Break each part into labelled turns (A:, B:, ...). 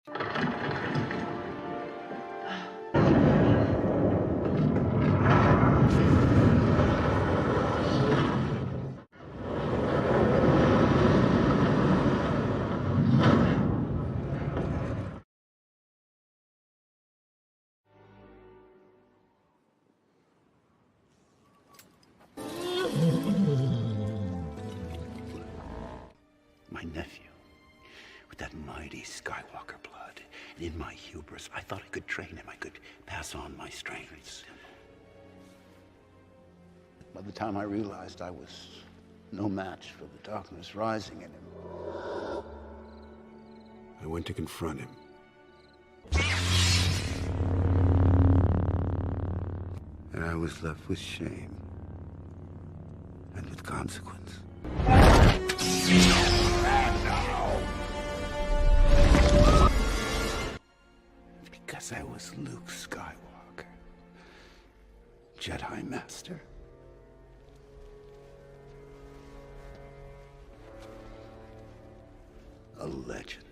A: My nephew, with that mighty Skywalker blood, and in my hubris, I thought I could train him. I could pass on my strengths. By the time I realized I was no match for the darkness rising in him, I went to confront him. And I was left with shame and with consequence. Because I was Luke Skywalker, Jedi Master. A legend.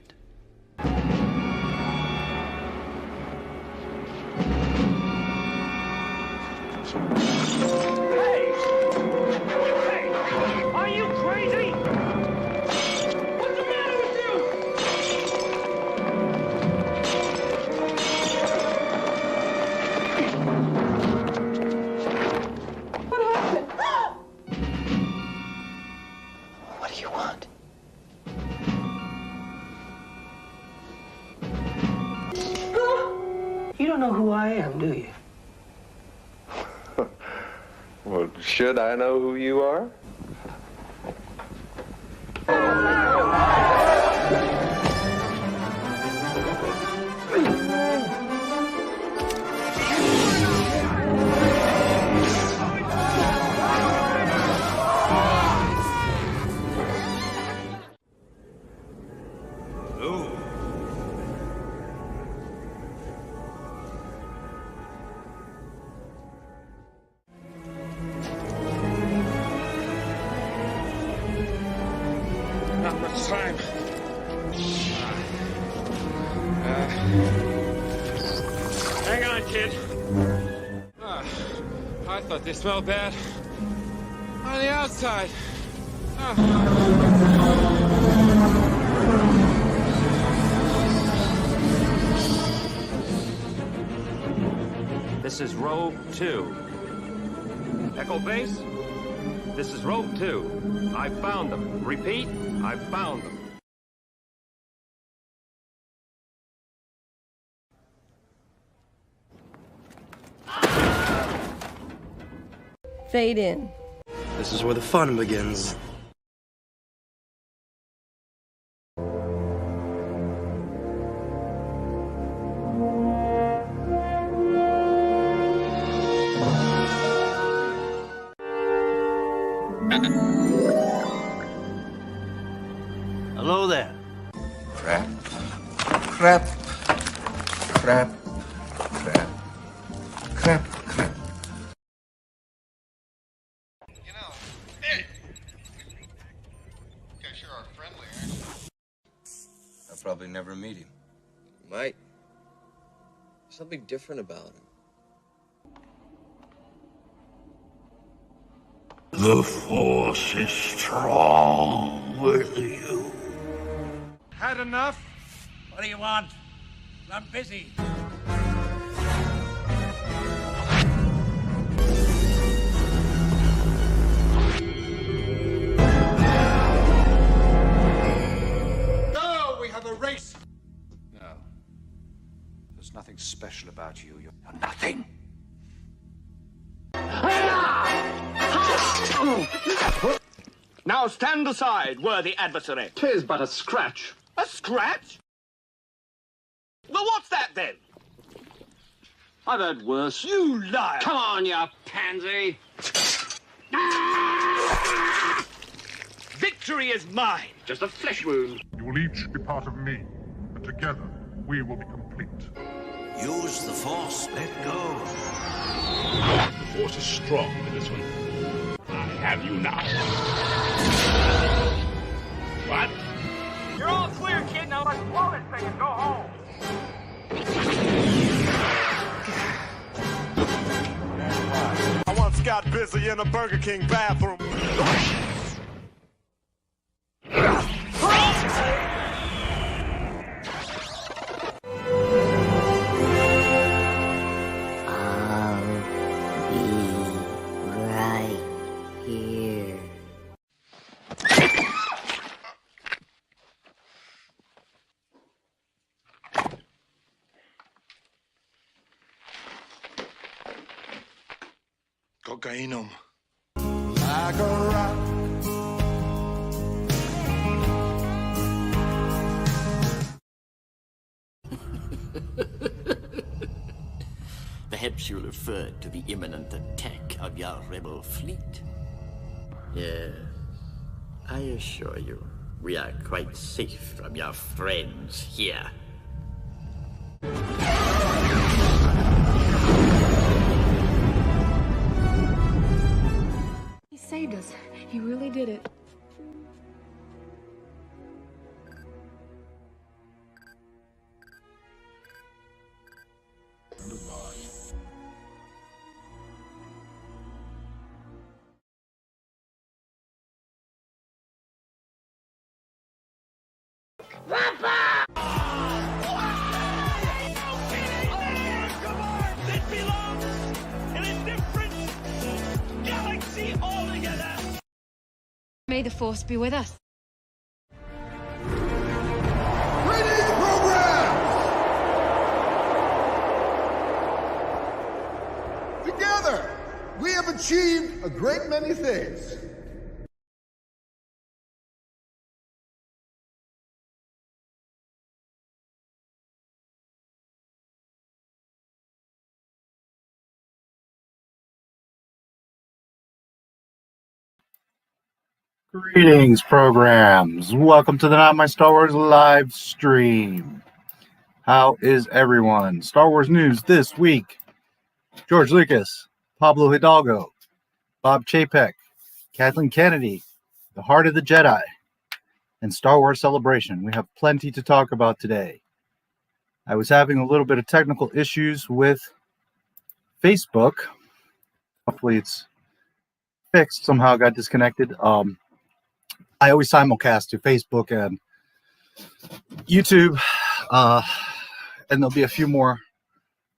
B: Are you crazy? What's the matter with you? What happened?
C: What do you want?
D: You don't know who I am, do you?
E: Well, should I know who you are?
B: Not much time. Hang on, kid. I thought they smelled bad on the outside.
F: This is Rogue 2. Echo Base, this is Rogue 2. I found them. Repeat, I found them.
G: Fade in.
C: This is where the fun begins.
A: Hello there.
H: Crap. Crap. Crap. Crap. Crap. Crap.
I: You know, hey! You guys sure are friendly, aren't you?
H: I'll probably never meet him.
C: You might. There's something different about him.
A: The Force is strong with you.
B: Had enough?
A: What do you want? I'm busy.
I: No, we have a race.
J: No. There's nothing special about you. You're
A: Nothing.
B: Now stand aside, worthy adversary.
D: 'Tis but a scratch.
B: A scratch? Well, what's that then?
D: I've heard worse.
B: You liar!
D: Come on, you pansy.
B: Victory is mine.
D: Just a flesh wound.
I: You will each be part of me, and together we will be complete.
A: Use the Force. Let go.
I: The Force is strong in this one. I have you now. What?
B: You're all clear, kid. Now let's blow this thing and go home.
K: busy in a Burger King bathroom.
L: Right here.
K: Cocainum. Like a rock.
M: Perhaps you'll refer to the imminent attack of your rebel fleet. Yes, I assure you, we are quite safe from your friends here.
N: He saved us. He really did it. May the Force be with us.
O: Together, we have achieved a great many things.
P: Greetings, programs. Welcome to the Not My Star Wars live stream. How is everyone? Star Wars news this week. George Lucas, Pablo Hidalgo, Bob Chapek, Kathleen Kennedy, The Heart of the Jedi, and Star Wars Celebration. We have plenty to talk about today. I was having a little bit of technical issues with Facebook. Hopefully it's fixed. Somehow got disconnected. I always simulcast to Facebook and YouTube, and there'll be a few more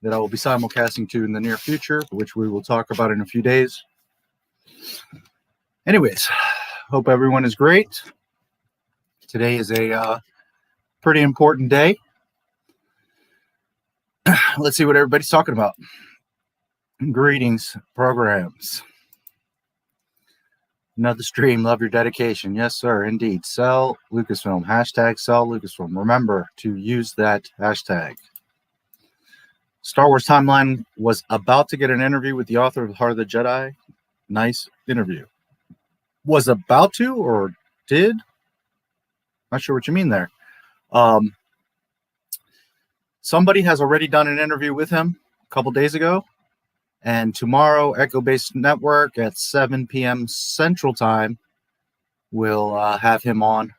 P: that I will be simulcasting to in the near future, which we will talk about in a few days. Anyways, hope everyone is great. Today is a pretty important day. Let's see what everybody's talking about. Greetings, programs. Another stream. Love your dedication. Yes, sir. Indeed. Sell Lucasfilm. Hashtag sell Lucasfilm. Remember to use that hashtag. Star Wars Timeline was about to get an interview with the author of The Heart of the Jedi. Nice interview. Was about to or did? Not sure what you mean there. Somebody has already done an interview with him a couple days ago. And tomorrow, Echo Base Network at 7 p.m. Central Time will have him on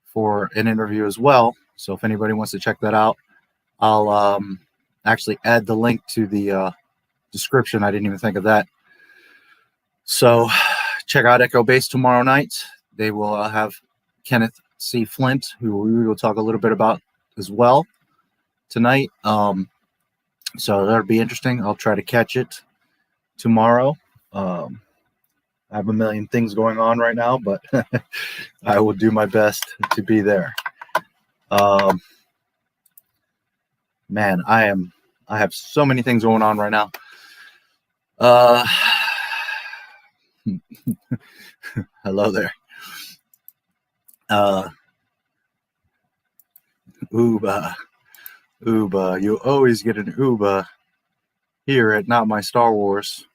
P: for an interview as well. So if anybody wants to check that out, I'll actually add the link to the description. I didn't even think of that. So check out Echo Base tomorrow night. They will have Kenneth C. Flint, who we will talk a little bit about as well tonight. So that'll be interesting. I'll try to catch it tomorrow. I have a million things going on right now, but I will do my best to be there. Man, I have so many things going on right now. Hello there. Uba, you always get an Uba here at Not My Star Wars,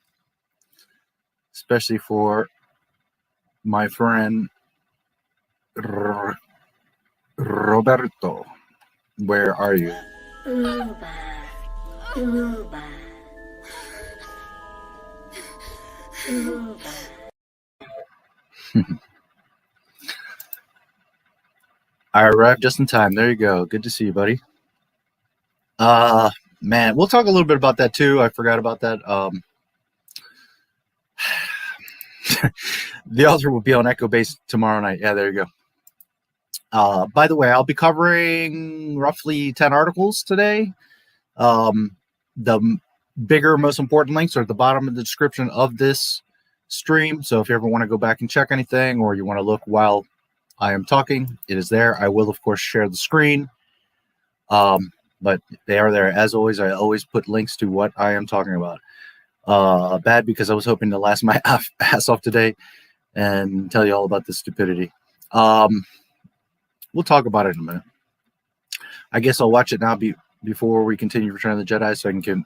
P: especially for my friend Roberto. Where are you?
L: Uba. Uba. Uba.
P: I arrived just in time. There you go. Good to see you, buddy. Man, we'll talk a little bit about that too. I forgot about that. The author will be on Echo Base tomorrow night. Yeah, there you go. By the way, I'll be covering roughly 10 articles today. The bigger, most important links are at the bottom of the description of this stream. So if you ever want to go back and check anything, or you want to look while I am talking, it is there. I will, of course, share the screen. But they are there. As always, I always put links to what I am talking about. Bad because I was hoping to last my ass off today and tell you all about this stupidity. We'll talk about it in a minute. I guess I'll watch it now before we continue Return of the Jedi, so I can give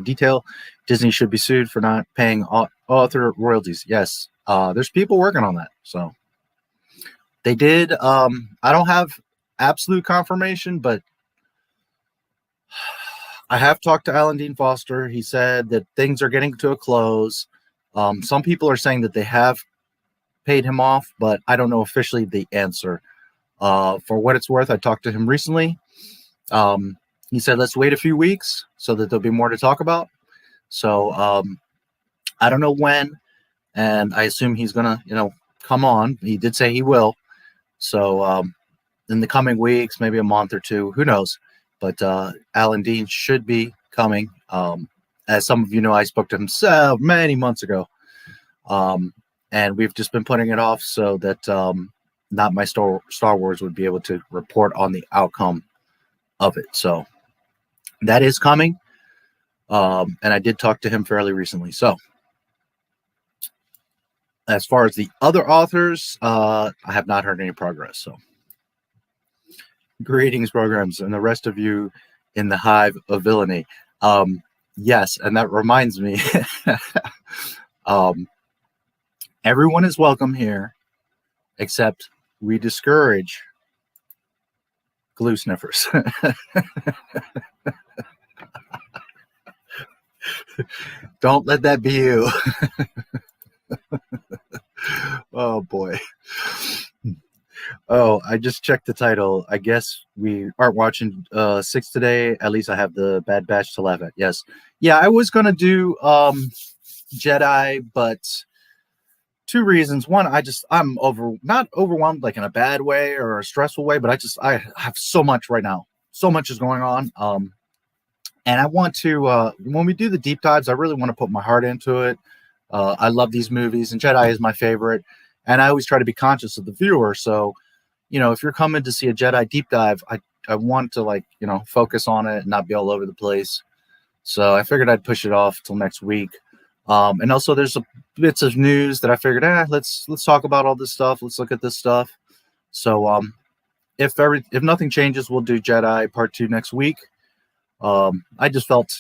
P: detail. Disney should be sued for not paying author royalties. Yes, there's people working on that. So they did. I don't have absolute confirmation, but I have talked to Alan Dean Foster. He said that things are getting to a close. Some people are saying that they have paid him off, but I don't know officially the answer. For what it's worth, I talked to him recently. He said, let's wait a few weeks so that there'll be more to talk about. So I don't know when, and I assume he's going to, come on. He did say he will. So in the coming weeks, maybe a month or two, who knows? But Alan Dean should be coming. As some of you know, I spoke to him many months ago. And we've just been putting it off so that Not My Star Wars would be able to report on the outcome of it. So that is coming. And I did talk to him fairly recently. So as far as the other authors, I have not heard any progress. So greetings, programs, and the rest of you in the hive of villainy. Yes, and that reminds me, everyone is welcome here, except we discourage glue sniffers. Don't let that be you. Oh, boy. Oh, I just checked the title. I guess we aren't watching 6 today. At least I have the Bad Batch to laugh at. Yes. Yeah, I was going to do Jedi, but two reasons. One, I'm not overwhelmed like in a bad way or a stressful way, but I have so much right now. So much is going on. And I want to, when we do the deep dives, I really want to put my heart into it. I love these movies, and Jedi is my favorite. And I always try to be conscious of the viewer. So, if you're coming to see a Jedi deep dive, I want to focus on it and not be all over the place. So I figured I'd push it off till next week. And also there's bits of news that I figured, let's talk about all this stuff. Let's look at this stuff. So if nothing changes, we'll do Jedi Part 2 next week. I just felt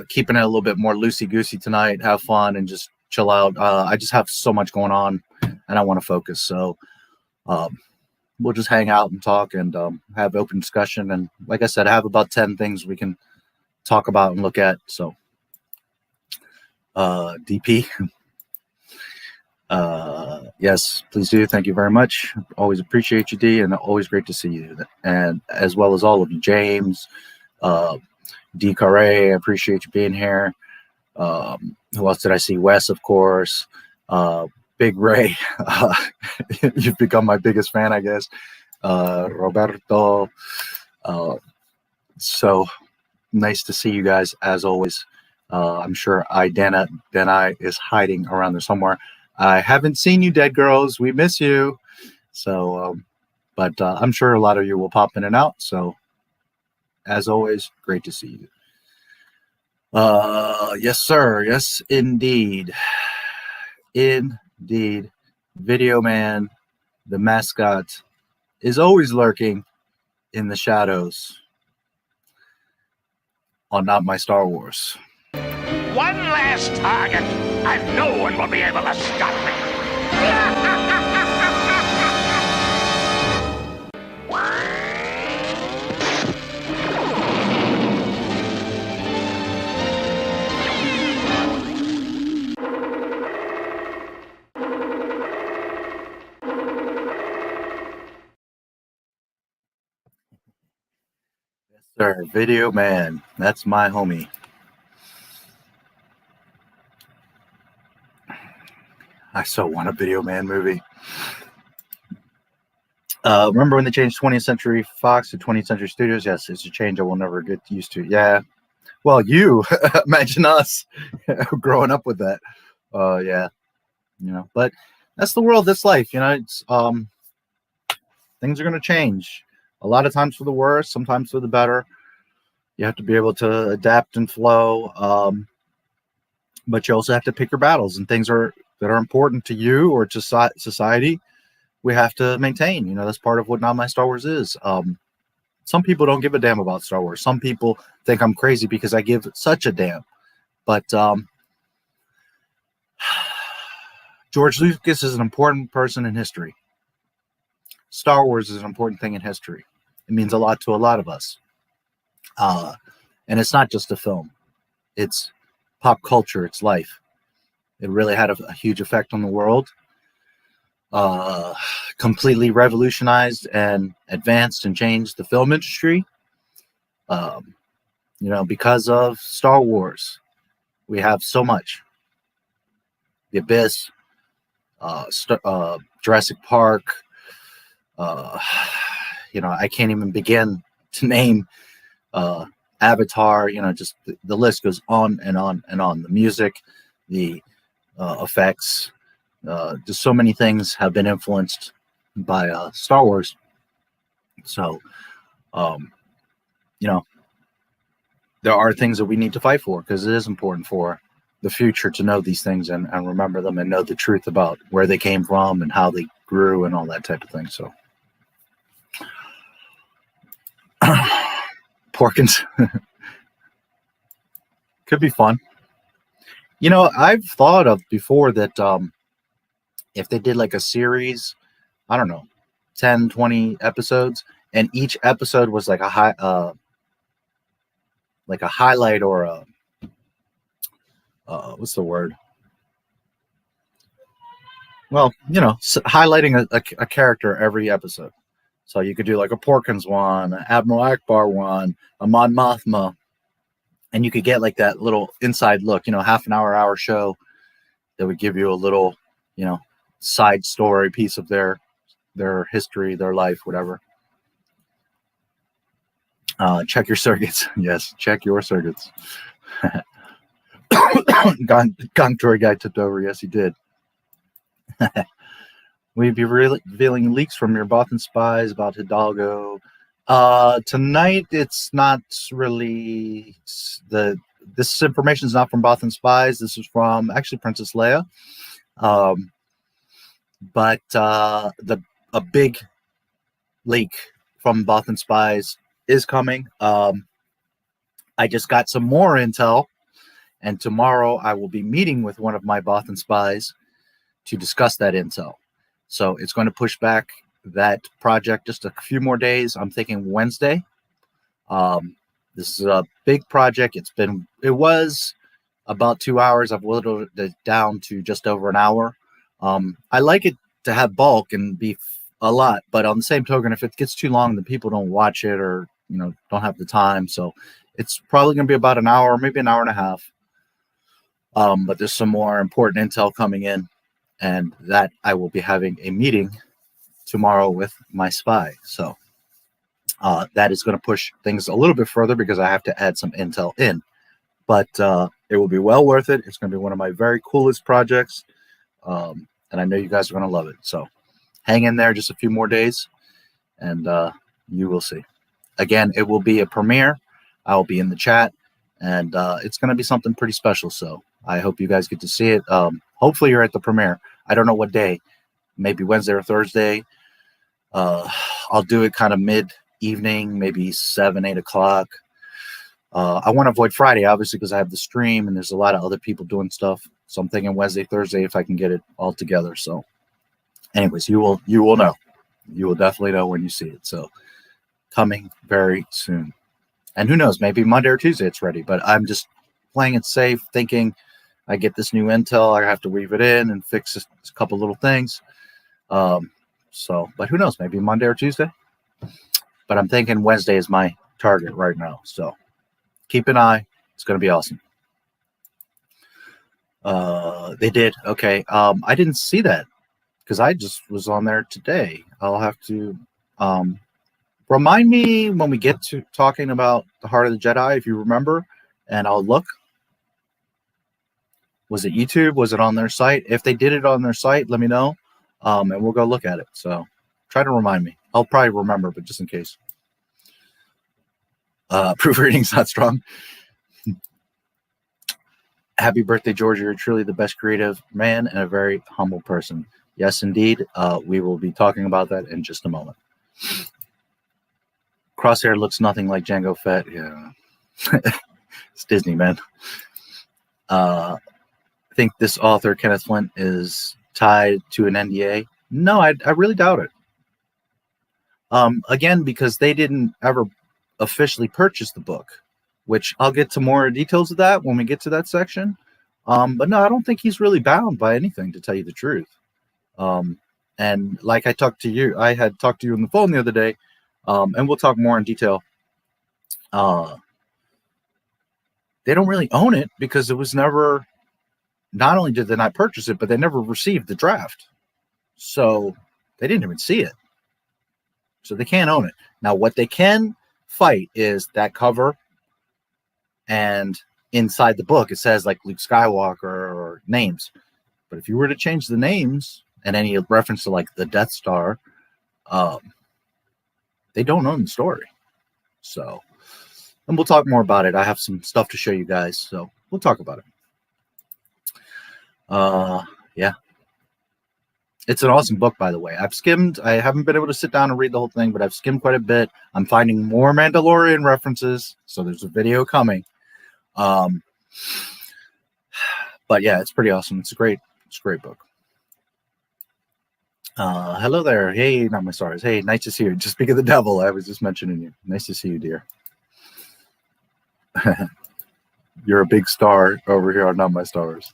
P: keeping it a little bit more loosey-goosey tonight, have fun, and just chill out. I just have so much going on, and I want to focus. So we'll just hang out and talk and have open discussion. And like I said, I have about 10 things we can talk about and look at. So DP. Yes, please do. Thank you very much. Always appreciate you, D, and always great to see you. And as well as all of you, James, D. Carre, I appreciate you being here. Who else did I see? Wes, of course. Big Ray. You've become my biggest fan, I guess. Roberto. So nice to see you guys, as always. I'm sure Dana is hiding around there somewhere. I haven't seen you, dead girls. We miss you. So, but I'm sure a lot of you will pop in and out. So, as always, great to see you. Yes, sir. Yes, indeed. Indeed. Video Man, the mascot, is always lurking in the shadows on Not My Star Wars.
B: One last target, and no one will be able to stop me.
P: Yes, sir. Video Man. That's my homie. I so want a Video Man movie. Remember when they changed 20th Century Fox to 20th Century Studios? Yes, it's a change I will never get used to. Yeah. Well, you imagine us growing up with that. Yeah. You know, but that's the world. That's life. You know, it's things are going to change. A lot of times for the worse, sometimes for the better. You have to be able to adapt and flow. But you also have to pick your battles, and things that are important to you or to society. We have to maintain. You know, that's part of what Not My Star Wars is. Some people don't give a damn about Star Wars. Some people think I'm crazy because I give such a damn. But George Lucas is an important person in history. Star Wars is an important thing in history. It means a lot to a lot of us. And it's not just a film. It's pop culture. It's life. It really had a huge effect on the world. Completely revolutionized and advanced and changed the film industry. You know, because of Star Wars, we have so much. The Abyss, Jurassic Park. You know, I can't even begin to name Avatar. You know, just the list goes on and on and on. The music, the effects, just so many things have been influenced by Star Wars. So, you know, there are things that we need to fight for because it is important for the future to know these things and remember them and know the truth about where they came from and how they grew and all that type of thing. So, Porkins could be fun. You know, I've thought of before that if they did like a series, I don't know, 10, 20 episodes, and each episode was like a highlight or a what's the word? Well, you know, highlighting a character every episode. So you could do like a Porkins one, an Admiral Akbar one, a Mon Mothma, and you could get like that little inside look, you know, half an hour show that would give you a little, you know, side story piece of their history, their life, whatever. Check your circuits. Yes, check your circuits. Gong Tour guy tipped over. Yes, he did. Will you be revealing leaks from your Bothan spies about Hidalgo? Tonight, it's not really this information is not from Bothan spies. This is from actually Princess Leia. But a big leak from Bothan spies is coming. I just got some more intel, and tomorrow I will be meeting with one of my Bothan spies to discuss that intel. So it's going to push back that project just a few more days. I'm thinking Wednesday. This is a big project. It was about 2 hours. I've whittled it down to just over an hour. I like it to have bulk and be a lot, but on the same token, if it gets too long, then people don't watch it or, you know, don't have the time. So it's probably going to be about an hour, maybe an hour and a half. But there's some more important intel coming in, and that I will be having a meeting tomorrow with my spy. So that is going to push things a little bit further because I have to add some intel in. But it will be well worth it. It's going to be one of my very coolest projects. And I know you guys are going to love it. So hang in there just a few more days, and you will see. Again, it will be a premiere. I will be in the chat, and it's going to be something pretty special. So I hope you guys get to see it. Hopefully you're at the premiere. I don't know what day, maybe Wednesday or Thursday. I'll do it kind of mid-evening, maybe 7, 8 o'clock. I want to avoid Friday, obviously, because I have the stream and there's a lot of other people doing stuff. So I'm thinking Wednesday, Thursday, if I can get it all together. So anyways, you will know. You will definitely know when you see it. So coming very soon. And who knows, maybe Monday or Tuesday it's ready. But I'm just playing it safe, thinking I get this new intel. I have to weave it in and fix a couple little things. But who knows, maybe Monday or Tuesday. But I'm thinking Wednesday is my target right now. So keep an eye. It's going to be awesome. They did. Okay. I didn't see that because I just was on there today. I'll have to remind me when we get to talking about the Heart of the Jedi, if you remember, and I'll look. Was it YouTube? Was it on their site? If they did it on their site, let me know, and we'll go look at it. So try to remind me. I'll probably remember, but just in case. Proofreading's not strong. Happy birthday, George. You're truly the best creative man and a very humble person. Yes, indeed. We will be talking about that in just a moment. Crosshair looks nothing like Jango Fett. Yeah. It's Disney, man. I think this author, Kenneth Flint, is tied to an NDA. No, I really doubt it. Again, because they didn't ever officially purchase the book, which I'll get to more details of that when we get to that section. But no, I don't think he's really bound by anything, to tell you the truth. And like I had talked to you on the phone the other day, and we'll talk more in detail. They don't really own it because it was never, not only did they not purchase it, but they never received the draft. So they didn't even see it. So they can't own it. Now, what they can fight is that cover, and inside the book it says like Luke Skywalker or names. But if you were to change the names and any reference to like the Death Star, they don't own the story. So, and we'll talk more about it. I have some stuff to show you guys, so we'll talk about it. Yeah. It's an awesome book, by the way. I've skimmed. I haven't been able to sit down and read the whole thing, but I've skimmed quite a bit. I'm finding more Mandalorian references, so there's a video coming. But yeah, it's pretty awesome. It's a great book. Hello there. Hey, not my stars. Hey, nice to see you. Just speak of the devil. I was just mentioning you. Nice to see you, dear. You're a big star over here on Not My Stars.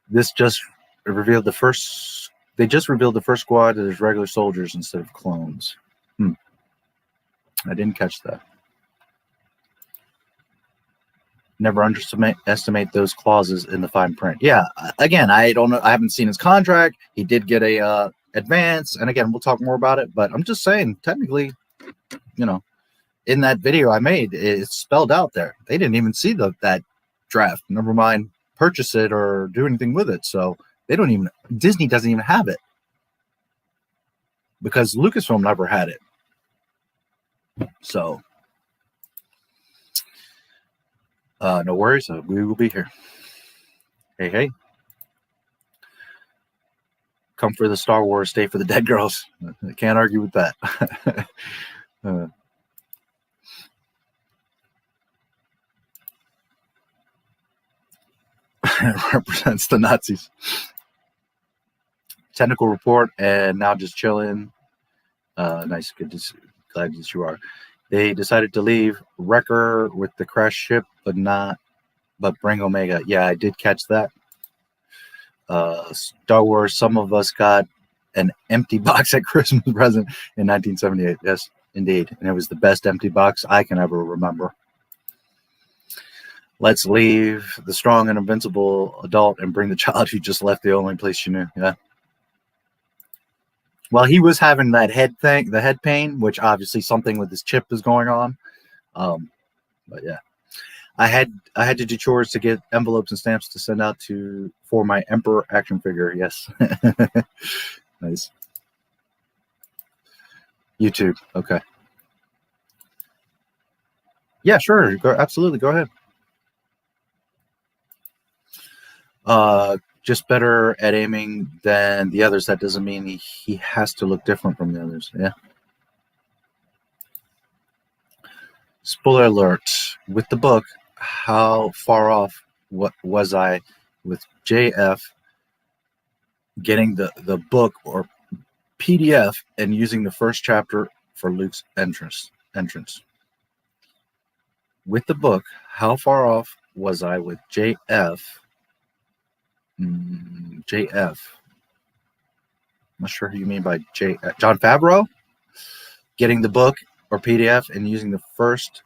P: This just revealed the first. They just revealed the first squad as regular soldiers instead of clones. I didn't catch that. Never underestimate those clauses in the fine print. Yeah, again, I don't know. I haven't seen his contract. He did get a advance, and again, we'll talk more about it. But I'm just saying, technically, you know, in that video I made, it's spelled out there. They didn't even see that draft. Never mind purchase it or do anything with it. So they don't even. Disney doesn't even have it because Lucasfilm never had it. So. No worries. We will be here. Hey, hey. Come for the Star Wars, stay for the dead girls. I can't argue with that. It represents the Nazis. Technical report, and now just chilling. Nice, good to see. Glad that you are. They decided to leave Wrecker with the crash ship, but bring Omega. Yeah, I did catch that. Star Wars, some of us got an empty box at Christmas present in 1978. Yes, indeed. And it was the best empty box I can ever remember. Let's leave the strong and invincible adult and bring the child who just left the only place she knew. Yeah. Well, he was having that head thing, the head pain, which obviously something with his chip is going on. But yeah, I had to do chores to get envelopes and stamps to send out for my Emperor action figure. Yes, nice. YouTube, okay. Yeah, sure. Absolutely, go ahead. Just better at aiming than the others. That doesn't mean he has to look different from the others. Yeah. Spoiler alert. With the book, how far off was I with JF getting the book or PDF and using the first chapter for Luke's entrance? With the book, how far off was I with JF? JF. I'm not sure who you mean by John Favreau. Getting the book or PDF and using the first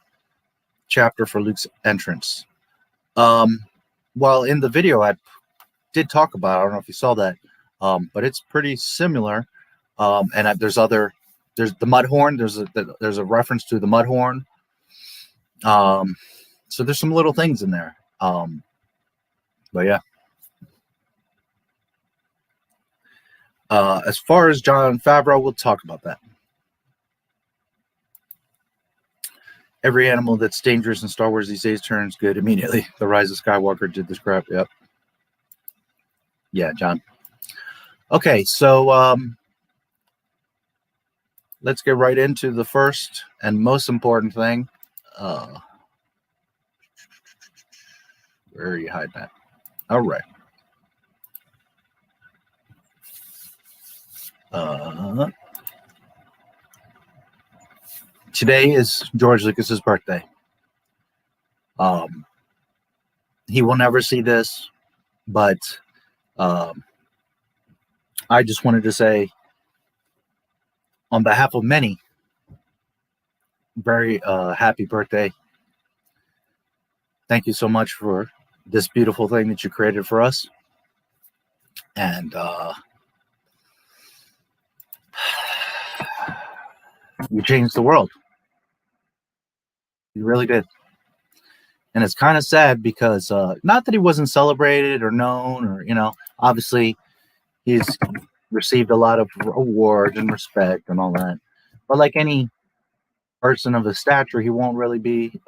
P: chapter for Luke's entrance. well, in the video I did talk about, I don't know if you saw that, but it's pretty similar. And there's the Mudhorn. There's a reference to the Mudhorn. So there's some little things in there. But yeah. As far as Jon Favreau, we'll talk about that. Every animal that's dangerous in Star Wars these days turns good immediately. The Rise of Skywalker did this crap. Yep. Yeah, John. Okay, so let's get right into the first and most important thing. Where are you hiding at? All right. Today is George Lucas's birthday. He will never see this, but I just wanted to say, on behalf of many, very happy birthday. Thank you so much for this beautiful thing that you created for us. And you changed the world. You really did. And it's kind of sad because not that he wasn't celebrated or known, or, you know, obviously he's received a lot of awards and respect and all that. But like any person of his stature, he won't really be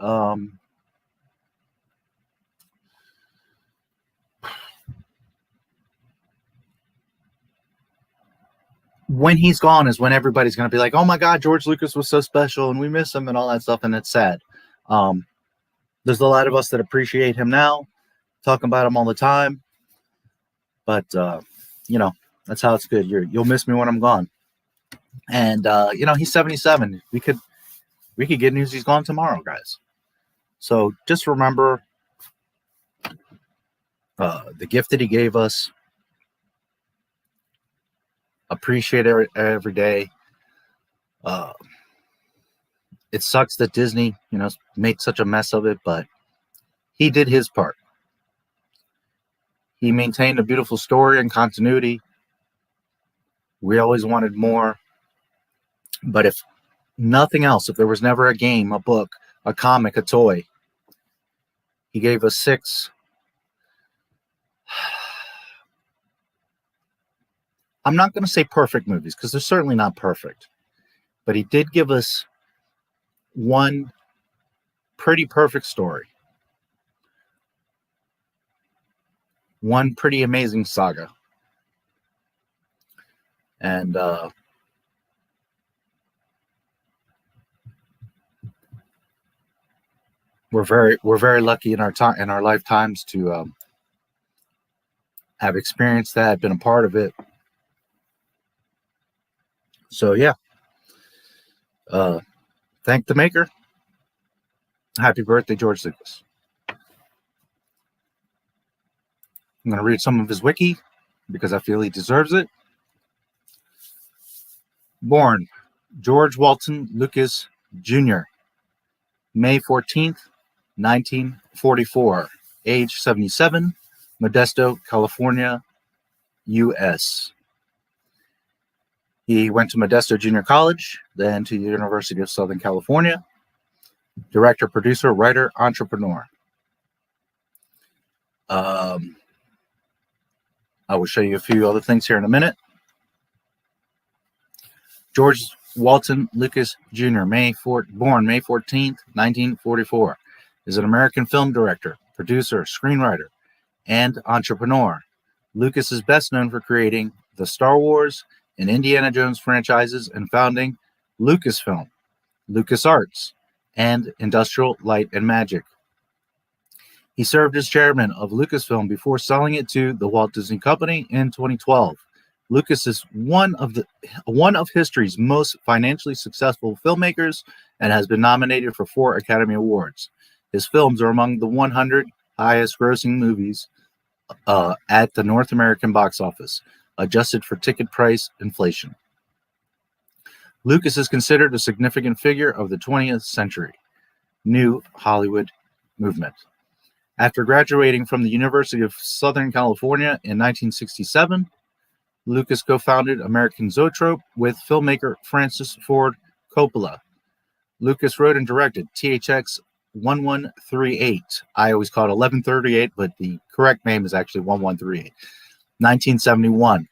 P: when he's gone is when everybody's going to be like, oh my God, George Lucas was so special and we miss him and all that stuff. And it's sad. There's a lot of us that appreciate him now, talking about him all the time. But, you know, that's how it's good. You'll miss me when I'm gone. And, you know, he's 77. We could get news he's gone tomorrow, guys. So just remember the gift that he gave us. Appreciate it every day. It sucks that Disney, you know, made such a mess of it, but he did his part. He maintained a beautiful story and continuity. We always wanted more. But if nothing else, if there was never a game, a book, a comic, a toy, he gave us 6. I'm not going to say perfect movies because they're certainly not perfect. But he did give us one pretty perfect story. One pretty amazing saga. And we're very lucky in our lifetimes to have experienced that, been a part of it. So yeah. Thank the maker. Happy birthday, George Lucas. I'm going to read some of his wiki because I feel he deserves it. Born George Walton Lucas Jr., May 14th, 1944. Age 77, Modesto, California, U.S. He went to Modesto Junior College, then to the University of Southern California. Director, producer, writer, entrepreneur. I will show you a few other things here in a minute. George Walton Lucas Jr., born May 14th, 1944, is an American film director, producer, screenwriter, and entrepreneur. Lucas is best known for creating the Star Wars and Indiana Jones franchises and founding Lucasfilm, LucasArts, and Industrial Light and Magic. He served as chairman of Lucasfilm before selling it to the Walt Disney Company in 2012. Lucas is one of history's most financially successful filmmakers and has been nominated for 4 Academy Awards. His films are among the 100 highest grossing movies at the North American box office, adjusted for ticket price inflation. Lucas is considered a significant figure of the 20th century New Hollywood movement. After graduating from the University of Southern California in 1967, Lucas co-founded American Zoetrope with filmmaker Francis Ford Coppola. Lucas wrote and directed THX 1138. I always call it 1138, but the correct name is actually 1138. 1971.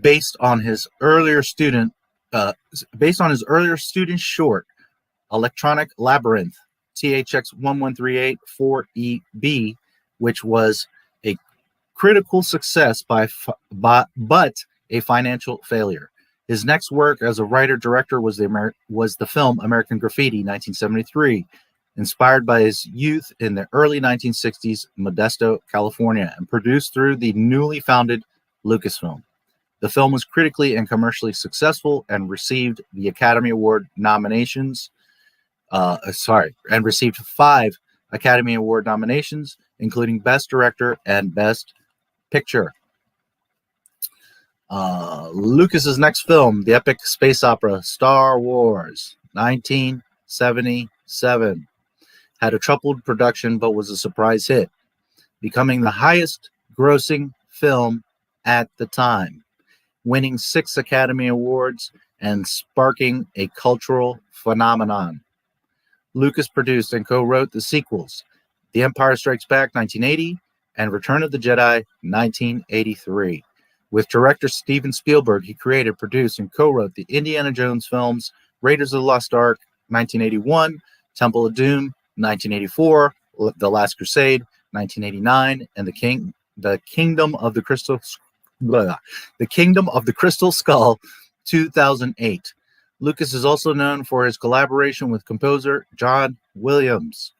P: Based on his earlier student short, Electronic Labyrinth, THX 1138 4EB, which was a critical success but a financial failure. His next work as a writer-director was the film American Graffiti, 1973, inspired by his youth in the early 1960s, Modesto, California, and produced through the newly founded Lucasfilm. The film was critically and commercially successful and received the Academy Award nominations. And received 5 Academy Award nominations, including Best Director and Best Picture. Lucas's next film, the epic space opera Star Wars, 1977, had a troubled production but was a surprise hit, becoming the highest grossing film at the time, winning 6 Academy Awards and sparking a cultural phenomenon. Lucas produced and co-wrote the sequels, The Empire Strikes Back, 1980, and Return of the Jedi, 1983. With director Steven Spielberg, he created, produced, and co-wrote the Indiana Jones films Raiders of the Lost Ark, 1981, Temple of Doom, 1984, The Last Crusade, 1989, and The Kingdom of the Crystal Skull, 2008. Lucas is also known for his collaboration with composer John Williams,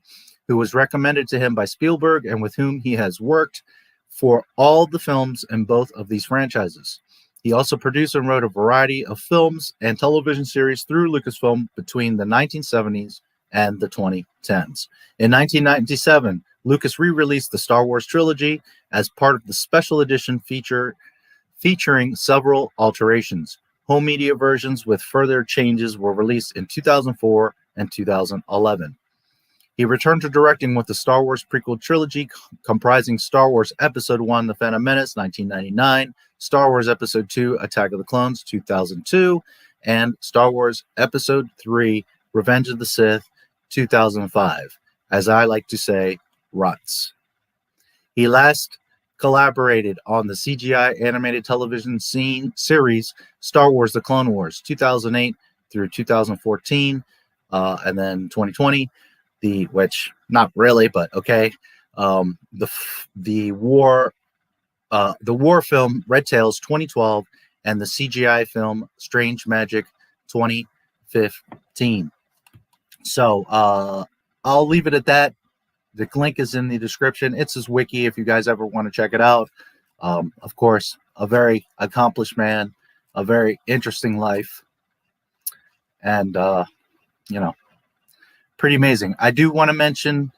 P: who was recommended to him by Spielberg and with whom he has worked for all the films in both of these franchises. He also produced and wrote a variety of films and television series through Lucasfilm between the 1970s and the 2010s. In 1997, Lucas re-released the Star Wars trilogy as part of the special edition featuring several alterations. Home media versions with further changes were released in 2004 and 2011. He returned to directing with the Star Wars prequel trilogy comprising Star Wars Episode 1, The Phantom Menace, 1999, Star Wars Episode 2, Attack of the Clones, 2002, and Star Wars Episode 3, Revenge of the Sith, 2005. As I like to say, ruts. He last collaborated on the CGI animated television series Star Wars The Clone Wars, 2008 through 2014, and then 2020. Which not really, but okay. The war film Red Tails, 2012, and the CGI film Strange Magic, 2015. So I'll leave it at that. The link is in the description. It's his wiki if you guys ever want to check it out. Of course, a very accomplished man, a very interesting life, and pretty amazing. I do want to mention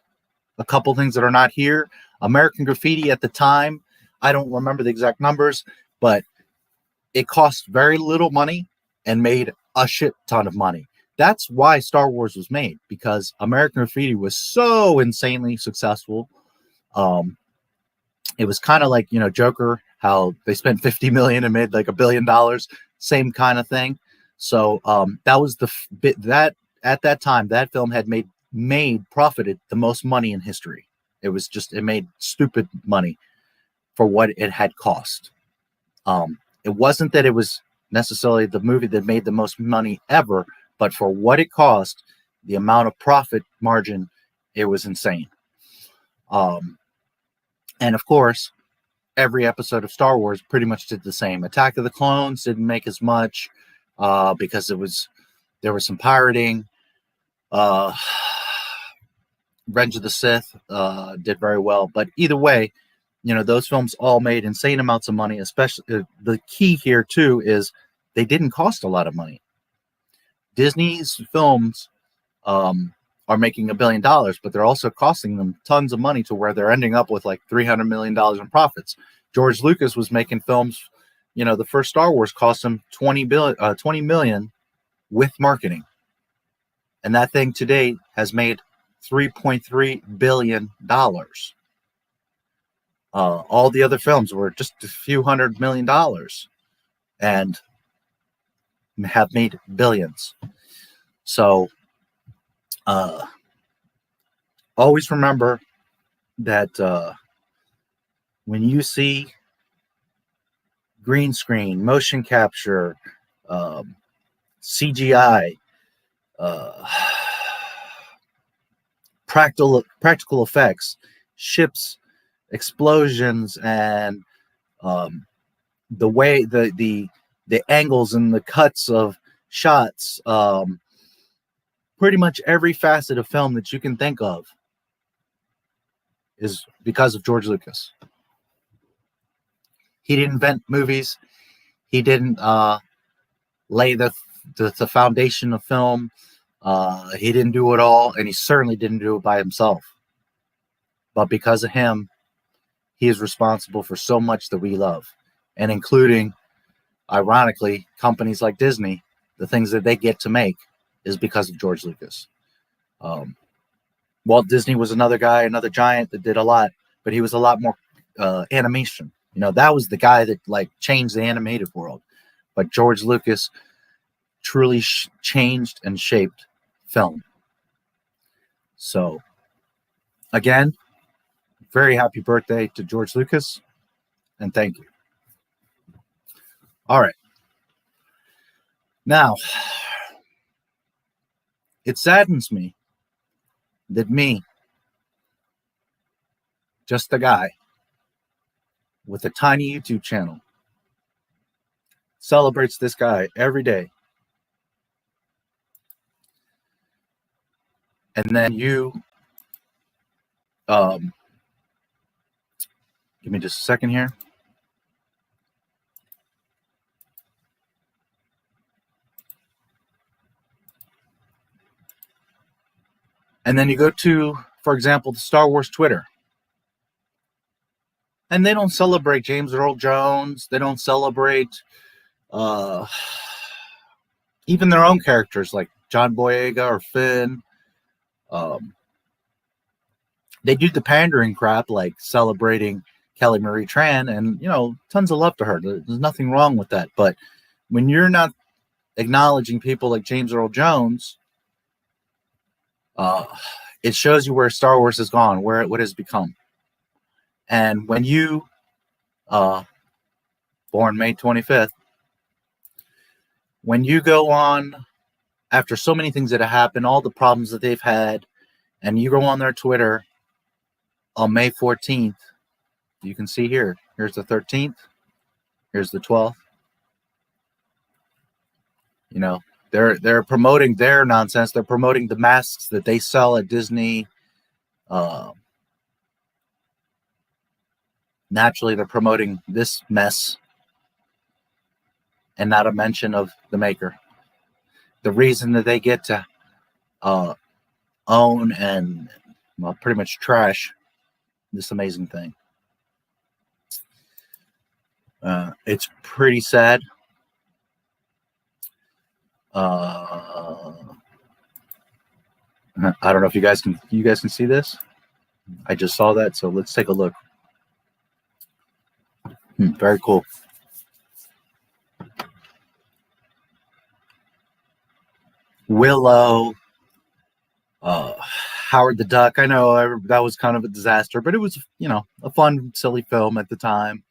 P: a couple things that are not here. American Graffiti at the time, I don't remember the exact numbers, but it cost very little money and made a shit ton of money. That's why Star Wars was made, because American Graffiti was so insanely successful. It was kind of like, Joker, how they spent $50 million and made like $1 billion, same kind of thing. So that was the bit that at that time, that film had profited the most money in history. It made stupid money for what it had cost. It wasn't that it was necessarily the movie that made the most money ever, but for what it cost, the amount of profit margin, it was insane. And of course, every episode of Star Wars pretty much did the same. Attack of the Clones didn't make as much because there was some pirating. Revenge of the Sith did very well, but either way, those films all made insane amounts of money. Especially the key here too is they didn't cost a lot of money. Disney's films are making $1 billion, but they're also costing them tons of money to where they're ending up with like $300 million in profits. George Lucas was making films. The first Star Wars cost him $20 million with marketing. And that thing today has made $3.3 billion. All the other films were just a few $100 million and have made billions. So always remember that when you see green screen, motion capture, CGI, practical effects, ships, explosions, and the way the angles and the cuts of shots, pretty much every facet of film that you can think of is because of George Lucas. He didn't invent movies. He didn't lay the foundation of film. He didn't do it all, and he certainly didn't do it by himself. But because of him, he is responsible for so much that we love, and including, ironically, companies like Disney. The things that they get to make is because of George Lucas. Walt Disney was another guy, another giant that did a lot, but he was a lot more animation. That was the guy that changed the animated world. But George Lucas truly changed and shaped film. So, again, very happy birthday to George Lucas, and thank you. All right. Now, it saddens me that me, just a guy with a tiny YouTube channel, celebrates this guy every day. And then you, give me just a second here. And then you go to, for example, the Star Wars Twitter. And they don't celebrate James Earl Jones. They don't celebrate even their own characters like John Boyega or Finn. They do the pandering crap like celebrating Kelly Marie Tran, and tons of love to her. There's nothing wrong with that. But when you're not acknowledging people like James Earl Jones, it shows you where Star Wars has gone, what it has become. And when you, born May 25th, when you go on after so many things that have happened, all the problems that they've had, and you go on their Twitter on May 14th, you can see here, here's the 13th, here's the 12th. They're promoting their nonsense. They're promoting the masks that they sell at Disney. Naturally, they're promoting this mess and not a mention of the maker. The reason that they get to own and pretty much trash this amazing thing. It's pretty sad. I don't know if you guys can see this. I just saw that, so let's take a look. Very cool. Willow, Howard the Duck. I know that was kind of a disaster, but it was, a fun, silly film at the time.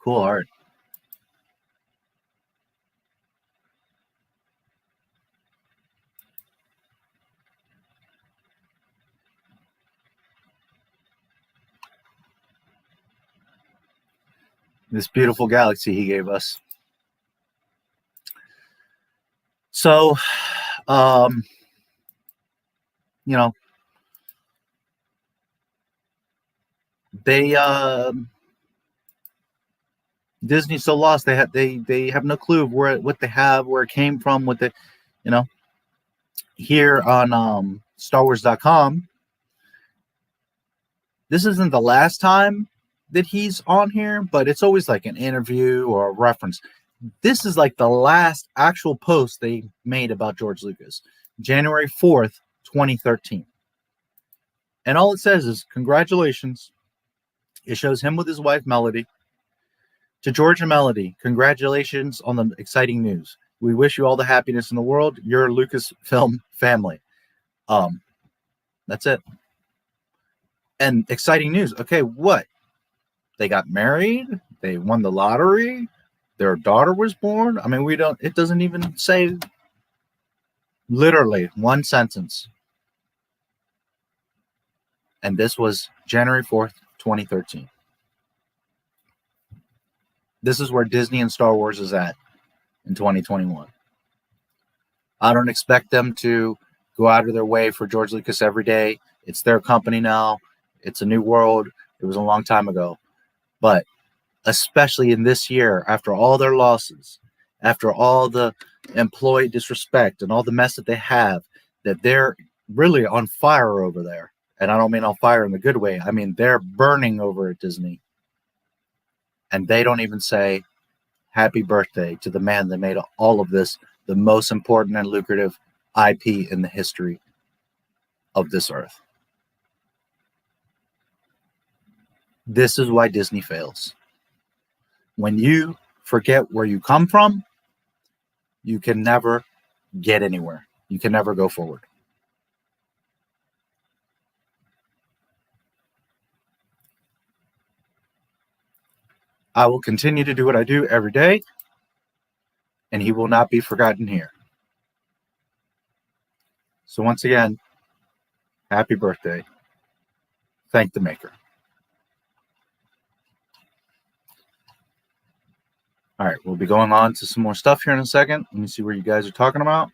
P: Cool art. This beautiful galaxy he gave us. So, they Disney's so lost. They have no clue of what they have, where it came from, what they, here on StarWars.com. This isn't the last time that he's on here, but it's always like an interview or a reference. This is like the last actual post they made about George Lucas, January 4th, 2013. And all it says is, congratulations. It shows him with his wife, Melody. To George and Melody, congratulations on the exciting news. We wish you all the happiness in the world. Your Lucasfilm family. That's it. And exciting news. Okay, what? They got married. They won the lottery. Their daughter was born. I mean, it doesn't even say literally one sentence. And this was January 4th, 2013. This is where Disney and Star Wars is at in 2021. I don't expect them to go out of their way for George Lucas every day. It's their company now. It's a new world. It was a long time ago. But especially in this year, after all their losses, after all the employee disrespect and all the mess that they have, that they're really on fire over there. And I don't mean on fire in the good way. I mean, they're burning over at Disney. And they don't even say happy birthday to the man that made all of this the most important and lucrative IP in the history of this earth. This is why Disney fails. When you forget where you come from, you can never get anywhere. You can never go forward. I will continue to do what I do every day, and he will not be forgotten here. So once again, happy birthday. Thank the maker. All right, we'll be going on to some more stuff here in a second. Let me see what you guys are talking about.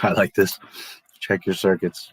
P: I like this. Check your circuits.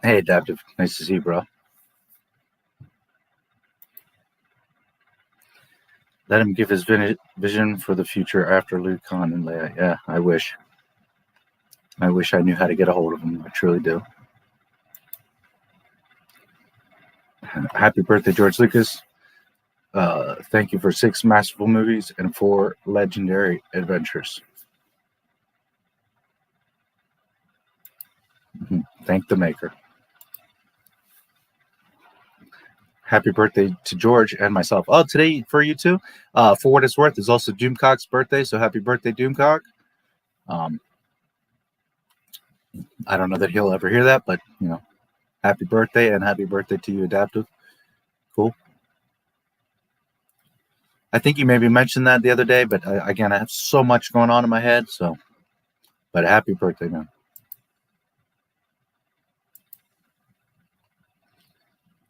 P: Hey, Adaptive. Nice to see you, bro. Let him give his vision for the future after Luke, Han, and Leia. Yeah, I wish. I wish I knew how to get a hold of him. I truly do. Happy birthday, George Lucas. Thank you for 6 masterful movies and 4 legendary adventures. Thank the maker. Happy birthday to George and myself. Oh, today for you too. For what it's worth, is also Doomcock's birthday. So happy birthday, Doomcock. I don't know that he'll ever hear that, but you know, happy birthday and happy birthday to you, Adaptive. Cool. I think you maybe mentioned that the other day, but again, I have so much going on in my head. So, but happy birthday, man.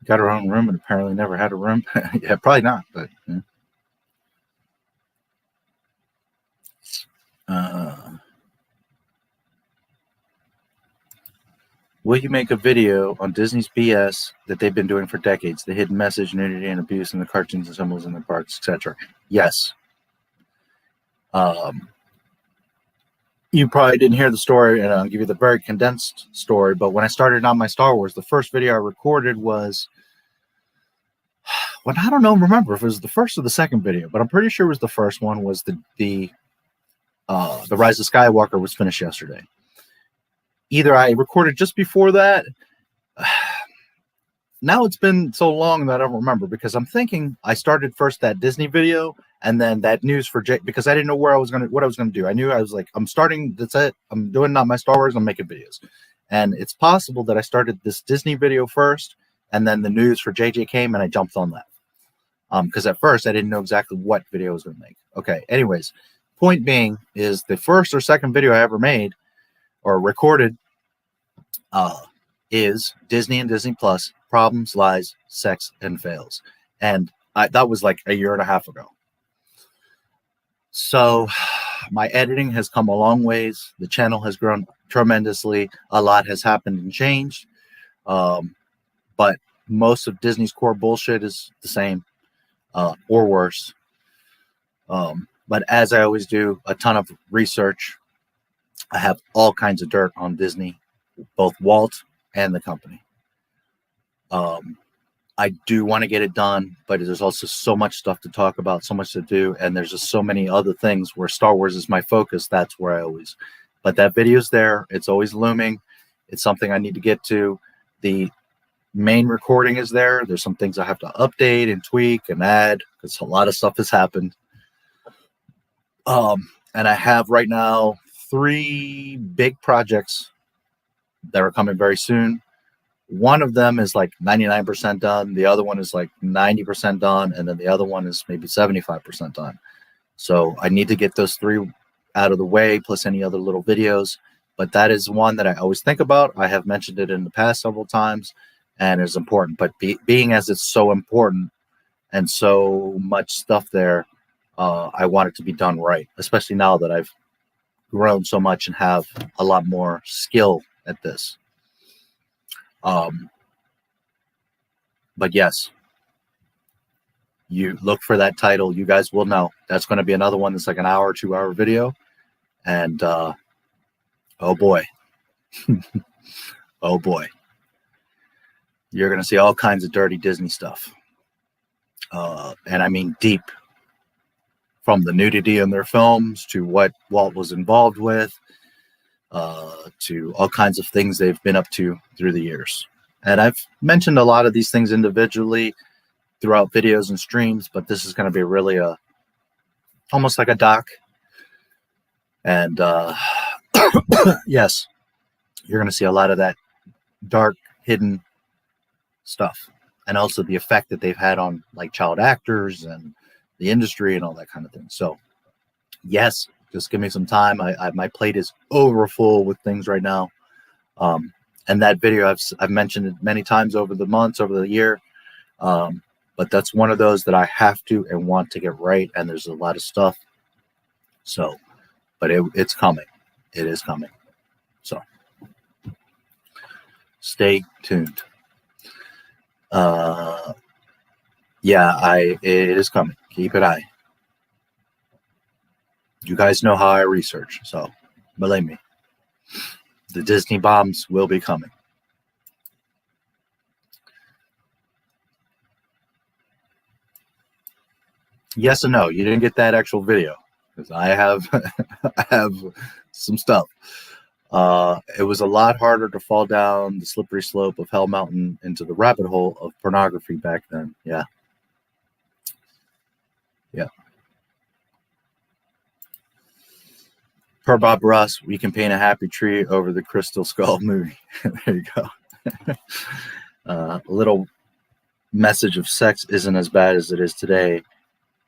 P: Got her own room and apparently never had a room. Yeah, probably not, but yeah. Will you make a video on Disney's BS that they've been doing for decades? The hidden message, nudity, and abuse in the cartoons and symbols in the parks, etc. Yes. You probably didn't hear the story, and I'll give you the very condensed story. But when I started on my Star Wars, the first video I recorded was, well, I don't know, remember if it was the first or the second video, but I'm pretty sure it was the first one. Was the Rise of Skywalker was finished yesterday. Either I recorded just before that. Now it's been so long that I don't remember, because I'm thinking I started first that Disney video and then that news for Jake, because I didn't know what I was gonna do. I knew I was like, I'm starting. That's it. I'm doing Not My Star Wars. I'm making videos, and it's possible that I started this Disney video first, and then the news for JJ came, and I jumped on that. Because at first I didn't know exactly what video I was going to make. Okay, anyways, point being is the first or second video I ever made or recorded is Disney and Disney Plus, Problems, Lies, Sex, and Fails. And that was like a year and a half ago. So my editing has come a long ways. The channel has grown tremendously. A lot has happened and changed. But most of Disney's core bullshit is the same or worse. But as I always do, a ton of research. I have all kinds of dirt on Disney, both Walt and the company. I do want to get it done, but there's also so much stuff to talk about, so much to do, and there's just so many other things where Star Wars is my focus. That's where I always, but that video's there. It's always looming. It's something I need to get to. The main recording is there. There's some things I have to update and tweak and add because a lot of stuff has happened. And I have right now 3 big projects that are coming very soon. One of them is like 99% done. The other one is like 90% done. And then the other one is maybe 75% done. So I need to get those 3 out of the way, plus any other little videos. But that is one that I always think about. I have mentioned it in the past several times, and it's important. But being as it's so important and so much stuff there, I want it to be done right, especially now that I've grown so much and have a lot more skill at this. But yes, you look for that title. You guys will know. That's going to be another one that's like an hour, 2-hour video. And, oh boy. Oh boy. You're going to see all kinds of dirty Disney stuff. And I mean deep. From the nudity in their films to what Walt was involved with, to all kinds of things they've been up to through the years. And I've mentioned a lot of these things individually throughout videos and streams, but this is going to be really almost like a doc. And yes, you're going to see a lot of that dark, hidden stuff. And also the effect that they've had on like child actors and the industry and all that kind of thing. So yes, just give me some time. My plate is overfull with things right now. And that video, I've mentioned it many times over the months, over the year. But that's one of those that I have to and want to get right. And there's a lot of stuff. So, but it's coming. It is coming. So stay tuned. Yeah, it is coming. Keep an eye. You guys know how I research, so believe me, the Disney bombs will be coming. Yes and no. You didn't get that actual video because I have I have some stuff. It was a lot harder to fall down the slippery slope of Hell Mountain into the rabbit hole of pornography back then. Yeah. Yeah. Per Bob Ross, we can paint a happy tree over the Crystal Skull movie. There you go. A little message of sex isn't as bad as it is today.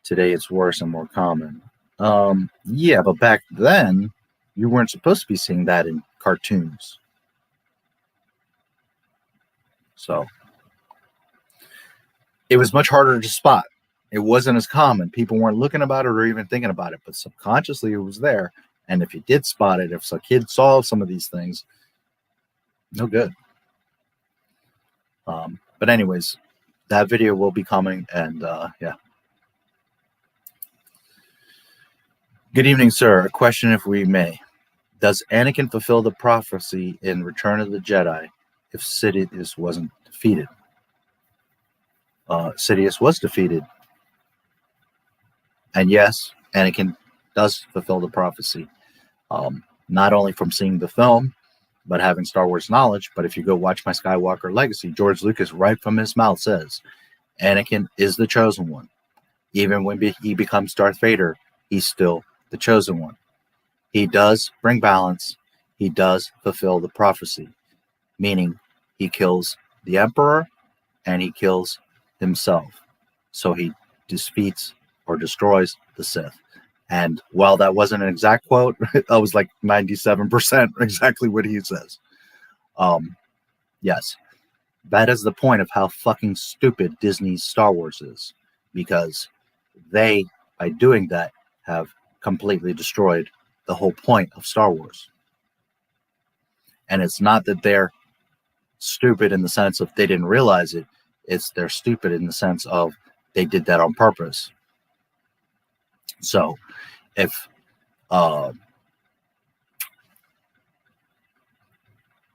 P: Today it's worse and more common. Yeah, but back then, you weren't supposed to be seeing that in cartoons. So it was much harder to spot. It wasn't as common. People weren't looking about it or even thinking about it, but subconsciously it was there. And if you did spot it, if a kid saw some of these things, no good. But anyways, that video will be coming, and yeah. Good evening, sir. A question, if we may. Does Anakin fulfill the prophecy in Return of the Jedi if Sidious wasn't defeated? Sidious was defeated. And yes, Anakin does fulfill the prophecy. Not only from seeing the film, but having Star Wars knowledge. But if you go watch my Skywalker Legacy, George Lucas, right from his mouth, says Anakin is the chosen one. Even when he becomes Darth Vader, he's still the chosen one. He does bring balance. He does fulfill the prophecy, meaning he kills the Emperor and he kills himself. So he defeats or destroys the Sith. And while that wasn't an exact quote, I was like 97% exactly what he says. Yes, that is the point of how fucking stupid Disney's Star Wars is, because they, by doing that, have completely destroyed the whole point of Star Wars. And it's not that they're stupid in the sense of they didn't realize it. It's they're stupid in the sense of they did that on purpose. So if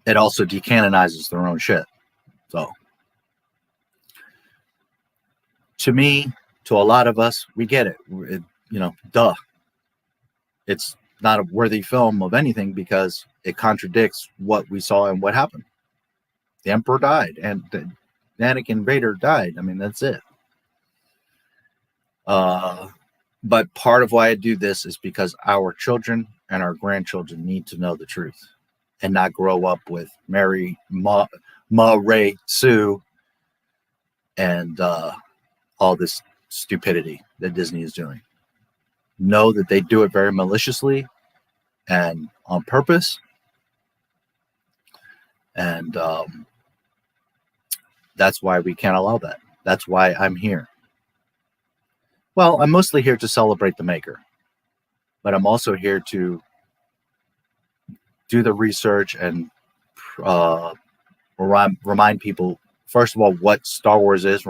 P: it also decanonizes their own shit. So to me, to a lot of us, we get it. Duh. It's not a worthy film of anything because it contradicts what we saw and what happened. The Emperor died and Anakin Vader died. I mean, that's it. But part of why I do this is because our children and our grandchildren need to know the truth and not grow up with Mary, Ma, Ray, Sue, and all this stupidity that Disney is doing. Know that they do it very maliciously and on purpose. And that's why we can't allow that. That's why I'm here. Well, I'm mostly here to celebrate the maker, but I'm also here to do the research and remind people, first of all, what Star Wars is. To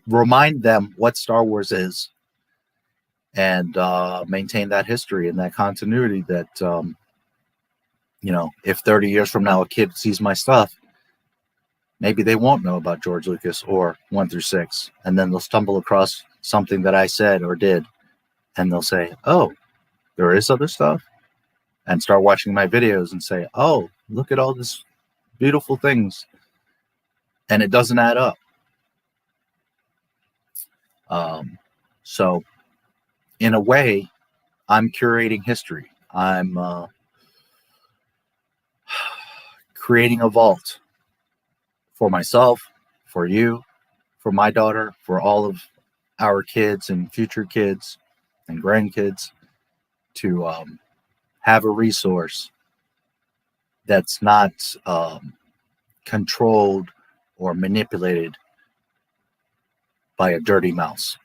P: remind them what Star Wars is, and maintain that history and that continuity. That if 30 years from now a kid sees my stuff, maybe they won't know about George Lucas or 1 through 6, and then they'll stumble across something that I said or did, and they'll say, "Oh, there is other stuff," and start watching my videos and say, "Oh, look at all this beautiful things," and it doesn't add up. So, in a way, I'm curating history. I'm creating a vault for myself, for you, for my daughter, for all of our kids and future kids and grandkids, to have a resource that's not controlled or manipulated by a dirty mouse.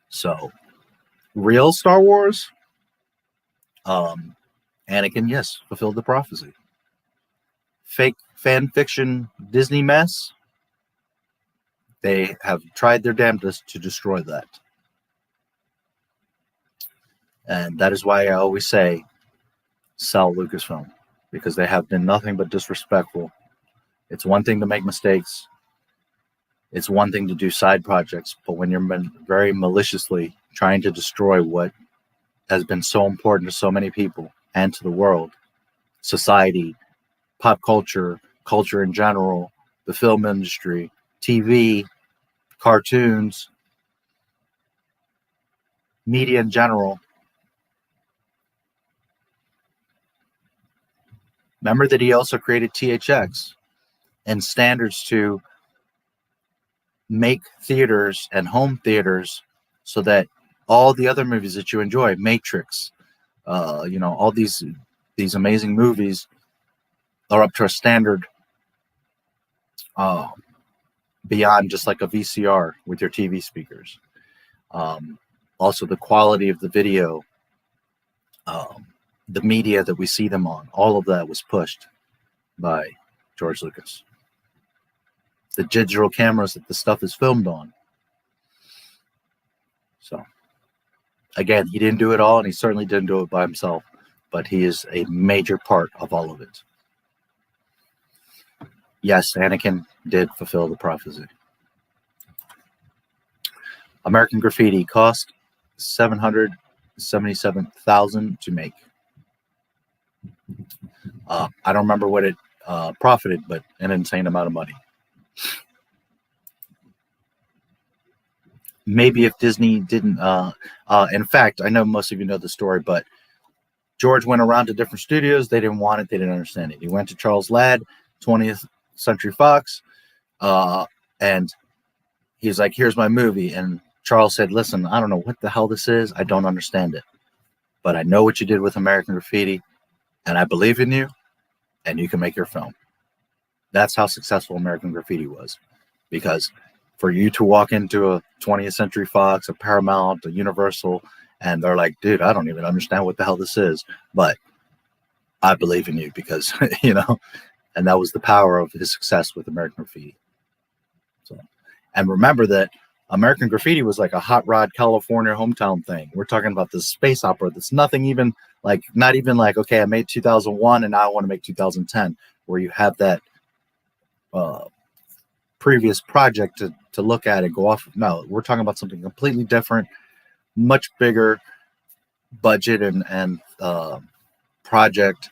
P: So, real Star Wars, Anakin, yes, fulfilled the prophecy. Fake fan fiction Disney mess, they have tried their damnedest to destroy that. And that is why I always say, sell Lucasfilm, because they have been nothing but disrespectful. It's one thing to make mistakes. It's one thing to do side projects, but when you're very maliciously trying to destroy what has been so important to so many people and to the world, society, pop culture, culture in general, the film industry, TV, cartoons, media in general. Remember that he also created THX and standards to make theaters and home theaters so that all the other movies that you enjoy, Matrix, all these amazing movies are up to a standard beyond just like a VCR with your TV speakers. Also, the quality of the video, the media that we see them on, all of that was pushed by George Lucas. The digital cameras that the stuff is filmed on. So, again, he didn't do it all, and he certainly didn't do it by himself, but he is a major part of all of it. Yes, Anakin did fulfill the prophecy. American Graffiti cost $777,000 to make. I don't remember what it profited, but an insane amount of money. Maybe if Disney didn't, in fact, I know most of you know the story, but George went around to different studios. They didn't want it. They didn't understand it. He went to Charles Ladd, 20th Century Fox, And he's like, here's my movie. And Charles said, listen, I don't know what the hell this is. I don't understand it. But I know what you did with American Graffiti, and I believe in you, and you can make your film. That's how successful American Graffiti was. Because for you to walk into a 20th Century Fox, a Paramount, a Universal, and they're like, dude, I don't even understand what the hell this is, but I believe in you because, you know, and that was the power of his success with American Graffiti. So, and remember that American Graffiti was like a hot rod California hometown thing. We're talking about this space opera that's nothing even like, not even like, okay, I made 2001 and now I want to make 2010, where you have that previous project to look at and go off. No, we're talking about something completely different, much bigger budget and project.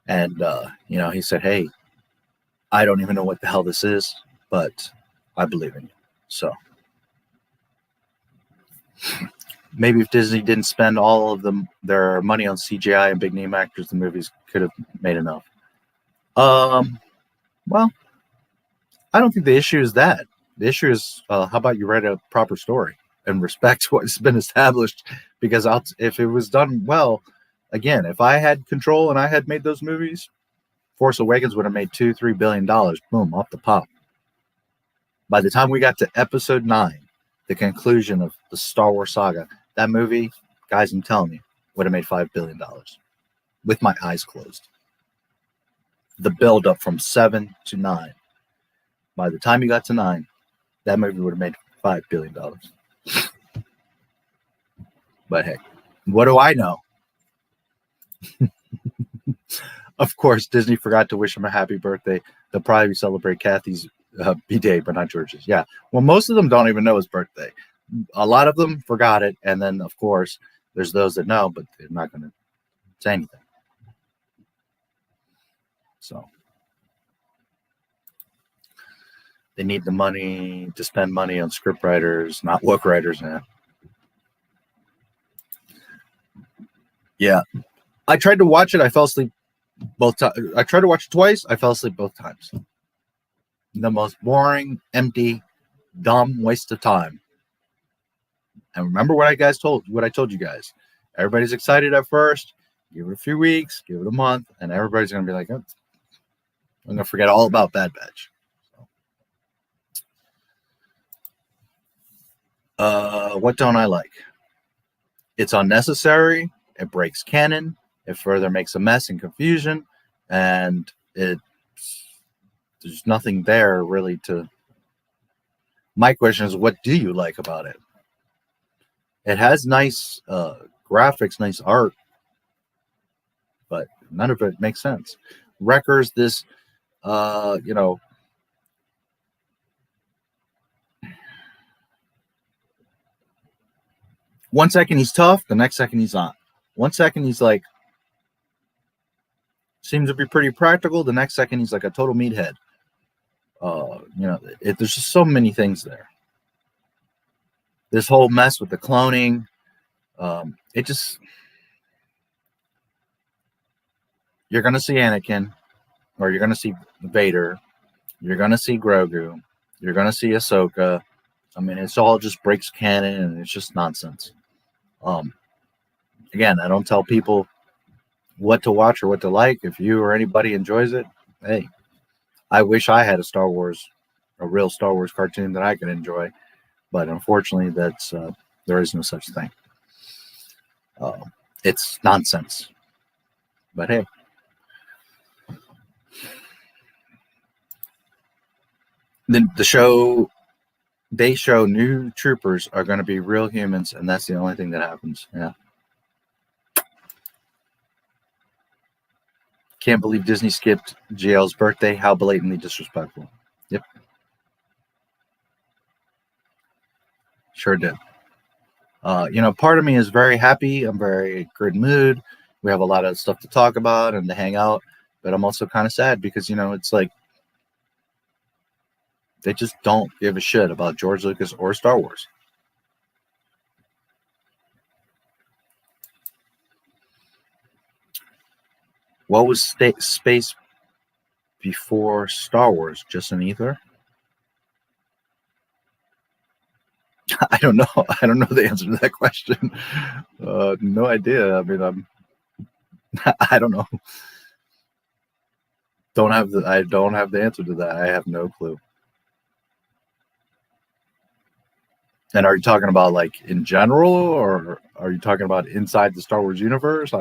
P: And you know, he said, hey, I don't even know what the hell this is, but I believe in you. So maybe if Disney didn't spend all of their money on CGI and big name actors, the movies could have made enough. Well, I don't think the issue is that. The issue is how about you write a proper story and respect what's been established? Because if it was done well, again, if I had control and I had made those movies, Force Awakens would have made $2-3 billion. Boom, off the pop. By the time we got to episode 9, the conclusion of the Star Wars saga, that movie, guys, I'm telling you, would have made $5 billion with my eyes closed. The build up from 7 to 9. By the time you got to 9, that movie would have made $5 billion. But hey, what do I know? Of course, Disney forgot to wish him a happy birthday. They'll probably celebrate Kathy's B-Day, but not George's. Yeah. Well, most of them don't even know his birthday. A lot of them forgot it. And then, of course, there's those that know, but they're not going to say anything. So they need the money to spend money on script writers, not book writers. Yeah. I tried to watch it. I fell asleep both times. I tried to watch it twice. I fell asleep both times. The most boring, empty, dumb waste of time. And remember what I told you guys. Everybody's excited at first. Give it a few weeks, give it a month, and everybody's going to be like, oh, I'm going to forget all about Bad Batch. What don't I like? It's unnecessary. It breaks canon. It further makes a mess and confusion. And there's nothing there really to... My question is, what do you like about it? It has nice graphics, nice art, but none of it makes sense. Wrecker's this, you know, one second he's tough, the next second he's not. One second he's like, seems to be pretty practical. The next second he's like a total meathead. You know, there's just so many things there. This whole mess with the cloning, it just... You're going to see Anakin, or you're going to see Vader, you're going to see Grogu, you're going to see Ahsoka. I mean, it's all just breaks canon, and it's just nonsense. Again, I don't tell people what to watch or what to like. If you or anybody enjoys it, hey, I wish I had a real Star Wars cartoon that I could enjoy, but unfortunately, there is no such thing. It's nonsense. But hey. They show new troopers are going to be real humans, and that's the only thing that happens. Yeah. Can't believe Disney skipped JL's birthday. How blatantly disrespectful. Yep. Sure did. You know, part of me is very happy. I'm very good mood. We have a lot of stuff to talk about and to hang out, but I'm also kind of sad because, you know, it's like they just don't give a shit about George Lucas or Star Wars. What was Space before Star Wars? Just an ether? I don't know. I don't know the answer to that question. No idea. I mean, I don't know. I don't have the answer to that. I have no clue. And are you talking about like in general, or are you talking about inside the Star Wars universe?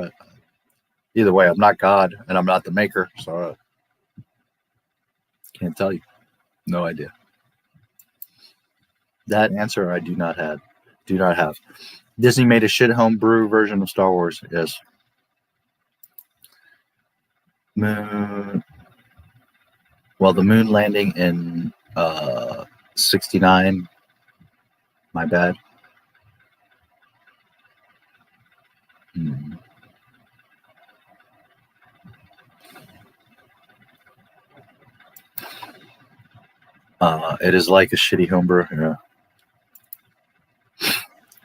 P: Either way, I'm not God and I'm not the maker, so can't tell you. No idea. That answer I do not have. Disney made a shit homebrew version of Star Wars. Yes. Well, the moon landing in 69. My bad. It is like a shitty homebrew. Yeah.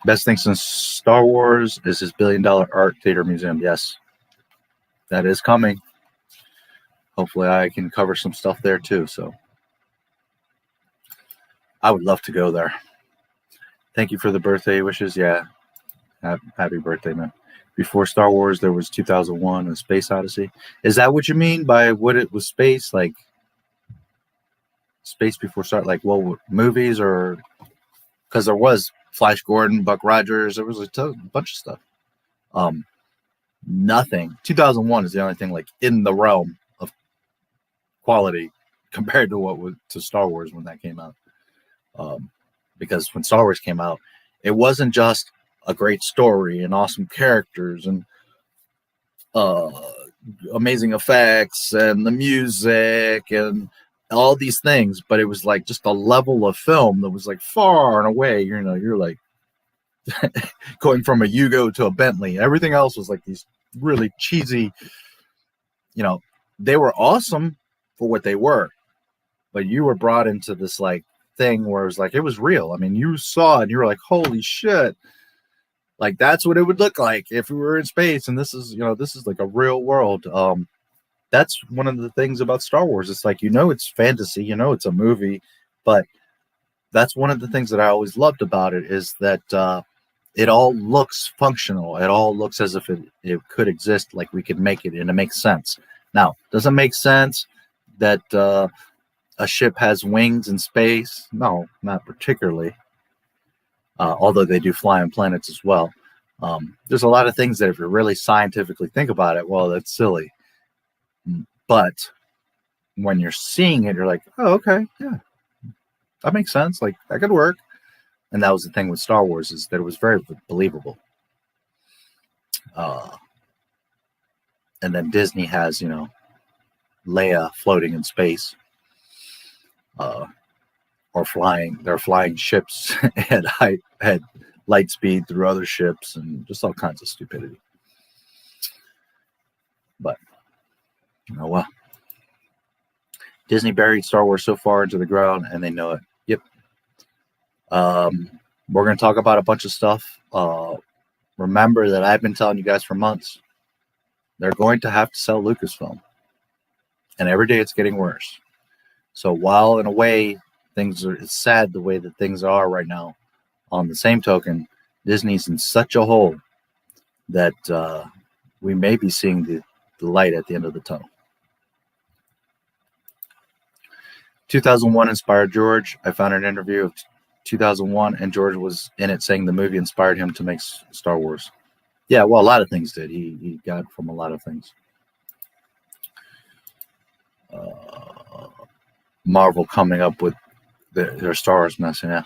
P: Best thing since Star Wars is his $1 billion art theater museum. Yes, that is coming. Hopefully I can cover some stuff there too. So I would love to go there. Thank you for the birthday wishes. Yeah. Happy birthday, man. Before Star Wars, there was 2001, A Space Odyssey. Is that what you mean by what it was space? Like space before Star, like what movies, or because there was Flash Gordon, Buck Rogers, there was a bunch of stuff. Nothing. 2001 is the only thing like in the realm of quality compared to what was to Star Wars when that came out. Because when Star Wars came out, it wasn't just a great story and awesome characters and amazing effects and the music and all these things, but it was like just a level of film that was like far and away, you know, you're like going from a Yugo to a Bentley. Everything else was like these really cheesy, you know, they were awesome for what they were, but you were brought into this like thing where it was like, it was real. I mean, you saw it and you were like, holy shit, like that's what it would look like if we were in space. And this is, you know, this is like a real world. That's one of the things about Star Wars. It's like, you know, it's fantasy, you know, it's a movie, but that's one of the things that I always loved about it is that it all looks functional. It all looks as if it could exist, like we could make it, and it makes sense. Now, does it make sense that a ship has wings in space? No, not particularly. Although they do fly on planets as well. There's a lot of things that if you really scientifically think about it, well, that's silly. But when you're seeing it, you're like, oh, okay, yeah, that makes sense. Like that could work. And that was the thing with Star Wars, is that it was very believable. And then Disney has, you know, Leia floating in space, or flying. They're flying ships at light speed through other ships, and just all kinds of stupidity. But oh well. Disney buried Star Wars so far into the ground, and they know it. Yep. We're going to talk about a bunch of stuff. Remember that I've been telling you guys for months, they're going to have to sell Lucasfilm. And every day it's getting worse. So while in a way, it's sad the way that things are right now, on the same token, Disney's in such a hole that we may be seeing the light at the end of the tunnel. 2001 inspired George. I found an interview of 2001, and George was in it saying the movie inspired him to make Star Wars. Yeah, well, a lot of things did. He got from a lot of things. Marvel coming up with their Star Wars mess, yeah.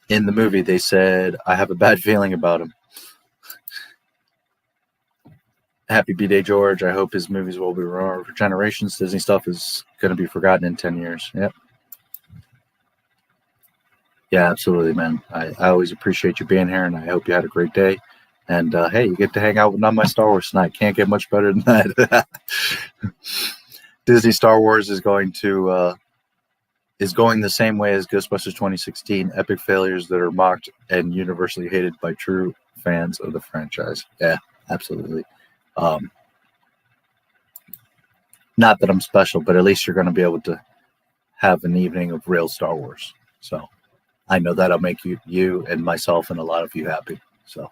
P: In the movie, they said, I have a bad feeling about him. Happy B-Day, George. I hope his movies will be remembered for generations. Disney stuff is going to be forgotten in 10 years. Yep. Yeah, absolutely, man. I always appreciate you being here, and I hope you had a great day. And, hey, you get to hang out with Not My Star Wars tonight. Can't get much better than that. Disney Star Wars is going the same way as Ghostbusters 2016. Epic failures that are mocked and universally hated by true fans of the franchise. Yeah, absolutely. Not that I'm special, but at least you're going to be able to have an evening of real Star Wars. So I know that'll make you and myself and a lot of you happy. So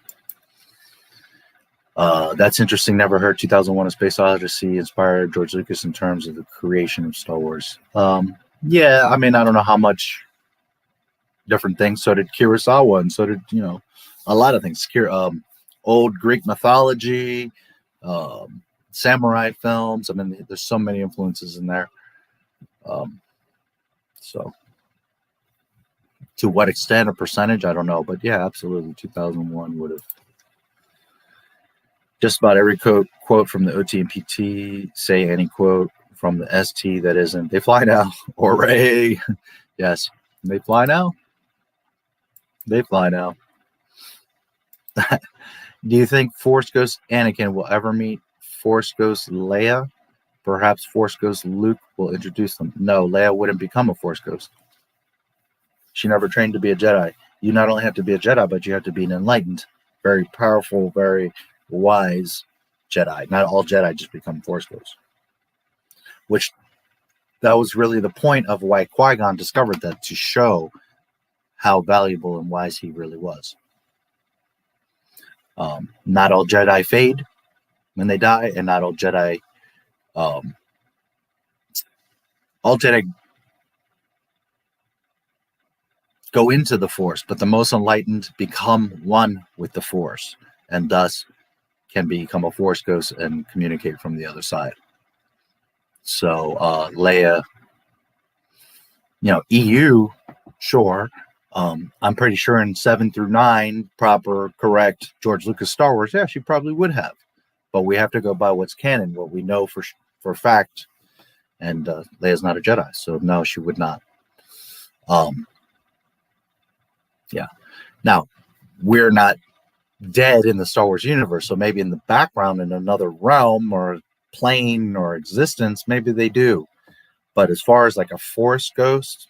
P: that's interesting. Never heard 2001: A Space Odyssey inspired George Lucas in terms of the creation of Star Wars. Yeah, I mean, I don't know how much different things. So did Kurosawa, and so did, you know, a lot of things. Old Greek mythology, samurai films. I mean, there's so many influences in there. So to what extent or percentage, I don't know. But yeah, absolutely. 2001 would have. Just about every quote from the OT and PT, say any quote from the ST that isn't. They fly now. Or Ray. Yes, they fly now. They fly now. Do you think Force Ghost Anakin will ever meet Force Ghost Leia? Perhaps Force Ghost Luke will introduce them. No, Leia wouldn't become a Force Ghost. She never trained to be a Jedi. You not only have to be a Jedi, but you have to be an enlightened, very powerful, very wise Jedi. Not all Jedi just become Force Ghosts. Which, that was really the point of why Qui-Gon discovered that, to show how valuable and wise he really was. Not all Jedi fade when they die, and not all Jedi go into the Force, but the most enlightened become one with the Force, and thus can become a Force Ghost and communicate from the other side. So Leia, you know, EU, sure. I'm pretty sure in 7 through 9, proper, correct George Lucas Star Wars, yeah, she probably would have. But we have to go by what's canon, what we know for fact. And Leia's not a Jedi, so no, she would not. Yeah. Now, we're not dead in the Star Wars universe, so maybe in the background, in another realm or plane or existence, maybe they do. But as far as like a Force Ghost,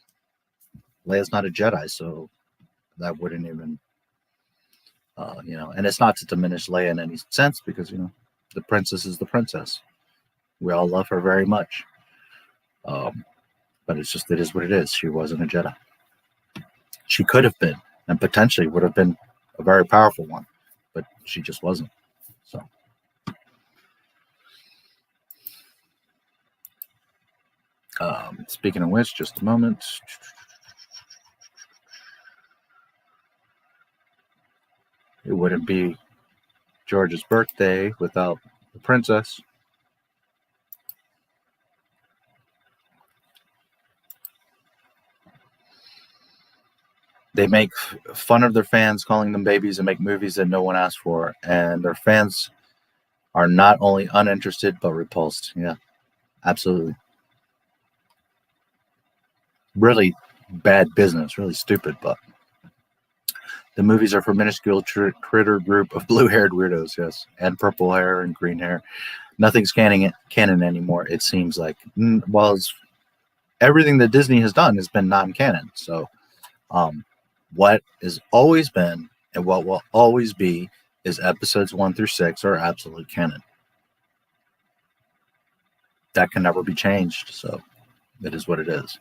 P: Leia's not a Jedi, so that wouldn't even, you know, and it's not to diminish Leia in any sense, because, you know, the princess is the princess. We all love her very much. But it's just, it is what it is. She wasn't a Jedi. She could have been, and potentially would have been a very powerful one, but she just wasn't. So. Speaking of which, just a moment. It wouldn't be George's birthday without the princess. They make fun of their fans, calling them babies, and make movies that no one asked for. And their fans are not only uninterested, but repulsed. Yeah, absolutely. Really bad business, really stupid, but the movies are for minuscule critter group of blue-haired weirdos, yes, and purple hair and green hair. Nothing's canon anymore, it seems like. Well, everything that Disney has done has been non-canon. So what has always been and what will always be is episodes 1 through 6 are absolute canon. That can never be changed, so it is what it is.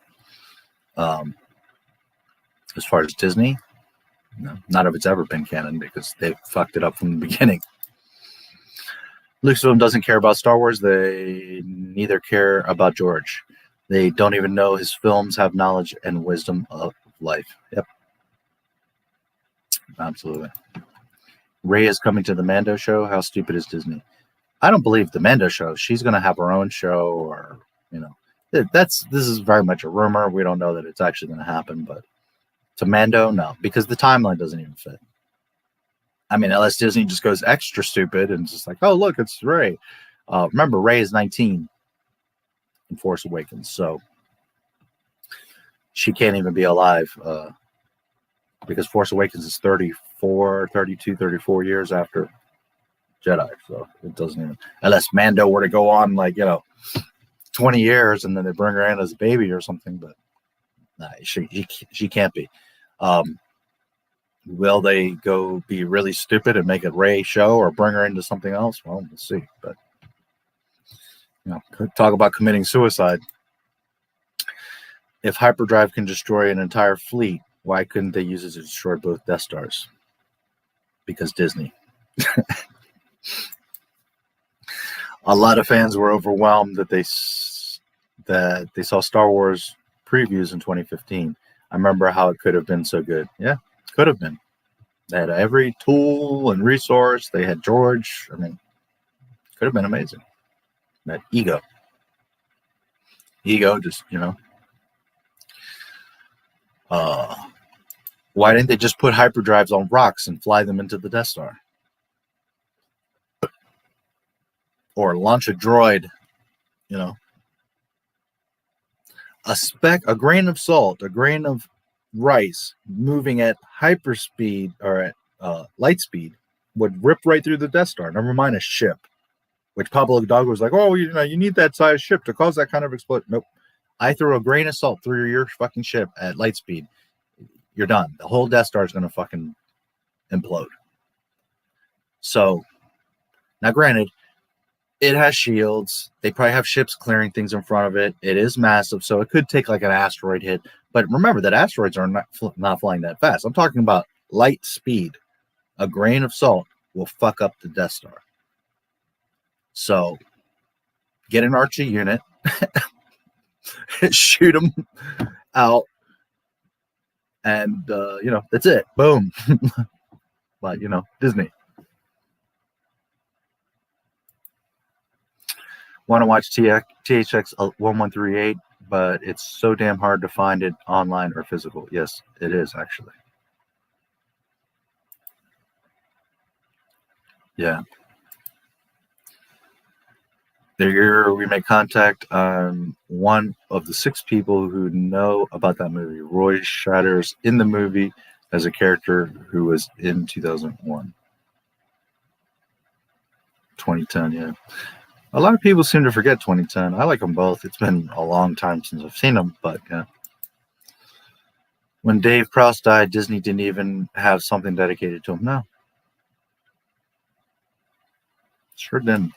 P: As far as Disney, no, none of it's ever been canon because they fucked it up from the beginning. Lucasfilm doesn't care about Star Wars. They neither care about George. They don't even know his films have knowledge and wisdom of life. Yep. Absolutely. Rey is coming to the Mando show. How stupid is Disney? I don't believe the Mando show. She's going to have her own show, or, you know, this is very much a rumor. We don't know that it's actually going to happen, but to Mando, no, because the timeline doesn't even fit. I mean, unless Disney just goes extra stupid and just like, oh, look, it's Rey. Remember, Rey is 19 in Force Awakens, so she can't even be alive because Force Awakens is 34 years after Jedi, so it doesn't even, unless Mando were to go on, like, you know, 20 years and then they bring her in as a baby or something, but nah, she can't be. Will they go be really stupid and make a Rey show or bring her into something else? Well, we'll see. But talk about committing suicide. If hyperdrive can destroy an entire fleet, why couldn't they use it to destroy both Death Stars? Because Disney. A lot of fans were overwhelmed that they saw Star Wars previews in 2015. I remember how it could have been so good. Yeah, it could have been. They had every tool and resource. They had George. I mean, it could have been amazing. That ego. Ego just, why didn't they just put hyperdrives on rocks and fly them into the Death Star? Or launch a droid, a grain of salt, a grain of rice moving at hyperspeed or at light speed would rip right through the Death Star. Never mind a ship, which Pablo Hidalgo was like, oh, you need that size ship to cause that kind of explosion. Nope. I throw a grain of salt through your fucking ship at light speed. You're done. The whole Death Star is going to fucking implode. So, now granted, it has shields. They probably have ships clearing things in front of it. It is massive, so it could take like an asteroid hit. But remember that asteroids are not flying that fast. I'm talking about light speed. A grain of salt will fuck up the Death Star. So, get an Archie unit, shoot them out, and that's it. Boom. But Disney. Want to watch THX 1138, but it's so damn hard to find it online or physical. Yes, it is actually. Yeah. There we make contact. One of the 6 people who know about that movie. Roy Scheider's in the movie as a character who was in 2001. 2010, yeah. A lot of people seem to forget 2010. I like them both. It's been a long time since I've seen them, but yeah. When Dave Prowse died, Disney didn't even have something dedicated to him. No. Sure didn't.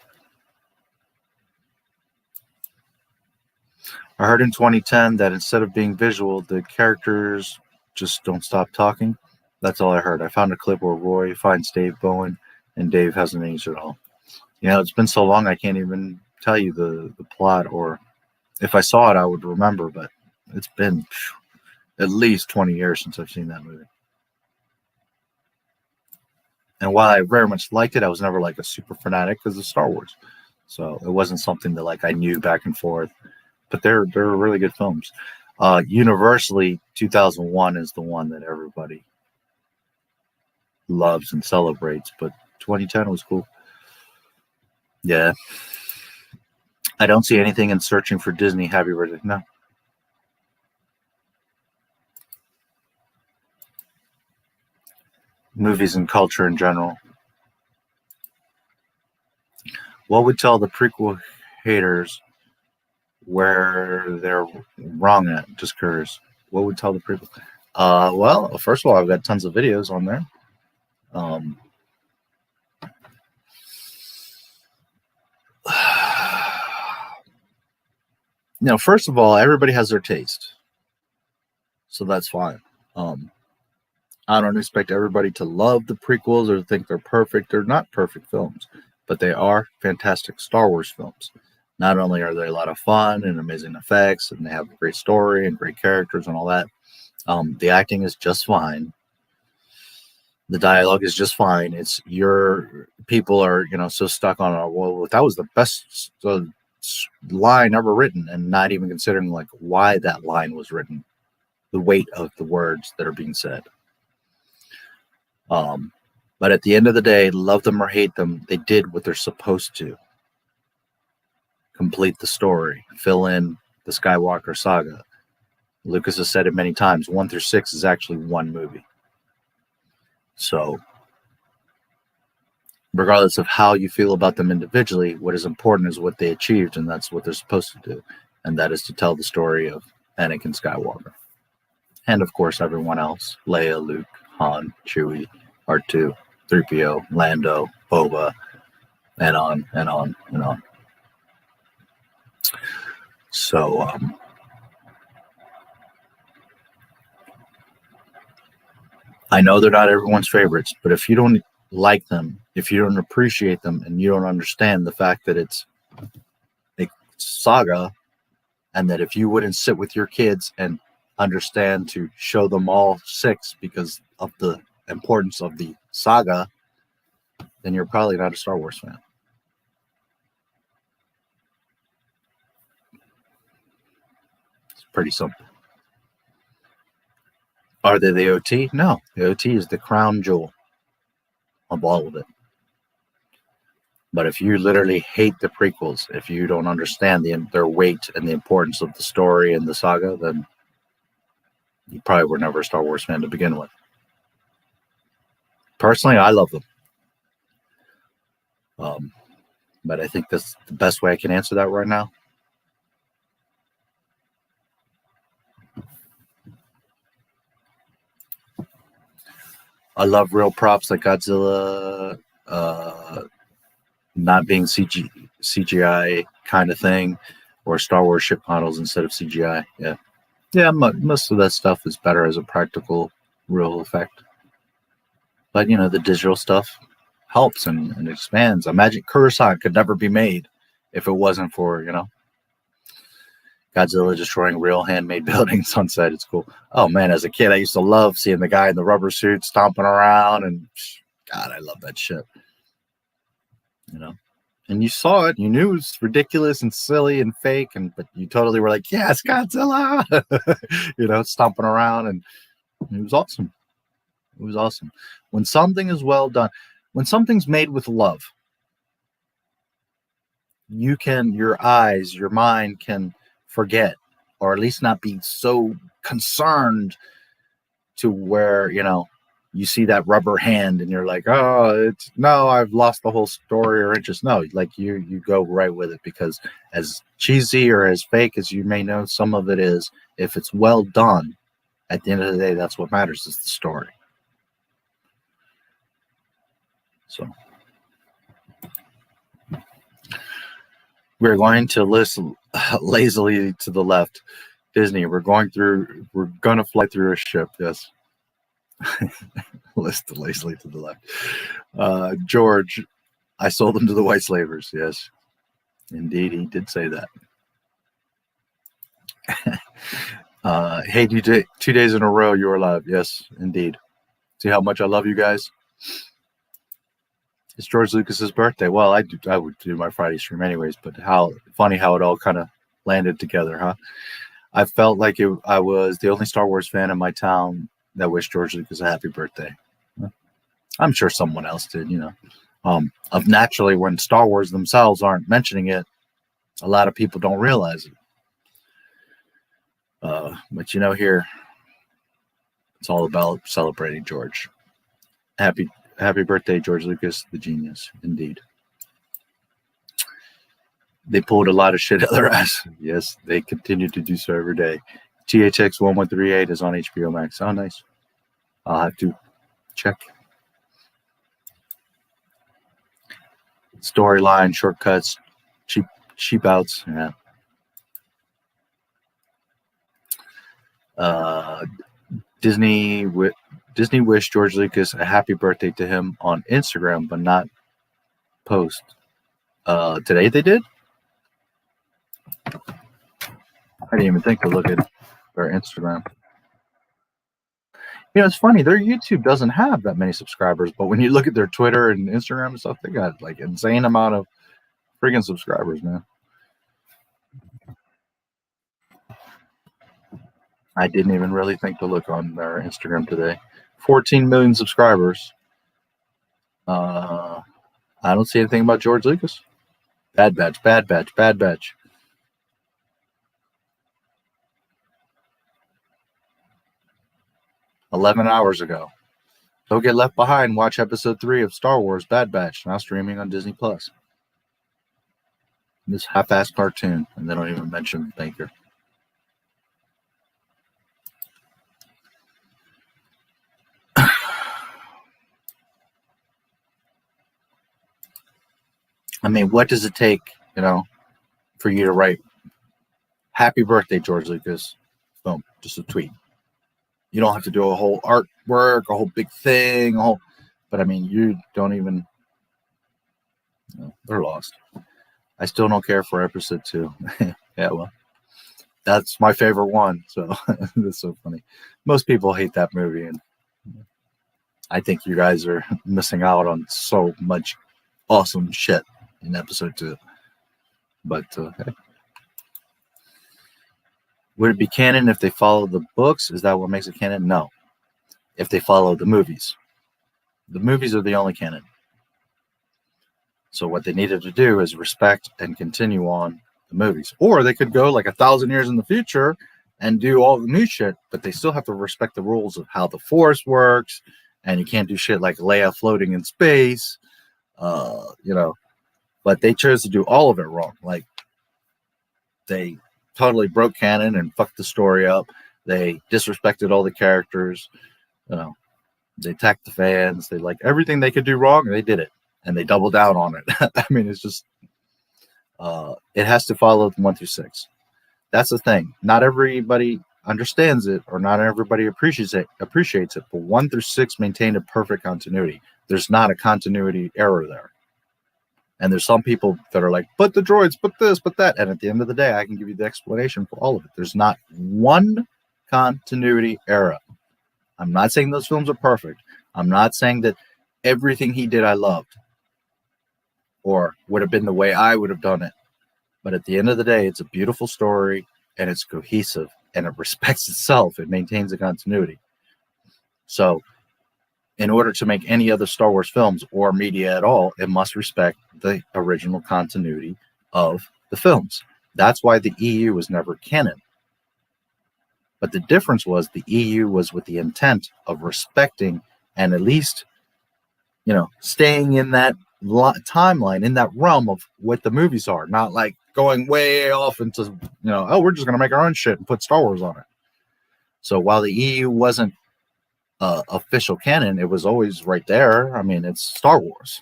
P: I heard in 2010 that instead of being visual, the characters just don't stop talking. That's all I heard. I found a clip where Roy finds Dave Bowen, and Dave hasn't aged at all. It's been so long I can't even tell you the plot, or if I saw it, I would remember, but it's been at least 20 years since I've seen that movie. And while I very much liked it, I was never like a super fanatic because of Star Wars. So it wasn't something that like I knew back and forth, but they're really good films. Universally, 2001 is the one that everybody loves and celebrates, but 2010 was cool. Yeah. I don't see anything in searching for Disney Happy Birthday. No. Movies and culture in general. What would tell the prequel haters where they're wrong at? Just curious. What would tell the prequel? Well, first of all, I've got tons of videos on there. First of all, everybody has their taste, so that's fine. I don't expect everybody to love the prequels or think they're perfect. They're not perfect films, but they are fantastic Star Wars films. Not only are they a lot of fun and amazing effects, and they have a great story and great characters and all that, the acting is just fine. The dialogue is just fine. It's your people are, so stuck on, well, that was the best line ever written, and not even considering like why that line was written, the weight of the words that are being said. But at the end of the day, love them or hate them, they did what they're supposed to. Complete the story, fill in the Skywalker saga. Lucas has said it many times, 1 through 6 is actually one movie. So regardless of how you feel about them individually, what is important is what they achieved, and that's what they're supposed to do. And that is to tell the story of Anakin Skywalker. And of course, everyone else. Leia, Luke, Han, Chewie, R2, 3PO, Lando, Boba, and on and on and on. So, I know they're not everyone's favorites, but if you don't like them, if you don't appreciate them, and you don't understand the fact that it's a saga, and that if you wouldn't sit with your kids and understand to show them all 6 because of the importance of the saga, then you're probably not a Star Wars fan. It's pretty simple. Are they the OT? No. The OT is the crown jewel of all of it. But if you literally hate the prequels, if you don't understand their weight and the importance of the story and the saga, then you probably were never a Star Wars fan to begin with. Personally, I love them. But I think that's the best way I can answer that right now. I love real props like Godzilla, not being CGI kind of thing, or Star Wars ship models instead of CGI. Yeah, most of that stuff is better as a practical, real effect. But you know, the digital stuff helps and expands. Imagine Coruscant could never be made if it wasn't for, you know, Godzilla destroying real handmade buildings on set. It's cool. Oh man, as a kid, I used to love seeing the guy in the rubber suit stomping around, and God, I love that shit. You know, and you saw it, you knew it was ridiculous and silly and fake, but you totally were like, yes, Godzilla, you know, stomping around, and it was awesome. It was awesome. When something is well done, when something's made with love, your eyes, your mind can forget, or at least not be so concerned to where, you know, you see that rubber hand and you're like, oh, no, I've lost the whole story or interest. No, like you go right with it, because as cheesy or as fake as you may know some of it is, if it's well done, at the end of the day, that's what matters, is the story. So we're going to listen lazily to the left. Disney, we're going to fly through a ship. Yes. List lazily to the left. George, I sold them to the white slavers. Yes, indeed, he did say that. Hey, 2 days in a row you were live. Yes, indeed. See how much I love you guys. It's George Lucas's birthday. Well, I would do my Friday stream anyways, but how funny how it all kind of landed together, huh? I felt like I was the only Star Wars fan in my town that wished George Lucas a happy birthday. I'm sure someone else did, you know. Naturally, when Star Wars themselves aren't mentioning it, a lot of people don't realize it. But you know, here it's all about celebrating George. Happy birthday, George Lucas, the genius, indeed. They pulled a lot of shit out of their ass. Yes, they continue to do so every day. THX 1138 is on HBO Max. Oh, nice. I'll have to check. Storyline, shortcuts, cheap outs. Yeah. Disney wished George Lucas a happy birthday to him on Instagram, but not post. Today they did? I didn't even think to look at their Instagram. You know, it's funny, their YouTube doesn't have that many subscribers, but when you look at their Twitter and Instagram and stuff, they got like insane amount of friggin' subscribers, man. I didn't even really think to look on their Instagram today. 14 million subscribers. I don't see anything about George Lucas. Bad batch, bad batch, bad batch. $11 hours ago. Don't get left behind. Watch episode 3 of Star Wars Bad Batch, now streaming on Disney Plus. This half-assed cartoon, and they don't even mention Banker. I mean, what does it take, you know, for you to write Happy birthday, George Lucas. Boom, just a tweet. You don't have to do a whole artwork, a whole big thing, but I mean, you don't even, they're lost. I still don't care for episode 2. Yeah, well, that's my favorite one, so that's so funny. Most people hate that movie, and I think you guys are missing out on so much awesome shit in episode 2. But hey. Would it be canon if they follow the books? Is that what makes it canon? No. If they follow the movies. The movies are the only canon. So what they needed to do is respect and continue on the movies. Or they could go like 1,000 years in the future and do all the new shit, but they still have to respect the rules of how the Force works, and you can't do shit like Leia floating in space, But they chose to do all of it wrong. Like, they totally broke canon and fucked the story up. They disrespected all the characters. They attacked the fans. They everything they could do wrong, and they did it. And they doubled down on it. I mean, it's just, it has to follow 1 through 6. That's the thing. Not everybody understands it, or not everybody appreciates it. But 1 through 6 maintain a perfect continuity. There's not a continuity error there. And there's some people that are like, but the droids, but this, but that. And at the end of the day, I can give you the explanation for all of it. There's not one continuity error. I'm not saying those films are perfect. I'm not saying that everything he did I loved or would have been the way I would have done it. But at the end of the day, it's a beautiful story, and it's cohesive, and it respects itself. It maintains a continuity. So in order to make any other Star Wars films or media at all, it must respect the original continuity of the films. That's why the EU was never canon. But the difference was the EU was with the intent of respecting and at least, staying in that timeline, in that realm of what the movies are, not like going way off into, we're just going to make our own shit and put Star Wars on it. So while the EU wasn't official canon, it was always right there. I mean, it's Star Wars.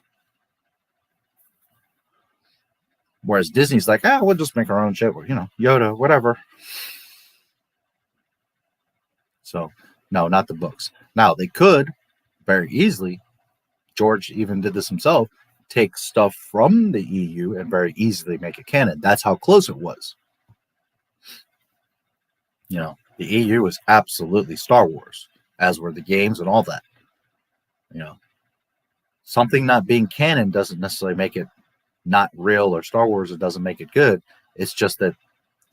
P: Whereas Disney's like, we'll just make our own shit, Yoda, whatever. So, no, not the books. Now, they could very easily, George even did this himself, take stuff from the EU and very easily make it canon. That's how close it was. The EU is absolutely Star Wars, as were the games and all that. Something not being canon doesn't necessarily make it not real or Star Wars. It doesn't make it good. It's just that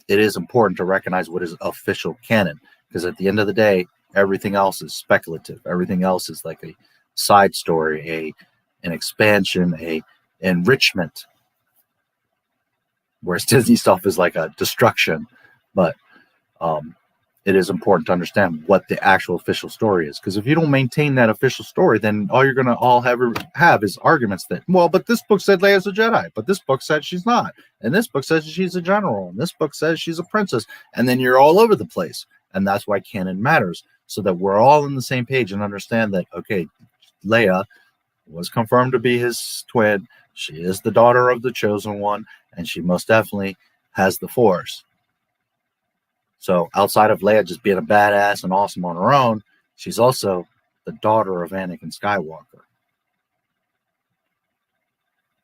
P: it is important to recognize what is official canon, because at the end of the day, everything else is speculative. Everything else is like a side story, an expansion, a enrichment. Whereas Disney stuff is like a destruction. But it is important to understand what the actual official story is. Because if you don't maintain that official story, then all you're going to all have is arguments that, but this book said Leia's a Jedi, but this book said she's not. And this book says she's a general. And this book says she's a princess. And then you're all over the place. And that's why canon matters. So that we're all on the same page and understand that, okay, Leia was confirmed to be his twin. She is the daughter of the chosen one. And she most definitely has the Force. So outside of Leia just being a badass and awesome on her own, she's also the daughter of Anakin Skywalker.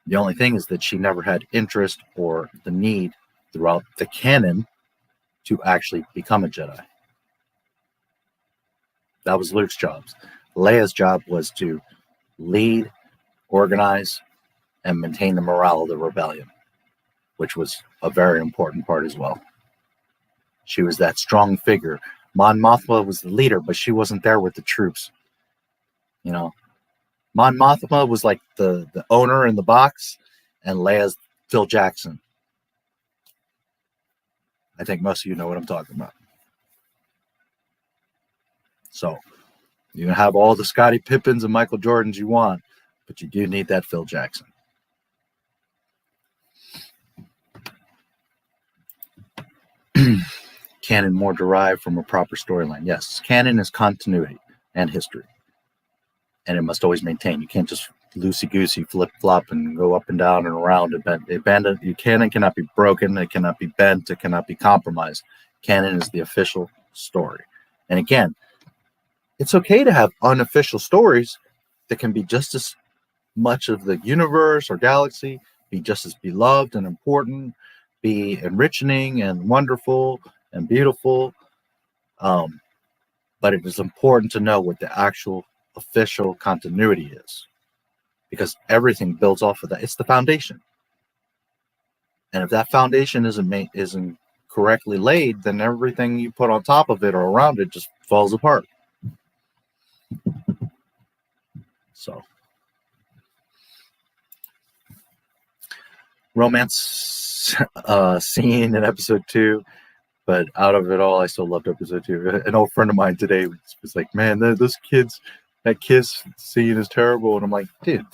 P: The only thing is that she never had interest or the need throughout the canon to actually become a Jedi. That was Luke's job. Leia's job was to lead, organize, and maintain the morale of the rebellion, which was a very important part as well. She was that strong figure. Mon Mothma was the leader, but she wasn't there with the troops. Mon Mothma was like the owner in the box, and Leia's Phil Jackson. I think most of you know what I'm talking about. So, you can have all the Scottie Pippins and Michael Jordans you want, but you do need that Phil Jackson. Canon more derived from a proper storyline. Yes, canon is continuity and history. And it must always maintain. You can't just loosey goosey, flip flop, and go up and down and around. Canon cannot be broken. It cannot be bent. It cannot be compromised. Canon is the official story. And again, it's okay to have unofficial stories that can be just as much of the universe or galaxy, be just as beloved and important, be enriching and wonderful and beautiful. But it is important to know what the actual official continuity is, because everything builds off of that. It's the foundation. And if that foundation isn't correctly laid, then everything you put on top of it or around it just falls apart. So, romance scene in episode 2, but out of it all, I still loved episode 2. An old friend of mine today was like, "Man, those kids, that kiss scene is terrible." And I'm like, "Dude,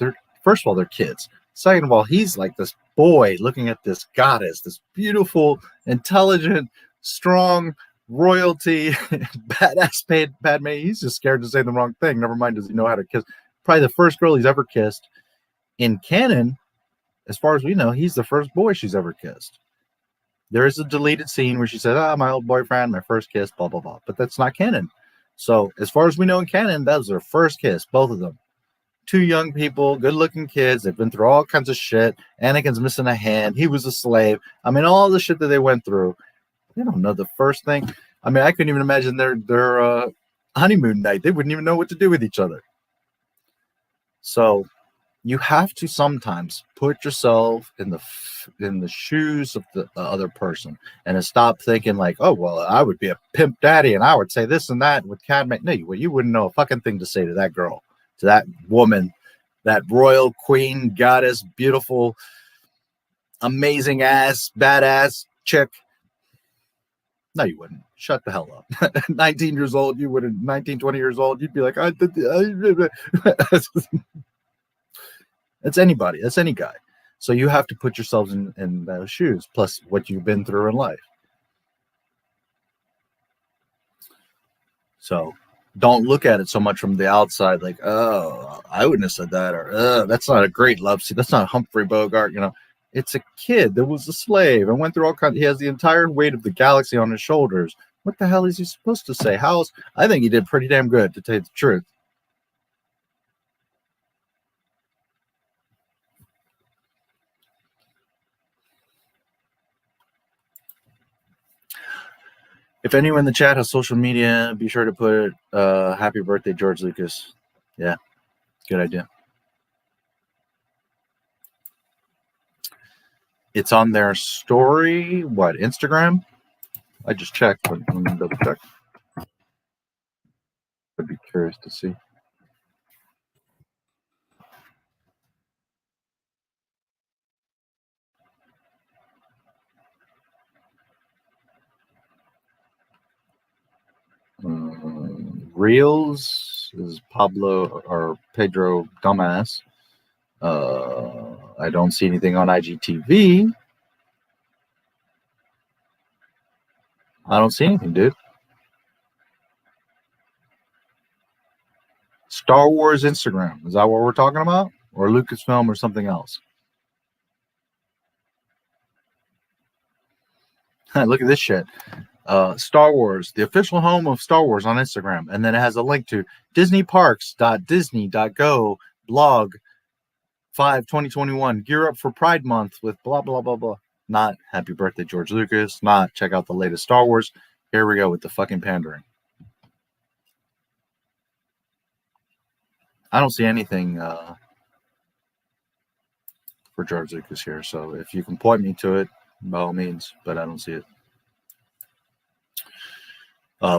P: first of all, they're kids. Second of all, he's like this boy looking at this goddess, this beautiful, intelligent, strong royalty, badass Padme. He's just scared to say the wrong thing. Never mind, does he know how to kiss? Probably the first girl he's ever kissed in canon, as far as we know, he's the first boy she's ever kissed. There is a deleted scene where she says, my old boyfriend, my first kiss, blah, blah, blah. But that's not canon. So as far as we know in canon, that was their first kiss, both of them. 2 young people, good-looking kids. They've been through all kinds of shit. Anakin's missing a hand. He was a slave. I mean, all the shit that they went through. They don't know the first thing. I mean, I couldn't even imagine their honeymoon night. They wouldn't even know what to do with each other. So you have to sometimes put yourself in the shoes of the other person and stop thinking like, oh, well, I would be a pimp daddy and I would say this and that with Cadme. No, you wouldn't know a fucking thing to say to that girl, to that woman, that royal queen, goddess, beautiful, amazing ass, badass chick. No, you wouldn't. Shut the hell up. 19 years old, you wouldn't. 19, 20 years old, you'd be like, it's anybody. That's any guy. So you have to put yourselves in those shoes, plus what you've been through in life. So don't look at it so much from the outside, like, oh, I wouldn't have said that, or that's not a great love scene. That's not Humphrey Bogart, you know. It's a kid that was a slave and went through all kinds. He has the entire weight of the galaxy on his shoulders. What the hell is he supposed to say? I think he did pretty damn good, to tell you the truth. If anyone in the chat has social media, be sure to put happy birthday, George Lucas. Yeah, good idea. It's on their story. What, Instagram? I just checked, but let me double check. I'd be curious to see. Reels is Pablo or Pedro Dumbass. I don't see anything on IGTV. I don't see anything, dude. Star Wars Instagram. Is that what we're talking about? Or Lucasfilm or something else? Look at this shit. Star Wars, the official home of Star Wars on Instagram. And then it has a link to disneyparks.disney.go blog 5/2021. Gear up for Pride Month with blah, blah, blah, blah. Not happy birthday, George Lucas. Not check out the latest Star Wars. Here we go with the fucking pandering. I don't see anything for George Lucas here. So if you can point me to it, by all means, but I don't see it.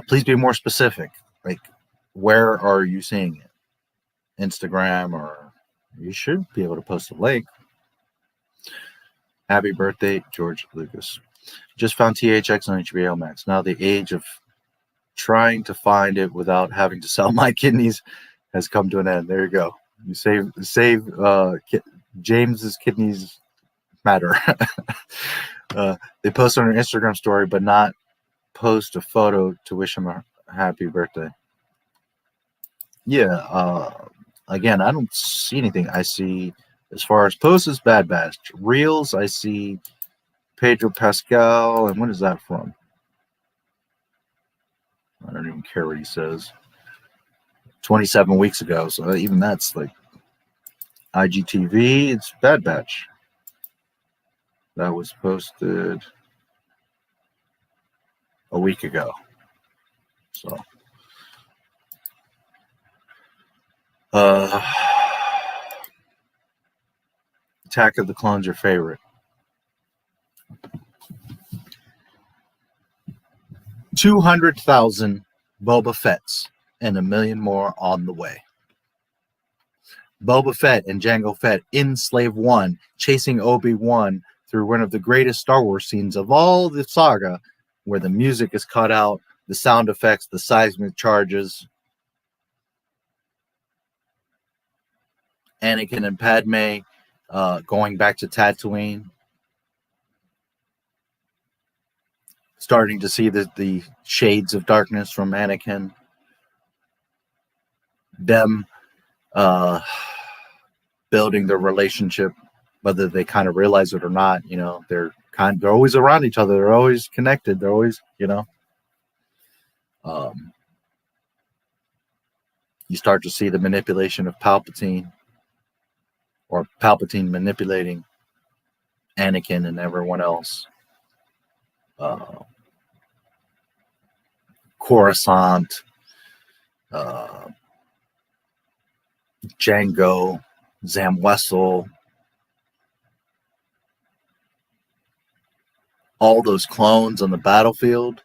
P: Please be more specific. Like, where are you seeing it? Instagram, or you should be able to post a link. Happy birthday, George Lucas. Just found THX on HBO Max. Now the age of trying to find it without having to sell my kidneys has come to an end. There you go. You save James's kidneys matter. They post on an Instagram story, but not post a photo to wish him a happy birthday. Yeah, again, I don't see anything. I see, as far as posts, is Bad Batch. Reels, I see Pedro Pascal. And when is that from? I don't even care what he says. 27 weeks ago. So even that's like IGTV. It's Bad Batch. That was posted a week ago. So, Attack of the Clones, your favorite. 200,000 Boba Fett's and 1 million more on the way. Boba Fett and Jango Fett in Slave One, chasing Obi-Wan through one of the greatest Star Wars scenes of all the saga, where the music is cut out, the sound effects, the seismic charges. Anakin and Padme going back to Tatooine. Starting to see the shades of darkness from Anakin. Them building their relationship, whether they kind of realize it or not. You know, they're always around each other. They're always connected. They're always, you know. You start to see the manipulation of Palpatine, or Palpatine manipulating Anakin and everyone else. Coruscant, Django, Zam Wessel, all those clones on the battlefield,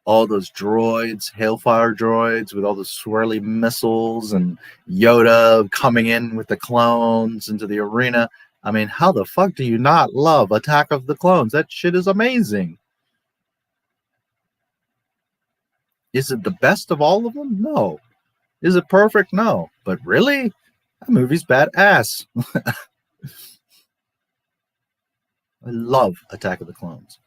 P: all those droids, Hailfire droids with all the swirly missiles, and Yoda coming in with the clones into the arena. I mean, how the fuck do you not love Attack of the Clones? That shit is amazing. Is it the best of all of them? No. Is it perfect? No. But really? That movie's badass. I love Attack of the Clones.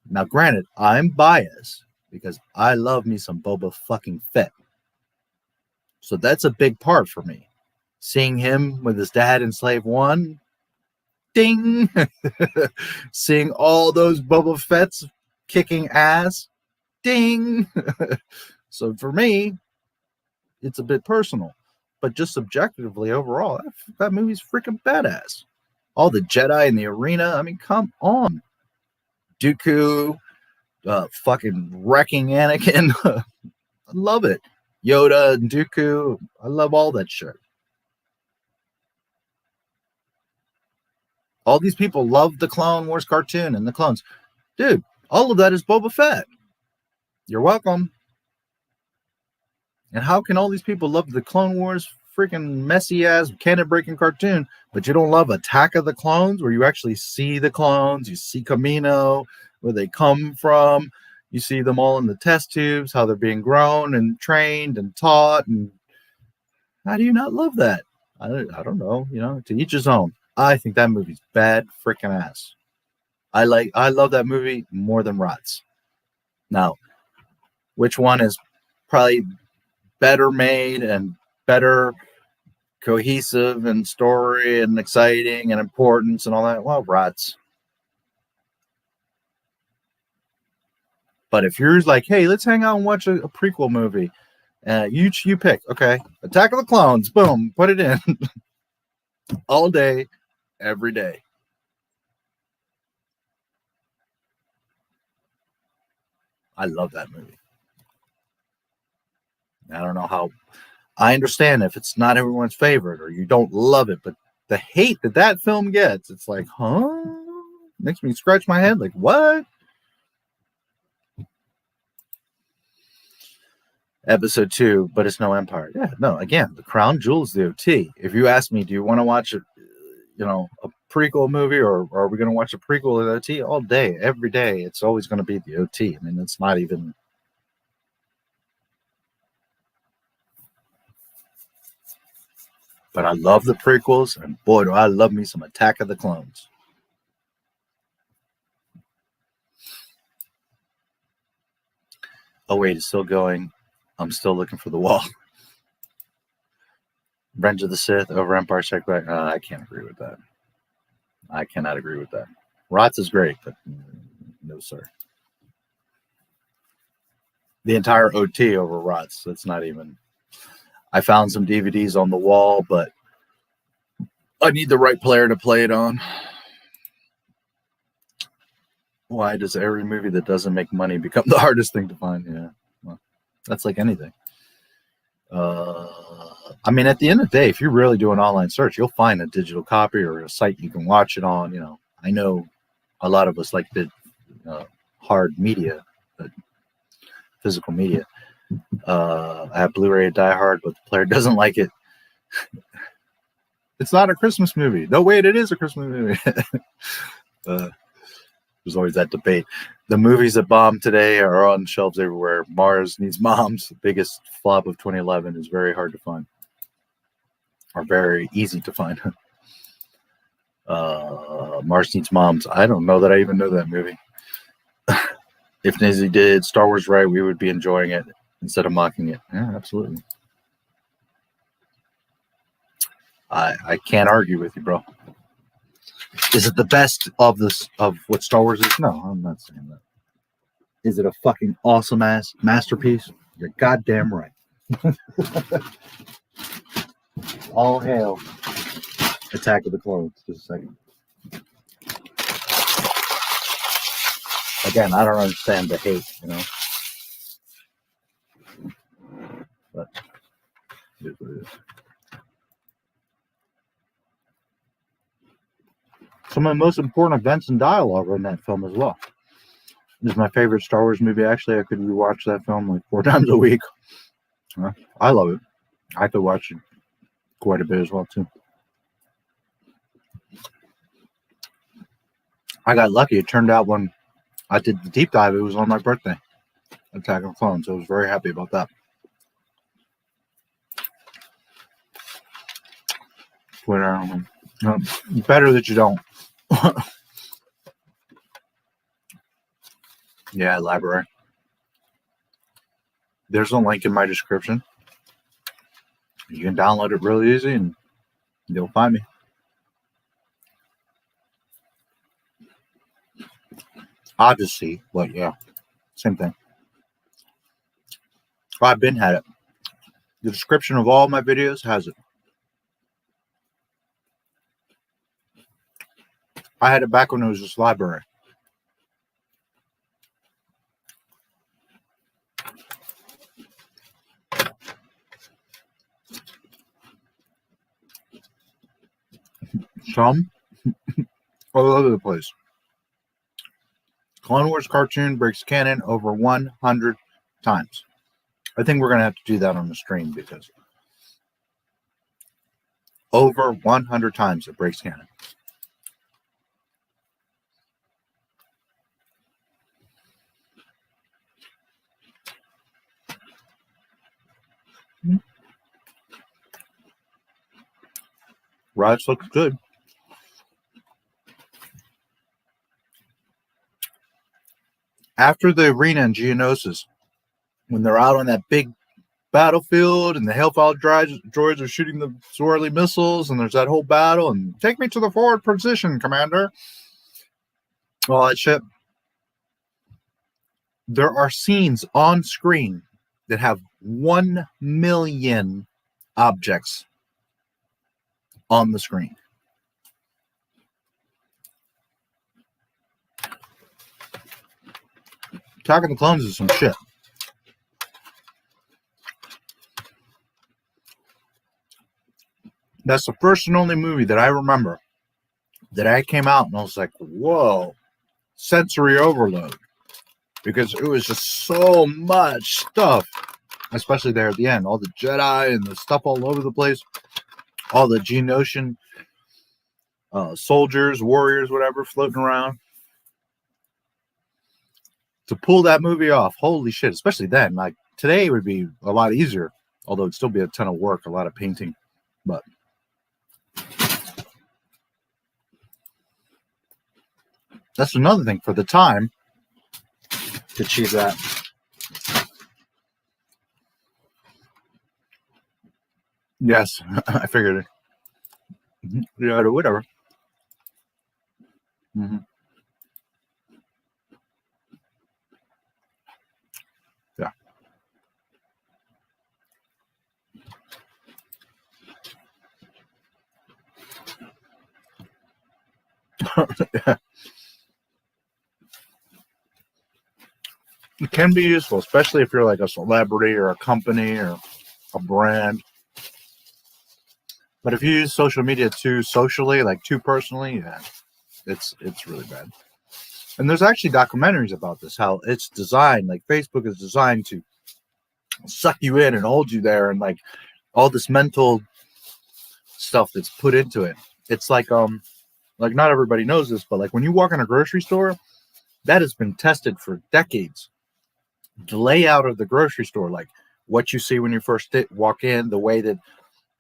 P: Now, granted, I'm biased because I love me some Boba fucking Fett. So that's a big part for me. Seeing him with his dad in Slave One, ding! Seeing all those Boba Fett's kicking ass, ding! So for me, it's a bit personal. But just subjectively, overall, that movie's freaking badass. All the Jedi in the arena, I mean, come on. Dooku, fucking wrecking Anakin. I love it. Yoda and Dooku, I love all that shit. All these people love the Clone Wars cartoon and the clones. Dude, all of that is Boba Fett. You're welcome. And how can all these people love the Clone Wars freaking messy ass canon breaking cartoon, but you don't love Attack of the Clones, where you actually see the clones, you see Kamino, where they come from, you see them all in the test tubes, how they're being grown and trained and taught, and how do you not love that? I don't know, you know, to each his own. I think that movie's bad freaking ass. I love that movie more than Rats. Now, which one is probably better made and better cohesive and story and exciting and importance and all that? Well, Rats. But if you're like, hey, let's hang out and watch a prequel movie, you pick. Okay, Attack of the Clones, boom, put it in. All day, every day. I love that movie. I don't know how. I understand if it's not everyone's favorite or you don't love it, but the hate that film gets, it's like, huh? Makes me scratch my head like, what? Episode 2, but it's no Empire. Yeah, no, again, the crown jewel is the OT. If you ask me, do you want to watch a prequel movie, or are we going to watch a prequel of the OT? All day, every day, it's always going to be the OT. I mean, it's not even... But I love the prequels, and boy, do I love me some Attack of the Clones. Oh, wait, it's still going. I'm still looking for the wall. Revenge of the Sith over Empire Strikes Back. I can't agree with that. I cannot agree with that. Rots is great, but no, sir. The entire OT over Rots. That's not even. I found some DVDs on the wall, but I need the right player to play it on. Why does every movie that doesn't make money become the hardest thing to find? Yeah, well, that's like anything. I mean, at the end of the day, if you really do an online search, you'll find a digital copy or a site you can watch it on. You know, I know a lot of us like the hard media, but physical media. I have Blu-ray of Die Hard, but the player doesn't like it. It's not a Christmas movie. No, wait, it is a Christmas movie. There's always that debate. The movies that bombed today are on shelves everywhere. Mars Needs Moms, the biggest flop of 2011, is very hard to find. Or very easy to find. Mars Needs Moms. I don't know that I even know that movie. If Disney did Star Wars right, we would be enjoying it instead of mocking it. Yeah, absolutely. I can't argue with you, bro. Is it the best of this of what Star Wars is? No, I'm not saying that. Is it a fucking awesome ass masterpiece? You're goddamn right. All hail Attack of the Clones. Just a second. Again, I don't understand the hate, you know. But it is what it is. Some of the most important events and dialogue are in that film as well. This is my favorite Star Wars movie. Actually, I could rewatch that film like 4 times a week. I love it. I could watch it quite a bit as well, too. I got lucky. It turned out when I did the deep dive, it was on my birthday. Attack of the Clones. So I was very happy about that. Twitter. Better that you don't. Yeah, library. There's a link in my description. You can download it really easy and you'll find me. Odyssey, but yeah, same thing. I've been had it. The description of all my videos has it. I had it back when it was just library. Some all over the place. Clone Wars cartoon breaks canon over 100 times. I think we're going to have to do that on the stream because over 100 times it breaks canon. Rice looks good. After the arena in Geonosis, when they're out on that big battlefield and the Hellfire droids are shooting the swirly missiles and there's that whole battle and take me to the forward position, Commander. All that shit. There are scenes on screen that have 1 million objects on the screen. Attack of the Clones is some shit. That's the first and only movie that I remember that I came out and I was like, whoa, sensory overload. Because it was just so much stuff, especially there at the end. All the Jedi and the stuff all over the place. All the Geonosian soldiers, warriors, whatever, floating around. To pull that movie off, holy shit, especially then. Like, today would be a lot easier, although it'd still be a ton of work, a lot of painting. But that's another thing for the time to achieve that. Yes, I figured it. Yeah, whatever. Mm-hmm. Yeah. Yeah. It can be useful, especially if you're like a celebrity or a company or a brand. But if you use social media too socially, like too personally, yeah, it's really bad. And there's actually documentaries about this, how it's designed, like Facebook is designed to suck you in and hold you there, and like all this mental stuff that's put into it. It's like not everybody knows this, but like when you walk in a grocery store, that has been tested for decades. The layout of the grocery store, like what you see when you first walk in, the way that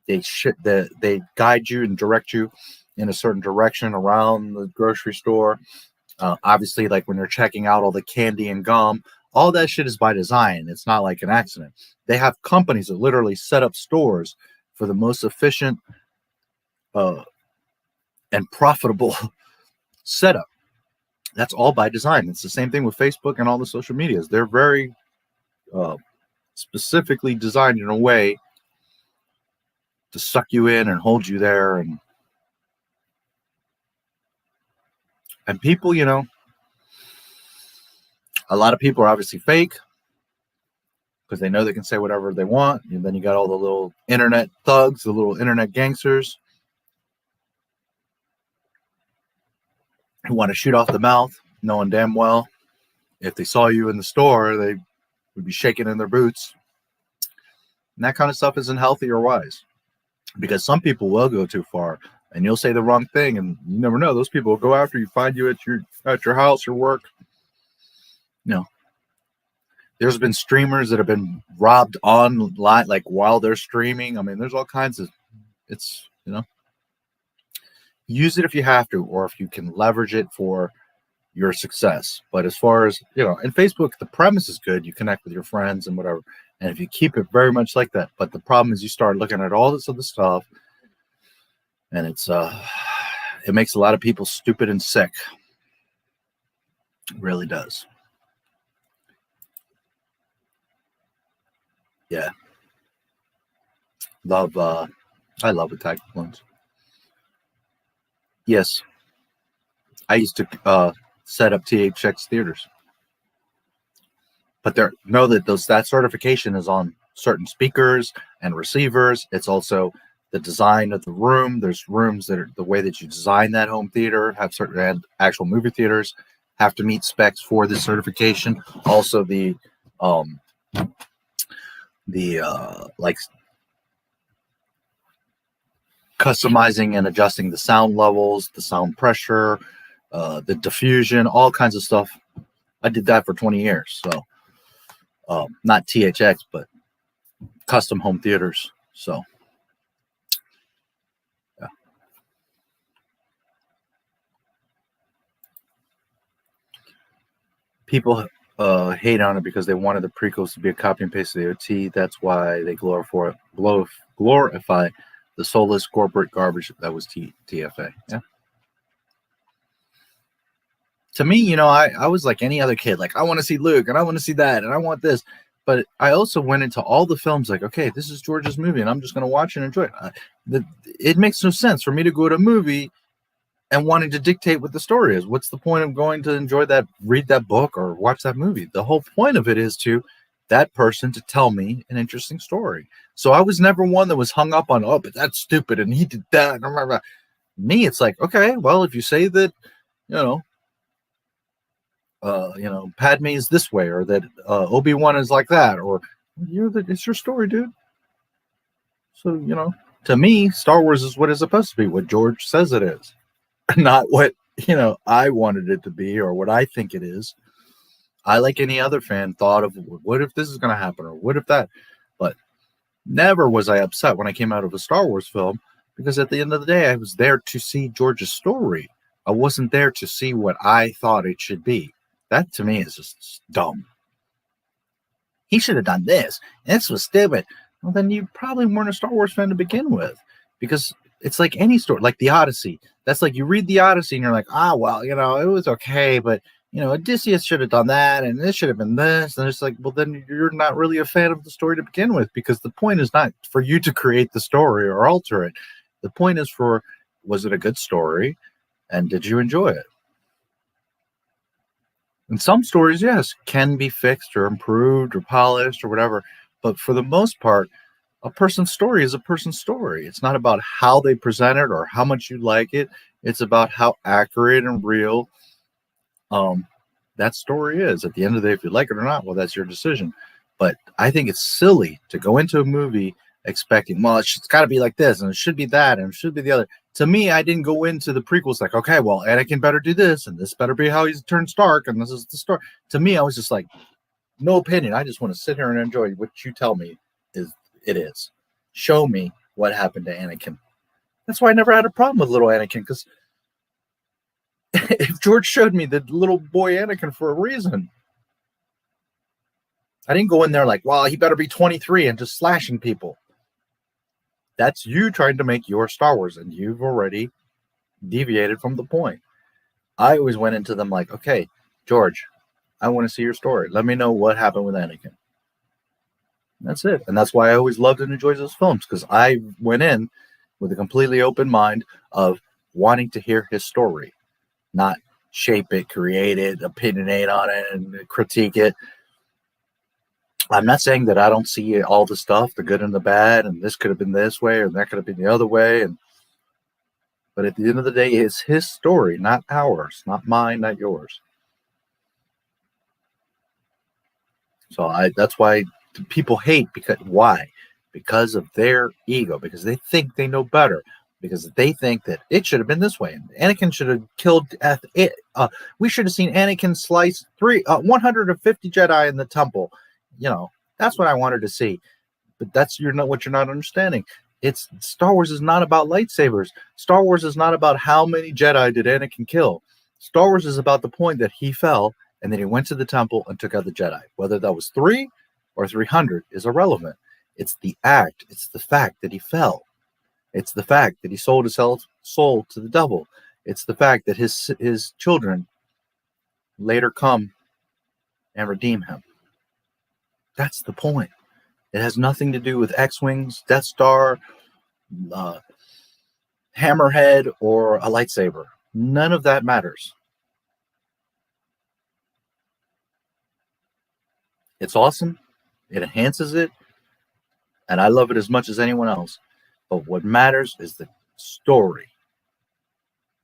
P: they guide you and direct you in a certain direction around the grocery store. Obviously, like when you're checking out all the candy and gum, all that shit is by design. It's not like an accident. They have companies that literally set up stores for the most efficient and profitable setup. That's all by design. It's the same thing with Facebook and all the social medias. They're very specifically designed in a way to suck you in and hold you there. And people, you know, a lot of people are obviously fake because they know they can say whatever they want. And then you got all the little internet thugs, the little internet gangsters who want to shoot off the mouth, knowing damn well if they saw you in the store, they would be shaking in their boots. And that kind of stuff isn't healthy or wise, because some people will go too far and you'll say the wrong thing, and you never know. Those people will go after you, find you at your house, your work. You know, there's been streamers that have been robbed online, like while they're streaming. I mean, there's all kinds of, it's, you know, use it if you have to, or if you can leverage it for your success. But as far as, you know, in Facebook, the premise is good. You connect with your friends and whatever. And if you keep it very much like that, but the problem is you start looking at all this other stuff, and it's it makes a lot of people stupid and sick. It really does. Yeah. I love attack clones. Yes. I used to set up THX theaters. But know that that certification is on certain speakers and receivers. It's also the design of the room. There's rooms that are the way that you design that home theater, have certain, and actual movie theaters have to meet specs for the certification. Also the like customizing and adjusting the sound levels, the sound pressure, the diffusion, all kinds of stuff. I did that for 20 years. So not THX, but custom home theaters. So yeah. People hate on it because they wanted the prequels to be a copy and paste of the OT. That's why they glorify the soulless corporate garbage that was TFA. Yeah. To me, you know, I was like any other kid. Like, I want to see Luke, and I want to see that, and I want this. But I also went into all the films like, okay, this is George's movie, and I'm just going to watch and enjoy it. It makes no sense for me to go to a movie and wanting to dictate what the story is. What's the point of going to enjoy that, read that book, or watch that movie? The whole point of it is to that person to tell me an interesting story. So I was never one that was hung up on, oh, but that's stupid, and he did that. Me, it's like, okay, well, if you say that, Padme is this way, or that Obi-Wan is like that, or it's your story, dude. So, to me, Star Wars is what it's supposed to be, what George says it is, not what, I wanted it to be or what I think it is. I, like any other fan, thought of, what if this is going to happen, or what if that? But never was I upset when I came out of a Star Wars film, because at the end of the day, I was there to see George's story. I wasn't there to see what I thought it should be. That, to me, is just dumb. He should have done this. This was stupid. well, then you probably weren't a Star Wars fan to begin with, because it's like any story, like the Odyssey. That's like you read the Odyssey and you're like, well, it was okay, but Odysseus should have done that, and this should have been this, and it's like, well, then you're not really a fan of the story to begin with, because the point is not for you to create the story or alter it. The point is was it a good story, and did you enjoy it? And some stories, yes, can be fixed or improved or polished or whatever, but for the most part, a person's story is a person's story. It's not about how they present it or how much you like it. It's about how accurate and real that story is. At the end of the day, if you like it or not, well, that's your decision. But I think it's silly to go into a movie expecting, well, it's got to be like this, and it should be that, and it should be the other. To me, I didn't go into the prequels like, okay, well, Anakin better do this, and this better be how he's turned Stark, and this is the story. To me, I was just like, no opinion. I just want to sit here and enjoy what you tell me it is. Show me what happened to Anakin. That's why I never had a problem with little Anakin, because if George showed me the little boy Anakin for a reason, I didn't go in there like, well, he better be 23 and just slashing people. That's you trying to make your Star Wars, and you've already deviated from the point. I always went into them like, okay, George, I want to see your story. Let me know what happened with Anakin. That's it. And that's why I always loved and enjoyed those films, because I went in with a completely open mind of wanting to hear his story, not shape it, create it, opinionate on it, and critique it. I'm not saying that I don't see all the stuff, the good and the bad, and this could have been this way or that could have been the other way. But at the end of the day, it's his story, not ours, not mine, not yours. So that's why people hate. Why? Because of their ego, because they think they know better, because they think that it should have been this way. Anakin should have killed it. We should have seen Anakin slice 150 Jedi in the temple. That's what I wanted to see. But that's what you're not understanding. It's Star Wars is not about lightsabers. Star Wars is not about how many Jedi did Anakin kill. Star Wars is about the point that he fell and then he went to the temple and took out the Jedi. Whether that was 3 or 300 is irrelevant. It's the act. It's the fact that he fell. It's the fact that he sold his soul to the devil. It's the fact that his children later come and redeem him. That's the point. It has nothing to do with X-Wings, Death Star, Hammerhead, or a lightsaber. None of that matters. It's awesome. It enhances it. And I love it as much as anyone else. But what matters is the story.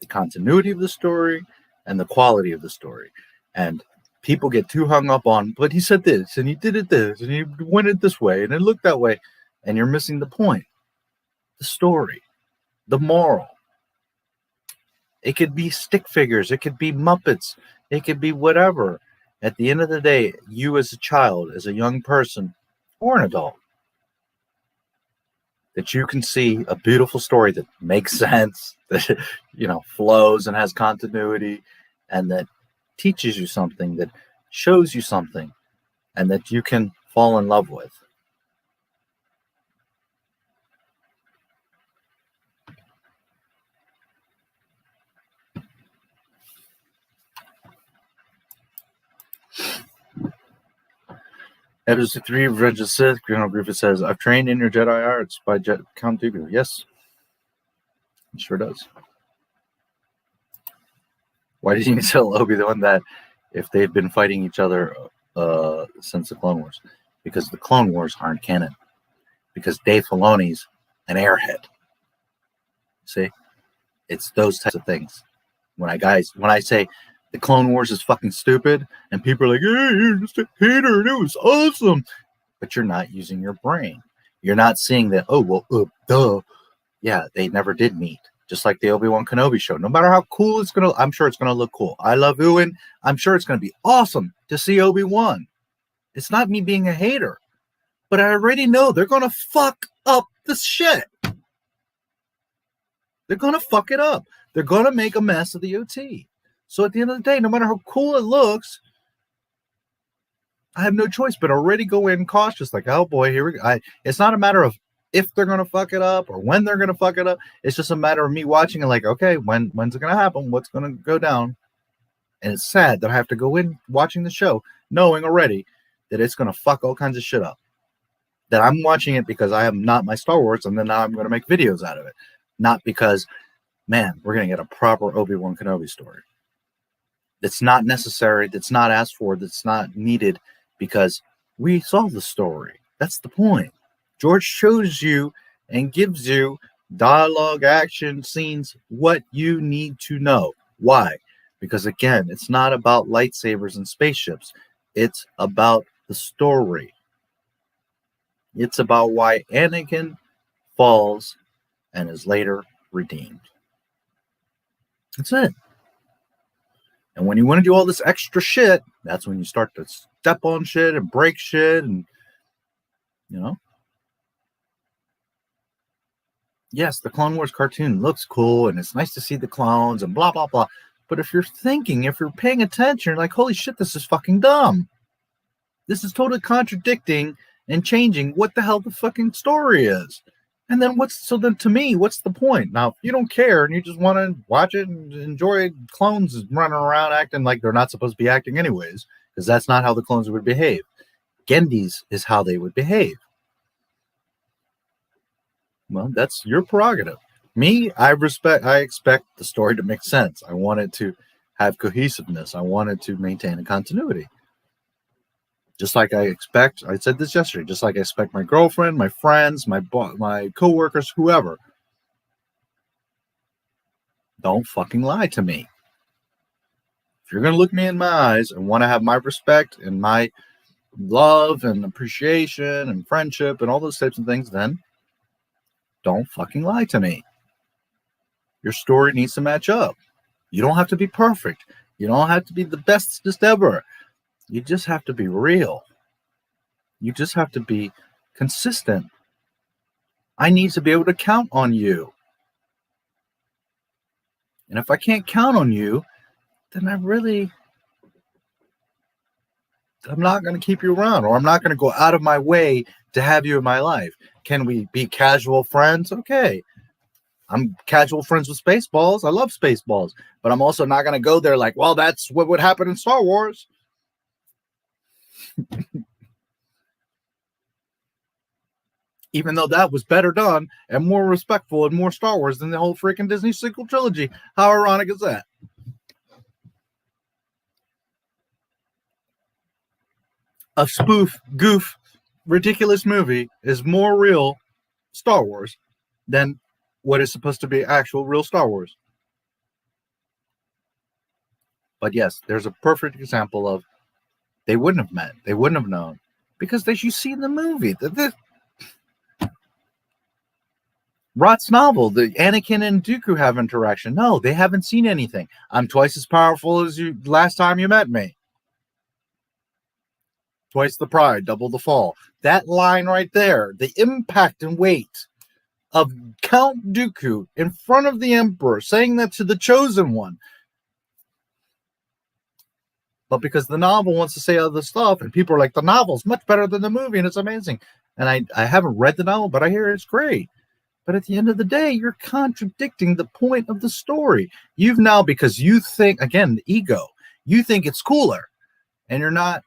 P: The continuity of the story and the quality of the story. And people get too hung up on, but he said this, and he did it this, and he went it this way, and it looked that way. And you're missing the point. The story. The moral. It could be stick figures. It could be Muppets. It could be whatever. At the end of the day, you as a child, as a young person, or an adult, that you can see a beautiful story that makes sense, that flows and has continuity, and that teaches you something, that shows you something, and that you can fall in love with. Episode 3 of Revenge of the Sith. Colonel Griffith says, I've trained in your Jedi arts by Count Dooku. Yes, it sure does. Why did you tell Obi-Wan that if they've been fighting each other since the Clone Wars? Because the Clone Wars aren't canon. Because Dave Filoni's an airhead. See? It's those types of things. When I say the Clone Wars is fucking stupid, and people are like, hey, you're just a hater, and it was awesome. But you're not using your brain. You're not seeing that, duh. Yeah, they never did meet. Just like the Obi-Wan Kenobi show. No matter how cool it's going to, I'm sure it's going to look cool. I love Ewan. I'm sure it's going to be awesome to see Obi-Wan. It's not me being a hater. But I already know they're going to fuck up the shit. They're going to fuck it up. They're going to make a mess of the OT. So at the end of the day, no matter how cool it looks, I have no choice but already go in cautious, like, oh boy, here we go. It's not a matter of if they're gonna fuck it up or when they're gonna fuck it up. It's just a matter of me watching and like, okay, when's it gonna happen? What's gonna go down? And it's sad that I have to go in watching the show knowing already that it's gonna fuck all kinds of shit up. That I'm watching it because I am not my Star Wars, and then now I'm gonna make videos out of it, not because, man, we're gonna get a proper Obi-Wan Kenobi story. That's not necessary. That's not asked for. That's not needed. Because we saw the story. That's the point. George shows you and gives you dialogue, action, scenes, what you need to know. Why? Because again, it's not about lightsabers and spaceships. It's about the story. It's about why Anakin falls and is later redeemed. That's it. And when you want to do all this extra shit, that's when you start to step on shit and break shit and, Yes, the Clone Wars cartoon looks cool and it's nice to see the clones and blah, blah, blah. But if you're paying attention, you're like, holy shit, this is fucking dumb. This is totally contradicting and changing what the hell the fucking story is. And then then to me, what's the point? Now, if you don't care and you just want to watch it and enjoy clones running around acting like they're not supposed to be acting anyways, because that's not how the clones would behave. Gendies is how they would behave. Well, that's your prerogative. Me, I expect the story to make sense. I want it to have cohesiveness. I want it to maintain a continuity. Just like I said this yesterday, just like I expect my girlfriend, my friends, my coworkers, whoever. Don't fucking lie to me. If you're going to look me in my eyes and want to have my respect and my love and appreciation and friendship and all those types of things, then don't fucking lie to me. Your story needs to match up. You don't have to be perfect. You don't have to be the bestest ever. You just have to be real. You just have to be consistent. I need to be able to count on you. And if I can't count on you, then I'm not going to keep you around, or I'm not going to go out of my way to have you in my life. Can we be casual friends? Okay. I'm casual friends with Spaceballs. I love Spaceballs. But I'm also not going to go there like, well, that's what would happen in Star Wars. Even though that was better done and more respectful and more Star Wars than the whole freaking Disney sequel trilogy. How ironic is that? A spoof, goof, ridiculous movie is more real Star Wars than what is supposed to be actual real Star Wars. But yes, there's a perfect example of they wouldn't have met. They wouldn't have known. Because as you see in the movie, Rott's novel, the Anakin and Dooku have interaction. No, they haven't seen anything. I'm twice as powerful as you last time you met me. Twice the pride, double the fall. That line right there, the impact and weight of Count Dooku in front of the Emperor, saying that to the Chosen One. But because the novel wants to say other stuff, and people are like, the novel's much better than the movie, and it's amazing. And I haven't read the novel, but I hear it's great. But at the end of the day, you're contradicting the point of the story. You've now, because you think, again, the ego, you think it's cooler, and you're not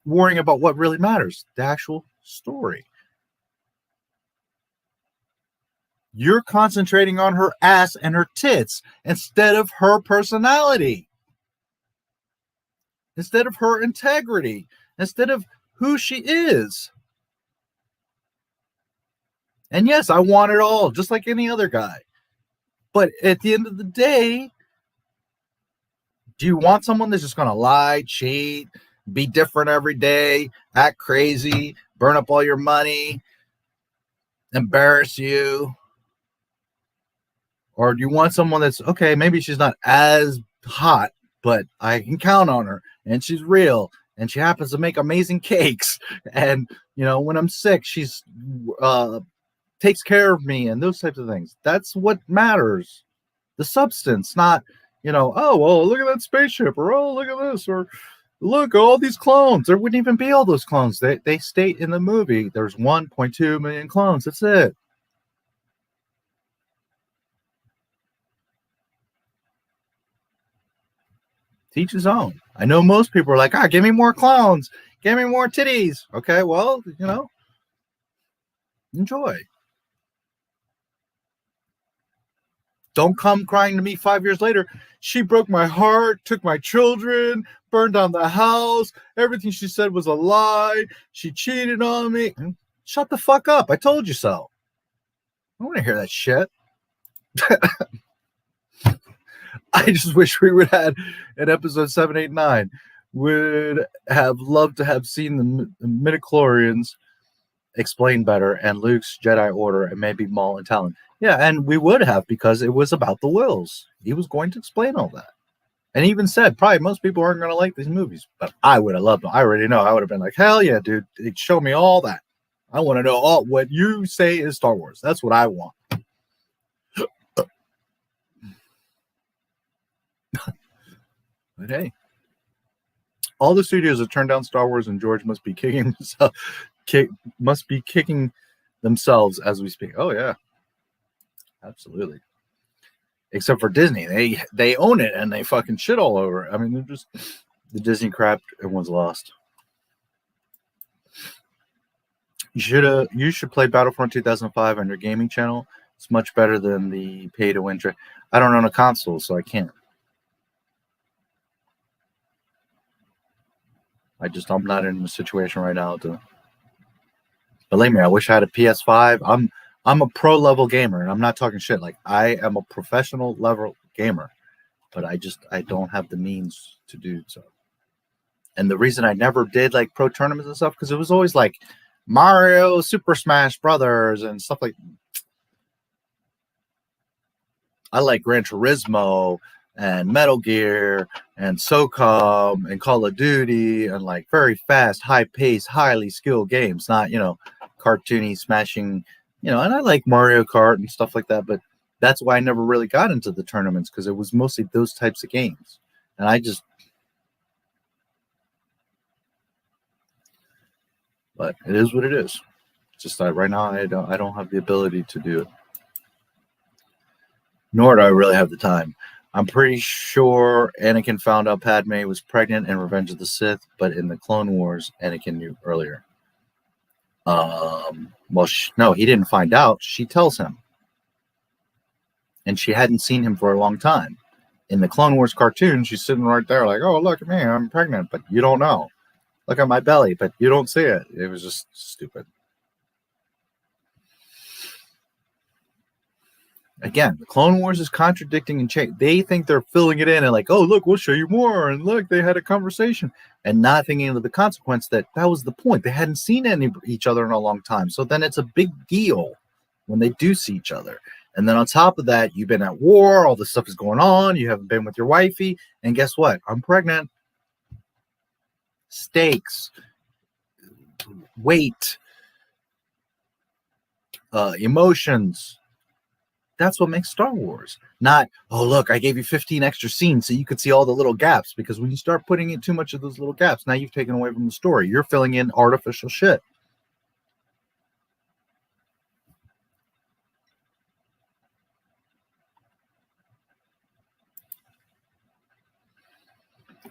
P: worrying about what really matters, the actual story. You're concentrating on her ass and her tits instead of her personality, instead of her integrity, instead of who she is. And yes, I want it all, just like any other guy. But at the end of the day, do you want someone that's just going to lie, cheat, be different every day, act crazy, burn up all your money, embarrass you? Or do you want someone that's, okay, maybe she's not as hot, but I can count on her, and she's real, and she happens to make amazing cakes, and, when I'm sick, she's takes care of me, and those types of things. That's what matters. The substance, not, oh, well, look at that spaceship, or, oh, look at this, or, look, all these clones. There wouldn't even be all those clones. They state in the movie there's 1.2 million clones. That's it. Teach his own. I know most people are like, give me more clones. Give me more titties. Okay, well, enjoy. Don't come crying to me 5 years later. She broke my heart, took my children, burned down the house. Everything she said was a lie. She cheated on me. Shut the fuck up. I told you so. I don't want to hear that shit. I just wish we would have had an episode 7, 8, 9. Would have loved to have seen the midichlorians explained better and Luke's Jedi Order and maybe Maul and Talon. Yeah, and we would have because it was about the wills. He was going to explain all that. And he even said, probably most people aren't going to like these movies, but I would have loved them. I already know. I would have been like, hell yeah, dude. Show me all that. I want to know all what you say is Star Wars. That's what I want. But hey, all the studios have turned down Star Wars, and George must be kicking themselves as we speak. Oh yeah, absolutely. Except for Disney, they own it and they fucking shit all over. I mean, they're just the Disney crap. Everyone's lost. You should play Battlefront 2005 on your gaming channel. It's much better than the pay to win. I don't own a console, so I can't. I'm not in a situation right now to. Believe me, I wish I had a PS5. I'm a pro level gamer, and I'm not talking shit. Like, I am a professional level gamer, but I don't have the means to do so. And the reason I never did like pro tournaments and stuff, because it was always like Mario, Super Smash Brothers, and stuff like. I like Gran Turismo and Metal Gear and SOCOM and Call of Duty and like very fast, high pace, highly skilled games, not, cartoony smashing, and I like Mario Kart and stuff like that, but that's why I never really got into the tournaments, because it was mostly those types of games. And but it is what it is. It's just that right now I don't have the ability to do it. Nor do I really have the time. I'm pretty sure Anakin found out Padme was pregnant in Revenge of the Sith, but in the Clone Wars, Anakin knew earlier. No, he didn't find out. She tells him. And she hadn't seen him for a long time. In the Clone Wars cartoon, she's sitting right there like, oh, look at me, I'm pregnant, but you don't know. Look at my belly, but you don't see it. It was just stupid. Again, the Clone Wars is contradicting and change. They think they're filling it in and like, oh, look, we'll show you more. And look, they had a conversation and not thinking of the consequence that was the point. They hadn't seen each other in a long time. So then it's a big deal when they do see each other. And then on top of that, you've been at war. All this stuff is going on. You haven't been with your wifey. And guess what? I'm pregnant. Stakes, weight, emotions. That's what makes Star Wars. Not, oh, look, I gave you 15 extra scenes so you could see all the little gaps. Because when you start putting in too much of those little gaps, now you've taken away from the story. You're filling in artificial shit.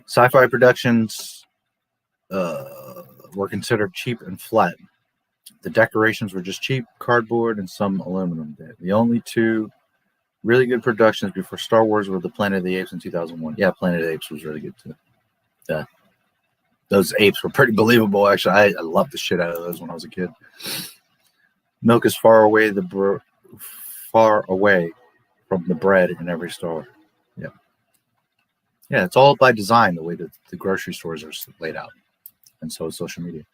P: Sci-fi productions were considered cheap and flat. The decorations were just cheap, cardboard, and some aluminum. The only two really good productions before Star Wars were the Planet of the Apes in 2001. Yeah, Planet of the Apes was really good too. Yeah, those apes were pretty believable. Actually, I loved the shit out of those when I was a kid. Milk is far away from the bread in every store. Yeah, yeah, it's all by design the way that the grocery stores are laid out, and so is social media.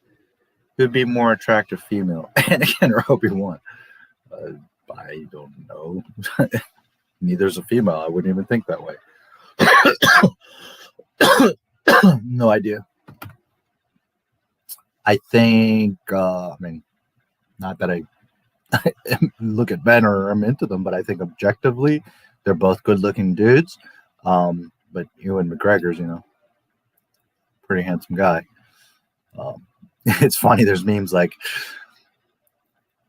P: Could be more attractive female, Anakin or Obi-Wan. I don't know. Neither's a female. I wouldn't even think that way. No idea. I think, not that I look at men or I'm into them, but I think objectively they're both good-looking dudes. But Ewan McGregor's, pretty handsome guy. It's funny. There's memes like,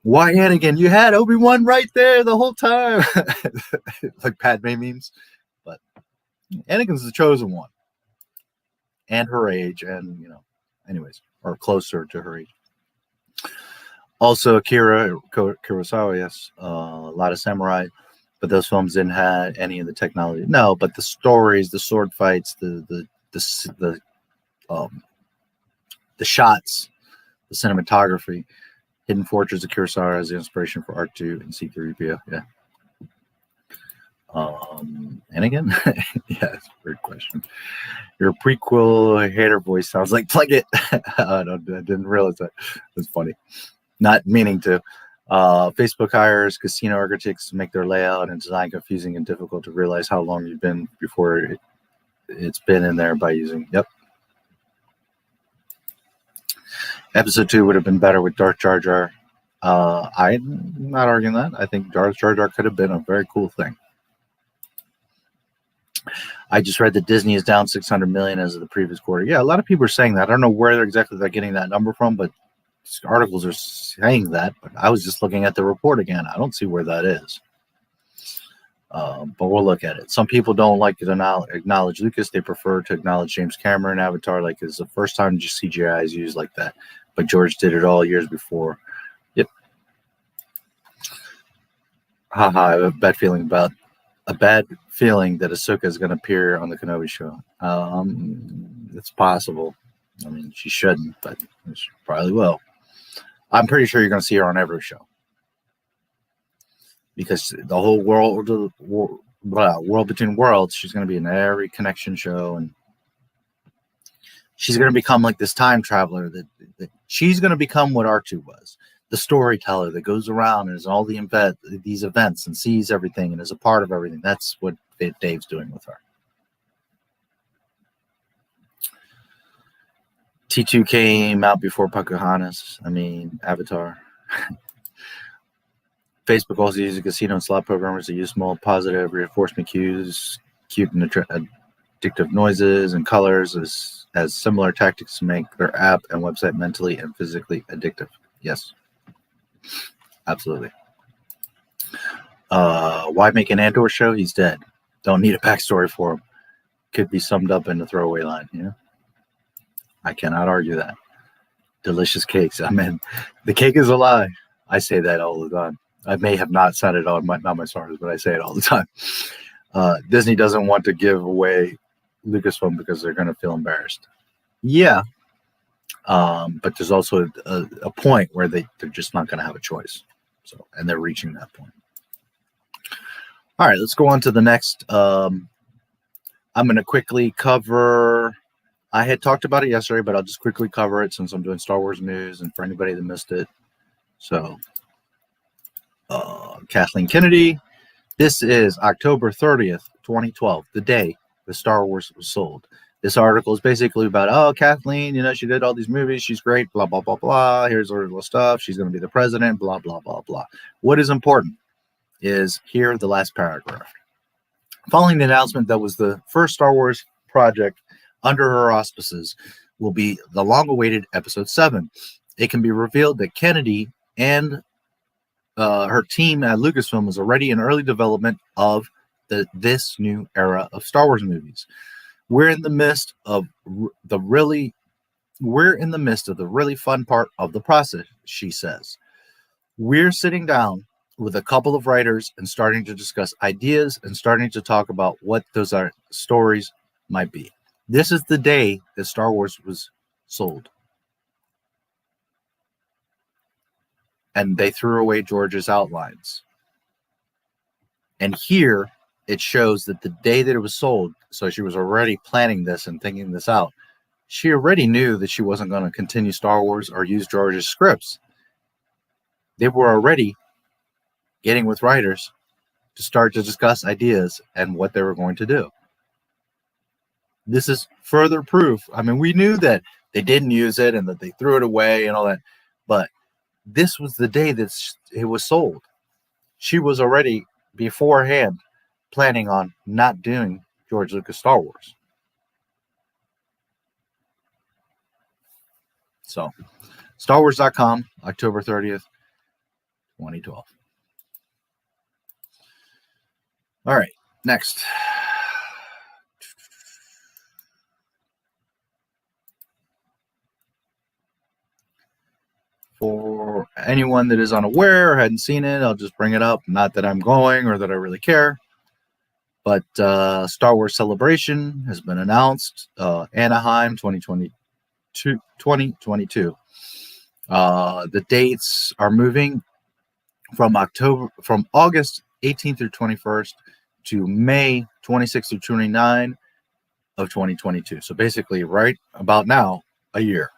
P: "Why Anakin? You had Obi-Wan right there the whole time." Like Padme memes. But Anakin's the chosen one. And her age, and anyways, or closer to her age. Also, Akira Kurosawa, yes, a lot of samurai, but those films didn't have any of the technology. No, but the stories, the sword fights, the shots, the cinematography. Hidden Fortress of Kurosawa as the inspiration for R2 and C-3PO. Yeah. And again, yeah, it's a weird question. Your prequel hater voice sounds like Plug It. I didn't realize that. That's funny. Not meaning to. Facebook hires casino architects to make their layout and design confusing and difficult to realize how long you've been before it's been in there by using. Yep. Episode 2 would have been better with Darth Jar Jar. I'm not arguing that. I think Darth Jar Jar could have been a very cool thing. I just read that Disney is down 600 million as of the previous quarter. Yeah, a lot of people are saying that. I don't know where exactly they're getting that number from, but articles are saying that. But I was just looking at the report again. I don't see where that is. But we'll look at it. Some people don't like to acknowledge Lucas. They prefer to acknowledge James Cameron. Avatar, like, it's the first time CGI is used like that. But George did it all years before. Yep. Haha, I have a bad feeling that Ahsoka is going to appear on the Kenobi show. It's possible. I mean, she shouldn't, but she probably will. I'm pretty sure you're going to see her on every show. Because the whole world between worlds, she's going to be in every connection show, and she's going to become like this time traveler. That she's going to become what R2 was, the storyteller that goes around and is all these events and sees everything and is a part of everything. That's what Dave's doing with her. T2 came out before Pocahontas. I mean, Avatar. Facebook also uses casino and slot programmers to use small positive reinforcement cues, cute and addictive noises and colors as similar tactics to make their app and website mentally and physically addictive. Yes, absolutely. Why make an Andor show? He's dead. Don't need a backstory for him. Could be summed up in a throwaway line. Yeah, I cannot argue that. Delicious cakes. I mean, the cake is a lie. I say that all the time. I may have not said it on Not My Stars, but I say it all the time. Disney doesn't want to give away Lucasfilm because they're going to feel embarrassed. Yeah. But there's also a point where they're just not going to have a choice. So, and they're reaching that point. All right, let's go on to the next. I'm going to quickly cover. I had talked about it yesterday, but I'll just quickly cover it since I'm doing Star Wars news and for anybody that missed it. So, Kathleen Kennedy. This is October 30th, 2012, the day the Star Wars was sold. This article is basically about, Kathleen, she did all these movies. She's great, blah, blah, blah, blah. Here's her little stuff. She's going to be the president, blah, blah, blah, blah. What is important is here, the last paragraph. Following the announcement that was the first Star Wars project under her auspices will be the long-awaited Episode 7. It can be revealed that Kennedy and her team at Lucasfilm was already in early development of this new era of Star Wars movies. We're in the midst of the really fun part of the process, she says. We're sitting down with a couple of writers and starting to discuss ideas and starting to talk about what those stories might be. This is the day that Star Wars was sold. And they threw away George's outlines. And here it shows that the day that it was sold, so she was already planning this and thinking this out. She already knew that she wasn't going to continue Star Wars or use George's scripts. They were already getting with writers to start to discuss ideas and what they were going to do. This is further proof. I mean, we knew that they didn't use it and that they threw it away and all that, but this was the day that it was sold. She was already beforehand planning on not doing George Lucas Star Wars. So, StarWars.com, October 30th, 2012. All right, next. For anyone that is unaware or hadn't seen it, I'll just bring it up. Not that I'm going or that I really care. But Star Wars Celebration has been announced. Anaheim 2022. The dates are moving from August 18th through 21st to May 26th through 29 of 2022. So basically, right about now, a year.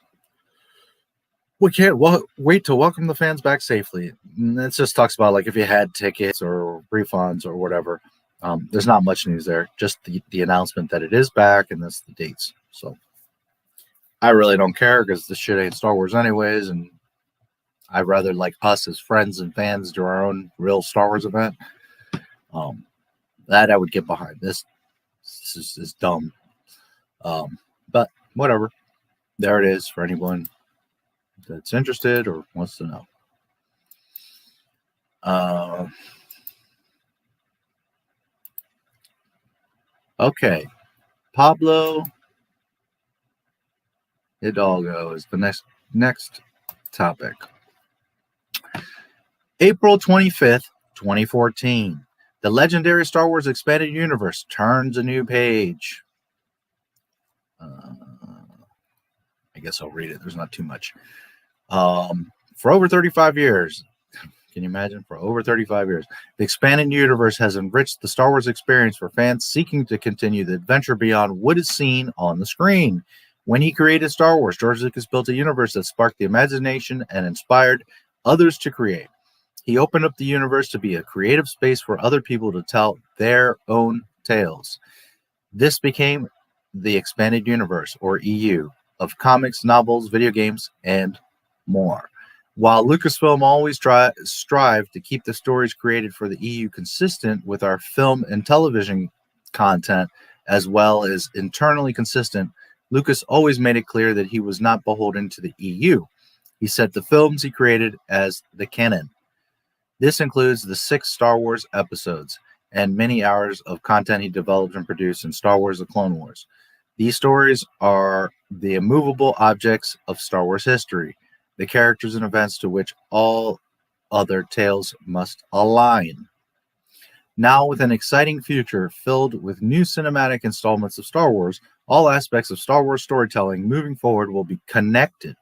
P: We can't wait to welcome the fans back safely. And it just talks about like if you had tickets or refunds or whatever. There's not much news there. Just the announcement that it is back, and that's the dates. So I really don't care because this shit ain't Star Wars anyways, and I'd rather like us as friends and fans do our own real Star Wars event. That I would get behind. This is dumb. But whatever. There it is for anyone that's interested or wants to know. Okay. Pablo Hidalgo is the next topic. April 25th, 2014. The legendary Star Wars Expanded Universe turns a new page. I guess I'll read it. There's not too much. For over 35 years, can you imagine? For over 35 years, the Expanded Universe has enriched the Star Wars experience for fans seeking to continue the adventure beyond what is seen on the screen. When he created Star Wars, George Lucas built a universe that sparked the imagination and inspired others to create. He opened up the universe to be a creative space for other people to tell their own tales. This became the Expanded Universe, or EU, of comics, novels, video games, and more. While Lucasfilm always strived to keep the stories created for the EU consistent with our film and television content, as well as internally consistent, Lucas always made it clear that he was not beholden to the EU. He set the films he created as the canon. This includes the 6 Star Wars episodes and many hours of content he developed and produced in Star Wars: The Clone Wars. These stories are the immovable objects of Star Wars history, the characters and events to which all other tales must align. Now, with an exciting future filled with new cinematic installments of Star Wars, all aspects of Star Wars storytelling moving forward will be connected.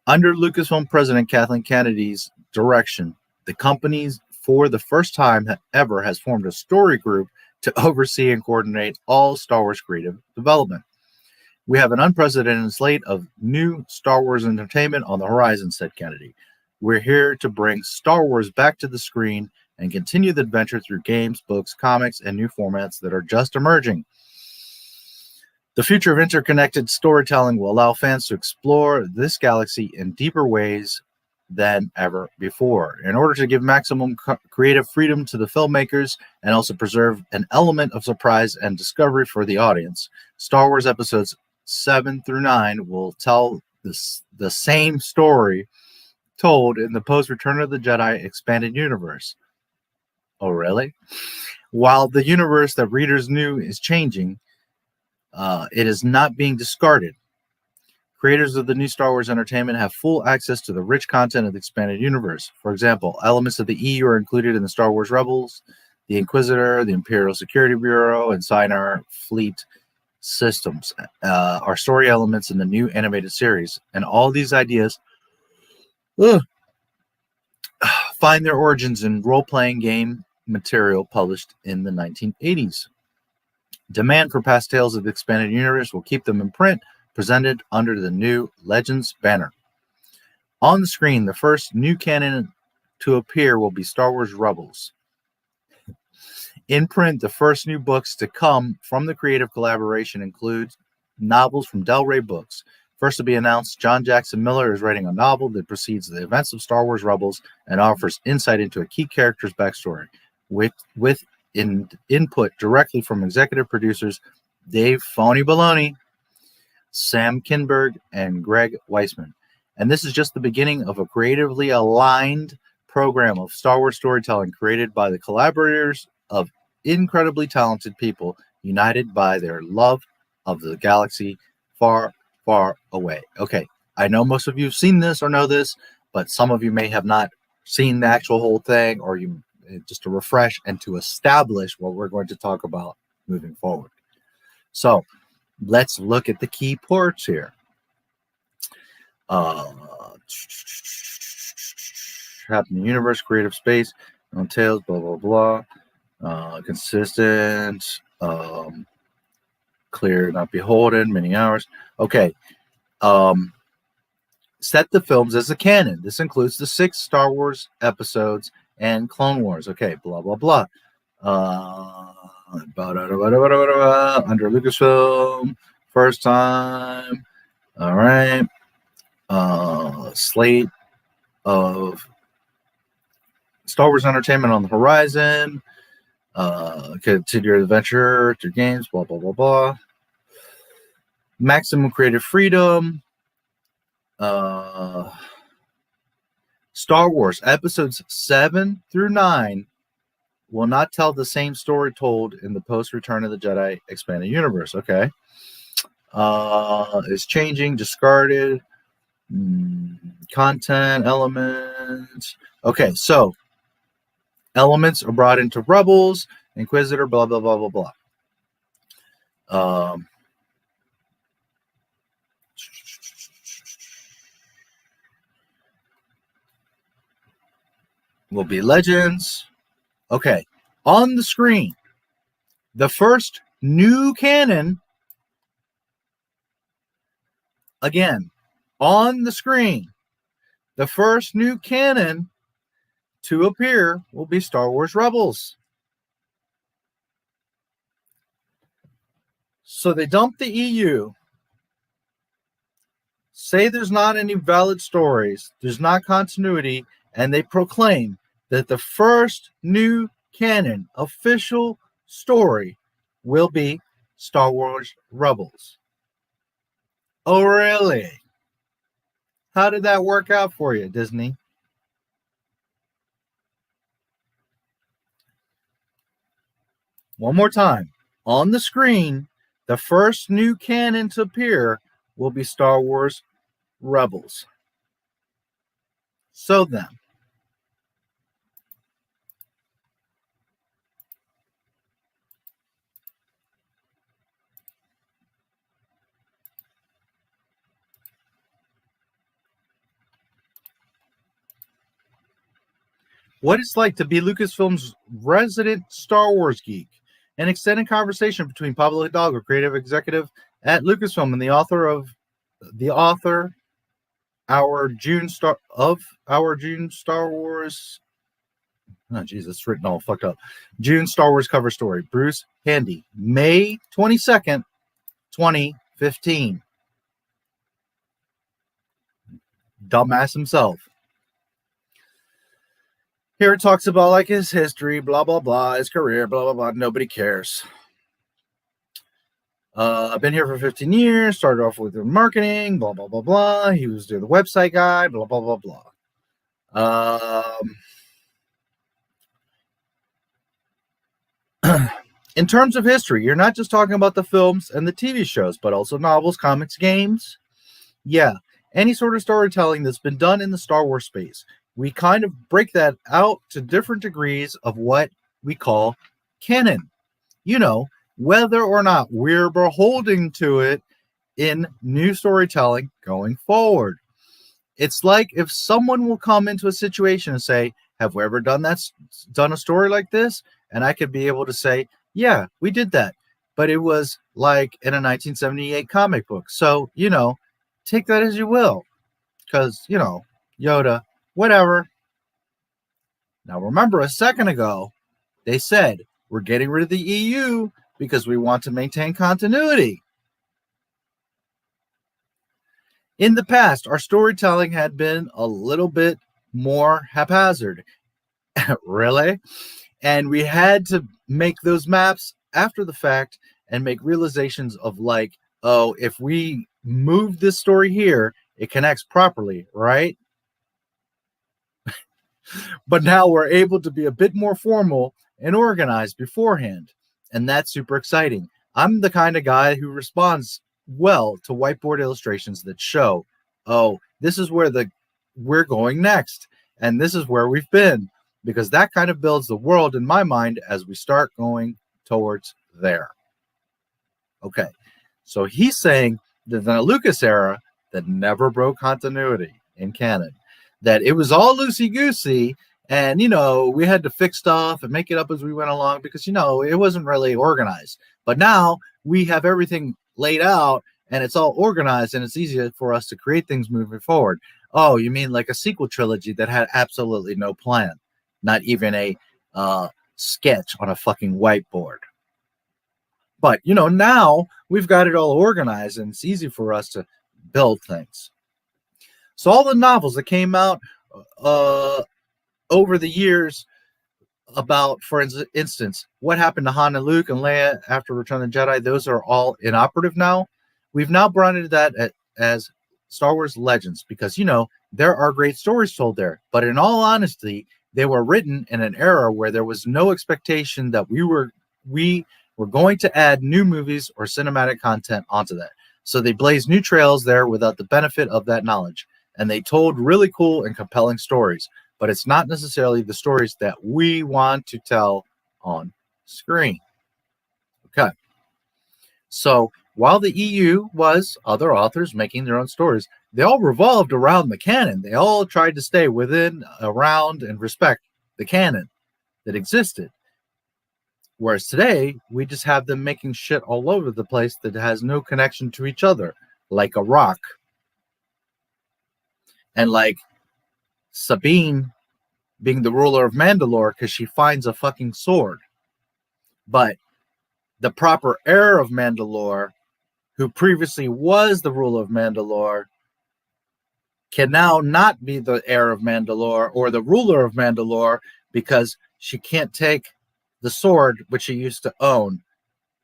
P: Under Lucasfilm President Kathleen Kennedy's direction, the company, for the first time ever, has formed a story group to oversee and coordinate all Star Wars creative development. We have an unprecedented slate of new Star Wars entertainment on the horizon, said Kennedy. We're here to bring Star Wars back to the screen and continue the adventure through games, books, comics, and new formats that are just emerging. The future of interconnected storytelling will allow fans to explore this galaxy in deeper ways than ever before. In order to give maximum creative freedom to the filmmakers and also preserve an element of surprise and discovery for the audience, Star Wars episodes 7 through 9 will tell the same story told in the post-Return of the Jedi expanded universe. Oh, really? While the universe that readers knew is changing, it is not being discarded. Creators of the new Star Wars entertainment have full access to the rich content of the expanded universe. For example, elements of the EU are included in the Star Wars Rebels, the Inquisitor, the Imperial Security Bureau, and Sinar Fleet systems are story elements in the new animated series. And all these ideas find their origins in role-playing game material published in the 1980s. Demand for past tales of the expanded universe will keep them in print, presented under the new Legends banner. On the screen, the first new canon to appear will be Star Wars Rebels. In print, the first new books to come from the creative collaboration include novels from Del Rey Books. First to be announced, John Jackson Miller is writing a novel that precedes the events of Star Wars Rebels and offers insight into a key character's backstory, with input directly from executive producers Dave Filoni, Sam Kinberg and Greg Weisman. And this is just the beginning of a creatively aligned program of Star Wars storytelling created by the collaborators of incredibly talented people united by their love of the galaxy far, far away. Okay, I know most of you have seen this or know this, but some of you may have not seen the actual whole thing, or you just to refresh and to establish what we're going to talk about moving forward. So let's look at the key parts here. Happening universe, creative space, on tales, blah blah blah. Consistent, clear, not beholden, many hours. Okay. Set the films as a canon. This includes the 6 Star Wars episodes and Clone Wars. Okay, blah blah blah. Under Lucasfilm, first time. All right. Slate of Star Wars entertainment on the horizon. Continue your adventure through games, blah blah blah blah. Maximum creative freedom. Star Wars episodes 7 through 9 will not tell the same story told in the post Return of the Jedi expanded universe. Okay. Is changing, discarded, content, elements. Okay, so elements are brought into Rebels, Inquisitor, blah blah blah blah blah. Will be Legends. Okay, on the screen, the first new canon, again, on the screen, the first new canon to appear will be Star Wars Rebels. So they dump the EU, say there's not any valid stories, there's not continuity, and they proclaim that the first new canon official story will be Star Wars Rebels. Oh, really? How did that work out for you, Disney? One more time. On the screen, the first new canon to appear will be Star Wars Rebels. So then, what it's like to be Lucasfilm's resident Star Wars geek. An extended conversation between Pablo Hidalgo, creative executive at Lucasfilm, and the author of our June Star Wars. Oh, geez, it's written all fucked up. June Star Wars cover story. Bruce Handy, May 22nd, 2015. Dumbass himself. Here it talks about like his history, blah, blah, blah, his career, blah, blah, blah. Nobody cares. I've been here for 15 years, started off with marketing, blah, blah, blah, blah. He was the website guy, blah, blah, blah, blah. In terms of history, you're not just talking about the films and the TV shows, but also novels, comics, games. Yeah, any sort of storytelling that's been done in the Star Wars space. We kind of break that out to different degrees of what we call canon. You know, whether or not we're beholden to it in new storytelling going forward. It's like if someone will come into a situation and say, have we ever done a story like this? And I could be able to say, yeah, we did that. But it was like in a 1978 comic book. So, you know, take that as you will. Because, you know, Yoda, whatever. Now, remember a second ago, they said, we're getting rid of the EU because we want to maintain continuity. In the past, our storytelling had been a little bit more haphazard. Really? And we had to make those maps after the fact and make realizations of like, oh, if we move this story here, it connects properly, right? But now we're able to be a bit more formal and organized beforehand, and that's super exciting. I'm the kind of guy who responds well to whiteboard illustrations that show, oh, this is where we're going next, and this is where we've been, because that kind of builds the world in my mind as we start going towards there. Okay, so he's saying that in the Lucas era that never broke continuity in canon, that it was all loosey-goosey, and, you know, we had to fix stuff and make it up as we went along because, you know, it wasn't really organized. But now we have everything laid out, and it's all organized, and it's easier for us to create things moving forward. Oh, you mean like a sequel trilogy that had absolutely no plan, not even a sketch on a fucking whiteboard. But, you know, now we've got it all organized, and it's easy for us to build things. So all the novels that came out over the years about, for instance, what happened to Han and Luke and Leia after Return of the Jedi, those are all inoperative now. We've now branded that as Star Wars Legends because, you know, there are great stories told there. But in all honesty, they were written in an era where there was no expectation that we were going to add new movies or cinematic content onto that. So they blazed new trails there without the benefit of that knowledge. And they told really cool and compelling stories. But it's not necessarily the stories that we want to tell on screen. Okay. So while the EU was other authors making their own stories, they all revolved around the canon. They all tried to stay within, around, and respect the canon that existed. Whereas today, we just have them making shit all over the place that has no connection to each other, like a rock. And like Sabine being the ruler of Mandalore because she finds a fucking sword. But the proper heir of Mandalore, who previously was the ruler of Mandalore, can now not be the heir of Mandalore or the ruler of Mandalore because she can't take the sword which she used to own,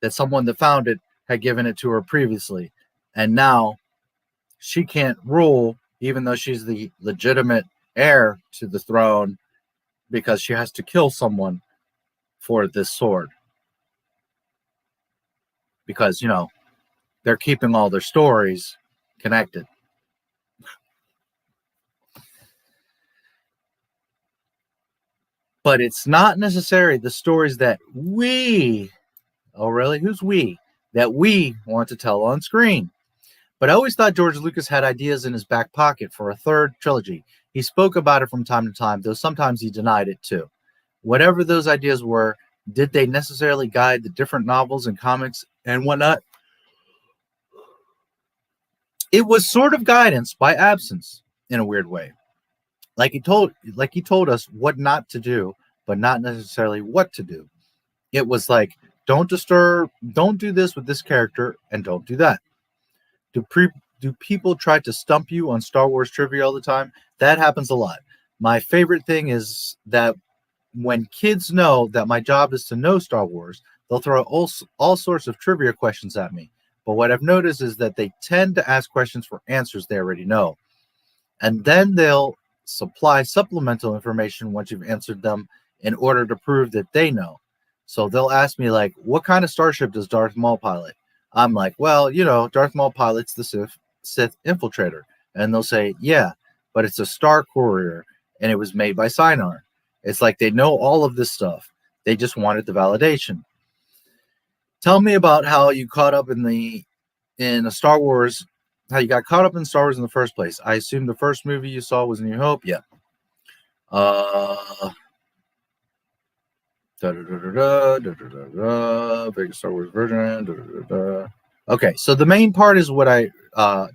P: that someone that found it had given it to her previously. And now she can't rule, even though she's the legitimate heir to the throne, because she has to kill someone for this sword. Because, you know, they're keeping all their stories connected. But it's not necessarily the stories that we, oh really, who's we? That we want to tell on screen. But I always thought George Lucas had ideas in his back pocket for a third trilogy. He spoke about it from time to time, though sometimes he denied it too. Whatever those ideas were, did they necessarily guide the different novels and comics and whatnot? It was sort of guidance by absence in a weird way. Like he told us what not to do, but not necessarily what to do. It was like, don't disturb, don't do this with this character, and don't do that. Do people try to stump you on Star Wars trivia all the time? That happens a lot. My favorite thing is that when kids know that my job is to know Star Wars, they'll throw all sorts of trivia questions at me. But what I've noticed is that they tend to ask questions for answers they already know. And then they'll supply supplemental information once you've answered them in order to prove that they know. So they'll ask me, like, what kind of starship does Darth Maul pilot? I'm like, well, you know, Darth Maul pilots the Sith infiltrator. And they'll say, yeah, but it's a Star Courier, and it was made by Sinar. It's like they know all of this stuff. They just wanted the validation. Tell me about how you caught up in a Star Wars, how you got caught up in Star Wars in the first place. I assume the first movie you saw was New Hope? Yeah. Biggest Star Wars version. Okay, so the main part is what I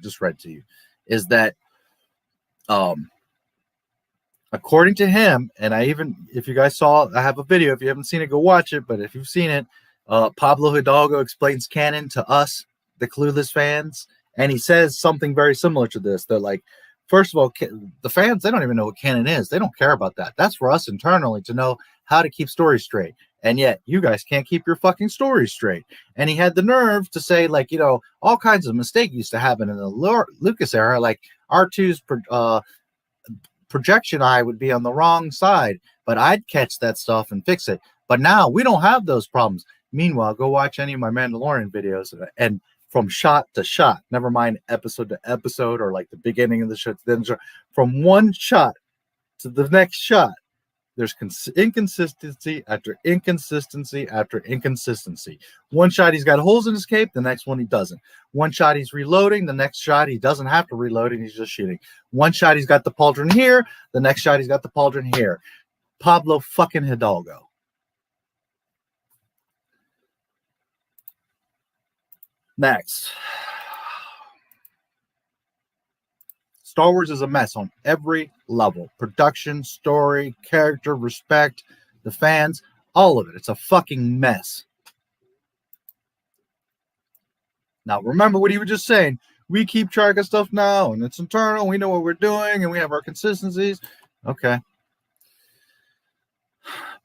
P: just read to you, is that according to him, and if you guys saw, I have a video. If you haven't seen it, go watch it. But if you've seen it, Pablo Hidalgo explains canon to us, the clueless fans, and he says something very similar to this. They're like, first of all, the fans, they don't even know what canon is. They don't care about that. That's for us internally to know how to keep stories straight. And yet you guys can't keep your fucking stories straight. And he had the nerve to say, like, you know, all kinds of mistakes used to happen in the Lucas era, like R2's projection eye would be on the wrong side, but I'd catch that stuff and fix it. But now we don't have those problems. Meanwhile, go watch any of my Mandalorian videos, and from shot to shot, never mind episode to episode or like the beginning of the shot, then from one shot to the next shot, there's inconsistency after inconsistency after inconsistency. One shot he's got holes in his cape, the next one he doesn't. One shot he's reloading, the next shot he doesn't have to reload and he's just shooting. One shot he's got the pauldron here, the next shot he's got the pauldron here. Pablo fucking Hidalgo. Next. Star Wars is a mess on every level. Production, story, character, respect, the fans, all of it. It's a fucking mess. Now, remember what he was just saying. We keep track of stuff now, and it's internal. We know what we're doing, and we have our consistencies. Okay.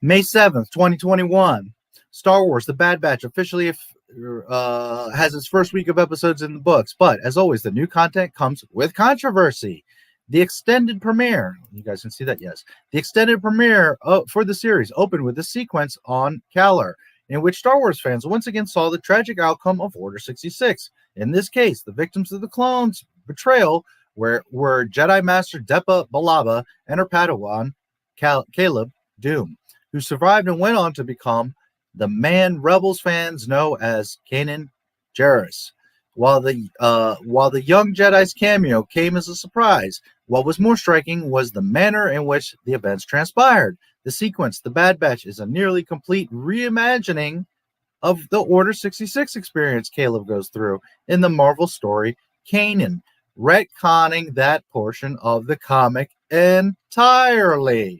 P: May 7th, 2021. Star Wars, The Bad Batch, officially has its first week of episodes in the books. But, as always, the new content comes with controversy. The extended premiere, you guys can see that, yes. The extended premiere for the series opened with a sequence on Parler, in which Star Wars fans once again saw the tragic outcome of Order 66. In this case, the victims of the clones' betrayal were Jedi Master Depa Billaba and her Padawan, Caleb Doom, who survived and went on to become the man Rebels fans know as Kanan Jarrus. While the young Jedi's cameo came as a surprise, what was more striking was the manner in which the events transpired. The sequence, The Bad Batch, is a nearly complete reimagining of the Order 66 experience Caleb goes through in the Marvel story Kanan, retconning that portion of the comic entirely.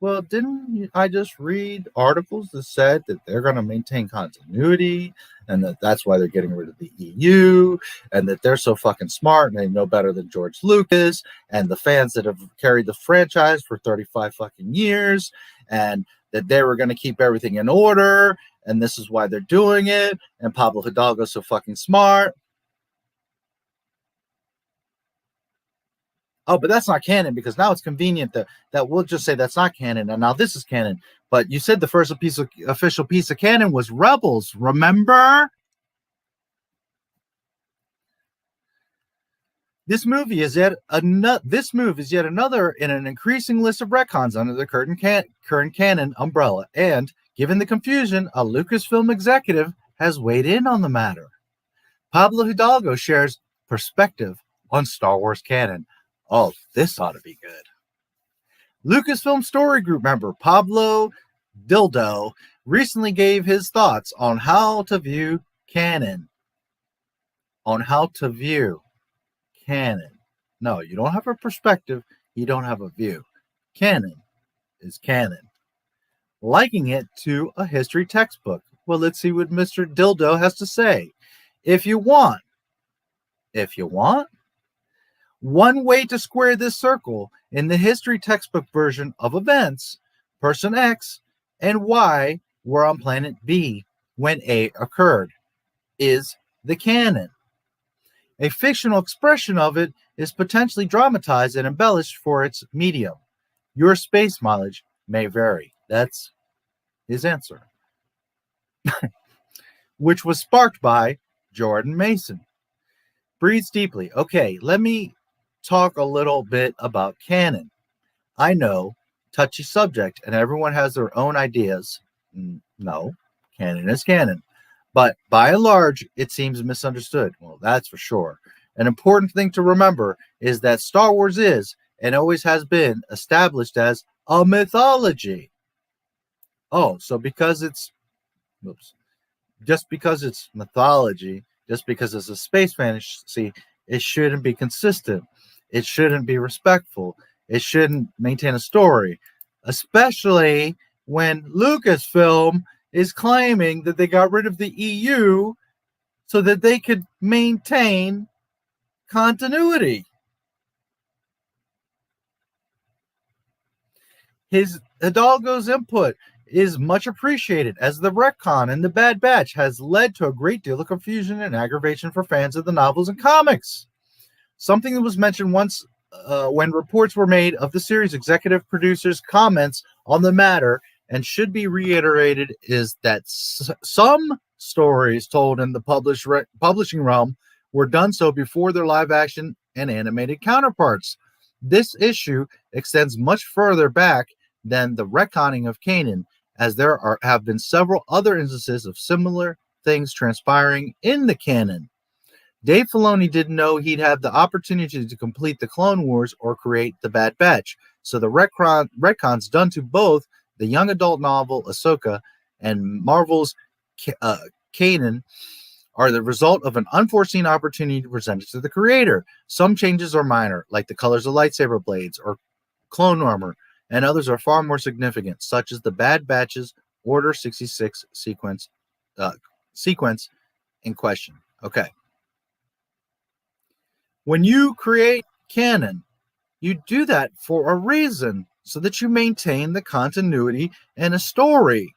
P: Well, didn't I just read articles that said that they're going to maintain continuity and that's why they're getting rid of the EU and that they're so fucking smart and they know better than George Lucas and the fans that have carried the franchise for 35 fucking years and that they were going to keep everything in order and this is why they're doing it and Pablo Hidalgo's so fucking smart. Oh, but that's not canon because now it's convenient that we'll just say that's not canon and now this is canon. But you said the first official piece of canon was Rebels, remember? This move is yet another in an increasing list of retcons under the current canon umbrella. And given the confusion, a Lucasfilm executive has weighed in on the matter. Pablo Hidalgo shares perspective on Star Wars canon. Oh, this ought to be good. Lucasfilm Story Group member Pablo Dildo recently gave his thoughts on how to view canon. No, you don't have a perspective. You don't have a view. Canon is canon. Liking it to a history textbook. Well, let's see what Mr. Dildo has to say. If you want, one way to square this circle in the history textbook version of events, person X and Y were on planet B when A occurred, is the canon. A fictional expression of it is potentially dramatized and embellished for its medium. Your space mileage may vary. That's his answer. Which was sparked by Jordan Mason. Breathes deeply. Okay, let me talk a little bit about canon. I know, touchy subject, and everyone has their own ideas. No, canon is canon. But by and large, it seems misunderstood. Well, that's for sure. An important thing to remember is that Star Wars is, and always has been, established as a mythology. Oh, so just because it's mythology, just because it's a space fantasy, it shouldn't be consistent. It shouldn't be respectful. It shouldn't maintain a story, especially when Lucasfilm is claiming that they got rid of the EU so that they could maintain continuity. Hidalgo's input is much appreciated, as the retcon and the Bad Batch has led to a great deal of confusion and aggravation for fans of the novels and comics. Something that was mentioned once when reports were made of the series' executive producers' comments on the matter, and should be reiterated, is that some stories told in the publishing realm were done so before their live action and animated counterparts. This issue extends much further back than the retconning of Kanan, as there have been several other instances of similar things transpiring in the canon. Dave Filoni didn't know he'd have the opportunity to complete the Clone Wars or create the Bad Batch, so the retcons done to both the young adult novel Ahsoka and Marvel's Kanan are the result of an unforeseen opportunity presented to the creator. Some changes are minor, like the colors of lightsaber blades or clone armor, and others are far more significant, such as the Bad Batch's Order 66 sequence in question. Okay. When you create canon, you do that for a reason, so that you maintain the continuity in a story.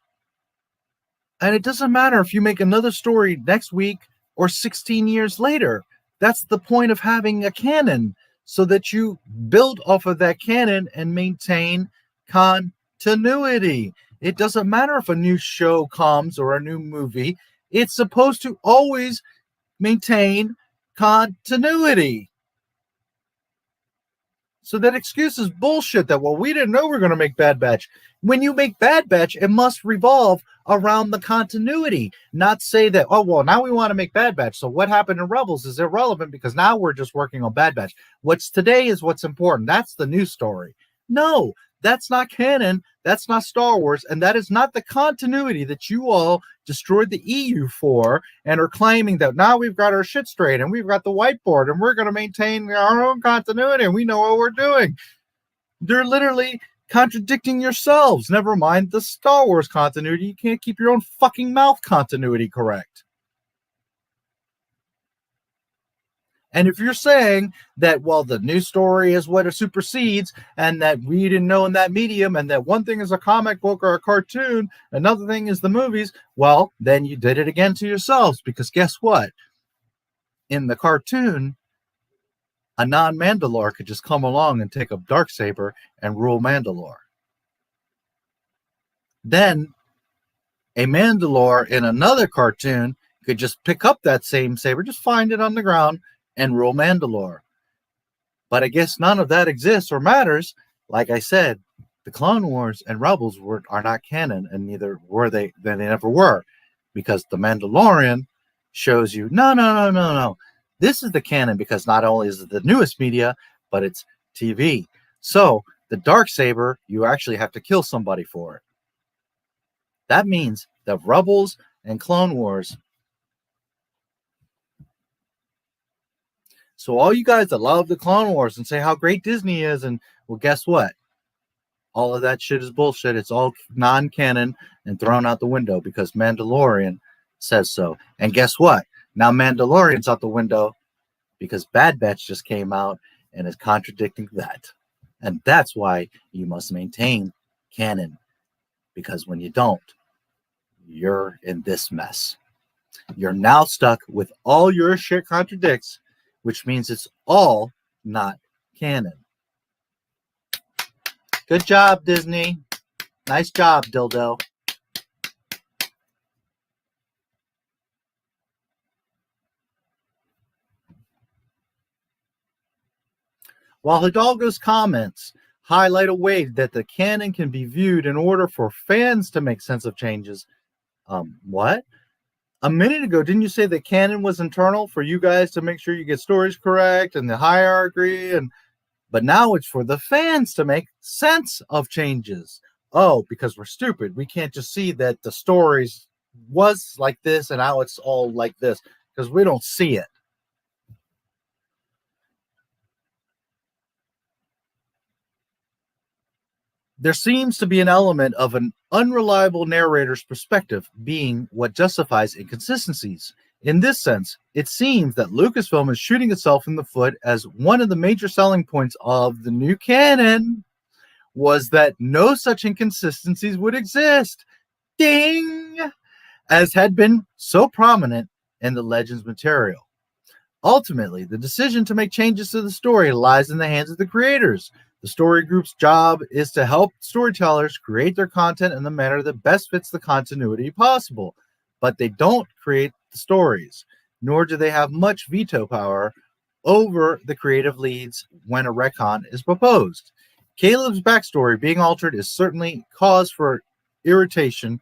P: And it doesn't matter if you make another story next week or 16 years later. That's the point of having a canon, so that you build off of that canon and maintain continuity. It doesn't matter if a new show comes or a new movie. It's supposed to always maintain continuity. So that excuse is bullshit that, well, we didn't know we were going to make Bad Batch. When you make Bad Batch, it must revolve around the continuity, not say that, oh, well, now we want to make Bad Batch, so what happened in Rebels is irrelevant because now we're just working on Bad Batch. What's today is what's important. That's the news story. No, that's not canon. That's not Star Wars. And that is not the continuity that you all destroyed the EU for and are claiming that now we've got our shit straight and we've got the whiteboard and we're going to maintain our own continuity and we know what we're doing. They're literally contradicting yourselves. Never mind the Star Wars continuity. You can't keep your own fucking mouth continuity correct. And if you're saying that, well, the news story is what it supersedes and that we didn't know in that medium and that one thing is a comic book or a cartoon, another thing is the movies, well, then you did it again to yourselves, because guess what? In the cartoon, a non-Mandalore could just come along and take a Darksaber and rule Mandalore. Then a Mandalore in another cartoon could just pick up that same saber, just find it on the ground, and rule Mandalore. But I guess none of that exists or matters. Like I said, the Clone Wars and Rebels are not canon, and neither were they. They never were, because the Mandalorian shows you, no. This is the canon, because not only is it the newest media, but it's TV. So the Darksaber, you actually have to kill somebody for it. That means that Rebels and Clone Wars. So all you guys that love the Clone Wars and say how great Disney is, and well, guess what? All of that shit is bullshit. It's all non-canon and thrown out the window because Mandalorian says so. And guess what? Now Mandalorian's out the window because Bad Batch just came out and is contradicting that. And that's why you must maintain canon, because when you don't, you're in this mess. You're now stuck with all your shit contradicts, which means it's all not canon. Good job, Disney. Nice job, dildo. While Hidalgo's comments highlight a way that the canon can be viewed in order for fans to make sense of changes. What? A minute ago, didn't you say that canon was internal for you guys to make sure you get stories correct and the hierarchy? But now it's for the fans to make sense of changes. Oh, because we're stupid. We can't just see that the stories was like this and now it's all like this, because we don't see it. There seems to be an element of an unreliable narrator's perspective being what justifies inconsistencies. In this sense, it seems that Lucasfilm is shooting itself in the foot as one of the major selling points of the new canon was that no such inconsistencies would exist. Ding! As had been so prominent in the Legends material. Ultimately, the decision to make changes to the story lies in the hands of the creators. The story group's job is to help storytellers create their content in the manner that best fits the continuity possible, but they don't create the stories, nor do they have much veto power over the creative leads when a retcon is proposed. Caleb's backstory being altered is certainly cause for irritation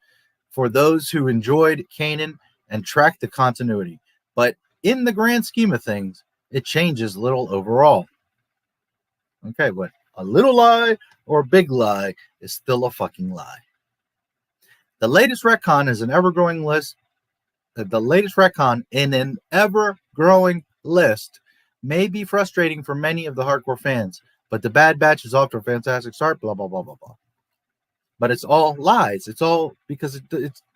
P: for those who enjoyed Kanan and tracked the continuity, but in the grand scheme of things, it changes little overall. Okay, but a little lie or a big lie is still a fucking lie. The latest retcon is an ever-growing list. The latest retcon in an ever-growing list may be frustrating for many of the hardcore fans, but the Bad Batch is off to a fantastic start, blah, blah, blah, blah, blah. But it's all lies. It's all because it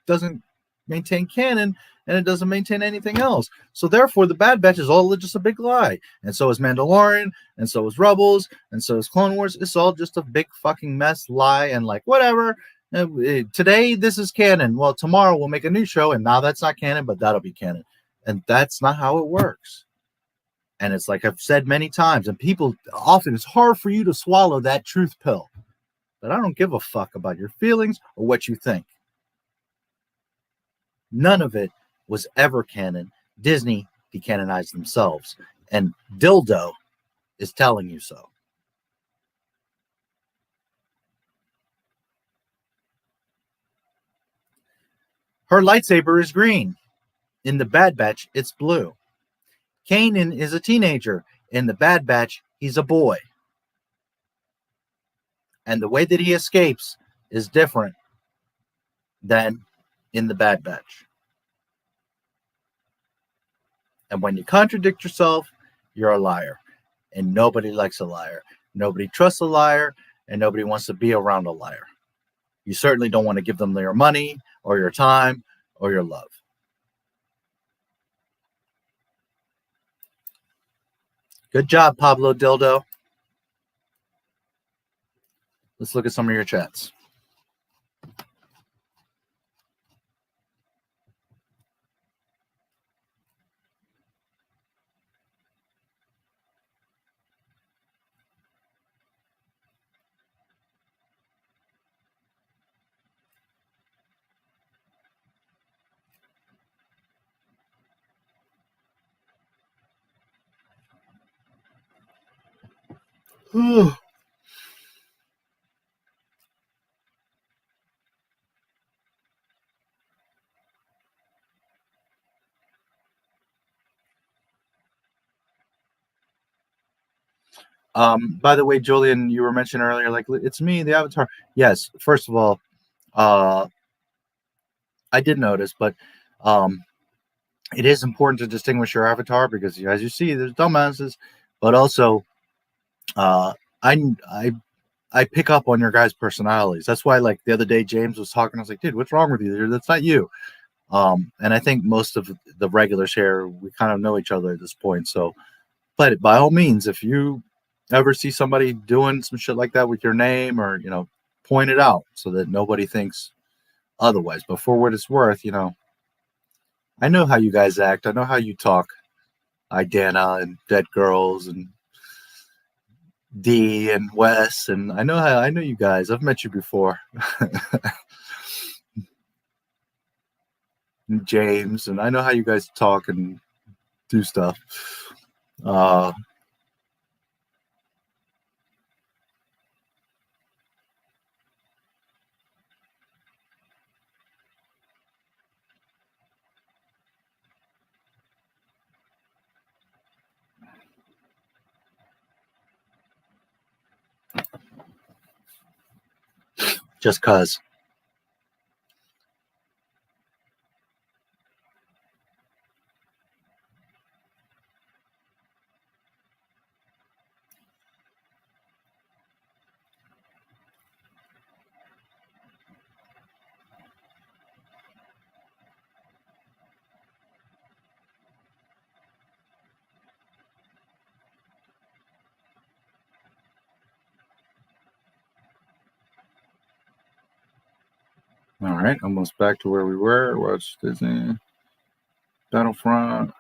P: doesn't maintain canon, and it doesn't maintain anything else. So therefore, the Bad Batch is all just a big lie. And so is Mandalorian, and so is Rebels, and so is Clone Wars. It's all just a big fucking mess, lie, and like, whatever. Today, this is canon. Well, tomorrow we'll make a new show, and now that's not canon, but that'll be canon. And that's not how it works. And it's like I've said many times, and people often, it's hard for you to swallow that truth pill. But I don't give a fuck about your feelings or what you think. None of it was ever canon. Disney decanonized themselves. And Dildo is telling you so. Her lightsaber is green. In the Bad Batch, it's blue. Kanan is a teenager. In the Bad Batch, he's a boy. And the way that he escapes is different than in the Bad Batch. And when you contradict yourself, you're a liar. And nobody likes a liar. Nobody trusts a liar, and nobody wants to be around a liar. You certainly don't want to give them your money or your time or your love. Good job, Pablo Dildo. Let's look at some of your chats. By the way, Julian, you were mentioning earlier, like, it's me, the avatar. Yes, first of all, I did notice, but it is important to distinguish your avatar because, as you see, there's dumbasses, but also I pick up on your guys' personalities. That's why, like, the other day, James was talking. I was like, dude, what's wrong with you? That's not you. And I think most of the regulars here, we kind of know each other at this point. So, but by all means, if you ever see somebody doing some shit like that with your name, or, point it out so that nobody thinks otherwise. But for what it's worth, I know how you guys act. I know how you talk. Dana and Dead Girls and D and Wes, and I know you guys. I've met you before. And James, and I know how you guys talk and do stuff. Just cause. All right, almost back to where we were. Watch Disney. Battlefront.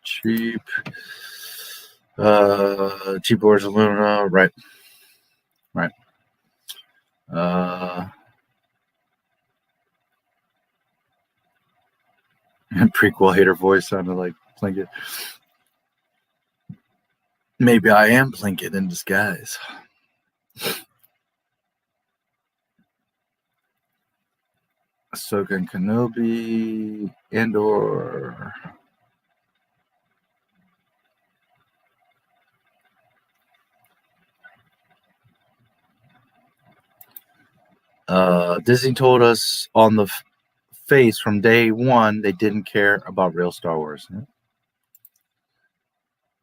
P: Cheap. Cheap Wars of Luna. Right. Right. Prequel hater voice sounded like Plinkett. Maybe I am Plinkett in disguise. Ahsoka and Kenobi, Andor. Disney told us on the face from day one they didn't care about real Star Wars.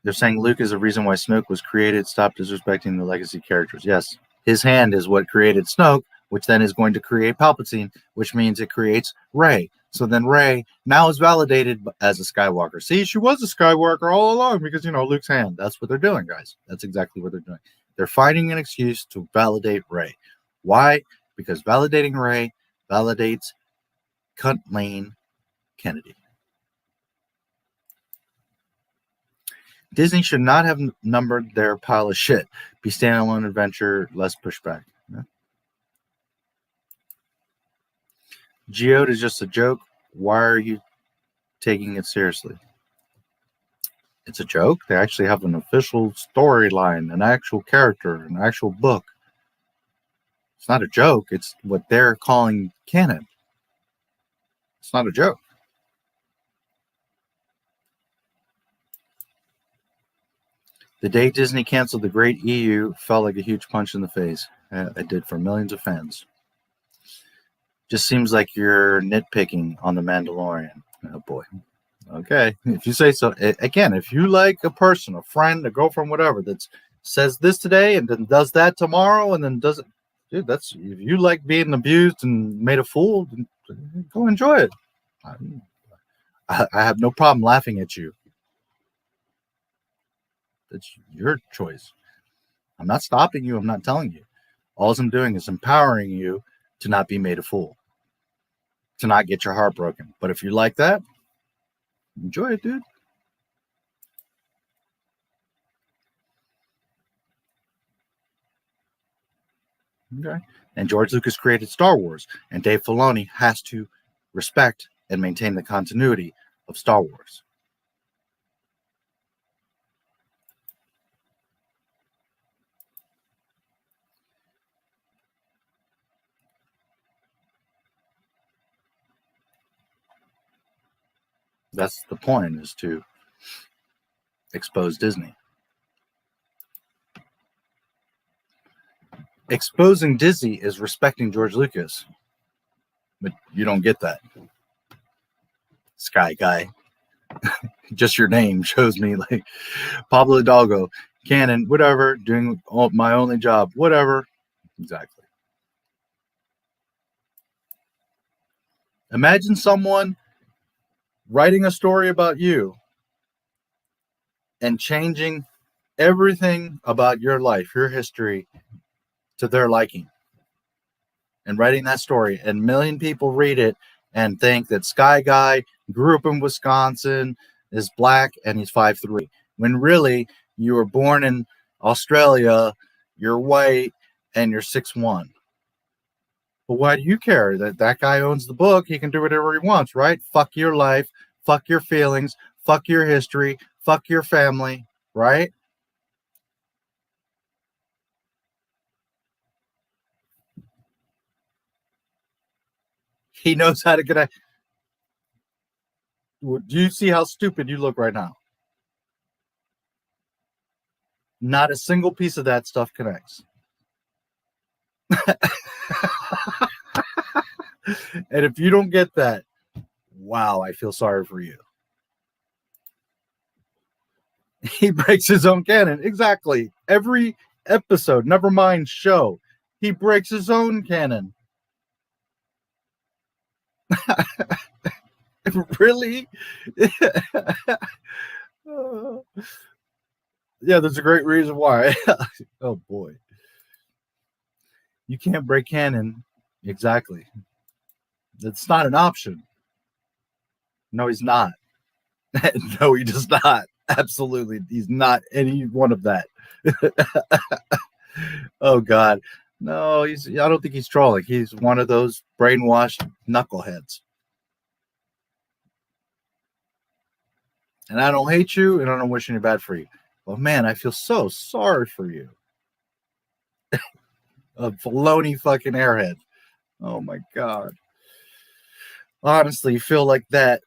P: They're saying Luke is the reason why Snoke was created. Stop disrespecting the legacy characters. Yes, his hand is what created Snoke, which then is going to create Palpatine, which means it creates Rey. So then Rey now is validated as a Skywalker. See, she was a Skywalker all along because, Luke's hand. That's what they're doing, guys. That's exactly what they're doing. They're finding an excuse to validate Rey. Why? Because validating Rey validates Kathleen Kennedy. Disney should not have numbered their pile of shit. Be standalone adventure, less pushback. Yeah. Geode is just a joke. Why are you taking it seriously? It's a joke. They actually have an official storyline, an actual character, an actual book. It's not a joke. It's what they're calling canon. It's not a joke. The day Disney canceled the Great EU felt like a huge punch in the face. It did for millions of fans. Just seems like you're nitpicking on The Mandalorian. Oh, boy. Okay. If you say so. Again, if you like a person, a friend, a girlfriend, whatever, that says this today and then does that tomorrow and then does it. Dude, if you like being abused and made a fool, go enjoy it. I have no problem laughing at you. That's your choice. I'm not stopping you. I'm not telling you. All I'm doing is empowering you to not be made a fool, to not get your heart broken. But if you like that, enjoy it, dude. Okay. And George Lucas created Star Wars, and Dave Filoni has to respect and maintain the continuity of Star Wars. That's the point, is to expose Disney. Exposing Disney is respecting George Lucas. But you don't get that. Sky Guy. Just your name shows me like Pablo Hidalgo, canon, whatever, doing my only job, whatever. Exactly. Imagine someone writing a story about you and changing everything about your life, your history, to their liking. And writing that story, and a million people read it and think that Sky Guy grew up in Wisconsin, is black, and he's 5'3", when really you were born in Australia, you're white, and you're 6'1". But why do you care? That guy owns the book. He can do whatever he wants, right? Fuck your life. Fuck your feelings. Fuck your history. Fuck your family, right? He knows how to connect. Do you see how stupid you look right now? Not a single piece of that stuff connects. And if you don't get that, wow, I feel sorry for you. He breaks his own canon. Exactly. Every episode, never mind show, he breaks his own canon. Really? Yeah, there's a great reason why. Oh boy. You can't break canon. Exactly. It's not an option. No, he's not. No, he does not. Absolutely. He's not any one of that. Oh God. No, I don't think he's trolling. He's one of those brainwashed knuckleheads. And I don't hate you, and I don't wish any bad for you. But man, I feel so sorry for you. A baloney fucking airhead. Oh my God. Honestly, you feel like that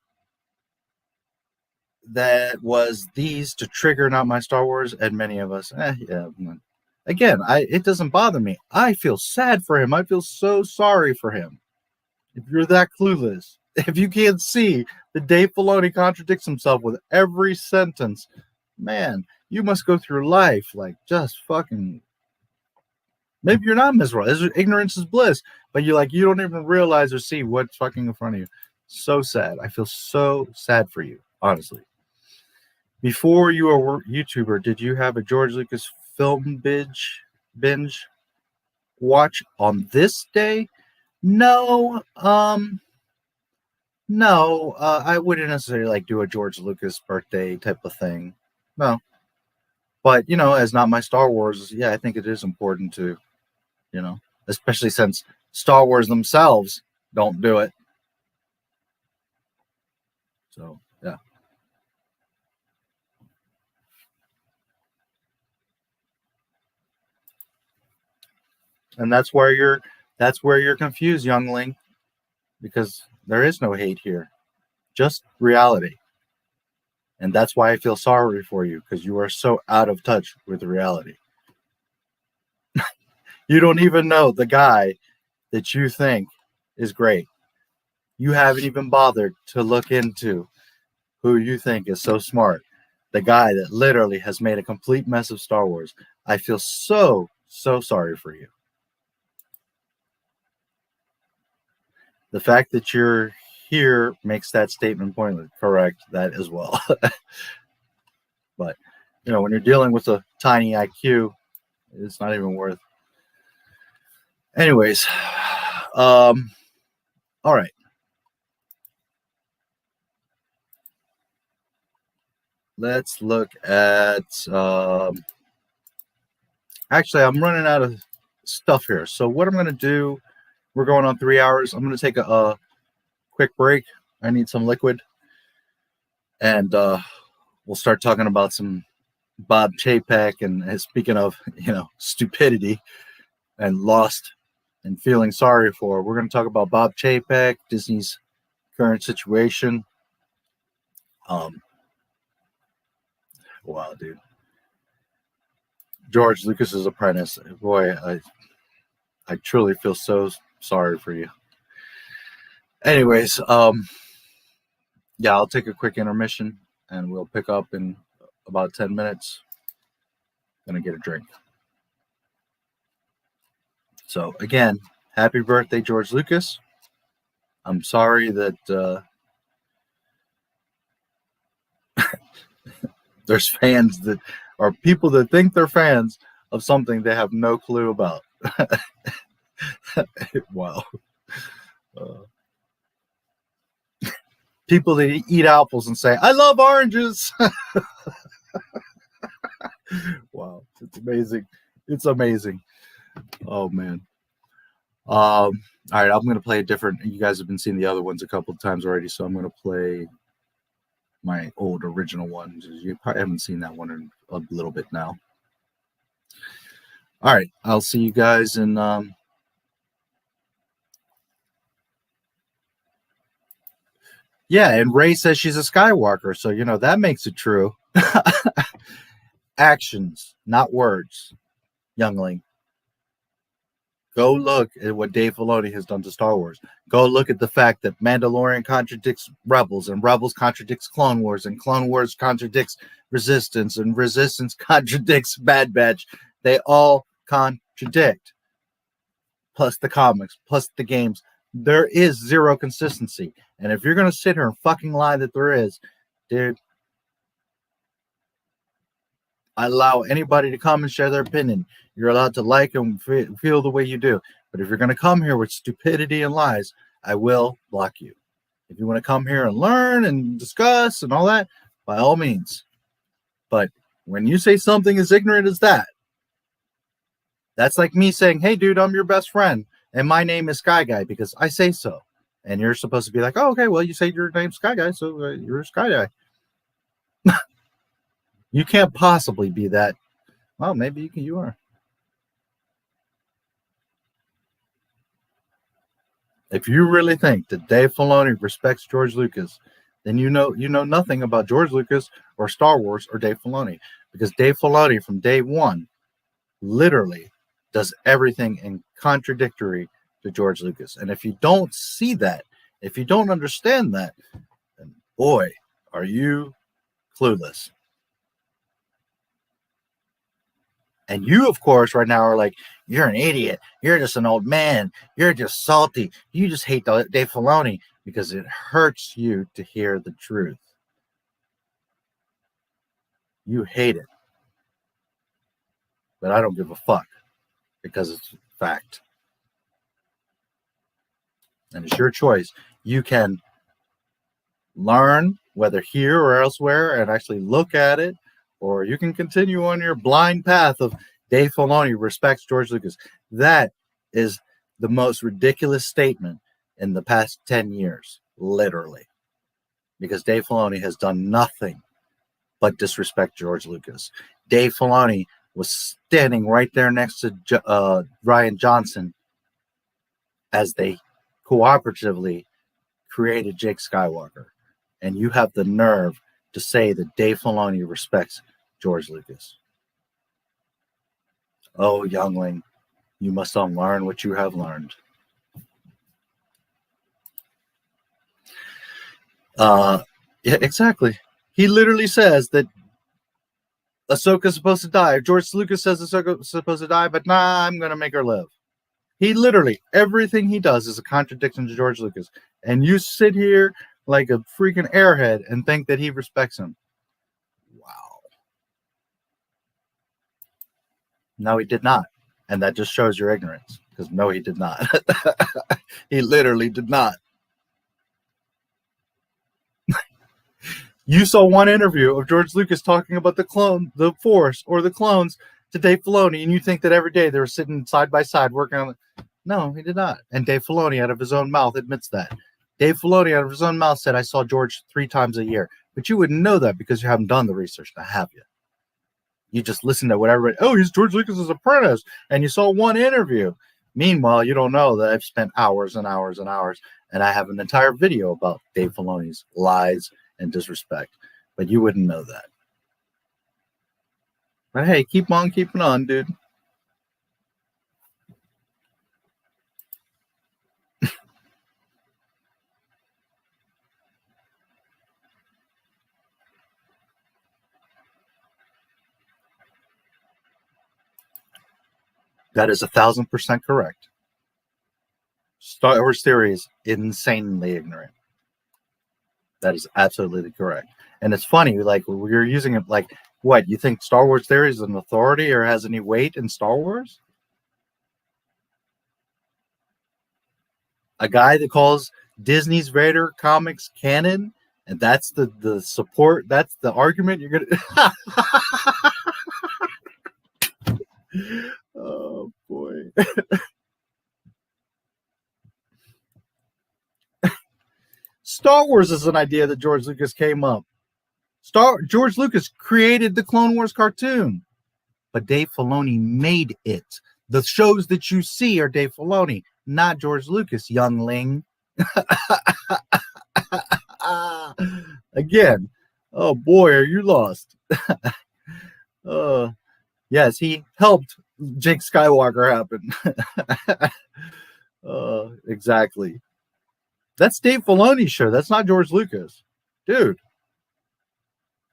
P: was these to trigger Not My Star Wars, and many of us. Yeah. Again, it doesn't bother me. I feel sad for him. I feel so sorry for him. If you're that clueless, if you can't see that Dave Filoni contradicts himself with every sentence, man, you must go through life like just fucking. Maybe you're not miserable. Ignorance is bliss, but you don't even realize or see what's fucking in front of you. So sad. I feel so sad for you, honestly. Before you were a YouTuber, did you have a George Lucas film binge watch on this day? No. No. I wouldn't necessarily do a George Lucas birthday type of thing. No. But as Not My Star Wars, yeah, I think it is important to, especially since Star Wars themselves don't do it. So yeah. And that's where you're confused, youngling, because there is no hate here, just reality. And that's why I feel sorry for you, because you are so out of touch with reality. You don't even know the guy that you think is great. You haven't even bothered to look into who you think is so smart. The guy that literally has made a complete mess of Star Wars. I feel so sorry for you. The fact that you're here makes that statement pointless. Correct, that as well. But, when you're dealing with a tiny IQ, it's not even worth. Anyways, all right. Let's look at. Actually, I'm running out of stuff here. So what I'm going to do, we're going on 3 hours. I'm going to take a quick break. I need some liquid. And we'll start talking about some Bob Chapek. And speaking of, stupidity and lost and feeling sorry for, we're going to talk about Bob Chapek, Disney's current situation. Wow, dude. George Lucas's apprentice. Boy, I truly feel so sorry for you. Anyways, yeah, I'll take a quick intermission and we'll pick up in about 10 minutes. Gonna get a drink. So again, happy birthday, George Lucas. I'm sorry that there's fans that are people that think they're fans of something they have no clue about. Wow. People that eat apples and say, I love oranges. Wow. It's amazing. It's amazing. Oh, man. All right. I'm going to play a different. You guys have been seeing the other ones a couple of times already. So I'm going to play my old original one. You probably haven't seen that one in a little bit now. All right. I'll see you guys in. Yeah, and Ray says she's a Skywalker, so that makes it true. Actions, not words, youngling. Go look at what Dave Filoni has done to Star Wars. Go look at the fact that Mandalorian contradicts Rebels, and Rebels contradicts Clone Wars, and Clone Wars contradicts Resistance, and Resistance contradicts Bad Batch. They all contradict. Plus the comics, plus the games. There is zero consistency. And if you're going to sit here and fucking lie that there is, dude, I allow anybody to come and share their opinion. You're allowed to like and feel the way you do. But if you're going to come here with stupidity and lies, I will block you. If you want to come here and learn and discuss and all that, by all means. But when you say something as ignorant as that, that's like me saying, hey, dude, I'm your best friend, and my name is Sky Guy because I say so. And you're supposed to be like, oh, okay, well, you say your name's Sky Guy, so you're Sky Guy. You can't possibly be that. Well, maybe you are. If you really think that Dave Filoni respects George Lucas, then you know nothing about George Lucas or Star Wars or Dave Filoni, because Dave Filoni from day one literally does everything in contradictory to George Lucas. And if you don't see that, if you don't understand that, then boy, are you clueless. And you, of course, right now are like, you're an idiot. You're just an old man. You're just salty. You just hate Dave Filoni because it hurts you to hear the truth. You hate it. But I don't give a fuck because it's fact. And it's your choice. You can learn, whether here or elsewhere, and actually look at it, or you can continue on your blind path of Dave Filoni respects George Lucas. That is the most ridiculous statement in the past 10 years, literally. Because Dave Filoni has done nothing but disrespect George Lucas. Dave Filoni was standing right there next to Rian Johnson as they cooperatively created Jake Skywalker. And you have the nerve to say that Dave Filoni respects George Lucas. Oh, youngling, you must unlearn what you have learned. Yeah, exactly. He literally says that Ahsoka's supposed to die. George Lucas says Ahsoka's supposed to die, but nah, I'm going to make her live. He literally, everything he does is a contradiction to George Lucas. And you sit here like a freaking airhead and think that he respects him. Wow. No, he did not. And that just shows your ignorance. Because no, he did not. He literally did not. You saw one interview of George Lucas talking about the Force, or the clones to Dave Filoni, and you think that every day they were sitting side by side working on it. No, he did not. And Dave Filoni, out of his own mouth, admits that. Dave Filoni, out of his own mouth, said, I saw George 3 times a year. But you wouldn't know that because you haven't done the research, now have you? You just listen to what everybody, oh, he's George Lucas's apprentice, and you saw one interview. Meanwhile, you don't know that I've spent hours and hours and hours, and I have an entire video about Dave Filoni's lies and disrespect. But you wouldn't know that. But hey, keep on keeping on, dude. That is 1,000% correct. Star Wars theory is insanely ignorant. That is absolutely correct. And it's funny, like, we're using it like, what, you think Star Wars theory is an authority or has any weight in Star Wars? A guy that calls Disney's Vader comics canon, and that's the support, that's the argument you're gonna oh boy. Star Wars is an idea that George Lucas came up. George Lucas created the Clone Wars cartoon, but Dave Filoni made it. The shows that you see are Dave Filoni, not George Lucas, youngling. Again, oh boy, are you lost? Yes, he helped Jake Skywalker happen. Exactly. That's Dave Filoni's show. That's not George Lucas. Dude,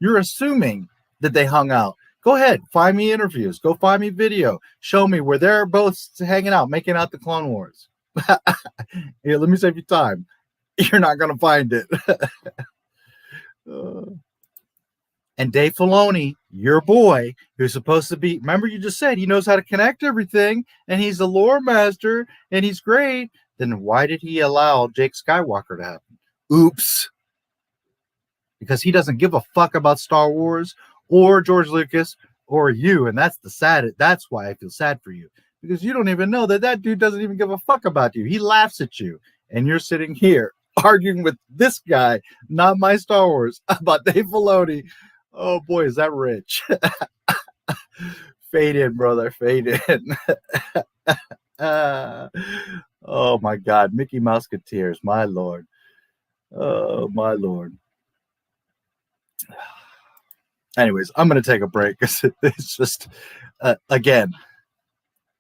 P: you're assuming that they hung out. Go ahead, find me interviews. Go find me video. Show me where they're both hanging out, making out the Clone Wars. Here, let me save you time. You're not going to find it. And Dave Filoni, your boy, who's supposed to be, remember you just said he knows how to connect everything and he's the lore master and he's great. Then why did he allow Jake Skywalker to happen? Oops. Because he doesn't give a fuck about Star Wars or George Lucas or you. And that's that's why I feel sad for you. Because you don't even know that dude doesn't even give a fuck about you. He laughs at you. And you're sitting here arguing with this guy, Not My Star Wars, about Dave Filoni. Oh boy, is that rich. Fade in, brother. Fade in. Oh my God. Mickey Musketeers. My Lord. Oh my Lord. Anyways, I'm going to take a break because it's just, again,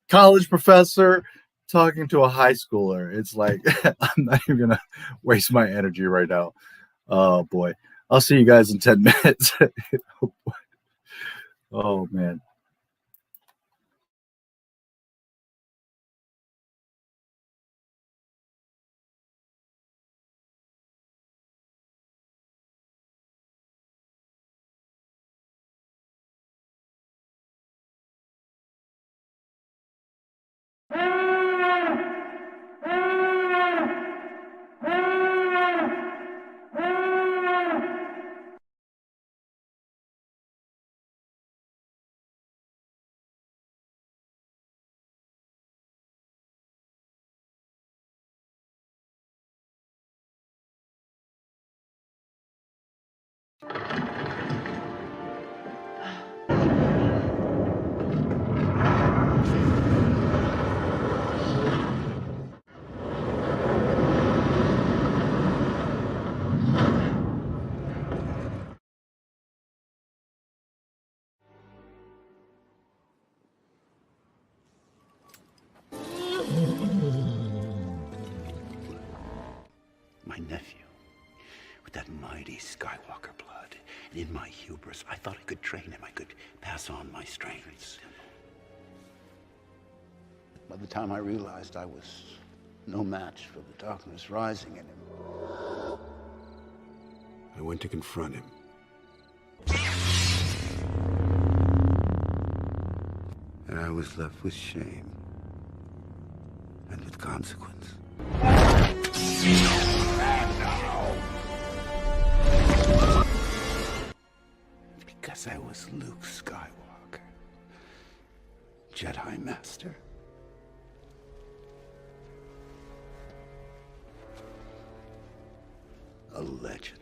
P: college professor talking to a high schooler. It's like, I'm not even going to waste my energy right now. Oh boy. I'll see you guys in 10 minutes. Oh, man.
A: My nephew, with that mighty Skywalker blood, and in my hubris, I thought I could train him. I could pass on my strengths. By the time I realized I was no match for the darkness rising in him, I went to confront him. And I was left with shame and with consequence. Because I was Luke Skywalker, Jedi Master. A legend.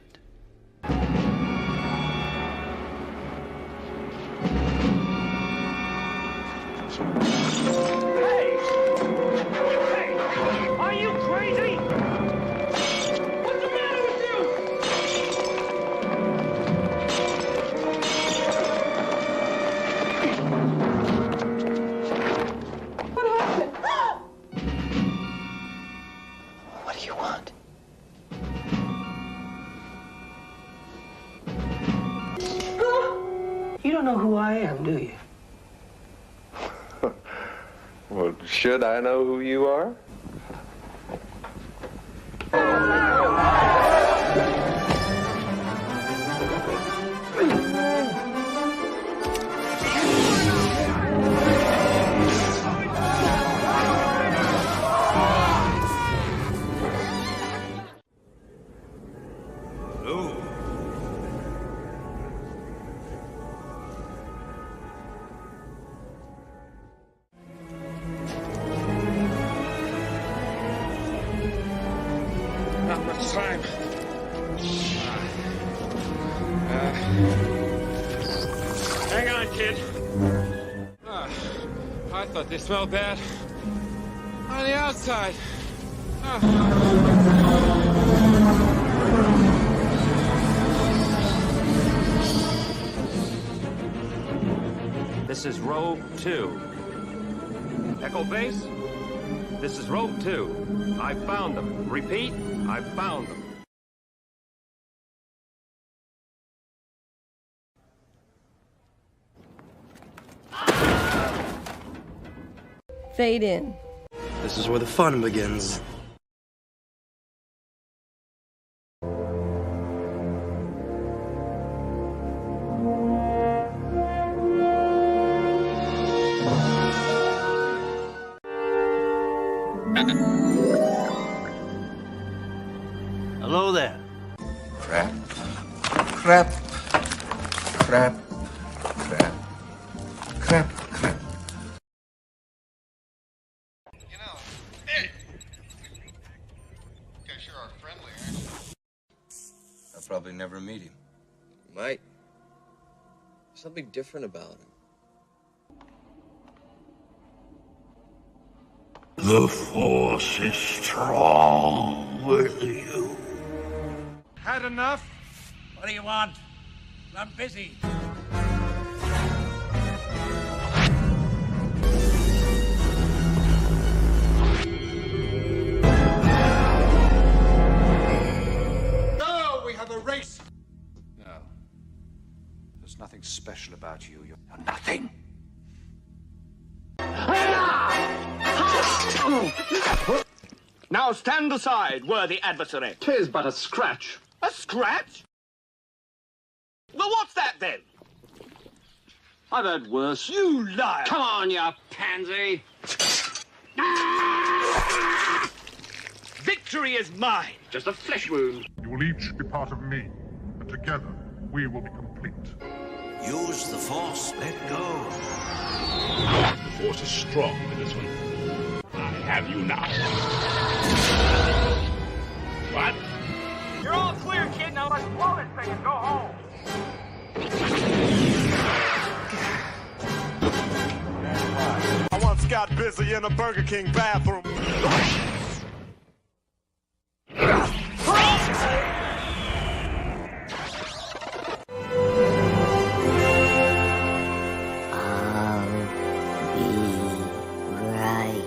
B: Are you crazy? What's the matter with you? What happened?
Q: What do you want? You don't know who I am, do you?
E: Well, should I know who you are?
C: Not much time. Hang on, kid. I thought they smelled bad on the outside.
F: This is Rogue 2. Echo Base? This is Rogue 2. I found them. Repeat, I found them.
G: Fade in.
Q: This is where the fun begins.
A: Hello there.
H: Crap. Crap. Crap. Crap. Crap. Crap.
O: You know, hey! You guys sure are friendly, aren't you?
H: I'll probably never meet him.
C: Might. Something different about him.
I: The Force is strong with you.
K: Had enough?
A: What do you want? I'm busy.
K: No, we have a race.
J: No. There's nothing special about you. You're
A: Nothing.
D: Now stand aside, worthy adversary. 'Tis but a scratch.
B: A scratch? Well, what's that then?
D: I've had worse.
B: You liar!
D: Come on, you pansy.
B: Victory is mine!
D: Just a flesh wound.
I: You will each be part of me, and together we will be complete.
A: Use the Force. Let go.
I: The Force is strong in this one. I have you now. What?
B: You're all clear, kid. Now let's blow this thing and go home.
K: I once got busy in a Burger King bathroom.
L: Right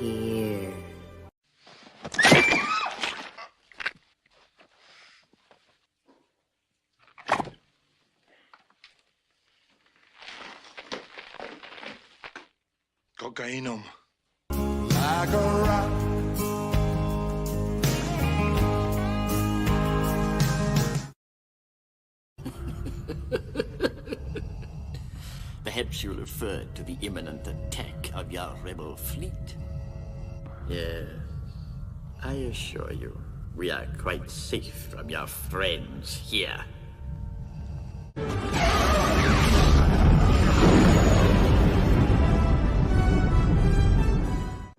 L: here.
K: Cocainum. Like a rock.
M: Perhaps you referred to the imminent attack of your rebel fleet. Yes, I assure you, we are quite safe from your friends here.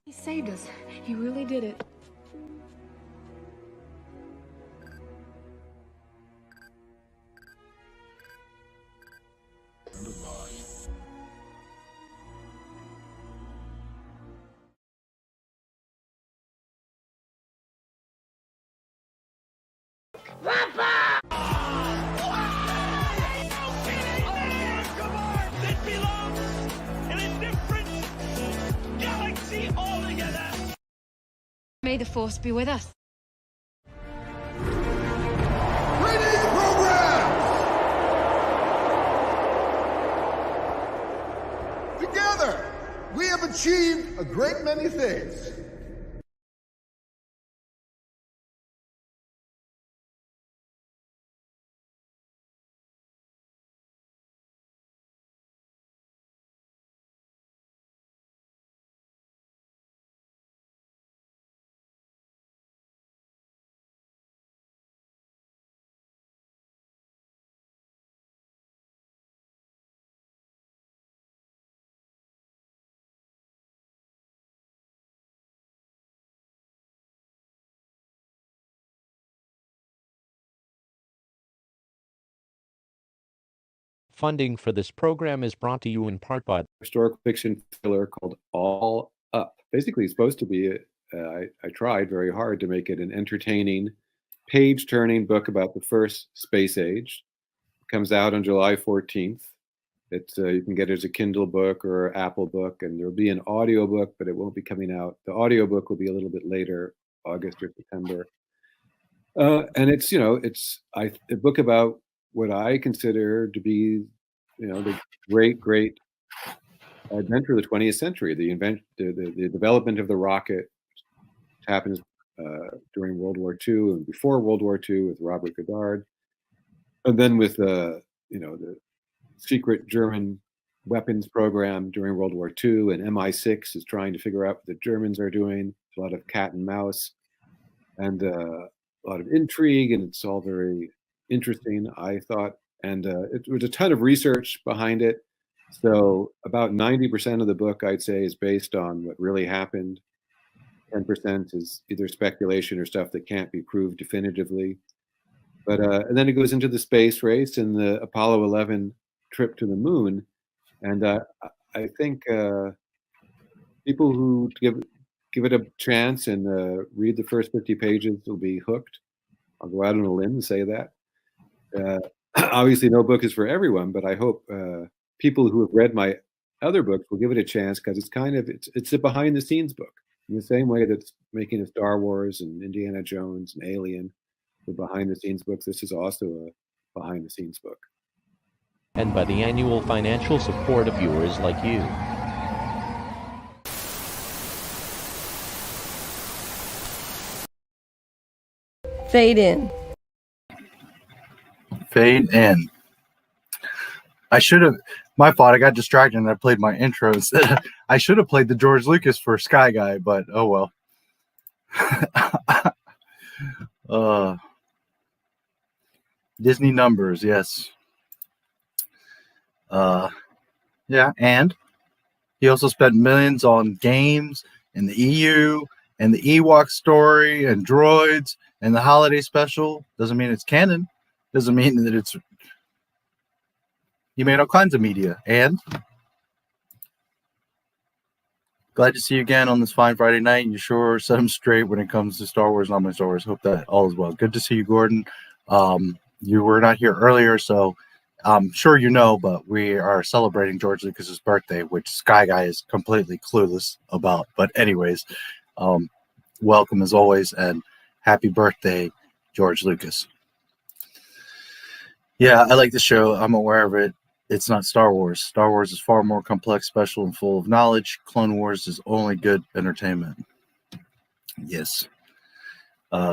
N: He saved us. He really did it.
B: This belongs in a different galaxy altogether!
N: May the Force be with us.
O: Greetings, programs! Together, we have achieved a great many things.
R: Funding for this program is brought to you in part by
E: Historical fiction thriller called All Up. Basically, it's supposed to be, I tried very hard to make it an entertaining, page-turning book about the first space age. It comes out on July 14th. It's you can get it as a Kindle book or Apple book, and there'll be an audio book, but it won't be coming out. The audio book will be a little bit later, August or September. And it's, you know, it's a book about what I consider to be, you know, the great adventure of the 20th century, the development of the rocket, which happens during World War II and before World War II with Robert Goddard, and then with you know, the secret German weapons program during World War II, and MI6 is trying to figure out what the Germans are doing. There's a lot of cat and mouse, and a lot of intrigue, and it's all very interesting, I thought. And it was a ton of research behind it. So about 90% of the book, I'd say, is based on what really happened. 10% is either speculation or stuff that can't be proved definitively. But and then it goes into the space race and the Apollo 11 trip to the moon. And I think people who give it a chance and read the first 50 pages will be hooked. I'll go out on a limb and say that. Obviously, no book is for everyone, but I hope people who have read my other books will give it a chance, because it's a behind the scenes book. In the same way that's making a Star Wars and Indiana Jones and Alien the behind the scenes books, this is also a behind the scenes book.
R: And by the annual financial support of viewers like you.
G: Fade in.
P: Fade in. I should have, my fault, I got distracted and I played my intro instead. I should have played the George Lucas for Sky Guy, but oh well. Disney numbers, yes. Yeah, and he also spent millions on games and the EU and the Ewok story and droids and the holiday special. Doesn't mean it's canon. Doesn't mean that it's... He made all kinds of media. And glad to see you again on this fine Friday night. You sure set them straight when it comes to Star Wars, Not My Star Wars. Hope that all is well. Good to see you, Gordon. You were not here earlier, so I'm sure you know, but we are celebrating George Lucas's birthday, which Sky Guy is completely clueless about. But anyways, welcome as always, and happy birthday, George Lucas. Yeah, I like the show. I'm aware of it. It's not Star Wars. Star Wars is far more complex, special, and full of knowledge. Clone Wars is only good entertainment. Yes.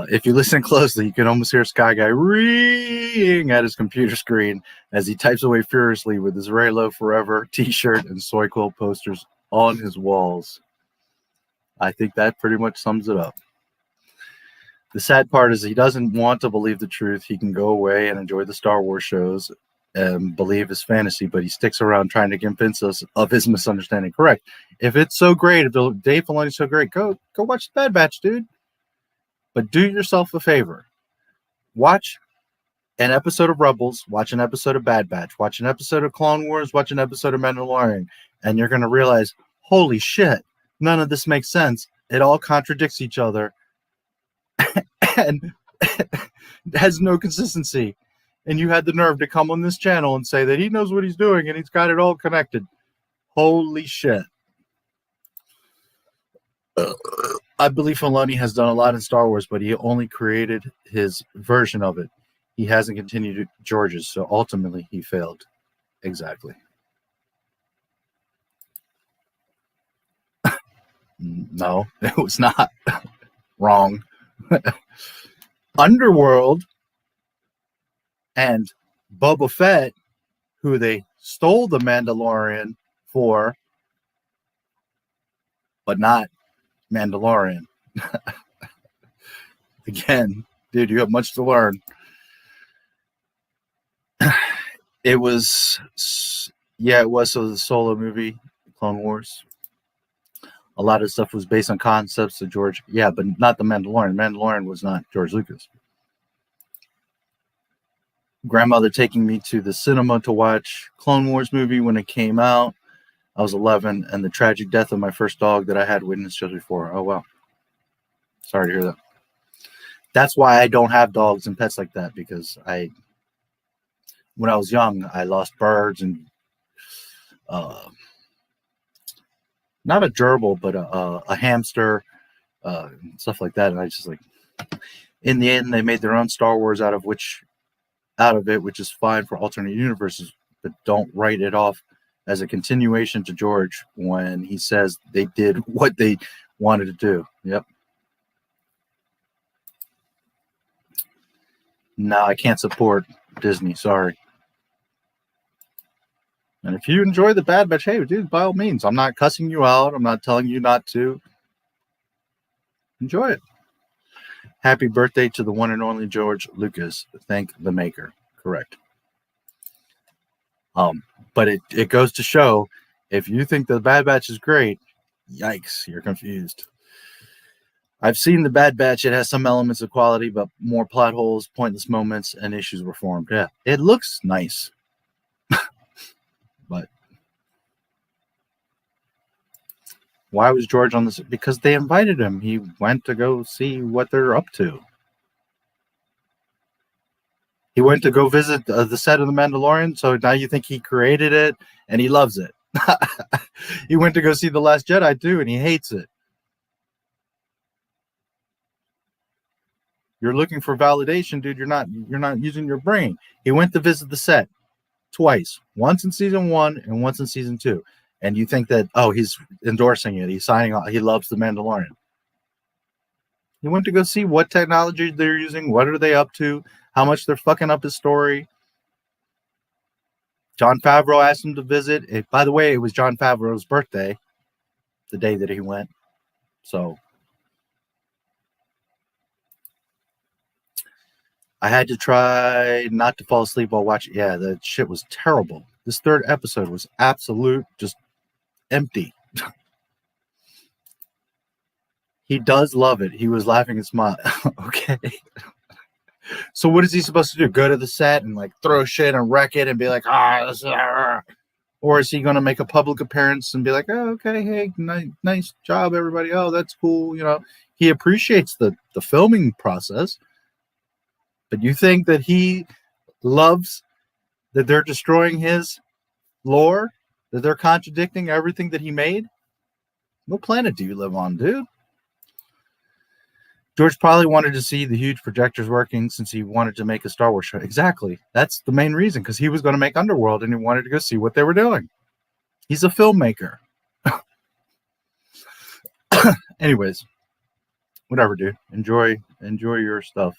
P: If you listen closely, you can almost hear Sky Guy reeing at his computer screen as he types away furiously with his Raylo Forever t-shirt and soy quill posters on his walls. I think that pretty much sums it up. The sad part is he doesn't want to believe the truth. He can go away and enjoy the Star Wars shows and believe his fantasy, but he sticks around trying to convince us of his misunderstanding. Correct. If it's so great, if Dave Filoni's so great, go watch The Bad Batch, dude. But do yourself a favor. Watch an episode of Rebels, watch an episode of Bad Batch, watch an episode of Clone Wars, watch an episode of Mandalorian, and you're going to realize, holy shit, none of this makes sense. It all contradicts each other and has no consistency. And you had the nerve to come on this channel and say that he knows what he's doing and he's got it all connected. Holy shit. I believe Filoni has done a lot in Star Wars, but he only created his version of it. He hasn't continued George's, so ultimately he failed. Exactly. No, it was not. Wrong. Underworld and Boba Fett, who they stole the Mandalorian for, but not Mandalorian. Again, dude, you have much to learn. It was a solo movie, Clone Wars. A lot of stuff was based on concepts of George. Yeah, but not the Mandalorian. Mandalorian was not George Lucas. Grandmother taking me to the cinema to watch Clone Wars movie when it came out. I was 11, and the tragic death of my first dog that I had witnessed just before. Oh, wow. Sorry to hear that. That's why I don't have dogs and pets like that, because when I was young, I lost birds and not a gerbil, but a hamster, stuff like that. And I just in the end, they made their own Star Wars out of it, which is fine for alternate universes, but don't write it off as a continuation to George when he says they did what they wanted to do. Yep. No, I can't support Disney. Sorry. And if you enjoy The Bad Batch, hey, dude, by all means. I'm not cussing you out. I'm not telling you not to. Enjoy it. Happy birthday to the one and only George Lucas. Thank the maker. Correct. But it goes to show, if you think the Bad Batch is great, yikes, you're confused. I've seen the Bad Batch. It has some elements of quality, but more plot holes, pointless moments, and issues were formed. Yeah, it looks nice. But why was George on this? Because they invited him. He went to go see what they're up to. He went to go visit the set of The Mandalorian, so now you think he created it, and he loves it. He went to go see The Last Jedi, too, and he hates it. You're looking for validation, dude. You're not using your brain. He went to visit the set twice. Once in season 1 and once in season 2. And you think that, oh, he's endorsing it. He's signing off. He loves The Mandalorian. He went to go see what technology they're using. What are they up to? How much they're fucking up his story. Jon Favreau asked him to visit. By the way, it was Jon Favreau's birthday, the day that he went. So I had to try not to fall asleep while watching. Yeah, that shit was terrible. This third episode was absolute, just empty. He does love it. He was laughing and smiling. Okay. So what is he supposed to do? Go to the set and like throw shit and wreck it and be like, or is he going to make a public appearance and be like, oh, okay, hey, nice job, everybody. Oh, that's cool. You know, he appreciates the filming process. But you think that he loves that they're destroying his lore, that they're contradicting everything that he made? What planet do you live on, dude? George probably wanted to see the huge projectors working since he wanted to make a Star Wars show. Exactly. That's the main reason, because he was going to make Underworld and he wanted to go see what they were doing. He's a filmmaker. Anyways, whatever, dude. Enjoy your stuff.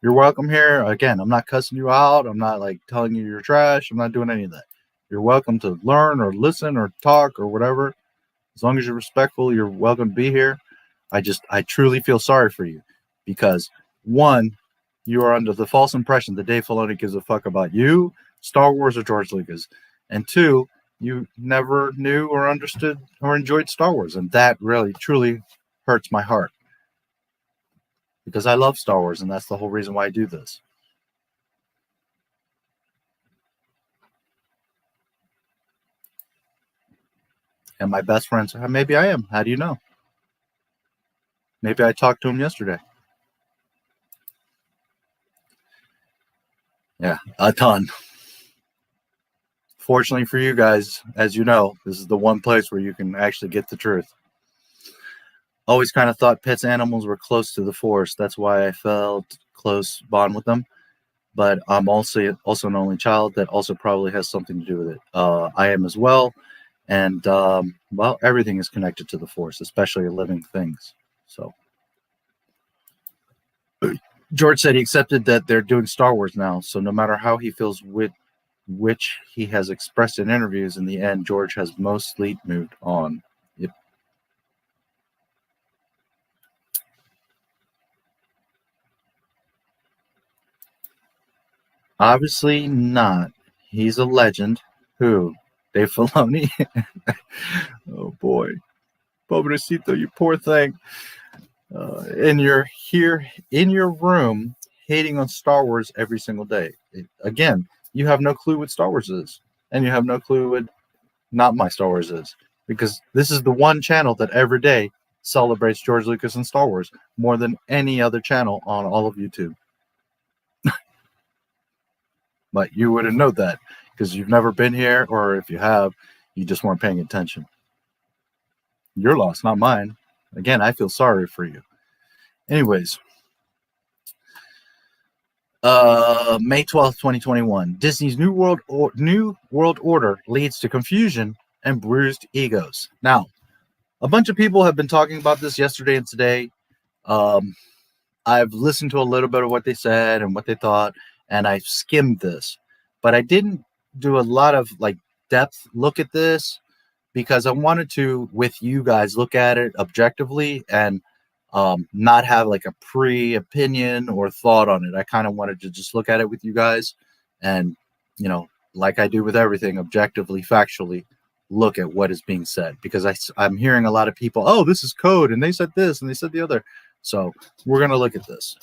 P: You're welcome here. Again, I'm not cussing you out. I'm not like telling you you're trash. I'm not doing any of that. You're welcome to learn or listen or talk or whatever. As long as you're respectful, you're welcome to be here. I truly feel sorry for you because, one, you are under the false impression that Dave Filoni gives a fuck about you, Star Wars, or George Lucas. And two, you never knew or understood or enjoyed Star Wars. And that really, truly hurts my heart because I love Star Wars, and that's the whole reason why I do this. And my best friends, maybe I am. How do you know? Maybe I talked to him yesterday. Yeah, a ton. Fortunately for you guys, as you know, this is the one place where you can actually get the truth. Always kind of thought pets animals were close to the Force. That's why I felt close bond with them. But I'm also an only child. That also probably has something to do with it. I am as well. And, well, everything is connected to the Force, especially living things. So George said he accepted that they're doing Star Wars now. So no matter how he feels with which he has expressed in interviews, in the end, George has mostly moved on. Yep. Obviously not. He's a legend. Who? Dave Filoni? Oh boy. Pobrecito, you poor thing. And you're here in your room hating on Star Wars every single day. Again, you have no clue what Star Wars is. And you have no clue what Not My Star Wars is. Because this is the one channel that every day celebrates George Lucas and Star Wars more than any other channel on all of YouTube. But you wouldn't know that because you've never been here, or if you have, you just weren't paying attention. Your loss, not mine. Again, I feel sorry for you. Anyways, May 12th, 2021. Disney's New World Order leads to confusion and bruised egos. Now, a bunch of people have been talking about this yesterday and today. I've listened to a little bit of what they said and what they thought, and I skimmed this. But I didn't do a lot of like depth look at this because I wanted to, with you guys, look at it objectively and not have like a pre-opinion or thought on it. I kind of wanted to just look at it with you guys and, you know, like I do with everything, objectively, factually, look at what is being said, because I'm hearing a lot of people, oh, this is code, and they said this, and they said the other. So we're going to look at this.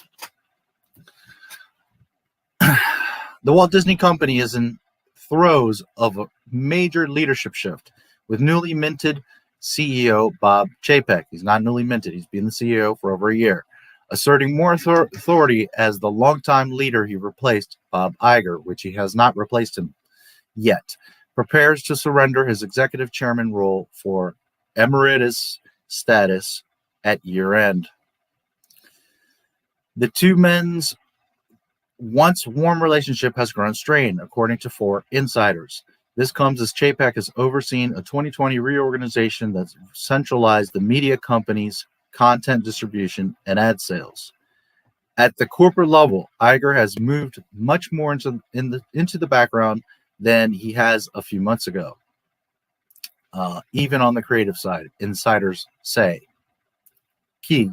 P: The Walt Disney Company is in throes of a major leadership shift with newly minted CEO Bob Chapek. He's not newly minted. He's been the CEO for over a year, asserting more authority as the longtime leader. He replaced Bob Iger, which he has not replaced him yet, prepares to surrender his executive chairman role for emeritus status at year end. The two men's once warm relationship has grown strained, according to 4 insiders. This comes as Chapek has overseen a 2020 reorganization that centralized the media company's content distribution and ad sales. At the corporate level, Iger has moved much more into the background than he has a few months ago. Even on the creative side, insiders say. Key,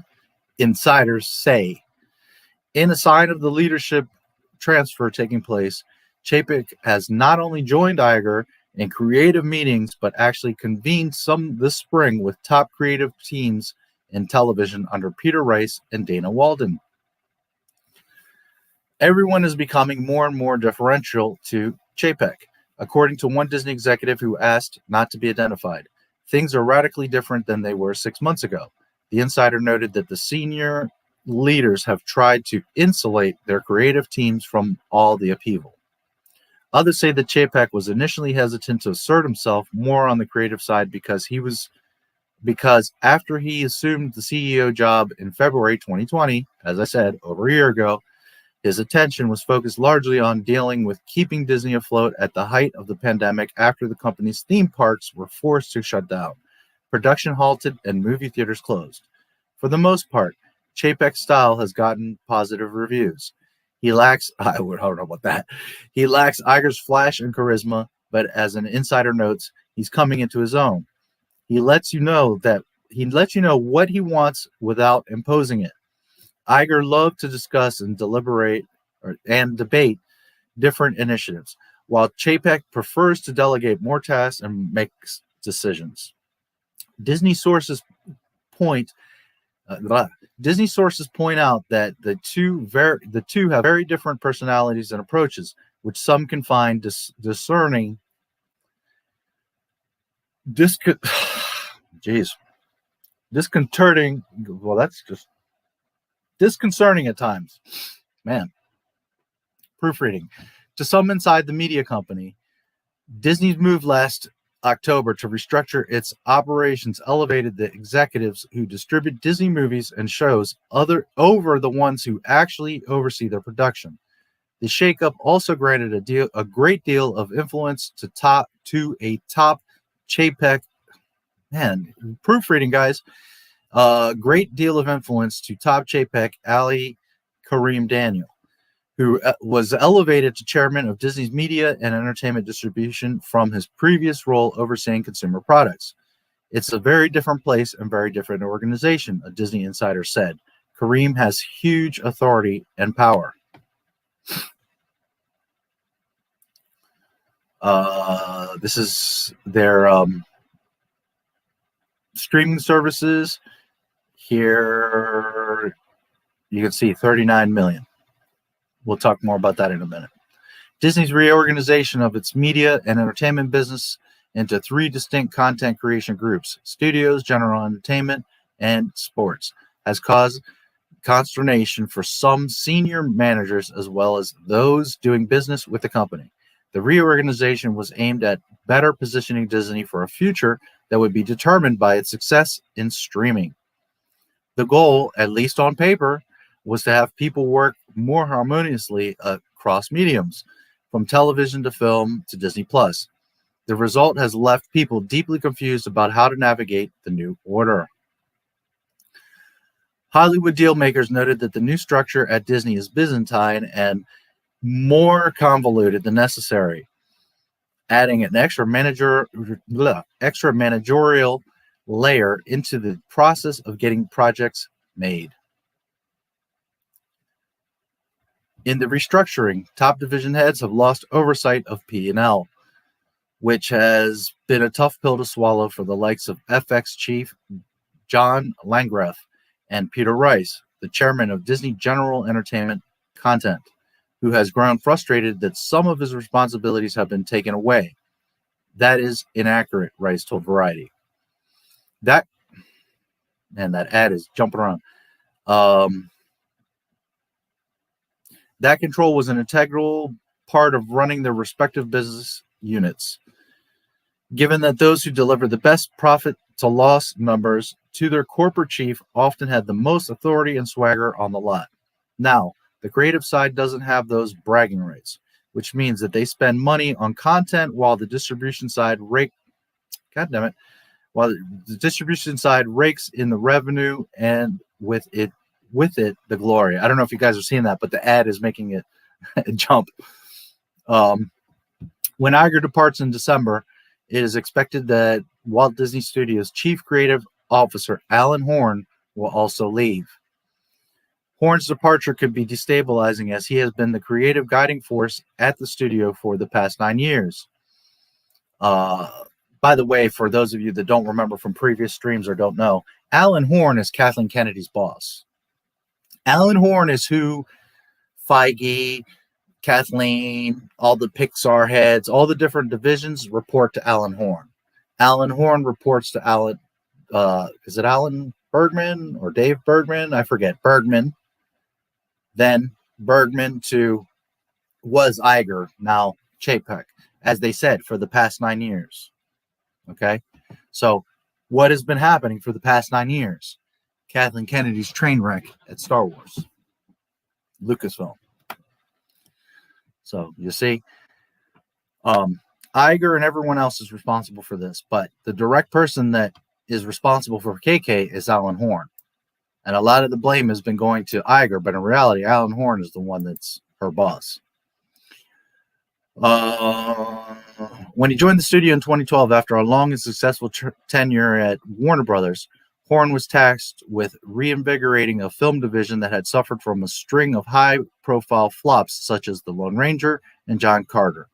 P: insiders say. In a sign of the leadership transfer taking place, Chapek has not only joined Iger in creative meetings, but actually convened some this spring with top creative teams in television under Peter Rice and Dana Walden. Everyone is becoming more and more deferential to Chapek, according to one Disney executive who asked not to be identified. Things are radically different than they were 6 months ago. The insider noted that the senior leaders have tried to insulate their creative teams from all the upheaval. Others say that Chapek was initially hesitant to assert himself more on the creative side because after he assumed the CEO job in February 2020, as I said, over a year ago, his attention was focused largely on dealing with keeping Disney afloat at the height of the pandemic after the company's theme parks were forced to shut down, production halted, and movie theaters closed. For the most part, Chapek's style has gotten positive reviews. He lacks, I don't know about that. He lacks Iger's flash and charisma, but as an insider notes, he's coming into his own. He lets you know what he wants without imposing it. Iger loved to discuss and deliberate and debate different initiatives, while Chapek prefers to delegate more tasks and makes decisions. Disney sources point out that the two have very different personalities and approaches, which some can find disconcerting at times. Man, proofreading. To some inside the media company, Disney's move last October to restructure its operations elevated the executives who distribute Disney movies and shows over the ones who actually oversee their production. The shakeup also granted a great deal of influence to a top Chapek. Man, proofreading, guys. Great deal of influence to top Chapek, Ali Kareem Daniel, who was elevated to chairman of Disney's media and entertainment distribution from his previous role overseeing consumer products. It's a very different place and very different organization, a Disney insider said. Kareem has huge authority and power. This is their streaming services. Here you can see 39 million. We'll talk more about that in a minute. Disney's reorganization of its media and entertainment business into 3 distinct content creation groups, studios, general entertainment, and sports, has caused consternation for some senior managers as well as those doing business with the company. The reorganization was aimed at better positioning Disney for a future that would be determined by its success in streaming. The goal, at least on paper, was to have people work more harmoniously across mediums, from television to film to Disney+. The result has left people deeply confused about how to navigate the new order. Hollywood dealmakers noted that the new structure at Disney is Byzantine and more convoluted than necessary, adding an extra managerial layer into the process of getting projects made. In the restructuring, top division heads have lost oversight of P&L, which has been a tough pill to swallow for the likes of FX chief John Landgraf and Peter Rice, the chairman of Disney General Entertainment Content, who has grown frustrated that some of his responsibilities have been taken away. That is inaccurate, Rice told Variety. That ad is jumping around. That control was an integral part of running their respective business units, given that those who deliver the best profit to loss numbers to their corporate chief often had the most authority and swagger on the lot. Now, the creative side doesn't have those bragging rights, which means that they spend money on content while the distribution side rakes in the revenue and with it the glory. I don't know if you guys are seeing that, but the ad is making it jump. When Iger departs in December, it is expected that Walt Disney Studios Chief Creative Officer Alan Horn will also leave. Horn's departure could be destabilizing as he has been the creative guiding force at the studio for the past 9 years. By the way, for those of you that don't remember from previous streams or don't know, Alan Horn is Kathleen Kennedy's boss. Alan Horn is who Feige, Kathleen, all the Pixar heads, all the different divisions report to Alan Horn. Alan Horn reports to Alan, is it Alan Bergman or Dave Bergman? I forget. Bergman. Then Bergman was Iger, now Chapek, as they said, for the past 9 years. Okay? So what has been happening for the past 9 years? Kathleen Kennedy's train wreck at Star Wars. Lucasfilm. So you see, Iger and everyone else is responsible for this, but the direct person that is responsible for KK is Alan Horn. And a lot of the blame has been going to Iger, but in reality, Alan Horn is the one that's her boss. When he joined the studio in 2012, after a long and successful tenure at Warner Brothers, Horn was tasked with reinvigorating a film division that had suffered from a string of high-profile flops such as The Lone Ranger and John Carter,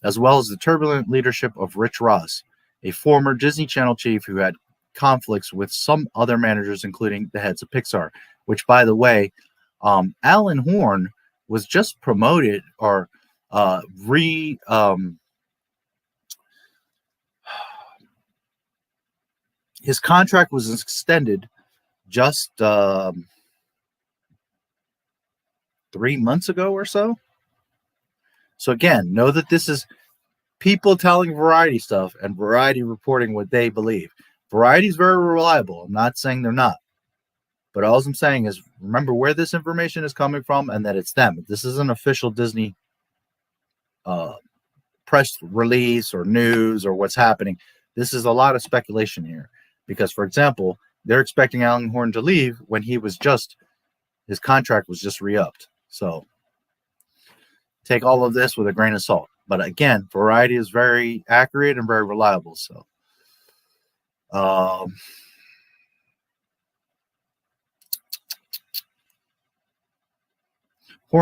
P: as well as the turbulent leadership of Rich Ross, a former Disney Channel chief who had conflicts with some other managers, including the heads of Pixar, which, by the way, Alan Horn was just promoted or his contract was extended just 3 months ago or so. So again, know that this is people telling Variety stuff and Variety reporting what they believe. Variety is very reliable. I'm not saying they're not. But all I'm saying is remember where this information is coming from and that it's them. This is an official Disney press release or news or what's happening. This is a lot of speculation here. Because, for example, they're expecting Alan Horn to leave when his contract was just re-upped. So take all of this with a grain of salt. But again, Variety is very accurate and very reliable. So Horn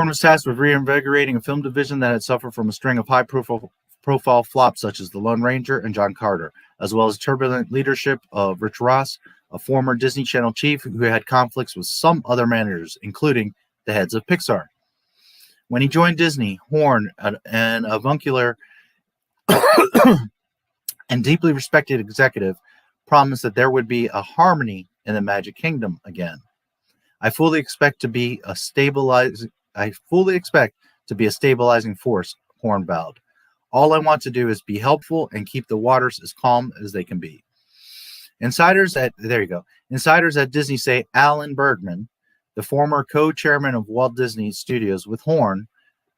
P: was tasked with reinvigorating a film division that had suffered from a string of high-profile flops such as The Lone Ranger and John Carter, as well as turbulent leadership of Rich Ross, a former Disney Channel chief who had conflicts with some other managers, including the heads of Pixar. When he joined Disney, Horn, an avuncular and deeply respected executive, promised that there would be a harmony in the Magic Kingdom again. I fully expect to be a stabilizing force, Horn vowed. All I want to do is be helpful and keep the waters as calm as they can be. Insiders at Disney say Alan Bergman, the former co-chairman of Walt Disney Studios with Horn,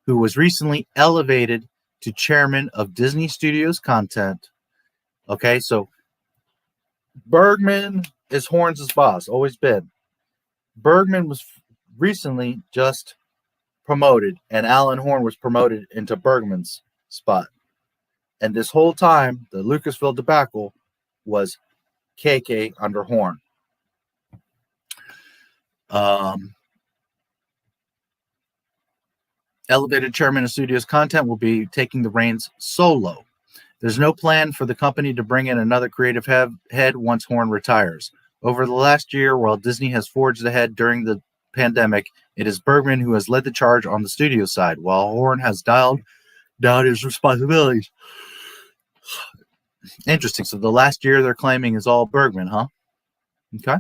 P: who was recently elevated to chairman of Disney Studios Content. Okay, so Bergman is Horn's boss, always been. Bergman was recently just promoted, and Alan Horn was promoted into Bergman's spot. And this whole time, the Lucasfilm debacle was KK under Horn. Elevated chairman of studio's content will be taking the reins solo. There's no plan for the company to bring in another creative head once Horn retires. Over the last year, while Disney has forged ahead during the pandemic, it is Bergman who has led the charge on the studio side, while Horn has dialed down his responsibilities. Interesting. So the last year they're claiming is all Bergman, huh? Okay.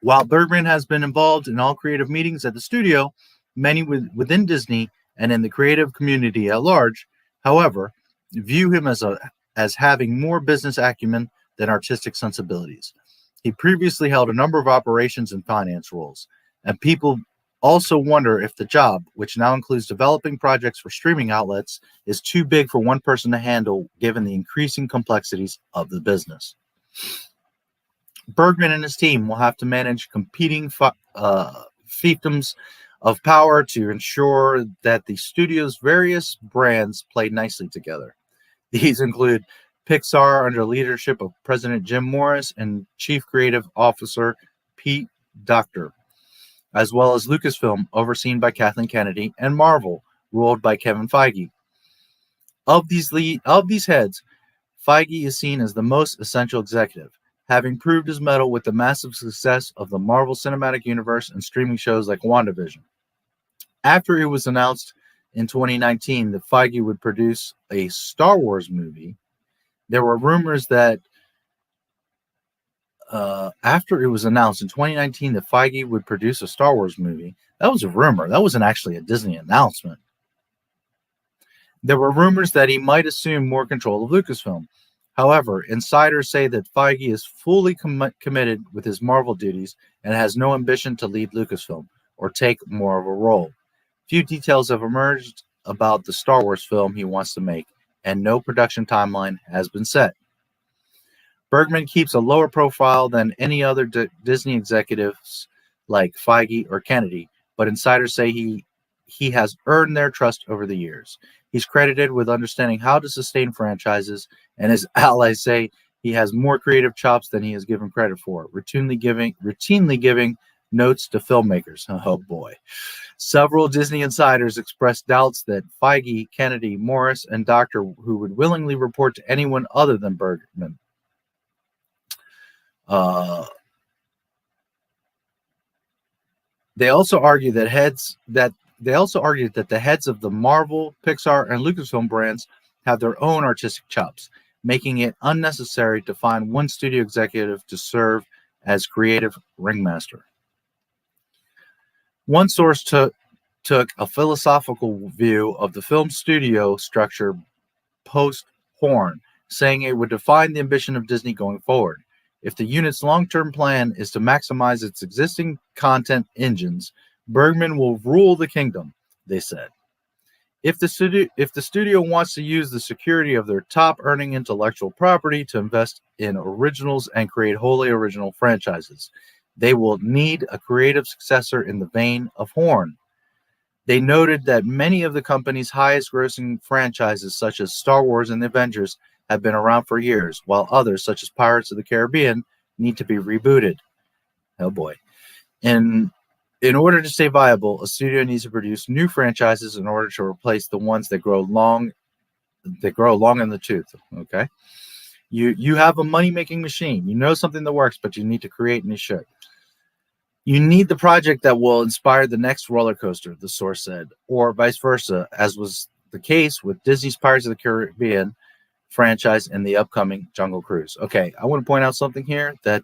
P: While Bergman has been involved in all creative meetings at the studio, many within Disney and in the creative community at large, however, view him as having more business acumen than artistic sensibilities. He previously held a number of operations and finance roles, and people also wonder if the job, which now includes developing projects for streaming outlets, is too big for one person to handle given the increasing complexities of the business. Bergman and his team will have to manage competing fiefdoms of power to ensure that the studio's various brands play nicely together. These include Pixar under leadership of President Jim Morris and Chief Creative Officer Pete Docter, as well as Lucasfilm, overseen by Kathleen Kennedy, and Marvel, ruled by Kevin Feige. Of these heads, Feige is seen as the most essential executive, having proved his mettle with the massive success of the Marvel Cinematic Universe and streaming shows like WandaVision. After it was announced in 2019 that Feige would produce a Star Wars movie, there were rumors that after it was announced in 2019 that Feige would produce a Star Wars movie, that was a rumor. That wasn't actually a Disney announcement. There were rumors that he might assume more control of Lucasfilm. However, insiders say that Feige is fully committed with his Marvel duties and has no ambition to lead Lucasfilm or take more of a role. Few details have emerged about the Star Wars film he wants to make, and no production timeline has been set. Bergman keeps a lower profile than any other Disney executives like Feige or Kennedy, but insiders say he has earned their trust over the years. He's credited with understanding how to sustain franchises, and his allies say he has more creative chops than he is given credit for, routinely giving notes to filmmakers. Oh boy. Several Disney insiders expressed doubts that Feige, Kennedy, Morris, and Docter, who would willingly report to anyone other than Bergman. They also argued that the heads of the Marvel, Pixar, and Lucasfilm brands have their own artistic chops, making it unnecessary to find one studio executive to serve as creative ringmaster. One source took a philosophical view of the film studio structure post-Horn, saying it would define the ambition of Disney going forward. If the unit's long-term plan is to maximize its existing content engines, Bergman will rule the kingdom, they said. If the studio wants to use the security of their top-earning intellectual property to invest in originals and create wholly original franchises, they will need a creative successor in the vein of Horn. They noted that many of the company's highest-grossing franchises, such as Star Wars and the Avengers, have been around for years, while others, such as Pirates of the Caribbean, need to be rebooted. Oh boy. In order to stay viable, a studio needs to produce new franchises in order to replace the ones that grow long in the tooth. Okay? You have a money-making machine. You know something that works, but you need to create new shit. You need the project that will inspire the next roller coaster, the source said, or vice versa, as was the case with Disney's Pirates of the Caribbean franchise and the upcoming Jungle Cruise. Okay, I want to point out something here that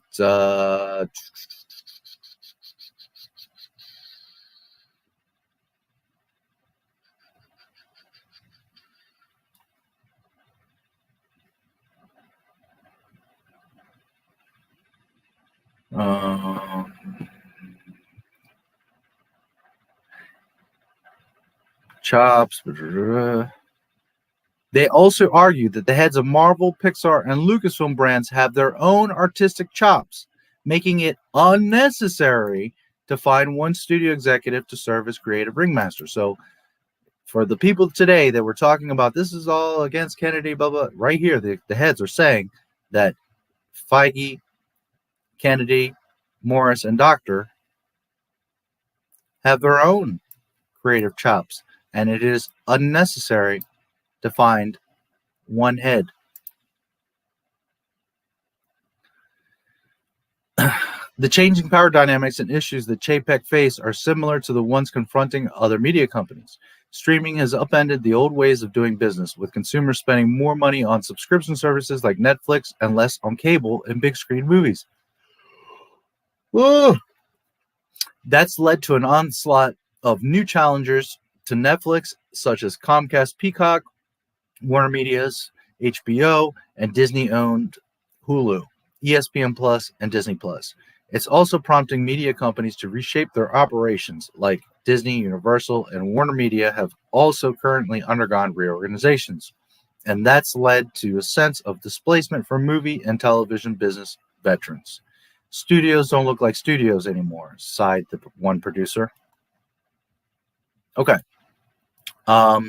P: chops. They also argue that the heads of Marvel, Pixar, and Lucasfilm brands have their own artistic chops, making it unnecessary to find one studio executive to serve as creative ringmaster. So for the people today that we're talking about, this is all against Kennedy, blah, blah, right here, the heads are saying that Feige, Kennedy, Morris, and Docter have their own creative chops, and it is unnecessary to find one head. The changing power dynamics and issues that Chapek face are similar to the ones confronting other media companies. Streaming has upended the old ways of doing business, with consumers spending more money on subscription services like Netflix and less on cable and big screen movies. Whoa. That's led to an onslaught of new challengers to Netflix, such as Comcast Peacock, Warner Media's HBO, and Disney-owned Hulu, ESPN Plus, and Disney Plus. It's also prompting media companies to reshape their operations, like Disney, Universal, and Warner Media have also currently undergone reorganizations. And that's led to a sense of displacement from movie and television business veterans. Studios don't look like studios anymore, sighed the one producer. Okay. I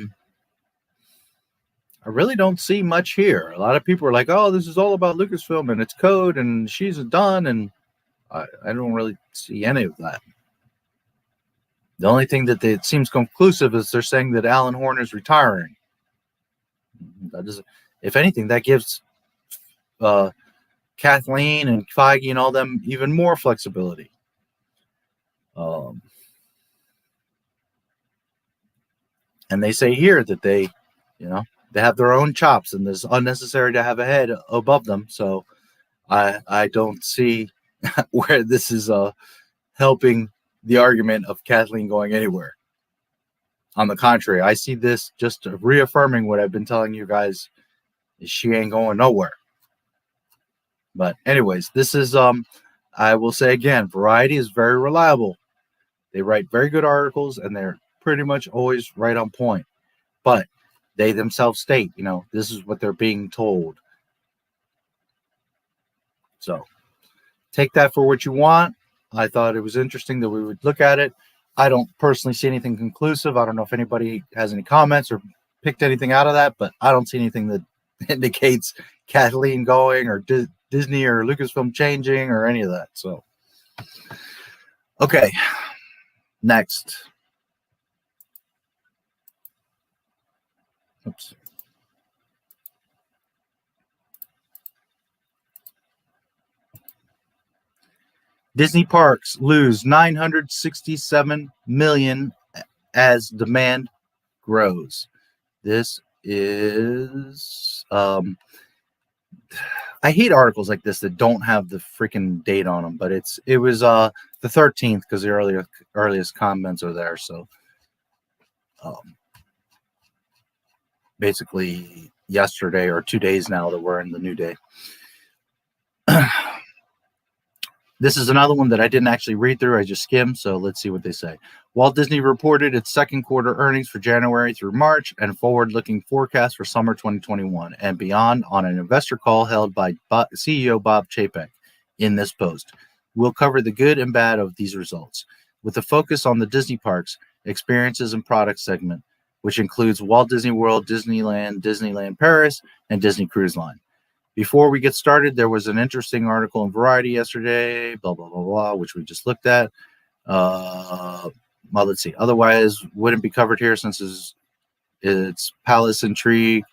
P: really don't see much here. A lot of people are like, oh, this is all about Lucasfilm and its code and she's done, and I don't really see any of that. The only thing that it seems conclusive is they're saying that Alan Horn is retiring. That doesn't, if anything, that gives Kathleen and Feige and all them even more flexibility. And they say here that they have their own chops, and it's unnecessary to have a head above them. So I don't see where this is helping the argument of Kathleen going anywhere. On the contrary, I see this just reaffirming what I've been telling you guys, is she ain't going nowhere. But anyways, this is, I will say again, Variety is very reliable. They write very good articles, and they're pretty much always right on point. But they themselves state, this is what they're being told. So take that for what you want. I thought it was interesting that we would look at it. I don't personally see anything conclusive. I don't know if anybody has any comments or picked anything out of that, but I don't see anything that indicates Kathleen going or Disney or Lucasfilm changing or any of that. So, okay, next. Oops. Disney parks lose $967 million as demand grows. This is I hate articles like this that don't have the freaking date on them, but it was the 13th because the earliest comments are there. So basically yesterday or 2 days now that we're in the new day. This is another one that I didn't actually read through. I just skimmed, so let's see what they say. Walt Disney reported its second quarter earnings for January through March and forward-looking forecast for summer 2021 and beyond on an investor call held by CEO Bob Chapek. In this post, we'll cover the good and bad of these results, with a focus on the Disney parks, experiences, and products segment, which includes Walt Disney World, Disneyland, Disneyland Paris, and Disney Cruise Line. Before we get started, there was an interesting article in Variety yesterday, blah, blah, blah, blah, which we just looked at. Well, let's see. Otherwise, wouldn't be covered here since it's palace intrigue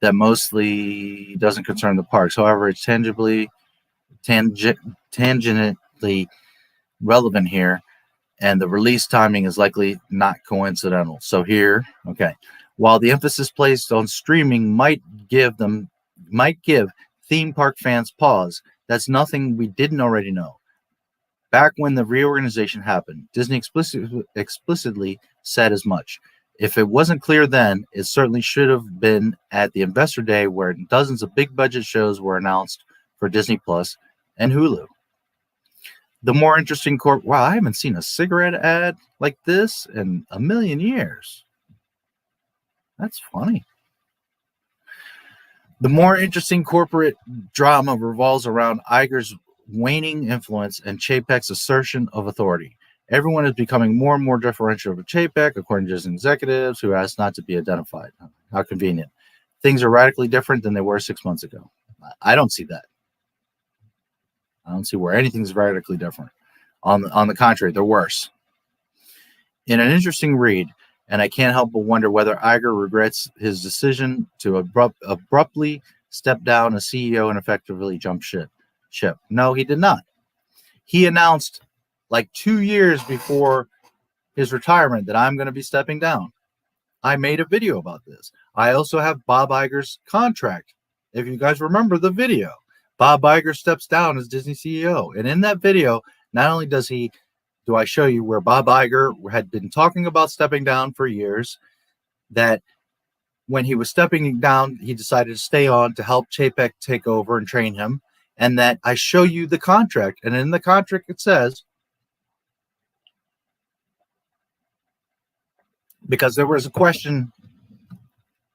P: that mostly doesn't concern the parks. However, it's tangentially relevant here, and the release timing is likely not coincidental. So here, okay, while the emphasis placed on streaming might give theme park fans pause, that's nothing we didn't already know. Back when the reorganization happened, Disney explicitly said as much. If it wasn't clear then, it certainly should have been at the Investor Day, where dozens of big budget shows were announced for Disney Plus and Hulu. The more interesting wow, I haven't seen a cigarette ad like this in a million years. That's funny. The more interesting corporate drama revolves around Iger's waning influence and Chapek's assertion of authority. Everyone is becoming more and more differential with Chapek, according to Disney executives who asked not to be identified. How convenient. Things are radically different than they were 6 months ago. I don't see that. I don't see where anything's radically different. On the contrary, they're worse. In an interesting read, and I can't help but wonder whether Iger regrets his decision to abruptly step down as CEO and effectively jump ship. No, he did not. He announced like 2 years before his retirement that I'm going to be stepping down. I made a video about this. I also have Bob Iger's contract. If you guys remember the video, Bob Iger steps down as Disney CEO. And in that video, not only do I show you where Bob Iger had been talking about stepping down for years, that when he was stepping down, he decided to stay on to help Chapek take over and train him, and that I show you the contract. And in the contract, it says, because there was a question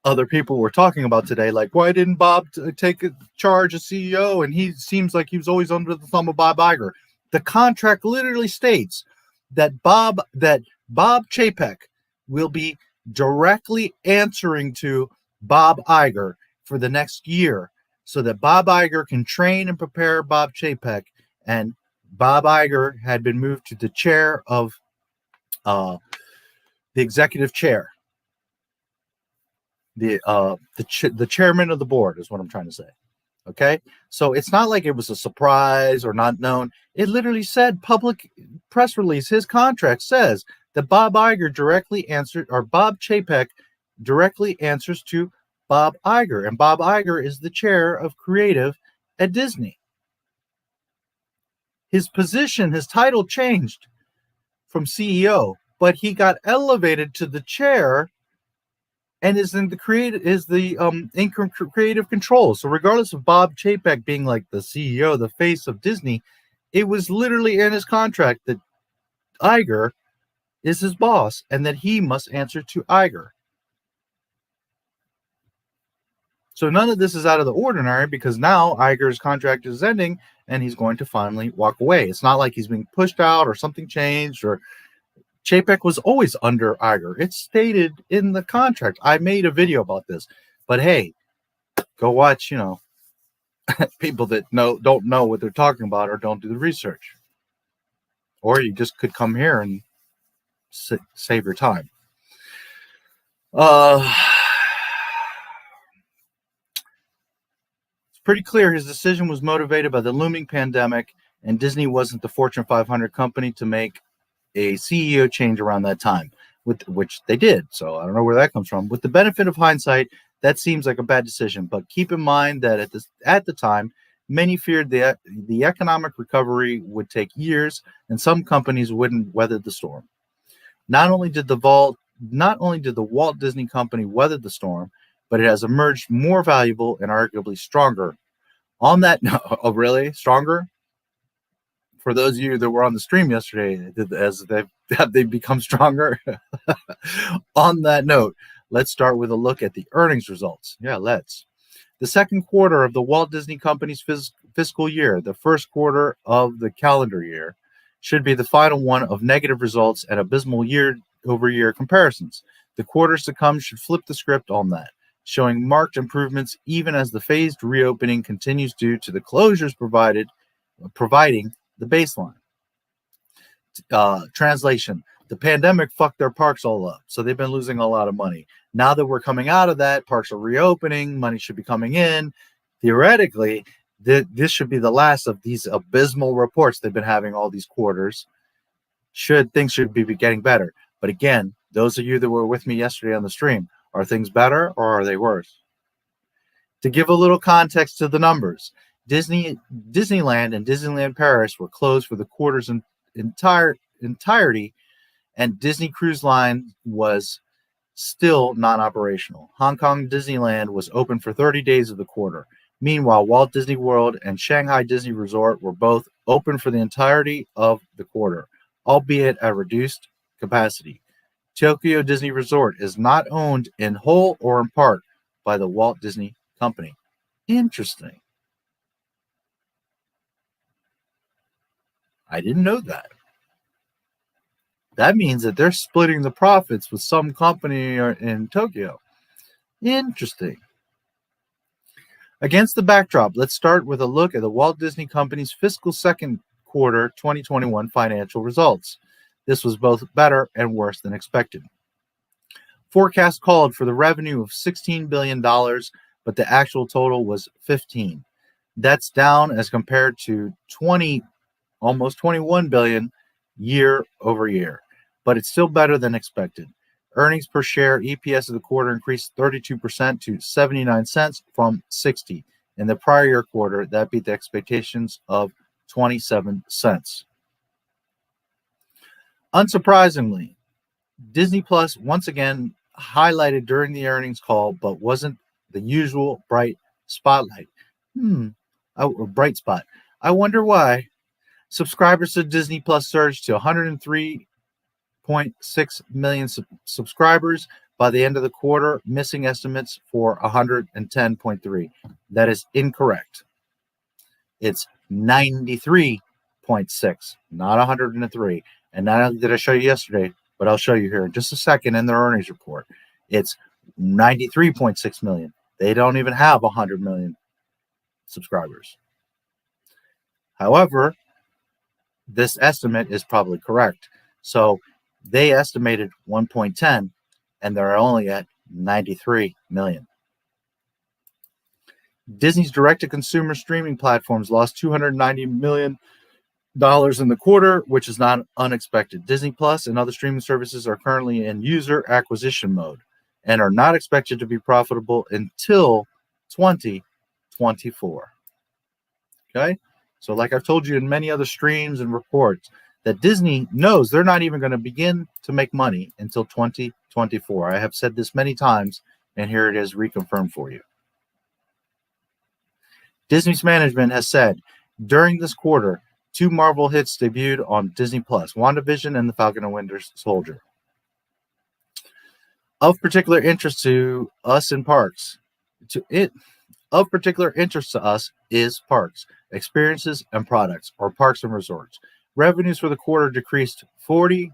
P: other people were talking about today, like, why didn't Bob take charge as CEO? And he seems like he was always under the thumb of Bob Iger. The contract literally states that Bob Chapek will be directly answering to Bob Iger for the next year, so that Bob Iger can train and prepare Bob Chapek. And Bob Iger had been moved to the chair of the executive chair, the chairman of the board is what I'm trying to say. Okay, so it's not like it was a surprise or not known. It literally said, public press release, his contract says that Bob Iger directly answered, or Bob Chapek directly answers to Bob Iger, and Bob Iger is the chair of creative at Disney. His position, his title changed from CEO, but he got elevated to the chair and is in the creative control. So regardless of Bob Chapek being like the CEO, the face of Disney, it was literally in his contract that Iger is his boss and that he must answer to Iger. So none of this is out of the ordinary, because now Iger's contract is ending and he's going to finally walk away. It's not like he's being pushed out or something changed, or Chapek was always under Iger. It's stated in the contract. I made a video about this, but hey, go watch, people that don't know what they're talking about or don't do the research. Or you just could come here and save your time. It's pretty clear his decision was motivated by the looming pandemic, and Disney wasn't the Fortune 500 company to make a CEO change around that time, which they did. So I don't know where that comes from. With the benefit of hindsight, that seems like a bad decision. But keep in mind that at the time, many feared the economic recovery would take years, and some companies wouldn't weather the storm. Not only did the Walt Disney Company weather the storm, but it has emerged more valuable and arguably stronger. On that note, oh really? Stronger? For those of you that were on the stream yesterday, have they become stronger? On that note, let's start with a look at the earnings results. Yeah, let's. The second quarter of the Walt Disney Company's fiscal year, the first quarter of the calendar year, should be the final one of negative results and abysmal year-over-year comparisons. The quarters to come should flip the script on that, showing marked improvements even as the phased reopening continues due to the closures providing the baseline. Translation: the pandemic fucked their parks all up, so they've been losing a lot of money. Now that we're coming out of that, parks are reopening, money should be coming in. Theoretically, this should be the last of these abysmal reports they've been having all these quarters. Things should be getting better. But again, those of you that were with me yesterday on the stream, are things better or are they worse? To give a little context to the numbers, Disneyland and Disneyland Paris were closed for the quarter's entirety, and Disney Cruise Line was still non-operational. Hong Kong Disneyland was open for 30 days of the quarter. Meanwhile, Walt Disney World and Shanghai Disney Resort were both open for the entirety of the quarter, albeit at reduced capacity. Tokyo Disney Resort is not owned in whole or in part by the Walt Disney Company. Interesting. I didn't know that. That means that they're splitting the profits with some company in Tokyo. Interesting. Against the backdrop, let's start with a look at the Walt Disney Company's fiscal second quarter 2021 financial results. This was both better and worse than expected. Forecast called for the revenue of $16 billion, but the actual total was 15. That's down as compared to almost 21 billion year over year, but it's still better than expected. Earnings per share, EPS of the quarter, increased 32% to 79 cents from 60. In the prior year quarter, that beat the expectations of 27 cents. Unsurprisingly, Disney Plus once again highlighted during the earnings call, but wasn't the usual bright spotlight. Bright spot. I wonder why. Subscribers to Disney Plus surged to 103.6 million subscribers by the end of the quarter, missing estimates for 110.3. That is incorrect. It's 93.6, not 103. And not only did I show you yesterday, but I'll show you here in just a second in their earnings report. It's 93.6 million. They don't even have 100 million subscribers. However, this estimate is probably correct. So they estimated 1.10, and they're only at 93 million. Disney's direct-to-consumer streaming platforms lost $290 million in the quarter, which is not unexpected. Disney Plus and other streaming services are currently in user acquisition mode and are not expected to be profitable until 2024. Okay? So like I've told you in many other streams and reports, that Disney knows they're not even going to begin to make money until 2024. I have said this many times, and here it is reconfirmed for you. Disney's management has said during this quarter, 2 Marvel hits debuted on Disney Plus, WandaVision and The Falcon and Winter Soldier. Of particular interest to us in parks, of particular interest to us is parks, experiences, and products, or parks and resorts. Revenues for the quarter decreased 44%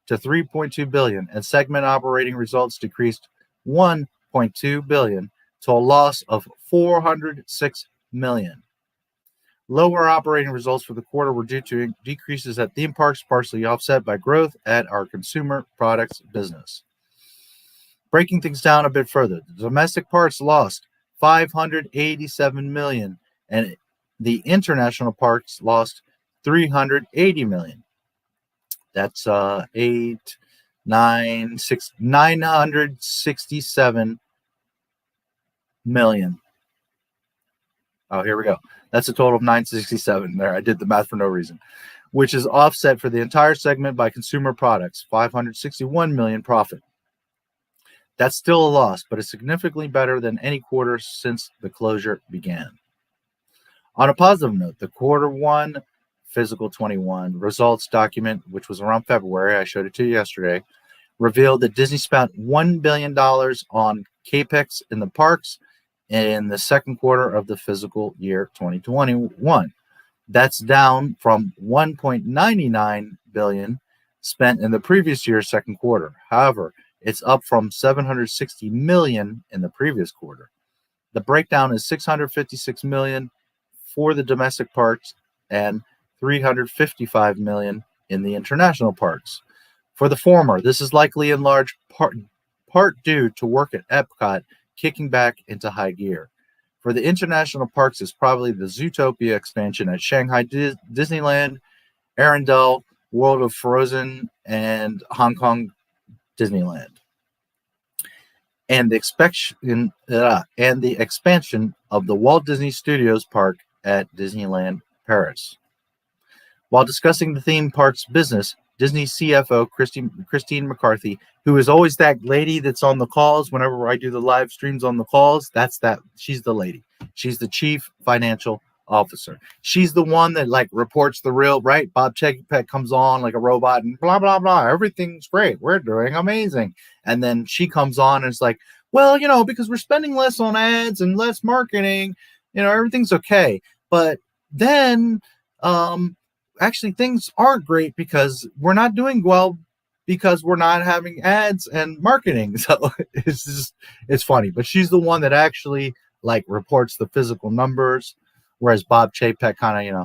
P: to $3.2 billion, and segment operating results decreased $1.2 billion to a loss of $406 million. Lower operating results for the quarter were due to decreases at theme parks, partially offset by growth at our consumer products business. Breaking things down a bit further, the domestic parks lost $587 million, and the international parks lost $380 million. That's 967 million. Oh, here we go. That's a total of 967 there. I did the math for no reason, which is offset for the entire segment by consumer products, 561 million profit. That's still a loss, but it's significantly better than any quarter since the closure began. On a positive note, the quarter 1 fiscal 21 results document, which was around February, I showed it to you yesterday, revealed that Disney spent $1 billion on CAPEX in the parks in the second quarter of the fiscal year 2021. That's down from $1.99 billion spent in the previous year's second quarter. However, it's up from $760 million in the previous quarter. The breakdown is $656 million for the domestic parks and $355 million in the international parks. For the former, this is likely in large part due to work at Epcot kicking back into high gear. For the international parks, it's probably the Zootopia expansion at Shanghai Disneyland, Arendelle, World of Frozen, and Hong Kong Disneyland. And the expansion of the Walt Disney Studios Park at Disneyland Paris. While discussing the theme parks business, Disney CFO Christine McCarthy, who is always that lady that's on the calls whenever I do the live streams on the calls, she's the lady. She's the chief financial officer. She's the one that reports the real, right? Bob Chapek comes on like a robot and blah, blah, blah. Everything's great. We're doing amazing. And then she comes on and it's like, well, because we're spending less on ads and less marketing, everything's okay. But then, actually things aren't great because we're not doing well because we're not having ads and marketing. So it's funny, but she's the one that actually reports the physical numbers, whereas Bob Chapek kind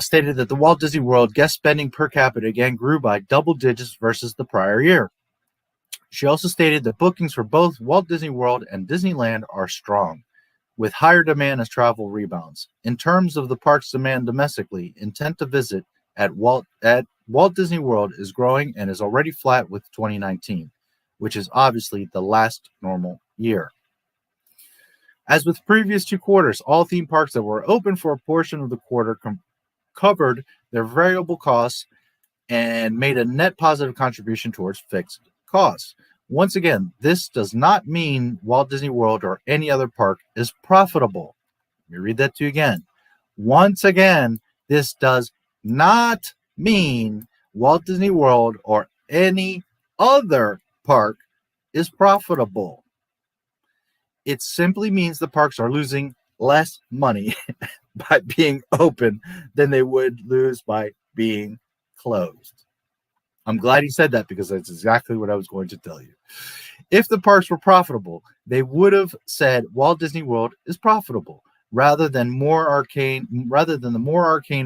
P: stated that the Walt Disney World guest spending per capita again grew by double digits versus the prior year. She also stated that bookings for both Walt Disney World and Disneyland are strong, with higher demand as travel rebounds. In terms of the park's demand domestically, intent to visit at Walt Disney World is growing and is already flat with 2019, which is obviously the last normal year. As with previous 2 quarters, all theme parks that were open for a portion of the quarter covered their variable costs and made a net positive contribution towards fixed costs. Once again, this does not mean Walt Disney World or any other park is profitable. Let me read that to you again. Once again, this does not mean Walt Disney World or any other park is profitable. It simply means the parks are losing less money by being open than they would lose by being closed. I'm glad he said that because that's exactly what I was going to tell you. If the parks were profitable, they would have said Walt Disney World is profitable rather than the more arcane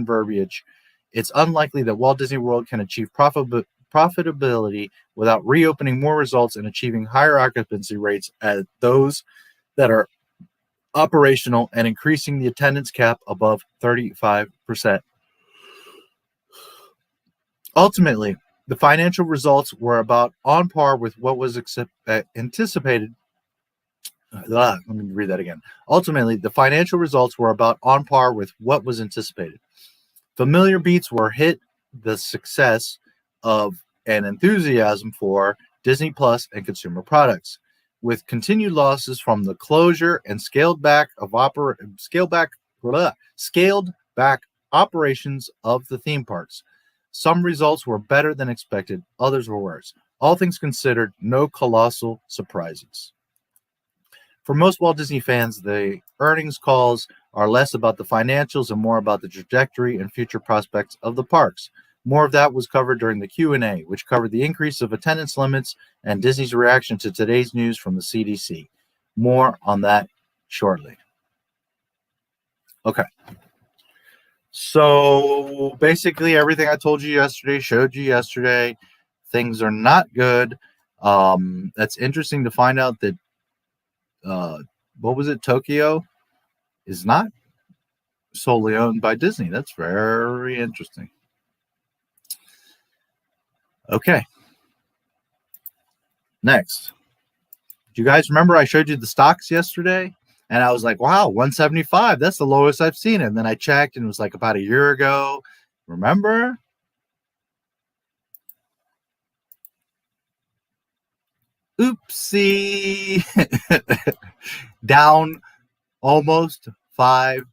P: verbiage. It's unlikely that Walt Disney World can achieve profitability without reopening more results and achieving higher occupancy rates at those that are operational and increasing the attendance cap above 35%. Ultimately, the financial results were about on par with what was anticipated. Let me read that again. Ultimately, the financial results were about on par with what was anticipated. Familiar beats were hit the success of and enthusiasm for Disney Plus and consumer products, with continued losses from the closure and scaled back operations of the theme parks. Some results were better than expected, others were worse. All things considered, no colossal surprises. For most Walt Disney fans, the earnings calls are less about the financials and more about the trajectory and future prospects of the parks. More of that was covered during the Q&A, which covered the increase of attendance limits and Disney's reaction to today's news from the CDC. More on that shortly. Okay. So basically everything I told you yesterday, showed you yesterday, things are not good. That's interesting to find out that, Tokyo is not solely owned by Disney. That's very interesting. Okay. Next. Do you guys remember I showed you the stocks yesterday? And I was like, wow, 175. That's the lowest I've seen it. And then I checked and it was like about a year ago. Remember? Oopsie. Down almost $5.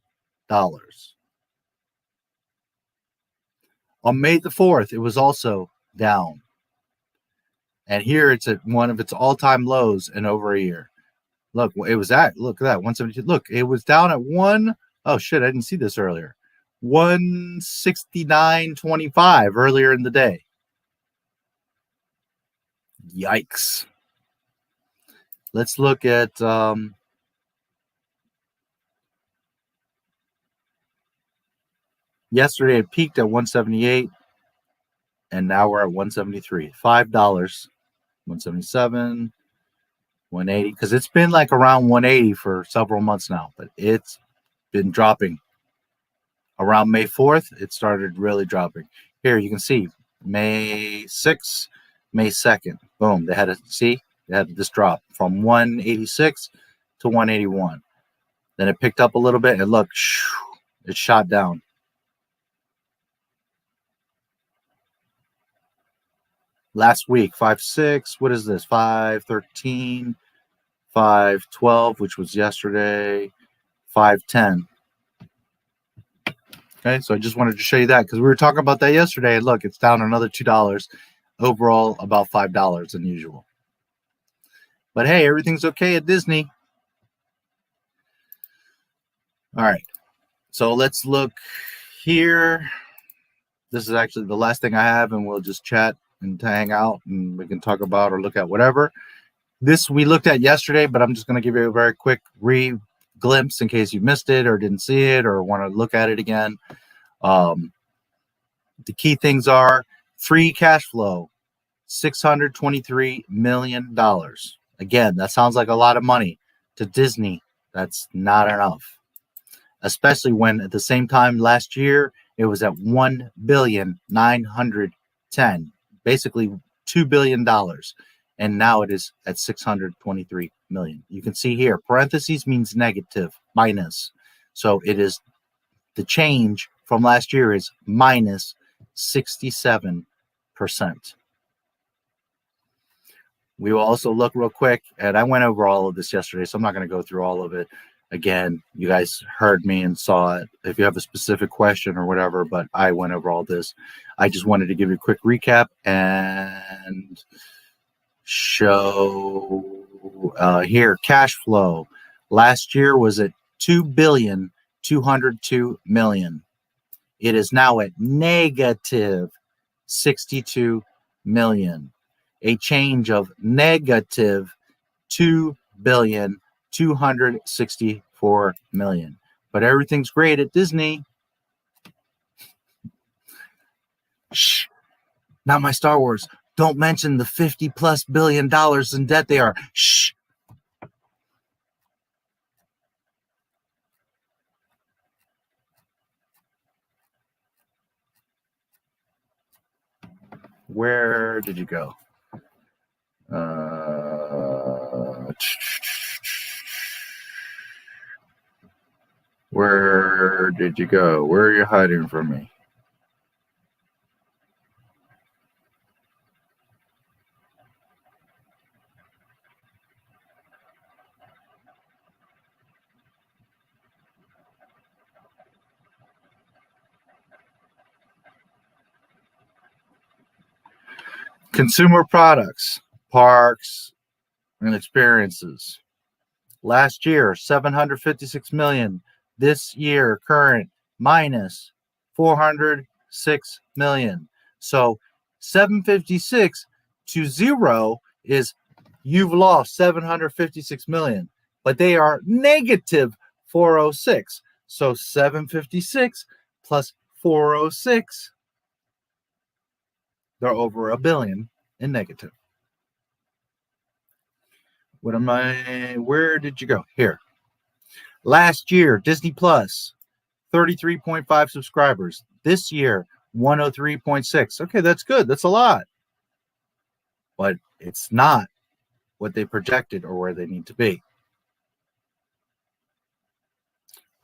P: On May the 4th, it was also down. And here it's at one of its all-time lows in over a year. Look, it was at, look at that, 172. Look, it was down at oh shit, I didn't see this earlier. 169.25 earlier in the day. Yikes. Let's look at yesterday it peaked at 178 and now we're at 173. $5, 177. 180, because it's been like around 180 for several months now, but it's been dropping. Around May 4th, it started really dropping. Here you can see May 6th, May 2nd. Boom, they had this drop from 186 to 181. Then it picked up a little bit and look, it shot down. Last week, 5.6. What is this? 5.13. 5.12, which was yesterday. 5.10. Okay, so I just wanted to show you that because we were talking about that yesterday. And look, it's down another $2. Overall, about $5 than usual. But hey, everything's okay at Disney. All right, so let's look here. This is actually the last thing I have, and we'll just chat and hang out, and we can talk about or look at whatever. This we looked at yesterday, but I'm just going to give you a very quick glimpse in case you missed it or didn't see it or want to look at it again. The key things are free cash flow, $623 million. Again, that sounds like a lot of money. To Disney, that's not enough. Especially when at the same time last year, it was at $1,910,000,000, basically $2 billion. And now it is at 623 million. You can see here, parentheses means negative, minus. So it is, the change from last year is minus 67%. We will also look real quick, and I went over all of this yesterday, so I'm not going to go through all of it. Again, you guys heard me and saw it. If you have a specific question or whatever, but I went over all this. I just wanted to give you a quick recap and show here cash flow. Last year was at $2,202,000,000. It is now at negative 62 million. A change of negative 2,264,000,000. But everything's great at Disney. Shh. Not my Star Wars. Don't mention the $50+ billion in debt they are. Shh. Where did you go? Where did you go? Where are you hiding from me? Consumer products, parks, and experiences. Last year, 756 million. This year, current, minus 406 million. So 756 to 0 is you've lost 756 million, but they are negative 406. So 756 plus 406, they're over $1 billion in negative. What am I? Where did you go? Here. Last year, Disney Plus, 33.5 subscribers. This year, 103.6. Okay, that's good. That's a lot. But it's not what they projected or where they need to be.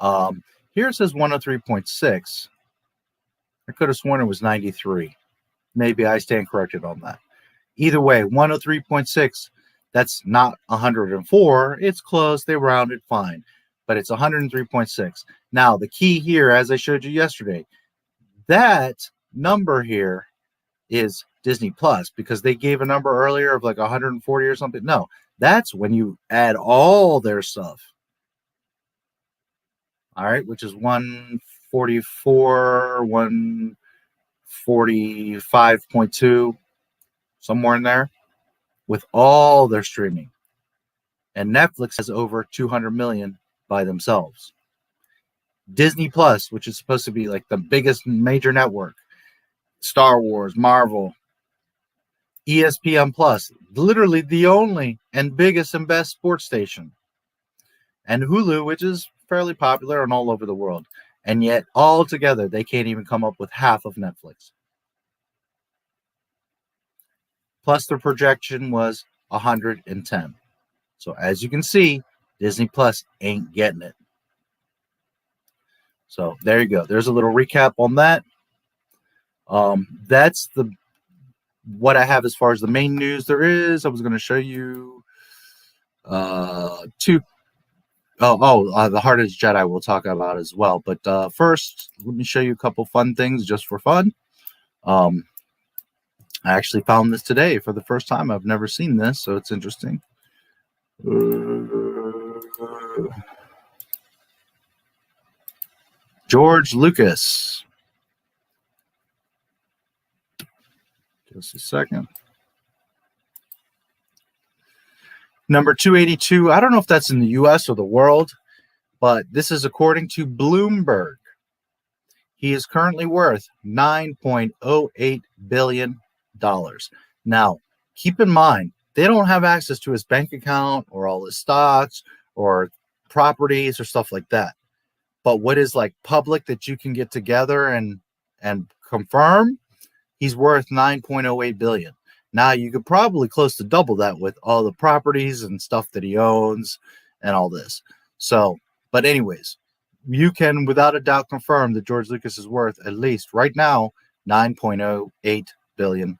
P: Here it says 103.6. I could have sworn it was 93. Maybe I stand corrected on that. Either way, 103.6, that's not 104. It's close. They rounded fine. But it's 103.6. Now, the key here, as I showed you yesterday, that number here is Disney Plus, because they gave a number earlier of like 140 or something. No, that's when you add all their stuff. All right, which is 144, 145.2, somewhere in there, with all their streaming. And Netflix has over 200 million by themselves. Disney Plus, which is supposed to be like the biggest major network, Star Wars, Marvel, ESPN Plus, literally the only and biggest and best sports station, and Hulu, which is fairly popular and all over the world. And yet, all together, they can't even come up with half of Netflix. Plus, their projection was 110. So, as you can see, Disney Plus ain't getting it. So, there you go. There's a little recap on that. That's what I have as far as the main news there is. I was going to show you the Hardest Jedi we'll talk about as well. But first, let me show you a couple fun things just for fun. I actually found this today for the first time. I've never seen this, so it's interesting. George Lucas. Just a second. Number 282. I don't know if that's in the U.S. or the world, But this is according to Bloomberg. He is currently worth $9.08 billion. Now, keep in mind, they don't have access to his bank account or all his stocks or properties or stuff like that. But what is like public that you can get together and confirm, he's worth $9.08 billion. Now, you could probably close to double that with all the properties and stuff that he owns and all this. So, but anyways, you can without a doubt confirm that George Lucas is worth at least right now $9.08 billion.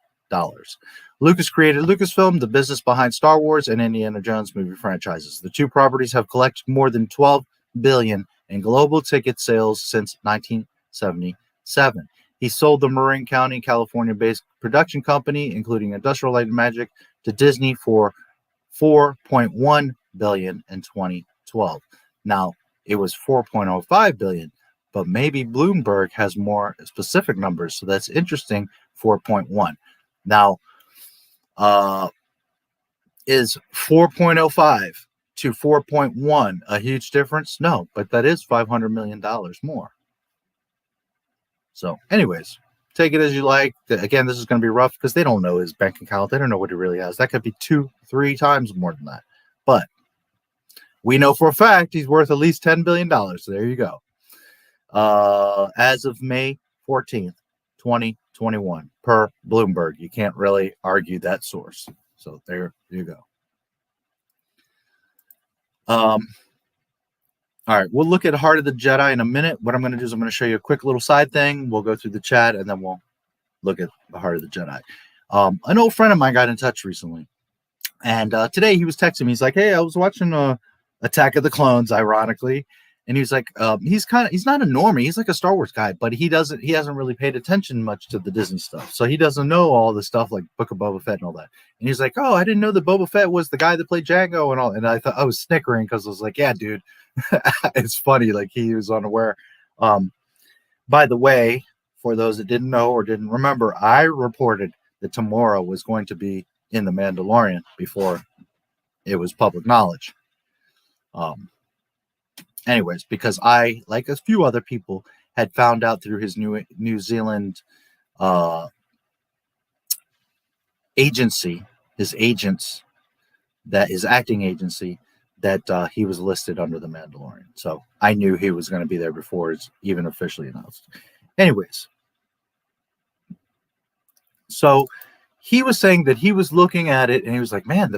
P: Lucas created Lucasfilm, the business behind Star Wars and Indiana Jones movie franchises. The two properties have collected more than $12 billion in global ticket sales since 1977. He sold the Marin County, California-based production company, including Industrial Light and Magic, to Disney for $4.1 billion in 2012. Now, it was $4.05 billion, but maybe Bloomberg has more specific numbers, so that's interesting. 4.1. Now, is 4.05 to 4.1 a huge difference? No, but that is $500 million more. So, anyways, take it as you like. Again, this is going to be rough because they don't know his bank account. They don't know what he really has. That could be 2-3 times more than that. But we know for a fact he's worth at least $10 billion. So there you go. As of May 14th, 2021, per Bloomberg. You can't really argue that source. So there you go. All right, we'll look at Heart of the Jedi in a minute. What I'm going to do is I'm going to show you a quick little side thing. We'll go through the chat, and then we'll look at the Heart of the Jedi. An old friend of mine got in touch recently, and today he was texting me. He's like, hey, I was watching Attack of the Clones, ironically, and he was like, he's not a normie. He's like a Star Wars guy, but he hasn't really paid attention much to the Disney stuff. So he doesn't know all the stuff like Book of Boba Fett and all that. And he's like, oh, I didn't know that Boba Fett was the guy that played Jango and all. And I thought I was snickering because I was like, yeah, dude, it's funny. Like he was unaware. By the way, for those that didn't know or didn't remember, I reported that Tamora was going to be in The Mandalorian before it was public knowledge. Anyways, because I, like a few other people, had found out through his New Zealand agency, his agents, that his acting agency, that he was listed under The Mandalorian. So I knew he was going to be there before it's even officially announced. Anyways, so he was saying that he was looking at it and he was like, man,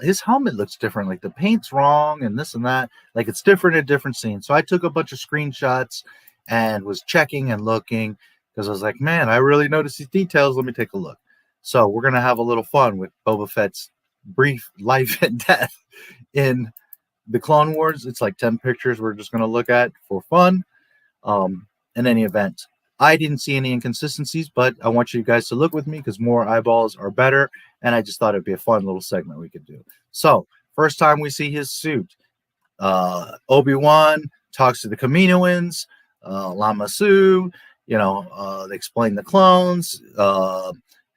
P: his helmet looks different. Like the paint's wrong and this and that. Like it's different in different scenes. So I took a bunch of screenshots and was checking and looking because I was like, man, I really noticed these details. Let me take a look. So we're going to have a little fun with Boba Fett's brief life and death in the Clone Wars. It's like 10 pictures we're just going to look at for fun. In any event, I didn't see any inconsistencies, but I want you guys to look with me because more eyeballs are better. And I just thought it'd be a fun little segment we could do. So first time we see his suit, Obi-Wan talks to the Kaminoans, Lama Su, they explain the clones,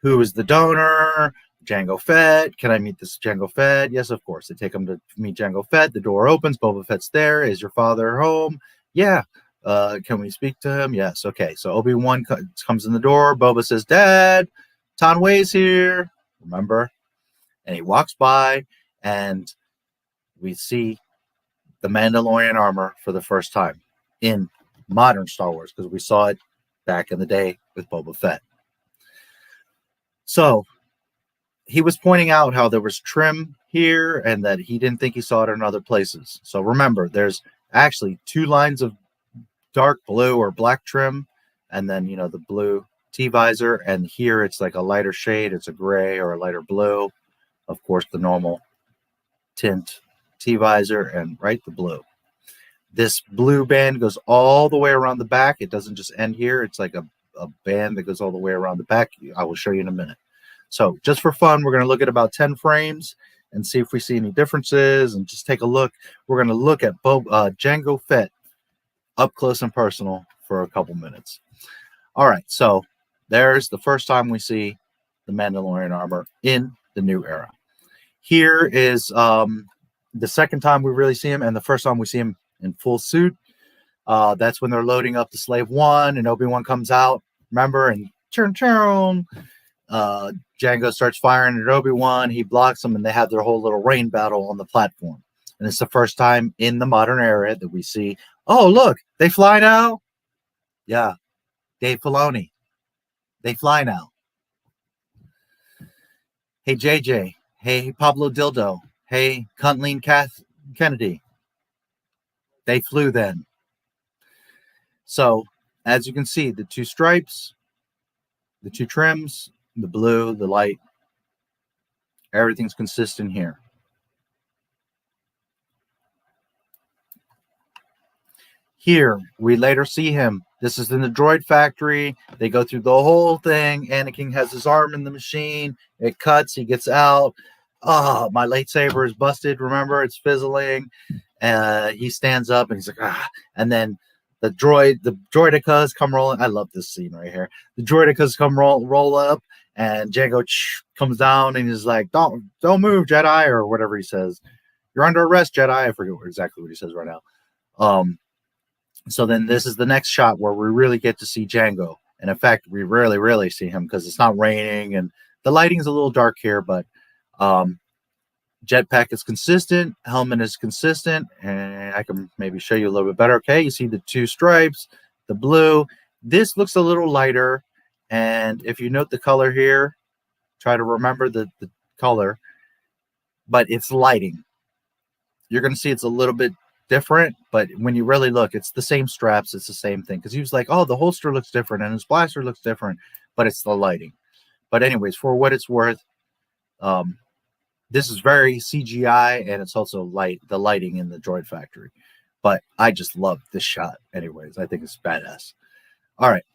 P: who is the donor, Jango Fett. Can I meet this Jango Fett? Yes, of course. They take him to meet Jango Fett. The door opens. Boba Fett's there. Is your father home? Yeah. Can we speak to him? Yes. Okay. So Obi-Wan comes in the door. Boba says, Dad, Tanway's here. Remember? And he walks by and we see the Mandalorian armor for the first time in modern Star Wars because we saw it back in the day with Boba Fett. So he was pointing out how there was trim here and that he didn't think he saw it in other places. So remember, there's actually 2 lines of dark blue or black trim, and then the blue T-visor, and here it's like a lighter shade. It's a gray or a lighter blue. Of course, the normal tint T-visor and the blue. This blue band goes all the way around the back. It doesn't just end here. It's like a band that goes all the way around the back. I will show you in a minute. So just for fun, we're going to look at about 10 frames and see if we see any differences and just take a look. We're going to look at Jango Fett up close and personal for a couple minutes. All right, so there's the first time we see the Mandalorian armor in the new era. Here is the second time we really see him and the first time we see him in full suit. That's when they're loading up the Slave One, and Obi-Wan comes out, remember, and Django starts firing at Obi-Wan. He blocks him, and they have their whole little rain battle on the platform. And it's the first time in the modern era that we see, oh, look, they fly now? Yeah, Dave Filoni. They fly now. Hey, JJ. Hey, Pablo Dildo. Hey, Kathleen Kennedy. They flew then. So, as you can see, the two stripes, the two trims, the blue, the light, everything's consistent here. Here, we later see him. This is in the droid factory. They go through the whole thing. Anakin has his arm in the machine. It cuts. He gets out. Oh, my lightsaber is busted. Remember, it's fizzling. He stands up and he's like, ah. And then the droidicas come rolling. I love this scene right here. The droidicas come roll up, and Django comes down and he's like, don't move, Jedi, or whatever he says. You're under arrest, Jedi. I forget exactly what he says right now. So then this is the next shot where we really get to see Django. And in fact, we really see him because it's not raining and the lighting is a little dark here, but jetpack is consistent, helmet is consistent, and I can maybe show you a little bit better. Okay, you see the two stripes, the blue. This looks a little lighter, and if you note the color here, try to remember the color, but it's lighting. You're going to see it's a little bit different, but when you really look, it's the same straps, it's the same thing, because he was like, oh, the holster looks different and his blaster looks different, but it's the lighting. But anyways, for what it's worth, this is very CGI, and it's also the lighting in the droid factory, but I just love this shot anyways. I think it's badass. All right,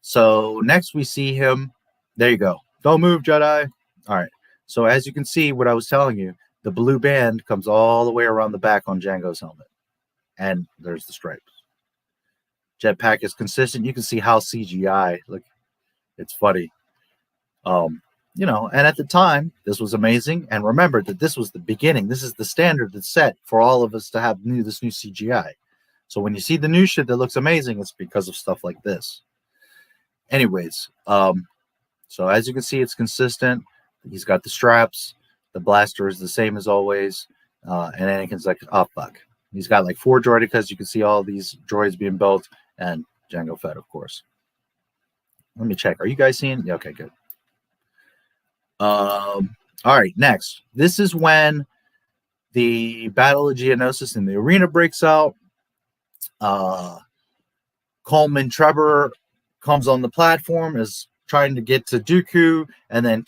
P: so next we see him. There you go. Don't move, Jedi. All right, so as you can see, what I was telling you, the blue band comes all the way around the back on Django's helmet. And there's the stripes. Jetpack is consistent. You can see how CGI. Look, it's funny. You know, and at the time, this was amazing. And remember that this was the beginning. This is the standard that's set for all of us to have this new CGI. So when you see the new shit that looks amazing, it's because of stuff like this. Anyways, so as you can see, it's consistent. He's got the straps. The blaster is the same as always. And Anakin's like, oh, fuck. He's got like 4 droidicas. You can see all these droids being built. And Jango Fett, of course. Let me check. Are you guys seeing? Yeah, okay, good. All right, next. This is when the Battle of Geonosis in the arena breaks out. Coleman Trevor comes on the platform, is trying to get to Dooku, and then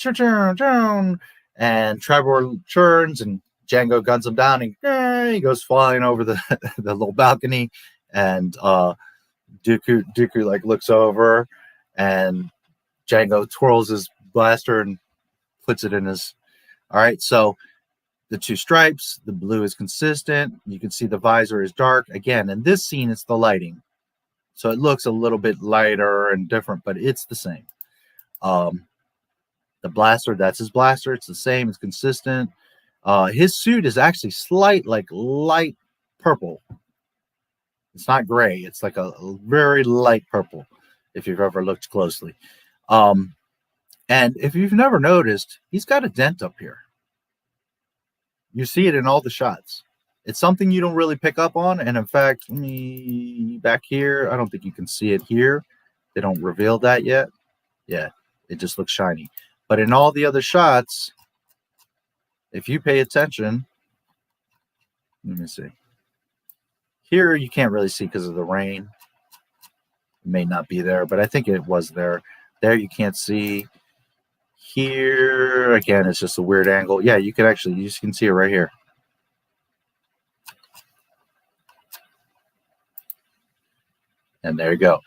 P: and Trevor turns and Django guns him down, and he goes flying over the little balcony, and Dooku like looks over, and Django twirls his blaster and puts it in his. All right, so the two stripes, the blue is consistent. You can see the visor is dark. Again, in this scene, it's the lighting, so it looks a little bit lighter and different, but it's the same. The blaster, that's his blaster. It's the same. It's consistent. His suit is actually light purple. It's not gray. It's like a very light purple, if you've ever looked closely. And if you've never noticed, he's got a dent up here. You see it in all the shots. It's something you don't really pick up on. And in fact, back here, I don't think you can see it here. They don't reveal that yet. Yeah, it just looks shiny. But in all the other shots, if you pay attention, let me see. Here you can't really see because of the rain. It may not be there, but I think it was there. There you can't see. Here, again, it's just a weird angle. Yeah, you can actually, you can see it right here. And there you go.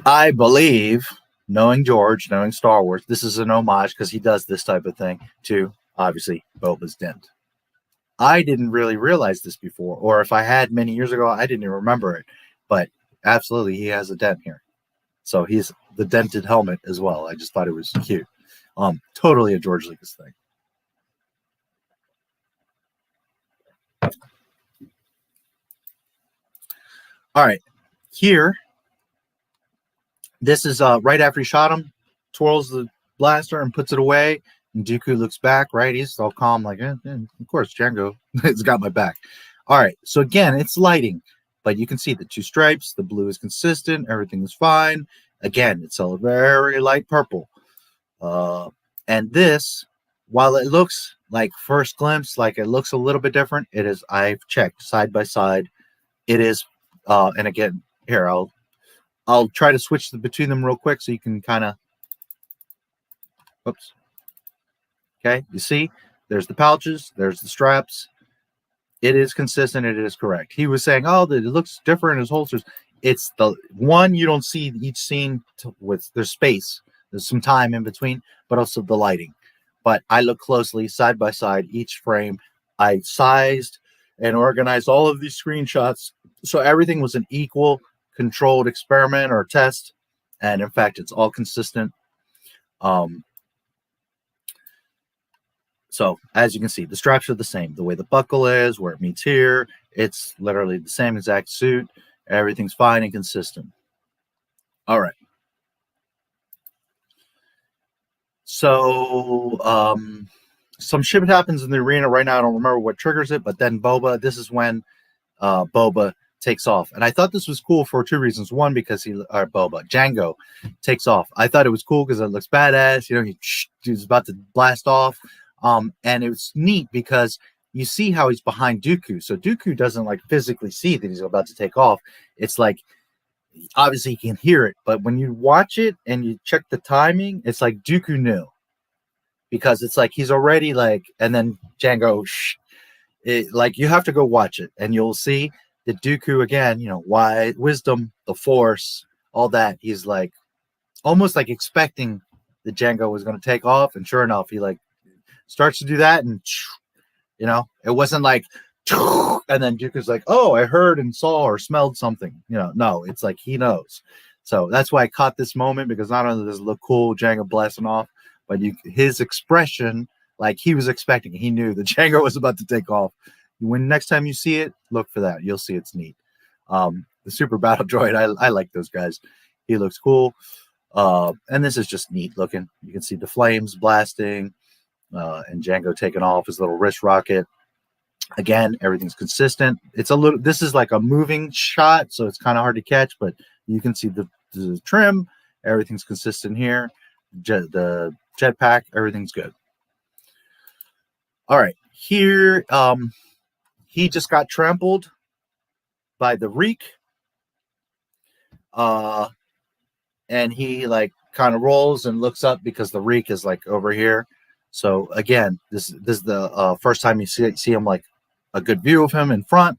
P: I believe, knowing George, knowing Star Wars, this is an homage because he does this type of thing to, obviously, Boba's dent. I didn't really realize this before, or if I had many years ago, I didn't even remember it. But absolutely, he has a dent here. So he's the dented helmet as well. I just thought it was cute. Totally a George Lucas thing. All right, here, this is right after he shot him, twirls the blaster and puts it away. And Dooku looks back, right? He's all calm, like, of course, Django has got my back. All right, so again, it's lighting, but you can see the two stripes. The blue is consistent. Everything is fine. Again, it's a very light purple. And this, while it looks like first glimpse, like it looks a little bit different, it is, I've checked side by side. It is, and again, here, I'll try to switch between them real quick so you can kind of, whoops. Okay, you see, there's the pouches, there's the straps. It is consistent, it is correct. He was saying, oh, it looks different as holsters. It's the one you don't see each scene with, there's space, there's some time in between, but also the lighting. But I look closely, side by side, each frame. I sized and organized all of these screenshots, so everything was an equal, controlled experiment or test, and in fact, it's all consistent. So as you can see, the straps are the same. The way the buckle is, where it meets here, it's literally the same exact suit. Everything's fine and consistent. All right. So some shit happens in the arena right now. I don't remember what triggers it, but then Boba, this is when Boba takes off. And I thought this was cool for two reasons. One, because Django takes off. I thought it was cool because it looks badass. You know, he's about to blast off. And it was neat because you see how he's behind Dooku. So Dooku doesn't like physically see that he's about to take off. It's like, obviously he can hear it, but when you watch it and you check the timing, it's like Dooku knew, because it's like he's already like, and then Django, like you have to go watch it and you'll see that Dooku again, you know, why wisdom, the Force, all that. He's like almost like expecting that Django was going to take off, and sure enough, he like starts to do that, and you know, it wasn't like, and then Dooku's like, oh, I heard and saw or smelled something. You know, no, it's like he knows. So that's why I caught this moment, because not only does it look cool, Django blasting off, but his expression, like he was expecting, he knew that Django was about to take off. When next time you see it, look for that. You'll see it's neat. The Super Battle Droid, I like those guys. He looks cool. And this is just neat looking. You can see the flames blasting, and Django taking off his little wrist rocket. Again, everything's consistent. It's a little, this is like a moving shot, so it's kind of hard to catch, but you can see the trim. Everything's consistent here. The jetpack, everything's good. All right, here, he just got trampled by the Reek. And he like kind of rolls and looks up because the Reek is like over here. So again, this is the first time you see him, like a good view of him in front.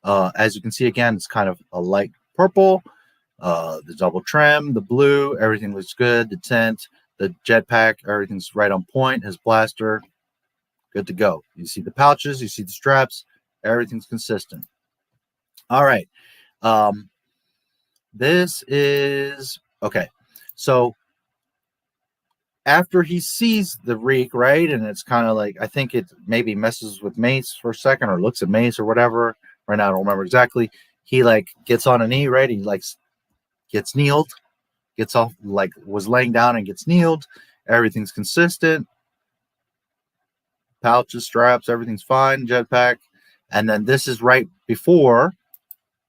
P: As you can see, again, it's kind of a light purple. The double trim, the blue, everything looks good. The tent, the jetpack, everything's right on point. His blaster, good to go. You see the pouches, you see the straps, everything's consistent. All right. This is okay. So after he sees the Reek, right, and it's kind of like, I think it maybe messes with Mace for a second, or looks at Mace or whatever. Right now, I don't remember exactly. He like gets on a knee, right? He like gets kneeled, gets off, like was laying down and gets kneeled. Everything's consistent. Pouches, straps, everything's fine. Jetpack. And then this is right before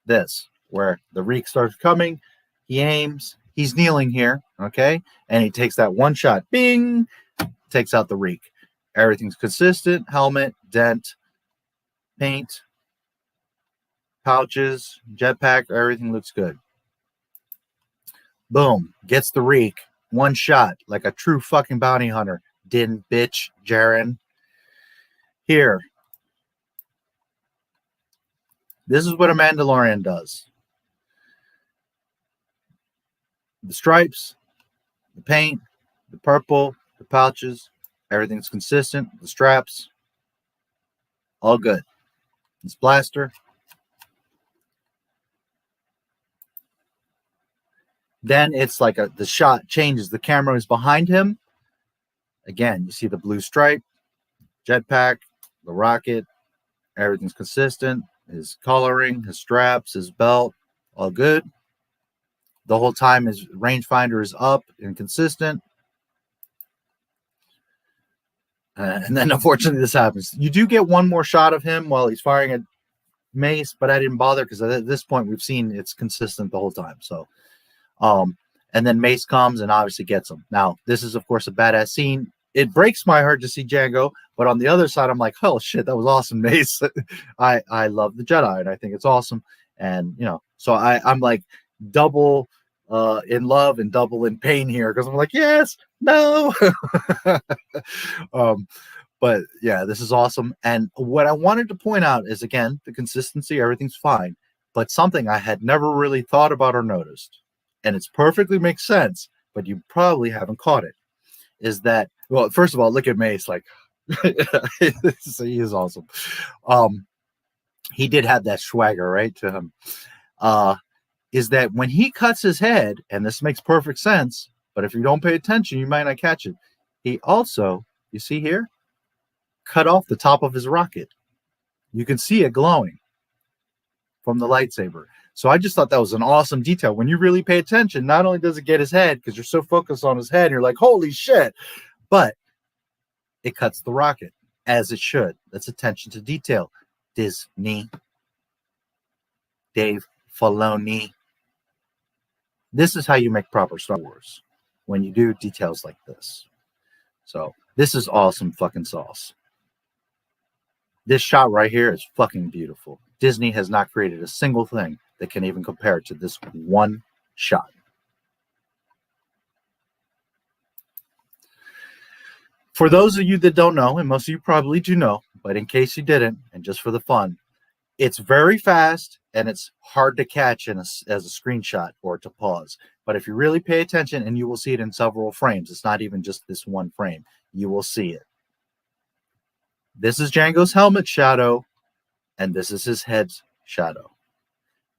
P: this, where the Reek starts coming. He aims. He's kneeling here, okay? And he takes that one shot. Bing! Takes out the Reek. Everything's consistent. Helmet, dent, paint, pouches, jetpack. Everything looks good. Boom. Gets the Reek. One shot. Like a true fucking bounty hunter. Din, bitch, Jaren. Here. This is what a Mandalorian does. The stripes, the paint, the purple, the pouches, everything's consistent. The straps, all good. This blaster. Then it's like the shot changes. The camera is behind him. Again, you see the blue stripe, jetpack, the rocket, everything's consistent. His coloring, his straps, his belt, all good. The whole time his rangefinder is up and consistent. And then unfortunately this happens. You do get one more shot of him while he's firing at Mace, but I didn't bother because at this point we've seen it's consistent the whole time. So, and then Mace comes and obviously gets him. Now, this is of course a badass scene. It breaks my heart to see Django, but on the other side, I'm like, oh shit, that was awesome, Mace. I love the Jedi and I think it's awesome. And you know, so I'm like double in love and double in pain here because I'm like, yes, no. But yeah, this is awesome. And what I wanted to point out is, again, the consistency, everything's fine. But something I had never really thought about or noticed, and it's perfectly makes sense, but you probably haven't caught it, is that, well, first of all, look at Mace, like, he is awesome. He did have that swagger, right, to him. Is that when he cuts his head, and this makes perfect sense, but if you don't pay attention, you might not catch it. He also, you see here, cut off the top of his rocket. You can see it glowing from the lightsaber. So I just thought that was an awesome detail. When you really pay attention, not only does it get his head, because you're so focused on his head, you're like, holy shit, but it cuts the rocket, as it should. That's attention to detail. Disney, Dave Filoni. This is how you make proper Star Wars, when you do details like this. So this is awesome fucking sauce. This shot right here is fucking beautiful. Disney has not created a single thing that can even compare to this one shot. For those of you that don't know, and most of you probably do know, but in case you didn't, and just for the fun, it's very fast and it's hard to catch as a screenshot or to pause. But if you really pay attention, and you will see it in several frames, it's not even just this one frame, you will see it. This is Django's helmet shadow, and this is his head's shadow.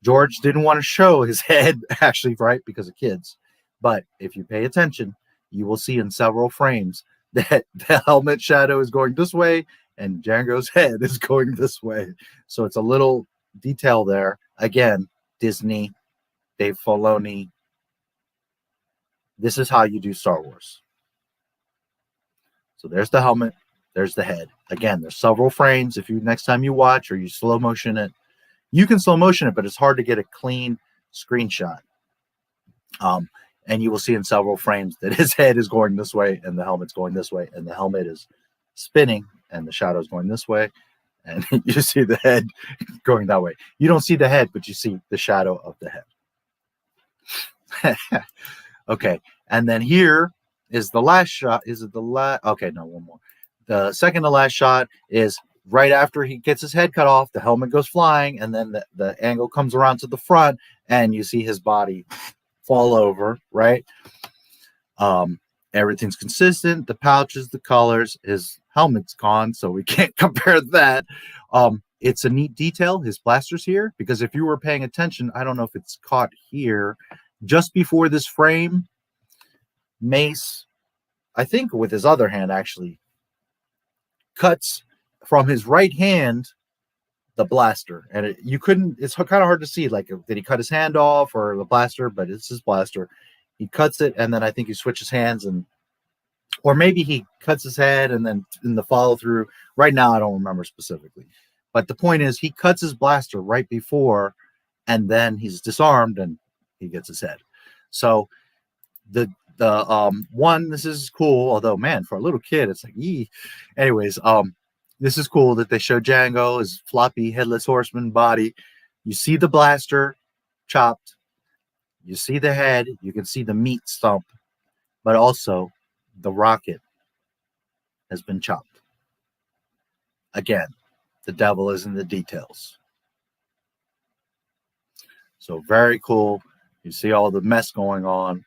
P: George didn't want to show his head, actually, right, because of kids. But if you pay attention, you will see in several frames that the helmet shadow is going this way and Django's head is going this way. So it's a little detail there. Again, Disney, Dave Filoni. This is how you do Star Wars. So there's the helmet. There's the head. Again, there's several frames. If you next time you watch or you slow motion it, you can slow motion it, but it's hard to get a clean screenshot. And you will see in several frames that his head is going this way and the helmet's going this way, and the helmet is spinning and the shadow is going this way, and you see the head going that way. You don't see the head, but you see the shadow of the head. Okay, and then here is the last shot. Is it the last? Okay, no, one more. The second to last shot is right after he gets his head cut off, the helmet goes flying, and then the angle comes around to the front, and you see his body fall over, right? Everything's consistent. The pouches, the colors, his helmet's gone, so we can't compare that. It's a neat detail. His blaster's here, because if you were paying attention, I don't know if it's caught here, just before this frame, Mace, I think with his other hand actually, cuts from his right hand the blaster, and you couldn't, it's kind of hard to see, like, did he cut his hand off or the blaster, but it's his blaster. He cuts it, and then I think he switches hands, and or maybe he cuts his head and then in the follow through. Right now I don't remember specifically, but the point is he cuts his blaster right before, and then he's disarmed and he gets his head. So the one, this is cool, although man, for a little kid it's like, ee. Anyways, this is cool that they show Django, his floppy headless horseman body. You see the blaster chopped, you see the head, you can see the meat stump, but also the rocket has been chopped. Again, the devil is in the details. So very cool. You see all the mess going on.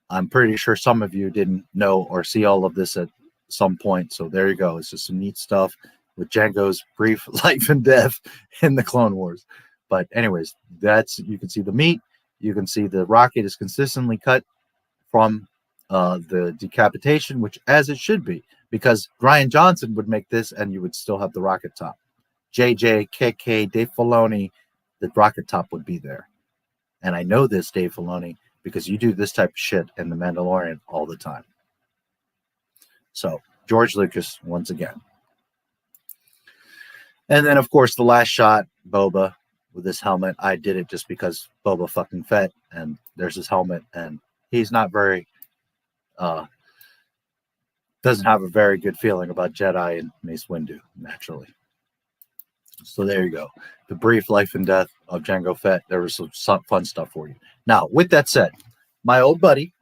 P: I'm pretty sure some of you didn't know or see all of this at some point. So there you go. It's just some neat stuff with Django's brief life and death in the Clone Wars. But anyways, that's, you can see the meat. You can see the rocket is consistently cut from the decapitation, which as it should be, because Ryan Johnson would make this and you would still have the rocket top. JJ, KK, Dave Filoni, that Rocket Top would be there. And I know this, Dave Filoni, because you do this type of shit in The Mandalorian all the time. So, George Lucas, once again. And then, of course, the last shot, Boba with this helmet. I did it just because Boba fucking Fett, and there's his helmet, and he's not very, doesn't have a very good feeling about Jedi and Mace Windu, naturally. So there you go. The brief life and death of Jango Fett. There was some fun stuff for you. Now, with that said, my old buddy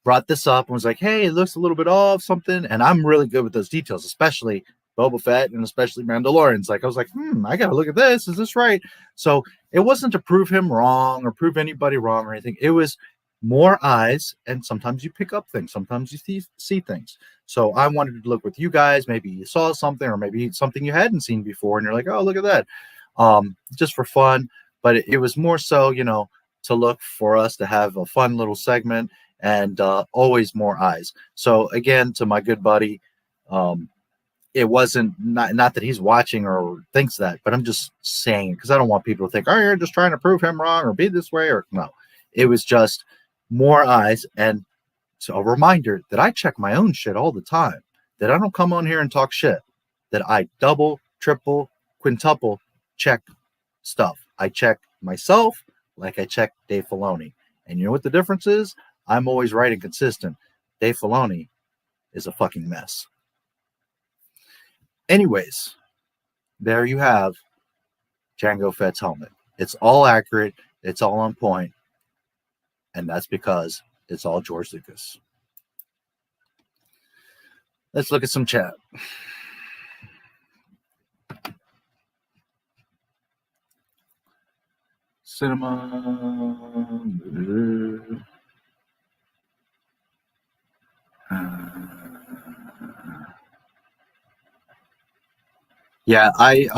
P: brought this up and was like, hey, it looks a little bit off, something. And I'm really good with those details, especially Boba Fett and especially Mandalorians. Like, I was like, I got to look at this. Is this right? So it wasn't to prove him wrong or prove anybody wrong or anything. It was more eyes, and sometimes you pick up things. Sometimes you see things. So I wanted to look with you guys. Maybe you saw something, or maybe something you hadn't seen before, and you're like, oh, look at that. Just for fun. But it was more so, to look for us to have a fun little segment, and always more eyes. So again, to my good buddy, it wasn't not that he's watching or thinks that, but I'm just saying it because I don't want people to think, oh, you're just trying to prove him wrong or be this way, or no. It was just more eyes. And so a reminder that I check my own shit all the time, that I don't come on here and talk shit, that I double, triple, quintuple check stuff. I check myself like I check Dave Filoni. And you know what the difference is? I'm always right and consistent. Dave Filoni is a fucking mess. Anyways, there you have Jango Fett's helmet. It's all accurate. It's all on point. And that's because it's all George Lucas. Let's look at some chat. Cinema. Yeah, I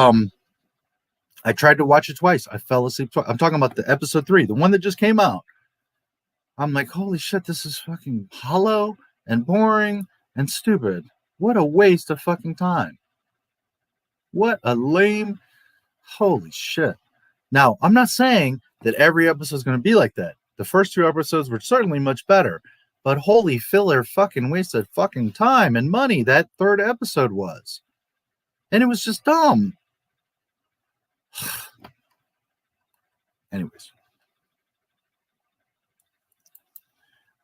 P: tried to watch it twice. I fell asleep twice. I'm talking about the episode 3, the one that just came out. I'm like, holy shit, this is fucking hollow and boring and stupid. What a waste of fucking time. What a lame, holy shit. Now, I'm not saying that every episode is going to be like that. The first 2 episodes were certainly much better, but holy filler fucking wasted fucking time and money that 3rd episode was. And it was just dumb. Anyways.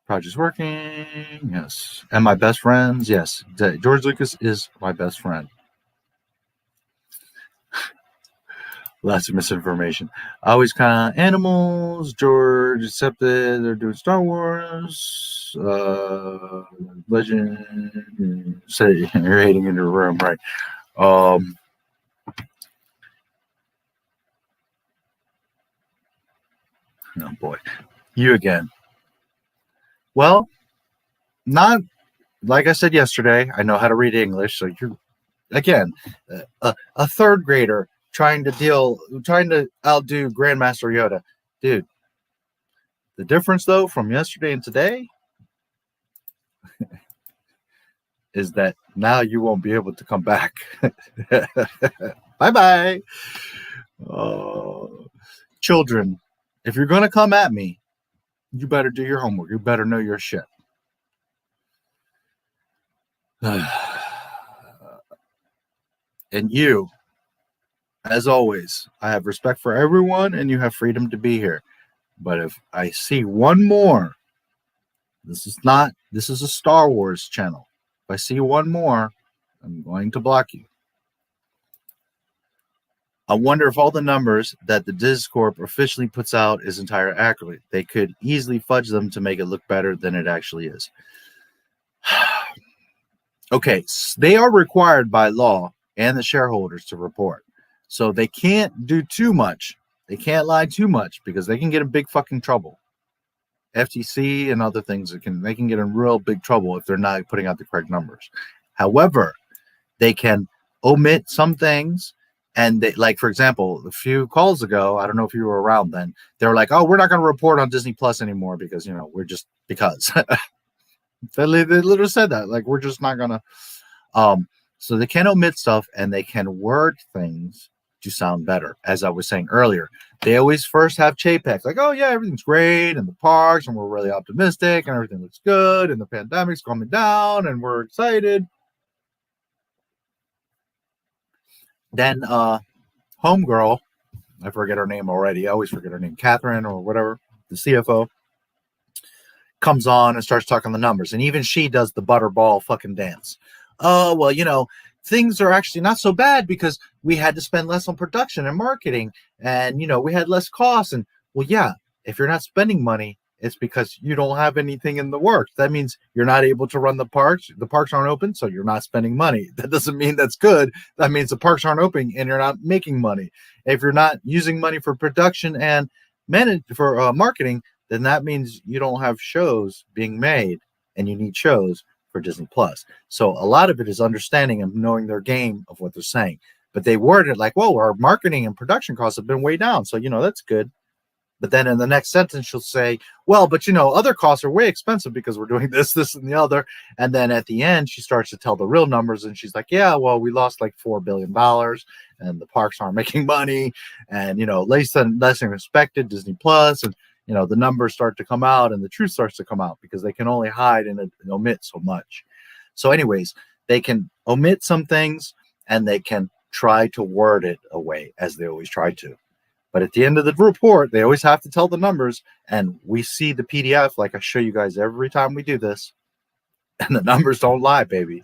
P: Project's working. Yes. And my best friends. Yes. George Lucas is my best friend. Lots of misinformation. Always kind of animals. George accepted. They're doing Star Wars. Legend. Say you're hating in your room, right? Oh boy. You again. Well, not like I said yesterday, I know how to read English. So you're, again, a 3rd grader trying to outdo Grandmaster Yoda. Dude, the difference, though, from yesterday and today is that now you won't be able to come back. Bye-bye. Children, if you're going to come at me, you better do your homework. You better know your shit. And you, as always, I have respect for everyone and you have freedom to be here. But if I see one more, this is a Star Wars channel. If I see one more, I'm going to block you. I wonder if all the numbers that the Discorp officially puts out is entirely accurate. They could easily fudge them to make it look better than it actually is. Okay, they are required by law and the shareholders to report. So they can't do too much. They can't lie too much because they can get in big fucking trouble. FTC and other things, they can get in real big trouble if they're not putting out the correct numbers. However, they can omit some things. And they, like, for example, a few calls ago, I don't know if you were around then, they were like, oh, we're not going to report on Disney Plus anymore because, we're just because. They literally said that. Like, we're just not going to. So they can omit stuff and they can word things to sound better. As I was saying earlier, they always first have Chapek, like, oh yeah, everything's great in the parks and we're really optimistic and everything looks good and the pandemic's coming down and we're excited. Then homegirl, I forget her name already. I always forget her name, Catherine or whatever, the CFO, comes on and starts talking the numbers. And even she does the butterball fucking dance. Oh, well, you know, things are actually not so bad because we had to spend less on production and marketing and, you know, we had less costs. And, well, yeah, if you're not spending money, it's because you don't have anything in the works. That means you're not able to run the parks. The parks aren't open, so you're not spending money. That doesn't mean that's good. That means the parks aren't open and you're not making money. If you're not using money for production and marketing, then that means you don't have shows being made and you need shows for Disney Plus. So a lot of it is understanding and knowing their game of what they're saying. But they word it like, whoa, our marketing and production costs have been way down. So, you know, that's good. But then in the next sentence, she'll say, well, but, you know, other costs are way expensive because we're doing this, this, and the other. And then at the end, she starts to tell the real numbers. And she's like, yeah, well, we lost like $4 billion and the parks aren't making money. And, you know, less than expected, Disney Plus. And, you know, the numbers start to come out and the truth starts to come out because they can only hide and omit so much. So anyways, they can omit some things and they can try to word it away as they always try to. But at the end of the report, they always have to tell the numbers. And we see the PDF like I show you guys every time we do this. And the numbers don't lie, baby.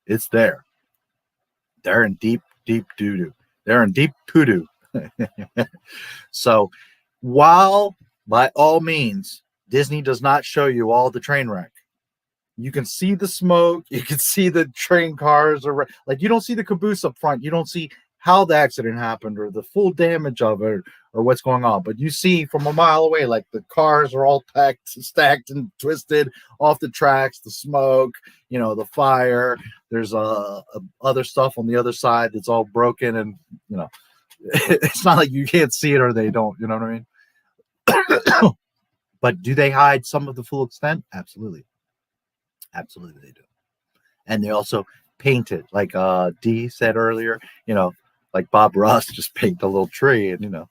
P: It's there. They're in deep, deep doo-doo. They're in deep poo-doo. So while by all means, Disney does not show you all the train wreck. You can see the smoke. You can see the train cars. Or like you don't see the caboose up front. You don't see how the accident happened or the full damage of it or what's going on. But you see from a mile away, like the cars are all stacked and twisted off the tracks, the smoke, you know, the fire. There's other stuff on the other side that's all broken. And, you know, it's not like you can't see it or they don't, you know what I mean? But do they hide some of the full extent? Absolutely. Absolutely they do. And they also paint it like Dee said earlier, you know, like Bob Ross just paint a little tree and, you know,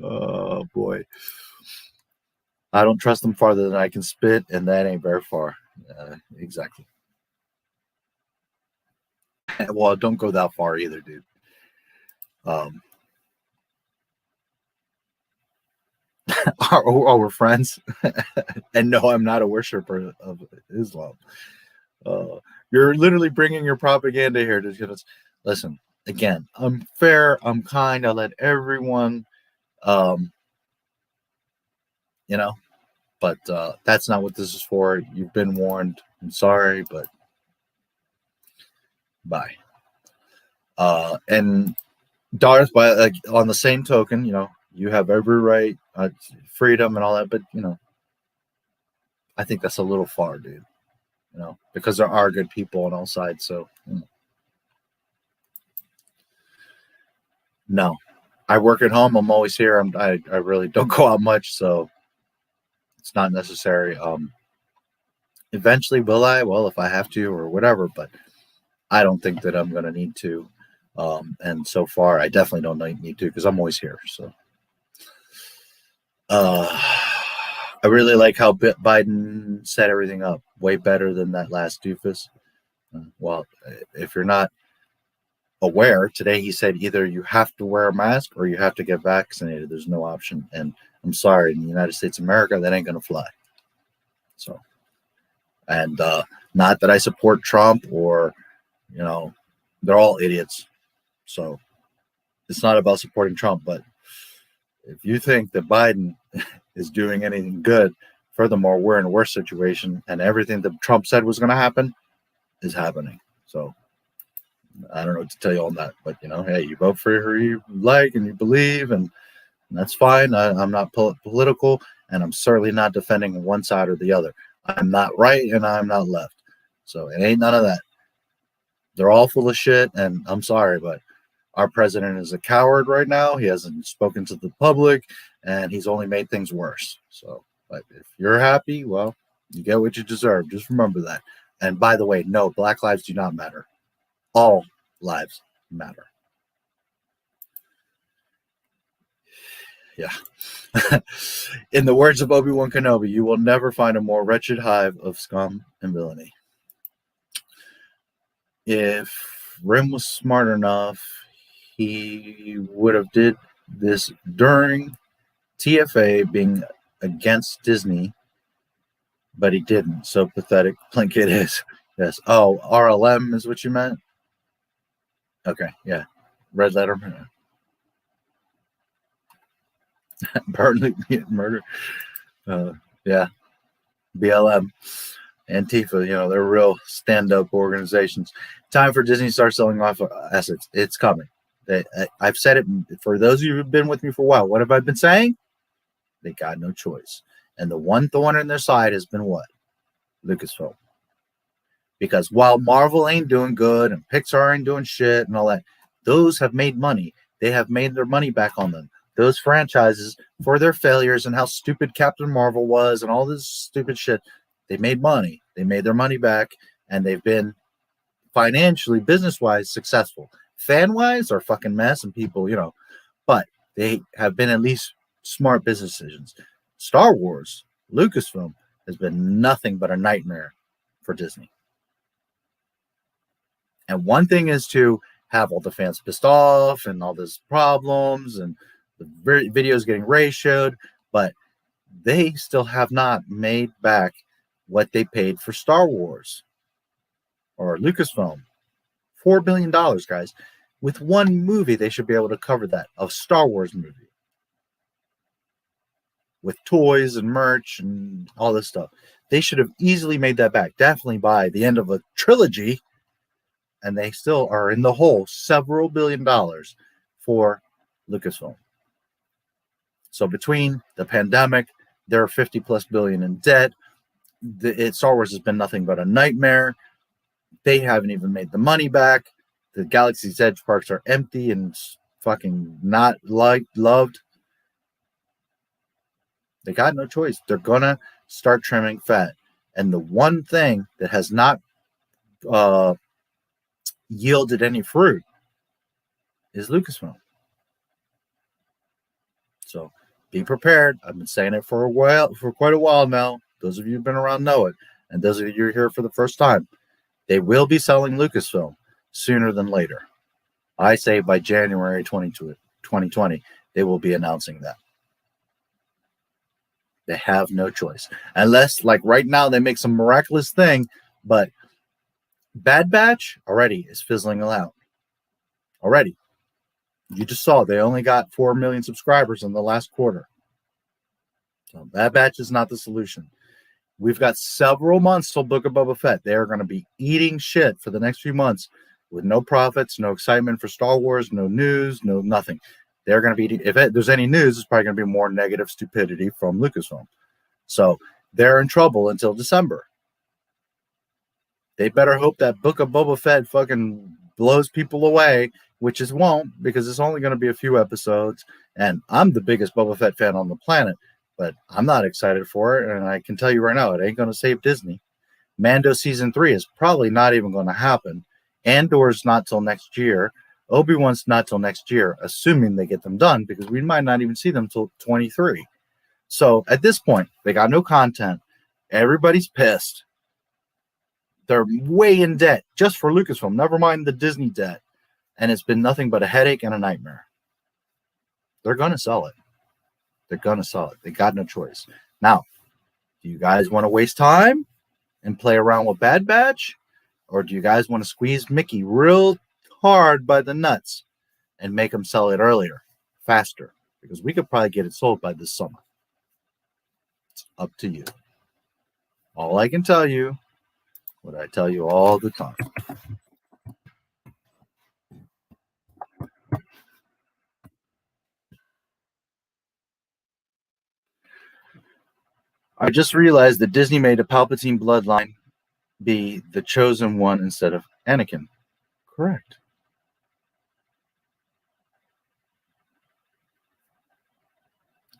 P: oh boy. I don't trust them farther than I can spit, and that ain't very far. Exactly. Well, don't go that far either, dude. We're friends. And no, I'm not a worshiper of Islam. You're literally bringing your propaganda here to get us. Listen, again, I'm fair, I'm kind, I let everyone, you know, but that's not what this is for. You've been warned. I'm sorry, but bye. And Darth, by on the same token, you know, you have every right, freedom and all that, but, you know, I think that's a little far, dude. You know, because there are good people on all sides. So, you know. No, I work at home. I'm always here. I really don't go out much, so it's not necessary. Eventually, will I? Well, if I have to or whatever, but I don't think that I'm going to need to. And so far, I definitely don't need to because I'm always here. So, I really like how Biden set everything up way better than that last doofus. Well, if you're not aware, today he said either you have to wear a mask or you have to get vaccinated. There's no option. And I'm sorry, in the United States of America, that ain't going to fly. So, and not that I support Trump or, you know, they're all idiots. So it's not about supporting Trump, but if you think that Biden is doing anything good, furthermore, we're in a worse situation and everything that Trump said was going to happen is happening. So I don't know what to tell you on that, but, you know, hey, you vote for who you like and you believe, and that's fine. I'm not political, and I'm certainly not defending one side or the other. I'm not right, and I'm not left. So it ain't none of that. They're all full of shit, and I'm sorry, but our president is a coward right now. He hasn't spoken to the public, and he's only made things worse. So, but if you're happy, well, you get what you deserve. Just remember that. And by the way, no, Black lives do not matter. All lives matter. Yeah. In the words of Obi-Wan Kenobi, you will never find a more wretched hive of scum and villainy. If Rim was smart enough, he would have did this during TFA being against Disney, but he didn't. So pathetic Plinkett is. Yes. Oh, RLM is what you meant? Okay, yeah. Red letter. Burnley murder. Yeah. BLM. Antifa, they're real stand-up organizations. Time for Disney to start selling off assets. It's coming. I've said it for those of you who've been with me for a while. What have I been saying? They got no choice. And the one thorn in their side has been what? Lucasfilm. Because while Marvel ain't doing good and Pixar ain't doing shit and all that, those have made money. They have made their money back on them. Those franchises, for their failures and how stupid Captain Marvel was and all this stupid shit, they made money. They made their money back, and they've been financially, business-wise, successful. Fan-wise, they're a fucking mess, and people, but they have been at least smart business decisions. Star Wars, Lucasfilm, has been nothing but a nightmare for Disney. And one thing is to have all the fans pissed off and all these problems and the videos getting ratioed, but they still have not made back what they paid for Star Wars or Lucasfilm. $4 billion, guys. With one movie, they should be able to cover that, a Star Wars movie. With toys and merch and all this stuff. They should have easily made that back, definitely by the end of a trilogy, and they still are in the hole several $1 billion for Lucasfilm. So between the pandemic, they're 50+ billion in debt. Star Wars has been nothing but a nightmare. They haven't even made the money back. The Galaxy's Edge parks are empty and fucking not loved. They got no choice. They're gonna start trimming fat. And the one thing that has not yielded any fruit is Lucasfilm. So be prepared. I've been saying it for quite a while now. Those of you who've been around know it. And those of you who are here for the first time, they will be selling Lucasfilm sooner than later. I say by January 2020, they will be announcing that. They have no choice. Unless, like right now, they make some miraculous thing, but Bad Batch already is fizzling out. Already. You just saw they only got 4 million subscribers in the last quarter. So Bad Batch is not the solution. We've got several months till Book of Boba Fett. They are going to be eating shit for the next few months with no profits, no excitement for Star Wars, no news, no nothing. They're going to be eating. If there's any news, it's probably going to be more negative stupidity from Lucasfilm. So they're in trouble until December. They better hope that Book of Boba Fett fucking blows people away, which it won't, because it's only going to be a few episodes. And I'm the biggest Boba Fett fan on the planet, but I'm not excited for it. And I can tell you right now, it ain't going to save Disney. Mando season 3 is probably not even going to happen. Andor's not till next year. Obi-Wan's not till next year, assuming they get them done, because we might not even see them till 23. So at this point, they got no content. Everybody's pissed. They're way in debt just for Lucasfilm, never mind the Disney debt. And it's been nothing but a headache and a nightmare. They're going to sell it. They're going to sell it. They got no choice. Now, do you guys want to waste time and play around with Bad Batch? Or do you guys want to squeeze Mickey real hard by the nuts and make him sell it earlier, faster? Because we could probably get it sold by this summer. It's up to you. All I can tell you, what I tell you all the time. I just realized that Disney made a Palpatine bloodline be the chosen one instead of Anakin. Correct.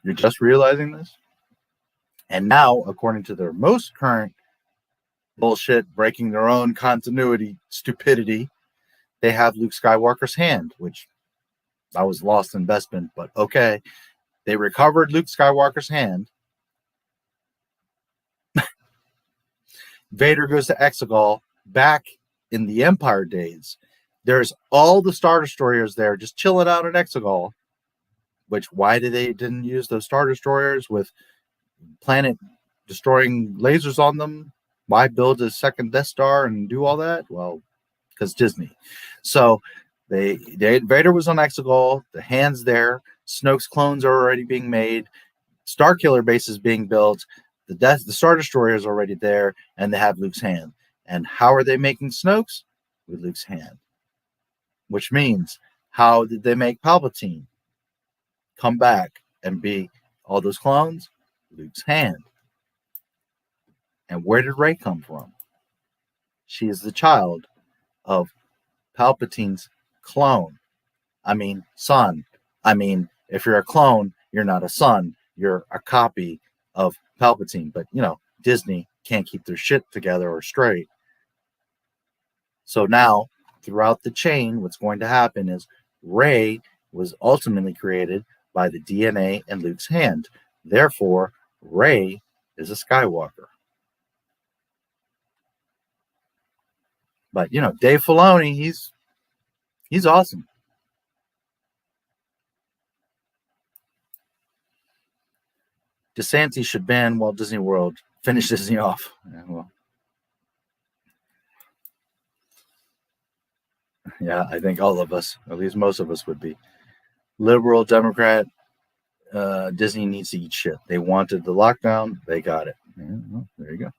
P: You're just realizing this? And now, according to their most current bullshit, breaking their own continuity stupidity, they have Luke Skywalker's hand, which I was lost in Bespin, but okay. They recovered Luke Skywalker's hand. Vader goes to Exegol back in the Empire days. There's all the Star Destroyers there just chilling out at Exegol. Which, why didn't use those Star Destroyers with planet-destroying lasers on them? Why build a second Death Star and do all that? Well, because Disney. So Vader was on Exegol. The hand's there. Snoke's clones are already being made. Starkiller base is being built. The Star Destroyer is already there, and they have Luke's hand. And how are they making Snoke's? With Luke's hand. Which means, how did they make Palpatine come back and be all those clones? Luke's hand. And where did Rey come from? She is the child of Palpatine's clone. I mean, son. I mean, if you're a clone, you're not a son. You're a copy of Palpatine. But, you know, Disney can't keep their shit together or straight. So now, throughout the chain, what's going to happen is Rey was ultimately created by the DNA in Luke's hand. Therefore, Rey is a Skywalker. But, you know, Dave Filoni, he's awesome. DeSantis should ban Walt Disney World. Finish Disney off. Yeah, well. Yeah, I think all of us, at least most of us, would be. Liberal, Democrat, Disney needs to eat shit. They wanted the lockdown. They got it. Yeah, well, there you go.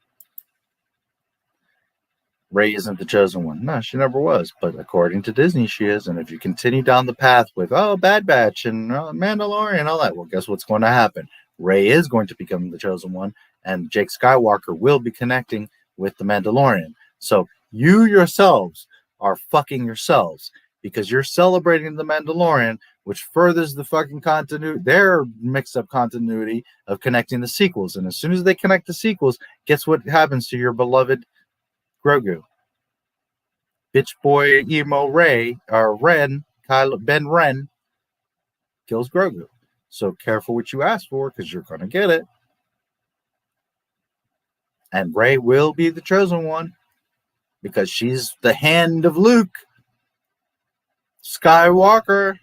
P: Rey isn't the chosen one. No, she never was. But according to Disney, she is. And if you continue down the path with, Bad Batch and Mandalorian and all that, well, guess what's going to happen? Rey is going to become the chosen one, and Jake Skywalker will be connecting with the Mandalorian. So you yourselves are fucking yourselves because you're celebrating the Mandalorian, which furthers the fucking continuity, their mixed up continuity of connecting the sequels. And as soon as they connect the sequels, guess what happens to your beloved Grogu? Bitch boy emo Rey or Ben Ren kills Grogu. So careful what you ask for because you're going to get it. And Rey will be the chosen one because she's the hand of Luke Skywalker.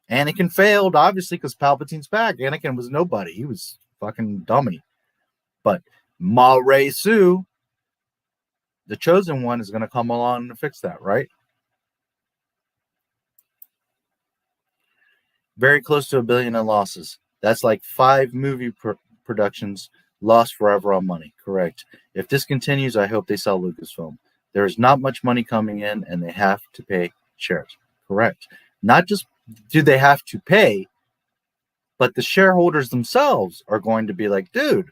P: Anakin failed, obviously, because Palpatine's back. Anakin was nobody. He was fucking dummy. But Ma Rey Su, the chosen one, is going to come along and fix that, right? Very close to $1 billion in losses. That's like 5 movie productions lost forever on money. Correct. If this continues, I hope they sell Lucasfilm. There is not much money coming in, and they have to pay shares. Correct. Not just do they have to pay, but the shareholders themselves are going to be like, dude,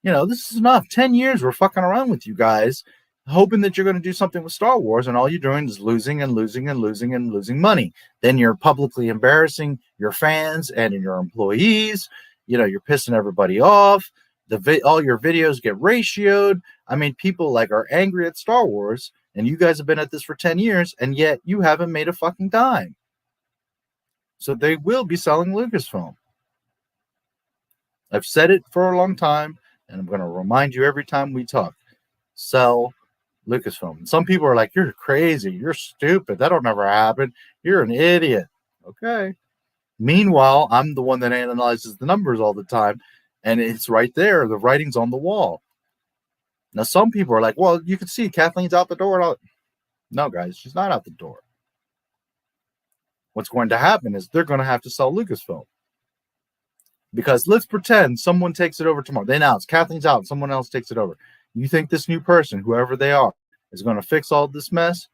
P: you know, this is enough. 10 years we're fucking around with you guys, hoping that you're going to do something with Star Wars, and all you're doing is losing and losing and losing and losing money. Then you're publicly embarrassing your fans and your employees. You know, you're pissing everybody off. All your videos get ratioed. I mean, people like are angry at Star Wars, and you guys have been at this for 10 years, and yet you haven't made a fucking dime. So they will be selling Lucasfilm. I've said it for a long time, and I'm going to remind you every time we talk. Sell Lucasfilm. Some people are like, you're crazy. You're stupid. That'll never happen. You're an idiot. Okay. Meanwhile, I'm the one that analyzes the numbers all the time, and it's right there. The writing's on the wall. Now, some people are like, well, you can see Kathleen's out the door. And all. No, guys, she's not out the door. What's going to happen is they're going to have to sell Lucasfilm. Because let's pretend someone takes it over tomorrow. They announce Kathleen's out, someone else takes it over. You think this new person, whoever they are, is going to fix all this mess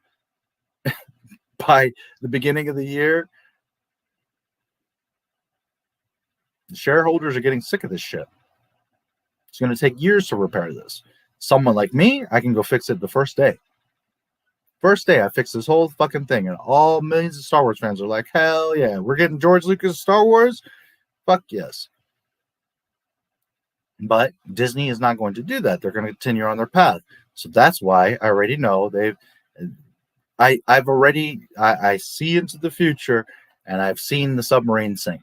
P: by the beginning of the year? The shareholders are getting sick of this shit. It's going to take years to repair this. Someone like me, I can go fix it the first day. First day, I fixed this whole fucking thing, and all millions of Star Wars fans are like, hell yeah, we're getting George Lucas Star Wars? Fuck yes. But Disney is not going to do that. They're going to continue on their path. So that's why I already know I see into the future, and I've seen the submarine sink.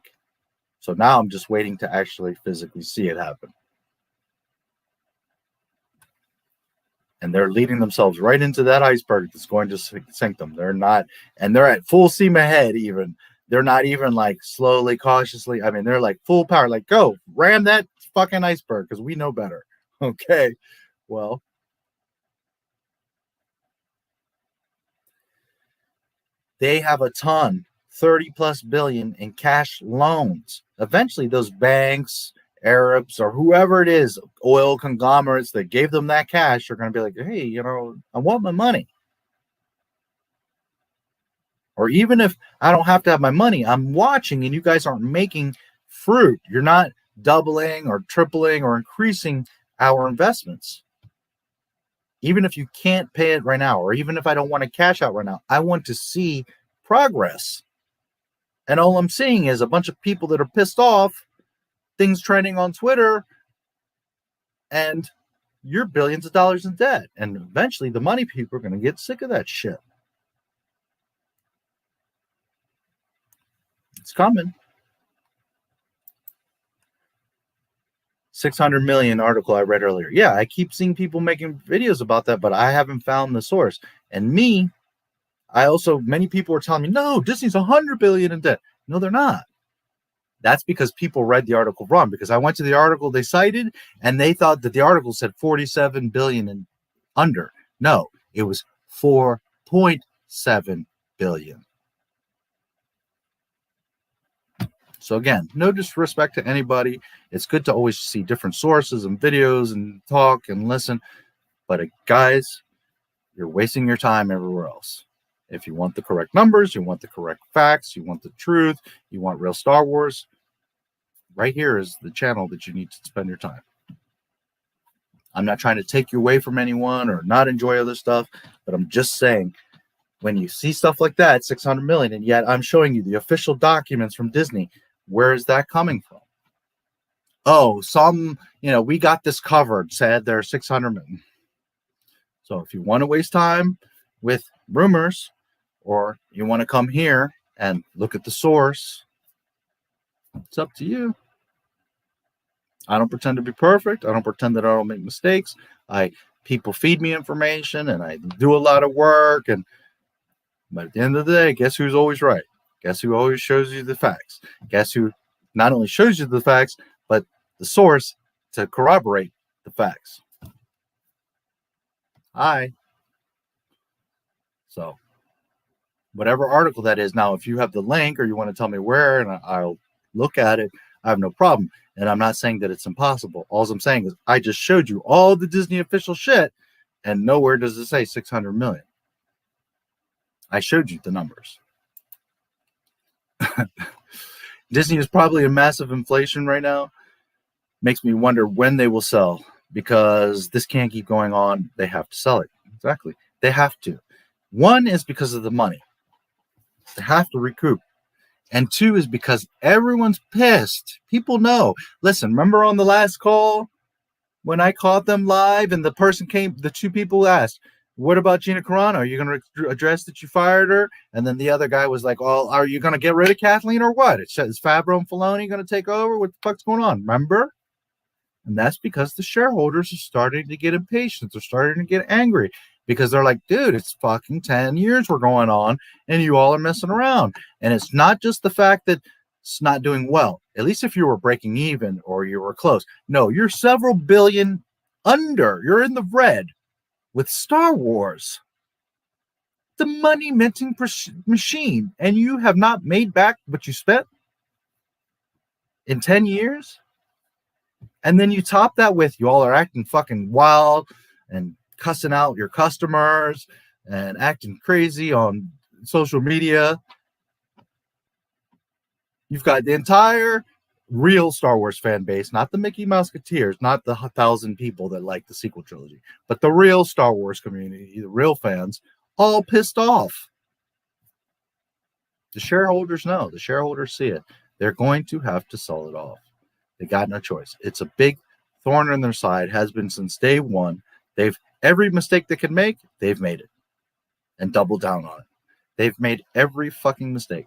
P: So now I'm just waiting to actually physically see it happen. And they're leading themselves right into that iceberg that's going to sink them. They're not, and they're at full steam ahead even. They're not even like slowly, cautiously. I mean, they're like full power, like, go, ram that fucking iceberg because we know better. Okay, well, they have a ton, 30 plus billion in cash loans. Eventually, those banks, Arabs, or whoever it is, oil conglomerates that gave them that cash are going to be like, hey, you know, I want my money. Or even if I don't have to have my money, I'm watching and you guys aren't making fruit. You're not doubling or tripling or increasing our investments. Even if you can't pay it right now, or even if I don't want to cash out right now, I want to see progress. And all I'm seeing is a bunch of people that are pissed off, things trending on Twitter, and you're billions of dollars in debt. And eventually the money people are going to get sick of that shit. It's coming. 600 million article I read earlier. Yeah, I keep seeing people making videos about that, but I haven't found the source. And many people are telling me, no, Disney's 100 billion in debt. No, they're not. That's because people read the article wrong, because I went to the article they cited and they thought that the article said 47 billion and under. No, it was 4.7 billion. So again, no disrespect to anybody. It's good to always see different sources and videos and talk and listen. But guys, you're wasting your time everywhere else. If you want the correct numbers, you want the correct facts, you want the truth, you want real Star Wars, right here is the channel that you need to spend your time. I'm not trying to take you away from anyone or not enjoy other stuff, but I'm just saying, when you see stuff like that, 600 million, and yet I'm showing you the official documents from Disney, where is that coming from? Oh, we got this covered, said there's 600 million. So if you want to waste time with rumors, or you want to come here and look at the source, it's up to you. I don't pretend to be perfect. I don't pretend that I don't make mistakes. People feed me information and I do a lot of work, but at the end of the day, guess who's always right? Guess who always shows you the facts? Guess who not only shows you the facts, but the source to corroborate the facts? So, whatever article that is, now, if you have the link or you want to tell me where and I'll look at it, I have no problem. And I'm not saying that it's impossible. All I'm saying is I just showed you all the Disney official shit and nowhere does it say 600 million. I showed you the numbers. Disney is probably in massive inflation right now. Makes me wonder when they will sell, because this can't keep going on. They have to sell it. Exactly. They have to. One is because of the money. They have to recoup. And two is because everyone's pissed. People know. Listen, remember on the last call when I caught them live and the two people asked, what about Gina Carano? Are you going to address that you fired her? And then the other guy was like, well, are you going to get rid of Kathleen or what? Is Favreau and Filoni going to take over? What the fuck's going on? Remember? And that's because the shareholders are starting to get impatient. They're starting to get angry because they're like, dude, it's fucking 10 years we're going on and you all are messing around. And it's not just the fact that it's not doing well. At least if you were breaking even or you were close. No, you're several billion under. You're in the red. With Star Wars, the money minting machine, and you have not made back what you spent in 10 years. And then you top that with you all are acting fucking wild and cussing out your customers and acting crazy on social media. You've got the entire real Star Wars fan base, not the Mickey Mouseketeers, not the 1,000 people that like the sequel trilogy, but the real Star Wars community, the real fans, all pissed off. The shareholders know. The shareholders see it. They're going to have to sell it off. They got no choice. It's a big thorn in their side, has been since day one. Every mistake they can make, they've made it and doubled down on it. They've made every fucking mistake.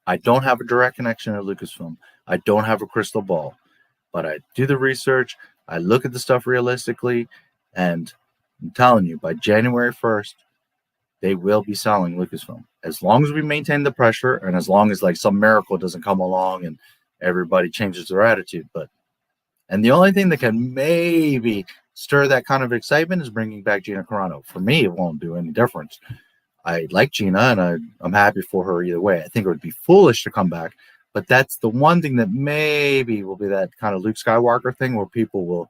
P: I don't have a direct connection to Lucasfilm. I don't have a crystal ball, but I do the research. I look at the stuff realistically, and I'm telling you, by January 1st, they will be selling Lucasfilm. As long as we maintain the pressure, and as long as like some miracle doesn't come along and everybody changes their attitude. And the only thing that can maybe stir that kind of excitement is bringing back Gina Carano. For me, it won't do any difference. I like Gina, and I'm happy for her either way. I think it would be foolish to come back, but that's the one thing that maybe will be that kind of Luke Skywalker thing where people will,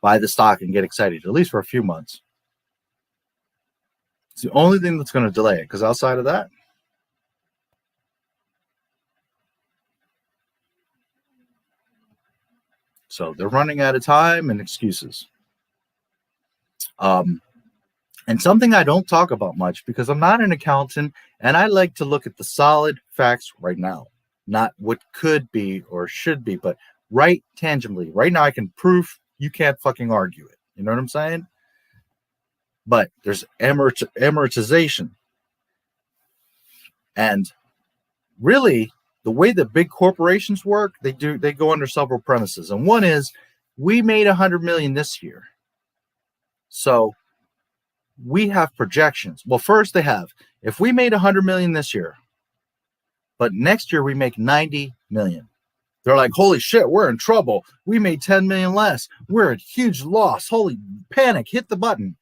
P: buy the stock and get excited, at least for a few months. It's the only thing that's going to delay it, because outside of that, so they're running out of time and excuses. And something I don't talk about much because I'm not an accountant and I like to look at the solid facts right now, not what could be or should be, but right tangibly. Right now I can prove you can't fucking argue it. You know what I'm saying? But there's amortization. And really, the way that big corporations work, they go under several premises. And one is, we made 100 million this year. So we have projections. Well, first they have, if we made 100 million this year, but next year we make 90 million. They're like, holy shit, we're in trouble. We made 10 million less. We're at huge loss. Holy panic, hit the button.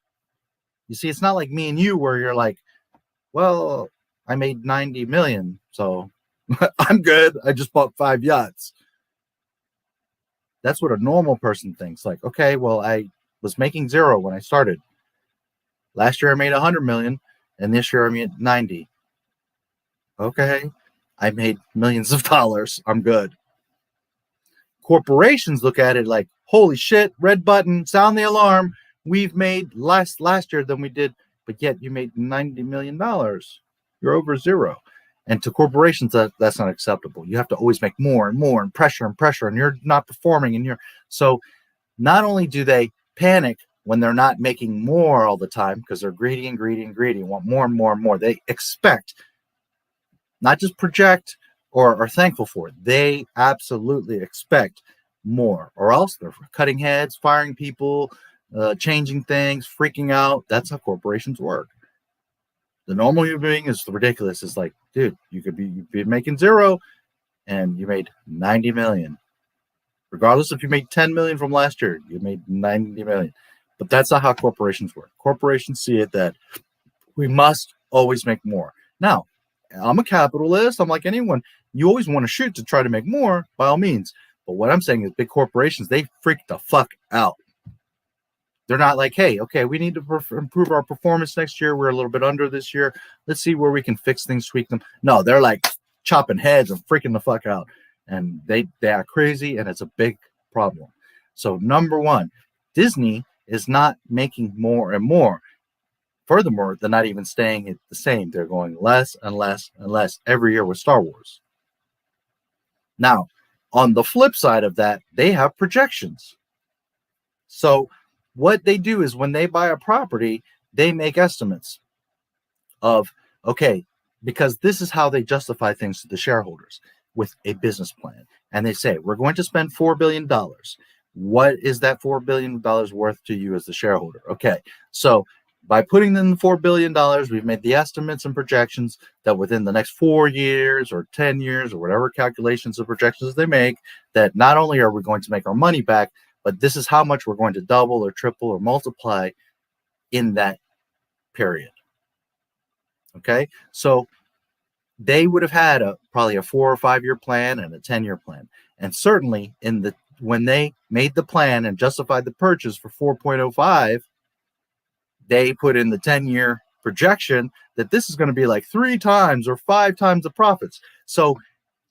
P: You see, it's not like me and you where you're like, well, I made 90 million, so I'm good. I just bought 5 yachts. That's what a normal person thinks. Like, okay, well, I was making 0 when I started. Last year I made 100 million, and this year I made 90. Okay, I made millions of dollars. I'm good. Corporations look at it like, holy shit, red button, sound the alarm. We've made less last year than we did, but yet you made $90 million. You're over 0. And to corporations, that's not acceptable. You have to always make more and more and pressure, and you're not performing. And so not only do they panic when they're not making more all the time because they're greedy, want more and more and more. They expect, not just project or are thankful for it. They absolutely expect more, or else they're cutting heads, firing people, changing things, freaking out. That's how corporations work. The normal human being is ridiculous. It's like, dude, you'd be making 0 and you made 90 million. Regardless if you made 10 million from last year, you made 90 million. But that's not how corporations work. Corporations see it that we must always make more. Now, I'm a capitalist. I'm like anyone. You always want to shoot to try to make more, by all means. But what I'm saying is big corporations, they freak the fuck out. They're not like, hey, okay, we need to improve our performance next year. We're a little bit under this year. Let's see where we can fix things, tweak them. No, they're like chopping heads and freaking the fuck out. And they are crazy, and it's a big problem. So number one, Disney is not making more and more. Furthermore, they're not even staying the same. They're going less and less and less every year with Star Wars. Now, on the flip side of that, they have projections. So what they do is when they buy a property, they make estimates of, okay, because this is how they justify things to the shareholders with a business plan. And they say, we're going to spend $4 billion. What is that $4 billion worth to you as the shareholder? Okay, so by putting in the $4 billion, we've made the estimates and projections that within the next 4 years or 10 years or whatever calculations or projections they make, that not only are we going to make our money back, but this is how much we're going to double or triple or multiply in that period. Okay, so they would have had probably a 4 or 5 year plan and a 10-year plan. And certainly when they made the plan and justified the purchase for 4.05, they put in the 10-year projection that this is going to be like 3 times or 5 times the profits. So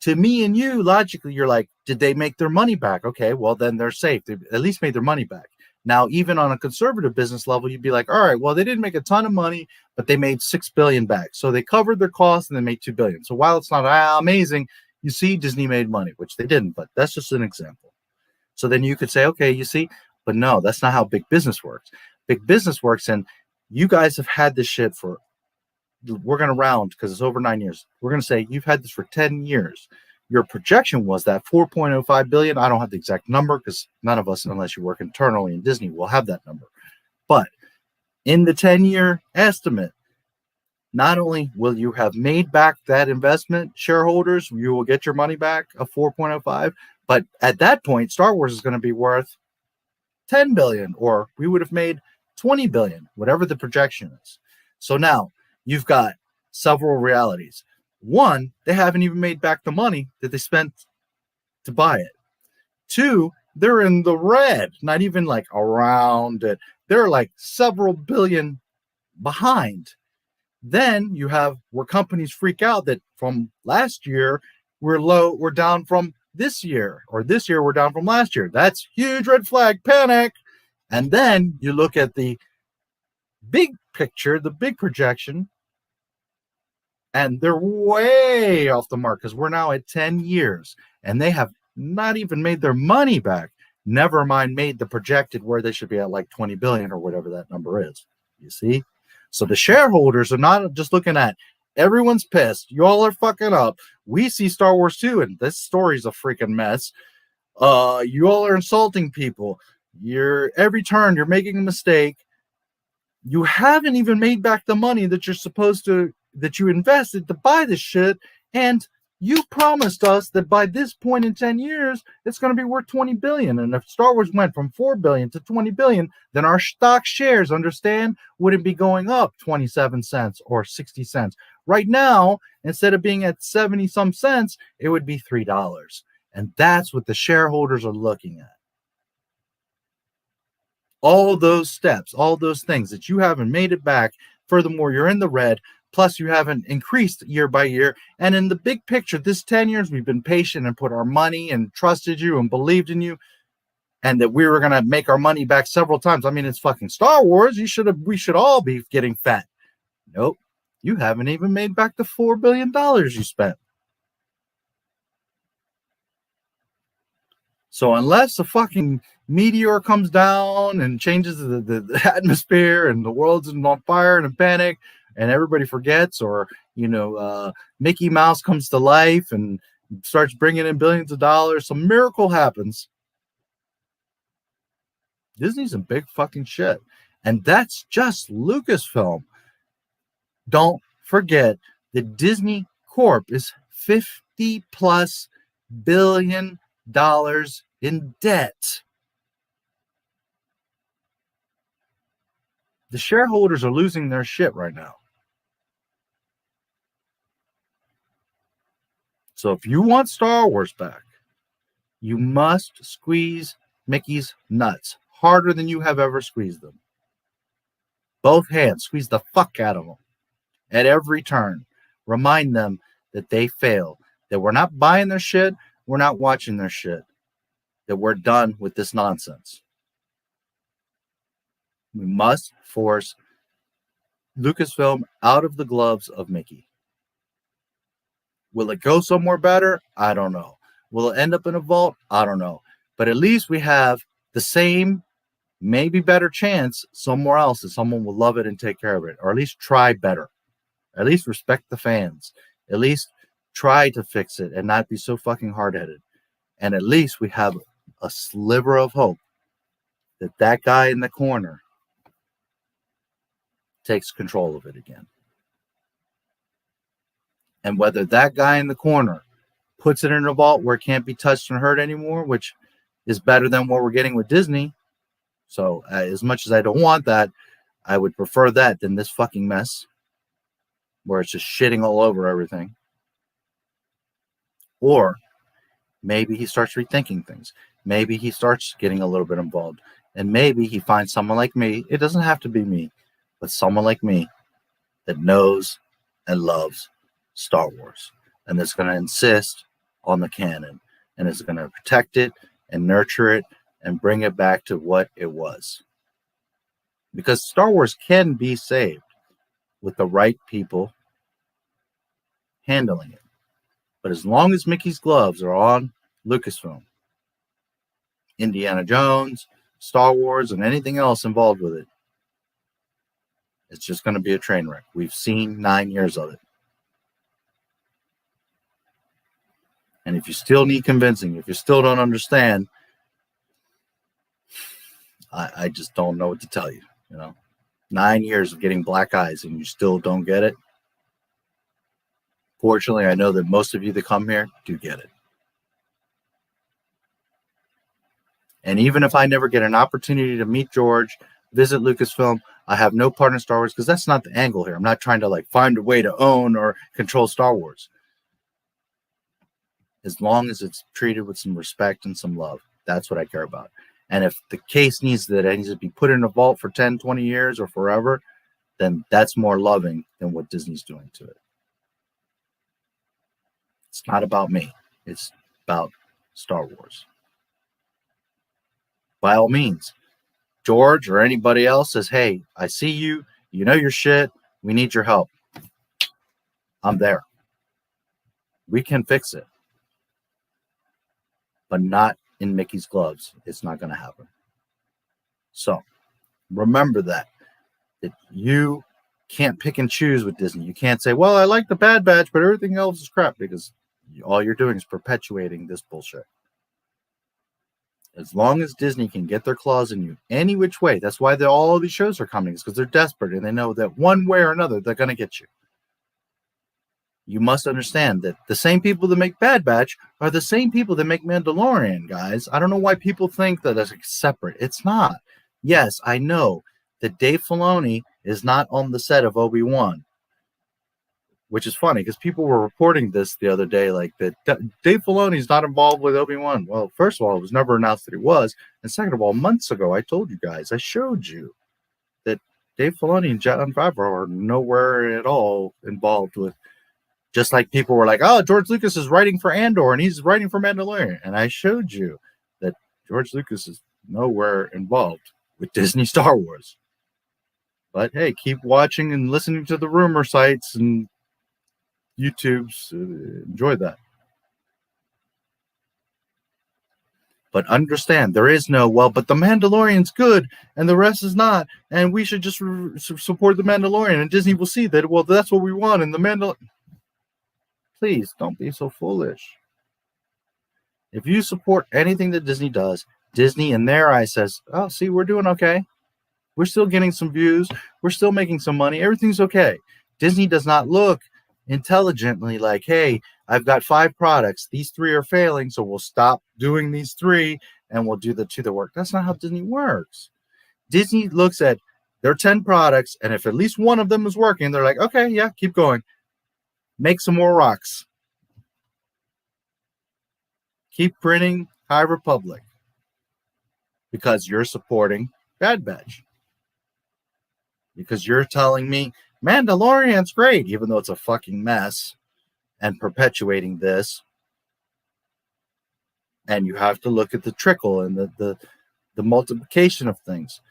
P: to me and you, logically, you're like, did they make their money back? Okay, well, then they're safe. They at least made their money back. Now, even on a conservative business level, you'd be like, all right, well, they didn't make a ton of money, but they made $6 billion back. So they covered their costs and they made $2 billion. So while it's not amazing, you see Disney made money, which they didn't, but that's just an example. So then you could say, okay, you see, but no, that's not how big business works. Big business works, and you guys have had this shit for we're going to round because it's over 9 years. We're going to say you've had this for 10 years. Your projection was that 4.05 billion. I don't have the exact number because none of us, unless you work internally in Disney, will have that number. But in the 10-year estimate, not only will you have made back that investment, shareholders, you will get your money back of 4.05, but at that point, Star Wars is going to be worth 10 billion, or we would have made 20 billion, whatever the projection is. So now you've got several realities. One, they haven't even made back the money that they spent to buy it. Two, they're in the red, not even like around it. They're like several billion behind. Then you have where companies freak out that from last year we're down from this year, or this year we're down from last year. That's huge red flag, panic. And then you look at the big picture, the big projection, and they're way off the mark because we're now at 10 years and they have not even made their money back. Never mind made the projected where they should be at like 20 billion or whatever that number is. You see? So the shareholders are not just looking at everyone's pissed. You all are fucking up. We see Star Wars 2 and this story's a freaking mess. You all are insulting people. You're every turn you're making a mistake. You haven't even made back the money that you're supposed to, that you invested to buy this shit, and you promised us that by this point in 10 years it's going to be worth 20 billion. And if Star Wars went from 4 billion to 20 billion, then our stock shares, understand, wouldn't be going up 27 cents or 60 cents. Right now, instead of being at 70 some cents, it would be $3. And that's what the shareholders are looking at. All those steps, all those things that you haven't made it back. Furthermore, you're in the red. Plus, you haven't increased year by year. And in the big picture, this 10 years, we've been patient and put our money and trusted you and believed in you. And that we were going to make our money back several times. I mean, it's fucking Star Wars. We should all be getting fat. Nope. You haven't even made back the $4 billion you spent. So unless a fucking meteor comes down and changes the atmosphere and the world's on fire and in panic, and everybody forgets, or, Mickey Mouse comes to life and starts bringing in billions of dollars, some miracle happens, Disney's in big fucking shit. And that's just Lucasfilm. Don't forget the Disney Corp is $50+ billion in debt. The shareholders are losing their shit right now. So if you want Star Wars back, you must squeeze Mickey's nuts harder than you have ever squeezed them. Both hands, squeeze the fuck out of them at every turn. Remind them that they fail, that we're not buying their shit, we're not watching their shit, that we're done with this nonsense. We must force Lucasfilm out of the gloves of Mickey. Will it go somewhere better? I don't know. Will it end up in a vault? I don't know. But at least we have the same, maybe better chance somewhere else that someone will love it and take care of it. Or at least try better. At least respect the fans. At least try to fix it and not be so fucking hard-headed. And at least we have a sliver of hope that that guy in the corner takes control of it again. And whether that guy in the corner puts it in a vault where it can't be touched and hurt anymore, which is better than what we're getting with Disney. So as much as I don't want that, I would prefer that than this fucking mess where it's just shitting all over everything. Or maybe he starts rethinking things. Maybe he starts getting a little bit involved. And maybe he finds someone like me. It doesn't have to be me, but someone like me that knows and loves Star Wars, and that's going to insist on the canon, and is going to protect it and nurture it and bring it back to what it was. Because Star Wars can be saved with the right people handling it. But as long as Mickey's gloves are on Lucasfilm, Indiana Jones, Star Wars, and anything else involved with it, It's just going to be a train wreck. We've seen 9 years of it. And if you still need convincing, if you still don't understand, I just don't know what to tell you. 9 years of getting black eyes and you still don't get it. Fortunately, I know that most of you that come here do get it. And even if I never get an opportunity to meet George, visit Lucasfilm, I have no part in Star Wars because that's not the angle here. I'm not trying to find a way to own or control Star Wars. As long as it's treated with some respect and some love, that's what I care about. And if the case needs to be put in a vault for 10, 20 years or forever, then that's more loving than what Disney's doing to it. It's not about me. It's about Star Wars. By all means, George or anybody else says, hey, I see you. You know your shit. We need your help. I'm there. We can fix it. But not in Mickey's gloves. It's not going to happen. So remember that you can't pick and choose with Disney. You can't say, well, I like the Bad Batch, but everything else is crap, because all you're doing is perpetuating this bullshit. As long as Disney can get their claws in you any which way, that's why all these shows are coming, is because they're desperate and they know that one way or another they're going to get you. You must understand that the same people that make Bad Batch are the same people that make Mandalorian, guys. I don't know why people think that it's separate. It's not. Yes, I know that Dave Filoni is not on the set of Obi-Wan, which is funny because people were reporting this the other day, that Dave Filoni is not involved with Obi-Wan. Well, first of all, it was never announced that he was. And second of all, months ago, I told you guys, I showed you that Dave Filoni and Jon Favreau are nowhere at all involved with. Just like people were like, oh, George Lucas is writing for Andor and he's writing for Mandalorian. And I showed you that George Lucas is nowhere involved with Disney Star Wars. But hey, keep watching and listening to the rumor sites and YouTubes. Enjoy that. But understand, there is no, well, but the Mandalorian's good and the rest is not. And we should just support the Mandalorian and Disney will see that, well, that's what we want. And the Mandalorian. Please don't be so foolish. If you support anything that Disney does, Disney in their eyes says, oh, see, we're doing okay. We're still getting some views. We're still making some money. Everything's okay. Disney does not look intelligently like, hey, I've got 5 products. These 3 are failing, so we'll stop doing these 3 and we'll do the 2 that work. That's not how Disney works. Disney looks at their 10 products, and if at least one of them is working, they're like, okay, yeah, keep going. Make some more rocks. Keep printing High Republic because you're supporting Bad Batch. Because you're telling me Mandalorian's great, even though it's a fucking mess, and perpetuating this. And you have to look at the trickle and the multiplication of things.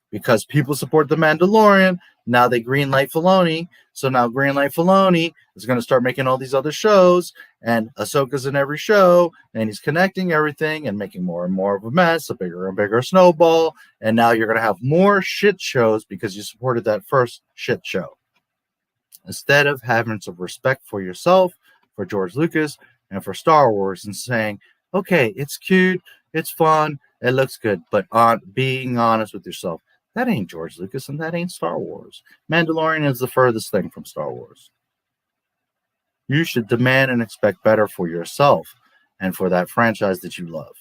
P: Because people support the Mandalorian, now they greenlight Filoni. So now greenlight Filoni is going to start making all these other shows, and Ahsoka's in every show, and he's connecting everything and making more and more of a mess, a bigger and bigger snowball. And now you're going to have more shit shows because you supported that first shit show. Instead of having some respect for yourself, for George Lucas, and for Star Wars, and saying, okay, it's cute, it's fun, it looks good, but being honest with yourself. That ain't George Lucas and that ain't Star Wars. Mandalorian is the furthest thing from Star Wars. You should demand and expect better for yourself and for that franchise that you love.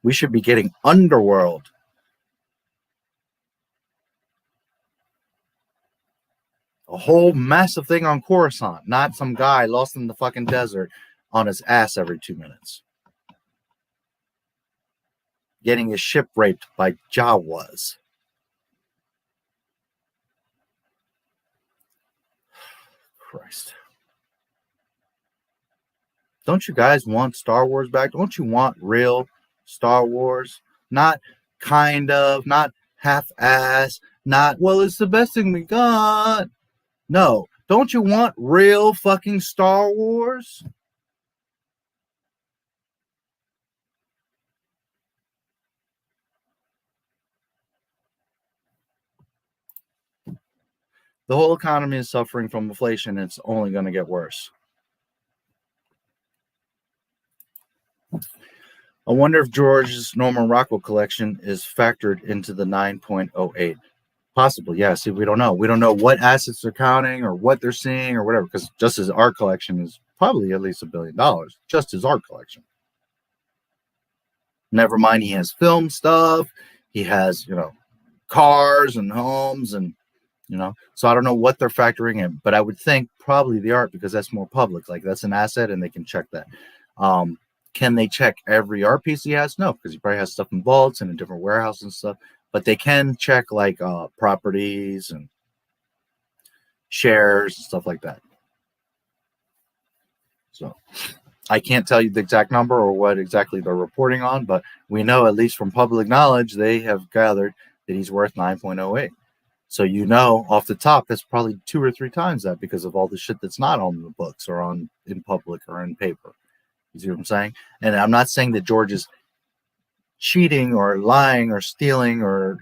P: We should be getting Underworld. A whole massive thing on Coruscant, not some guy lost in the fucking desert on his ass every 2 minutes. Getting his ship raped by Jawas. Christ. Don't you guys want Star Wars back? Don't you want real Star Wars? Not kind of, not half-ass, not, well, it's the best thing we got. No. Don't you want real fucking Star Wars? The whole economy is suffering from inflation. It's only going to get worse. I wonder if George's Norman Rockwell collection is factored into the 9.08. Possibly, yeah. See, we don't know. We don't know what assets they're counting or what they're seeing or whatever, because just his art collection is probably at least $1 billion. Just his art collection. Never mind, he has film stuff. He has, cars and homes and, So I don't know what they're factoring in, but I would think probably the art, because that's more public. Like, that's an asset and they can check that. Can they check every art piece he has? No, because he probably has stuff in vaults and in different warehouses and stuff. But they can check like properties and shares and stuff like that. So I can't tell you the exact number or what exactly they're reporting on, but we know, at least from public knowledge, they have gathered that he's worth 9.08. So off the top, that's probably 2 or 3 times that, because of all the shit that's not on the books or in public or in paper. You see what I'm saying? And I'm not saying that George is cheating or lying or stealing or,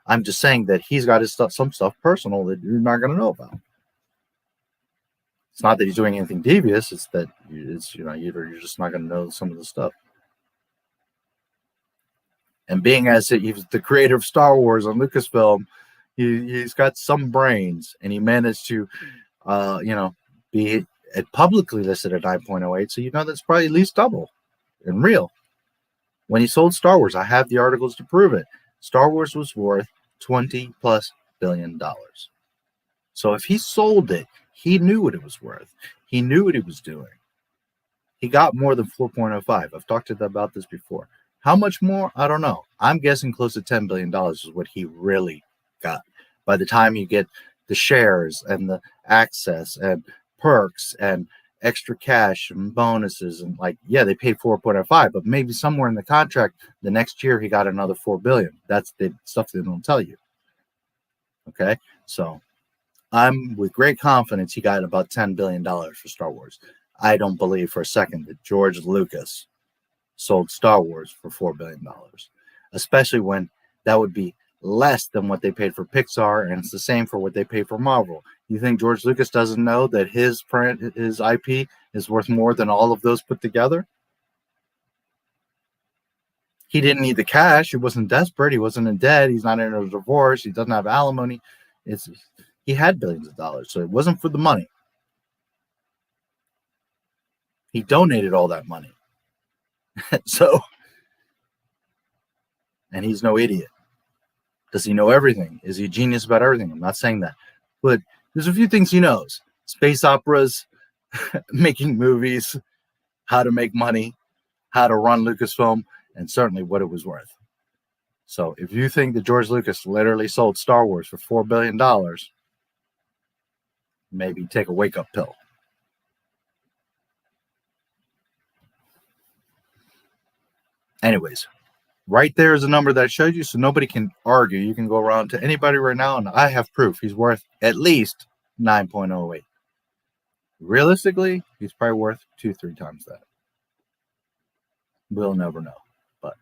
P: I'm just saying that he's got his stuff, some stuff personal that you're not going to know about. It's not that he's doing anything devious. It's that you're just not going to know some of the stuff. And being as he was the creator of Star Wars on Lucasfilm, he's got some brains, and he managed to, be publicly listed at 9.08. So that's probably at least double in real. When he sold Star Wars, I have the articles to prove it. Star Wars was worth $20+ billion. So if he sold it, he knew what it was worth. He knew what he was doing. He got more than 4.05. I've talked to them about this before. How much more? I don't know. I'm guessing close to $10 billion is what he really got. By the time you get the shares and the access and perks and extra cash and bonuses, and they paid 4.05, but maybe somewhere in the contract the next year he got another 4 billion. That's the stuff they don't tell you. Okay, so I'm with great confidence he got about $10 billion for Star Wars. I don't believe for a second that George Lucas sold Star Wars for $4 billion, especially when that would be less than what they paid for Pixar, and it's the same for what they paid for Marvel. You think George Lucas doesn't know that his IP is worth more than all of those put together? He didn't need the cash. He wasn't desperate. He wasn't in debt. He's not in a divorce. He doesn't have alimony. He had billions of dollars, so it wasn't for the money. He donated all that money. And he's no idiot. Does he know everything? Is he a genius about everything? I'm not saying that. But there's a few things he knows. Space operas, making movies, how to make money, how to run Lucasfilm, and certainly what it was worth. So if you think that George Lucas literally sold Star Wars for $4 billion, maybe take a wake-up pill. Anyways, right there is a number that I showed you, so nobody can argue. You can go around to anybody right now, and I have proof he's worth at least 9.08. Realistically, he's probably worth 2-3 times that. We'll never know. But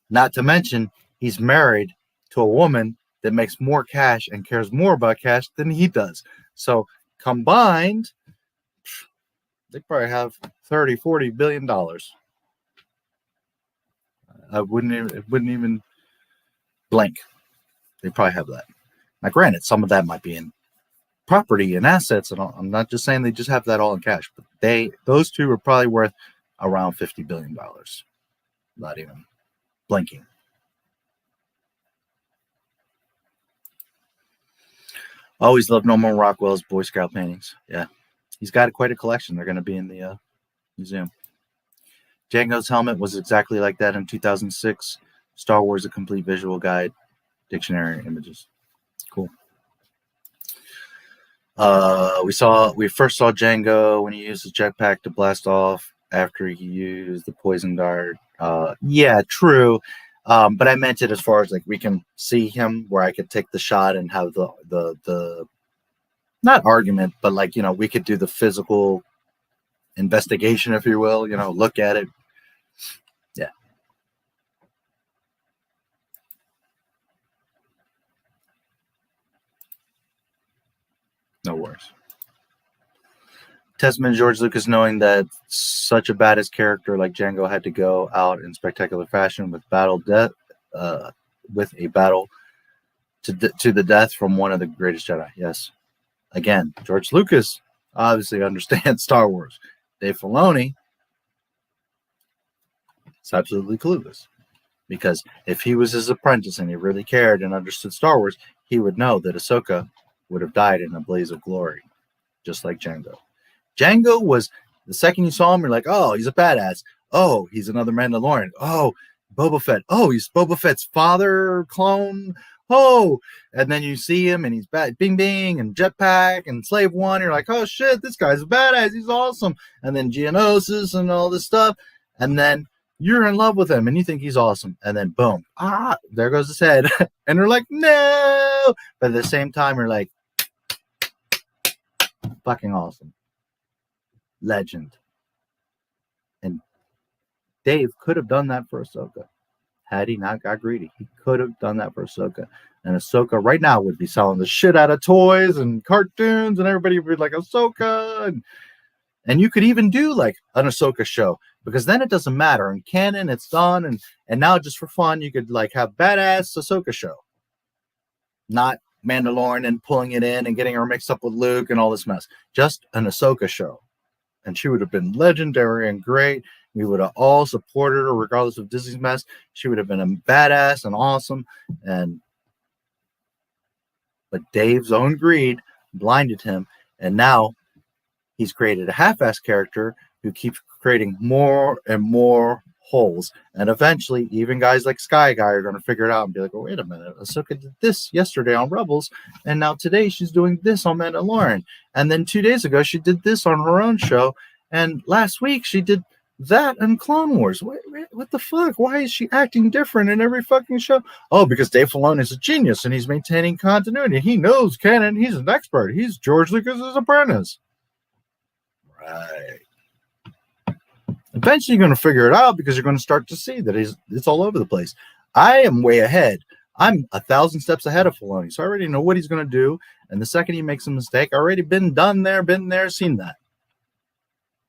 P: not to mention, he's married to a woman that makes more cash and cares more about cash than he does. So combined, they probably have $30-40 billion. It wouldn't even blink. They probably have that. Now, granted, some of that might be in property and assets, and all. I'm not just saying they just have that all in cash, but those two are probably worth around $50 billion. Not even blinking. Always loved Norman Rockwell's Boy Scout paintings. Yeah, he's got quite a collection. They're going to be in the museum. Django's helmet was exactly like that in 2006. Star Wars: A Complete Visual Guide, dictionary images. Cool. We first saw Django when he used the jetpack to blast off after he used the poison dart. Yeah, true. But I meant it as far as like we can see him where I could take the shot and have the not argument, but like, we could do the physical investigation, if you will, look at it. Yeah. No worries. Testament to George Lucas knowing that such a badass character like Django had to go out in spectacular fashion with with a battle to the death from one of the greatest Jedi. Yes. Again, George Lucas obviously understands Star Wars. Dave Filoni is absolutely clueless. Because if he was his apprentice and he really cared and understood Star Wars, he would know that Ahsoka would have died in a blaze of glory, just like Django. Django was, the second you saw him, you're like, oh, he's a badass. Oh, he's another Mandalorian. Oh, Boba Fett. Oh, he's Boba Fett's father clone. Oh, and then you see him and he's bad, bing bing, and jetpack and slave one. You're like, oh shit, this guy's a badass. He's awesome. And then Geonosis and all this stuff. And then you're in love with him and you think he's awesome. And then boom, there goes his head. And you're like, no. But at the same time, you're like, fucking awesome. Legend. And Dave could have done that for Ahsoka. Had he not got greedy, he could have done that for Ahsoka. And Ahsoka right now would be selling the shit out of toys and cartoons, and everybody would be like, Ahsoka. And you could even do like an Ahsoka show, because then it doesn't matter. In canon, it's done. And now just for fun, you could like have badass Ahsoka show. Not Mandalorian and pulling it in and getting her mixed up with Luke and all this mess. Just an Ahsoka show. And she would have been legendary and great. We would have all supported her regardless of Disney's mess. She would have been a badass and awesome. But Dave's own greed blinded him. And now he's created a half-ass character who keeps creating more and more holes. And eventually, even guys like Sky Guy are going to figure it out and be like, oh, wait a minute. Ahsoka did this yesterday on Rebels. And now today she's doing this on Mandalorian. And then 2 days ago, she did this on her own show. And last week, she did that in Clone Wars. What the fuck? Why is she acting different in every fucking show? Oh, because Dave Filoni is a genius and he's maintaining continuity. He knows canon. He's an expert. He's George Lucas's apprentice. Right. Eventually, you're going to figure it out because you're going to start to see that it's all over the place. I am way ahead. I'm 1,000 steps ahead of Filoni, so I already know what he's going to do. And the second he makes a mistake, I already been there, seen that.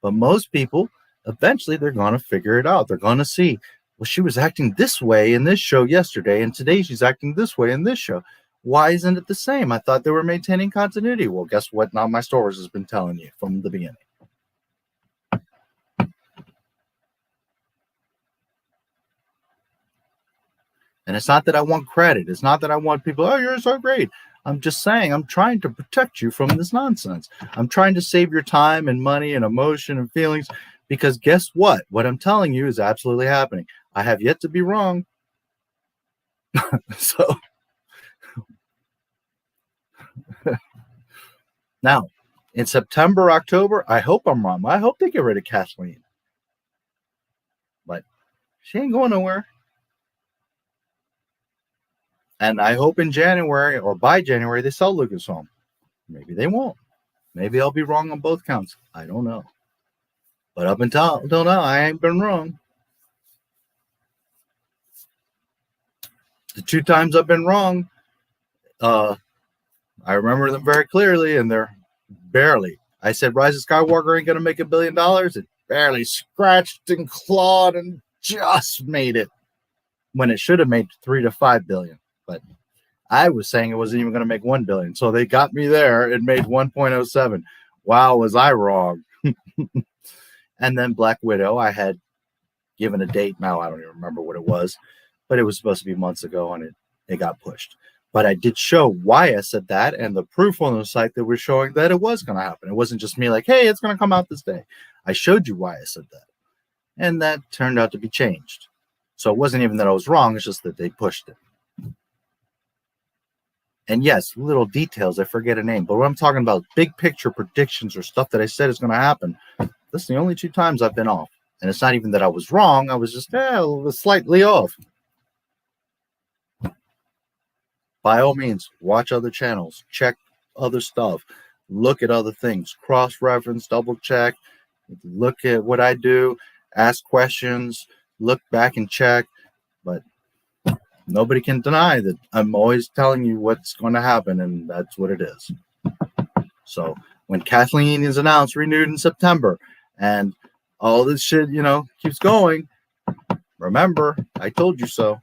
P: But most people, eventually, they're going to figure it out. They're going to see, well, she was acting this way in this show yesterday, and today she's acting this way in this show. Why isn't it the same? I thought they were maintaining continuity. Well, guess what? Not My Stories has been telling you from the beginning. And it's not that I want credit. It's not that I want people, oh, you're so great. I'm just saying I'm trying to protect you from this nonsense. I'm trying to save your time and money and emotion and feelings, because guess what? What I'm telling you is absolutely happening. I have yet to be wrong. So now in September, October, I hope I'm wrong. I hope they get rid of Kathleen. But she ain't going nowhere. And I hope in January or by January they sell Lucasfilm. Maybe they won't. Maybe I'll be wrong on both counts. I don't know. But up until now, I ain't been wrong. The 2 times I've been wrong, I remember them very clearly, and they're barely. I said Rise of Skywalker ain't going to make $1 billion. It barely scratched and clawed and just made it, when it should have made 3 to 5 billion. But I was saying it wasn't even going to make 1 billion. So they got me there. It made 1.07. Wow, was I wrong? And then Black Widow, I had given a date. Now I don't even remember what it was, but it was supposed to be months ago, and it got pushed. But I did show why I said that, and the proof on the site that was showing that it was going to happen. It wasn't just me like, hey, it's going to come out this day. I showed you why I said that. And that turned out to be changed. So it wasn't even that I was wrong. It's just that they pushed it. And yes, little details, I forget a name. But what I'm talking about, big picture predictions or stuff that I said is going to happen. This is the only 2 times I've been off. And it's not even that I was wrong. I was just slightly off. By all means, watch other channels. Check other stuff. Look at other things. Cross-reference, double-check. Look at what I do. Ask questions. Look back and check. But nobody can deny that I'm always telling you what's going to happen, and that's what it is. So when Kathleen is announced renewed in September and all this shit, keeps going, remember, I told you so.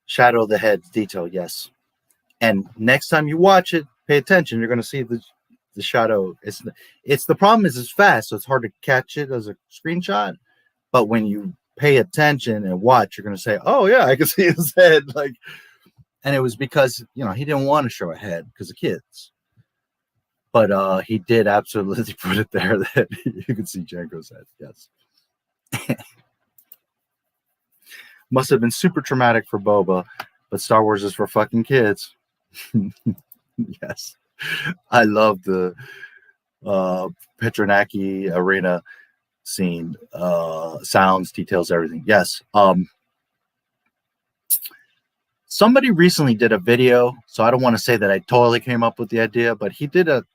P: Shadow of the head detail, yes. And next time you watch it, pay attention. You're going to see the shadow. It's the problem is it's fast, so it's hard to catch it as a screenshot. But when you pay attention and watch, you're going to say, "Oh yeah, I can see his head." And it was because he didn't want to show a head because of kids. But he did absolutely put it there that you could see Jango's head. Yes. Must have been super traumatic for Boba, but Star Wars is for fucking kids. Yes. I love the Petronaki arena scene. Sounds, details, everything. Yes. Somebody recently did a video, so I don't want to say that I totally came up with the idea, but he did and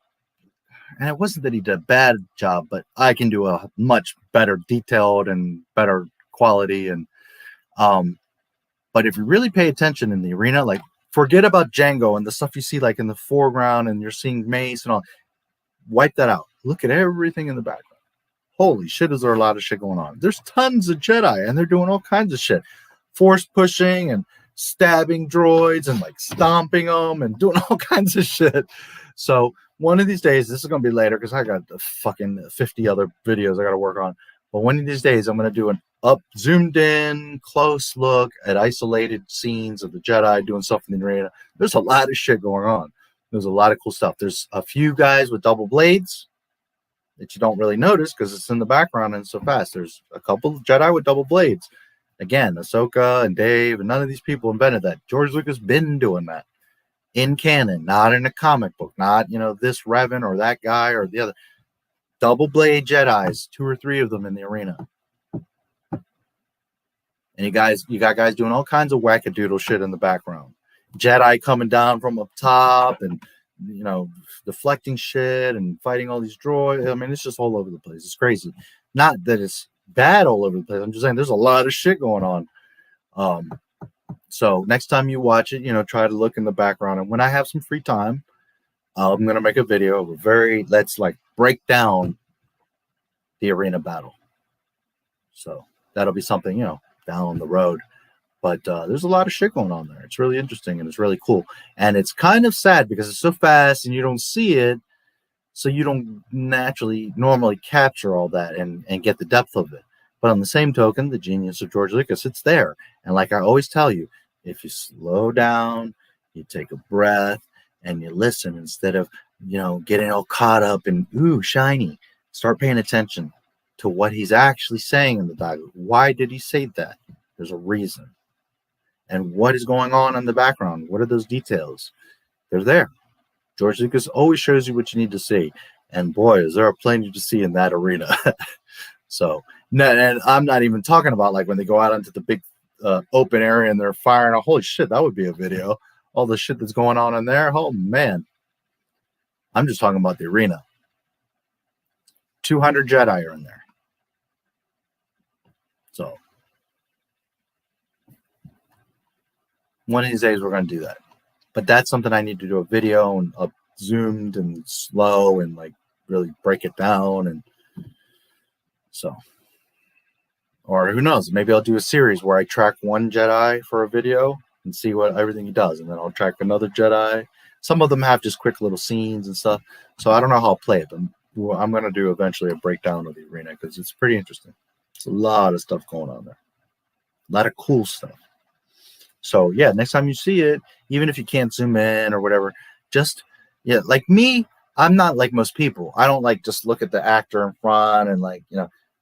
P: it wasn't that he did a bad job, but I can do a much better detailed and better quality. And but if you really pay attention in the arena, like forget about Jango and the stuff you see like in the foreground and you're seeing Mace and all, wipe that out. Look at everything in the background. Holy shit, is there a lot of shit going on? There's tons of Jedi and they're doing all kinds of shit. Force pushing and stabbing droids and like stomping them and doing all kinds of shit. So one of these days, this is going to be later because I got fucking 50 other videos I got to work on. But one of these days, I'm going to do an zoomed in, close look at isolated scenes of the Jedi doing stuff in the arena. There's a lot of shit going on. There's a lot of cool stuff. There's a few guys with double blades that you don't really notice because it's in the background and so fast. There's a couple of Jedi with double blades. Again, Ahsoka and Dave, and none of these people invented that. George Lucas been doing that in canon, not in a comic book, not, this Revan or that guy or the other. Double blade Jedis, 2 or 3 of them in the arena. And you got guys doing all kinds of wackadoodle shit in the background. Jedi coming down from up top and, deflecting shit and fighting all these droids. I mean, it's just all over the place. It's crazy. Not that it's bad all over the place. I'm just saying there's a lot of shit going on. So next time you watch it, try to look in the background. And when I have some free time, I'm going to make a video of let's break down the arena battle. So that'll be something, down the road. But there's a lot of shit going on there. It's really interesting and it's really cool. And it's kind of sad because it's so fast and you don't see it. So you don't normally capture all that and get the depth of it. But on the same token, the genius of George Lucas, it's there. And like I always tell you, if you slow down, you take a breath, and you listen instead of, getting all caught up in, ooh, shiny. Start paying attention to what he's actually saying in the dialogue. Why did he say that? There's a reason. And what is going on in the background? What are those details? They're there. George Lucas always shows you what you need to see. And boy, is there plenty to see in that arena. So, and I'm not even talking about when they go out into the big open area and they're firing. Holy shit, that would be a video. All the shit that's going on in there. Oh, man. I'm just talking about the arena. 200 Jedi are in there. So, one of these days we're going to do that. But that's something I need to do a video and zoomed and slow and really break it down. And so, or who knows, maybe I'll do a series where I track one Jedi for a video and see what everything he does. And then I'll track another Jedi. Some of them have just quick little scenes and stuff. So I don't know how I'll play it, but I'm going to do eventually a breakdown of the arena because it's pretty interesting. It's a lot of stuff going on there. A lot of cool stuff. So yeah, next time you see it, even if you can't zoom in or whatever, just, like me, I'm not like most people. I don't just look at the actor in front and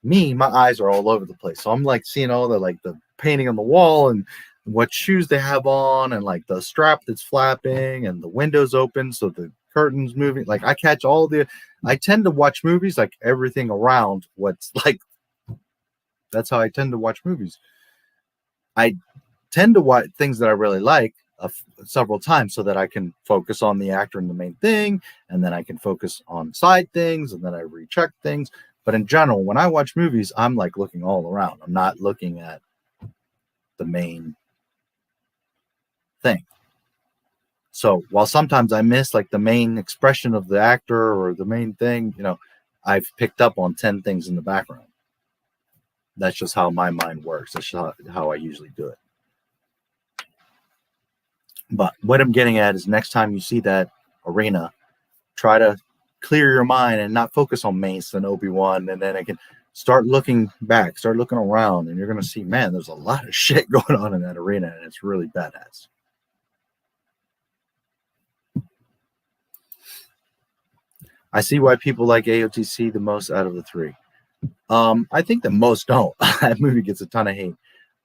P: me, my eyes are all over the place. So I'm seeing all the painting on the wall and what shoes they have on and the strap that's flapping and the windows open. So the curtains moving. I catch I tend to watch movies everything around what's that's how I tend to watch movies. I tend to watch things that I really like several times so that I can focus on the actor and the main thing, and then I can focus on side things, and then I recheck things. But in general, when I watch movies, I'm looking all around. I'm not looking at the main So while sometimes I miss like the main expression of the actor or the main thing, you know, I've picked up on 10 things in the background. That's just how my mind works. That's just how I usually do it. But what I'm getting at is next time you see that arena, try to clear your mind and not focus on Mace and Obi-Wan, and then I can start looking back, start looking around, and you're going to see, man, there's a lot of shit going on in that arena, and it's really badass. I see why people like AOTC the most out of the three. I think that most don't. That movie gets a ton of hate,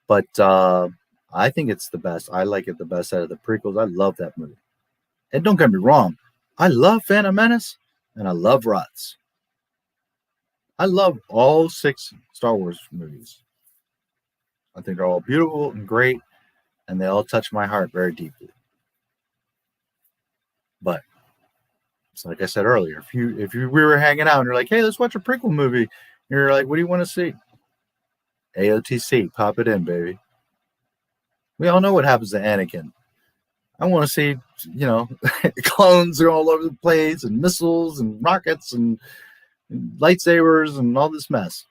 P: but I think it's the best. I like it the best out of the prequels. I love that movie. And don't get me wrong, I love Phantom Menace and I love Ruts. I love all 6 Star Wars movies. I think they're all beautiful and great, and they all touch my heart very deeply. But it's like I said earlier, if we were hanging out and you're like, hey, let's watch a prequel movie, you're like, what do you want to see? AOTC, pop it in, baby. We all know what happens to Anakin. I want to see, you know, clones are all over the place, and missiles and rockets and lightsabers and all this mess.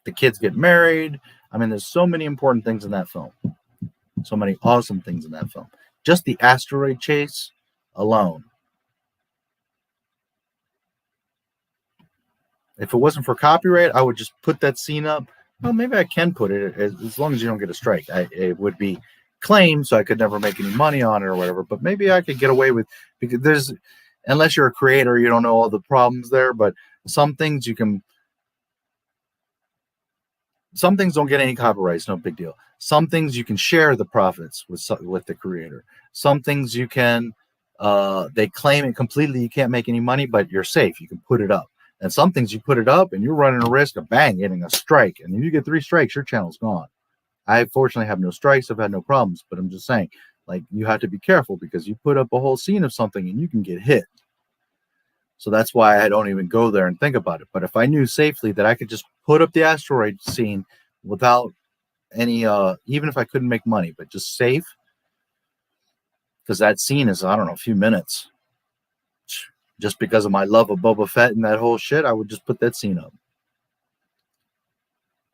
P: The kids get married. I mean, there's so many important things in that film. So many awesome things in that film. Just the asteroid chase alone. If it wasn't for copyright, I would just put that scene up. Well, maybe I can put it as long as you don't get a strike. It would be claimed, so I could never make any money on it or whatever. But maybe I could get away with, because there's, unless you're a creator, you don't know all the problems there. But some things you can, some things don't get any copyrights, no big deal. Some things you can share the profits with the creator. Some things you can, they claim it completely, you can't make any money, but you're safe. You can put it up. And some things you put it up and you're running a risk of bang, getting a strike. And if you get 3 strikes, your channel's gone. I fortunately have no strikes. I've had no problems, but I'm just saying, like, you have to be careful because you put up a whole scene of something and you can get hit. So that's why I don't even go there and think about it. But if I knew safely that I could just put up the asteroid scene without any, even if I couldn't make money, but just safe, because that scene is, I don't know, a few minutes. Just because of my love of Boba Fett and that whole shit, I would just put that scene up.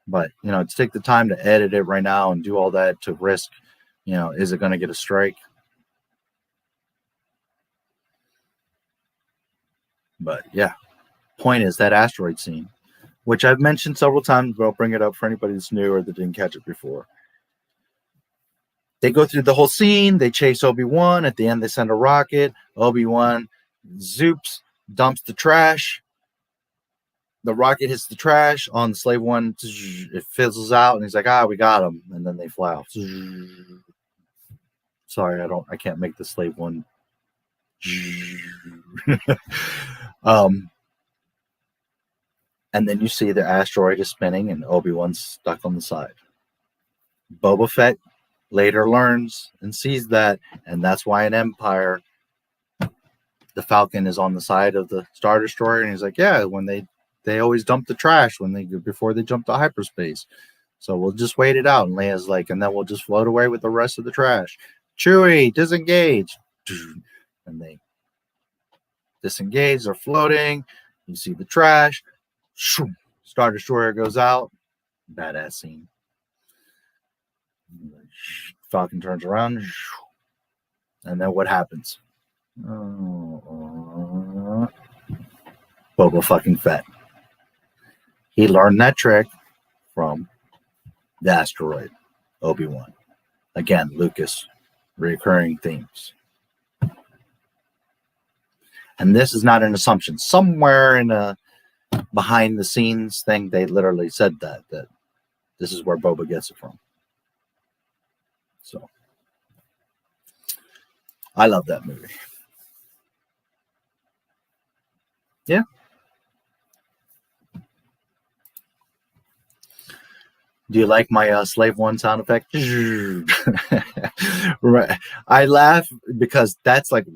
P: But, you know, to take the time to edit it right now and do all that to risk, you know, is it going to get a strike? But, yeah. Point is, that asteroid scene, which I've mentioned several times, but I'll bring it up for anybody that's new or that didn't catch it before. They go through the whole scene. They chase Obi-Wan. At the end, they send a rocket. Obi-Wan zoops, dumps the trash. The rocket hits the trash on the slave one. It fizzles out, and he's like, we got him. And then they fly off. Sorry, I can't make the slave one. And then you see the asteroid is spinning, and Obi-Wan's stuck on the side. Boba Fett later learns and sees that, and that's why in Empire, the Falcon is on the side of the Star Destroyer, and he's like, yeah, when they always dump the trash before they jump to hyperspace. So we'll just wait it out. And Leia's like, and then we'll just float away with the rest of the trash. Chewie, disengage. And they disengage, they're floating. You see the trash. Star Destroyer goes out. Badass scene. Falcon turns around. And then what happens? Boba fucking Fett. He learned that trick from the asteroid, Obi-Wan. Again, Lucas, recurring themes. And this is not an assumption. Somewhere in a behind the scenes thing, they literally said that this is where Boba gets it from. So, I love that movie. Yeah. Do you like my Slave One sound effect? Right. I laugh because that's like,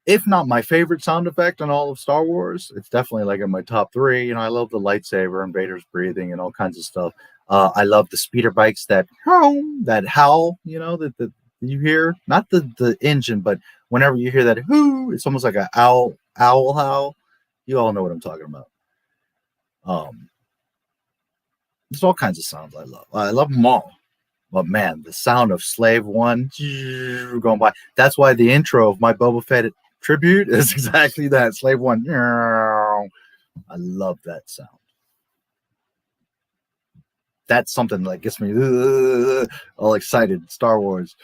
P: if not my favorite sound effect in all of Star Wars, it's definitely like in my top 3. You know, I love the lightsaber and Vader's breathing and all kinds of stuff. I love the speeder bikes that howl, that you hear. Not the engine, but whenever you hear that hoo, it's almost like an owl howl. You all know what I'm talking about. There's all kinds of sounds I love. I love them all. But man, the sound of Slave One going by. That's why the intro of my Boba Fett tribute is exactly that. Slave One. I love that sound. That's something that gets me all excited. Star Wars.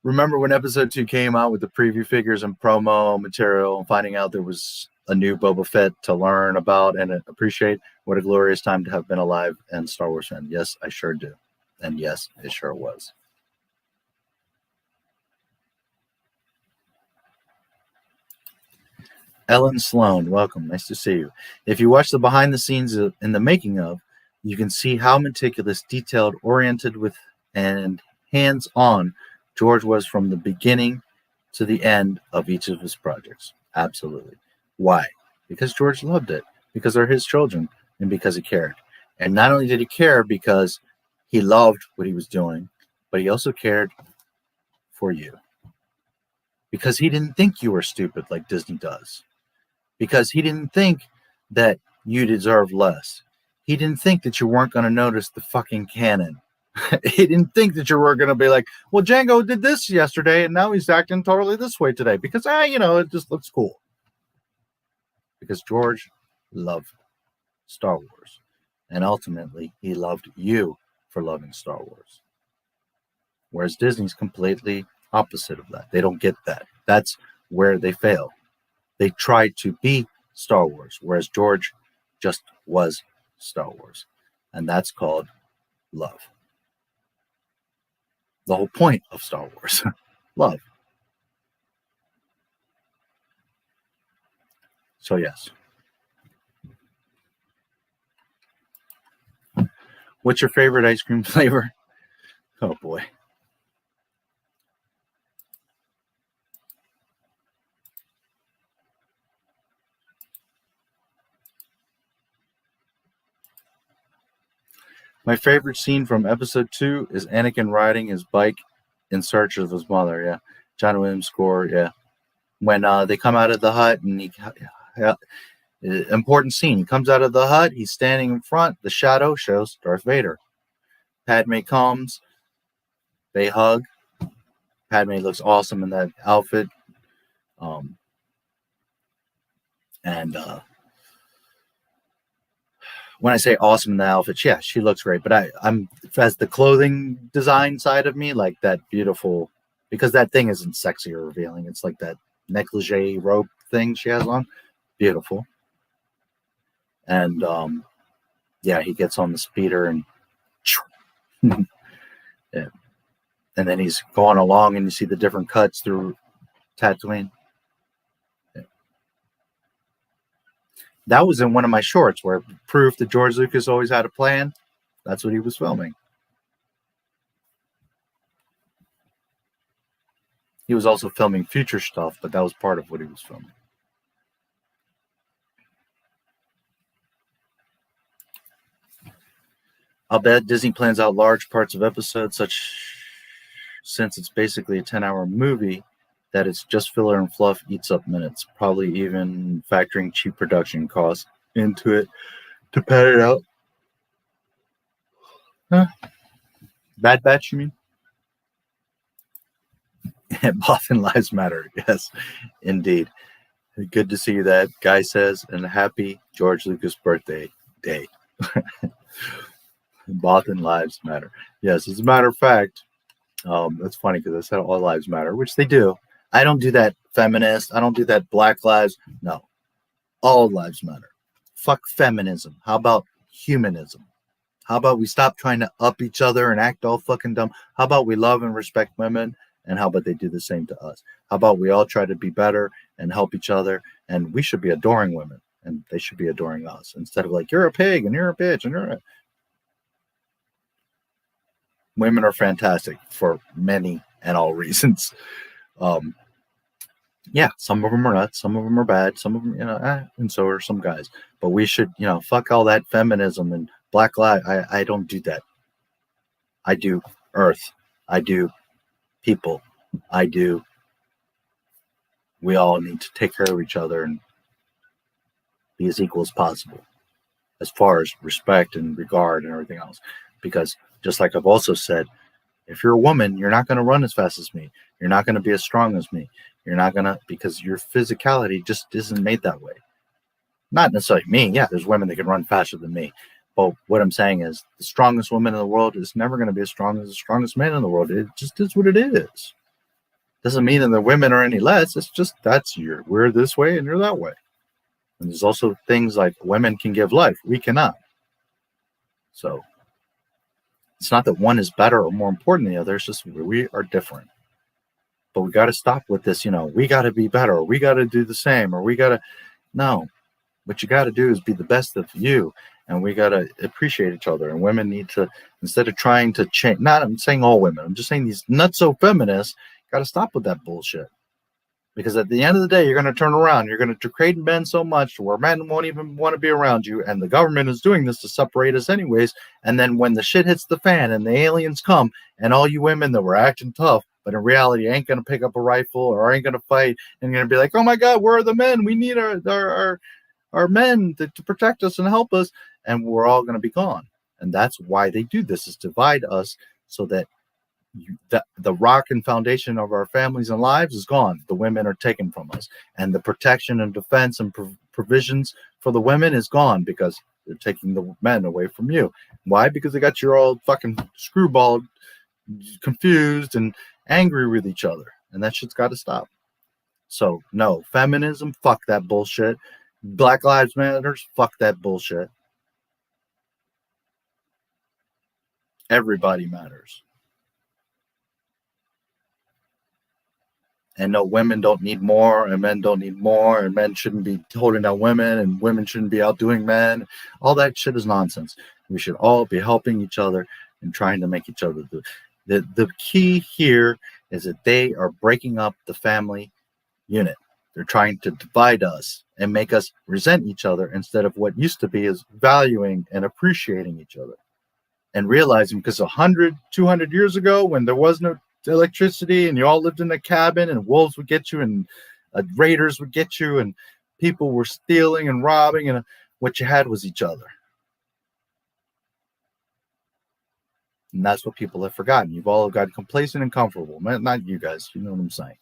P: Remember when episode 2 came out with the preview figures and promo material, and finding out there was a new Boba Fett to learn about and appreciate? What a glorious time to have been alive and Star Wars fan. Yes, I sure do. And yes, it sure was. Ellen Sloan, welcome. Nice to see you. If you watch the behind the scenes in the making of, you can see how meticulous, detailed, oriented with, and hands-on George was from the beginning to the end of each of his projects. Absolutely. Why? Because George loved it, because they're his children, and because he cared. And not only did he care because he loved what he was doing, but he also cared for you. Because he didn't think you were stupid like Disney does. Because he didn't think that you deserved less. He didn't think that you weren't going to notice the fucking canon. He didn't think that you were going to be like, well, Django did this yesterday, and now he's acting totally this way today. Because, it just looks cool. Because George loved Star Wars. And ultimately, he loved you for loving Star Wars. Whereas Disney's completely opposite of that. They don't get that. That's where they fail. They tried to be Star Wars, whereas George just was Star Wars. And that's called love. The whole point of Star Wars. Love. So yes. What's your favorite ice cream flavor? Oh boy. My favorite scene from episode 2 is Anakin riding his bike in search of his mother. Yeah. John Williams score. Yeah. When they come out of the hut and important scene. He comes out of the hut. He's standing in front. The shadow shows Darth Vader. Padme comes. They hug. Padme looks awesome in that outfit. When I say awesome in the outfit, yeah, she looks great. But I'm as the clothing design side of me, like that beautiful, because that thing isn't sexy or revealing. It's like that negligee robe thing she has on. Beautiful. And yeah, he gets on the speeder and yeah. And then he's going along and you see the different cuts through Tatooine. Yeah. That was in one of my shorts where proof that George Lucas always had a plan. That's what he was filming. He was also filming future stuff, but that was part of what he was filming. I'll bet Disney plans out large parts of episodes, since it's basically a 10-hour movie, that it's just filler and fluff eats up minutes, probably even factoring cheap production costs into it to pad it out. Huh? Bad Batch, you mean? Boston Lives Matter. Yes, indeed. Good to see that. Guy says, and happy George Lucas birthday day. Boston Lives Matter. Yes, as a matter of fact, that's funny because I said all lives matter, which they do. I don't do that feminist. I don't do that black lives. No. All lives matter. Fuck feminism. How about humanism? How about we stop trying to up each other and act all fucking dumb? How about we love and respect women? And how about they do the same to us? How about we all try to be better and help each other? And we should be adoring women. And they should be adoring us. Instead of like, you're a pig and you're a bitch and you're a... Women are fantastic for many and all reasons. Yeah, some of them are nuts, some of them are bad, some of them, and so are some guys. But we should, fuck all that feminism and black lives. I don't do that. I do Earth. I do people. We all need to take care of each other and be as equal as possible as far as respect and regard and everything else. Because just like I've also said, if you're a woman, you're not going to run as fast as me. You're not going to be as strong as me. You're not going to, because your physicality just isn't made that way. Not necessarily me. Yeah, there's women that can run faster than me. But what I'm saying is the strongest woman in the world is never going to be as strong as the strongest man in the world. It just is what it is. Doesn't mean that the women are any less. It's just we're this way and you're that way. And there's also things like women can give life. We cannot. So it's not that one is better or more important than the other. It's just we are different. But we got to stop with this, we got to be better, or we got to do the same, or we got to. No. What you got to do is be the best of you. And we got to appreciate each other. And women need to, instead of trying to change, I'm saying all women, I'm just saying these nutso feminists got to stop with that bullshit. Because at the end of the day, you're going to turn around. You're going to degrade men so much where men won't even want to be around you. And the government is doing this to separate us anyways. And then when the shit hits the fan and the aliens come and all you women that were acting tough, but in reality ain't going to pick up a rifle or ain't going to fight and you're going to be like, oh my God, where are the men? We need our men to protect us and help us. And we're all going to be gone. And that's why they do this, is divide us so that the rock and foundation of our families and lives is gone. The women are taken from us, and the protection and defense and provisions for the women is gone because they're taking the men away from you. Why? Because they got you all fucking screwballed, confused, and angry with each other, and that shit's got to stop. So no, feminism, fuck that bullshit. Black Lives Matters, fuck that bullshit. Everybody matters. And no, women don't need more, and men don't need more, and men shouldn't be holding down women, and women shouldn't be outdoing men. All that shit is nonsense. We should all be helping each other and trying to make each other do. The key here is that they are breaking up the family unit. They're trying to divide us and make us resent each other instead of what used to be is valuing and appreciating each other. And realizing, because 100, 200 years ago, when there was no electricity and you all lived in a cabin and wolves would get you and raiders would get you and people were stealing and robbing, and what you had was each other. And that's what people have forgotten. You've all got complacent and comfortable. Not you guys, you know what I'm saying.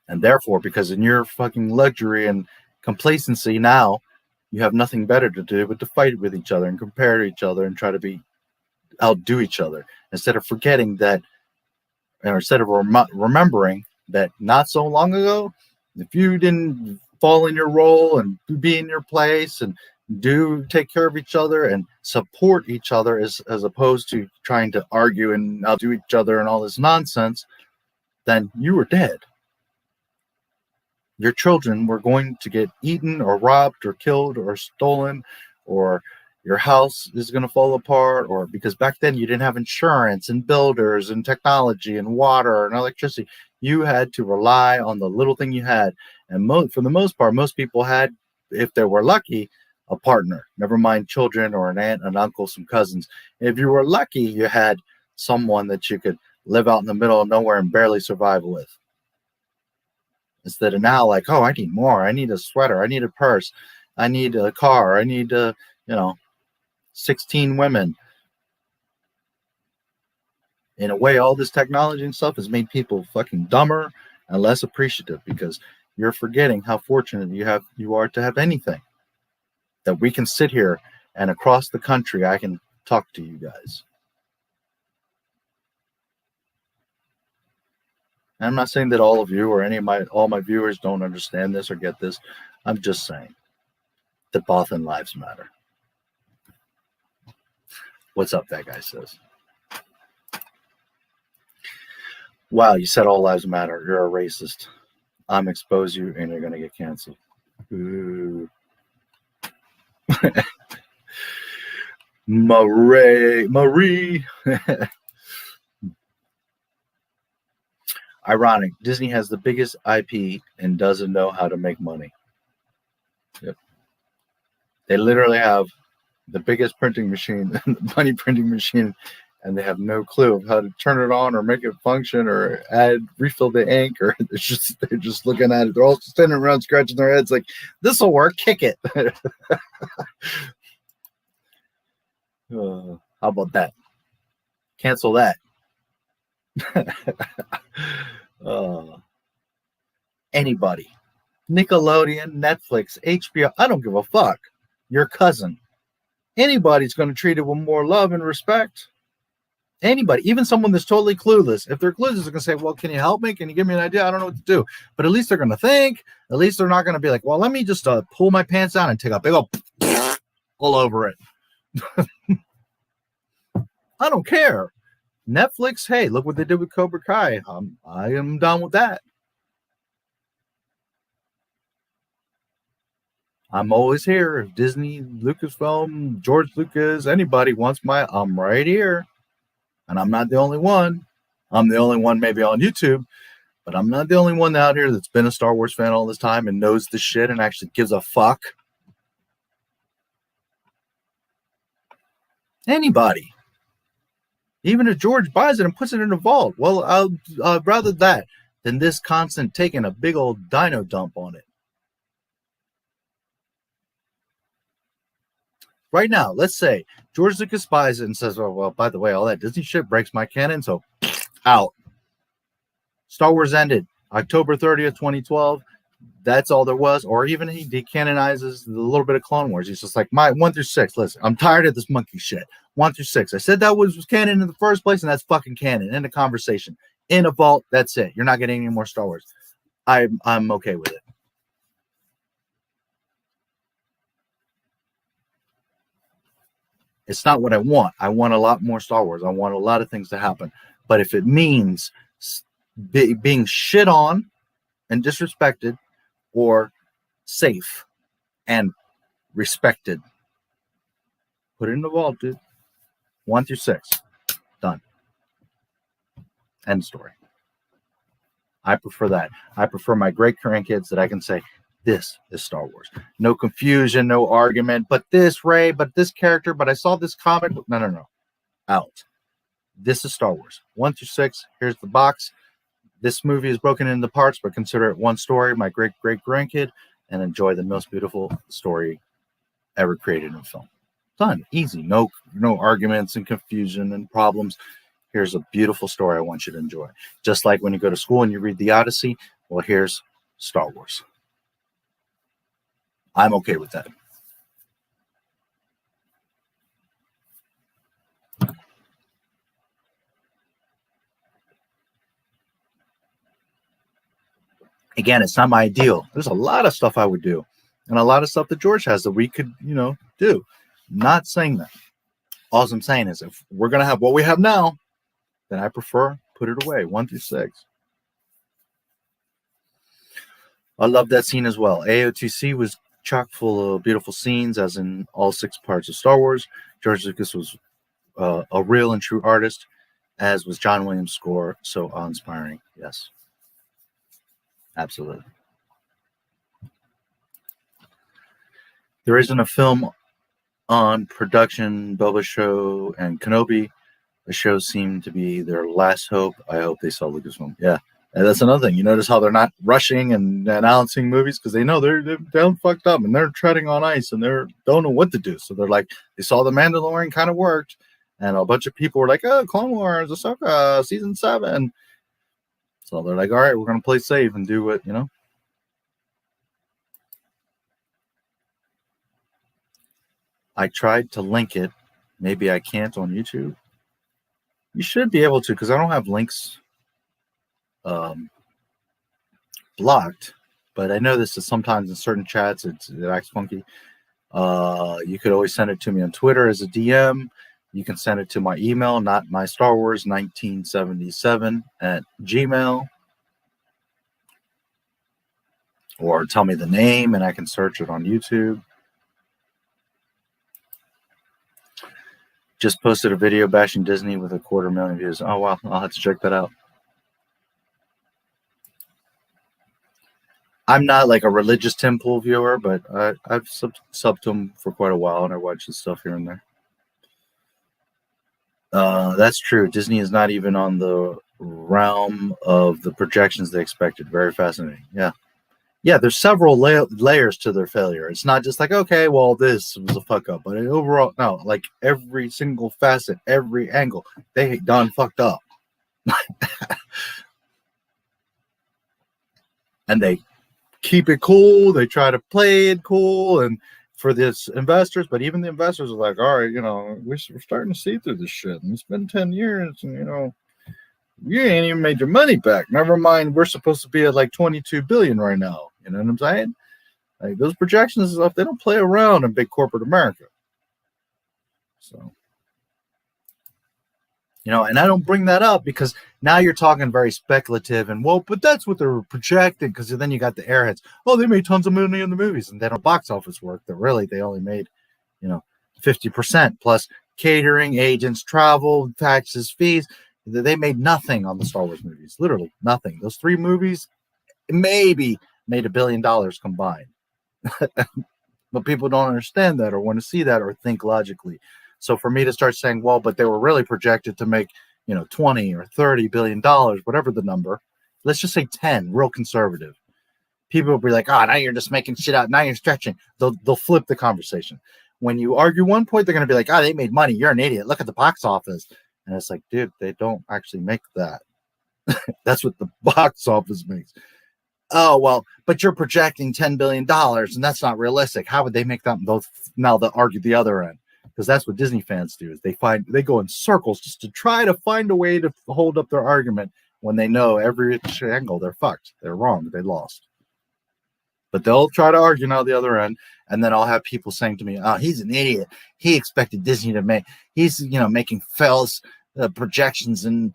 P: And therefore, because in your fucking luxury and complacency now, you have nothing better to do but to fight with each other and compare to each other and try to outdo each other, instead of forgetting that, or instead of remembering that not so long ago, if you didn't fall in your role and be in your place and take care of each other and support each other as opposed to trying to argue and outdo each other and all this nonsense, then you were dead. Your children were going to get eaten or robbed or killed or stolen, or your house is going to fall apart, or because back then you didn't have insurance and builders and technology and water and electricity. You had to rely on the little thing you had. And for the most part, most people had, if they were lucky, a partner, never mind children or an aunt, an uncle, some cousins. If you were lucky, you had someone that you could live out in the middle of nowhere and barely survive with. Instead of now, like, oh, I need more. I need a sweater. I need a purse. I need a car. I need 16 women. In a way, all this technology and stuff has made people fucking dumber and less appreciative, because you're forgetting how fortunate you are to have anything. That we can sit here and across the country, I can talk to you guys. And I'm not saying that all of you or all my viewers don't understand this or get this. I'm just saying that both lives matter. What's up, that guy says. Wow, you said all lives matter. You're a racist. I'm expose you and you're going to get canceled. Ooh. Marie. Ironic. Disney has the biggest IP and doesn't know how to make money. Yep. They literally have the biggest printing machine, the money printing machine, and they have no clue of how to turn it on or make it function or refill the ink, or they're just looking at it. They're all standing around scratching their heads like, this will work, kick it. How about that? Cancel that. Anybody. Nickelodeon, Netflix, HBO, I don't give a fuck. Your cousin. Anybody's going to treat it with more love and respect. Anybody, even someone that's totally clueless. If they're clueless, they're going to say, well, can you help me? Can you give me an idea? I don't know what to do. But at least they're going to think. At least they're not going to be like, well, let me just pull my pants down and take a big old all over it. I don't care. Netflix, hey, look what they did with Cobra Kai. I am down with that. I'm always here. If Disney, Lucasfilm, George Lucas, anybody wants I'm right here. And I'm not the only one. I'm the only one maybe on YouTube, but I'm not the only one out here that's been a Star Wars fan all this time and knows the shit and actually gives a fuck. Anybody. Even if George buys it and puts it in a vault, well, I'd rather that than this constant taking a big old dino dump on it. Right now, let's say George Lucas buys it and says, oh, well, by the way, all that Disney shit breaks my canon, so out. Star Wars ended October 30th, 2012. That's all there was. Or even he decanonizes a little bit of Clone Wars. He's just like, my 1 through 6, listen, I'm tired of this monkey shit. 1 through 6. I said that was canon in the first place, and that's fucking canon. End of conversation. In a vault, that's it. You're not getting any more Star Wars. I'm okay with it. It's not what I want. I want a lot more Star Wars. I want a lot of things to happen. But if it means being shit on and disrespected, or safe and respected, put it in the vault, dude. 1 through 6. Done. End story. I prefer that. I prefer my great grandkids that I can say, this is Star Wars. No confusion, no argument, but this Rey, but this character, but I saw this comic. No. Out. This is Star Wars. 1 through 6. Here's the box. This movie is broken into parts, but consider it one story, my great-great-grandkid, and enjoy the most beautiful story ever created in film. Done. Easy. No arguments and confusion and problems. Here's a beautiful story I want you to enjoy. Just like when you go to school and you read the Odyssey, well, here's Star Wars. I'm okay with that. Again, it's not my ideal. There's a lot of stuff I would do, and a lot of stuff that George has that we could, do. Not saying that. All I'm saying is if we're going to have what we have now, then I prefer put it away, 1 through 6. I love that scene as well. AOTC was chock full of beautiful scenes, as in all 6 parts of Star Wars. George Lucas was a real and true artist, as was John Williams' score. So awe-inspiring. Yes. Absolutely. There isn't a film on production. Boba Show and Kenobi, the shows seem to be their last hope. I hope they sell Lucasfilm. Yeah, and that's another thing. You notice how they're not rushing and announcing movies because they know they're down fucked up and they're treading on ice and they don't know what to do. So they're like, they saw The Mandalorian kind of worked, and a bunch of people were like, oh, Clone Wars, Ahsoka, season 7. So they're like, all right, we're going to play safe and do what, I tried to link it. Maybe I can't on YouTube. You should be able to, because I don't have links blocked. But I know this is sometimes in certain chats, it acts funky. You could always send it to me on Twitter as a DM. You can send it to my email, NotMyStarWars1977 or tell me the name and I can search it on YouTube. Just posted a video bashing Disney with 250,000 views. Oh, wow. I'll have to check that out. I'm not like a religious Tim Pool viewer, but I've subbed to him for quite a while, and I watch his stuff here and there. That's true. Disney is not even on the realm of the projections they expected. Very fascinating. Yeah. Yeah, there's several layers to their failure. It's not just like, okay, well, this was a fuck up. But overall, no, like every single facet, every angle, they done fucked up. And they keep it cool. They try to play it cool and for this investors, but even the investors are like, all right, you know, we're starting to see through this shit. And it's been 10 years and, you know, you ain't even made your money back. Never mind, we're supposed to be at like 22 billion right now. You know what I'm saying? Like those projections and stuff, they don't play around in big corporate America. So, you know, and I don't bring that up because now you're talking very speculative and, well, but that's what they're projecting, because then you got the airheads. Oh, they made tons of money in the movies and they don't box office work. That really, they only made, you know, 50% plus catering, agents, travel, taxes, fees. They made nothing on the Star Wars movies, literally nothing. Those 3 movies maybe made $1 billion combined. But people don't understand that or want to see that or think logically. So for me to start saying, well, but they were really projected to make, you know, 20 or 30 billion dollars, whatever the number, let's just say 10, real conservative. People will be like, oh, now you're just making shit out. Now you're stretching. They'll flip the conversation. When you argue one point, they're going to be like, oh, they made money. You're an idiot. Look at the box office. And it's like, dude, they don't actually make that. That's what the box office makes. Oh, well, but you're projecting $10 billion and that's not realistic. How would they make that? Now they'll argue the other end, because that's what Disney fans do, is they go in circles just to try to find a way to hold up their argument when they know every angle they're fucked. They're wrong. They lost. But they'll try to argue now the other end, and then I'll have people saying to me, oh, he's an idiot. He expected Disney to make, he's, you know, making false projections and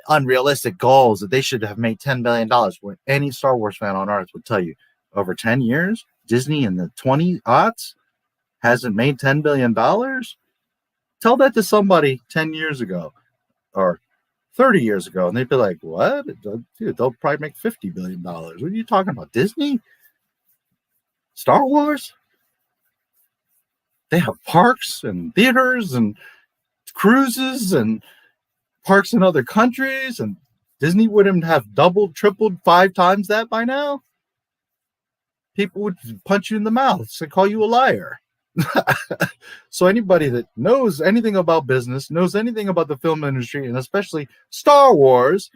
P: unrealistic goals that they should have made $10 billion. When any Star Wars fan on earth would tell you, over 10 years, Disney in the 20s hasn't made $10 billion. Tell that to somebody 10 years ago or 30 years ago, and they'd be like, what? Dude, they'll probably make $50 billion. What are you talking about? Disney? Star Wars? They have parks and theaters and cruises and parks in other countries, and Disney wouldn't have doubled, tripled, 5 times that by now. People would punch you in the mouth and call you a liar. So anybody that knows anything about business, knows anything about the film industry, and especially Star Wars,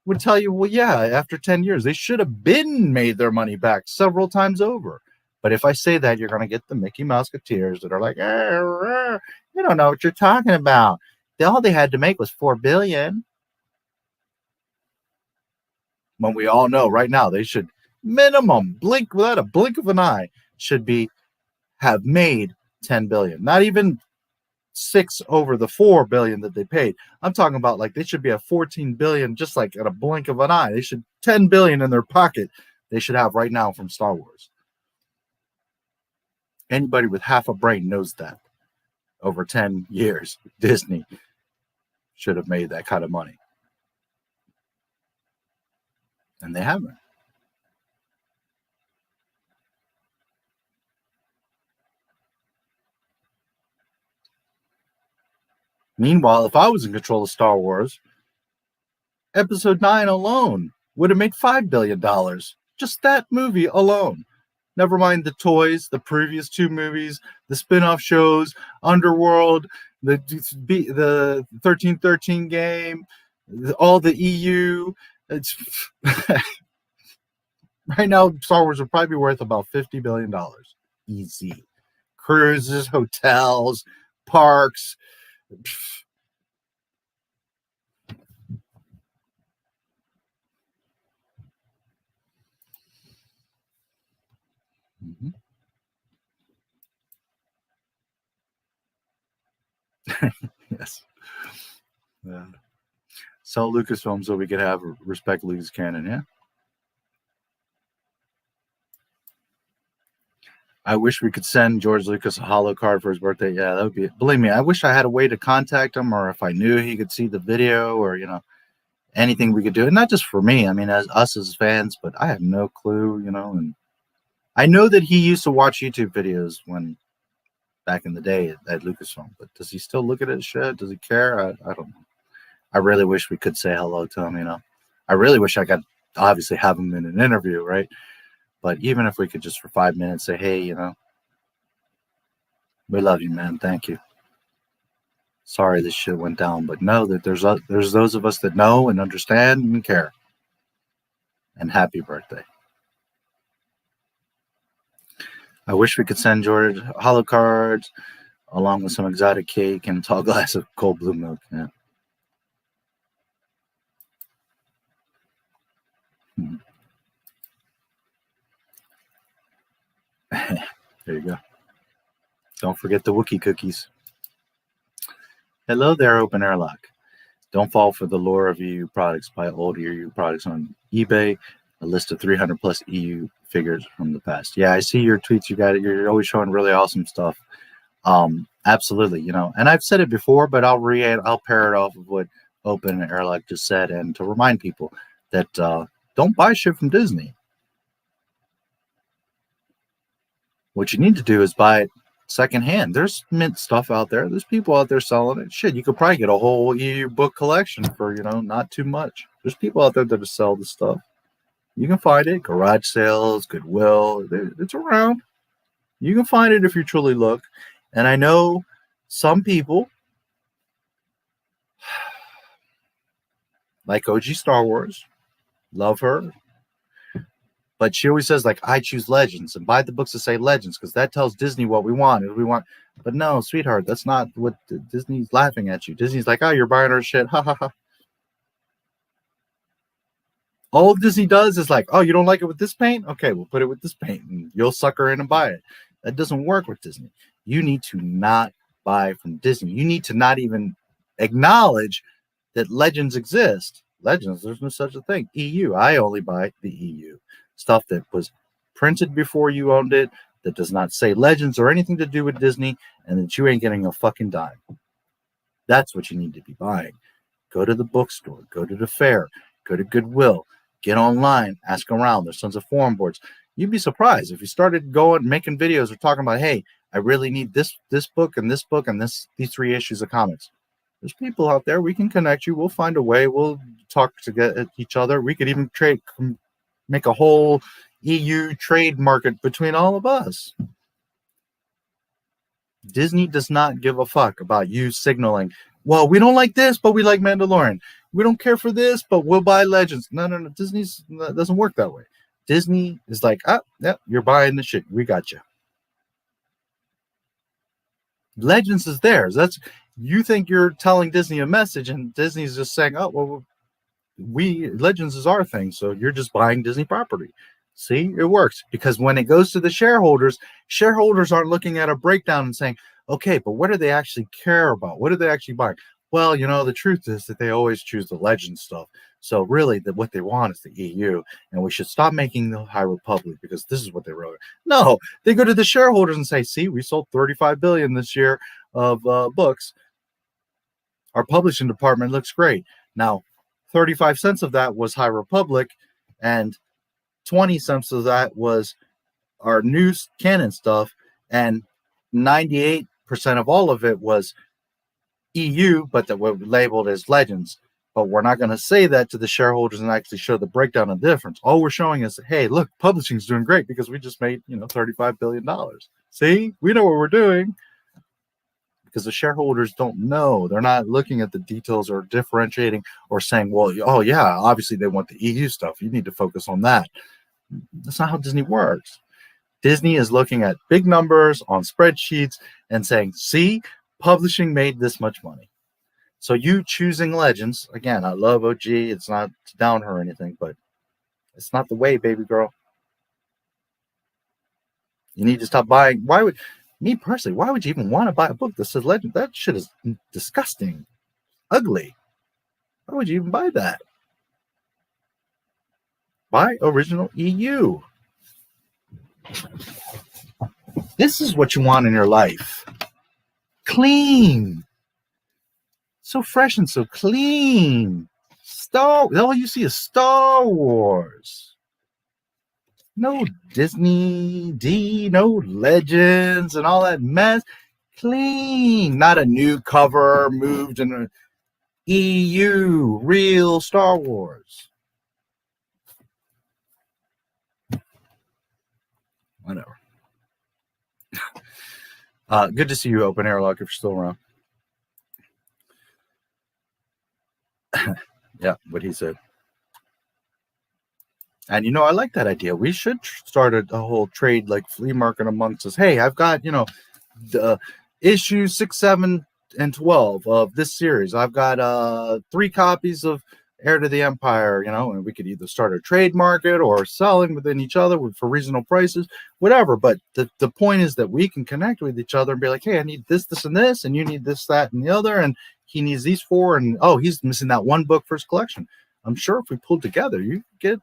P: would tell you, well, yeah, after 10 years, they should have been made their money back several times over. But if I say that, you're going to get the Mickey Mouseketeers that are like, you don't know what you're talking about. All they had to make was $4 billion. When we all know right now they should minimum, blink without a blink of an eye, should have made $10 billion. Not even 6 over the $4 billion that they paid. I'm talking about like they should be at $14 billion, just like at a blink of an eye. They should $10 billion in their pocket. They should have right now from Star Wars. Anybody with half a brain knows that. Over 10 years, Disney should have made that kind of money. And they haven't. Meanwhile, if I was in control of Star Wars, Episode 9 alone would have made $5 billion. Just that movie alone. Never mind the toys, the previous 2 movies, the spin-off shows, Underworld, the 1313 game, all the EU. It's right now, Star Wars would probably be worth about $50 billion. Easy. Cruises, hotels, parks. Mm-hmm. Yes. Sell Lucasfilm so we could have respect Lucas canon, yeah? I wish we could send George Lucas a holo card for his birthday. Yeah, that would be it. Believe me, I wish I had a way to contact him, or if I knew he could see the video, or, you know, anything we could do, and not just for me. I mean, as us as fans, but I have no clue, you know. And I know that he used to watch YouTube videos when back in the day at Lucasfilm, but does he still look at his shit? Does he care? I don't know. I really wish we could say hello to him, you know. I really wish I could obviously have him in an interview, right? But even if we could just for 5 minutes say, hey, you know, we love you, man. Thank you. Sorry this shit went down, but know that there's those of us that know and understand and care. And happy birthday. I wish we could send George holo cards along with some exotic cake and a tall glass of cold blue milk. Yeah. There you go. Don't forget the Wookiee cookies. Hello there, Open Airlock. Don't fall for the lure of EU products. Buy old EU products on eBay. A list of 300 plus EU figures from the past. Yeah, I see your tweets. You're always showing really awesome stuff. Absolutely, you know. And I've said it before, but I'll pair it off of what Open Airlock just said, and to remind people that don't buy shit from Disney. What you need to do is buy it secondhand. There's mint stuff out there. There's people out there selling it. Shit, you could probably get a whole EU book collection for, you know, not too much. There's people out there that sell the stuff. You can find it. Garage sales, Goodwill. It's around. You can find it if you truly look. And I know some people like OG Star Wars, love her. But she always says, like, I choose Legends and buy the books that say Legends because that tells Disney what we want. But no, sweetheart, that's not what Disney's laughing at you. Disney's like, oh, you're buying our shit. Ha, ha, ha. All Disney does is like, oh, you don't like it with this paint? Okay, we'll put it with this paint and you'll sucker in and buy it. That doesn't work with Disney. You need to not buy from Disney. You need to not even acknowledge that Legends exist. Legends, there's no such a thing. EU, I only buy the EU. Stuff that was printed before you owned it, that does not say Legends or anything to do with Disney, and that you ain't getting a fucking dime. That's what you need to be buying. Go to the bookstore, go to the fair, go to Goodwill, get online, ask around. There's tons of forum boards. You'd be surprised if you started going making videos or talking about, hey, I really need this book and these 3 issues of comics. There's people out there. We can connect you. We'll find a way. We'll talk to get each other. We could even make a whole EU trade market between all of us. Disney does not give a fuck about you signaling, well, we don't like this, but we like Mandalorian. We don't care for this, but we'll buy Legends. No. That doesn't work that way. Disney is like, yeah, you're buying the shit. We got you. Legends is theirs. You think you're telling Disney a message, and Disney's just saying, oh, well, Legends is our thing, so you're just buying Disney property. See, it works because when it goes to the shareholders aren't looking at a breakdown and saying, okay, but what do they actually care about? What do they actually buy? Well, you know, the truth is that they always choose the Legend stuff. So really, what they want is the EU, and we should stop making the High Republic because this is what they wrote. No, they go to the shareholders and say, see, we sold 35 billion this year of books. Our publishing department looks great. Now, 35 cents of that was High Republic, and 20 cents of that was our new canon stuff, and 98% of all of it was EU, but that were labeled as Legends. But we're not going to say that to the shareholders and actually show the breakdown of the difference. All we're showing is, hey, look, publishing's doing great because we just made, $35 billion. See, we know what we're doing. Because the shareholders don't know. They're not looking at the details or differentiating or saying, well, oh, yeah, obviously they want the EU stuff. You need to focus on that. That's not how Disney works. Disney is looking at big numbers on spreadsheets and saying, see, publishing made this much money. So you choosing Legends, again, I love OG. It's not to down her or anything, but it's not the way, baby girl. You need to stop buying. Me personally, why would you even want to buy a book that says Legend? That shit is disgusting, ugly. Why would you even buy that? Buy original EU. This is what you want in your life. Clean. So fresh and so clean. All you see is Star Wars. No Disney, no Legends and all that mess. Clean. Not a new cover moved in a EU. Real Star Wars. Whatever. Good to see you, Open Airlock, if you're still around. Yeah, what he said. And, I like that idea. We should start a whole trade, like flea market amongst us. Hey, I've got, the issues 6, 7, and 12 of this series. I've got 3 copies of Heir to the Empire, and we could either start a trade market or selling within each other for reasonable prices, whatever. But the point is that we can connect with each other and be like, hey, I need this, this, and this, and you need this, that, and the other, and he needs these 4, and he's missing that 1 book for his collection. I'm sure if we pulled together, you get.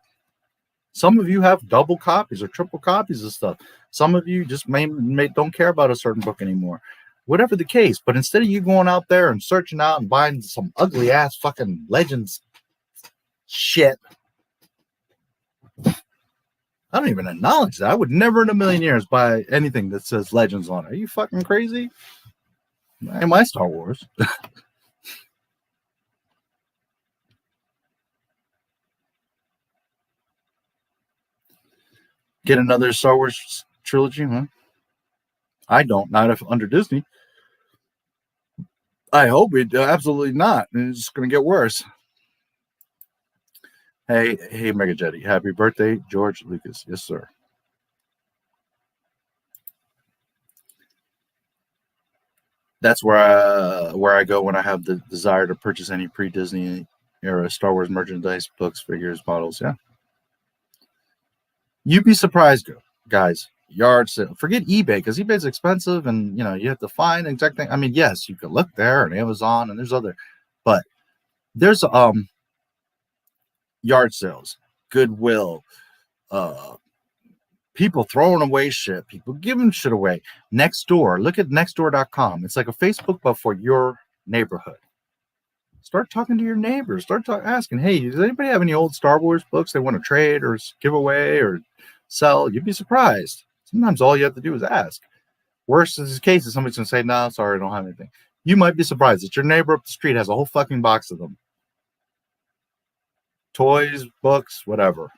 P: Some of you have double copies or triple copies of stuff. Some of you just may don't care about a certain book anymore. Whatever the case. But instead of you going out there and searching out and buying some ugly ass fucking Legends shit, I don't even acknowledge that. I would never in a million years buy anything that says Legends on it. Are you fucking crazy? Am I Star Wars? Get another Star Wars trilogy, huh? I don't. Not if under Disney. I hope we do. Absolutely not. It's going to get worse. Hey, Mega Jetty. Happy birthday, George Lucas. Yes, sir. That's where I go when I have the desire to purchase any pre-Disney era Star Wars merchandise, books, figures, models. Yeah. You'd be surprised, guys. Yard sale. Forget eBay, because eBay's expensive, and you have to find the exact thing. I mean, yes, you could look there and Amazon, and there's other, but there's yard sales, Goodwill, people throwing away shit, people giving shit away. Nextdoor. Look at nextdoor.com. It's like a Facebook, but for your neighborhood. Start talking to your neighbors. Start asking, hey, does anybody have any old Star Wars books they want to trade or give away or sell? You'd be surprised. Sometimes all you have to do is ask. Worst is the case is somebody's going to say, no, sorry, I don't have anything. You might be surprised that your neighbor up the street has a whole fucking box of them. Toys, books, whatever.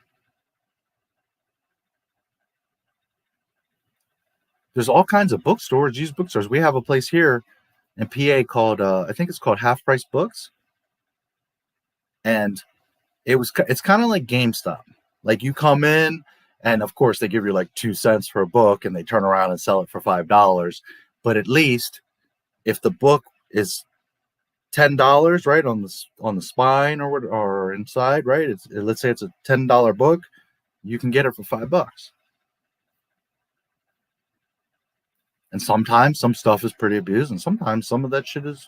P: There's all kinds of bookstores, used bookstores. We have a place here in PA called, I think it's called Half Price Books. And it's kind of like GameStop. Like you come in, and of course they give you like 2 cents for a book, and they turn around and sell it for $5. But at least if the book is $10, right, on the spine or inside, right? Let's say it's a $10 book, you can get it for $5. And sometimes some stuff is pretty abused, and sometimes some of that shit is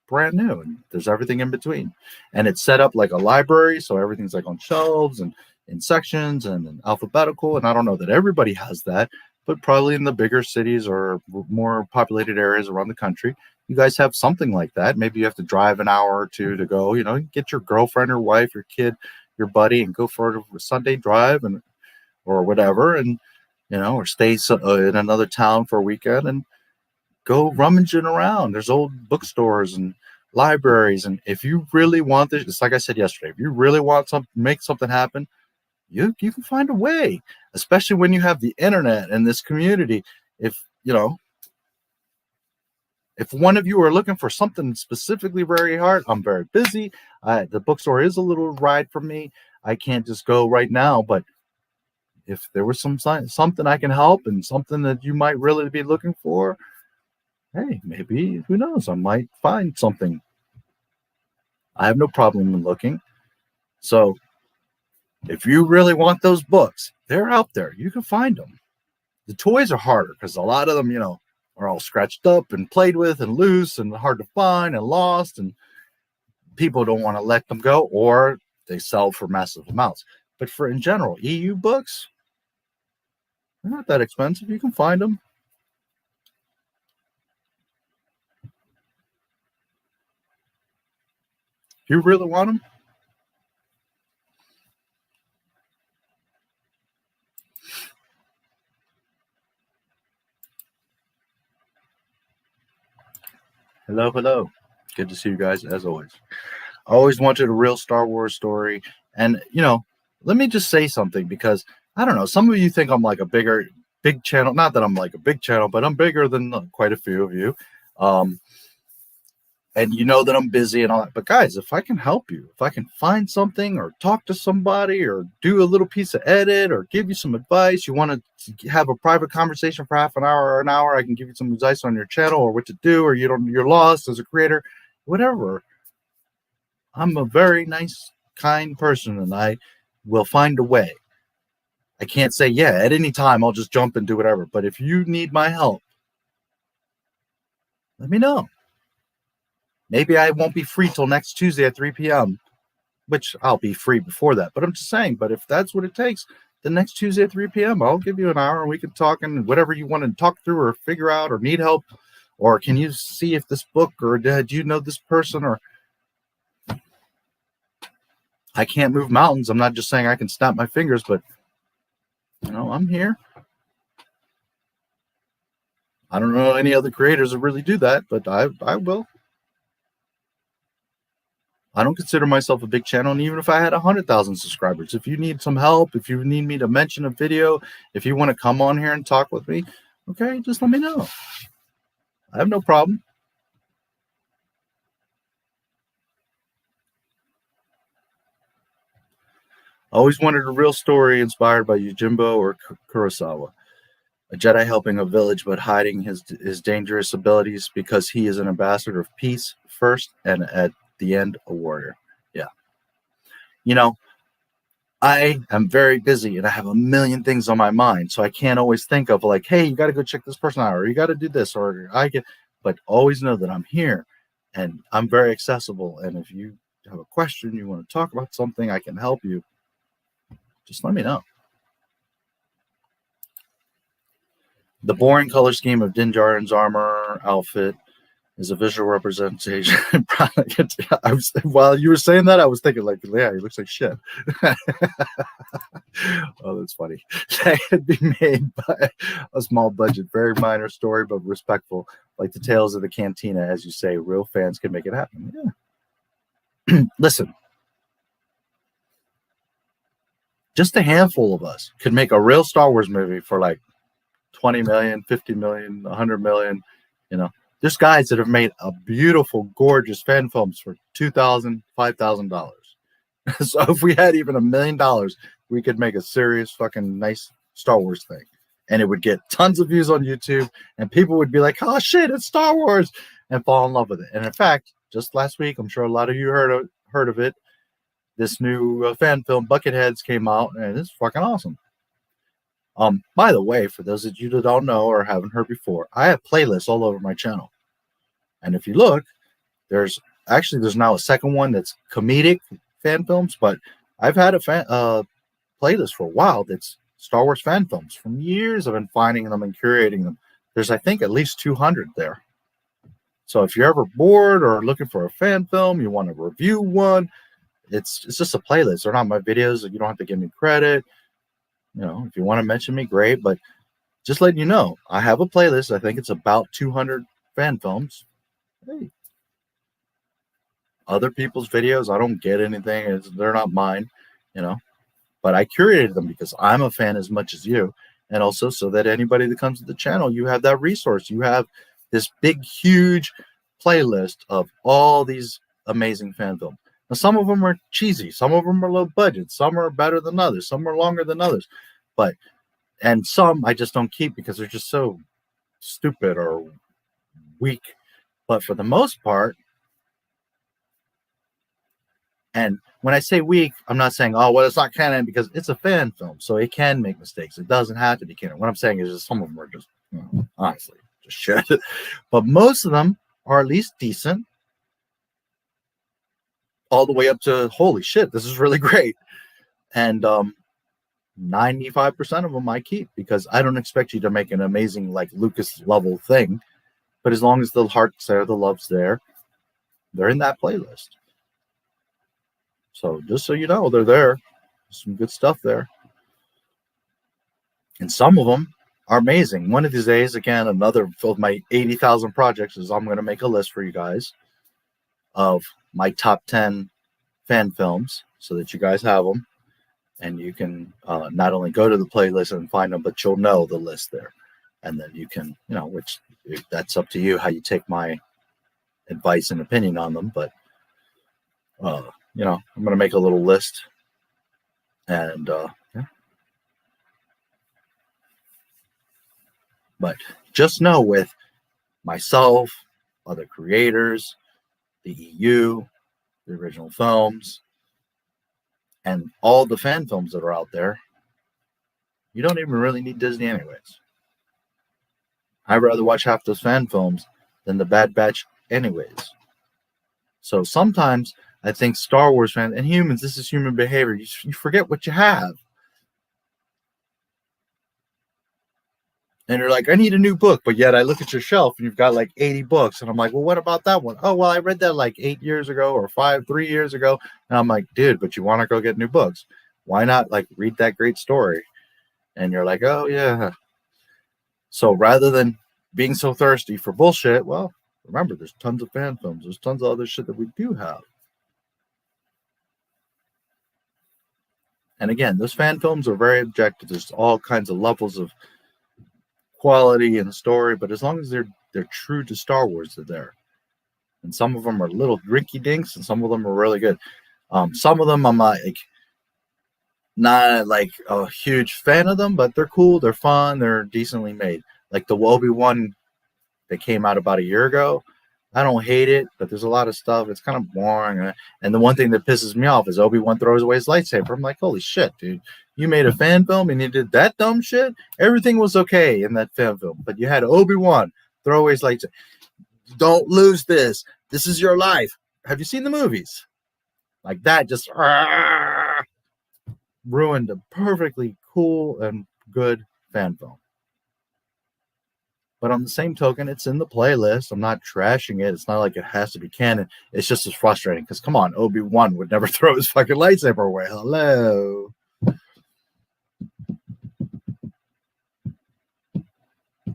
P: brand new, and there's everything in between. And it's set up like a library, so everything's like on shelves and in sections and in alphabetical. And I don't know that everybody has that, but probably in the bigger cities or more populated areas around the country, you guys have something like that. Maybe you have to drive an hour or two to go, get your girlfriend or wife, your kid, your buddy, and go for a Sunday drive or whatever, and or stay in another town for a weekend and go rummaging around. There's old bookstores and libraries, and if you really want this, it's like I said yesterday, if you really want make something happen, you can find a way, especially when you have the internet and this community. If one of you are looking for something specifically very hard, I'm very busy. The bookstore is a little ride from me. I can't just go right now, but if there was something I can help and something that you might really be looking for, hey, maybe, who knows, I might find something. I have no problem in looking. So if you really want those books, they're out there. You can find them. The toys are harder because a lot of them, are all scratched up and played with and loose and hard to find and lost, and people don't want to let them go, or they sell for massive amounts. But in general, EU books, they're not that expensive. You can find them. If you really want them, Hello, hello. Good to see you guys as always. I always wanted a real Star Wars story. And, you know, let me just say something because, I don't know, some of you think I'm like a big channel. Not that I'm like a big channel, but I'm bigger than quite a few of you. And you know that I'm busy and all that. But guys, if I can help you, if I can find something or talk to somebody or do a little piece of edit or give you some advice, you want to have a private conversation for half an hour or an hour, I can give you some advice on your channel or what to do, or you're lost as a creator, whatever. I'm a very nice, kind person and I will find a way. I can't say, yeah, at any time I'll just jump and do whatever. But if you need my help, let me know. Maybe I won't be free till next Tuesday at 3 p.m., which I'll be free before that. But I'm just saying, but if that's what it takes, the next Tuesday at 3 p.m., I'll give you an hour and we can talk and whatever you want to talk through or figure out or need help. Or can you see if this book or do you know this person or I can't move mountains. I'm not just saying I can snap my fingers, but, you know, I'm here. I don't know any other creators that really do that, but I will. I don't consider myself a big channel, and even if I had 100,000 subscribers, if you need some help, if you need me to mention a video, if you want to come on here and talk with me, okay, just let me know. I have no problem. I always wanted a real story inspired by Yojimbo or Kurosawa. A Jedi helping a village but hiding his dangerous abilities because he is an ambassador of peace first and at the end a warrior. Yeah. You know, I am very busy and I have a million things on my mind, so I can't always think of like, hey, you got to go check this person out or you got to do this or but always know that I'm here and I'm very accessible, and if you have a question, you want to talk about something, I can help you. Just let me know. The boring color scheme of Din Djarin's armor outfit is a visual representation. While you were saying that, I was thinking like, yeah, he looks like shit. Oh, that's funny. That could be made by a small budget, very minor story, but respectful, like the Tales of the Cantina, as you say. Real fans can make it happen. Yeah. Listen, just a handful of us could make a real Star Wars movie for like 20 million, 50 million, 100 million, you know. There's guys that have made a beautiful, gorgeous fan films for $2,000, $5,000. So if we had even $1 million, we could make a serious fucking nice Star Wars thing. And it would get tons of views on YouTube and people would be like, oh shit, it's Star Wars, and fall in love with it. And in fact, just last week, I'm sure a lot of you heard of it. This new fan film, Bucketheads, came out and it's fucking awesome. By the way, for those of you that don't know or haven't heard before, I have playlists all over my channel. And if you look, there's now a second one that's comedic fan films, but I've had a playlist for a while that's Star Wars fan films. From years I've been finding them and curating them. There's, I think, at least 200 there. So if you're ever bored or looking for a fan film, you want to review one, it's just a playlist. They're not my videos. You don't have to give me credit. You know, if you want to mention me, great. But just letting you know, I have a playlist. I think it's about 200 fan films. Hey. Other people's videos, I don't get anything. They're not mine, you know. But I curated them because I'm a fan as much as you. And also so that anybody that comes to the channel, you have that resource. You have this big, huge playlist of all these amazing fan films. Now, some of them are cheesy. Some of them are low budget. Some are better than others. Some are longer than others. And some I just don't keep because they're just so stupid or weak. But for the most part, and when I say weak, I'm not saying, oh, well, it's not canon, because it's a fan film, so it can make mistakes. It doesn't have to be canon. What I'm saying is just some of them are just, you know, honestly, just shit. But most of them are at least decent. All the way up to, holy shit, this is really great. And 95% of them I keep because I don't expect you to make an amazing, like, Lucas level thing. But as long as the heart's there, the love's there, they're in that playlist. So just so you know, they're there. Some good stuff there. And some of them are amazing. One of these days, again, another of my 80,000 projects is I'm going to make a list for you guys of my top 10 fan films so that you guys have them. And you can not only go to the playlist and find them, but you'll know the list there. And then you can, which that's up to you how you take my advice and opinion on them. But, I'm going to make a little list. And, yeah. But just know with myself, other creators, the EU, the original films, and all the fan films that are out there, you don't even really need Disney anyways. I'd rather watch half those fan films than the Bad Batch anyways. So sometimes I think Star Wars fans and humans, this is human behavior. You forget what you have. And you're like, I need a new book. But yet I look at your shelf and you've got like 80 books. And I'm like, well, what about that one? Oh, well, I read that like 8 years ago or 3 years ago. And I'm like, dude, but you want to go get new books. Why not like read that great story? And you're like, oh, yeah. So rather than being so thirsty for bullshit, well, remember, there's tons of fan films. There's tons of other shit that we do have. And again, those fan films are very objective. There's all kinds of levels of quality and story, but as long as they're true to Star Wars, they're there. And some of them are little rinky dinks, and some of them are really good. Some of them I'm not like a huge fan of them, but they're cool, they're fun, they're decently made. Like the Obi-Wan that came out about a year ago. I don't hate it, but there's a lot of stuff. It's kind of boring. And the one thing that pisses me off is Obi-Wan throws away his lightsaber. I'm like, holy shit, dude. You made a fan film and you did that dumb shit? Everything was okay in that fan film. But you had Obi-Wan throw away his lightsaber. Don't lose this. This is your life. Have you seen the movies? Like that just ruined a perfectly cool and good fan film. But on the same token, it's in the playlist. I'm not trashing it. It's not like it has to be canon. It's just as frustrating because, come on, Obi-Wan would never throw his fucking lightsaber away. Hello.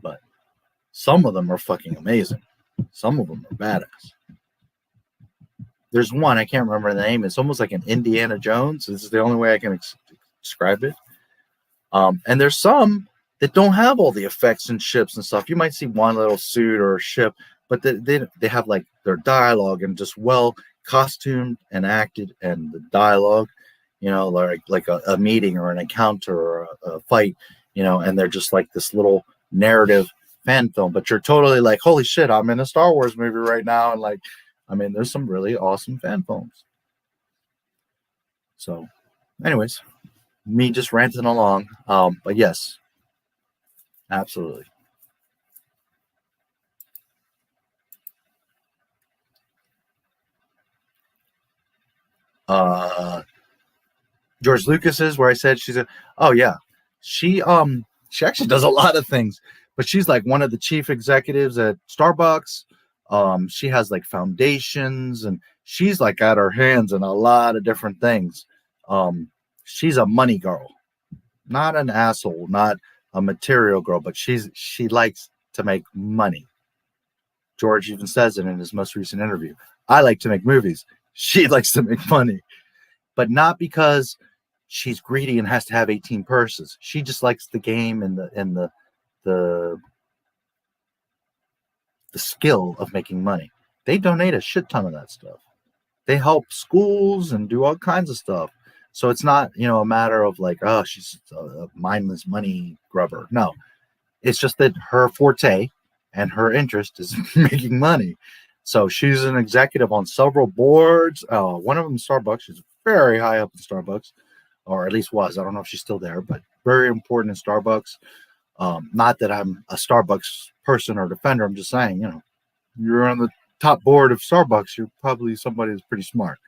P: But some of them are fucking amazing. Some of them are badass. There's one, I can't remember the name. It's almost like an Indiana Jones. This is the only way I can describe it. And there's some that don't have all the effects and ships and stuff. You might see one little suit or a ship, but they have like their dialogue and just well costumed and acted, and the dialogue, like a meeting or an encounter or a fight, and they're just like this little narrative fan film. But you're totally like, holy shit, I'm in a Star Wars movie right now. And like, I mean, there's some really awesome fan films. So anyways, me just ranting along. But yes, absolutely. George Lucas's, where I said she actually does a lot of things, but she's like one of the chief executives at Starbucks. She has like foundations, and she's like got her hands in a lot of different things. She's a money girl, not an asshole, not a material girl, but she likes to make money. George even says it in his most recent interview. I like to make movies. She likes to make money, but not because she's greedy and has to have 18 purses. She just likes the game and the skill of making money. They donate a shit ton of that stuff. They help schools and do all kinds of stuff. So it's not, a matter of like, oh, she's a mindless money grubber. No, it's just that her forte and her interest is making money. So she's an executive on several boards. One of them, Starbucks. She's very high up in Starbucks, or at least was. I don't know if she's still there, but very important in Starbucks. Not that I'm a Starbucks person or defender. I'm just saying, you're on the top board of Starbucks. You're probably somebody that's pretty smart.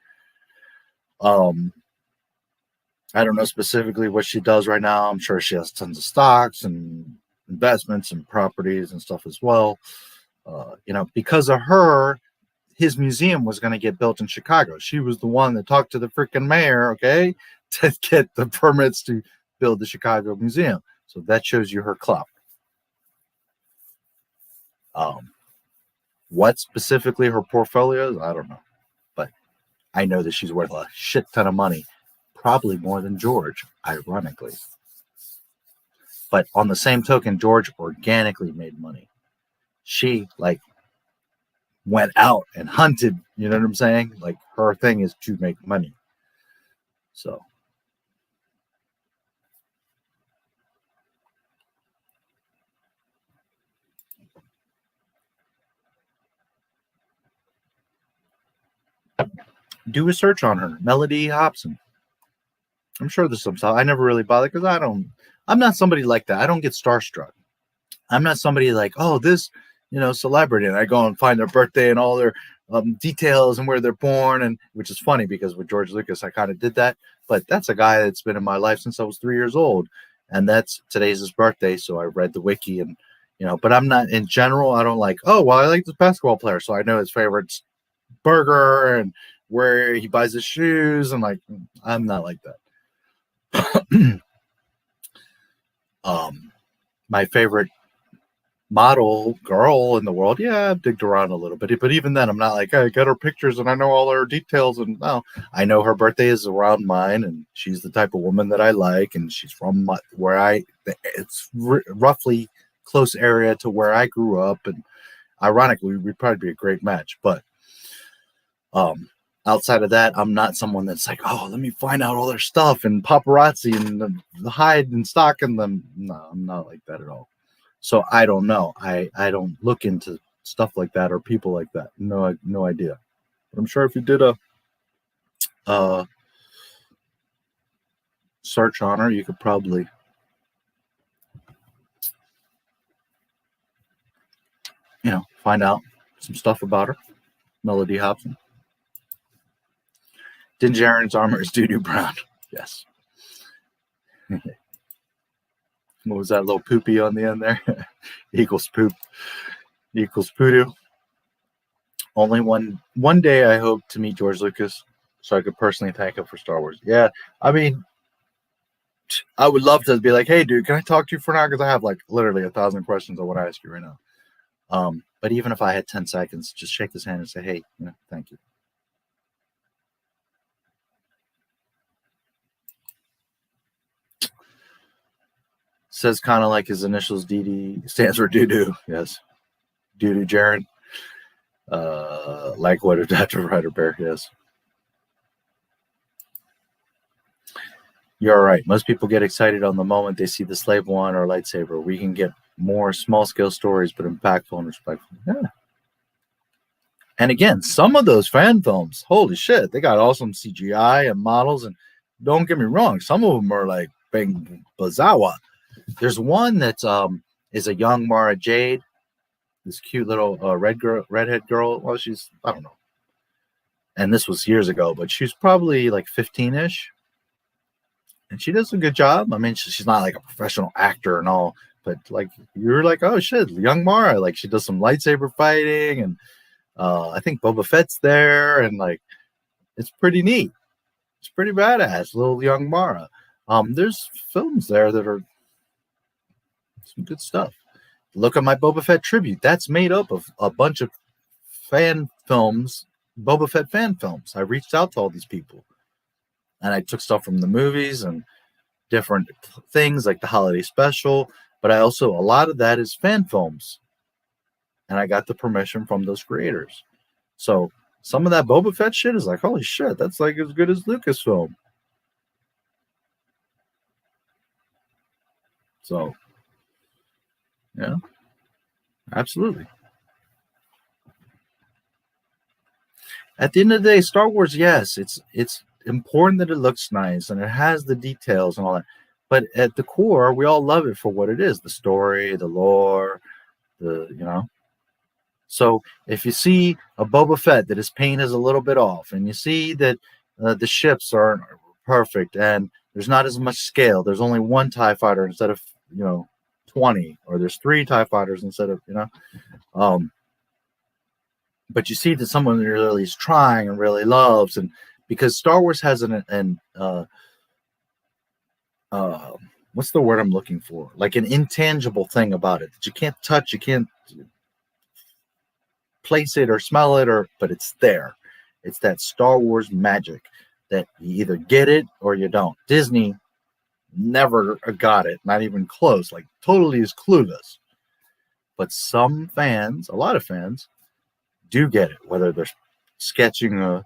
P: I don't know specifically what she does right now. I'm sure she has tons of stocks and investments and properties and stuff as well. Because of her, his museum was going to get built in Chicago. She was the one that talked to the freaking mayor, okay, to get the permits to build the Chicago museum. So that shows you her clout. What specifically her portfolio is, I don't know. But I know that she's worth a shit ton of money. Probably more than George, ironically. But on the same token, George organically made money. She, like, went out and hunted. You know what I'm saying? Like, her thing is to make money. So. Do a search on her, Melody Hobson. I'm sure there's some stuff. I never really bother because I'm not somebody like that. I don't get starstruck. I'm not somebody like, oh, this, celebrity, and I go and find their birthday and all their details and where they're born, and which is funny because with George Lucas, I kind of did that. But that's a guy that's been in my life since I was 3 years old, and today's his birthday, so I read the wiki and But I'm not in general. I don't like, oh, well, I like this basketball player, so I know his favorite burger and where he buys his shoes, and like, I'm not like that. My favorite model girl in the world, yeah, I've digged around a little bit, but even then I'm not like, I got her pictures and I know all her details, and no, I know her birthday is around mine, and she's the type of woman that I like, and she's from it's roughly close area to where I grew up, and ironically we'd probably be a great match. But outside of that, I'm not someone that's like, oh, let me find out all their stuff and paparazzi and the hide and stock in them. No, I'm not like that at all. So I don't know. I don't look into stuff like that or people like that. No idea. But I'm sure if you did a search on her, you could probably find out some stuff about her. Melody Hobson. Din Djarin's armor is doo-doo brown. Yes. What was that little poopy on the end there? Equals poop. Equals poodoo. Only one day I hope to meet George Lucas so I could personally thank him for Star Wars. Yeah, I mean, I would love to be like, hey, dude, can I talk to you for now? Because I have like literally 1,000 questions I want to ask you right now. But even if I had 10 seconds, just shake his hand and say, hey, thank you. Says kind of like his initials, DD, stands for doo-doo. Yes. Doo-doo Jaren. Like what Adaptive Rider Bear. Yes. You're right. Most people get excited on the moment they see the slave wand or lightsaber. We can get more small-scale stories, but impactful and respectful. Yeah. And again, some of those fan films, holy shit, they got awesome CGI and models. And don't get me wrong, some of them are like bang bazawa. There's one that's is a young Mara Jade, this cute little redhead girl. Well, she's, I don't know. And this was years ago, but she's probably like 15-ish. And she does a good job. I mean, she's not like a professional actor and all, but like you're like, oh shit, young Mara. Like she does some lightsaber fighting, and I think Boba Fett's there, and like it's pretty neat. It's pretty badass, little young Mara. There's films there that are some good stuff. Look at my Boba Fett tribute. That's made up of a bunch of fan films, Boba Fett fan films. I reached out to all these people, and I took stuff from the movies and different things like the holiday special. But I also, a lot of that is fan films, and I got the permission from those creators. So some of that Boba Fett shit is like, holy shit, that's like as good as Lucasfilm. So, yeah, absolutely. At the end of the day, Star Wars, yes, it's important that it looks nice and it has the details and all that. But at the core, we all love it for what it is: the story, the lore, So if you see a Boba Fett that his paint is a little bit off, and you see that the ships aren't perfect and there's not as much scale, there's only one TIE fighter instead of 20, or there's 3 TIE fighters instead of but you see that someone really is trying and really loves, and because Star Wars has what's the word I'm looking for? Like an intangible thing about it that you can't touch, you can't place it or smell it, but it's there. It's that Star Wars magic that you either get it or you don't. Disney never got it, not even close, like totally is clueless. But some fans, a lot of fans, do get it, whether they're sketching a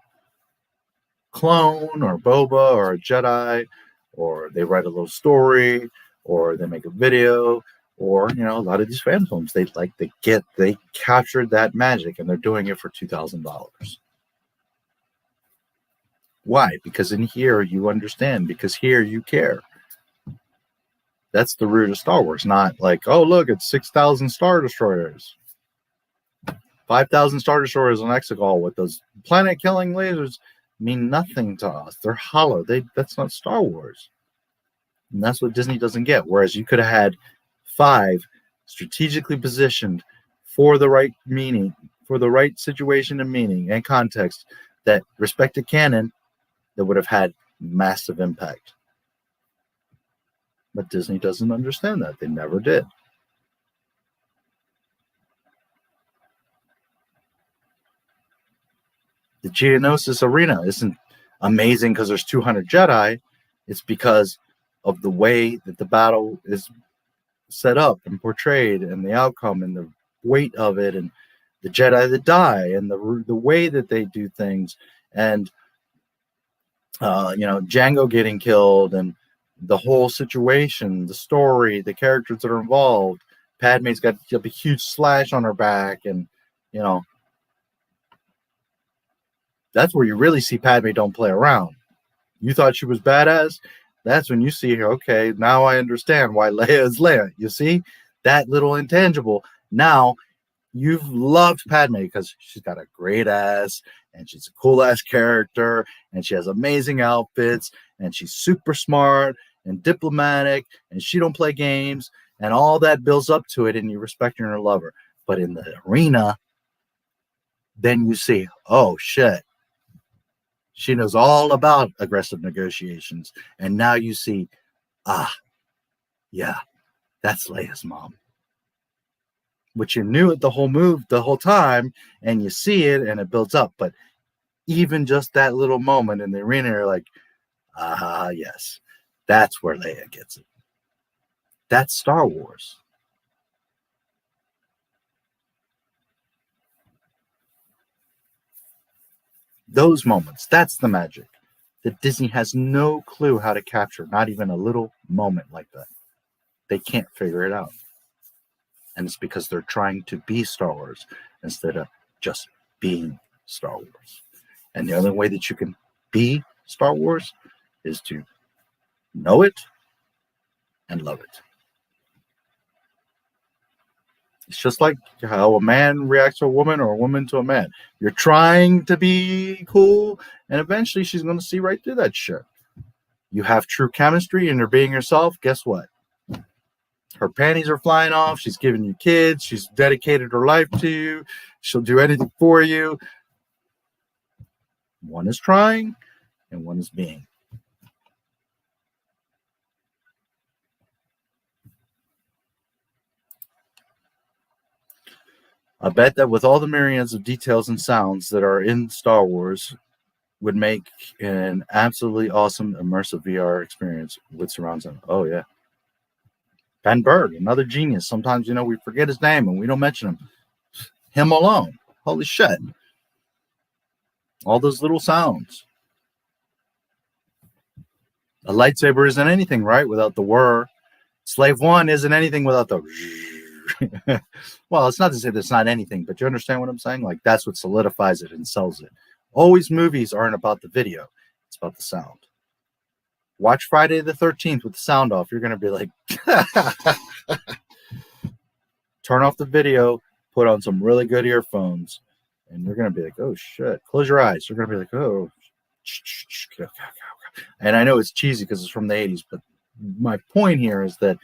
P: clone or Boba or a Jedi, or they write a little story, or they make a video, or a lot of these fan films, they captured that magic and they're doing it for $2,000. Why? Because in here you understand, because here you care. That's the root of Star Wars, not like, oh, look, it's 6,000 Star Destroyers. 5,000 Star Destroyers on Exegol with those planet-killing lasers mean nothing to us. They're hollow. That's not Star Wars. And that's what Disney doesn't get. Whereas you could have had 5 strategically positioned for the right meaning, for the right situation and meaning and context that respected canon, that would have had massive impact. But Disney doesn't understand that. They never did. The Geonosis Arena isn't amazing because there's 200 Jedi. It's because of the way that the battle is set up and portrayed, and the outcome, and the weight of it, and the Jedi that die, and the way that they do things, and Django getting killed, and the whole situation, the story, the characters that are involved. Padme's got a huge slash on her back, and that's where you really see Padme don't play around. You thought she was badass? That's when you see her, okay, now I understand why Leia is Leia. You see? That little intangible. Now, you've loved Padme because she's got a great ass, and she's a cool-ass character, and she has amazing outfits, and she's super smart and diplomatic, and she don't play games, and all that builds up to it, and you respect her and love her. But in the arena, then you see, oh, shit. She knows all about aggressive negotiations. And now you see, yeah, that's Leia's mom. Which you knew it the whole time, and you see it and it builds up. But even just that little moment in the arena, you're like, yes, that's where Leia gets it. That's Star Wars. Those moments, that's the magic that Disney has no clue how to capture, not even a little moment like that. They can't figure it out. And it's because they're trying to be Star Wars instead of just being Star Wars. And the only way that you can be Star Wars is to know it and love it. It's just like how a man reacts to a woman or a woman to a man. You're trying to be cool, and eventually she's going to see right through that shit. You have true chemistry and you're being yourself. Guess what? Her panties are flying off. She's giving you kids. She's dedicated her life to you. She'll do anything for you. One is trying and one is being. I bet that with all the myriads of details and sounds that are in Star Wars would make an absolutely awesome immersive VR experience with surround sound. Oh, yeah. Ben Berg, another genius. Sometimes, we forget his name and we don't mention him. Him alone. Holy shit. All those little sounds. A lightsaber isn't anything, right? Without the whir. Slave One isn't anything without the... Well, it's not to say that's not anything, but you understand what I'm saying? Like, that's what solidifies it and sells it. Always movies aren't about the video. It's about the sound. Watch Friday the 13th with the sound off. You're going to be like, turn off the video, put on some really good earphones, and you're going to be like, oh, shit. Close your eyes. You're going to be like, oh. And I know it's cheesy because it's from the 80s, but my point here is that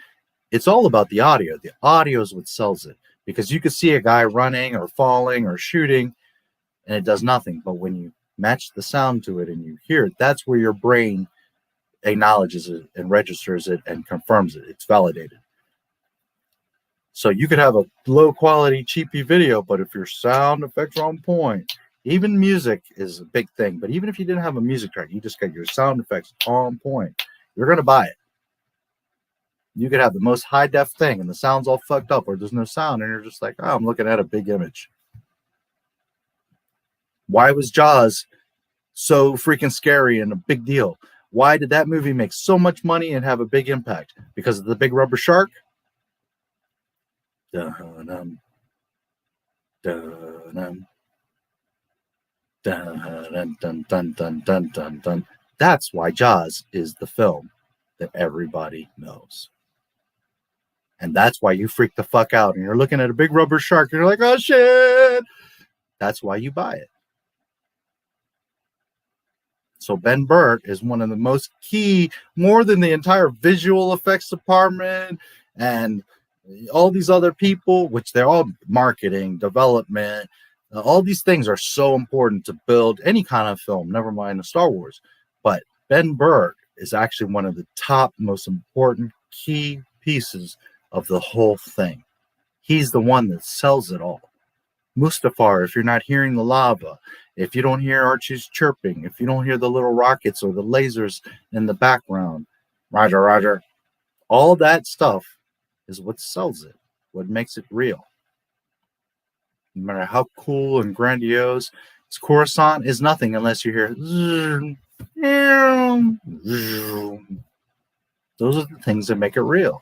P: it's all about the audio. The audio is what sells it, because you could see a guy running or falling or shooting and it does nothing. But when you match the sound to it and you hear it, that's where your brain acknowledges it and registers it and confirms it. It's validated. So you could have a low quality, cheapy video, but if your sound effects are on point, even music is a big thing. But even if you didn't have a music track, you just got your sound effects on point, you're going to buy it. You could have the most high def thing and the sound's all fucked up or there's no sound and you're just like, oh, I'm looking at a big image. Why was Jaws so freaking scary and a big deal? Why did that movie make so much money and have a big impact? Because of the big rubber shark? Dun-dun, dun-dun, dun-dun, dun, dun, dun, dun, dun, dun. That's why Jaws is the film that everybody knows. And that's why you freak the fuck out and you're looking at a big rubber shark and you're like, oh shit. That's why you buy it. So Ben Burtt is one of the most key, more than the entire visual effects department and all these other people, which they're all marketing, development. All these things are so important to build any kind of film, never mind a Star Wars. But Ben Burtt is actually one of the top, most important key pieces of the whole thing. He's the one that sells it all. Mustafar, if you're not hearing the lava, if you don't hear Archie's chirping, if you don't hear the little rockets or the lasers in the background, Roger, Roger, all that stuff is what sells it, what makes it real. No matter how cool and grandiose, Coruscant is nothing unless you hear. Those are the things that make it real.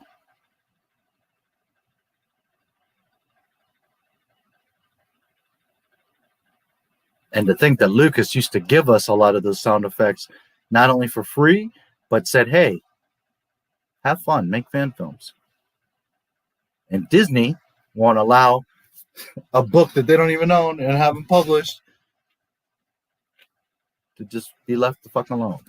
P: And to think that Lucas used to give us a lot of those sound effects, not only for free, but said, hey, have fun, make fan films. And Disney won't allow a book that they don't even own and have them published to just be left the fuck alone.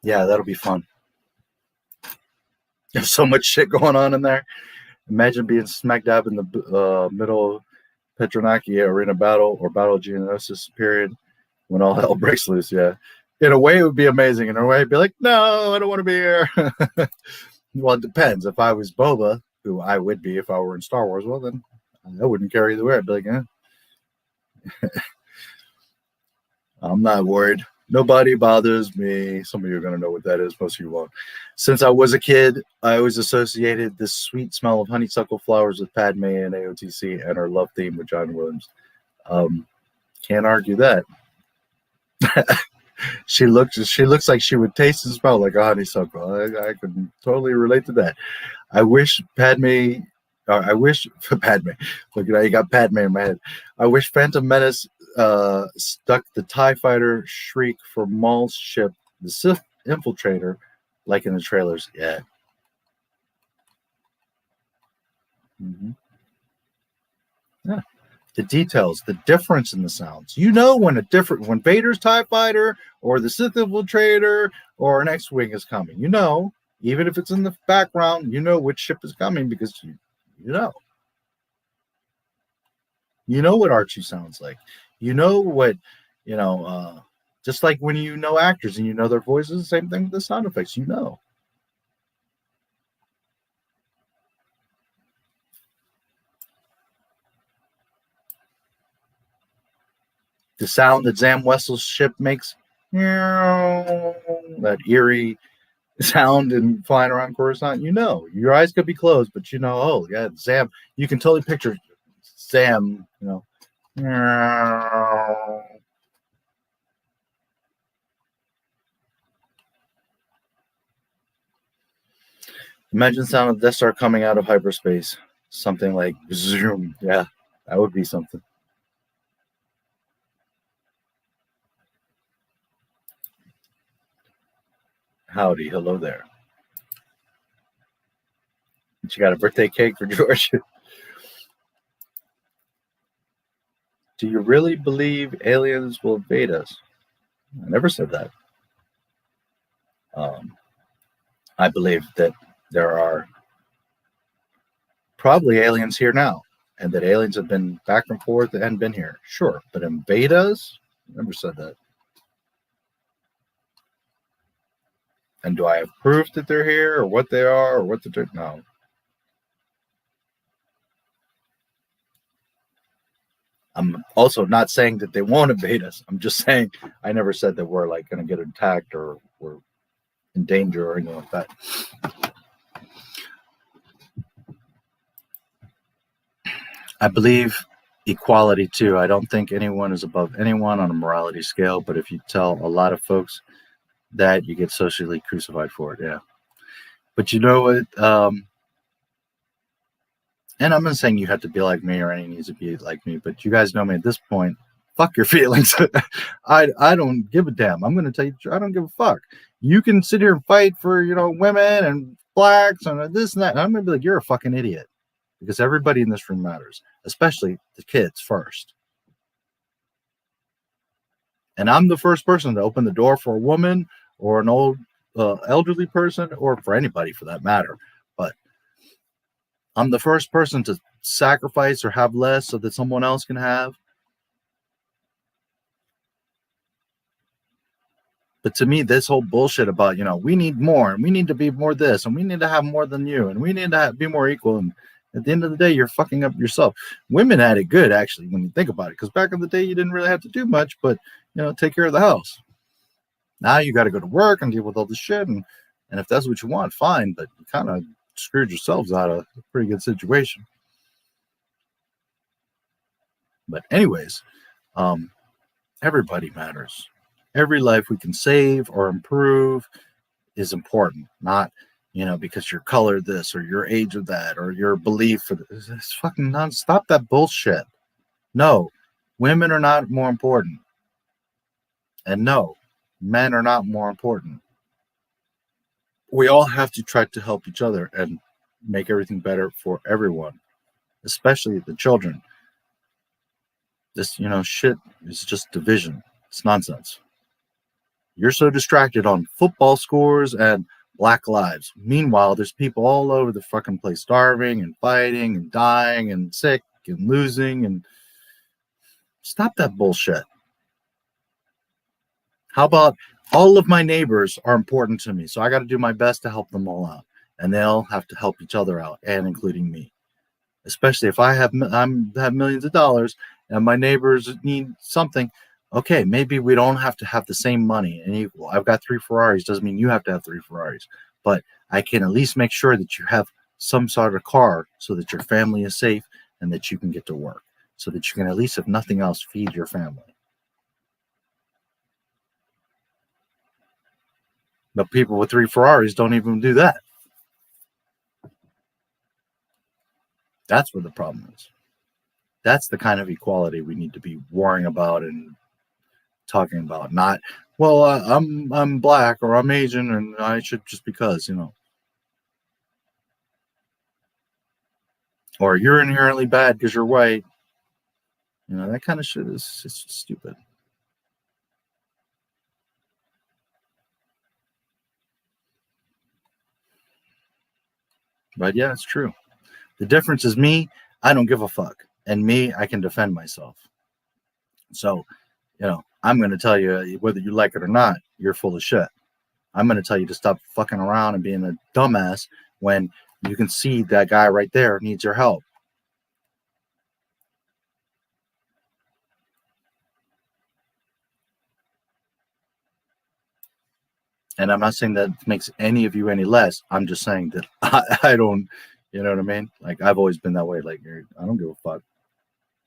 P: Yeah, that'll be fun. There's so much shit going on in there. Imagine being smack dab in the middle of Petronaki arena battle or battle Geonosis period when all hell breaks loose. Yeah. In a way, it would be amazing. In a way, it'd be like, no, I don't want to be here. Well, it depends. If I was Boba, who I would be if I were in Star Wars, well, then I wouldn't care either way. I'd be like, eh. I'm not worried. Nobody bothers me. Some of you are going to know what that is. Most of you won't. Since I was a kid, I always associated the sweet smell of honeysuckle flowers with Padme and AOTC and her love theme with John Williams. Can't argue that. She looks like she would taste and smell like a honeysuckle. I could totally relate to that. I wish Padme. Look at how you got Padme in my head. I wish Phantom Menace stuck the TIE fighter shriek for Maul's ship, the Sith infiltrator, like in the trailers. Yeah. Mm-hmm. Yeah. The details, the difference in the sounds. You know when Vader's TIE fighter or the Sith infiltrator or an X-Wing is coming. You know, even if it's in the background, you know which ship is coming because you know. You know what Archie sounds like. You know what, just like when you know actors and you know their voices, the same thing with the sound effects, you know. The sound that Zam Wessel's ship makes, that eerie sound and flying around Coruscant, you know. Your eyes could be closed, but you know, oh, yeah, Zam. You can totally picture Zam, Imagine the sound of Death Star coming out of hyperspace. Something like zoom. Yeah, that would be something. Howdy, hello there. You got a birthday cake for George? Do you really believe aliens will invade us? I never said that. I believe that there are probably aliens here now. and that aliens have been back and forth and been here. Sure, but invade us? Never said that. And do I have proof that they're here or what they are or what they're doing? No. I'm also not saying that they won't invade us. I'm just saying I never said that we're like going to get attacked or we're in danger or anything like that. I believe equality too. I don't think anyone is above anyone on a morality scale, but if you tell a lot of folks that, you get socially crucified for it. Yeah. But you know what? And I'm not saying you have to be like me or anyone needs to be like me, but you guys know me at this point. Fuck your feelings. I don't give a damn. I'm going to tell you, I don't give a fuck. You can sit here and fight for, women and blacks and this and that. And I'm going to be like, you're a fucking idiot, because everybody in this room matters, especially the kids first. And I'm the first person to open the door for a woman or an old elderly person, or for anybody for that matter. But I'm the first person to sacrifice or have less so that someone else can have. But to me, this whole bullshit about, we need more and we need to be more this and we need to have more than you and we need to be more equal. And at the end of the day, you're fucking up yourself. Women had it good, actually, when you think about it, because back in the day, you didn't really have to do much, but, take care of the house. Now you got to go to work and deal with all this shit. And if that's what you want, fine. But you kind of screwed yourselves out of a pretty good situation. But anyways, everybody matters. Every life we can save or improve is important. Not, because your color this or your age of that or your belief for this. It's fucking stop that bullshit. No, women are not more important. And no, men are not more important. We all have to try to help each other and make everything better for everyone, especially the children. This, shit is just division. It's nonsense. You're so distracted on football scores and Black lives. Meanwhile, there's people all over the fucking place starving and fighting and dying and sick and losing. And stop that bullshit. How about all of my neighbors are important to me, so I got to do my best to help them all out, and they'll have to help each other out, and including me. Especially if I have millions of dollars and my neighbors need something. Okay, maybe we don't have to have the same money and equal. I've got 3 Ferraris, doesn't mean you have to have 3 Ferraris, but I can at least make sure that you have some sort of car so that your family is safe and that you can get to work, so that you can at least, if nothing else, feed your family. But people with 3 Ferraris don't even do that. That's where the problem is. That's the kind of equality we need to be worrying about and talking about. Not, well, I'm black or I'm Asian and I should just because, Or you're inherently bad because you're white. That kind of shit is just stupid. But yeah, it's true. The difference is me, I don't give a fuck. And me, I can defend myself. So, I'm going to tell you, whether you like it or not, you're full of shit. I'm going to tell you to stop fucking around and being a dumbass when you can see that guy right there needs your help. And I'm not saying that makes any of you any less. I'm just saying that I don't, you know what I mean? Like, I've always been that way. Like, I don't give a fuck.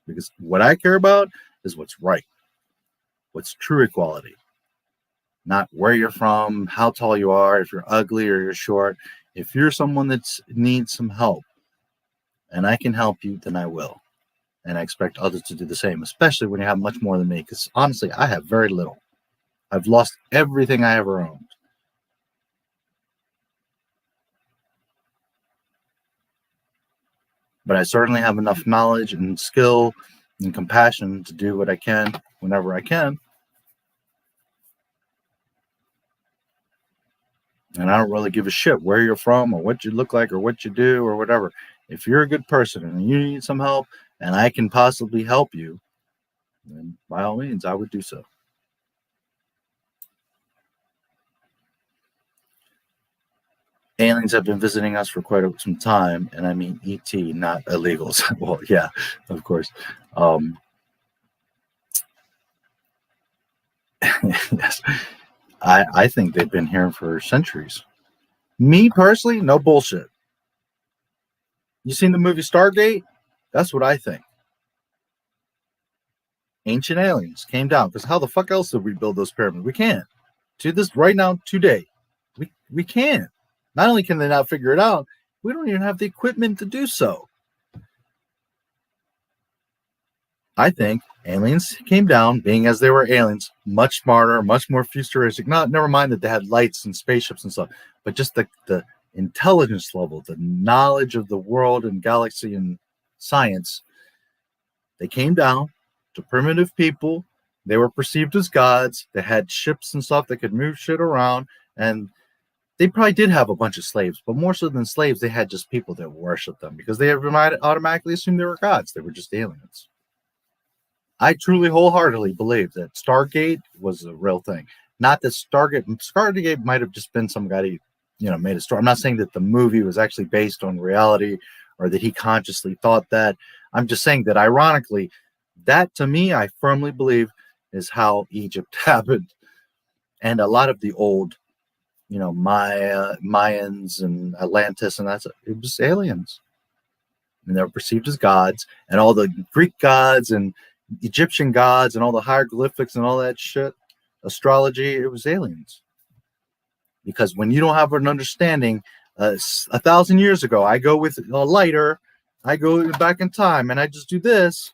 P: Because what I care about is what's right. What's true equality. Not where you're from, how tall you are, if you're ugly or you're short. If you're someone that needs some help and I can help you, then I will. And I expect others to do the same, especially when you have much more than me. Because honestly, I have very little. I've lost everything I ever owned. But I certainly have enough knowledge and skill and compassion to do what I can whenever I can. And I don't really give a shit where you're from or what you look like or what you do or whatever. if you're a good person and you need some help and I can possibly help you, then by all means, I would do so. Aliens have been visiting us for quite some time, and I mean ET, not illegals. Well, yeah, of course. Yes, I think they've been here for centuries. Me personally, no bullshit. You seen the movie Stargate? That's what I think. Ancient aliens came down, because how the fuck else did we build those pyramids? We can't. To this right now, today, we can't. Not only can they not figure it out, we don't even have the equipment to do so. I think aliens came down, being as they were aliens, much smarter, much more futuristic. Never mind that they had lights and spaceships and stuff, but just the intelligence level, the knowledge of the world and galaxy and science. They came down to primitive people. They were perceived as gods. They had ships and stuff that could move shit around, and they probably did have a bunch of slaves, but more so than slaves, they had just people that worshiped them because they automatically assumed they were gods. They were just aliens. I truly wholeheartedly believe that Stargate was a real thing. Not that Stargate might have just been some guy who, made a story. I'm not saying that the movie was actually based on reality or that he consciously thought that. I'm just saying that ironically, that to me, I firmly believe is how Egypt happened. And a lot of the old, Mayans and Atlantis, and it was aliens. And they were perceived as gods, and all the Greek gods and Egyptian gods and all the hieroglyphics and all that shit, astrology, it was aliens. Because when you don't have an understanding, 1,000 years ago, I go with a lighter, I go back in time, and I just do this.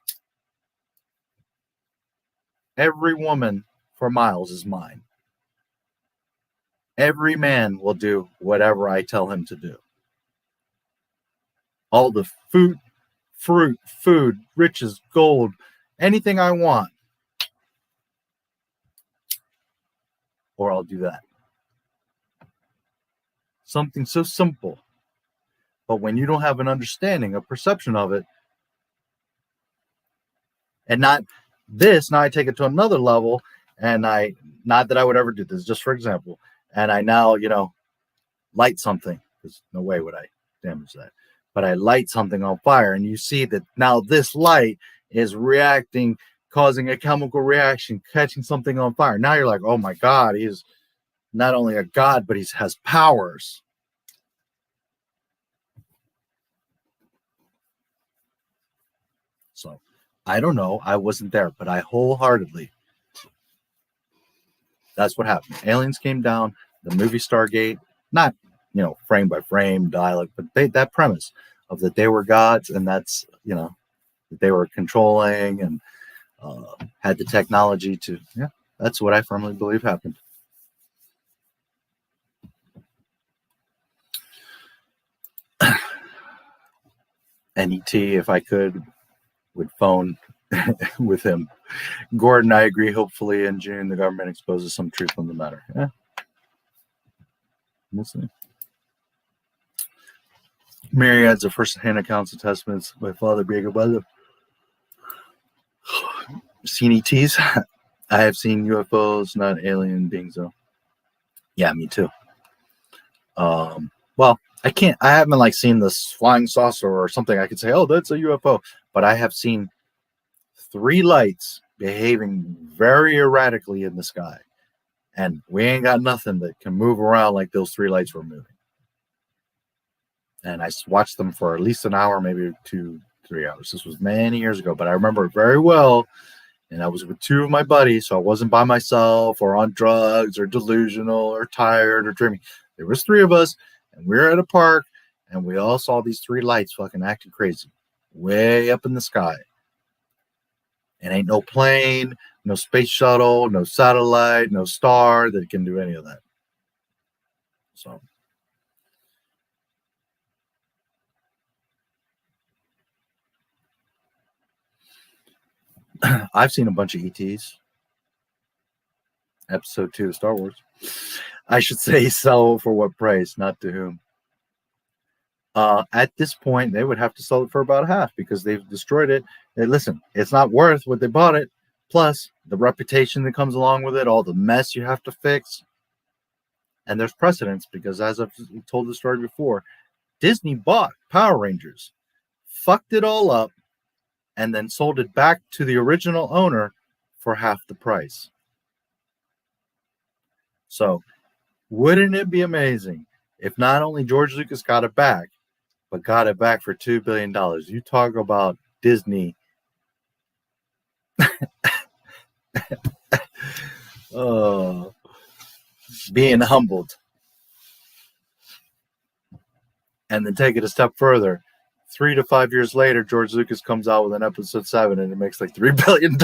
P: Every woman for miles is mine. Every man will do whatever I tell him to do. All the fruit, riches, gold, anything I want. Or I'll do that. Something so simple. But when you don't have an understanding, a perception of it, and not this, now I take it to another level, and not that I would ever do this, just for example, and I now, light something, because no way would I damage that, but I light something on fire, and you see that now this light is reacting, causing a chemical reaction, catching something on fire. Now you're like, oh my God, he is not only a god, but he has powers. So I don't know. I wasn't there, but I wholeheartedly, that's what happened. Aliens came down, the movie Stargate, not, frame by frame dialogue, but that premise of that they were gods, and that's, that they were controlling and had the technology to, that's what I firmly believe happened. And ET, if I could, would phone with him. Gordon, I agree. Hopefully in June, the government exposes some truth on the matter. Yeah. We'll see. Myriads of first-hand accounts and testaments. My father being a mother. Seen ETs? I have seen UFOs, not alien beings, though. Yeah, me too. Well, I haven't seen this flying saucer or something I could say, oh, that's a UFO. But I have seen 3 lights behaving very erratically in the sky. And we ain't got nothing that can move around like those 3 lights were moving. And I watched them for at least an hour, maybe 2-3 hours. This was many years ago, but I remember it very well. And I was with 2 of my buddies, so I wasn't by myself or on drugs or delusional or tired or dreaming. There was 3 of us, and we were at a park, and we all saw these 3 lights fucking acting crazy way up in the sky. And ain't no plane, no space shuttle, no satellite, no star that can do any of that. So I've seen a bunch of ETs. Episode 2 of Star Wars. I should say, so for what price, not to whom. At this point, they would have to sell it for about half because they've destroyed it. And listen, it's not worth what they bought it. Plus, the reputation that comes along with it, all the mess you have to fix. And there's precedence because, as I've told the story before, Disney bought Power Rangers, fucked it all up, and then sold it back to the original owner for half the price. So, wouldn't it be amazing if not only George Lucas got it back, but got it back for $2 billion? You talk about Disney. Oh, being humbled. And then take it a step further. 3 to 5 years later, George Lucas comes out with an episode 7 and it makes like $3 billion.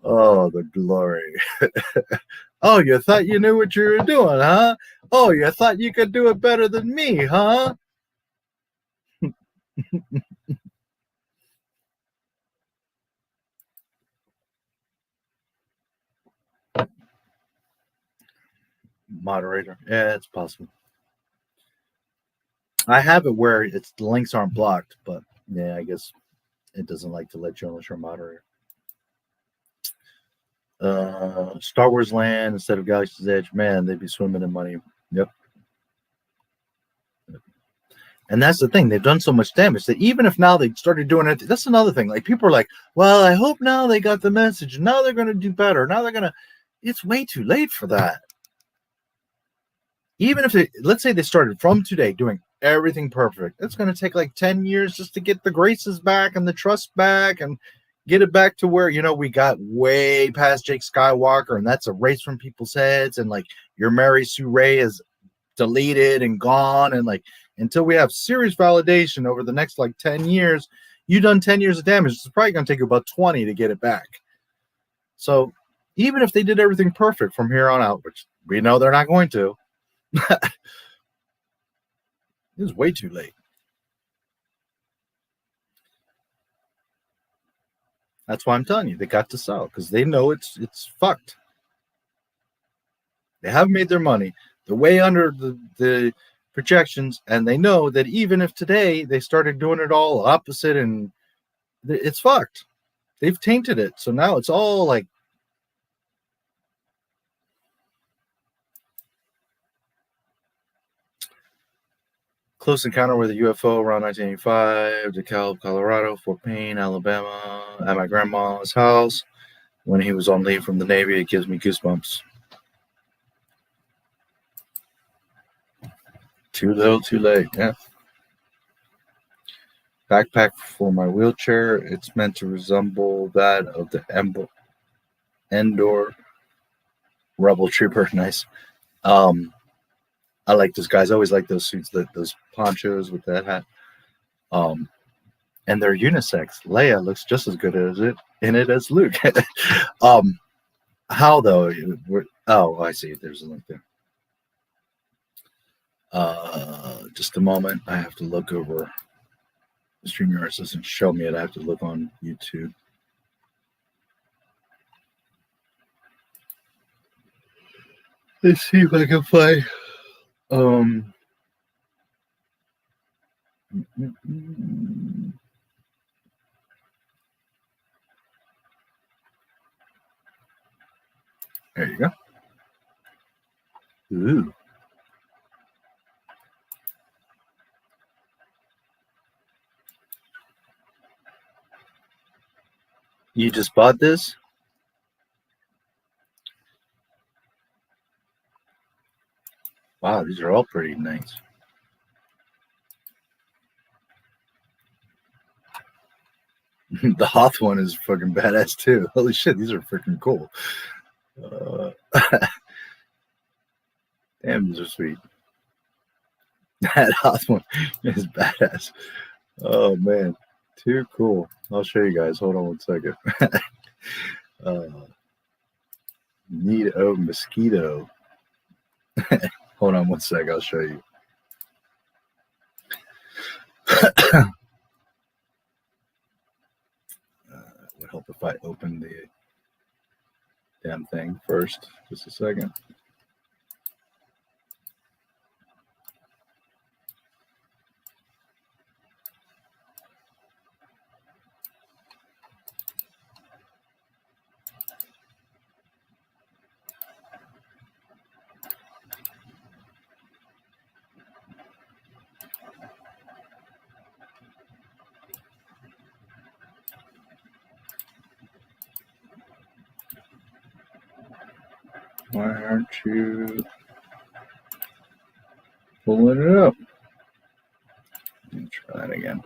P: Oh, the glory. Oh, you thought you knew what you were doing, huh? Oh, you thought you could do it better than me, huh? Moderator. Yeah, it's possible. I have it where the links aren't blocked, but yeah, I guess it doesn't like to let you unless you're a moderator. Star Wars Land instead of Galaxy's Edge, man, they'd be swimming in money. Yep. And that's the thing. They've done so much damage that even if now they started doing it, that's another thing. Like, people are like, well, I hope now they got the message. Now they're going to do better. Now they're going to, it's way too late for that. Even if they, let's say they started from today doing everything perfect, it's going to take like 10 years just to get the graces back and the trust back and get it back to where, you know, we got way past Jake Skywalker and that's erased from people's heads. And like your Mary Sue Ray is deleted and gone. And like, until we have serious validation over the next like 10 years, you've done 10 years of damage. It's probably going to take you about 20 to get it back. So even if they did everything perfect from here on out, which we know they're not going to, it's way too late. That's why I'm telling you, they got to sell because they know it's fucked. They haven't made their money. They're way under the projections, and they know that even if today they started doing it all opposite, and it's fucked. They've tainted it, so now it's all like. Close encounter with a UFO around 1985, DeKalb, Colorado, Fort Payne, Alabama, at my grandma's house. When he was on leave from the Navy, it gives me goosebumps. Too little, too late, yeah. Backpack for my wheelchair. It's meant to resemble that of the Endor Rebel Trooper. Nice. I like those guys. I always like those suits, those ponchos with that hat. And they're unisex. Leia looks just as good in it as Luke. How though? Oh, I see. There's a link there. Just a moment. I have to look over. The StreamYard doesn't show me it. I have to look on YouTube. Let's see if I can find. There you go. Ooh. You just bought this? Wow, these are all pretty nice. The Hoth one is fucking badass too. Holy shit, these are freaking cool. Damn, these are sweet. That Hoth one is badass. Oh man, too cool. I'll show you guys. Hold on one second. Need a mosquito. Hold on one sec. I'll show you. Would help if I open the damn thing first. Just a second. Why aren't you pulling it up? Let me try that again.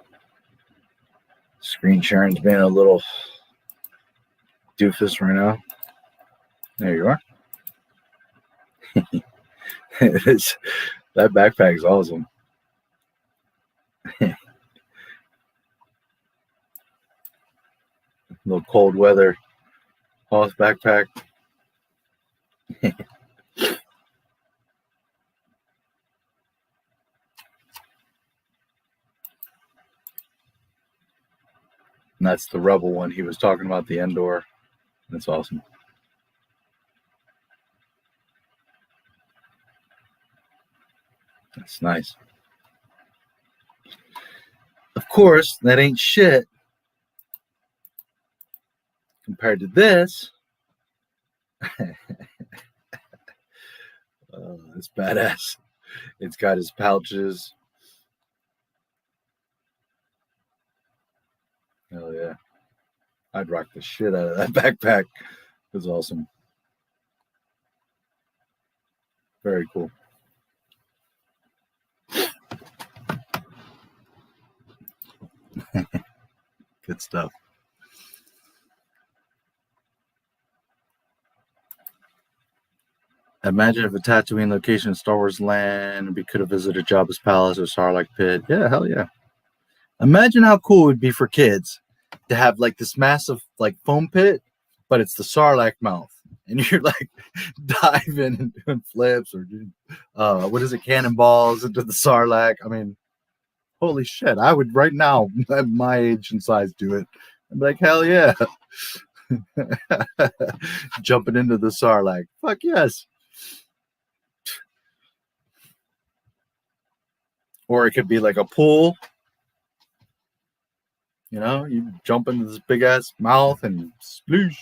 P: Screen sharing's being a little doofus right now. There you are. That backpack is awesome. Little cold weather Hoss backpack. And that's the Rebel one. He was talking about the Endor. That's awesome. That's nice. Of course, that ain't shit compared to this. It's badass. It's got his pouches. Hell yeah. I'd rock the shit out of that backpack. It was awesome. Very cool. Good stuff. Imagine if a Tatooine location in Star Wars land, we could have visited Jabba's palace or Sarlacc pit. Yeah, hell yeah. Imagine how cool it would be for kids to have like this massive like foam pit, but it's the Sarlacc mouth. And you're like diving and doing flips or doing, what is it, cannonballs into the Sarlacc. I mean, holy shit. I would right now at my age and size do it. I'd be like, hell yeah. Jumping into the Sarlacc. Fuck yes. Or it could be like a pool. You know, you jump into this big ass mouth and sploosh.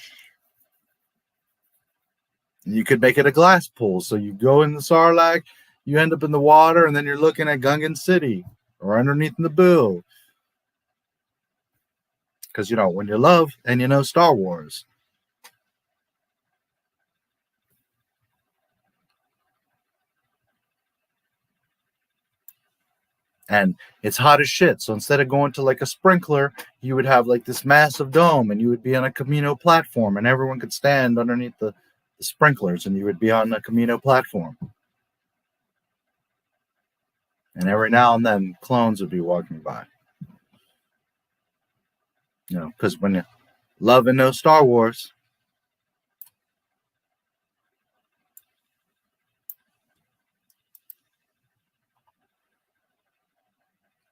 P: You could make it a glass pool. So you go in the Sarlacc, you end up in the water, and then you're looking at Gungan City or underneath in Naboo. Because, you know, when you love and you know Star Wars. And it's hot as shit. So instead of going to like a sprinkler, you would have like this massive dome and you would be on a Camino platform and everyone could stand underneath the sprinklers and you would be on the Camino platform. And every now and then clones would be walking by. You know, because when you love and know Star Wars,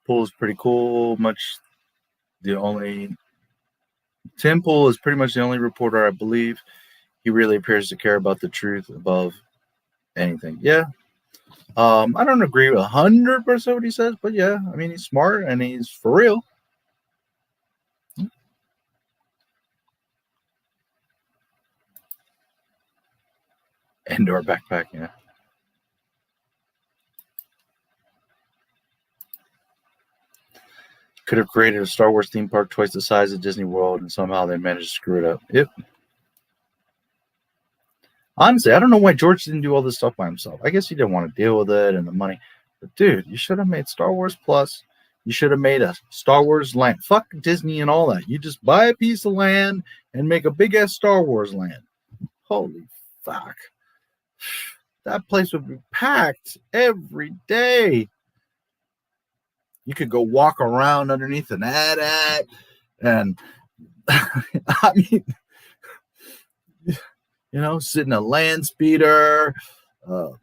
P: pool is pretty cool. Tim Pool is pretty much the only reporter I believe. He really appears to care about the truth above anything. Yeah. I don't agree with 100% what he says, but yeah, I mean, he's smart and he's for real. Indoor backpack, yeah. Could have created a Star Wars theme park twice the size of Disney World, and somehow they managed to screw it up. Yep. Honestly, I don't know why George didn't do all this stuff by himself. I guess he didn't want to deal with it and the money. But dude, you should have made Star Wars Plus. You should have made a Star Wars land. Fuck Disney and all that. You just buy a piece of land and make a big ass Star Wars land. Holy fuck. That place would be packed every day. You could go walk around underneath an AT-AT and I mean, you know, sit in a land speeder, go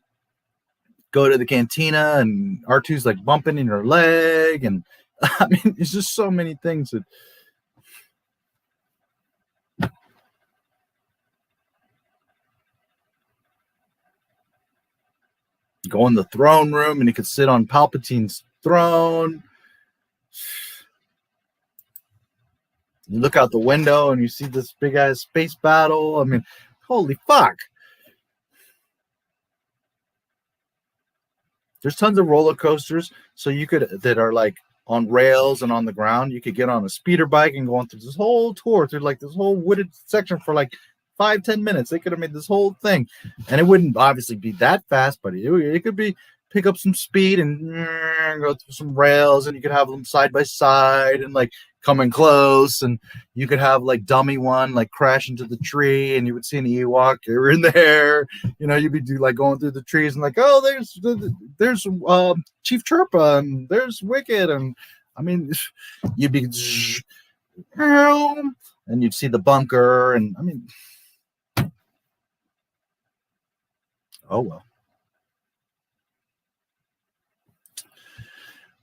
P: to the cantina and R2's like bumping in your leg. And I mean, there's just so many things that go in the throne room and you could sit on Palpatine's throne. You look out the window and you see this big ass space battle. I mean, holy fuck. There's tons of roller coasters, so you could that are like on rails and on the ground. You could get on a speeder bike and go on through this whole tour through like this whole wooded section for like 5-10 minutes. They could have made this whole thing, and it wouldn't obviously be that fast, but it could be pick up some speed and go through some rails, and you could have them side by side and like coming close, and you could have like dummy one like crash into the tree, and you would see an Ewok here in there. You know, you'd be like going through the trees and like, oh, there's Chief Chirpa, and there's Wicked, and I mean, you'd be and you'd see the bunker, and I mean, oh well.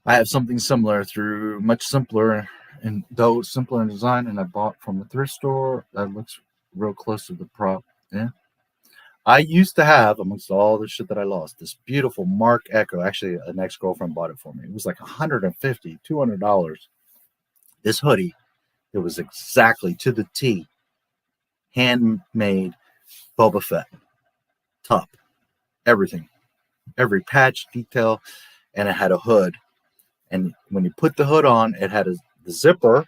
P: I have something similar through much simpler, and though simpler in design, and I bought from a thrift store that looks real close to the prop. Yeah, I used to have, amongst all the shit that I lost, this beautiful Mark Echo. Actually, an ex-girlfriend bought it for me. It was like $150, $200. This hoodie, it was exactly to the T, handmade Boba Fett, top, everything, every patch, detail, and it had a hood. And when you put the hood on, it had the zipper,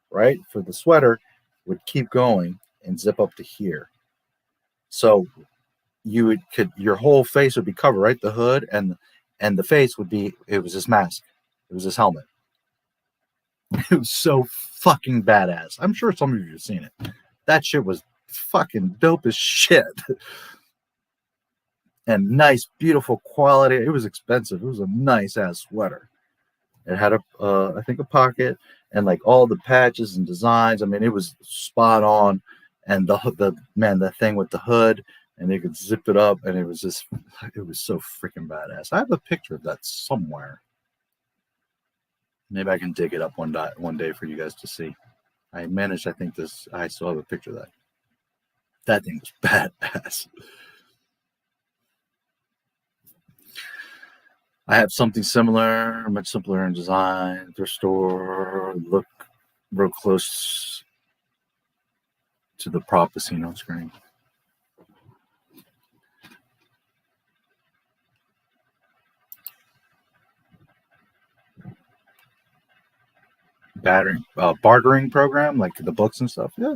P: right, for the sweater would keep going and zip up to here. So you your whole face would be covered, right? The hood and the face would be, it was his mask. It was his helmet. It was so fucking badass. I'm sure some of you have seen it. That shit was fucking dope as shit. And nice, beautiful quality. It was expensive. It was a nice ass sweater. It had I think a pocket and like all the patches and designs. I mean, it was spot on. And the thing with the hood, and they could zip it up, and it was so freaking badass. I have a picture of that somewhere. Maybe I can dig it up one day for you guys to see. I still have a picture of that. That thing was badass. I have something similar, much simpler in design, thrift store, look real close to the prop you see on screen. Bartering program, like the books and stuff. Yeah.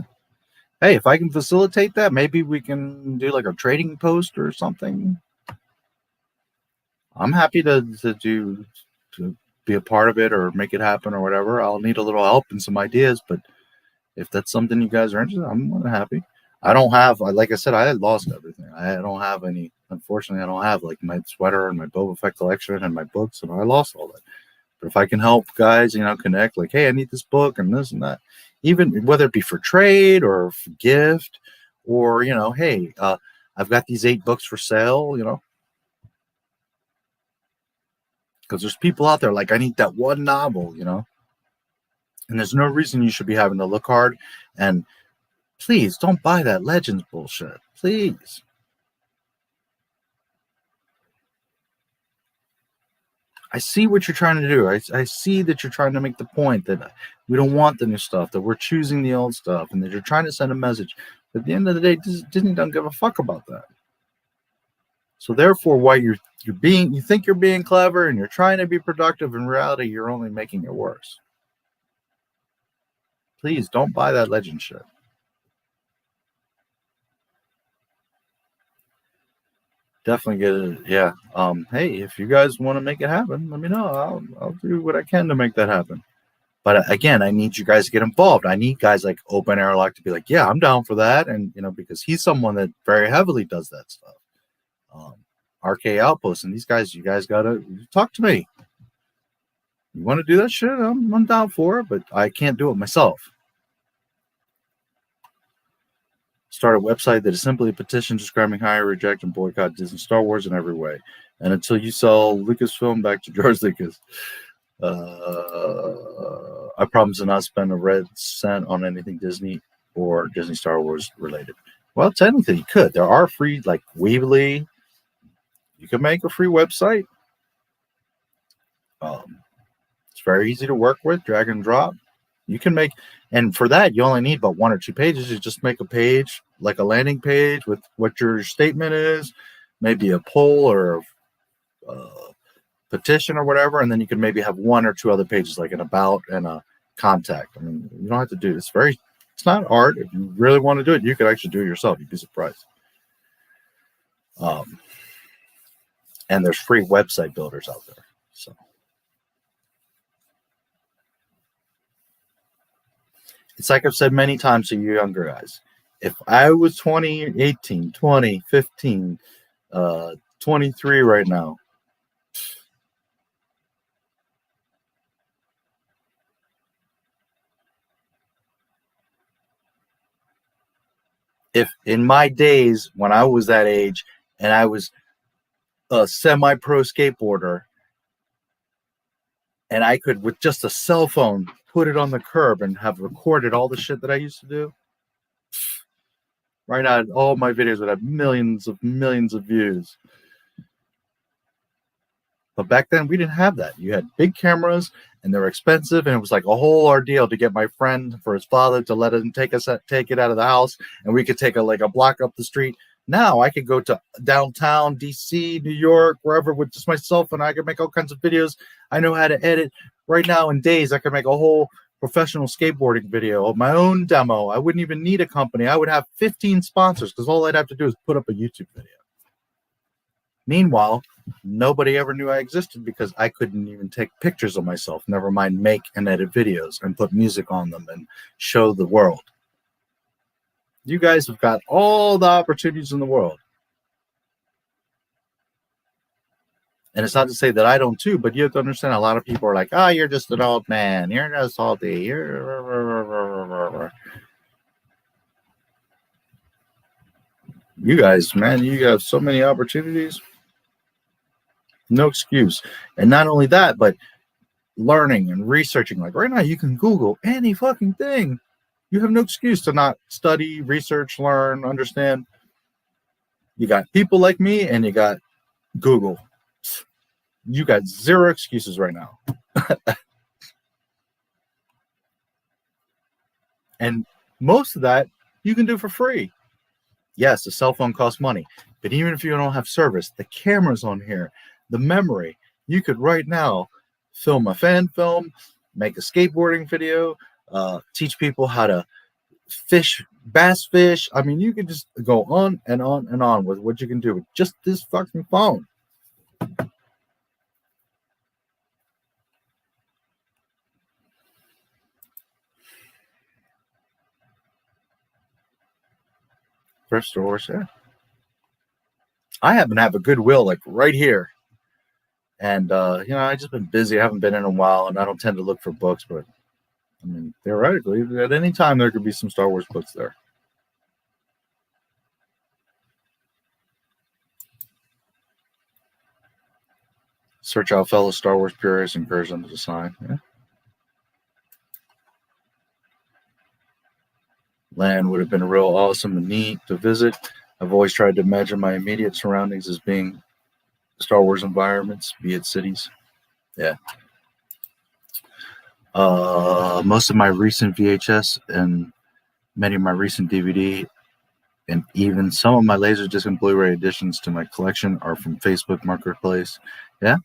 P: Hey, if I can facilitate that, maybe we can do like a trading post or something. I'm happy to be a part of it or make it happen or whatever. I'll need a little help and some ideas, but if that's something you guys are interested in, I'm more than happy. I don't have, like I said, I had lost everything. I don't have any, unfortunately, I don't have like my sweater and my Boba Fett collection and my books, and I lost all that. But if I can help guys, connect, like, hey, I need this book and this and that, even whether it be for trade or for gift, or, hey, I've got these 8 books for sale, because there's people out there like, I need that one novel, and there's no reason you should be having to look hard. And please don't buy that Legends bullshit, please. I see what you're trying to do. I see that you're trying to make the point that we don't want the new stuff, that we're choosing the old stuff, and that you're trying to send a message. But at the end of the day, Disney doesn't give a fuck about that. So therefore, while you think you're being clever and you're trying to be productive, in reality, you're only making it worse. Please don't buy that Legend shit. Definitely get it. Yeah. Hey, if you guys want to make it happen, let me know. I'll do what I can to make that happen. But again, I need you guys to get involved. I need guys like Open Airlock to be like, yeah, I'm down for that. And, because he's someone that very heavily does that stuff. RK Outpost and these guys, you guys got to talk to me. You want to do that shit? I'm down for it, but I can't do it myself. Start a website that is simply a petition describing how I reject and boycott Disney Star Wars in every way. And until you sell Lucasfilm back to George Lucas, I promise to not spend a red cent on anything Disney or Disney Star Wars related. Well, technically you could. There are free, like Weebly. You can make a free website. It's very easy to work with, drag and drop. You can make, and for that, you only need about 1 or 2 pages. You just make a page, like a landing page with what your statement is, maybe a poll or a petition or whatever, and then you can maybe have 1 or 2 other pages, like an about and a contact. I mean, you don't have to do this. Very It's not hard. If you really want to do it, you could actually do it yourself. You'd be surprised. And there's free website builders out there. So it's like I've said many times to you younger guys. If I was 20, 18, 20, 15, 23 right now, if in my days when I was that age and I was a semi-pro skateboarder and I could, with just a cell phone, put it on the curb and have recorded all the shit that I used to do, right now all my videos would have millions of views. But back then we didn't have that. You had big cameras and they were expensive, and it was like a whole ordeal to get my friend for his father to let him take it out of the house, and we could take a block up the street. Now I could go to downtown DC, New York, wherever, with just my cell phone. I could make all kinds of videos. I know how to edit. Right now in days, I could make a whole professional skateboarding video of my own demo. I wouldn't even need a company. I would have 15 sponsors because all I'd have to do is put up a YouTube video. Meanwhile, nobody ever knew I existed because I couldn't even take pictures of myself, never mind make and edit videos and put music on them and show the world. You guys have got all the opportunities in the world. And it's not to say that I don't too, but you have to understand a lot of people are like, oh, you're just an old man. You're just salty. You guys, man, you have so many opportunities. No excuse. And not only that, but learning and researching. Like right now, you can Google any fucking thing. You have no excuse to not study, research, learn, understand. You got people like me and you got Google. You got zero excuses right now. And most of that you can do for free. Yes, the cell phone costs money, but even if you don't have service, the camera's on here, the memory, you could right now film a fan film, make a skateboarding video, teach people how to fish, bass fish. I mean, you can just go on and on and on with what you can do with just this fucking phone. Thrift stores, yeah. I happen to have a Goodwill like right here. And, I just been busy. I haven't been in a while, and I don't tend to look for books, but, I mean, theoretically, at any time, there could be some Star Wars books there. Search out fellow Star Wars purists, encourage them to sign. Yeah. Land would have been real awesome and neat to visit. I've always tried to imagine my immediate surroundings as being Star Wars environments, be it cities. Yeah. Most of my recent VHS and many of my recent DVD and even some of my Laserdisc and Blu-ray editions to my collection are from Facebook Marketplace. Yeah.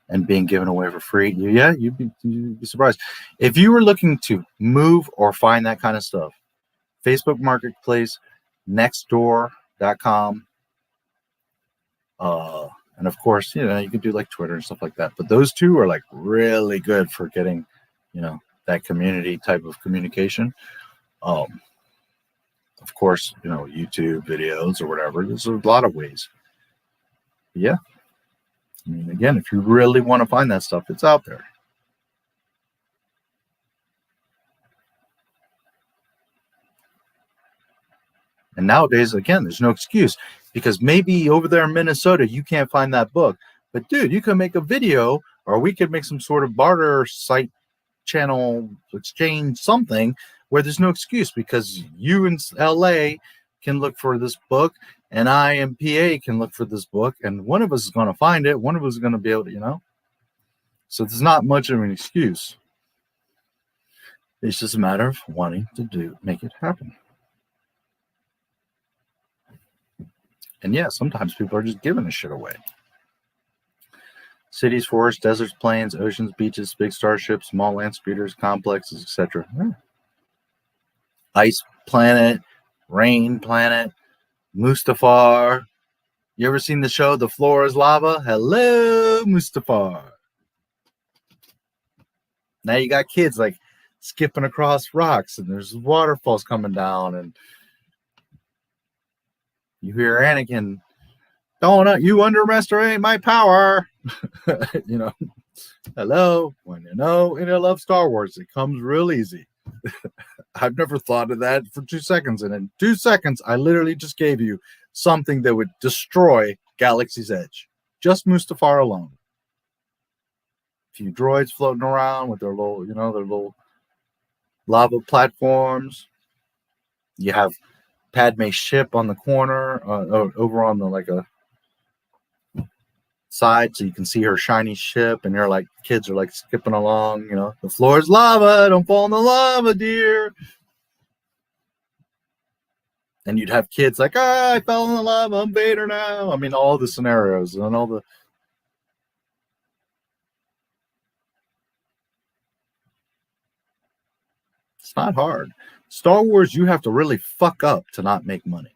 P: And being given away for free. Yeah, you'd be surprised. If you were looking to move or find that kind of stuff, Facebook Marketplace, nextdoor.com, and of course, you can do like Twitter and stuff like that. But those two are like really good for getting, that community type of communication. Of course, YouTube videos or whatever. There's a lot of ways. Yeah. I mean, again, if you really want to find that stuff, it's out there. And nowadays, again, there's no excuse because maybe over there in Minnesota, you can't find that book. But dude, you can make a video, or we could make some sort of barter site, channel, exchange, something where there's no excuse because you in LA can look for this book and I in PA can look for this book, and one of us is going to find it. One of us is going to be able to, So there's not much of an excuse. It's just a matter of wanting to make it happen. And yeah, sometimes people are just giving this shit away. Cities, forests, deserts, plains, oceans, beaches, big starships, small land speeders, complexes, etc. Yeah. Ice Planet, Rain Planet, Mustafar. You ever seen the show The Floor is Lava? Hello, Mustafar. Now you got kids like skipping across rocks and there's waterfalls coming down and you hear Anakin, don't you underestimate my power. You know, hello, when you know and you love Star Wars, it comes real easy. I've never thought of that for 2 seconds. And in 2 seconds, I literally just gave you something that would destroy Galaxy's Edge. Just Mustafar alone. A few droids floating around with their little, you know, their little lava platforms. You have Padme's ship on the corner, over on the like a side, so you can see her shiny ship, and you're like, kids are like skipping along, you know, the floor is lava, don't fall in the lava, dear. And you'd have kids like, I fell in the lava, I'm Vader now. I mean, all the scenarios and all the. It's not hard. Star Wars, you have to really fuck up to not make money.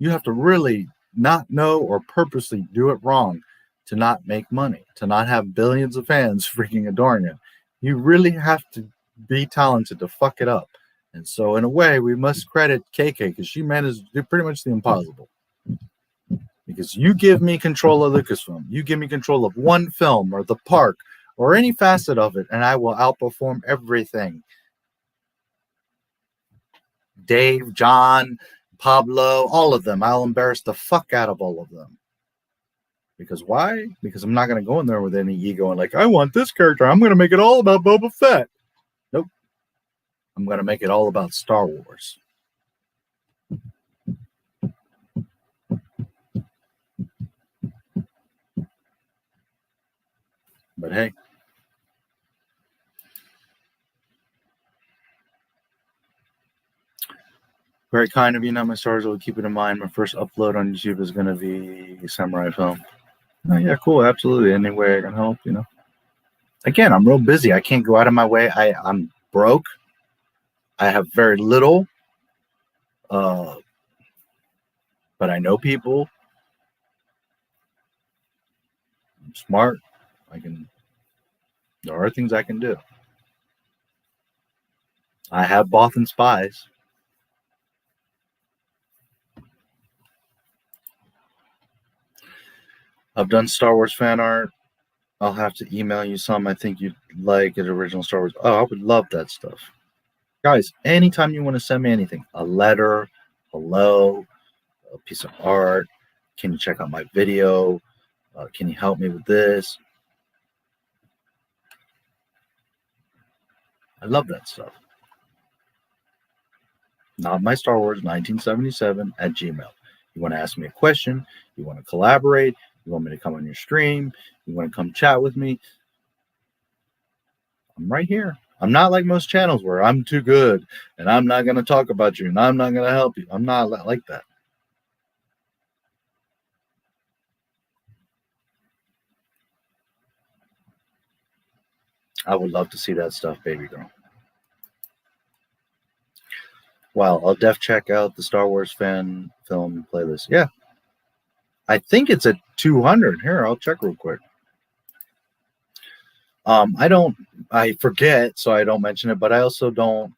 P: You have to really not know or purposely do it wrong to not make money, to not have billions of fans freaking adoring it. You really have to be talented to fuck it up. And so, in a way, we must credit KK because she managed to do pretty much the impossible. Because you give me control of Lucasfilm, you give me control of one film or the park or any facet of it, and I will outperform everything. Dave, John, Pablo, all of them. I'll embarrass the fuck out of all of them. Because why? Because I'm not going to go in there with any ego and like, I want this character. I'm going to make it all about Boba Fett. Nope. I'm going to make it all about Star Wars. But hey. Very kind of you, Not My Stars. I'll keep it in mind. My first upload on YouTube is going to be Samurai Film. Oh, yeah, cool. Absolutely. Any way I can help, you know. Again, I'm real busy. I can't go out of my way. I'm broke. I have very little. But I know people. I'm smart. There are things I can do. I have Bothan spies. I've done Star Wars fan art. I'll have to email you some. I think you'd like it, original Star Wars. Oh, I would love that stuff. Guys, anytime you want to send me anything, a letter, hello, a piece of art, can you check out my video? Can you help me with this? I love that stuff. NotMyStarWars1977@gmail. You want to ask me a question? You want to collaborate? You want me to come on your stream? You want to come chat with me? I'm right here. I'm not like most channels where I'm too good and I'm not going to talk about you and I'm not going to help you. I'm not like that. I would love to see that stuff, baby girl. Wow, I'll check out the Star Wars fan film playlist. Yeah. I think it's at 200. Here, I'll check real quick. I forget, so I don't mention it, but I also don't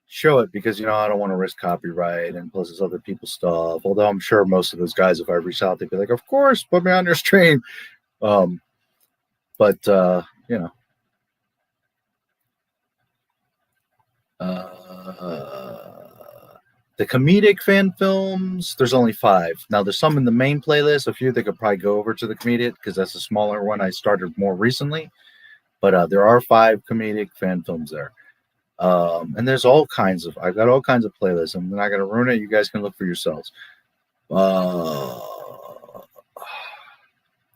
P: show it because, you know, I don't want to risk copyright and plus it's other people's stuff. Although I'm sure most of those guys, if I reach out, they'd be like, of course, put me on your stream. You know. The comedic fan films, there's only 5. Now, there's some in the main playlist, a few that could probably go over to the comedic because that's a smaller one I started more recently. But there are 5 comedic fan films there. And there's all kinds of, I've got all kinds of playlists. I'm not going to ruin it. You guys can look for yourselves.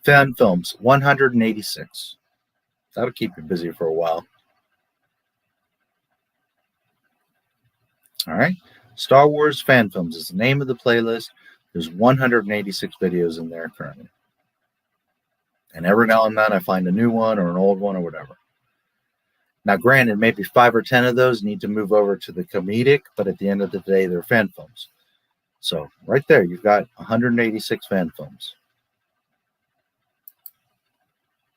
P: Fan films, 186. That'll keep you busy for a while. All right. Star Wars fan films is the name of the playlist. There's 186 videos in there currently. And every now and then I find a new one or an old one or whatever. Now, granted, maybe 5 or 10 of those need to move over to the comedic, but at the end of the day, they're fan films. So right there, you've got 186 fan films.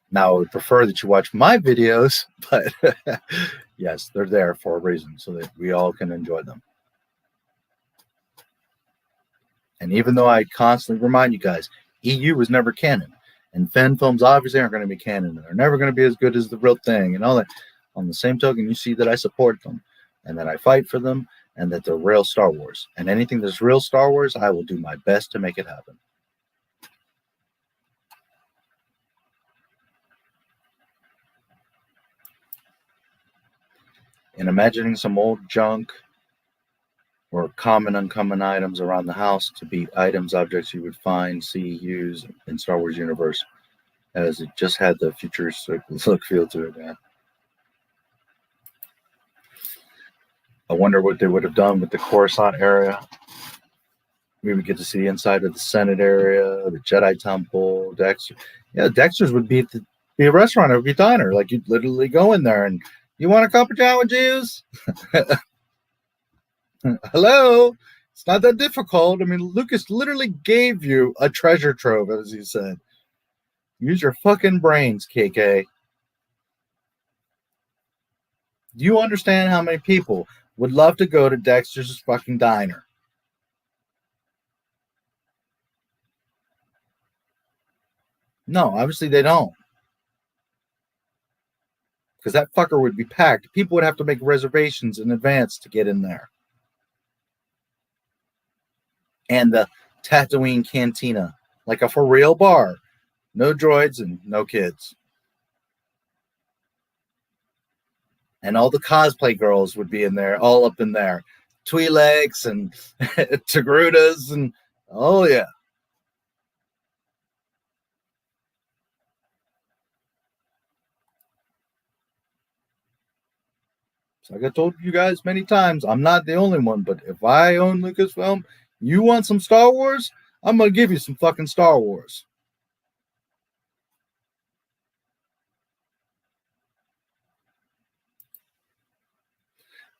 P: Now, I would prefer that you watch my videos, but yes, they're there for a reason, so that we all can enjoy them. And even though I constantly remind you guys, EU was never canon, and fan films obviously aren't going to be canon, and they're never going to be as good as the real thing, and all that. On the same token, you see that I support them, and that I fight for them, and that they're real Star Wars. And anything that's real Star Wars, I will do my best to make it happen. And imagining some old junk or common, uncommon items around the house to be items, objects you would find, see, use in Star Wars universe, as it just had the futuristic look feel to it. Man. I wonder what they would have done with the Coruscant area. We would get to see the inside of the Senate area, the Jedi Temple, Dexter. Yeah, Dexter's would be a restaurant. It would be a diner. Like, you'd literally go in there and, you want a cup of Java juice? Hello? It's not that difficult. I mean, Lucas literally gave you a treasure trove, as he said. Use your fucking brains, KK. Do you understand how many people would love to go to Dexter's fucking diner? No, obviously they don't. Because that fucker would be packed. People would have to make reservations in advance to get in there. And the Tatooine Cantina. Like a for real bar. No droids and no kids. And all the cosplay girls would be in there, all up in there. Twi'leks and Togrutas and, oh yeah. So like I told you guys many times, I'm not the only one, but if I own Lucasfilm, you want some Star Wars? I'm going to give you some fucking Star Wars.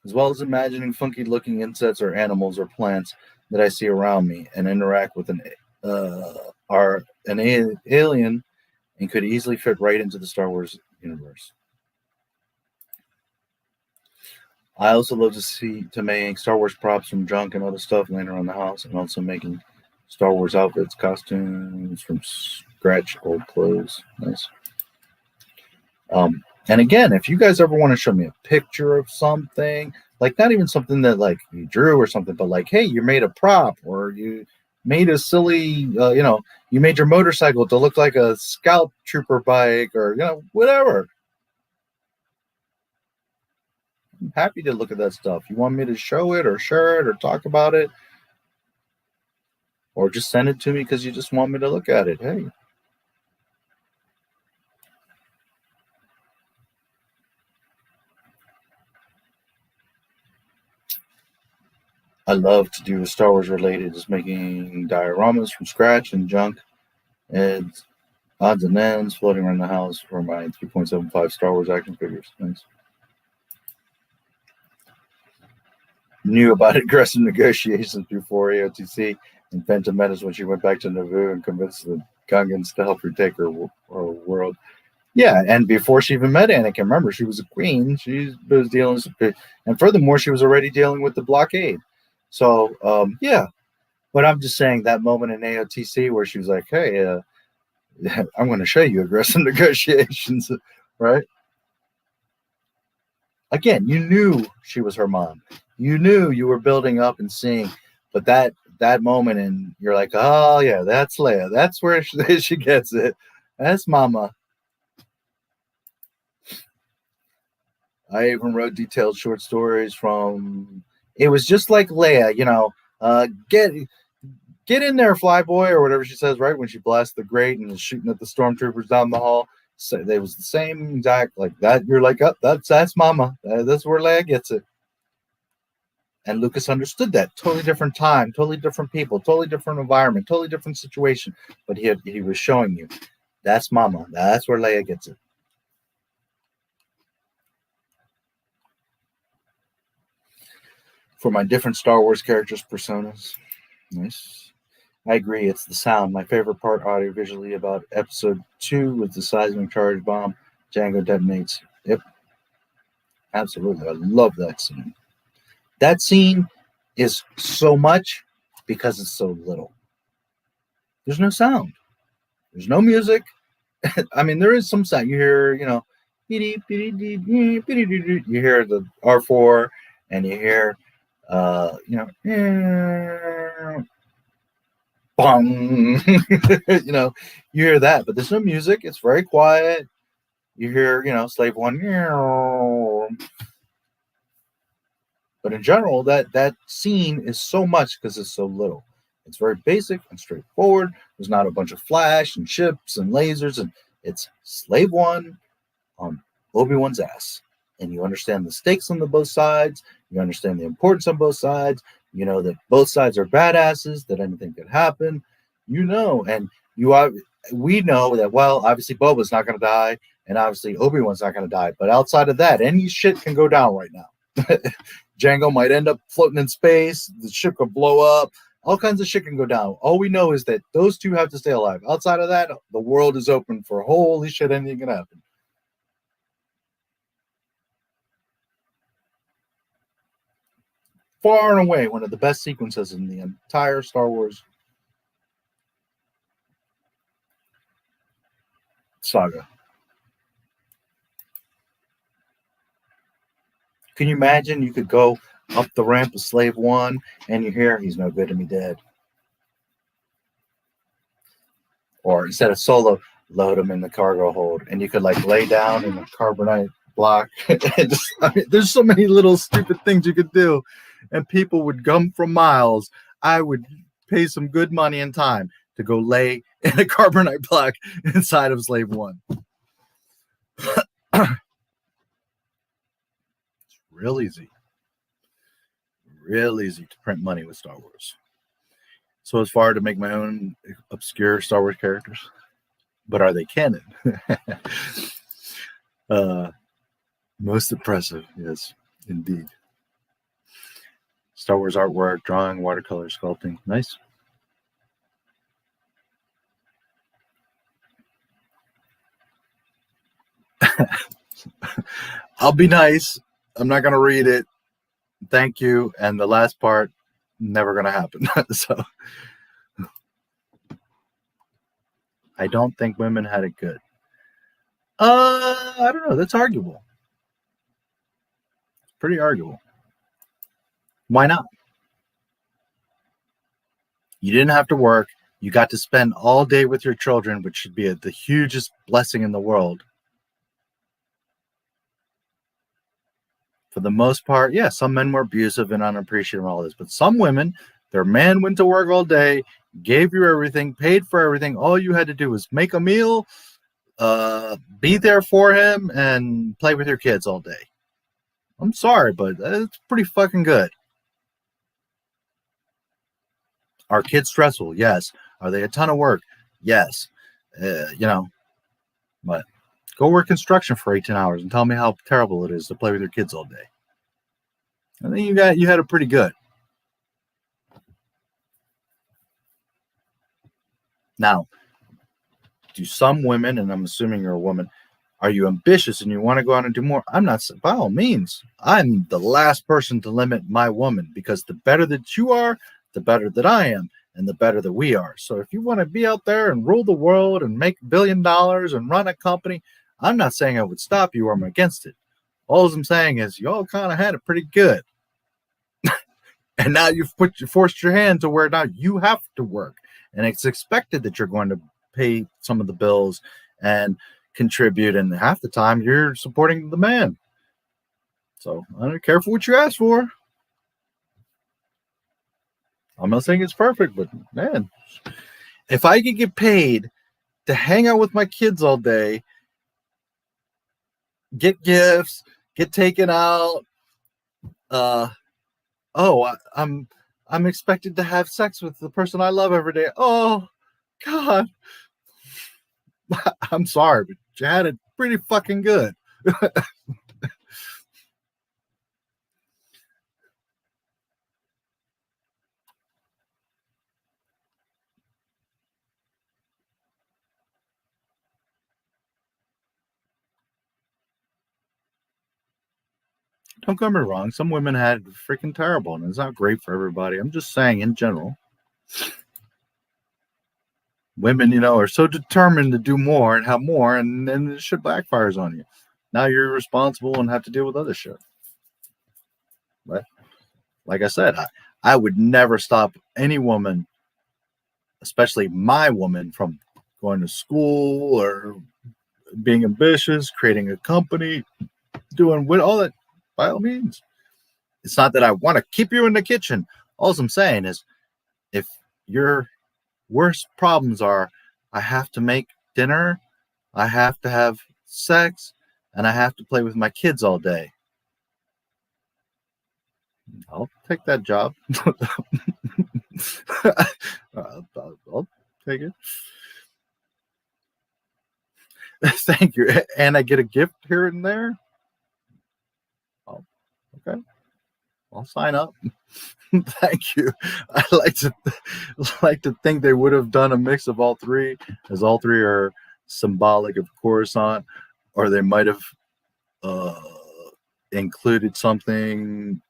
P: As well as imagining funky looking insects or animals or plants that I see around me and interact with an alien and could easily fit right into the Star Wars universe. I also love to make Star Wars props from junk and other stuff laying around the house, and also making Star Wars outfits, costumes from scratch, old clothes. Nice. And again, if you guys ever want to show me a picture of something, like not even something that like you drew or something, but like, hey, you made a prop, or you made a silly, you made your motorcycle to look like a scout trooper bike, or, whatever. I'm happy to look at that stuff. You want me to show it or share it or talk about it, or just send it to me because you just want me to look at it. Hey. I love to do Star Wars related, just making dioramas from scratch and junk and odds and ends floating around the house for my 3.75 Star Wars action figures. Nice. Knew about aggressive negotiations before AOTC and Phantom Menace when she went back to Naboo and convinced the Gungans to help her take her world. Yeah, and before she even met Anakin, remember, she was a queen. She was dealing with, and furthermore, she was already dealing with the blockade. So, yeah. But I'm just saying that moment in AOTC where she was like, hey, I'm going to show you aggressive negotiations, right? Again, you knew she was her mom. You knew you were building up and seeing, but that moment, and you're like, oh yeah, that's Leia. That's where she gets it. That's Mama. I even wrote detailed short stories from. It was just like Leia, get in there, Flyboy, or whatever she says, right when she blasts the grate and is shooting at the stormtroopers down the hall. So they was the same exact like that. You're like, oh, that's Mama. That's where Leia gets it. And Lucas understood that. Totally different time, totally different people, totally different environment, totally different situation. But he was showing you, that's Mama. That's where Leia gets it. for my different Star Wars characters' personas. Nice. I agree. It's the sound. My favorite part audiovisually about episode 2 was the seismic charge bomb. Django detonates. Yep. Absolutely. I love that scene. That scene is so much because it's so little. There's no sound. There's no music. I mean, there is some sound. You hear, you know, you hear the R4 and you hear, you know, bong. You know, you hear that, but there's no music. It's very quiet. You hear, you know, Slave One. But in general, that scene is so much because it's so little. It's very basic and straightforward. There's not a bunch of flash and ships and lasers, and it's Slave One on Obi-Wan's ass. And you understand the stakes on the both sides. You understand the importance on both sides. You know that both sides are badasses, that anything could happen. You know, and we know that, well, obviously Boba's not going to die, and obviously Obi-Wan's not going to die. But outside of that, any shit can go down right now. Django might end up floating in space. The ship could blow up. All kinds of shit can go down. All we know is that those two have to stay alive. Outside of that, the world is open for holy shit, anything can happen. Far and away, one of the best sequences in the entire Star Wars saga. Can you imagine you could go up the ramp of Slave One and you hear, he's no good to me dead? Or instead of Solo, load him in the cargo hold, and you could like lay down in a carbonite block. Just, I mean, there's so many little stupid things you could do, and people would come from miles. I would pay some good money and time to go lay in a carbonite block inside of Slave One. Real easy to print money with Star Wars. So as far to make my own obscure Star Wars characters, but are they canon? Most impressive, yes, indeed. Star Wars artwork, drawing, watercolor, sculpting, nice. I'll be nice. I'm not going to read it. Thank you. And the last part, never going to happen. So I don't think women had it good. I don't know. That's arguable. Pretty arguable. Why not? You didn't have to work. You got to spend all day with your children, which should be the hugest blessing in the world. For the most part, yeah, some men were abusive and unappreciative and all this, but some women, their man went to work all day, gave you everything, paid for everything. All you had to do was make a meal, be there for him, and play with your kids all day. I'm sorry, but it's pretty fucking good. Are kids stressful? Yes. Are they a ton of work? Yes. You know, but go work construction for 18 hours and tell me how terrible it is to play with your kids all day. I think you had it pretty good. Now, do some women, and I'm assuming you're a woman, are you ambitious and you want to go out and do more? I'm not, by all means. I'm the last person to limit my woman, because the better that you are, the better that I am, and the better that we are. So if you want to be out there and rule the world and make $1 billion and run a company, I'm not saying I would stop you or I'm against it. All I'm saying is you all kind of had it pretty good. And now you've forced your hand to where now you have to work. And it's expected that you're going to pay some of the bills and contribute. And half the time you're supporting the man. So I don't care for what you ask for. I'm not saying it's perfect, but man, if I could get paid to hang out with my kids all day, get gifts, get taken out, I'm expected to have sex with the person I love every day. Oh, God. I'm sorry, but you had it pretty fucking good. Don't get me wrong. Some women had freaking terrible, and it's not great for everybody. I'm just saying in general. Women, you know, are so determined to do more and have more, and then the shit backfires on you. Now you're responsible and have to deal with other shit. But like I said, I would never stop any woman, especially my woman, from going to school or being ambitious, creating a company, doing with all that, by all means. It's not that I want to keep you in the kitchen. All I'm saying is, if your worst problems are, I have to make dinner, I have to have sex, and I have to play with my kids all day, I'll take that job. I'll take it. Thank you. And I get a gift here and there. Oh, okay. I'll sign up. Thank you. I like to think they would have done a mix of all three, as all three are symbolic of Coruscant, or they might have included something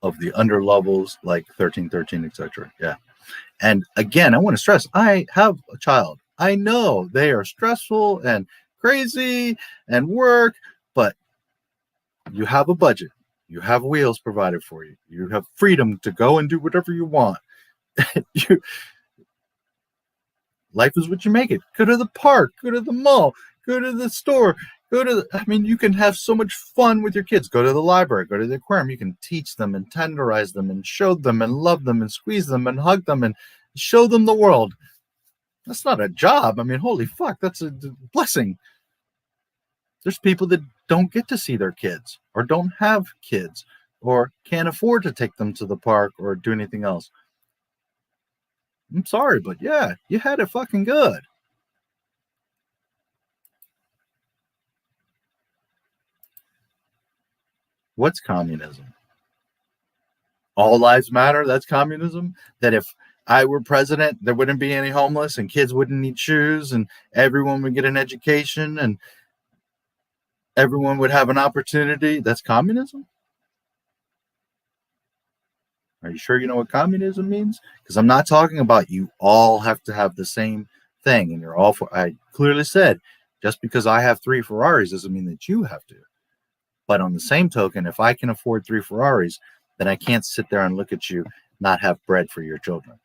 P: of the under levels like 1313, etc. Yeah. And again, I want to stress, I have a child. I know they are stressful and crazy and work, but you have a budget. You have wheels provided for you. You have freedom to go and do whatever you want. Life is what you make it. Go to the park, go to the mall, go to the store, you can have so much fun with your kids. Go to the library, go to the aquarium. You can teach them and tenderize them and show them and love them and squeeze them and hug them and show them the world. That's not a job. Holy fuck, that's a blessing. There's people that don't get to see their kids or don't have kids or can't afford to take them to the park or do anything else. I'm sorry, but yeah, you had it fucking good. What's communism? All lives matter? That's communism? That if I were president, there wouldn't be any homeless and kids wouldn't need shoes and everyone would get an education and everyone would have an opportunity? That's communism? Are you sure you know what communism means? Because I'm not talking about you all have to have the same thing and you're all for. I clearly said, just because I have 3 Ferraris doesn't mean that you have to. But on the same token, if I can afford 3 Ferraris, then I can't sit there and look at you not have bread for your children.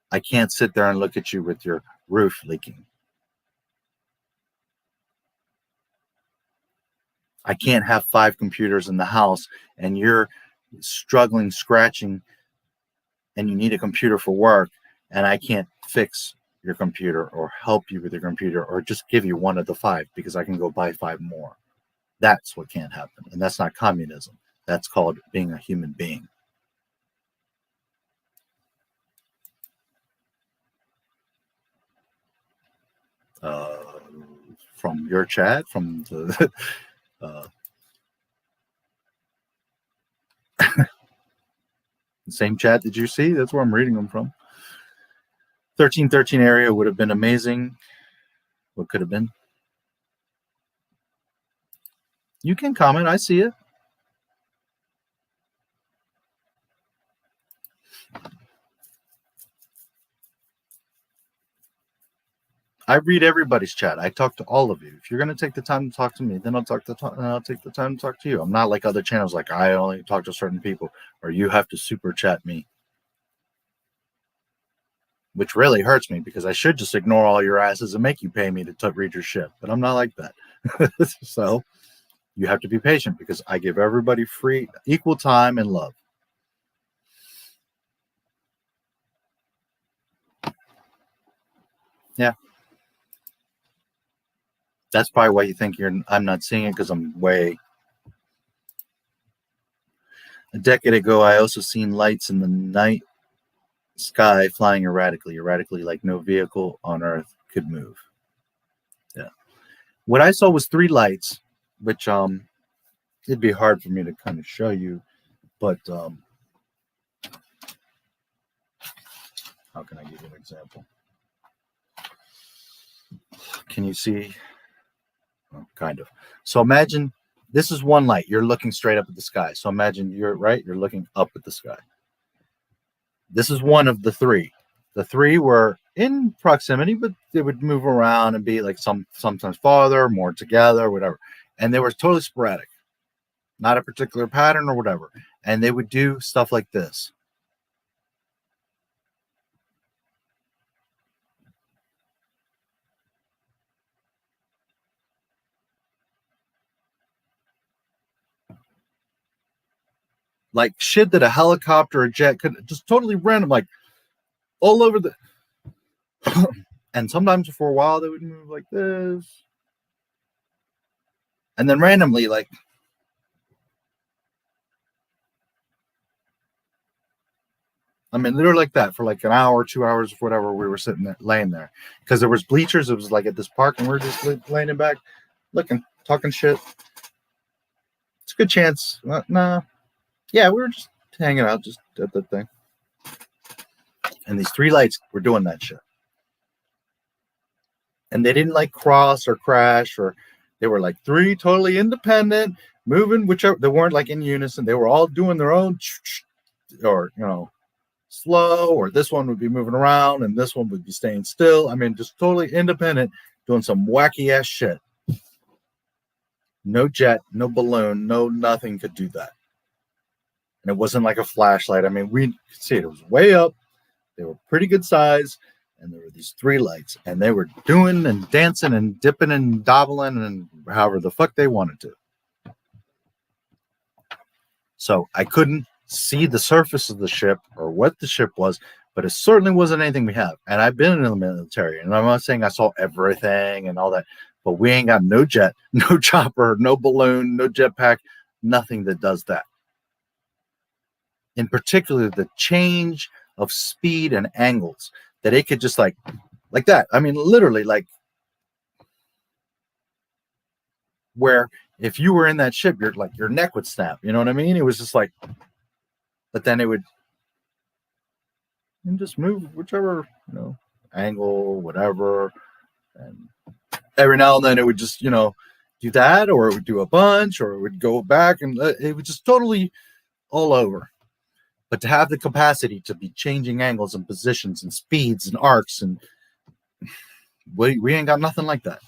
P: I can't sit there and look at you with your roof leaking. I can't have 5 computers in the house and you're struggling, scratching, and you need a computer for work, and I can't fix your computer or help you with your computer or just give you one of the 5 because I can go buy 5 more. That's what can't happen. And that's not communism. That's called being a human being. From your chat, from the same chat did you see? That's where I'm reading them from. 1313 area would have been amazing. What could have been? You can comment. I see it. I read everybody's chat. I talk to all of you. If you're going to take the time to talk to me, then I'll take the time to talk to you. I'm not like other channels like I only talk to certain people or you have to super chat me. Which really hurts me because I should just ignore all your asses and make you pay me to read your shit. But I'm not like that. So you have to be patient because I give everybody free, equal time and love. Yeah. That's probably why you think I'm not seeing it because I'm way. A decade ago, I also seen lights in the night sky flying erratically like no vehicle on Earth could move. Yeah. What I saw was 3 lights, which it'd be hard for me to kind of show you, but how can I give you an example? Can you see? Well, kind of. So imagine This is one light. You're looking straight up at the sky. So imagine you're looking up at the sky. This is one of the three. The three were in proximity, but they would move around and be like sometimes farther, more together, whatever. And they were totally sporadic, not a particular pattern or whatever. And they would do stuff like this. Like shit that a helicopter or jet could just totally random, like all over the. And sometimes for a while they would move like this. And then randomly, like. I mean, literally like that for like an hour, 2 hours, whatever. We were sitting there, laying there, because there was bleachers. It was like at this park, and we were just laying in back, looking, talking shit. It's a good chance. Nah. Yeah, we were just hanging out, just at the thing. And these three lights were doing that shit. And they didn't like cross or crash, or they were like three totally independent, moving, whichever. They weren't like in unison. They were all doing their own, or, you know, slow, or this one would be moving around and this one would be staying still. I mean, just totally independent, doing some wacky ass shit. No jet, no balloon, no nothing could do that. And it wasn't like a flashlight. I mean, we could see it. It was way up. They were pretty good size. And there were these three lights. And they were doing and dancing and dipping and dabbling and however the fuck they wanted to. So I couldn't see the surface of the ship or what the ship was, but it certainly wasn't anything we have. And I've been in the military. And I'm not saying I saw everything and all that. But we ain't got no jet, no chopper, no balloon, no jetpack, nothing that does that. In particular, the change of speed and angles that it could just like that. I mean, literally like where if you were in that ship, your neck would snap. You know what I mean? It was just like, but then it would just move whichever, you know, angle, whatever. And every now and then it would just, you know, do that, or it would do a bunch, or it would go back, and it would just totally all over. But to have the capacity to be changing angles and positions and speeds and arcs, and we ain't got nothing like that.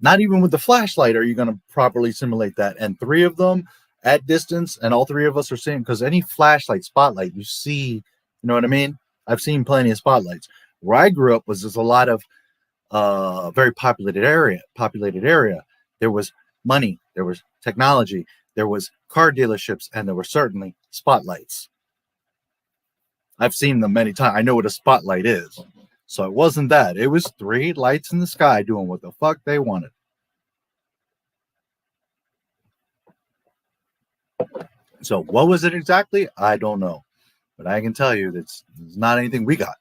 P: Not even with the flashlight are you going to properly simulate that. And three of them at distance, and all three of us are seeing, because any flashlight, spotlight, you see, you know what I mean? I've seen plenty of spotlights. Where I grew up was there's a lot of very populated area. There was money, there was technology, there was car dealerships, and there were certainly spotlights. I've seen them many times. I know what a spotlight is. So it wasn't that. It was three lights in the sky doing what the fuck they wanted. So what was it exactly? I don't know. But I can tell you that it's not anything we got.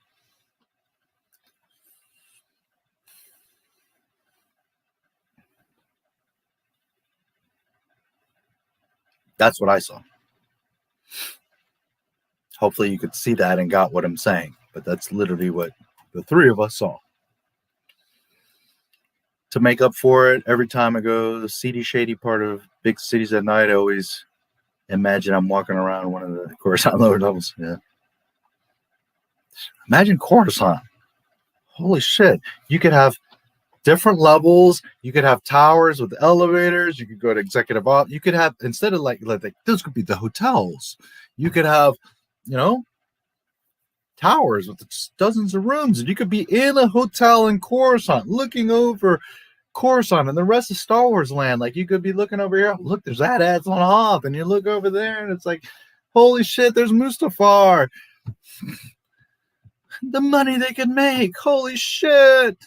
P: That's what I saw. Hopefully you could see that and got what I'm saying. But that's literally what the three of us saw. To make up for it, every time I go the seedy, shady part of big cities at night, I always imagine I'm walking around one of the Coruscant lower levels. Yeah. Imagine Coruscant. Holy shit. You could have different levels. You could have towers with elevators. You could go to executive office. You could have, instead of like those could be the hotels. You could have, you know, towers with dozens of rooms, and you could be in a hotel in Coruscant looking over Coruscant and the rest of Star Wars land. Like you could be looking over here. Look, there's AT-ATs on Hoth, and you look over there, and it's like, holy shit, there's Mustafar. The money they could make. Holy shit.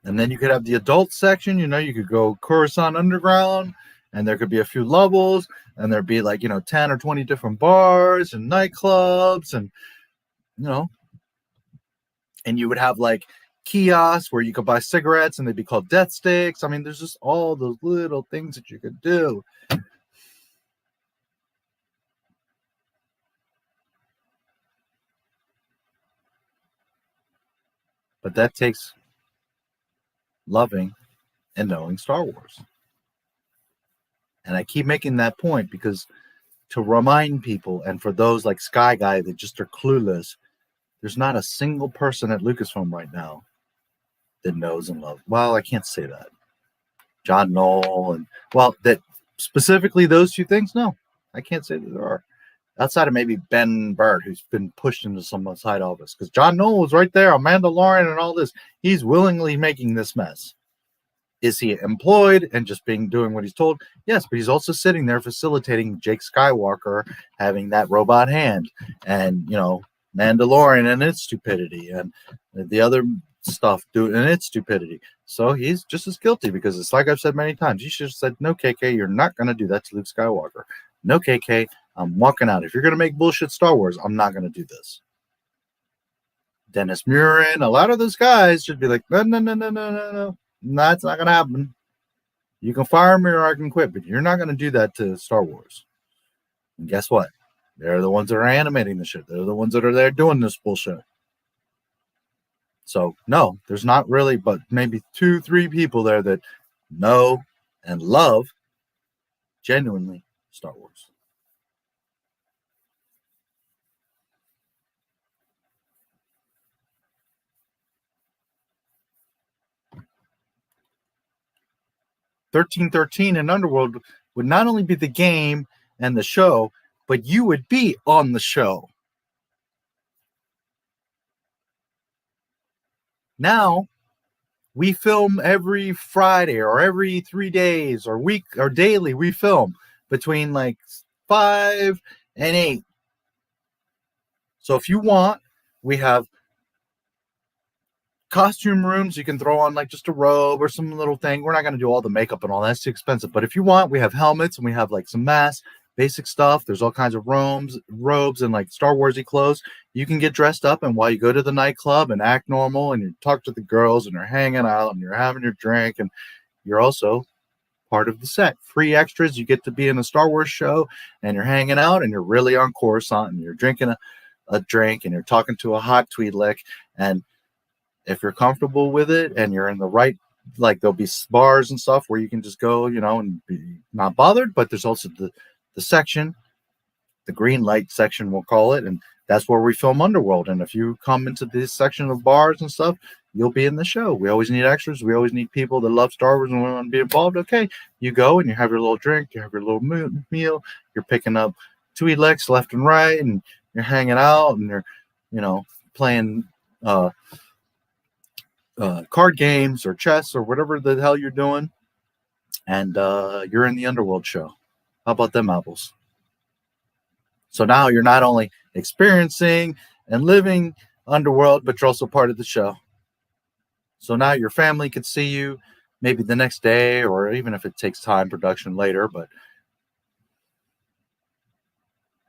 P: And then you could have the adult section, you know, you could go Coruscant Underground, and there could be a few levels, and there'd be like, you know, 10 or 20 different bars and nightclubs, and, you know, and you would have like kiosks where you could buy cigarettes, and they'd be called death sticks. I mean, there's just all those little things that you could do. But that takes loving and knowing Star Wars. And I keep making that point because to remind people, and for those like Sky Guy that just are clueless, there's not a single person at Lucasfilm right now that knows and loves. Well, I can't say that. John Knoll and that specifically those two things. No, I can't say that there are. Outside of maybe Ben Bird, who's been pushed into some side office, because John Knoll was right there, a Mandalorian and all this. He's willingly making this mess. Is he employed and just doing what he's told? Yes, but he's also sitting there facilitating Jake Skywalker having that robot hand, and Mandalorian and its stupidity, and the other stuff doing its stupidity. So he's just as guilty, because it's like I've said many times. You should have said, "No, KK, you're not going to do that to Luke Skywalker. No, KK, I'm walking out. If you're going to make bullshit Star Wars, I'm not going to do this." Dennis Murin, a lot of those guys should be like, no. That's not going to happen. You can fire me or I can quit, but you're not going to do that to Star Wars. And guess what? They're the ones that are animating the shit. They're the ones that are there doing this bullshit. So, no, there's not really, but maybe 2-3 people there that know and love genuinely Star Wars. $13.13 and Underworld would not only be the game and the show, but you would be on the show. Now, we film every Friday or every 3 days or week or daily. We film between like 5 and 8. So if you want, we have costume rooms. You can throw on like just a robe or some little thing. We're not going to do all the makeup and all that. That's too expensive. But if you want, we have helmets and we have like some masks, basic stuff. There's all kinds of robes and like Star Warsy clothes. You can get dressed up, and while you go to the nightclub and act normal and you talk to the girls and you're hanging out and you're having your drink, and you're also part of the set. Free extras. You get to be in a Star Wars show and you're hanging out and you're really on Coruscant and you're drinking a drink and you're talking to a hot Twi'lek. And if you're comfortable with it and you're in the right, like there'll be bars and stuff where you can just go, and be not bothered. But there's also the section, the green light section, we'll call it. And that's where we film Underworld. And if you come into this section of bars and stuff, you'll be in the show. We always need extras. We always need people that love Star Wars and want to be involved. Okay, you go and you have your little drink, you have your little meal, you're picking up Twi'leks left and right, and you're hanging out and you're, playing card games or chess or whatever the hell you're doing, and you're in the Underworld show. How about them apples? So now you're not only experiencing and living Underworld, but you're also part of the show. So now your family could see you maybe the next day, or even if it takes time, production later. But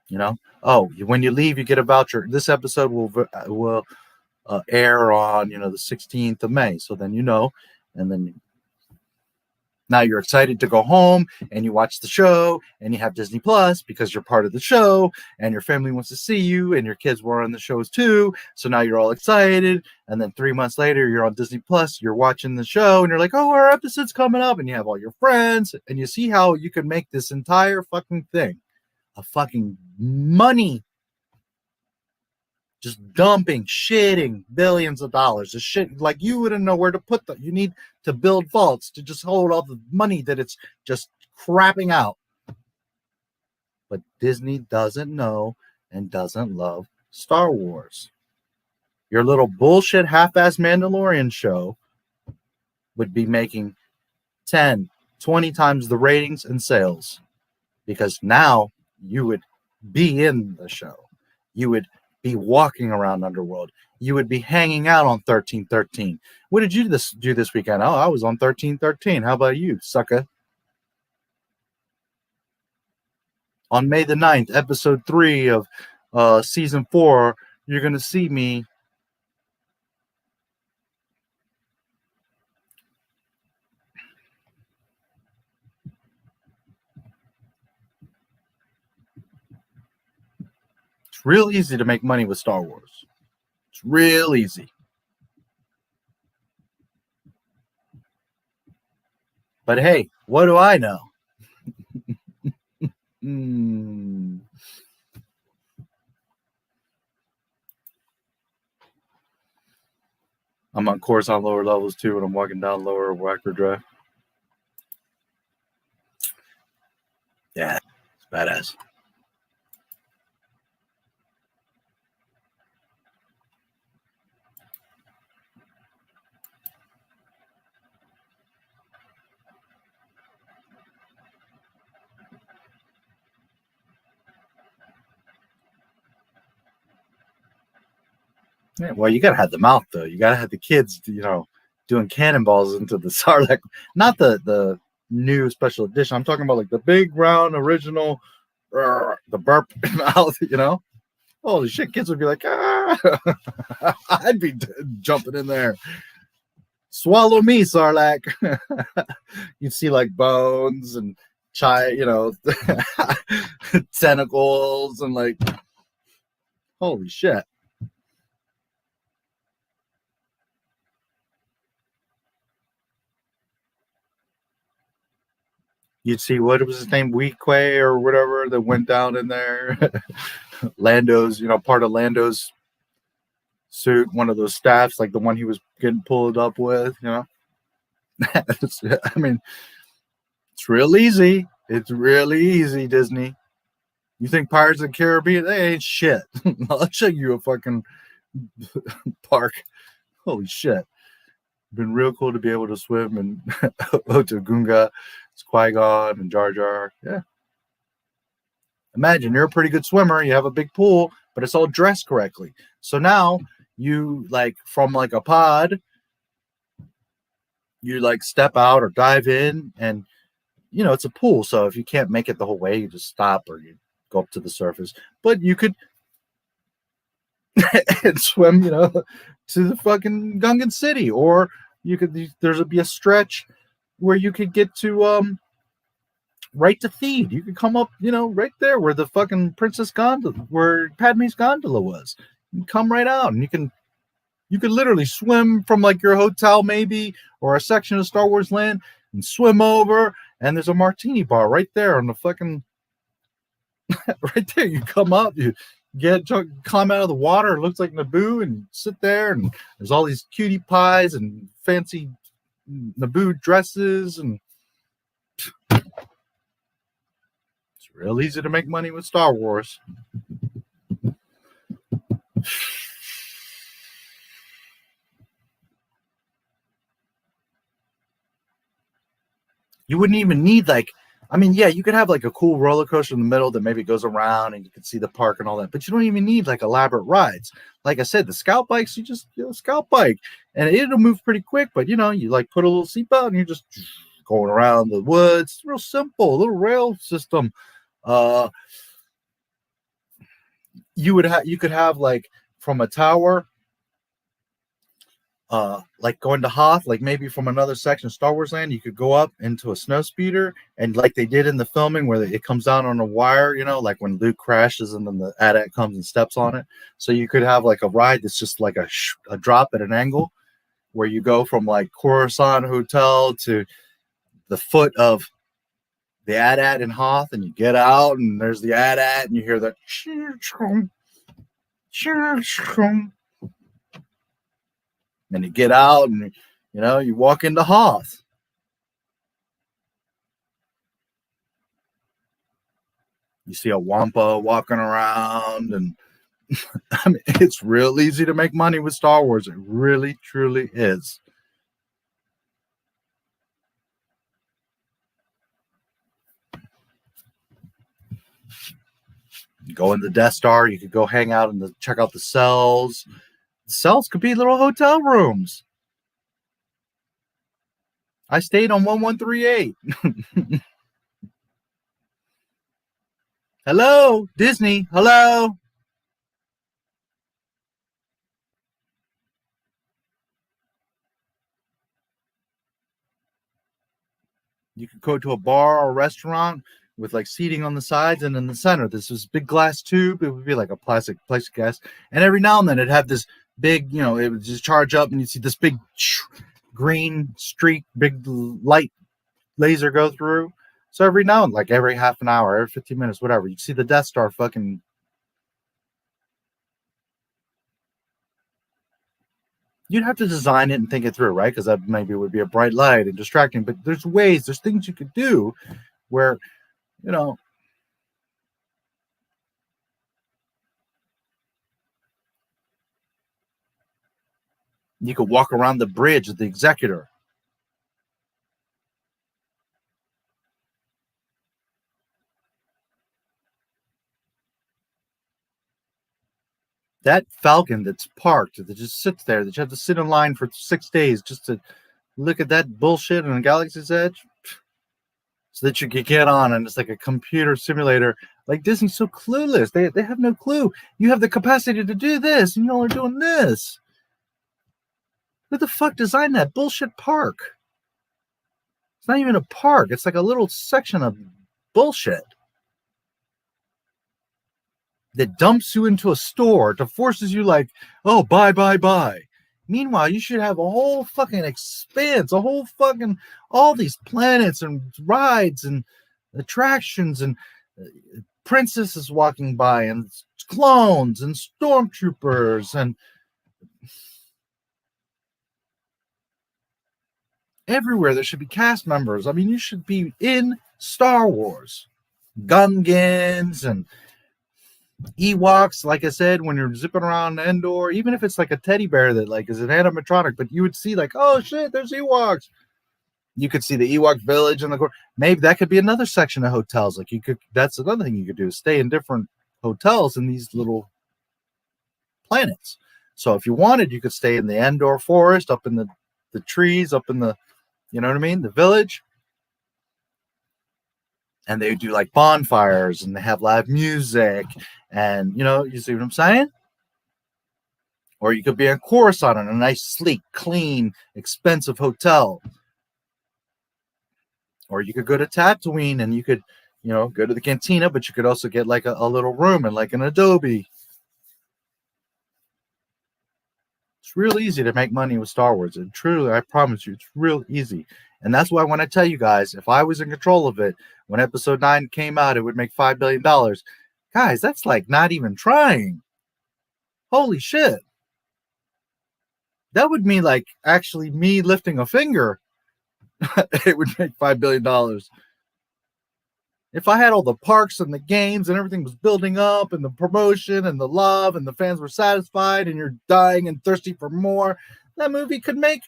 P: when you leave, you get a voucher. This episode will air on the 16th of May. So then and then now you're excited to go home and you watch the show and you have Disney Plus because you're part of the show and your family wants to see you and your kids were on the shows too. So now you're all excited. And then 3 months later, you're on Disney Plus, you're watching the show and you're like, oh, our episode's coming up, and you have all your friends and you see how you can make this entire fucking thing a fucking money. Just dumping, shitting billions of dollars. The shit, like you wouldn't know where to put them. You need to build vaults to just hold all the money that it's just crapping out. But Disney doesn't know and doesn't love Star Wars. Your little bullshit half-ass Mandalorian show would be making 10, 20 times the ratings and sales, because now you would be in the show. You would be walking around Underworld. You would be hanging out on 1313. What did you do this weekend? Oh, I was on 1313. How about you, sucker? On May the 9th, episode 3 of season 4, you're going to see me It's real easy to make money with Star Wars. It's real easy. But hey, what do I know? I'm on course on lower levels too when I'm walking down lower Wacker Drive. Yeah, it's badass. Yeah, well, you gotta have the mouth though. You gotta have the kids, doing cannonballs into the Sarlacc. Not the new special edition. I'm talking about like the big round original, the burp mouth. Holy shit, kids would be like, ah. I'd be jumping in there. Swallow me, Sarlacc. You'd see like bones and tentacles and like, holy shit. You'd see, what was his name, Weequay or whatever, that went down in there. Lando's, part of Lando's suit, one of those staffs, like the one he was getting pulled up with, I mean, it's real easy. It's really easy, Disney. You think Pirates of the Caribbean? They ain't shit. I'll show you a fucking park. Holy shit. Been real cool to be able to swim in Otogunga, Qui-Gon, and Jar Jar. Yeah. Imagine you're a pretty good swimmer. You have a big pool, but it's all dressed correctly. So now you from a pod, you step out or dive in, and it's a pool. So if you can't make it the whole way, you just stop or you go up to the surface. But you could and swim, to the fucking Gungan City, or there's be a stretch where you could get to right to Theed. You could come up, right there where the fucking Princess Gondola, where Padme's gondola was. You come right out, and you could literally swim from your hotel maybe, or a section of Star Wars land, and swim over, and there's a martini bar right there on the fucking right there. You come up, you climb out of the water, it looks like Naboo, and sit there, and there's all these cutie pies and fancy Naboo dresses, and it's real easy to make money with Star Wars. You wouldn't even need you could have a cool roller coaster in the middle that maybe goes around and you can see the park and all that, but you don't even need elaborate rides. Like I said, the scout bikes, you just scout bike and it'll move pretty quick, but you put a little seatbelt and you're just going around the woods. It's real simple, a little rail system. You could have from a tower, going to Hoth, maybe from another section of Star Wars Land, you could go up into a snow speeder, and they did in the filming where it comes down on a wire, when Luke crashes and then the AT-AT comes and steps on it. So you could have a ride that's just a drop at an angle, where you go from Coruscant Hotel to the foot of the AT-AT in Hoth, and you get out, and there's the AT-AT, and you hear that. And you get out, and you walk into Hoth. You see a Wampa walking around, and I mean, it's real easy to make money with Star Wars. It really, truly is. You go in the Death Star. You could go hang out and check out the cells. The cells could be little hotel rooms. I stayed on 1138. Hello, Disney. Hello. You could go to a bar or a restaurant with seating on the sides, and in the center, this is big glass tube. It would be like a plastic glass. And every now and then it'd have this big, it would just charge up, and you'd see this big green streak, big light laser go through. So every now and like every half an hour, every 15 minutes, whatever, you see the Death Star fucking. You'd have to design it and think it through, right? Because that maybe would be a bright light and distracting. But there's ways, there's things you could do where, you know, you could walk around the bridge of the Executor. That Falcon that's parked, that just sits there, that you have to sit in line for 6 days just to look at that bullshit on Galaxy's Edge, so that you could get on, and it's like a computer simulator. Like, Disney's so clueless. They have no clue. You have the capacity to do this, and y'all are doing this. Who the fuck designed that bullshit park? It's not even a park. It's like a little section of bullshit that dumps you into a store to forces you like, oh, buy. Meanwhile, you should have a whole fucking expanse, a whole fucking, all these planets and rides and attractions and princesses walking by and clones and stormtroopers and everywhere. There should be cast members. I mean, you should be in Star Wars. Gungans and Ewoks, like I said, when you're zipping around Endor, even if it's like a teddy bear that like is an animatronic, but you would see like, oh shit, there's Ewoks. You could see the Ewok village in the corner. Maybe that could be another section of hotels. Like you could, that's another thing you could do, stay in different hotels in these little planets. So if you wanted, you could stay in the Endor forest, up in the trees, up in the, you know what I mean, the village. And they do like bonfires and they have live music and, you know, you see what I'm saying? Or you could be in Coruscant in a nice, sleek, clean, expensive hotel. Or you could go to Tatooine and you could, you know, go to the cantina, but you could also get like a little room in like an Adobe. It's real easy to make money with Star Wars. And truly, I promise you, it's real easy. And that's why when I tell you guys, if I was in control of it, when episode 9 came out, it would make $5 billion. Guys, that's like not even trying. Holy shit. That would mean like actually me lifting a finger. It would make $5 billion. If I had all the parks and the games and everything was building up and the promotion and the love and the fans were satisfied and you're dying and thirsty for more, that movie could make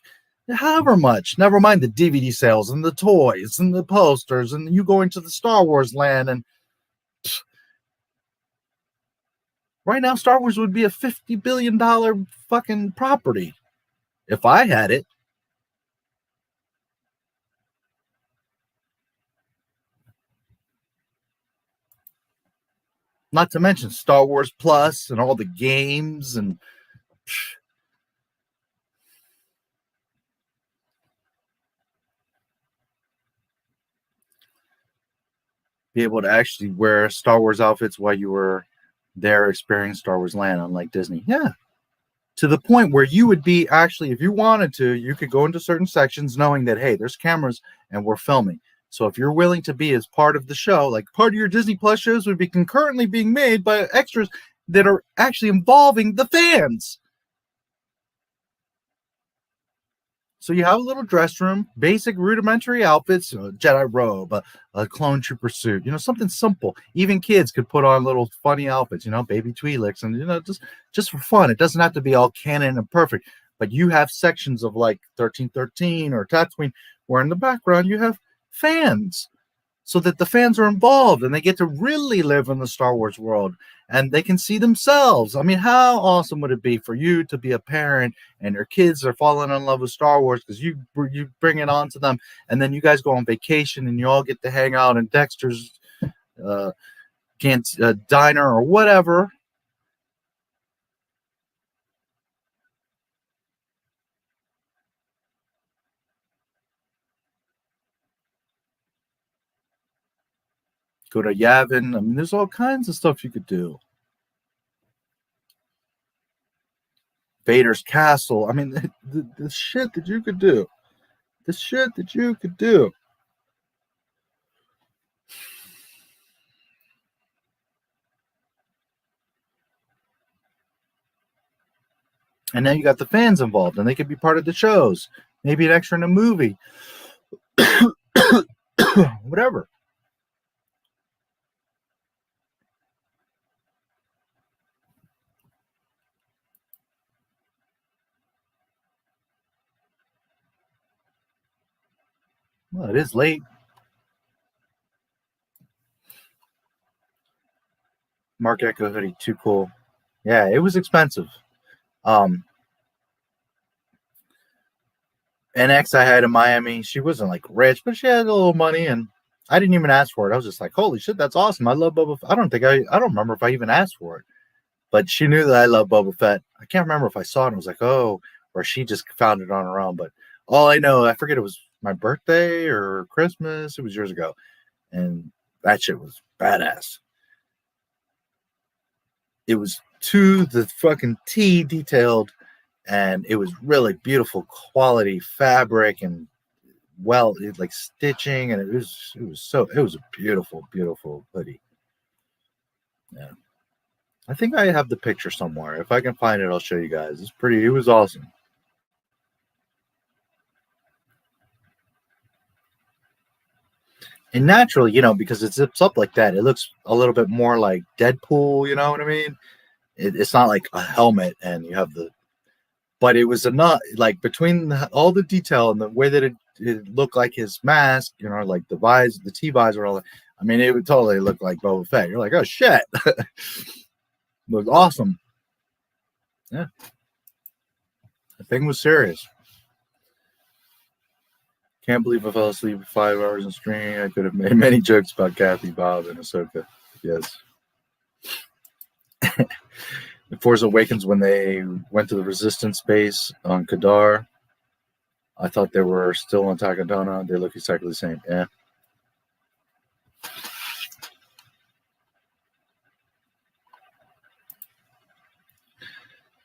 P: however much. Never mind the DVD sales and the toys and the posters and you going to the Star Wars land. And right now, Star Wars would be a $50 billion fucking property if I had it. Not to mention Star Wars Plus and all the games and be able to actually wear Star Wars outfits while you were there experiencing Star Wars Land, unlike Disney. Yeah. To the point where you would be actually, if you wanted to, you could go into certain sections knowing that, hey, there's cameras and we're filming. So if you're willing to be as part of the show, like part of your Disney Plus shows would be concurrently being made by extras that are actually involving the fans. So you have a little dress room, basic rudimentary outfits, a Jedi robe, a clone trooper suit, you know, something simple. Even kids could put on little funny outfits, you know, baby Twi'leks, and, you know, just for fun. It doesn't have to be all canon and perfect, but you have sections of like 1313 or Tatooine where in the background you have fans, so that the fans are involved and they get to really live in the Star Wars world and they can see themselves. I mean, how awesome would it be for you to be a parent and your kids are falling in love with Star Wars because you bring it on to them, and then you guys go on vacation and you all get to hang out in Dexter's diner or whatever. Go to Yavin. I mean, there's all kinds of stuff you could do. Vader's castle. I mean, the shit that you could do. The shit that you could do. And now you got the fans involved, and they could be part of the shows. Maybe an extra in a movie. Whatever. Well, it is late. Mark Echo hoodie, too cool. Yeah, it was expensive. NX I had in Miami, she wasn't like rich, but she had a little money, and I didn't even ask for it. I was just like, holy shit, that's awesome. I love Boba Fett. I don't remember if I even asked for it, but she knew that I love Boba Fett. I can't remember if I saw it and was like, oh, or she just found it on her own. But all I know, I forget, it was my birthday or Christmas. It was years ago, and that shit was badass. It was to the fucking T detailed, and it was really beautiful quality fabric and like stitching, and it was a beautiful hoodie. Yeah, I think I have the picture somewhere. If I can find it, I'll show you guys. It was awesome. And naturally, because it zips up like that, it looks a little bit more like Deadpool, you know what I mean? It's not like a helmet and you have but it was enough, like between all the detail and the way that it looked like his mask, like the T visor, all that. I mean, it would totally look like Boba Fett. You're like, oh shit. Looked awesome. Yeah. The thing was serious. Can't believe I fell asleep 5 hours in stream. I could have made many jokes about Kathy, Bob, and Ahsoka. Yes. The Force Awakens, when they went to the Resistance base on Kadar, I thought they were still on Takadana. They look exactly the same. Yeah.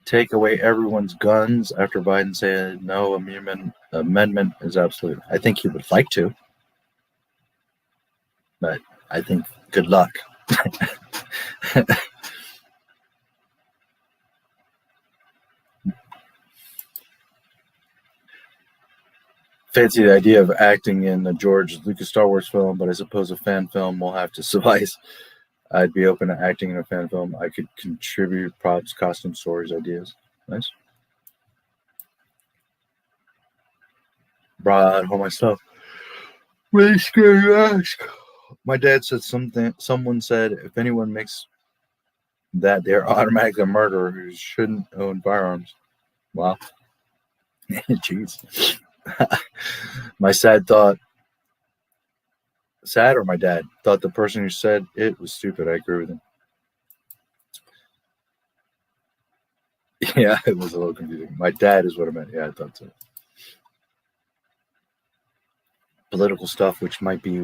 P: Take away everyone's guns after Biden said no amendment is absolute. I think he would like to, but I think good luck. Fancy the idea of acting in a George Lucas Star Wars film, but I suppose a fan film will have to suffice. I'd be open to acting in a fan film. I could contribute props, costume, stories, ideas. Nice. Brought home my stuff. Really scary ask. My dad said someone said if anyone makes that, they're automatically a murderer who shouldn't own firearms. Wow. Jeez. My sad or my dad thought the person who said it was stupid. I agree with him. Yeah, it was a little confusing. My dad is what I meant. Yeah, I thought so. Political stuff, which might be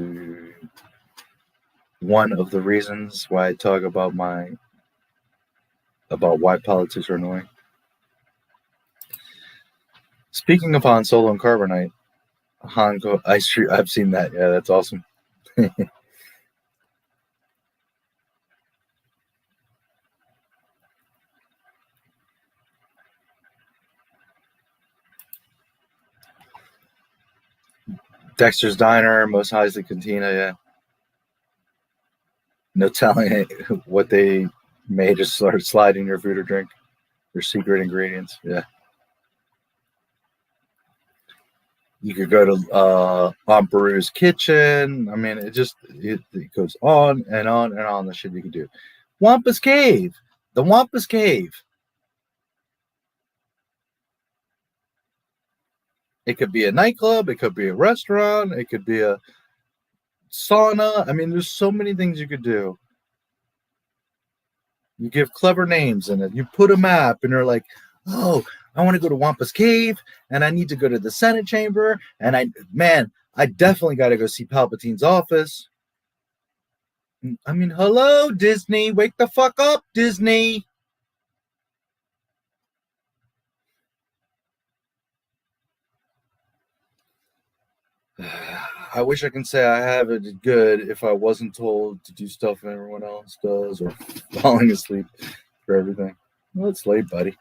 P: one of the reasons why I talk about why politics are annoying. Speaking of Han Solo and Carbonite, I've seen that. Yeah, that's awesome. Dexter's Diner, Most Heisley Cantina, yeah. No telling what they made to start sliding your food or drink. Their secret ingredients, yeah. You could go to Aunt Beru's kitchen. I mean, it goes on and on and on. The shit you can do. Wampus Cave, the Wampus Cave. It could be a nightclub. It could be a restaurant. It could be a sauna. I mean, there's so many things you could do. You give clever names in it. You put a map, and they're like, oh, I want to go to Wampus Cave, and I need to go to the Senate chamber, and I definitely got to go see Palpatine's office. I mean, hello, Disney. Wake the fuck up, Disney. I wish I can say I have it good if I wasn't told to do stuff everyone else does or falling asleep for everything. Well, it's late, buddy.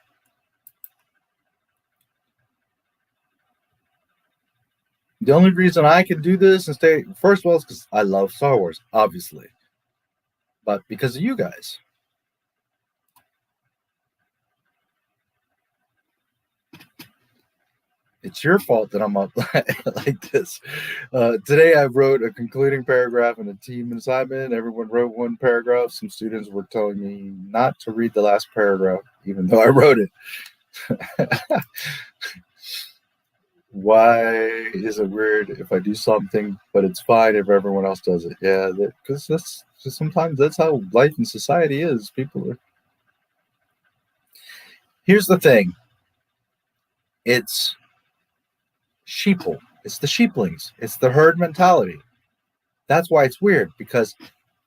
P: The only reason I can do this and stay, first of all, is because I love Star Wars, obviously, but because of you guys. It's your fault that I'm up like this. Today I wrote a concluding paragraph in a team assignment. Everyone wrote one paragraph. Some students were telling me not to read the last paragraph, even though I wrote it. Why is it weird if I do something, but it's fine if everyone else does it? Yeah, because that's just sometimes that's how life in society is. People are. Here's the thing. It's sheeple. It's the sheeplings. It's the herd mentality. That's why it's weird, because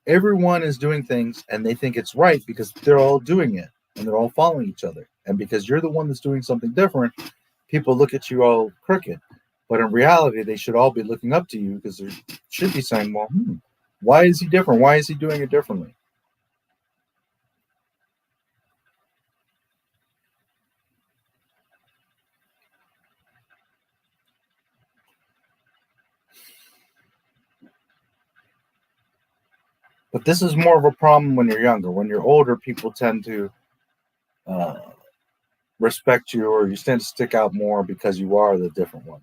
P: everyone is doing things and they think it's right because they're all doing it and they're all following each other. And because you're the one that's doing something different, people look at you all crooked. But in reality, they should all be looking up to you because they should be saying, well, why is he different? Why is he doing it differently? But this is more of a problem when you're younger. When you're older, people tend to respect you, or you tend to stick out more because you are the different one.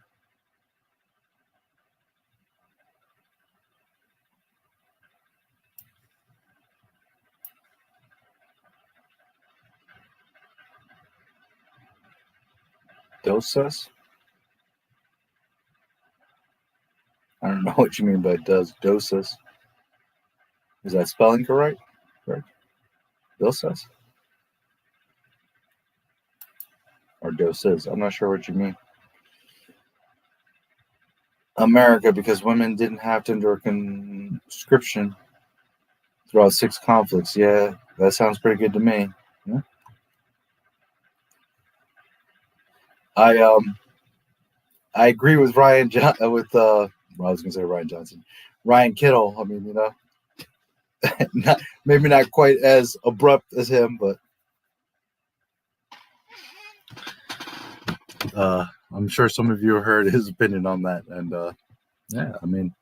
P: Doses? I don't know what you mean by doses. Is that spelling correct? Doses? Or doses? I'm not sure what you mean. America, because women didn't have to endure conscription throughout 6 conflicts. Yeah, that sounds pretty good to me. Yeah. I agree with Ryan Johnson, Ryan Kittle. I mean, maybe not quite as abrupt as him, but I'm sure some of you heard his opinion on that. And yeah, I mean,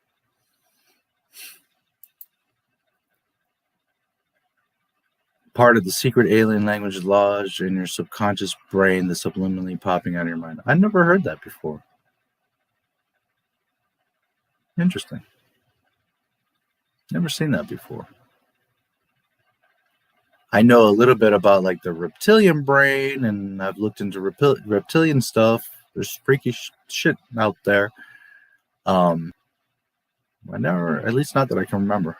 P: part of the secret alien language lodged in your subconscious brain, the subliminally popping out of your mind. I never heard that before. Interesting. Never seen that before. I know a little bit about like the reptilian brain, and I've looked into reptilian stuff. There's freaky shit out there. I never, at least not that I can remember.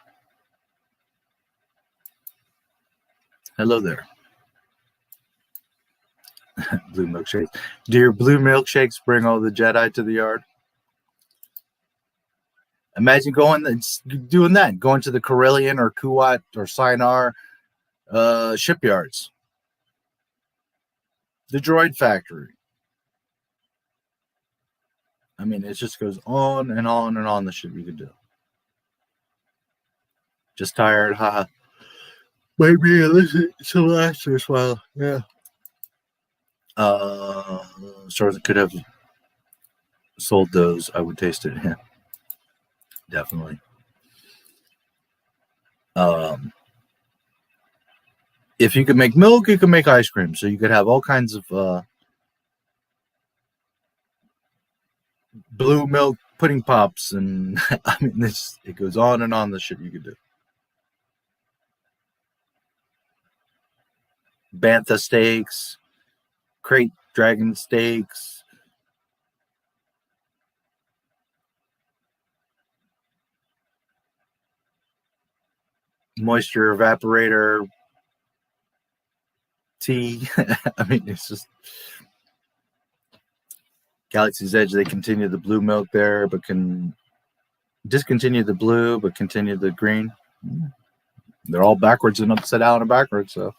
P: Hello there. Blue milkshakes. Do your blue milkshakes bring all the Jedi to the yard? Imagine doing that, going to the Corellian or Kuat or Sinar shipyards, the droid factory. I mean, it just goes on and on and on, the shit you could do. Just tired, haha. Maybe listen to last as well. Yeah. Stores that could have sold those, I would taste it. Yeah. Definitely. If you could make milk, you could make ice cream. So you could have all kinds of blue milk pudding pops, and I mean, it goes on and on, the shit you could do. Bantha steaks, crate dragon steaks, moisture evaporator tea. I mean, it's just Galaxy's Edge. They continue the blue milk there, but can discontinue the blue, but continue the green. They're all backwards and upside down and backwards. So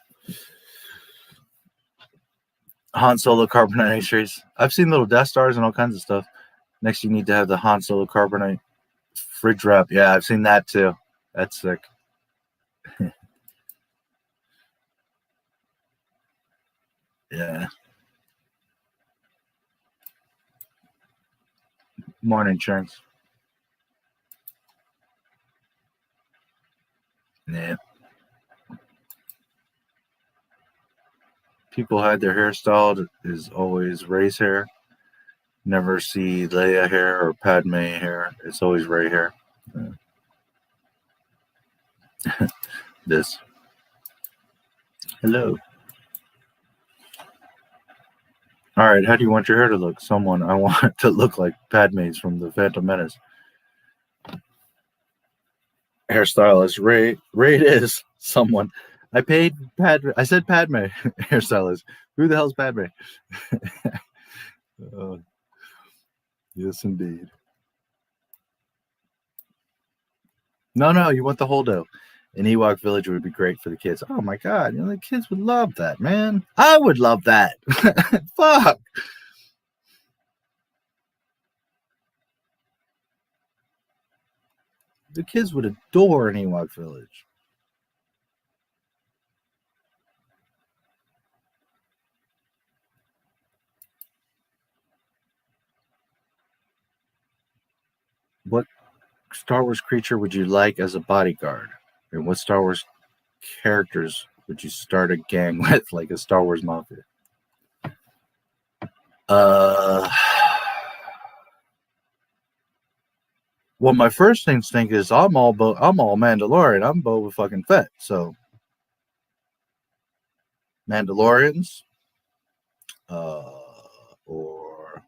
P: Han Solo carbonite ice trays. I've seen little Death Stars and all kinds of stuff. Next, you need to have the Han Solo carbonite fridge wrap. Yeah, I've seen that too. That's sick. Yeah. Morning, Chunks. Yeah. People had their hair styled is always Ray's hair. Never see Leia hair or Padme hair. It's always Ray hair. This. Hello. All right, how do you want your hair to look? Someone, I want it to look like Padme's from the Phantom Menace. Hairstylist, Ray it is. Someone. I paid Padme. I said Padme. Hairstylist. Who the hell's Padme? Yes, indeed. No, you want the whole dough. An Ewok village would be great for the kids. Oh my God, the kids would love that, man. I would love that. Fuck. The kids would adore an Ewok village. What Star Wars creature would you like as a bodyguard? And what Star Wars characters would you start a gang with, like a Star Wars mafia? Well, my first instinct is I'm all Mandalorian. I'm Boba fucking Fett. So Mandalorians, or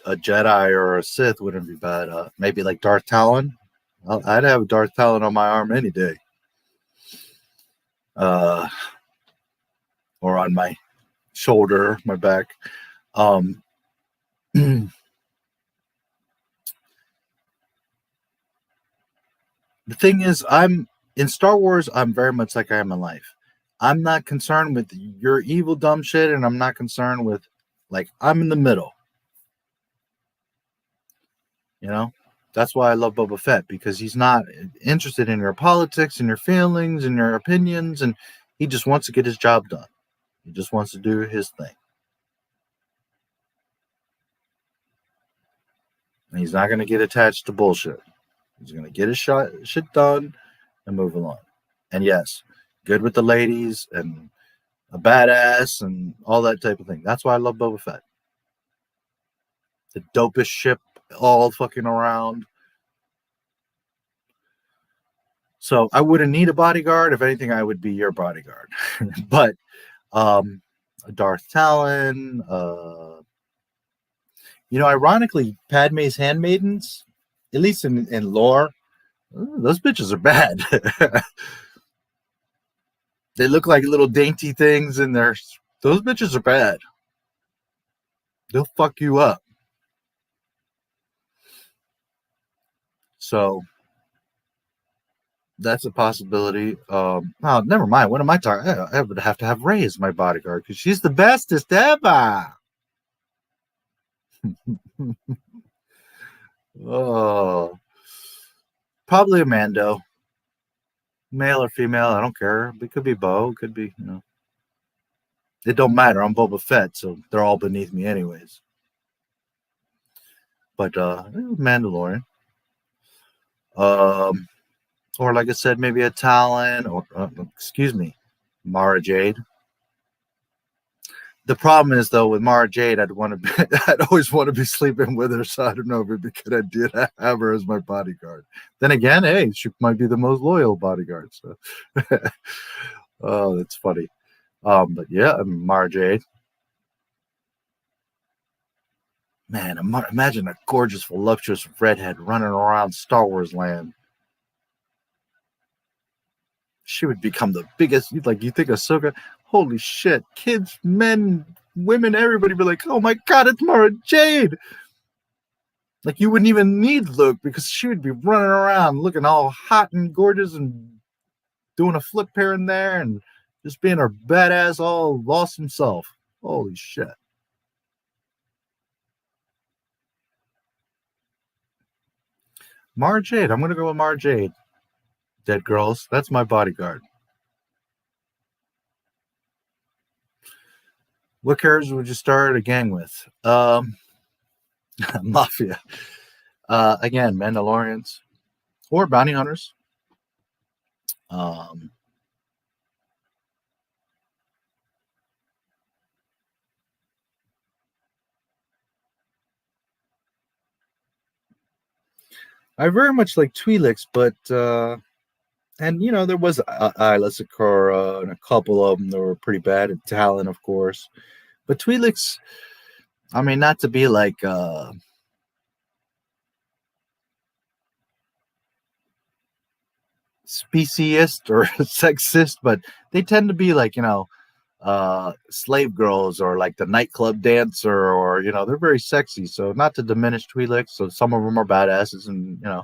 P: a Jedi or a Sith wouldn't be bad. Maybe like Darth Talon. I'd have Darth Talon on my arm any day. Or on my shoulder, my back. The thing is, I'm in Star Wars, I'm very much like I am in life. I'm not concerned with your evil, dumb shit, and I'm not concerned with, I'm in the middle. That's why I love Boba Fett, because he's not interested in your politics and your feelings and your opinions, and he just wants to get his job done. He just wants to do his thing. And he's not going to get attached to bullshit. He's going to get his shit done and move along. And yes, good with the ladies and a badass and all that type of thing. That's why I love Boba Fett. The dopest ship all fucking around. So I wouldn't need a bodyguard. If anything, I would be your bodyguard. But Darth Talon, ironically, Padme's handmaidens, at least in lore, those bitches are bad. They look like little dainty things in there. Those bitches are bad. They'll fuck you up. So that's a possibility. Never mind. What am I talking? I would have to have Rey as my bodyguard because she's the bestest ever. Oh, probably a Mando, male or female. I don't care. It could be Bo. It could be, It don't matter. I'm Boba Fett, so they're all beneath me, anyways. But Mandalorian. Or like I said, maybe a Talon, or Mara Jade. The problem is, though, with Mara Jade, I'd always want to be sleeping with her, so I don't know if it'd be a good idea to have her as my bodyguard. Then again, hey, she might be the most loyal bodyguard. So, oh, that's funny. But yeah, Mara Jade. Man, imagine a gorgeous, voluptuous redhead running around Star Wars land. She would become the biggest. You think Ahsoka? Holy shit! Kids, men, women, everybody be like, "Oh my god, it's Mara Jade!" Like you wouldn't even need Luke because she would be running around looking all hot and gorgeous and doing a flip here and there and just being her badass, all awesome self. Holy shit! Mara Jade. I'm gonna go with Mara Jade. Dead girls. That's my bodyguard. What characters would you start a gang with? Mafia. Again, Mandalorians or bounty hunters. I very much like Twi'leks, but and you know, there was Isla Sakura and a couple of them that were pretty bad. And Talon, of course, but Twi'leks, I mean, not to be like speciest or sexist, but they tend to be like, you know, slave girls or like the nightclub dancer, or you know, they're very sexy. So not to diminish Twi'leks, so some of them are badasses, and you know,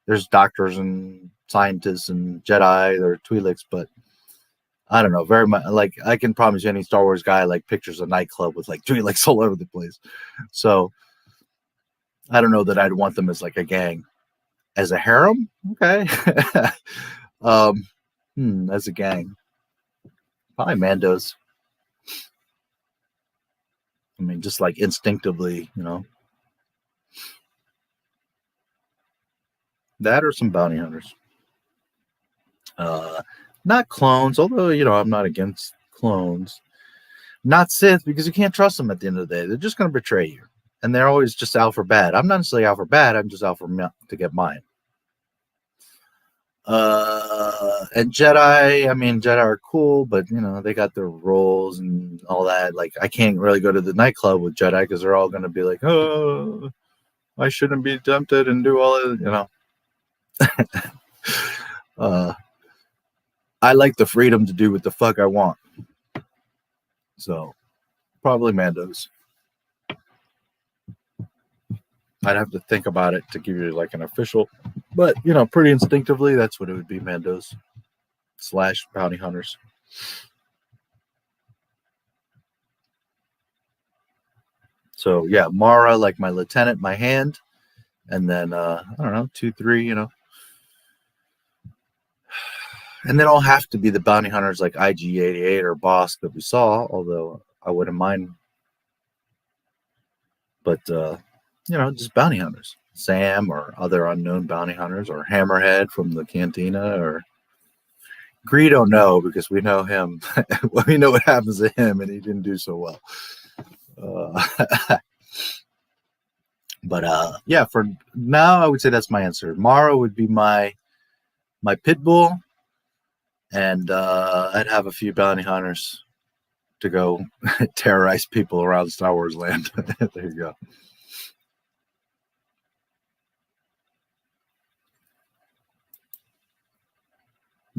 P: there's doctors and scientists and Jedi, they're Twi'leks, but I don't know, very much like I can promise you any Star Wars guy like pictures a nightclub with like Twi'leks all over the place. So I don't know that I'd want them as like a gang. As a harem, okay. As a gang, probably Mandos. I mean, just like instinctively, you know, that or some bounty hunters. Not clones, although you know I'm not against clones. Not Sith, because you can't trust them at the end of the day. They're just going to betray you, and they're always just out for bad. I'm not necessarily out for bad. I'm just out for to get mine. And Jedi, I mean, Jedi are cool, but you know, they got their roles and all that. Like, I can't really go to the nightclub with Jedi because they're all going to be like, oh, I shouldn't be tempted and do all of, you know. I like the freedom to do what the fuck I want. So, probably Mandos. I'd have to think about it to give you like an official, but you know, pretty instinctively, that's what it would be: Mandos / bounty hunters. So yeah, Mara, like my lieutenant, my hand, and then I don't know, 2, 3, you know, and they don't have to be the bounty hunters like IG-88 or Boss that we saw, although I wouldn't mind. But you know, just bounty hunters. Sam or other unknown bounty hunters, or Hammerhead from the cantina, or Greedo, no, because we know him. We know what happens to him, and he didn't do so well. But yeah, for now, I would say that's my answer. Mara would be my pit bull, and I'd have a few bounty hunters to go terrorize people around Star Wars land. There you go.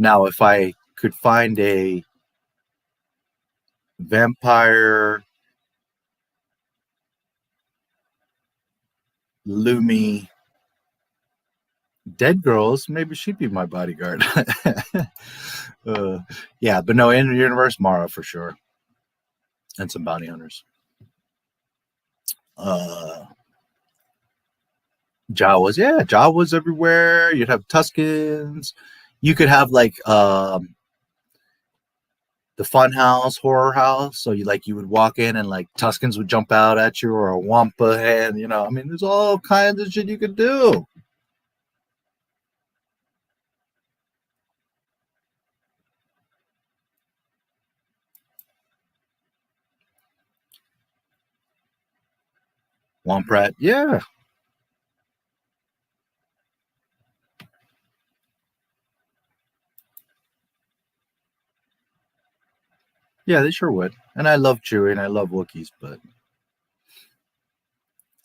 P: Now, if I could find a vampire Lumi dead girls, maybe she'd be my bodyguard. Yeah, but no, in the universe, Mara for sure. And some bounty hunters. Jawas, yeah, Jawas everywhere. You'd have Tuskens. You could have like the fun house, horror house. So you would walk in and like Tuskens would jump out at you, or a Wampa head, you know. I mean, there's all kinds of shit you could do. Womprat, yeah. Yeah, they sure would. And I love Chewie and I love Wookiees, but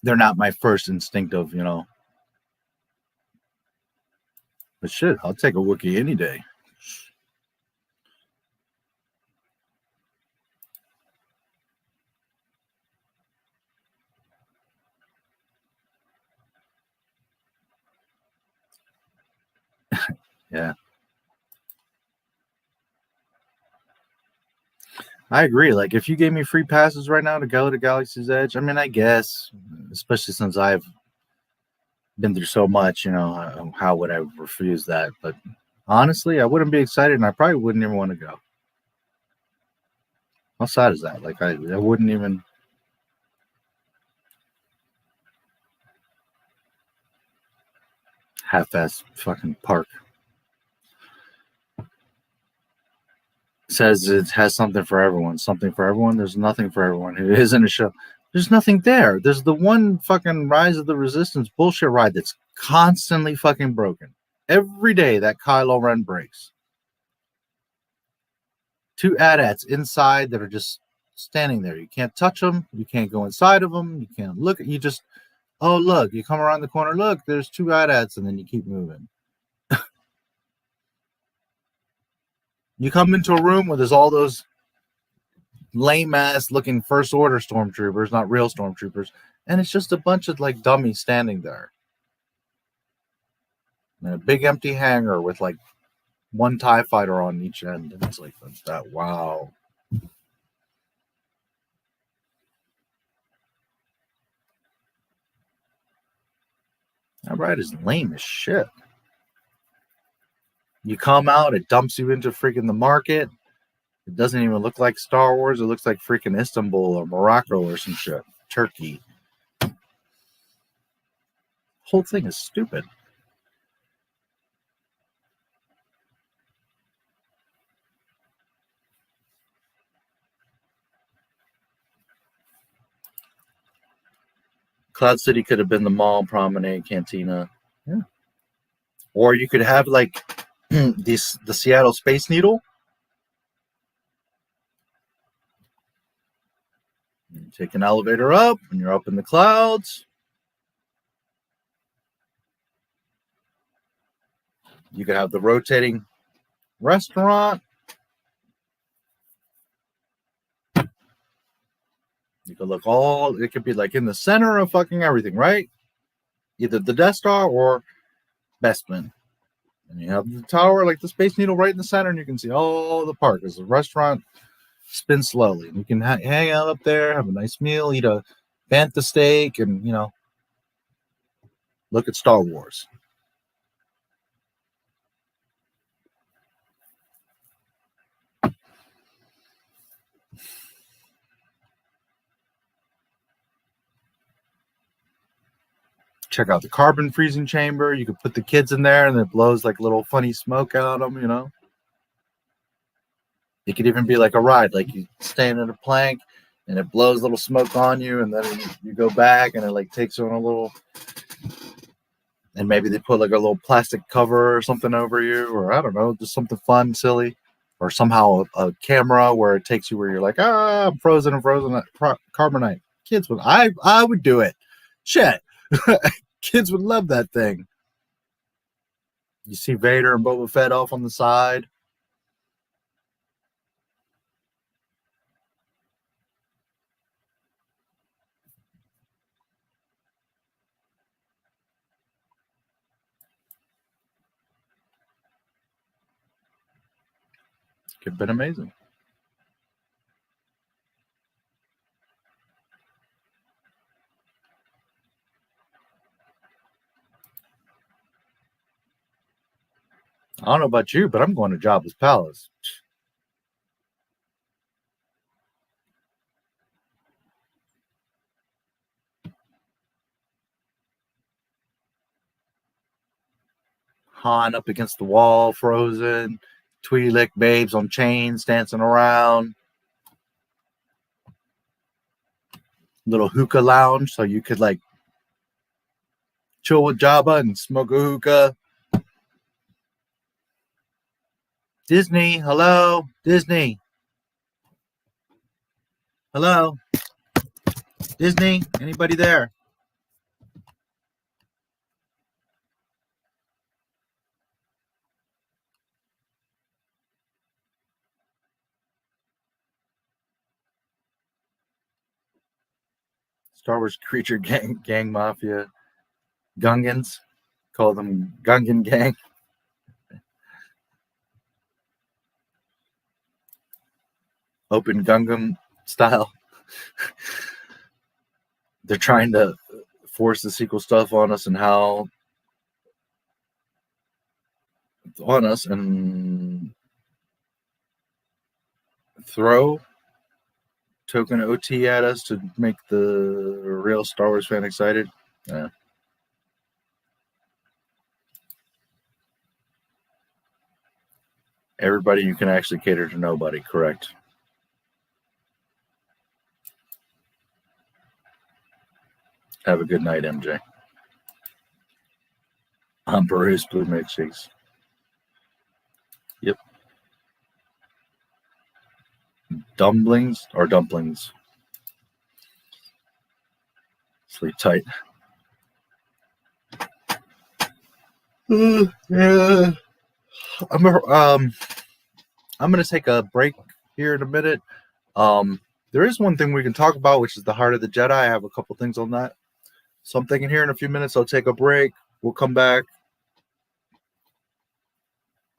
P: they're not my first instinctive, you know. But shit, I'll take a Wookiee any day. Yeah. I agree. Like, if you gave me free passes right now to go to Galaxy's Edge, I mean, I guess, especially since I've been through so much, you know, how would I refuse that? But honestly, I wouldn't be excited, and I probably wouldn't even want to go. How sad is that? Like, I wouldn't even. Half-ass fucking park. Says it has something for everyone. Something for everyone. There's nothing for everyone. It isn't a show. There's nothing there. There's the one fucking Rise of the Resistance bullshit ride that's constantly fucking broken. Every day that Kylo Ren breaks. 2 AT-ATs inside that are just standing there. You can't touch them. You can't go inside of them. You can't look. You just, oh, look. You come around the corner. Look, there's 2 AT-ATs, and then you keep moving. You come into a room where there's all those lame-ass looking First Order stormtroopers, not real stormtroopers, and it's just a bunch of like dummies standing there. And a big empty hangar with like 1 TIE fighter on each end. And it's like, that, wow. That ride is lame as shit. You come out, it dumps you into freaking the market. It doesn't even look like Star Wars. It looks like freaking Istanbul or Morocco or some shit. Turkey. Whole thing is stupid. Cloud City could have been the mall, promenade, cantina. Yeah. Or you could have like the Seattle Space Needle. You take an elevator up, and you're up in the clouds. You could have the rotating restaurant. You could look all, it could be like in the center of fucking everything, right? Either the Death Star or Bestman. And you have the tower, like the Space Needle right in the center, and you can see all the park. As the restaurant spins slowly. And you can hang out up there, have a nice meal, eat a bantha steak, and, you know, look at Star Wars. Check out the carbon freezing chamber. You could put the kids in there and it blows like little funny smoke out of them, you know. It could even be like a ride, like you stand in a plank and it blows little smoke on you, and then you go back and it like takes on a little, and maybe they put like a little plastic cover or something over you, or I don't know, just something fun, silly, or somehow a camera where it takes you where you're like, I'm frozen, carbonite. Kids would, I would do it. Shit. Kids would love that thing. You see Vader and Boba Fett off on the side. Could have been amazing. I don't know about you, but I'm going to Jabba's palace. Han up against the wall, frozen. Twi'lek babes on chains dancing around. Little hookah lounge, so you could like chill with Jabba and smoke a hookah. Disney, hello, Disney. Hello, Disney, anybody there? Star Wars creature gang mafia. Gungans. Call them Gungan gang. Open Gungam style. They're trying to force the sequel stuff on us and how on us and throw token OT at us to make the real Star Wars fan excited. Yeah. Everybody, you can actually cater to nobody, correct? Have a good night, MJ. I'm Bruce Blue Milkshakes. Yep. Dumplings or dumplings? Sleep tight. Yeah. I'm gonna take a break here in a minute. There is one thing we can talk about, which is the Heart of the Jedi. I have a couple things on that. So I'm thinking here in a few minutes I'll take a break. We'll come back.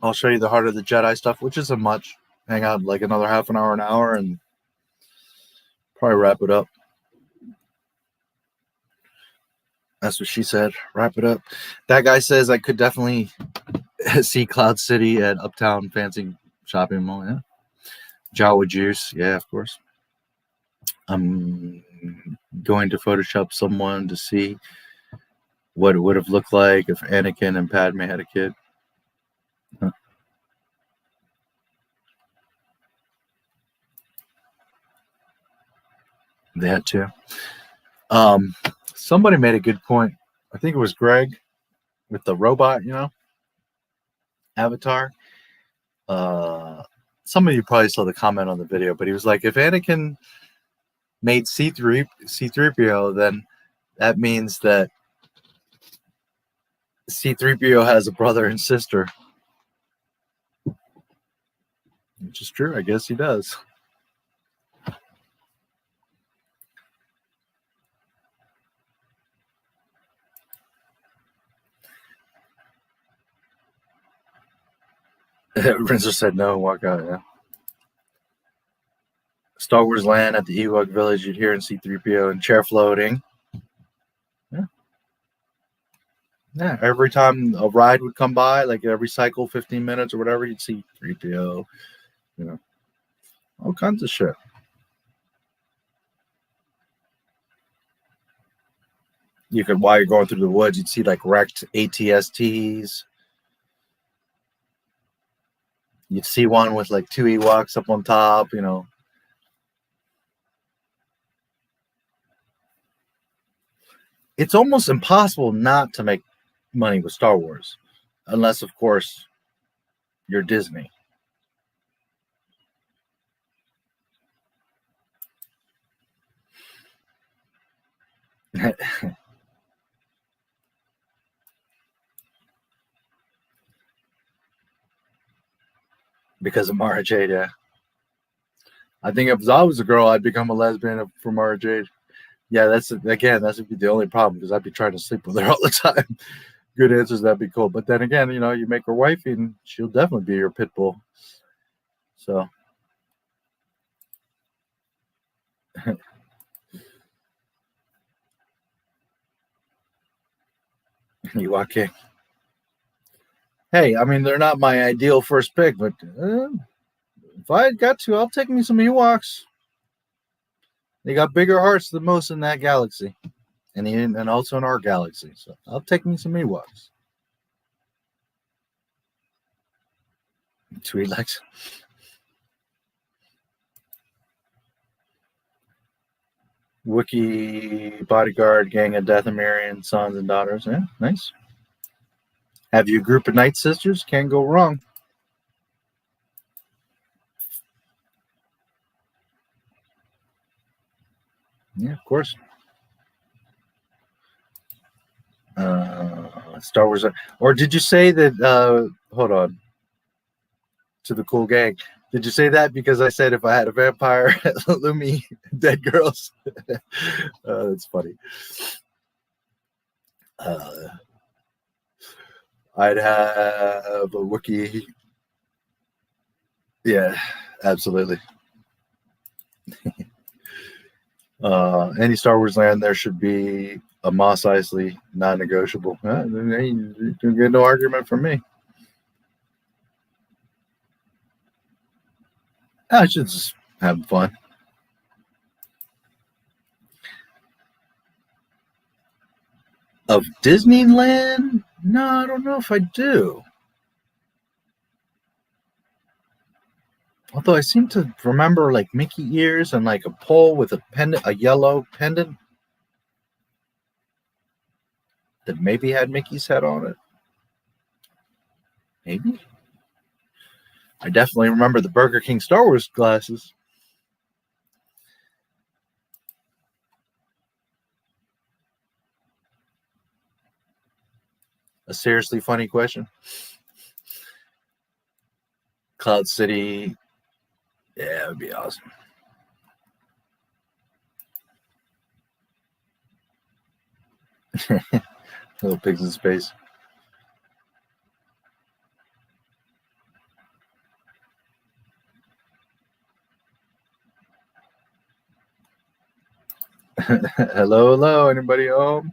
P: I'll show you the Heart of the Jedi stuff, which isn't much. Hang out like another half an hour, and probably wrap it up. That's what she said. Wrap it up. That guy says I could definitely see Cloud City at Uptown Fancy Shopping Mall. Yeah. Jawa Juice. Yeah, of course. I'm going to Photoshop someone to see what it would have looked like if Anakin and Padme had a kid. Huh. They had to. Somebody made a good point. I think it was Greg with the robot, avatar. Some of you probably saw the comment on the video, but he was like, if Anakin made C3PO, then that means that C3PO has a brother and sister. Which is true. I guess he does. Rinzler said no, walk out, yeah. Star Wars Land at the Ewok Village, you'd hear in C3PO and chair floating. Yeah. Yeah, every time a ride would come by, like every cycle, 15 minutes or whatever, you'd see 3PO, all kinds of shit. You could, while you're going through the woods, you'd see like wrecked ATSTs. You'd see one with like 2 Ewoks up on top, It's almost impossible not to make money with Star Wars. Unless, of course, you're Disney. Because of Mara Jade, yeah. I think if I was a girl, I'd become a lesbian for Mara Jade. Yeah, that would be the only problem, because I'd be trying to sleep with her all the time. Good answers, that'd be cool. But then again, you make her wifey, and she'll definitely be your pit bull. So. You walk in. Hey, I mean, they're not my ideal first pick, but if I got to, I'll take me some Ewoks. They got bigger hearts than most in that galaxy, and also in our galaxy. So I'll take me some Ewoks. Sweet Lex. Wookiee bodyguard gang of Dathomirian sons and daughters. Yeah, nice. Have you a group of Night Sisters? Can't go wrong. Yeah, of course. Star Wars. Or did you say that? Hold on. To the cool gang. Did you say that because I said if I had a vampire, Lumi, dead girls? That's funny. I'd have a Wookiee. Yeah, absolutely. Any Star Wars land, there should be a Mos Eisley non-negotiable. You get no argument from me. I should just have fun. Of Disneyland? No, I don't know if I do. Although I seem to remember like Mickey ears and like a pole with a pendant, a yellow pendant that maybe had Mickey's head on it. Maybe. I definitely remember the Burger King Star Wars glasses. A seriously funny question. Cloud City. Yeah, it would be awesome. Little pigs in space. Hello, anybody home?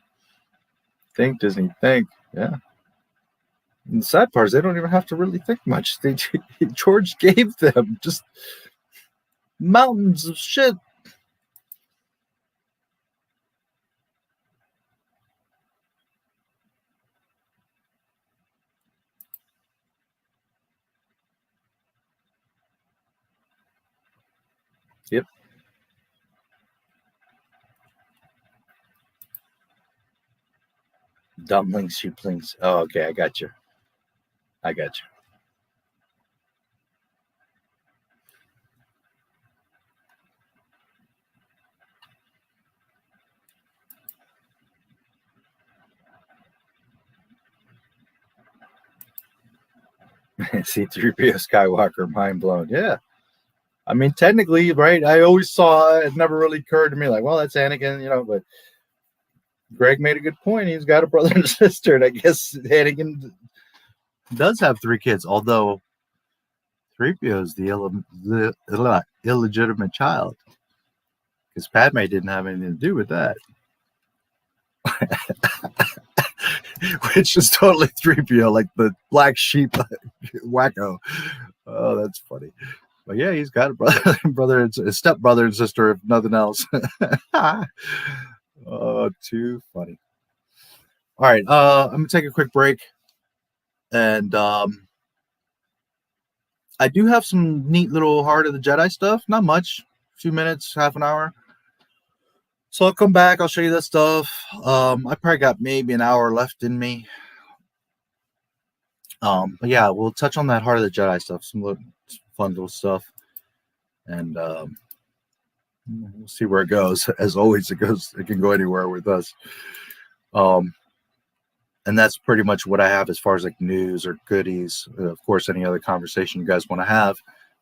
P: Think, Disney, think. Yeah. And the sad part is they don't even have to really think much. George gave them just mountains of shit. Yep. Dumplings, sheeplings. Oh, okay, I got you. I got you. C-3PO Skywalker, mind blown. Yeah. I mean, technically, right? I always saw it. It never really occurred to me like, well, that's Anakin, but Greg made a good point. He's got a brother and a sister, and I guess Anakin does have 3 kids, although 3PO is the illegitimate child because Padme didn't have anything to do with that. Which is totally 3PO, like the black sheep wacko. Oh, that's funny. But yeah, he's got a stepbrother and sister, if nothing else. Oh, too funny. All right, I'm gonna take a quick break, and I do have some neat little Heart of the Jedi stuff. Not much, a few minutes, half an hour. So I'll come back. I'll show you that stuff. I probably got maybe an hour left in me. But yeah, we'll touch on that Heart of the Jedi stuff, some little fun little stuff, and we'll see where it goes. As always, it can go anywhere with us. And that's pretty much what I have as far as like news or goodies. Of course, any other conversation you guys want to have.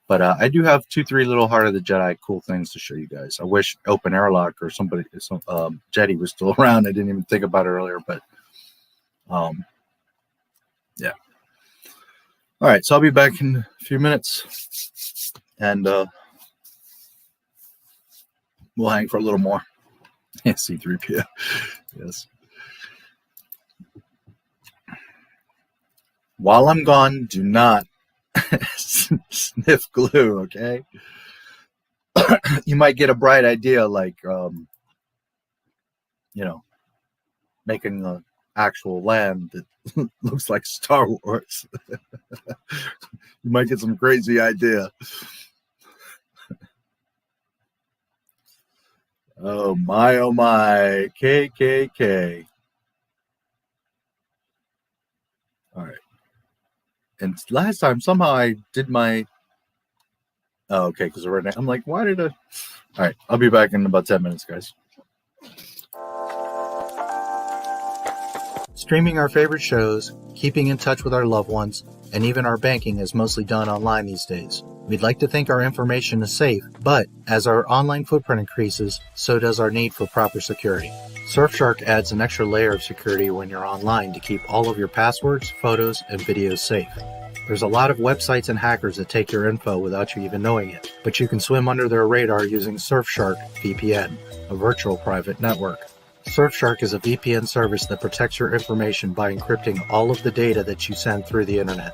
P: But I do have 2-3 little Heart of the Jedi cool things to show you guys. I wish Open Airlock or somebody, Jetty was still around. I didn't even think about it earlier, but yeah. All right, so I'll be back in a few minutes, and we'll hang for a little more. Yeah, C-3PO. Yes. While I'm gone, do not sniff glue, okay? You might get a bright idea like, making an actual land that looks like Star Wars. You might get some crazy idea. Oh my, KKK. All right. And last time, somehow I did my... Oh, okay, because right now, I'm like, why did I... All right, I'll be back in about 10 minutes, guys. Streaming our favorite shows, keeping in touch with our loved ones, and even our banking is mostly done online these days. We'd like to think our information is safe, but as our online footprint increases, so does our need for proper security. Surfshark adds an extra layer of security when you're online to keep all of your passwords, photos, and videos safe. There's a lot of websites and hackers that take your info without you even knowing it, but you can swim under their radar using Surfshark VPN, a virtual private network. Surfshark is a VPN service that protects your information by encrypting all of the data that you send through the internet.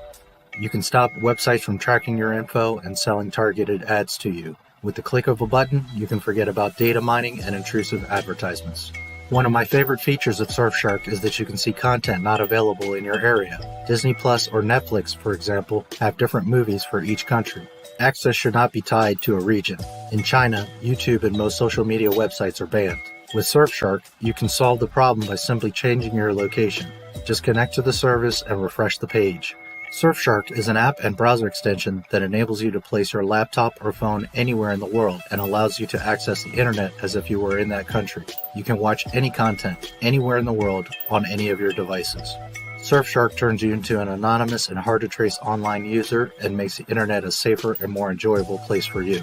P: You can stop websites from tracking your info and selling targeted ads to you. With the click of a button, you can forget about data mining and intrusive advertisements. One of my favorite features of Surfshark is that you can see content not available in your area. Disney Plus or Netflix, for example, have different movies for each country. Access should not be tied to a region. In China, YouTube and most social media websites are banned. With Surfshark, you can solve the problem by simply changing your location. Just connect to the service and refresh the page. Surfshark is an app and browser extension that enables you to place your laptop or phone anywhere in the world and allows you to access the internet as if you were in that country. You can watch any content anywhere in the world on any of your devices. Surfshark turns you into an anonymous and hard-to-trace online user and makes the internet a safer and more enjoyable place for you.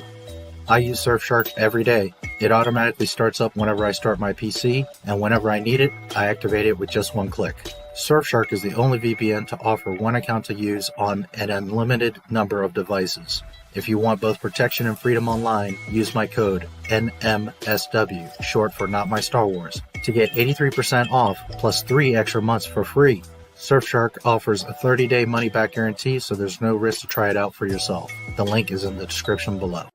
P: I use Surfshark every day. It automatically starts up whenever I start my PC, and whenever I need it, I activate it with just one click. Surfshark is the only VPN to offer one account to use on an unlimited number of devices. If you want both protection and freedom online, use my code NMSW, short for NotMyStarWars, to get 83% off plus 3 extra months for free. Surfshark offers a 30-day money-back guarantee, so there's no risk to try it out for yourself. The link is in the description below.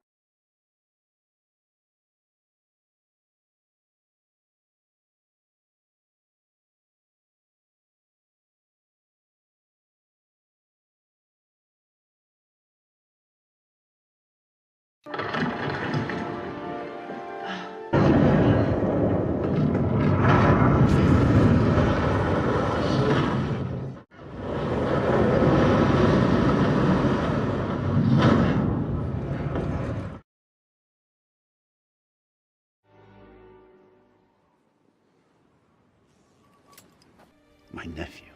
A: My nephew,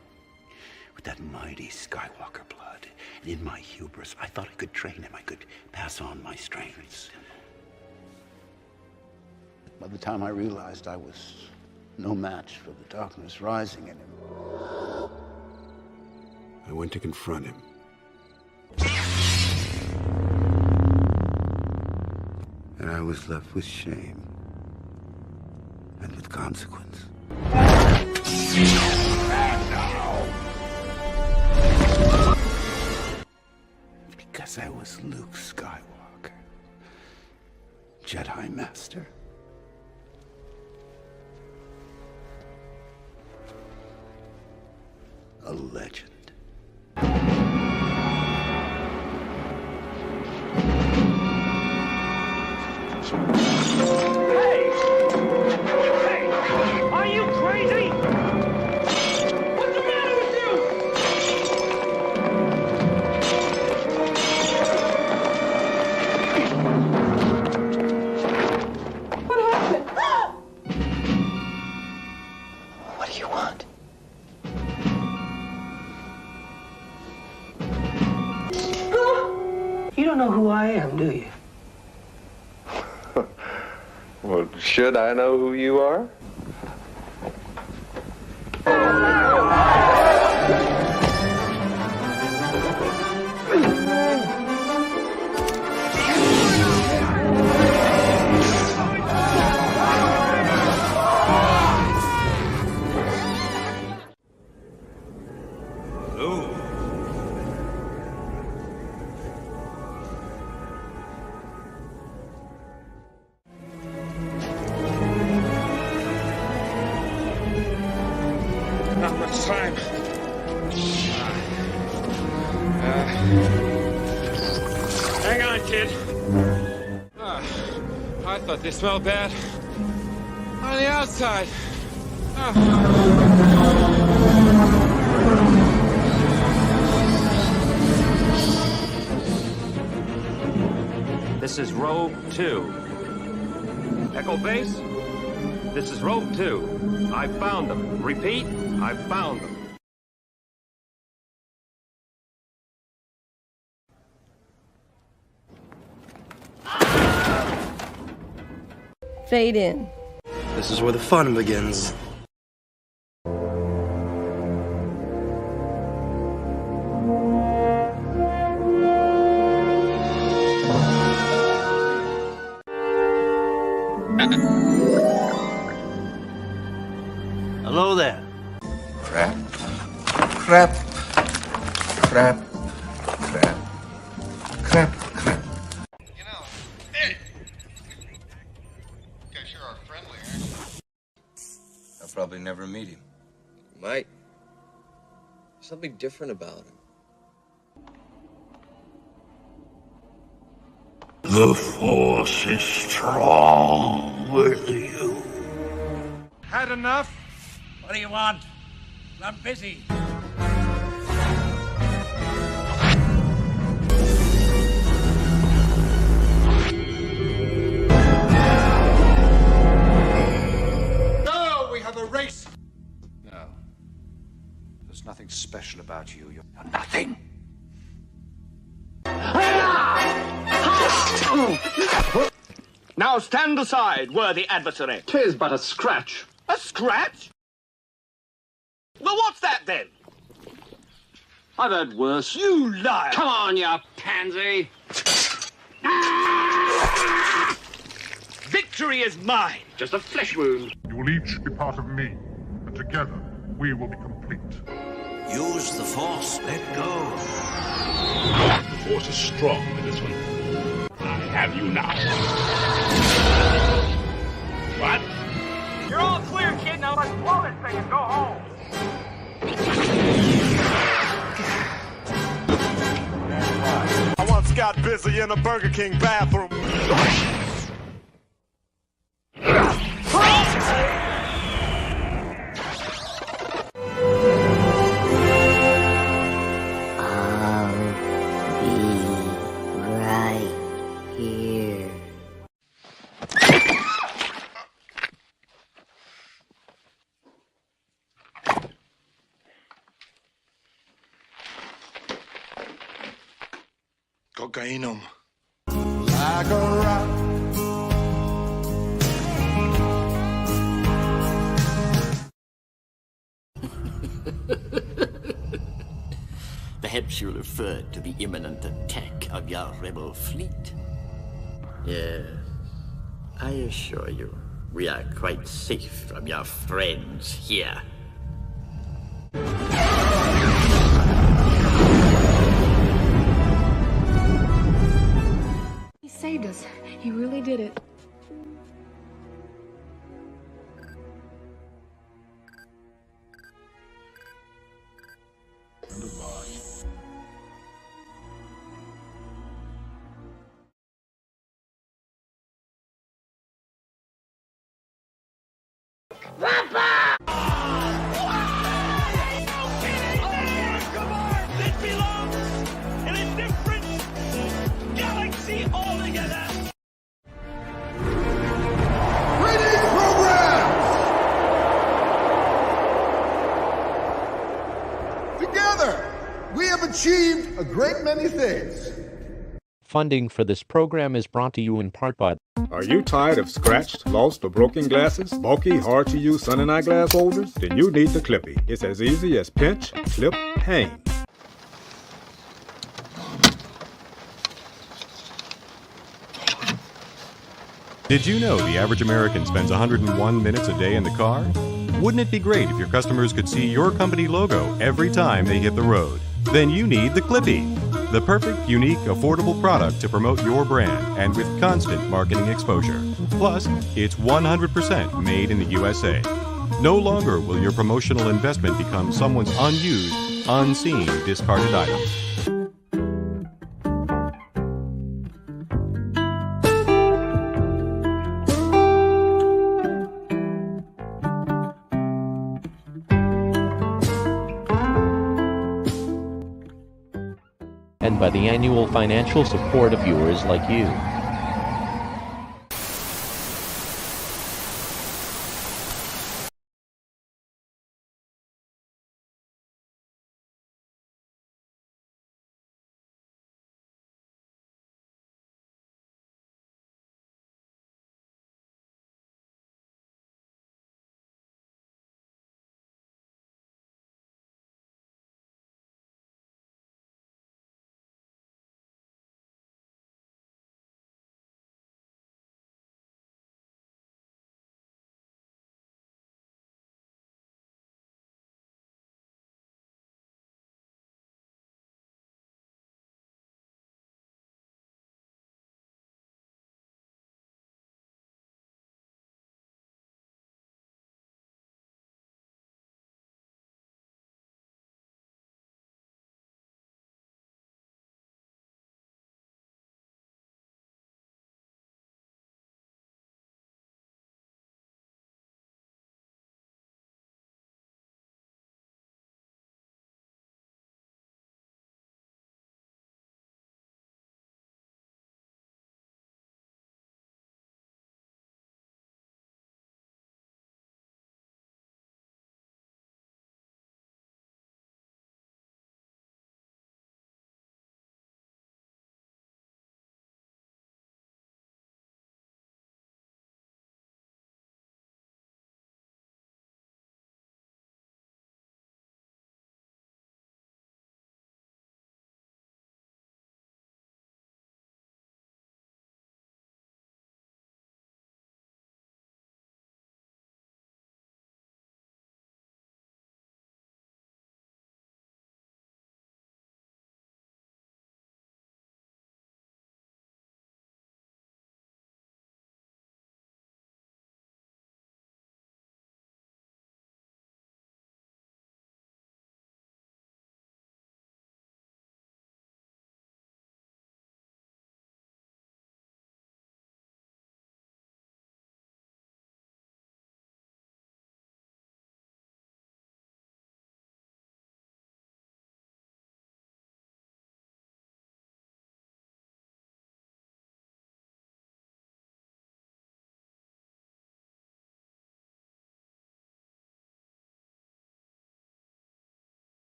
A: with that mighty Skywalker blood, and in my hubris, I thought I could train him, I could pass on my strengths. By the time I realized I was no match for the darkness rising in him, I went to confront him. And I was left with shame and with consequence. Because I was Luke Skywalker, Jedi Master. A legend.
B: Are you crazy? What's the matter with you? What happened?
Q: What do you want? You don't know who I am, do you?
S: Well, should I know who you are?
B: Not much time. Hang on, kid. I thought they smelled bad on the outside.
F: This is Rogue 2. Echo Base, this is Rogue 2. I found them. Repeat, I found them.
G: Fade in.
Q: This is where the fun begins.
A: Hello there.
H: Crap. Crap. Crap. Crap. Crap. Crap.
O: You know, you guys sure are friendly, aren't you?
H: probably never meet him.
C: Might. There's something different about him.
I: The Force is strong with you.
B: Had enough? What do you want? I'm busy.
J: No, we have a race. No. There's nothing special about you. You're nothing.
D: Now stand aside, worthy adversary.
F: 'Tis but a scratch.
D: A scratch? Well, what's that then?
F: I've had worse.
D: You liar!
F: Come on, you pansy.
D: Victory is mine!
F: Just a flesh wound.
I: You will each be part of me, and together we will be complete.
M: Use the Force. Let go.
I: The Force is strong with this one. I have you now. What?
B: You're all clear, kid. Now let's blow this thing and go home.
K: I once got busy in a Burger King bathroom.
L: Right here.
K: Cocainum. Like a rock.
M: Perhaps you referred to the imminent attack of your rebel fleet. Yes, I assure you, we are quite safe from your friends here.
N: He saved us. He really did it.
B: This belongs in a different galaxy altogether.
O: Greetings, programs! Together, we have achieved a great many things.
R: Funding for this program is brought to you in part by...
T: Are you tired of scratched, lost, or broken glasses? Bulky, hard-to-use sun and eyeglass holders? Then you need the Clippy. It's as easy as pinch, clip, hang.
U: Did you know the average American spends 101 minutes a day in the car? Wouldn't it be great if your customers could see your company logo every time they hit the road? Then you need the Clippy, the perfect, unique, affordable product to promote your brand and with constant marketing exposure. Plus, it's 100% made in the USA. No longer will your promotional investment become someone's unused, unseen, discarded item.
R: and by the annual financial support of viewers like you.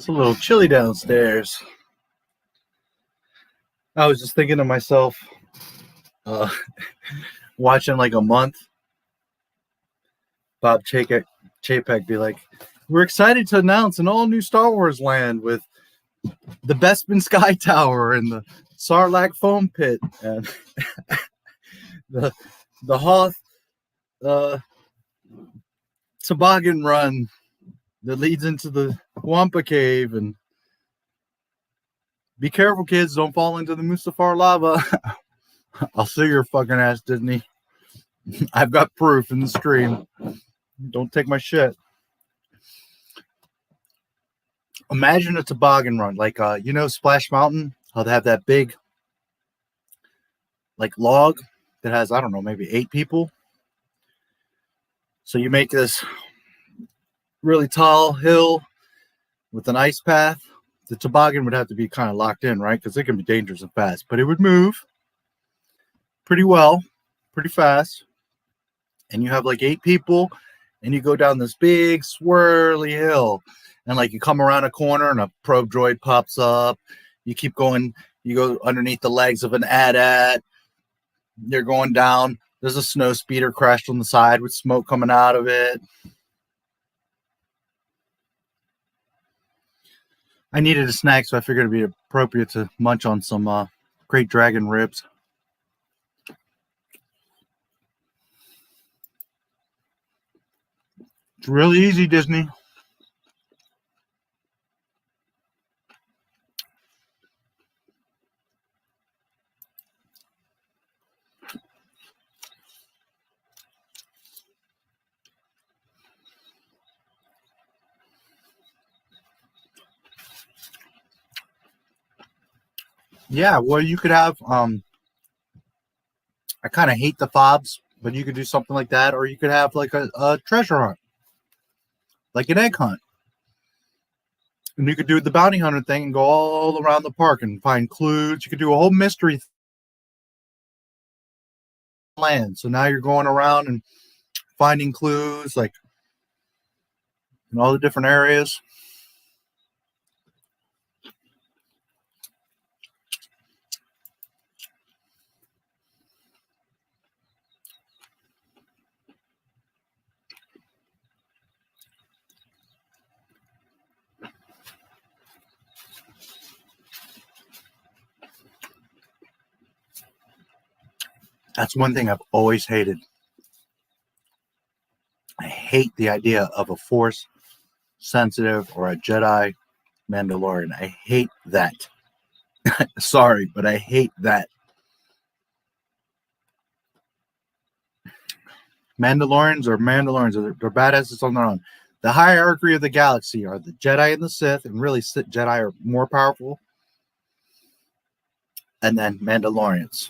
P: It's a little chilly downstairs. I was just thinking to myself, watching like a month, Bob Chapek be like, "We're excited to announce an all-new Star Wars land with the Bespin Sky Tower and the Sarlacc foam pit and the Hoth toboggan run that leads into the Wampa Cave, and be careful, kids, don't fall into the Mustafar lava." I'll sue your fucking ass, Disney. I've got proof in the stream. Don't take my shit. Imagine a toboggan run, like you know Splash Mountain, how they have that big like log that has, I don't know, maybe 8 people. So you make this really tall hill with an ice path. The toboggan would have to be kind of locked in, right? Because it can be dangerous and fast, but it would move pretty well, pretty fast. And you have like 8 people, and you go down this big swirly hill, and like you come around a corner and a probe droid pops up. You keep going, you go underneath the legs of an AT-AT. You're going down. There's a snow speeder crashed on the side with smoke coming out of it. I needed a snack, so I figured it'd be appropriate to munch on some great dragon ribs. It's really easy, Disney. Yeah, well, you could have, I kind of hate the fobs, but you could do something like that, or you could have like a treasure hunt, like an egg hunt. And you could do the bounty hunter thing and go all around the park and find clues. You could do a whole mystery land. So now you're going around and finding clues, like in all the different areas. That's one thing I've always hated. I hate the idea of a Force sensitive or a Jedi Mandalorian. I hate that. Sorry, but I hate that. Mandalorians are Mandalorians. They're badasses on their own. The hierarchy of the galaxy are the Jedi and the Sith, and really Jedi are more powerful. And then Mandalorians.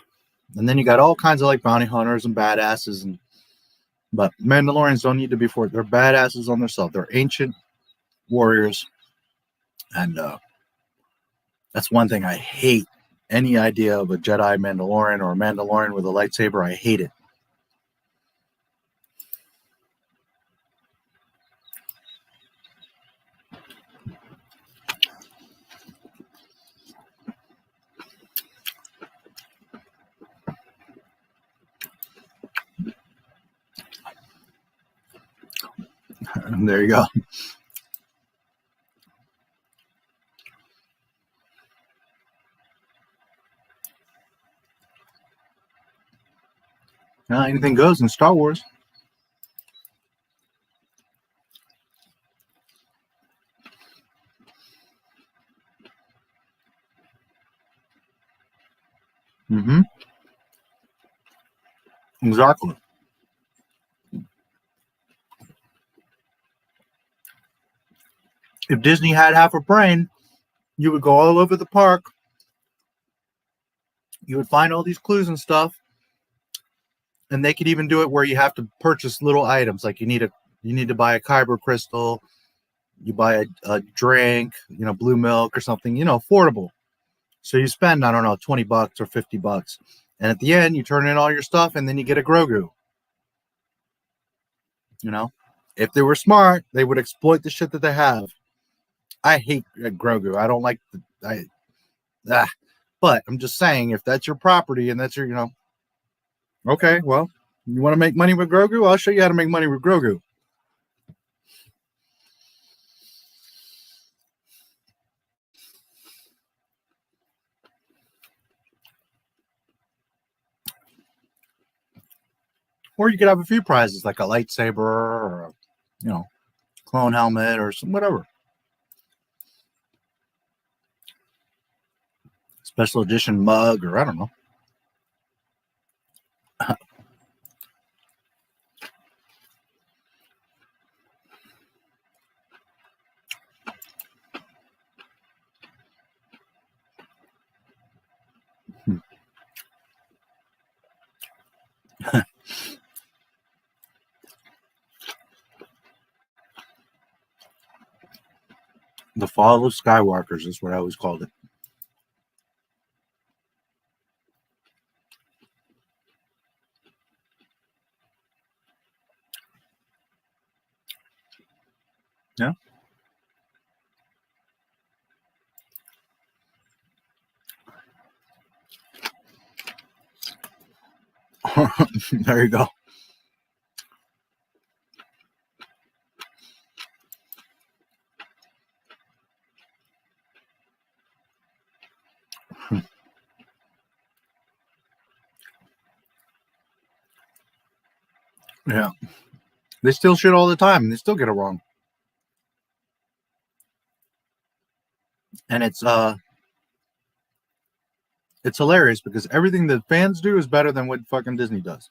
P: And then you got all kinds of like bounty hunters and badasses, but Mandalorians don't need to be forced. They're badasses on themselves. They're ancient warriors, and that's one thing I hate. Any idea of a Jedi Mandalorian or a Mandalorian with a lightsaber, I hate it. There you go. Anything goes in Star Wars. Mm-hmm. Exactly. If Disney had half a brain, you would go all over the park. You would find all these clues and stuff. And they could even do it where you have to purchase little items. Like you need to buy a kyber crystal. You buy a drink, blue milk or something, affordable. So you spend, I don't know, $20 or $50. And at the end, you turn in all your stuff and then you get a Grogu. If they were smart, they would exploit the shit that they have. I hate Grogu. I don't like but I'm just saying, if that's your property and that's your, okay, well, you want to make money with Grogu? I'll show you how to make money with Grogu. Or you could have a few prizes like a lightsaber or a, clone helmet or some whatever. Special edition mug or I don't know. The Fall of Skywalkers is what I always called it. Yeah. There you go. Yeah. They still shit all the time and they still get it wrong. And it's hilarious because everything that fans do is better than what fucking Disney does.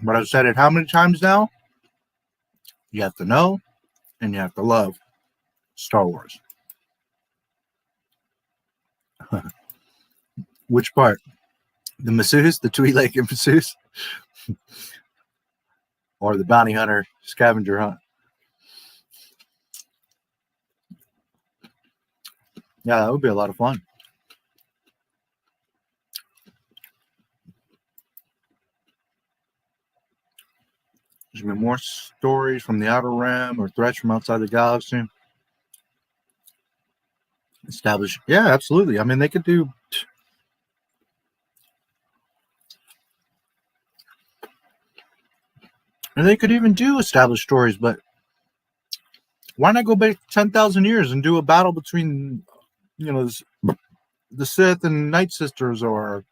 P: But I've said it how many times now? You have to know and you have to love Star Wars. Which part? The masseuse, the Twi'lek masseuse? Or the bounty hunter scavenger hunt? Yeah, that would be a lot of fun. There's going to be more stories from the Outer Rim or threats from outside the galaxy. Establish. Yeah, absolutely. I mean, they could do. And they could even do established stories, but why not go back 10,000 years and do a battle between, the Sith and Night Sisters, or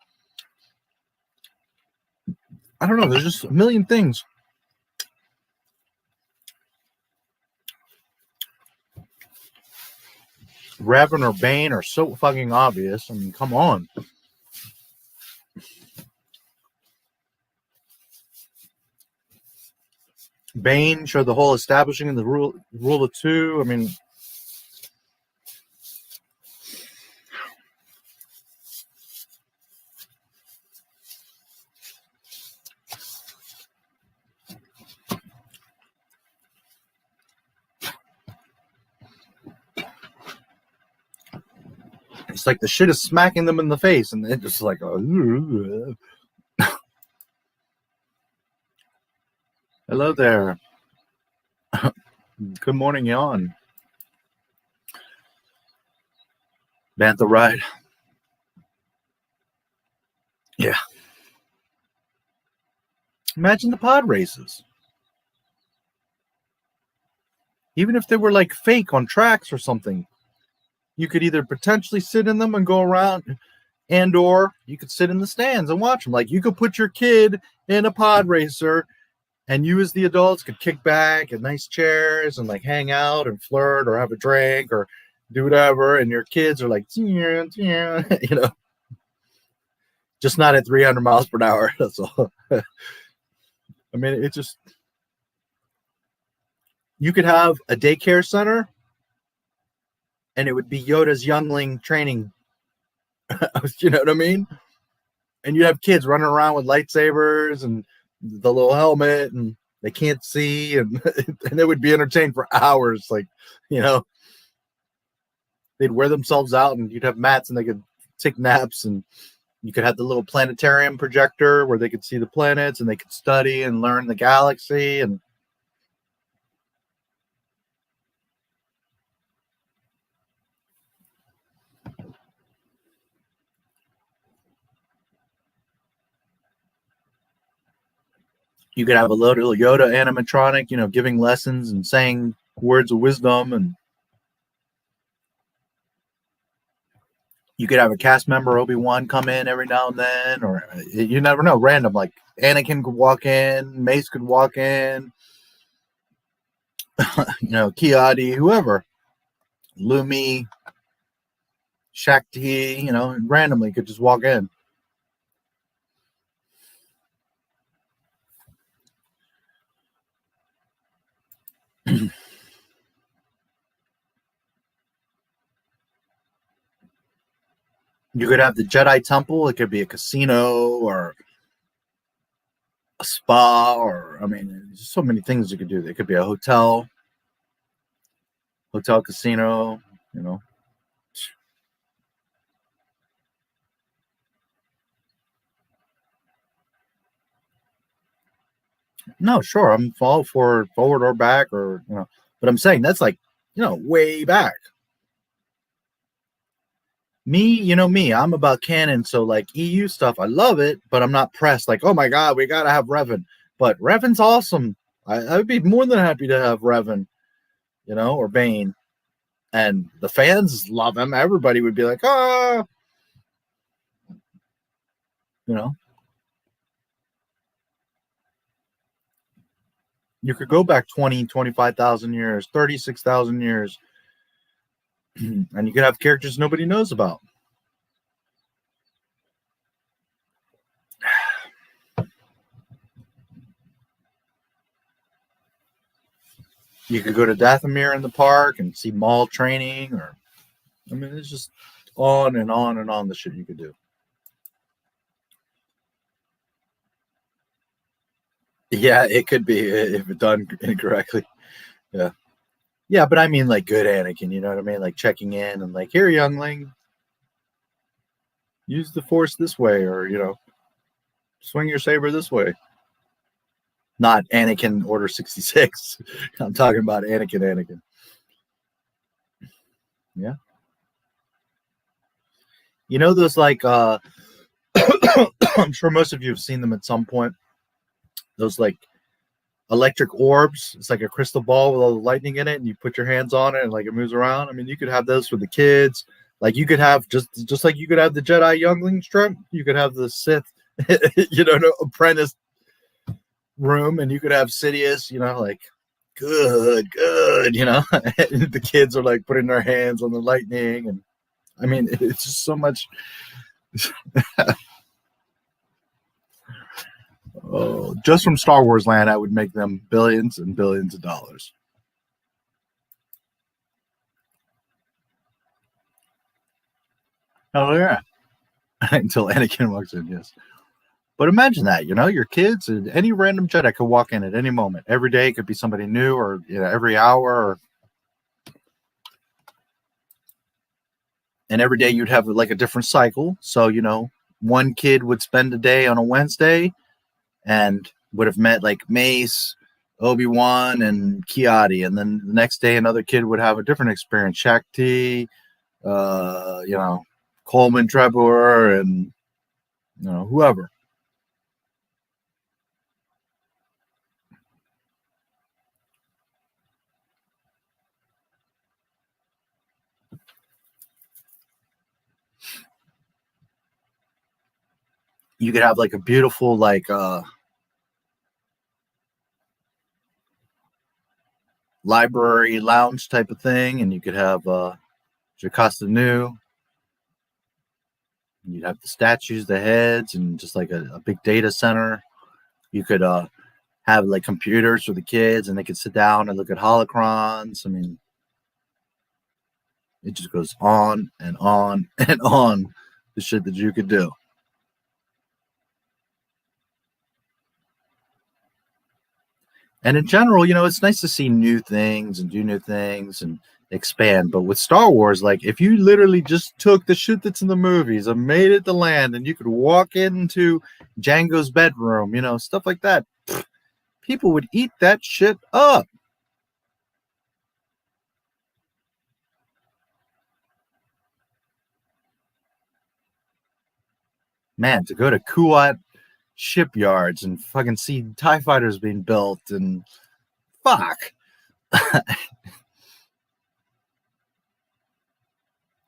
P: I don't know. There's just a million things. Revan or Bane are so fucking obvious. I mean, come on. Bane showed the whole establishing of the rule of two. I mean, it's like the shit is smacking them in the face, and they're just like, oh. Hello there. Good morning, Yawn. Bantha ride. Yeah. Imagine the pod races. Even if they were like fake on tracks or something, you could either potentially sit in them and go around, and or you could sit in the stands and watch them. Like, you could put your kid in a pod racer, and you as the adults could kick back in nice chairs and like hang out and flirt or have a drink or do whatever. And your kids are like, just not at 300 miles per hour. That's all. I mean, it just, you could have a daycare center and it would be Yoda's youngling training. You know what I mean? And you'd have kids running around with lightsabers and the little helmet, and they can't see, and they would be entertained for hours. Like, they'd wear themselves out, and you'd have mats, and they could take naps, and You could have the little planetarium projector where they could see the planets and they could study and learn the galaxy. And you could have a little Yoda animatronic, you know, giving lessons and saying words of wisdom. And you could have a cast member, Obi-Wan, come in every now and then, or you never know, random. Like Anakin could walk in, Mace could walk in, you know, Kiadi, whoever, Lumi, Shakti, you know, randomly could just walk in. You could have the Jedi Temple. It could be a casino or a spa, or I mean, there's so many things you could do. It could be a hotel, casino, you know. No, sure, I'm all for forward or back, or you know, but I'm saying that's like, you know, way back. Me, you know me, I'm about canon, so like EU stuff, I love it, but I'm not pressed. Like, oh my god, we gotta have Revan. But Revan's awesome. I would be more than happy to have Revan, you know, or Bane. And the fans love him. Everybody would be like, ah, you know. You could go back 20, 25,000 years, 36,000 years, and you could have characters nobody knows about. You could go to Dathomir in the park and see Maul training, or I mean, it's just on and on and on the shit you could do. Yeah, it could be if it done incorrectly. Yeah. Yeah, but I mean like good Anakin, you know what I mean? Like checking in and like, here, youngling, use the Force this way, or, you know, swing your saber this way. Not Anakin Order 66. I'm talking about Anakin. Yeah. You know those like I'm sure most of you have seen them at some point. Those like electric orbs. It's like a crystal ball with all the lightning in it, and you put your hands on it and like it moves around. I mean, you could have those for the kids. Like you could have just like you could have the Jedi youngling strip, you could have the Sith, you know, apprentice room, and you could have Sidious, you know, like good, you know. The kids are like putting their hands on the lightning, and I mean, it's just so much. Oh, just from Star Wars land, I would make them billions and billions of dollars. Oh yeah, until Anakin walks in, yes. But imagine that, you know, your kids and any random Jedi could walk in at any moment. Every day it could be somebody new, or you know, every hour, or... and every day you'd have like a different cycle. So, you know, one kid would spend a day on a Wednesday and would have met like Mace, Obi-Wan, and Kiadi, and then the next day another kid would have a different experience, Shakti, you know, Coleman Trebor, and you know, whoever. You could have like a beautiful like library lounge type of thing, and you could have Jocasta Nu. You'd have the statues, the heads, and just like a big data center. You could have like computers for the kids, and they could sit down and look at holocrons. I mean, it just goes on and on and on, the shit that you could do. And in general, you know, it's nice to see new things and do new things and expand. But with Star Wars, like, if you literally just took the shit that's in the movies and made it to land, and you could walk into Django's bedroom, you know, stuff like that, people would eat that shit up. Man, to go to Kuat shipyards and fucking see TIE fighters being built and fuck.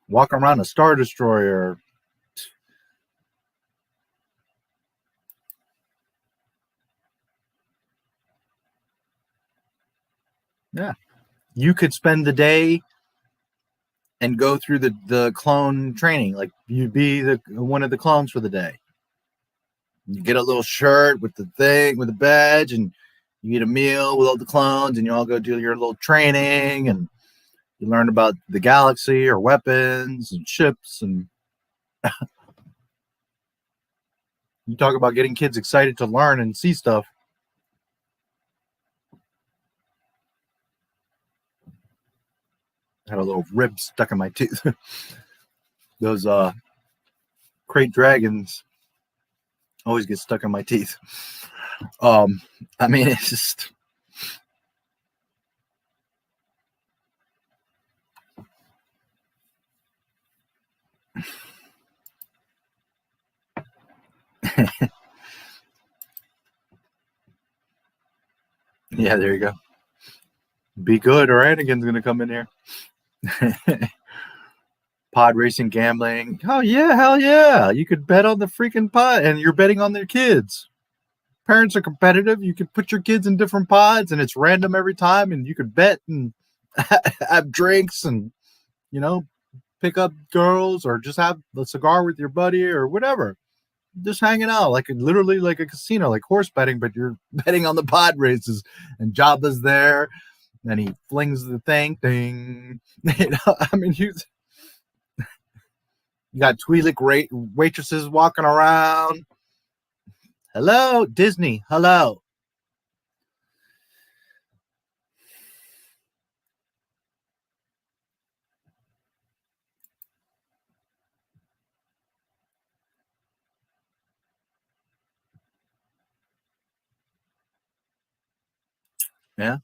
P: Walk around a Star Destroyer. Yeah. You could spend the day and go through the clone training. Like, you'd be one of the clones for the day. You get a little shirt with the thing, with the badge, and you eat a meal with all the clones, and you all go do your little training, and you learn about the galaxy or weapons and ships, and you talk about getting kids excited to learn and see stuff. I had a little rib stuck in my tooth. Those crate dragons always get stuck in my teeth. I mean, it's just... Yeah, there you go. Be good, or Anakin's gonna come in here. Pod racing, gambling. Oh yeah, hell yeah! You could bet on the freaking pod, and you're betting on their kids. Parents are competitive. You could put your kids in different pods, and it's random every time, and you could bet and have drinks, and, you know, pick up girls, or just have a cigar with your buddy, or whatever. Just hanging out, like literally like a casino, like horse betting, but you're betting on the pod races. And Jabba's there, and he flings the thing, ding. You know, I mean, you got Twi'lek waitresses walking around. Hello, Disney. Hello. Yeah.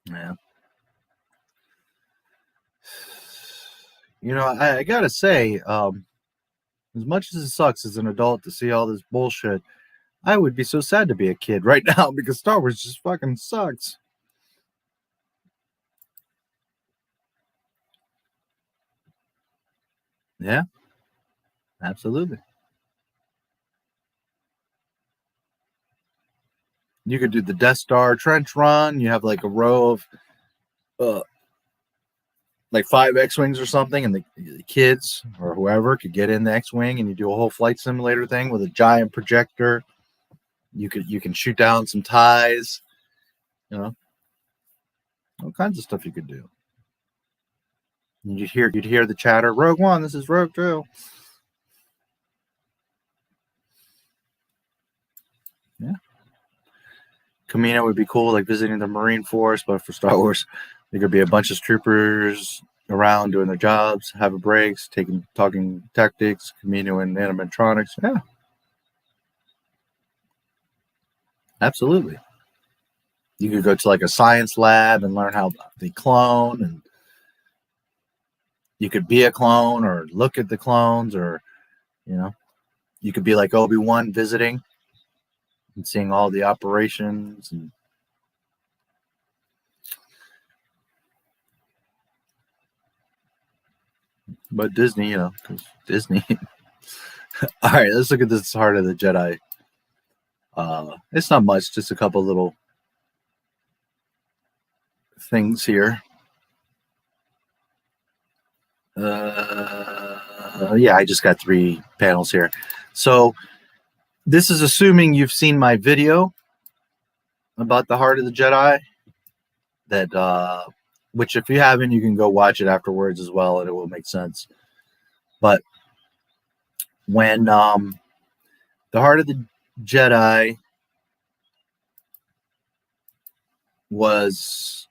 P: Yeah. You know, I gotta say, as much as it sucks as an adult to see all this bullshit, I would be so sad to be a kid right now, because Star Wars just fucking sucks. Yeah, absolutely. You could do the Death Star trench run. You have like a row of like 5 X-Wings or something, and the kids or whoever could get in the X-Wing, and you do a whole flight simulator thing with a giant projector. You can shoot down some ties, you know, all kinds of stuff you could do. And you'd hear the chatter, Rogue One, this is Rogue 2. Yeah. Camino would be cool, like visiting the Marine Force, but for Star Wars, there could be a bunch of troopers around doing their jobs, having breaks, talking tactics, Camino and animatronics. Yeah. Absolutely. You could go to like a science lab and learn how they clone, and you could be a clone or look at the clones, or, you know, you could be like Obi-Wan visiting and seeing all the operations. And but Disney, you know, because Disney. All right, let's look at this Heart of the Jedi. It's not much, just a couple little things here. Yeah, I just got 3 panels here. So this is assuming you've seen my video about the Heart of the Jedi that which if you haven't, you can go watch it afterwards as well, and it will make sense. But when the Heart of the Jedi was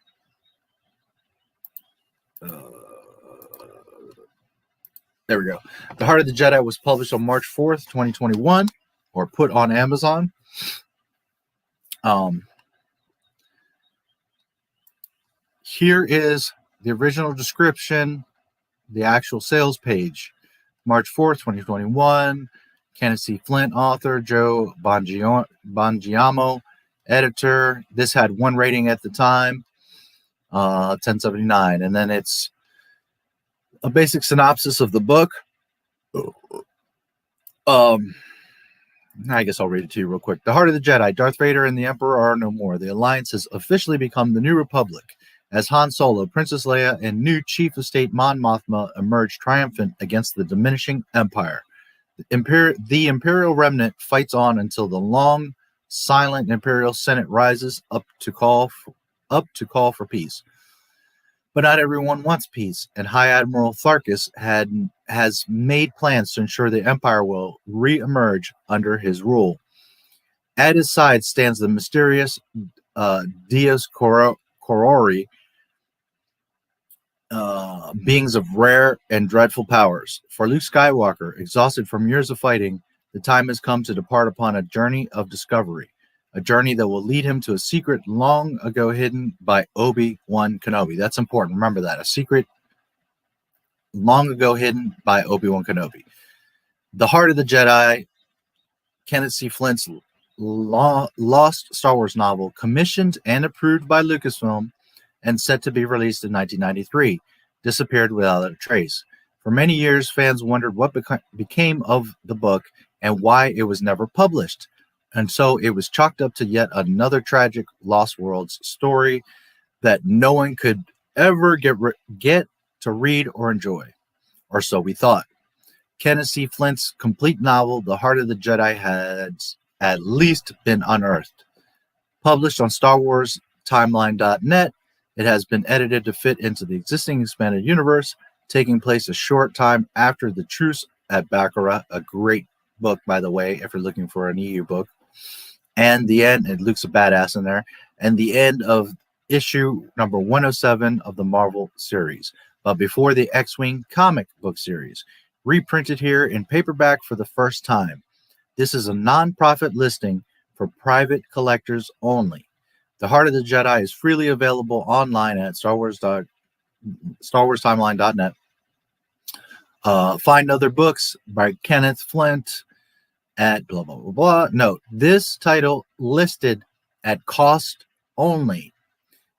P: there we go. The Heart of the Jedi was published on March 4th, 2021, or put on Amazon. Here is the original description, the actual sales page. March 4th, 2021. Kenneth C. Flint, author. Joe Bongiamo, editor. This had 1 rating at the time, 1079. And then it's a basic synopsis of the book. I guess I'll read it to you real quick. The Heart of the Jedi. Darth Vader and the Emperor are no more. The Alliance has officially become the New Republic. As Han Solo, Princess Leia, and new Chief of State Mon Mothma emerge triumphant against the diminishing Empire. The Imperial remnant fights on until the long, silent Imperial Senate rises up to call for peace. But not everyone wants peace, and High Admiral Tharkus has made plans to ensure the Empire will re-emerge under his rule. At his side stands the mysterious Dios Corori, beings of rare and dreadful powers. For Luke Skywalker, exhausted from years of fighting, the time has come to depart upon a journey of discovery, a journey that will lead him to a secret long ago hidden by Obi-Wan Kenobi. That's important. Remember that. A secret long ago hidden by Obi-Wan Kenobi. The Heart of the Jedi, Kenneth C. Flint's lost Star Wars novel, commissioned and approved by Lucasfilm and set to be released in 1993, disappeared without a trace. For many years, fans wondered what became of the book and why it was never published. And so it was chalked up to yet another tragic Lost Worlds story that no one could ever get to read or enjoy. Or so we thought. Kenneth C. Flint's complete novel, The Heart of the Jedi, had at least been unearthed. Published on StarWarsTimeline.net, it has been edited to fit into the existing expanded universe, taking place a short time after the Truce at Baccarat, a great book, by the way, if you're looking for an EU book. And the end, it looks a badass in there, and the end of issue number 107 of the Marvel series, but before the X-Wing comic book series, reprinted here in paperback for the first time. This is a non-profit listing for private collectors only. The Heart of the Jedi is freely available online at StarWarsTimeline.net. Find other books by Kenneth Flint at blah, blah, blah, blah. Note, this title listed at cost only.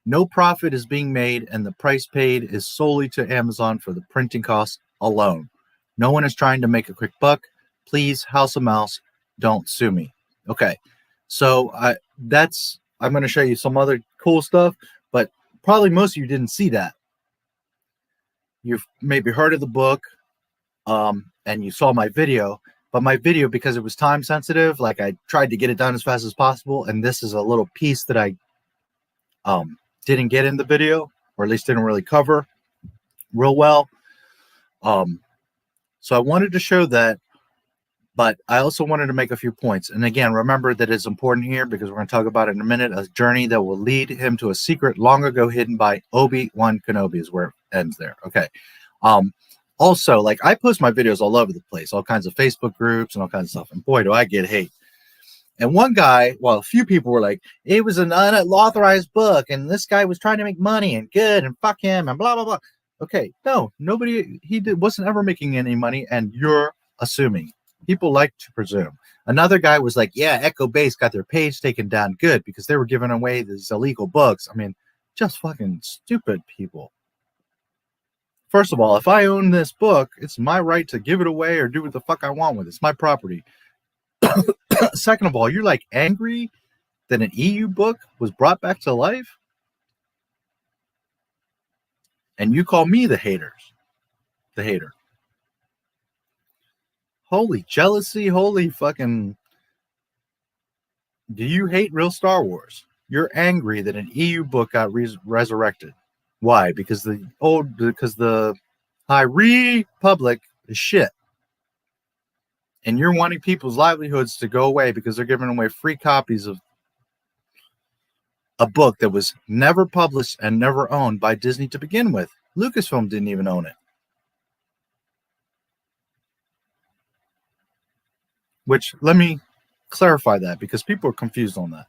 P: No profit is being made, and the price paid is solely to Amazon for the printing costs alone. No one is trying to make a quick buck. Please, House of Mouse, don't sue me. Okay, so I'm going to show you some other cool stuff, but probably most of you didn't see that. You've maybe heard of the book, and you saw my video, but my video, because it was time sensitive, like I tried to get it done as fast as possible, and this is a little piece that I didn't get in the video, or at least didn't really cover real well. So I wanted to show that, but I also wanted to make a few points. And again, remember that it's important here because we're going to talk about it in a minute. A journey that will lead him to a secret long ago hidden by Obi-Wan Kenobi is where it ends there. Okay. Also, like, I post my videos all over the place, all kinds of Facebook groups and all kinds of stuff. And boy, do I get hate. And one guy, well, a few people were like, it was an unauthorized book, and this guy was trying to make money and good, and fuck him, and blah, blah, blah. Okay, no, nobody, wasn't ever making any money, and you're assuming. People like to presume. Another guy was like, yeah, Echo Base got their page taken down good because they were giving away these illegal books. I mean, just fucking stupid people. First of all, if I own this book, it's my right to give it away or do what the fuck I want with it. It's my property. Second of all, you're like angry that an EU book was brought back to life? And you call me the hater. Holy jealousy, holy fucking... Do you hate real Star Wars? You're angry that an EU book got resurrected. Why? Because the High Republic is shit. And you're wanting people's livelihoods to go away because they're giving away free copies of a book that was never published and never owned by Disney to begin with. Lucasfilm didn't even own it. Which, let me clarify that because people are confused on that.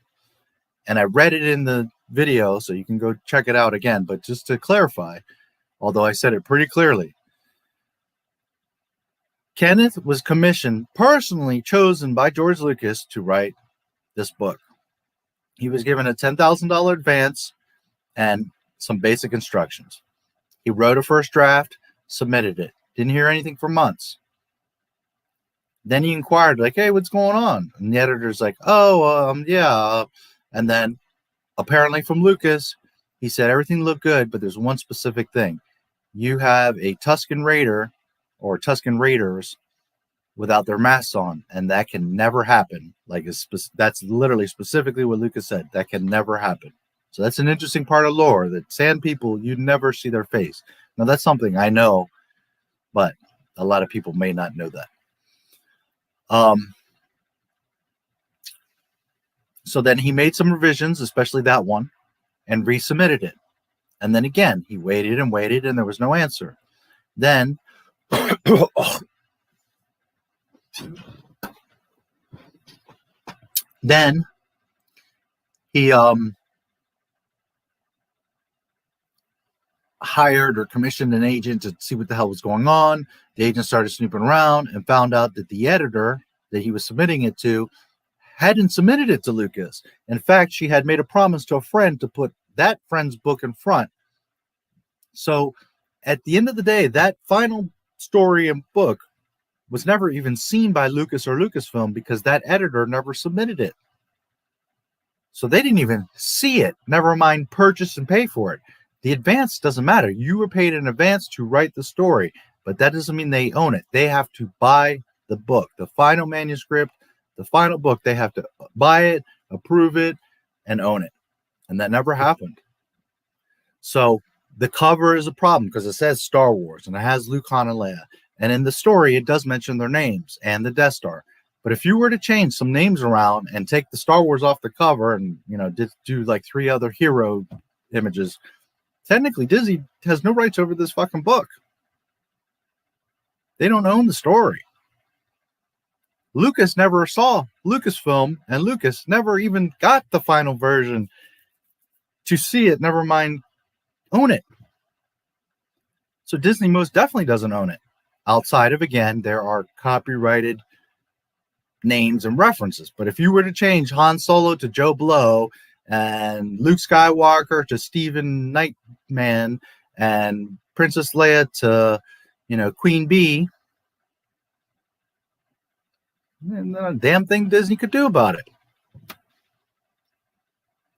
P: And I read it in the video, so you can go check it out again. But just to clarify, although I said it pretty clearly, Kenneth was commissioned, personally chosen by George Lucas to write this book. He was given a $10,000 advance and some basic instructions. He wrote a first draft, submitted it. Didn't hear anything for months. Then he inquired, like, hey, what's going on? And the editor's like, yeah. And then apparently from Lucas, he said everything looked good, but there's one specific thing. You have a Tusken Raider or Tusken Raiders without their masks on, and that can never happen. Like, that's literally specifically what Lucas said. That can never happen. So that's an interesting part of lore, that sand people, you never see their face. Now, that's something I know, but a lot of people may not know that. So then he made some revisions, especially that one, and resubmitted it. And then again, he waited and waited, and there was no answer. Then he hired or commissioned an agent to see what the hell was going on. The agent started snooping around and found out that the editor that he was submitting it to hadn't submitted it to Lucas. In fact, she had made a promise to a friend to put that friend's book in front. So at the end of the day, that final story and book was never even seen by Lucas or Lucasfilm because that editor never submitted it. So they didn't even see it, never mind purchase and pay for it. The advance doesn't matter. You were paid in advance to write the story, but that doesn't mean they own it. They have to buy the book, the final manuscript, the final book. They have to buy it, approve it, and own it. And that never happened. So the cover is a problem because it says Star Wars and it has Luke, Han, and Leia. And in the story, it does mention their names and the Death Star. But if you were to change some names around and take the Star Wars off the cover and, do like 3 other hero images, technically Disney has no rights over this fucking book. They don't own the story. Lucas never saw Lucasfilm, and Lucas never even got the final version to see it, never mind own it. So Disney most definitely doesn't own it. Outside of, again, there are copyrighted names and references. But if you were to change Han Solo to Joe Blow and Luke Skywalker to Stephen Nightman and Princess Leia to, Queen Bee, not a damn thing Disney could do about it.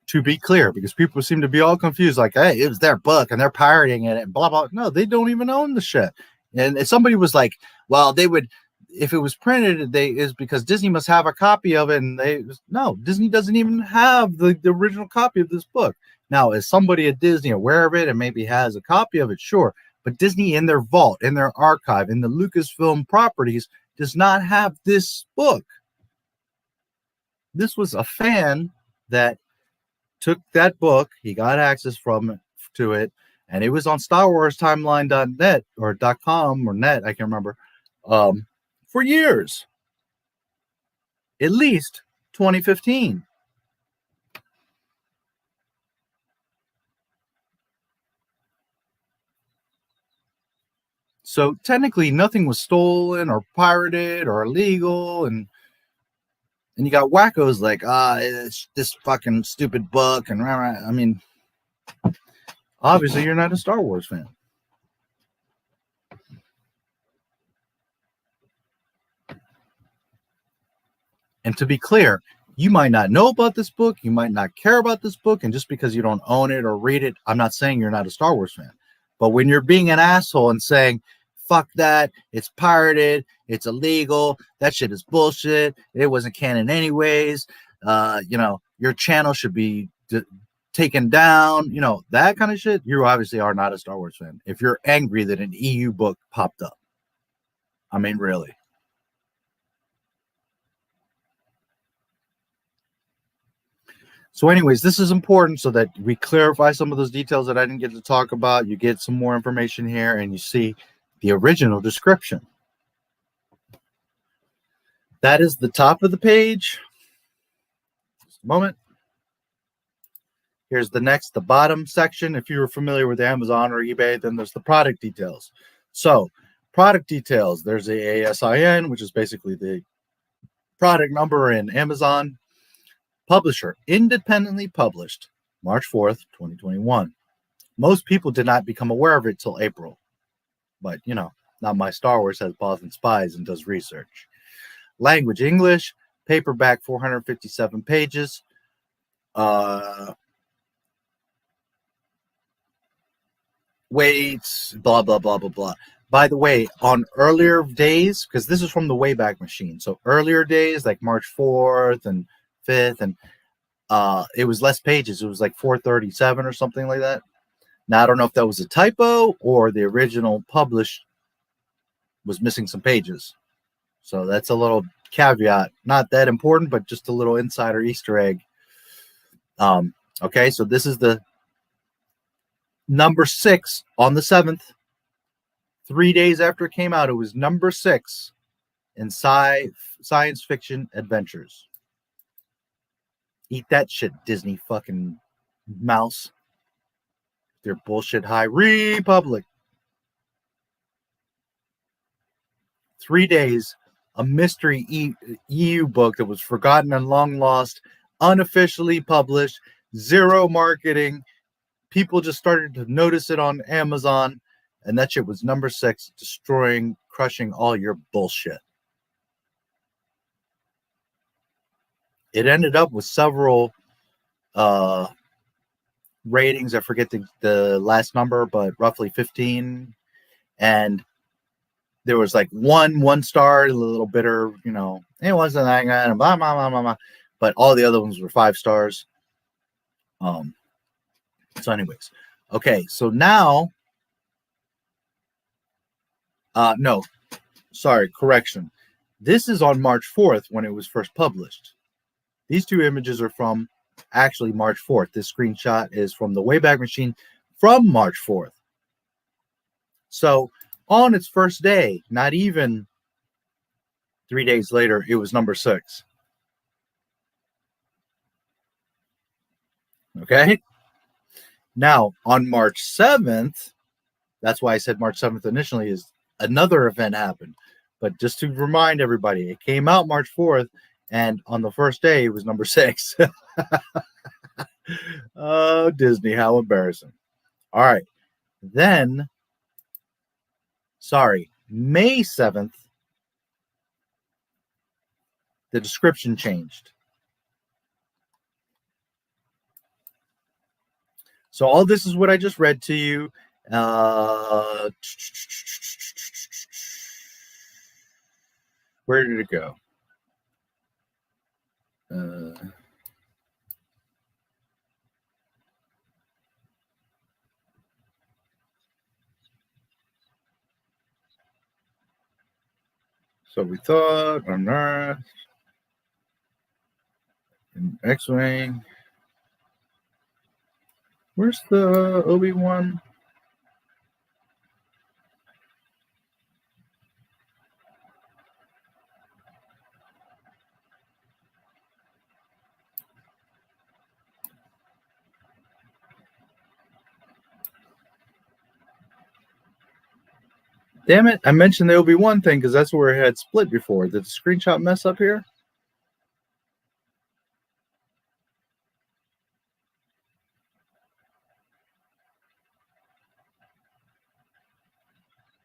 P: To be clear, because people seem to be all confused, like, hey, it was their book and they're pirating it and blah, blah. No, they don't even own the shit. And if somebody was like, well, they would, if it was printed, is because Disney must have a copy of it. And no, Disney doesn't even have the original copy of this book. Now, is somebody at Disney aware of it and maybe has a copy of it? Sure. But Disney in their vault, in their archive, in the Lucasfilm properties, does not have this book. This was a fan that took that book. He got access to it, and it was on StarWarsTimeline.net or .com or net, I can't remember, for years. At least 2015. So technically nothing was stolen or pirated or illegal, and you got wackos like, it's this fucking stupid book, and I mean, obviously you're not a Star Wars fan. And to be clear, you might not know about this book, you might not care about this book, and just because you don't own it or read it, I'm not saying you're not a Star Wars fan. But when you're being an asshole and saying, fuck that, it's pirated, it's illegal, that shit is bullshit, it wasn't canon anyways, your channel should be taken down, you know, that kind of shit, you obviously are not a Star Wars fan. If you're angry that an EU book popped up. I mean, really. So anyways, this is important so that we clarify some of those details that I didn't get to talk about. You get some more information here and you see the original description. That is the top of the page. Just a moment. Here's the bottom section. If you were familiar with Amazon or eBay, then there's the product details. So product details, there's the ASIN, which is basically the product number in Amazon. Publisher, independently published March 4th, 2021. Most people did not become aware of it till April. But, you know, NotMyStarWars has balls and spies and does research. Language, English. Paperback, 457 pages. Weights, blah, blah, blah, blah, blah. By the way, on earlier days, because this is from the Wayback Machine, so earlier days, like March 4th and 5th, and it was less pages. It was like 437 or something like that. Now, I don't know if that was a typo or the original published was missing some pages. So that's a little caveat. Not that important, but just a little insider Easter egg. Okay, so this is the number 6 on the 7th. 3 days after it came out, it was number 6 in science fiction adventures. Eat that shit, Disney fucking mouse. Their bullshit High Republic. 3 days, a mystery EU book that was forgotten and long lost, unofficially published, zero marketing. People just started to notice it on Amazon, and that shit was number 6, destroying, crushing all your bullshit. It ended up with several ratings. I forget the last number, but roughly 15. And there was like one star, a little bitter, you know, it wasn't that good, and blah, blah, blah, blah, blah. But all the other ones were 5 stars. So anyways, okay, so now, no, sorry, correction. This is on March 4th when it was first published. These 2 images are from actually March 4th. This screenshot is from the Wayback Machine from March 4th. So on its first day, not even 3 days later, it was number 6. Okay. Now on March 7th, that's why I said March 7th initially, is another event happened. But just to remind everybody, it came out March 4th. And on the first day, it was number 6. Oh, Disney, how embarrassing. All right. Then, sorry, May 7th, the description changed. So all this is what I just read to you. Where did it go? So we thought on Earth, in X-Wing. Where's the Obi-Wan? Damn it, I mentioned the Obi-Wan thing because that's where it had split before. Did the screenshot mess up here?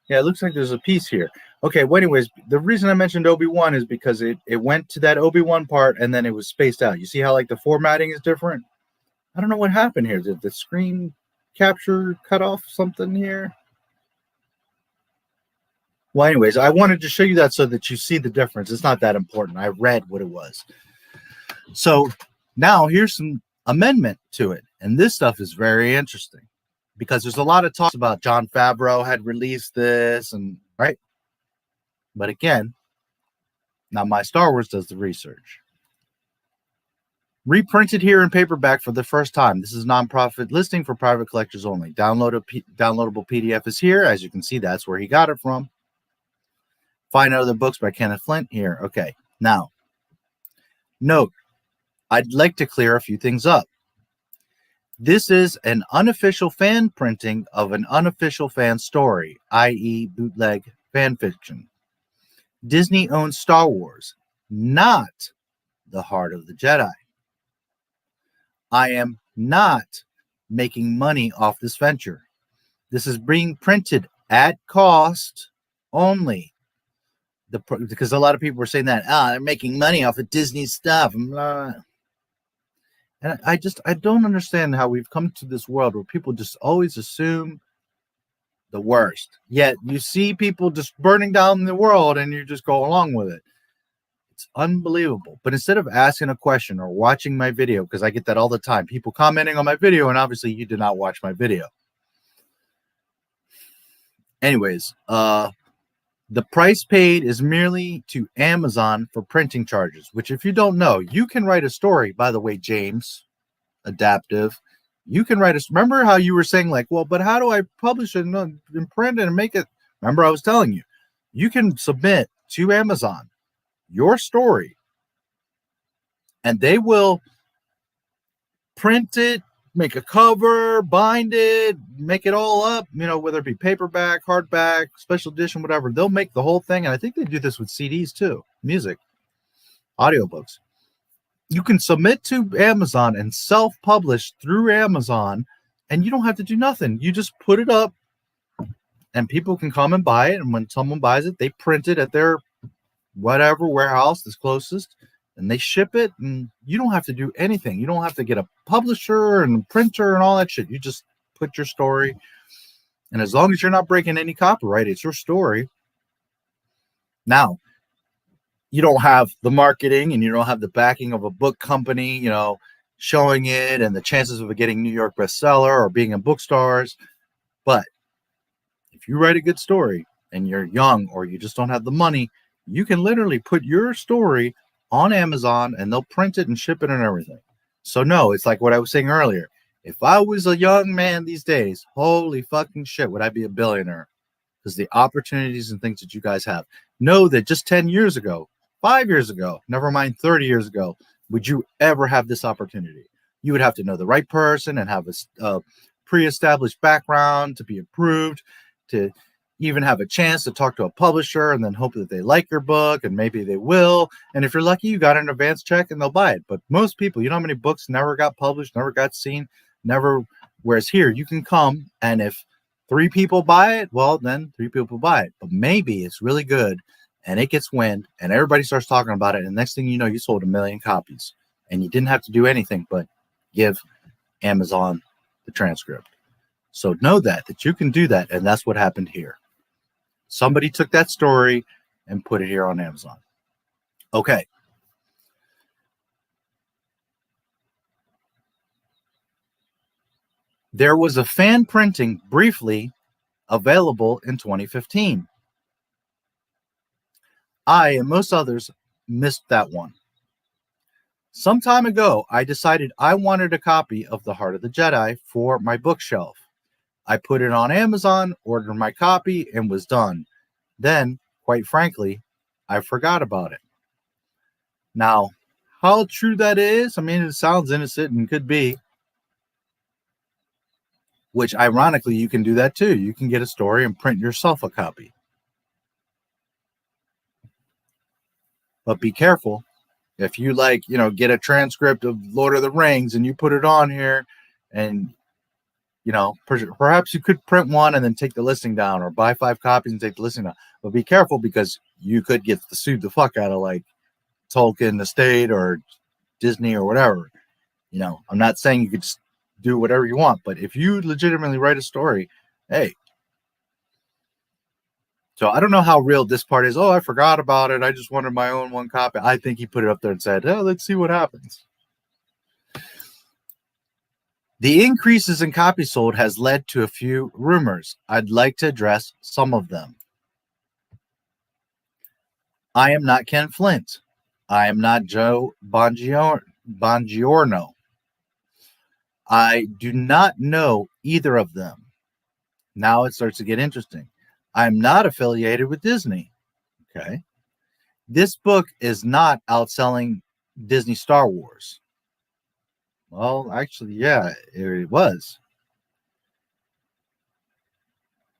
P: Yeah, it looks like there's a piece here. Okay, well, anyways, the reason I mentioned Obi-Wan is because it went to that Obi-Wan part and then it was spaced out. You see how like the formatting is different? I don't know what happened here. Did the screen capture cut off something here? Well, anyways, I wanted to show you that so that you see the difference. It's not that important. I read what it was. So now here's some amendment to it. And this stuff is very interesting because there's a lot of talks about Jon Favreau had released this and right. But again, Not My Star Wars does the research. Reprinted here in paperback for the first time. This is nonprofit listing for private collectors only. Downloadable PDF is here. As you can see, that's where he got it from. Find Other Books by Kenneth Flint here. Okay. Now, note, I'd like to clear a few things up. This is an unofficial fan printing of an unofficial fan story, i.e. bootleg fan fiction. Disney owns Star Wars, not the Heart of the Jedi. I am not making money off this venture. This is being printed at cost only. Because a lot of people were saying that, they're making money off of Disney stuff. And I don't understand how we've come to this world where people just always assume the worst. Yet you see people just burning down the world and you just go along with it. It's unbelievable. But instead of asking a question or watching my video, because I get that all the time, people commenting on my video, and obviously you did not watch my video. Anyways, the price paid is merely to Amazon for printing charges, which if you don't know, you can write a story, by the way, James, Adaptive. You can write a, remember how you were saying like, well, but how do I publish it and print it and make it? Remember I was telling you, you can submit to Amazon your story and they will print it, make a cover, bind it, make it all up, whether it be paperback, hardback, special edition, whatever. They'll make the whole thing. And I think they do this with CDs too, music, audiobooks. You can submit to Amazon and self-publish through Amazon, and you don't have to do nothing. You just put it up and people can come and buy it. And when someone buys it, they print it at their whatever warehouse is closest and they ship it, and you don't have to do anything. You don't have to get a publisher and printer and all that shit. You just put your story, and as long as you're not breaking any copyright, it's your story. Now, you don't have the marketing and you don't have the backing of a book company, showing it and the chances of it getting New York bestseller or being in bookstores. But if you write a good story and you're young or you just don't have the money, you can literally put your story on Amazon and they'll print it and ship it and everything. So no, it's like what I was saying earlier. If I was a young man these days, holy fucking shit, would I be a billionaire? Because the opportunities and things that you guys have. Know that just 10 years ago, 5 years ago, never mind 30 years ago, would you ever have this opportunity? You would have to know the right person and have a pre-established background to be approved, to even have a chance to talk to a publisher and then hope that they like your book, and maybe they will. And if you're lucky, you got an advance check and they'll buy it. But most people, you know how many books never got published, never got seen, never. Whereas here, you can come, and if 3 people buy it, well, then 3 people buy it. But maybe it's really good and it gets wind and everybody starts talking about it. And next thing you know, you sold 1 million copies and you didn't have to do anything but give Amazon the transcript. So know that you can do that. And that's what happened here. Somebody took that story and put it here on Amazon. Okay. There was a fan printing briefly available in 2015. I and most others missed that one. Some time ago, I decided I wanted a copy of The Heart of the Jedi for my bookshelf. I put it on Amazon, ordered my copy, and was done. Then, quite frankly, I forgot about it. Now, how true that is, I mean, it sounds innocent and could be. Which, ironically, you can do that too. You can get a story and print yourself a copy. But be careful. If you get a transcript of Lord of the Rings and you put it on here and, perhaps you could print one and then take the listing down, or buy 5 copies and take the listing down. But be careful, because you could get sued the fuck out of Tolkien Estate or Disney or whatever. I'm not saying you could just do whatever you want, but if you legitimately write a story, hey. So I don't know how real this part is. Oh, I forgot about it. I just wanted my own 1 copy. I think he put it up there and said, oh, let's see what happens. The increases in copies sold has led to a few rumors. I'd like to address some of them. I am not Ken Flint. I am not Joe Bongiorno. I do not know either of them. Now it starts to get interesting. I'm not affiliated with Disney. Okay. This book is not outselling Disney Star Wars. Well, actually, yeah, it was.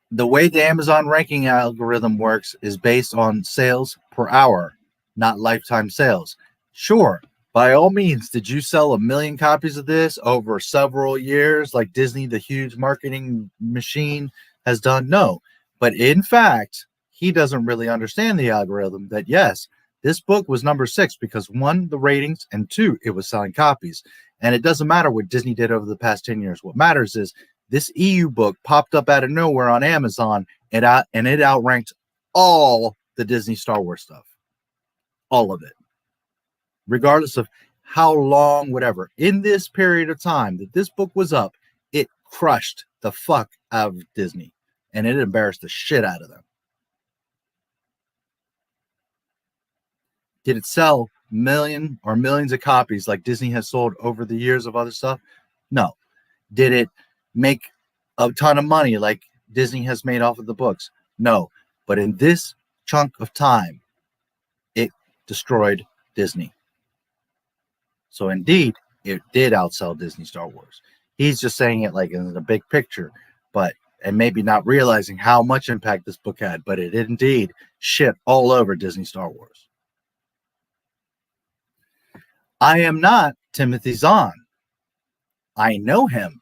P: The way the Amazon ranking algorithm works is based on sales per hour, not lifetime sales. Sure, by all means, did you sell 1 million copies of this over several years like Disney, the huge marketing machine, has done? No. But in fact, he doesn't really understand the algorithm that, yes, this book was number 6 because 1, the ratings, and 2, it was selling copies. And it doesn't matter what Disney did over the past 10 years. What matters is this EU book popped up out of nowhere on Amazon and it outranked all the Disney Star Wars stuff. All of it. Regardless of how long, whatever. In this period of time that this book was up, it crushed the fuck out of Disney. And it embarrassed the shit out of them. Did it sell millions of copies like Disney has sold over the years of other stuff? No. Did it make a ton of money like Disney has made off of the books? No. But in this chunk of time, it destroyed Disney. So indeed, it did outsell Disney Star Wars. He's just saying it like in the big picture, and maybe not realizing how much impact this book had, but it indeed shit all over Disney Star Wars. I am not Timothy Zahn. I know him.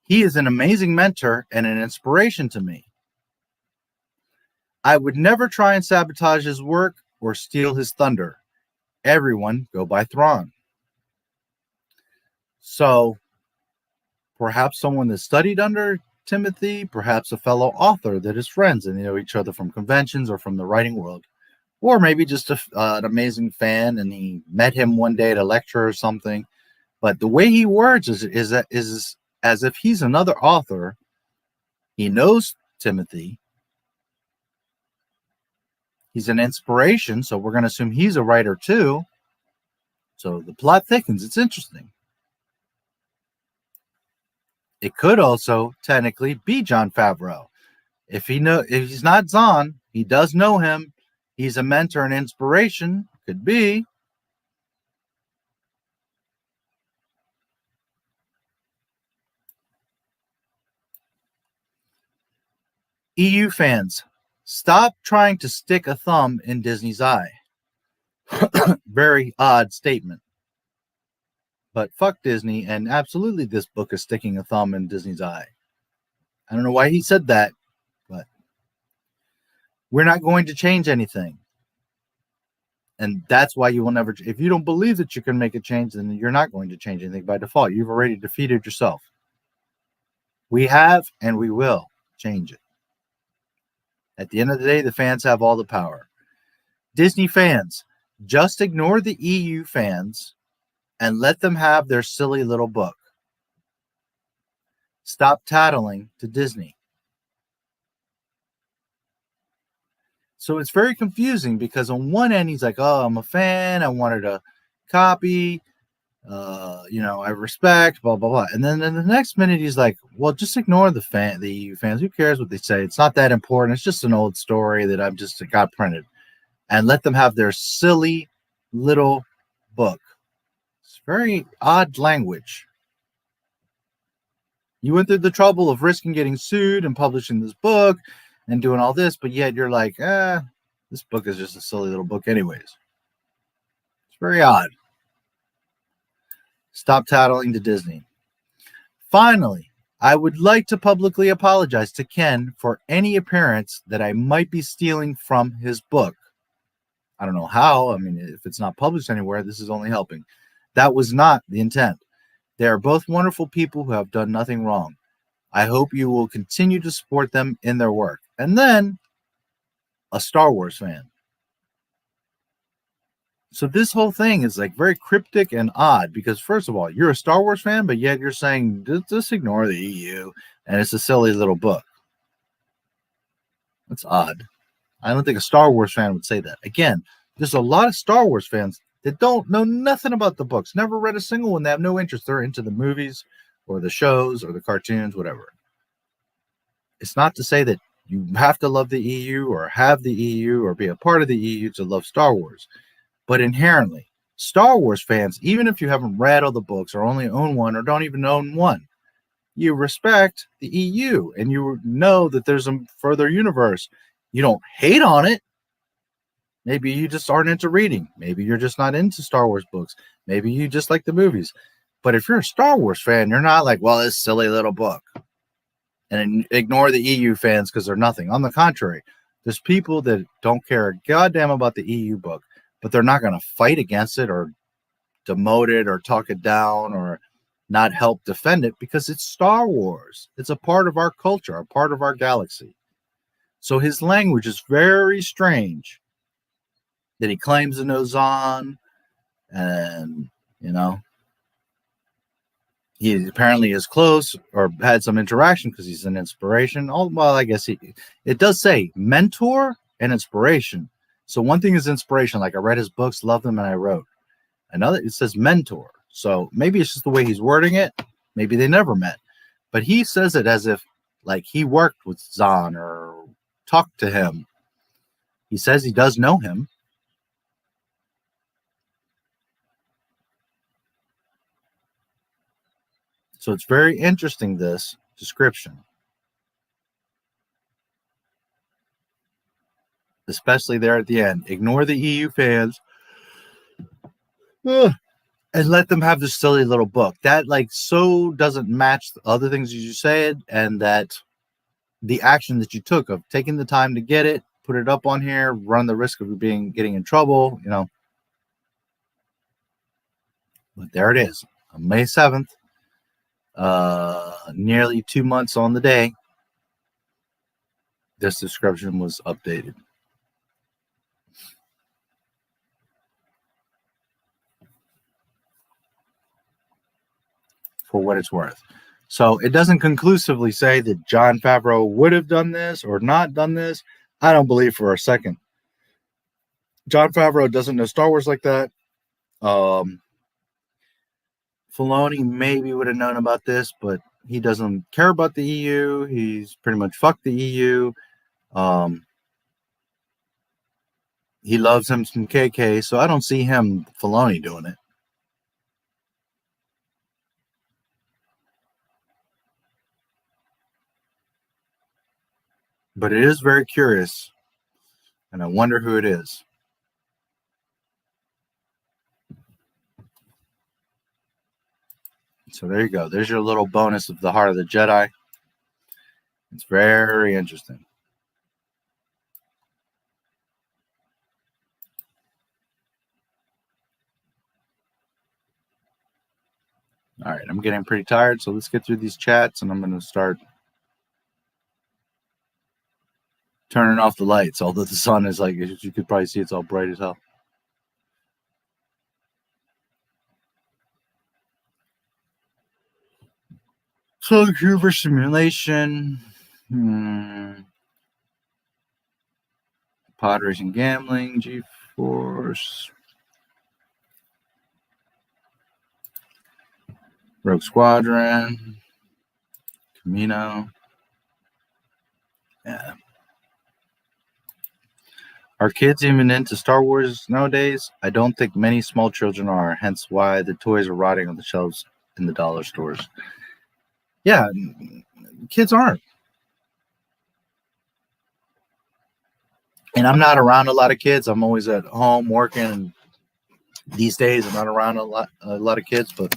P: He is an amazing mentor and an inspiration to me. I would never try and sabotage his work or steal his thunder. Everyone go by Thrawn. So, perhaps someone that studied under Timothy, perhaps a fellow author that is friends and they know each other from conventions or from the writing world. Or maybe just an amazing fan and he met him one day at a lecture or something. But the way he words is as if he's another author. He knows Timothy. He's an inspiration, so we're going to assume he's a writer too. So the plot thickens. It's interesting. It could also technically be Jon Favreau. If he's not Zahn, he does know him. He's a mentor and inspiration. Could be. EU fans, stop trying to stick a thumb in Disney's eye. Very odd statement. But fuck Disney, and absolutely this book is sticking a thumb in Disney's eye. I don't know why he said that, but we're not going to change anything. And that's why you will never, if you don't believe that you can make a change, then you're not going to change anything by default. You've already defeated yourself. We have, and we will change it. At the end of the day, the fans have all the power. Disney fans, just ignore the EU fans and let them have their silly little book. Stop tattling to Disney. So it's very confusing because on one end, he's like, oh, I'm a fan. I wanted a copy. I respect, blah, blah, blah. And then in the next minute, he's like, well, just ignore the EU fans. Who cares what they say? It's not that important. It's just an old story that I've just got printed. And let them have their silly little book. It's very odd language. You went through the trouble of risking getting sued and publishing this book and doing all this, but yet you're like, this book is just a silly little book anyways. It's very odd. Stop tattling to Disney. Finally, I would like to publicly apologize to Ken for any appearance that I might be stealing from his book. I don't know how. I mean, if it's not published anywhere, this is only helping. That was not the intent. They are both wonderful people who have done nothing wrong. I hope you will continue to support them in their work. And then, a Star Wars fan. So this whole thing is like very cryptic and odd because first of all, you're a Star Wars fan, but yet you're saying just ignore the EU and it's a silly little book. That's odd. I don't think a Star Wars fan would say that. Again, there's a lot of Star Wars fans that don't know nothing about the books, never read a single one. They have no interest. They're into the movies or the shows or the cartoons, whatever. It's not to say that you have to love the EU or have the EU or be a part of the EU to love Star Wars. But inherently, Star Wars fans, even if you haven't read all the books or only own one or don't even own one, you respect the EU and you know that there's a further universe. You don't hate on it. Maybe you just aren't into reading. Maybe you're just not into Star Wars books. Maybe you just like the movies. But if you're a Star Wars fan, you're not like, well, this silly little book. And ignore the EU fans because they're nothing. On the contrary, there's people that don't care a goddamn about the EU book, but they're not going to fight against it or demote it or talk it down or not help defend it because it's Star Wars. It's a part of our culture, a part of our galaxy. So his language is very strange that he claims to know Zahn, and, you know, he apparently is close or had some interaction because he's an inspiration. Oh, well, I guess it does say mentor and inspiration. So one thing is inspiration, like I read his books, loved them, and I wrote. Another, it says mentor. So maybe it's just the way he's wording it. Maybe they never met. But he says it as if like he worked with Zahn or talked to him. He says he does know him. So it's very interesting, this description. Especially there at the end. Ignore the EU fans. And let them have this silly little book. That like so doesn't match the other things you said, and that the action that you took of taking the time to get it, put it up on here, run the risk of getting in trouble, you know. But there it is. On May 7th. Nearly 2 months on the day, this description was updated. For what it's worth. So it doesn't conclusively say that Jon Favreau would have done this or not done this. I don't believe for a second. Jon Favreau doesn't know Star Wars like that. Filoni maybe would have known about this, but he doesn't care about the EU. He's pretty much fucked the EU. He loves him some KK, so I don't see him, Filoni, doing it. But it is very curious, and I wonder who it is. So there you go. There's your little bonus of the Heart of the Jedi. It's very interesting. All right, I'm getting pretty tired, so let's get through these chats, and I'm going to start turning off the lights, although the sun is like, as you could probably see, it's all bright as hell. So Hoover simulation, pod racing gambling, G-Force, Rogue Squadron, Camino. Yeah. Are kids even into Star Wars nowadays? I don't think many small children are, hence why the toys are rotting on the shelves in the dollar stores. Yeah, kids aren't. And I'm not around a lot of kids. I'm always at home working. And these days, I'm not around a lot of kids, but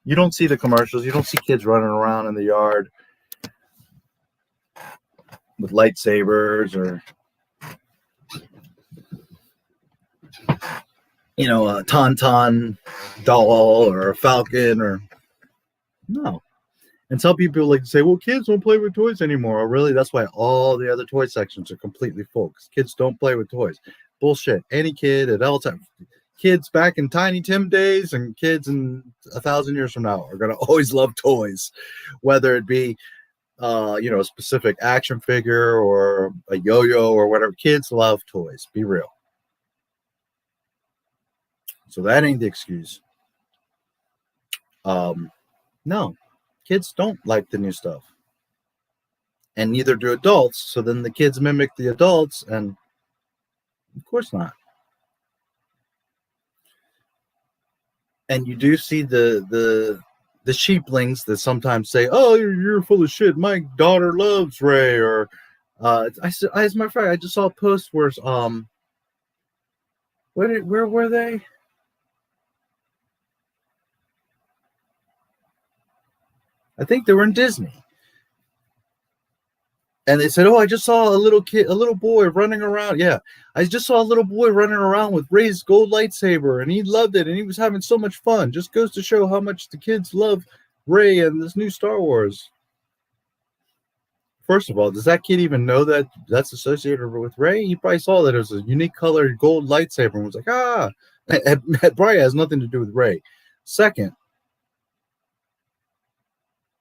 P: you don't see the commercials. You don't see kids running around in the yard with lightsabers or, you know, a Tauntaun doll or a Falcon or no. And some people like to say, well, kids don't play with toys anymore. Oh, really? That's why all the other toy sections are completely full, because kids don't play with toys. Bullshit. Any kid at all time. Kids back in Tiny Tim days and kids in 1,000 years from now are going to always love toys, whether it be, a specific action figure or a yo-yo or whatever. Kids love toys. Be real. So that ain't the excuse. No, kids don't like the new stuff. And neither do adults. So then the kids mimic the adults, and of course not. And you do see the sheeplings that sometimes say, "Oh, you're full of shit. My daughter loves Ray." Or as a matter of fact, I just saw a post where where were they? I think they were in Disney. And they said, "Oh, I just saw a little boy running around." Yeah, I just saw a little boy running around with Ray's gold lightsaber, and he loved it, and he was having so much fun. Just goes to show how much the kids love Ray and this new Star Wars. First of all, does that kid even know that that's associated with Ray? He probably saw that it was a unique colored gold lightsaber and was like, "Ah!" It probably has nothing to do with Ray. Second,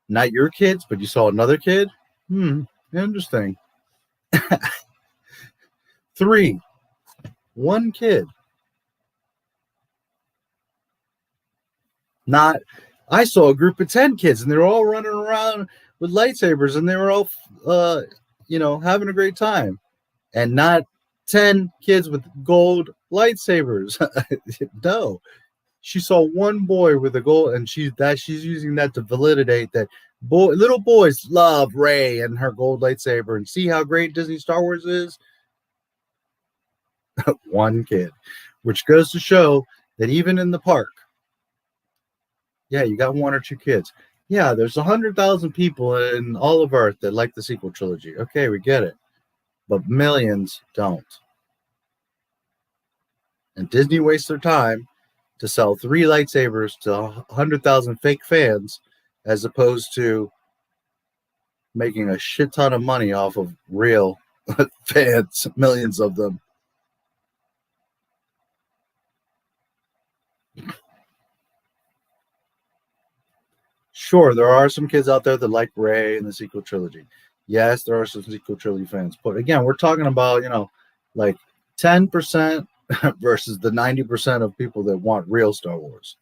P: not your kids, but you saw another kid? Interesting. 3, 1 kid. I saw a group of 10 kids, and they were all running around with lightsabers, and they were all, having a great time. And not 10 kids with gold lightsabers. No. She saw one boy with a gold, and she's using that to validate that little boys love Ray and her gold lightsaber, and see how great Disney Star Wars is. One kid, which goes to show that even in the park, yeah, you got 1 or 2 kids. Yeah, there's 100,000 people in all of Earth that like the sequel trilogy. Okay, we get it, but millions don't. And Disney wastes their time to sell 3 lightsabers to 100,000 fake fans, as opposed to making a shit ton of money off of real fans, millions of them. Sure, there are some kids out there that like Ray and the sequel trilogy. Yes, there are some sequel trilogy fans. But again, we're talking about, like 10% versus the 90% of people that want real Star Wars.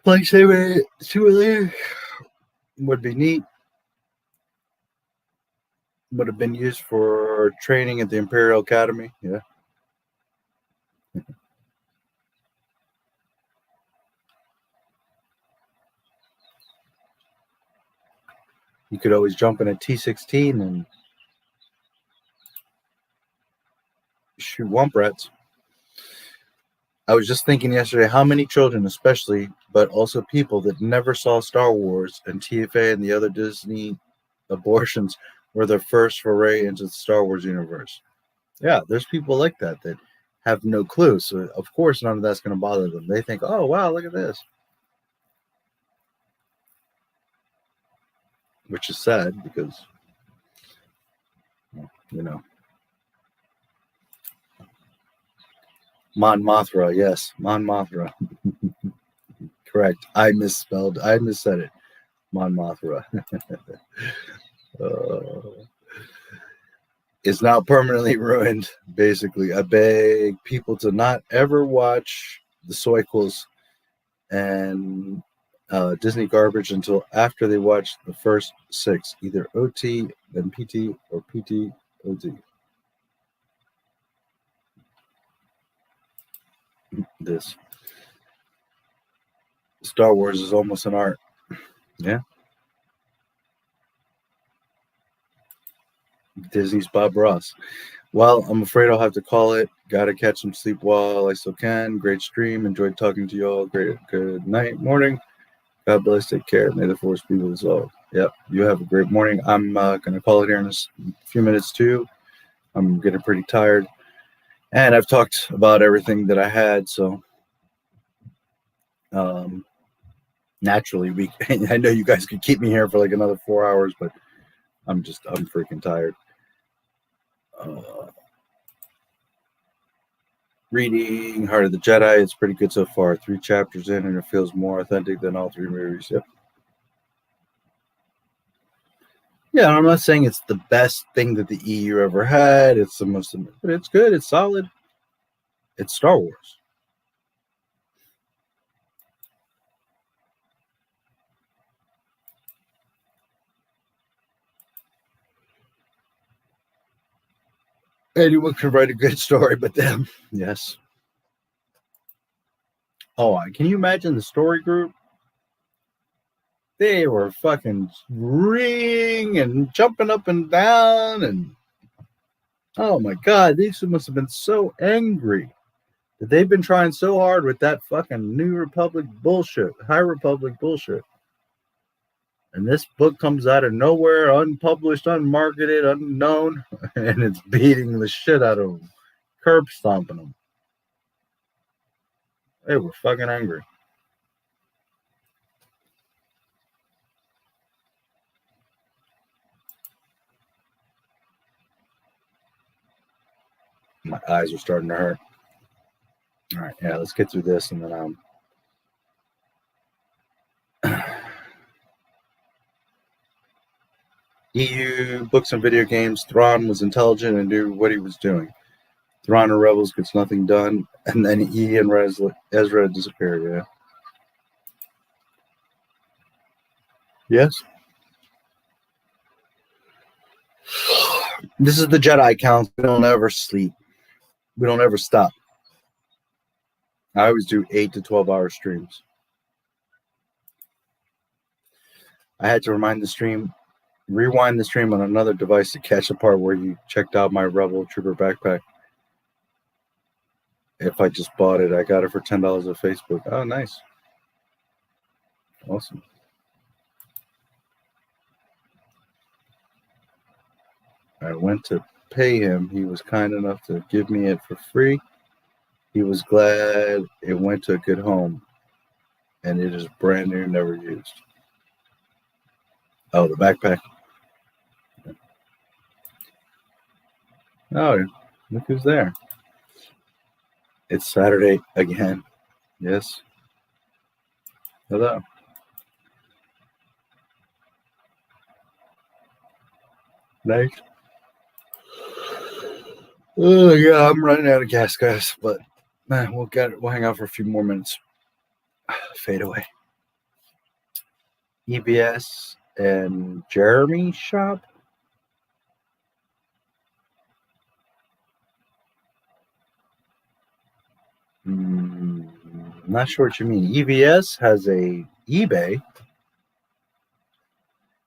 P: Lightsaber would be neat. Would have been used for training at the Imperial Academy. Yeah. You could always jump in a T-16 and shoot Womp-Rats. I was just thinking yesterday how many children, especially, but also people that never saw Star Wars and TFA and the other Disney abortions were their first foray into the Star Wars universe. Yeah, there's people like that have no clue. So, of course, none of that's going to bother them. They think, "Oh, wow, look at this." Which is sad because, Mon Mothra, yes, Mon Mothra. Correct. I missaid it. Mon Mothra. Is now permanently ruined, basically. I beg people to not ever watch the sequels and Disney garbage until after they watch the first 6, either OT, then PT, or PT, OT. This Star Wars is almost an art. Yeah. Disney's Bob Ross. Well, I'm afraid I'll have to call it. Gotta catch some sleep while I still can. Great stream. Enjoyed talking to you all. Good night, morning. God bless. Take care. May the force be with us all. Yep. You have a great morning. I'm gonna call it here in a few minutes too. I'm getting pretty tired, and I've talked about everything that I had. So Naturally, I know you guys could keep me here for like another 4 hours, but I'm freaking tired. Reading Heart of the Jedi, it's pretty good so far. 3 chapters in, and it feels more authentic than all 3 movies. Yep. Yeah, I'm not saying it's the best thing that the EU ever had. It's the most, but it's good. It's solid. It's Star Wars. Anyone could write a good story, but them, yes. Oh, can you imagine the story group? They were fucking ringing and jumping up and down, and oh my god, these must have been so angry that they've been trying so hard with that fucking New Republic bullshit, High Republic bullshit. And this book comes out of nowhere, unpublished, unmarketed, unknown, and it's beating the shit out of them, curb stomping them. They were fucking angry. My eyes are starting to hurt. All right, yeah, let's get through this, and then EU books and video games. Thrawn was intelligent and knew what he was doing. Thrawn and Rebels gets nothing done, and then E and Ezra disappear. Yeah. Yes. This is the Jedi Council. We don't ever sleep. We don't ever stop. I always do 8 to 12-hour streams. I had to rewind the stream on another device to catch the part where you checked out my Rebel Trooper backpack. If I just bought it, I got it for $10 on Facebook. Oh, nice. Awesome. I went to pay him. He was kind enough to give me it for free. He was glad it went to a good home, and it is brand new, never used. Oh, the backpack. Oh, look who's there. It's Saturday again. Yes. Hello. Nice. Oh, yeah, I'm running out of gas, guys, but man, we'll hang out for a few more minutes. Fade away. EBS and Jeremy shop. Not sure what you mean. EBS has a eBay.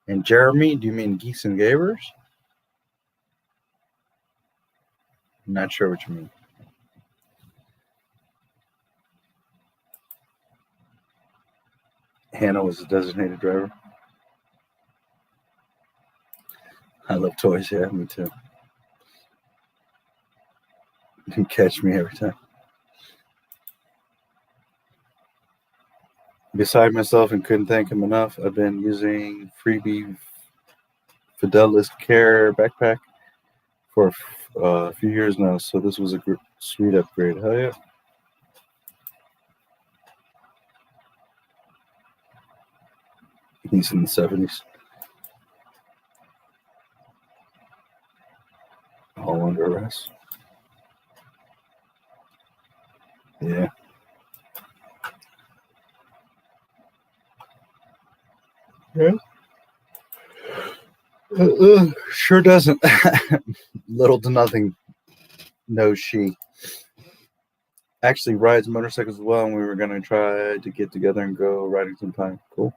P: And Jeremy, do you mean Geeks and Gavers? Not sure what you mean. Hannah was a designated driver. I love toys, yeah, me too. You can catch me every time. Beside myself and couldn't thank him enough. I've been using Freebie Fidelis Care backpack for a few years now, so this was a sweet upgrade. Hell yeah. He's in the 70s. All under arrest. Yeah. Yeah. Sure doesn't. Little to nothing knows she. Actually rides motorcycles as well, and we were going to try to get together and go riding sometime. Cool.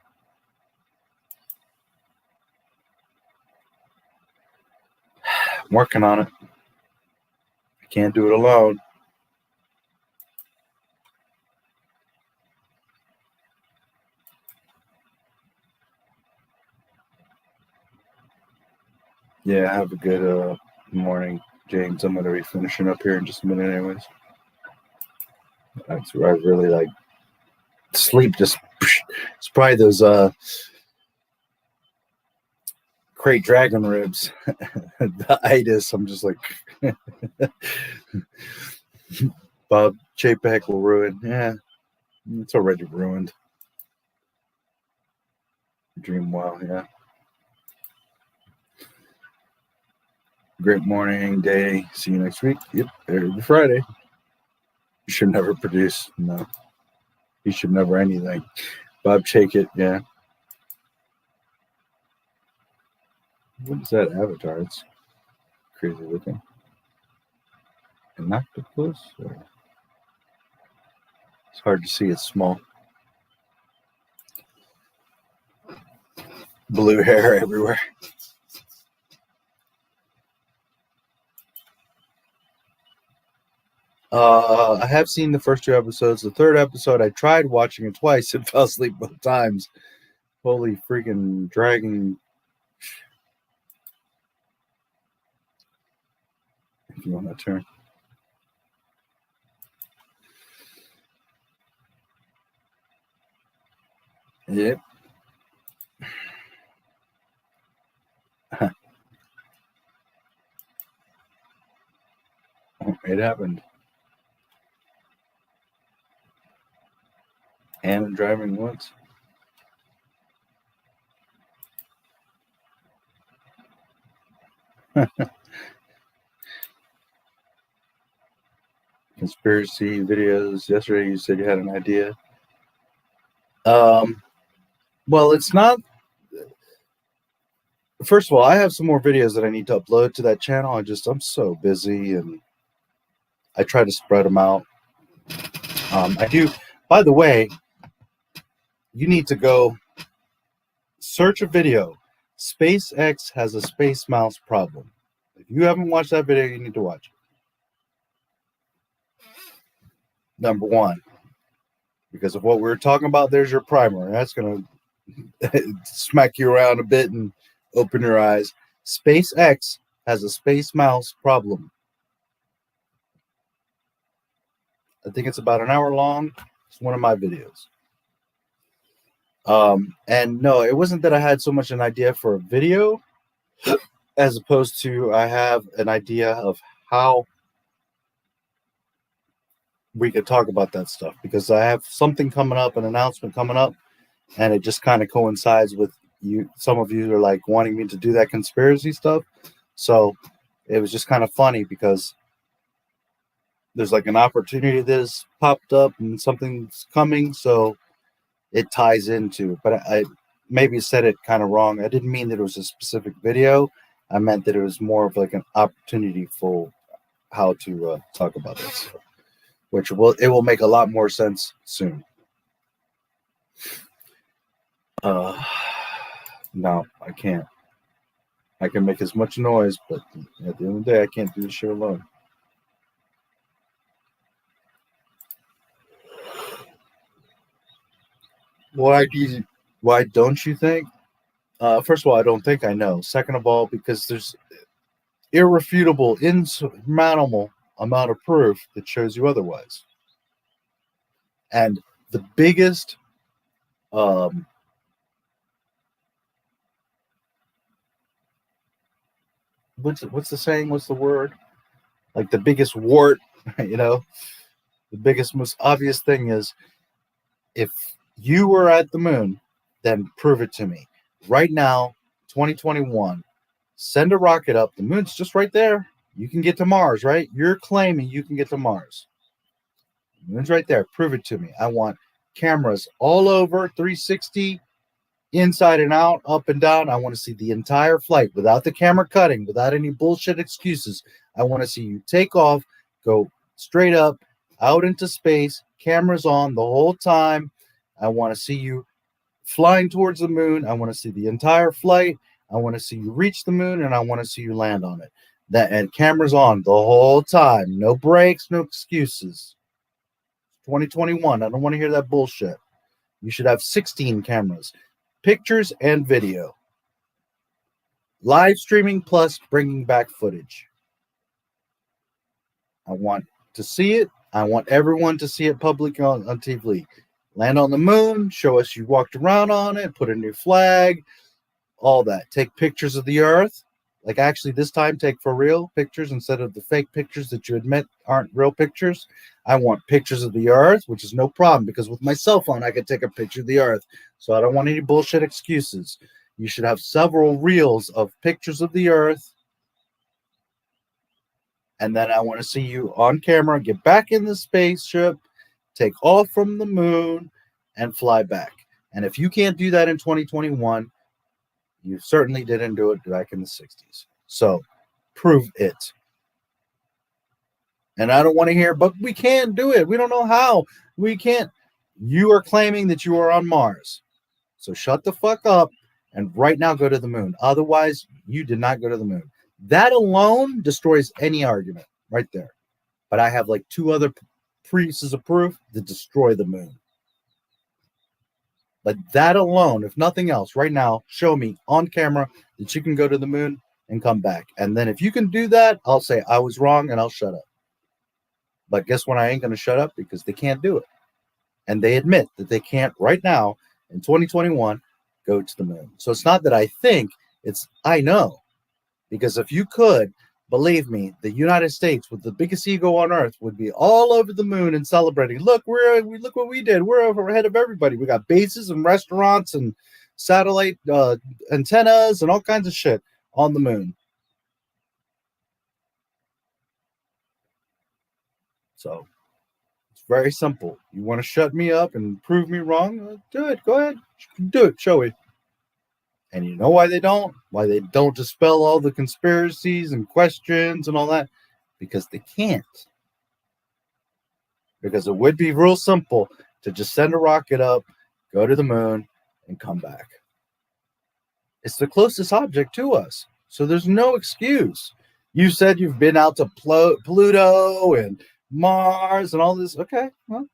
P: I'm working on it. I can't do it alone. Yeah, have a good morning, James. I'm going to be finishing up here in just a minute anyways. That's where I really like sleep just, it's probably those crate dragon ribs. The itis, I'm just like, Bob Chapek will ruin. Yeah, it's already ruined. Dream well, yeah. Great morning, day. See you next week. Yep, every Friday. You should never produce. No. You should never anything. Bob Chapek, yeah. What is that avatar? It's crazy looking. An octopus? Or... It's hard to see. It's small. Blue hair everywhere. I have seen the first 2 episodes. The 3rd episode, I tried watching it twice and fell asleep both times. Holy freaking dragon. If you want to turn. Yep. It happened. And driving once. Conspiracy videos. Yesterday you said you had an idea. Well, it's not. First of all, I have some more videos that I need to upload to that channel. I'm so busy, and I try to spread them out. I do. By the way, you need to go search a video. SpaceX has a space mouse problem. If you haven't watched that video, you need to watch it. Number 1, because of what we were talking about, there's your primer. That's going to smack you around a bit and open your eyes. SpaceX has a space mouse problem. I think it's about an hour long. It's one of my videos. And no, it wasn't that I had so much an idea for a video as opposed to I have an idea of how we could talk about that stuff, because I have something coming up, an announcement coming up, and it just kind of coincides with you. Some of you are like wanting me to do that conspiracy stuff. So it was just kind of funny because there's like an opportunity that has popped up and something's coming. So it ties into, but I maybe said it kind of wrong. I didn't mean that it was a specific video. I meant that it was more of like an opportunity for how to talk about this, which will make a lot more sense soon. No, I can't. I can make as much noise, but at the end of the day, I can't do this shit alone. Why don't you think? First of all, I don't think I know. Second of all, because there's irrefutable, insurmountable amount of proof that shows you otherwise. And the biggest what's the saying? What's the word? Like the biggest wart, the biggest, most obvious thing is, if you were at the moon, then prove it to me. Right now, 2021, send a rocket up. The moon's just right there. You can get to Mars, right? You're claiming you can get to Mars. The moon's right there. Prove it to me. I want cameras all over, 360, inside and out, up and down. I want to see the entire flight without the camera cutting, without any bullshit excuses. I want to see you take off, go straight up, out into space, cameras on the whole time. I want to see you flying towards the moon. I want to see the entire flight. I want to see you reach the moon, and I want to see you land on it. And cameras on the whole time. No breaks, no excuses. 2021. I don't want to hear that bullshit. You should have 16 cameras. Pictures and video. Live streaming plus bringing back footage. I want to see it. I want everyone to see it publicly on TV. Land on the moon, show us you walked around on it, put a new flag, all that. Take pictures of the Earth. Like, actually, this time, take for real pictures instead of the fake pictures that you admit aren't real pictures. I want pictures of the Earth, which is no problem, because with my cell phone, I can take a picture of the Earth. So I don't want any bullshit excuses. You should have several reels of pictures of the Earth. And then I want to see you on camera, get back in the spaceship, take off from the moon, and fly back. And if you can't do that in 2021, you certainly didn't do it back in the 60s. So prove it. And I don't want to hear, but we can't do it. We don't know how. We can't. You are claiming that you are on Mars. So shut the fuck up and right now go to the moon. Otherwise, you did not go to the moon. That alone destroys any argument right there. But I have like 2 other pieces of proof that destroy the moon. But that alone, if nothing else, right now, show me on camera that you can go to the moon and come back. And then if you can do that, I'll say I was wrong and I'll shut up. But guess what? I ain't going to shut up because they can't do it. And they admit that they can't right now in 2021 go to the moon. So it's not that I think, it's I know. Because if you could, believe me, the United States with the biggest ego on earth would be all over the moon and celebrating. Look, look what we did. We're over ahead of everybody. We got bases and restaurants and satellite antennas and all kinds of shit on the moon. So it's very simple. You want to shut me up and prove me wrong? Do it. Go ahead. Do it. Show me. And you know why they don't? Why they don't dispel all the conspiracies and questions and all that? Because they can't. Because it would be real simple to just send a rocket up, go to the moon, and come back. It's the closest object to us. So there's no excuse. You said you've been out to Pluto and Mars and all this. Okay, well,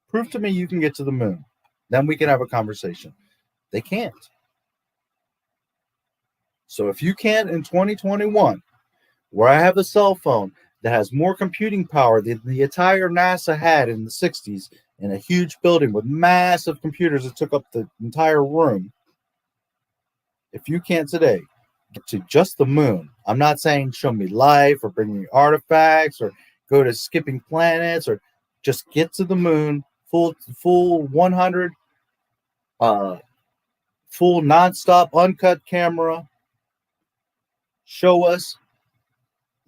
P: prove to me you can get to the moon. Then we can have a conversation. They can't. So if you can't in 2021, where I have a cell phone that has more computing power than the entire NASA had in the 60s in a huge building with massive computers that took up the entire room, if you can't today get to just the moon, I'm not saying show me life or bring me artifacts or go to skipping planets, or just get to the moon, full 100, full nonstop uncut camera. Show us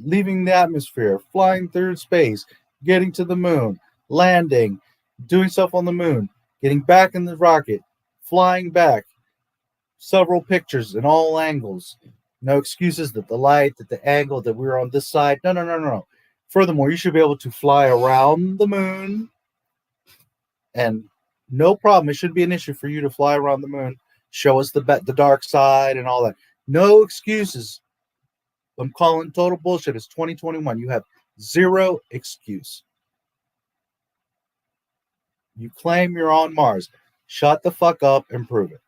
P: leaving the atmosphere, flying through space, getting to the moon, landing, doing stuff on the moon, getting back in the rocket, flying back, several pictures in all angles. No excuses that the light, that the angle, that we're on this side. No. Furthermore, you should be able to fly around the moon, and no problem. It shouldn't be an issue for you to fly around the moon, show us the dark side and all that. No excuses. I'm calling total bullshit. It's 2021. You have zero excuse. You claim you're on Mars. Shut the fuck up and prove it.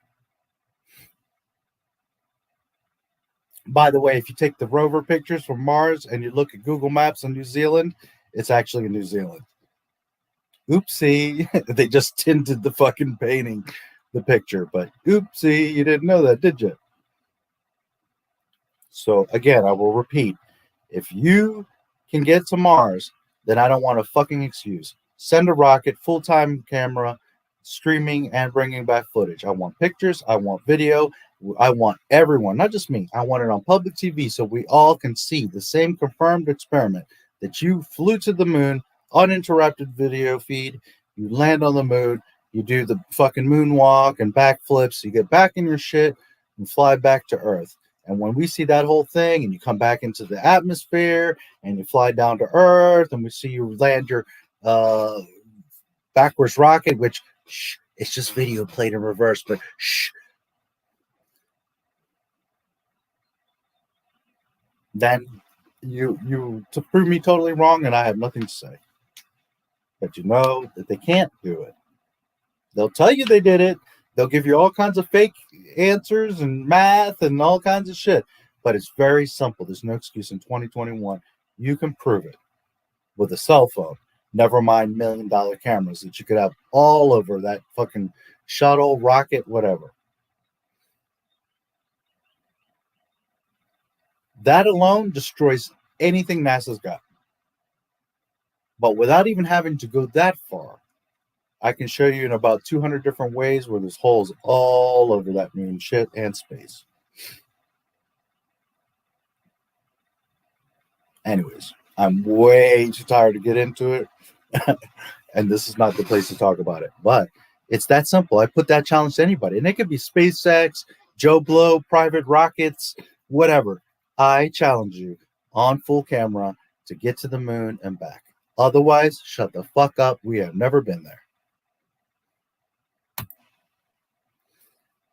P: By the way, if you take the rover pictures from Mars and you look at Google Maps on New Zealand, it's actually in New Zealand. Oopsie. They just tinted the fucking painting, the picture. But oopsie, you didn't know that, did you? So, again, I will repeat. If you can get to Mars, then I don't want a fucking excuse. Send a rocket, full-time camera, streaming, and bringing back footage. I want pictures. I want video. I want everyone, not just me. I want it on public TV so we all can see the same confirmed experiment that you flew to the moon, uninterrupted video feed, you land on the moon, you do the fucking moonwalk and backflips, you get back in your shit and fly back to Earth. And when we see that whole thing and you come back into the atmosphere and you fly down to Earth and we see you land your backwards rocket, which it's just video played in reverse, but then you to prove me totally wrong and I have nothing to say. But you know that they can't do it. They'll tell you they did it. They'll give you all kinds of fake answers and math and all kinds of shit. But it's very simple. There's no excuse in 2021. You can prove it with a cell phone. Never mind $1 million cameras that you could have all over that fucking shuttle, rocket, whatever. That alone destroys anything NASA's got. But without even having to go that far, I can show you in about 200 different ways where there's holes all over that moon shit and space. Anyways, I'm way too tired to get into it. And this is not the place to talk about it. But it's that simple. I put that challenge to anybody. And it could be SpaceX, Joe Blow, private rockets, whatever. I challenge you on full camera to get to the moon and back. Otherwise, shut the fuck up. We have never been there.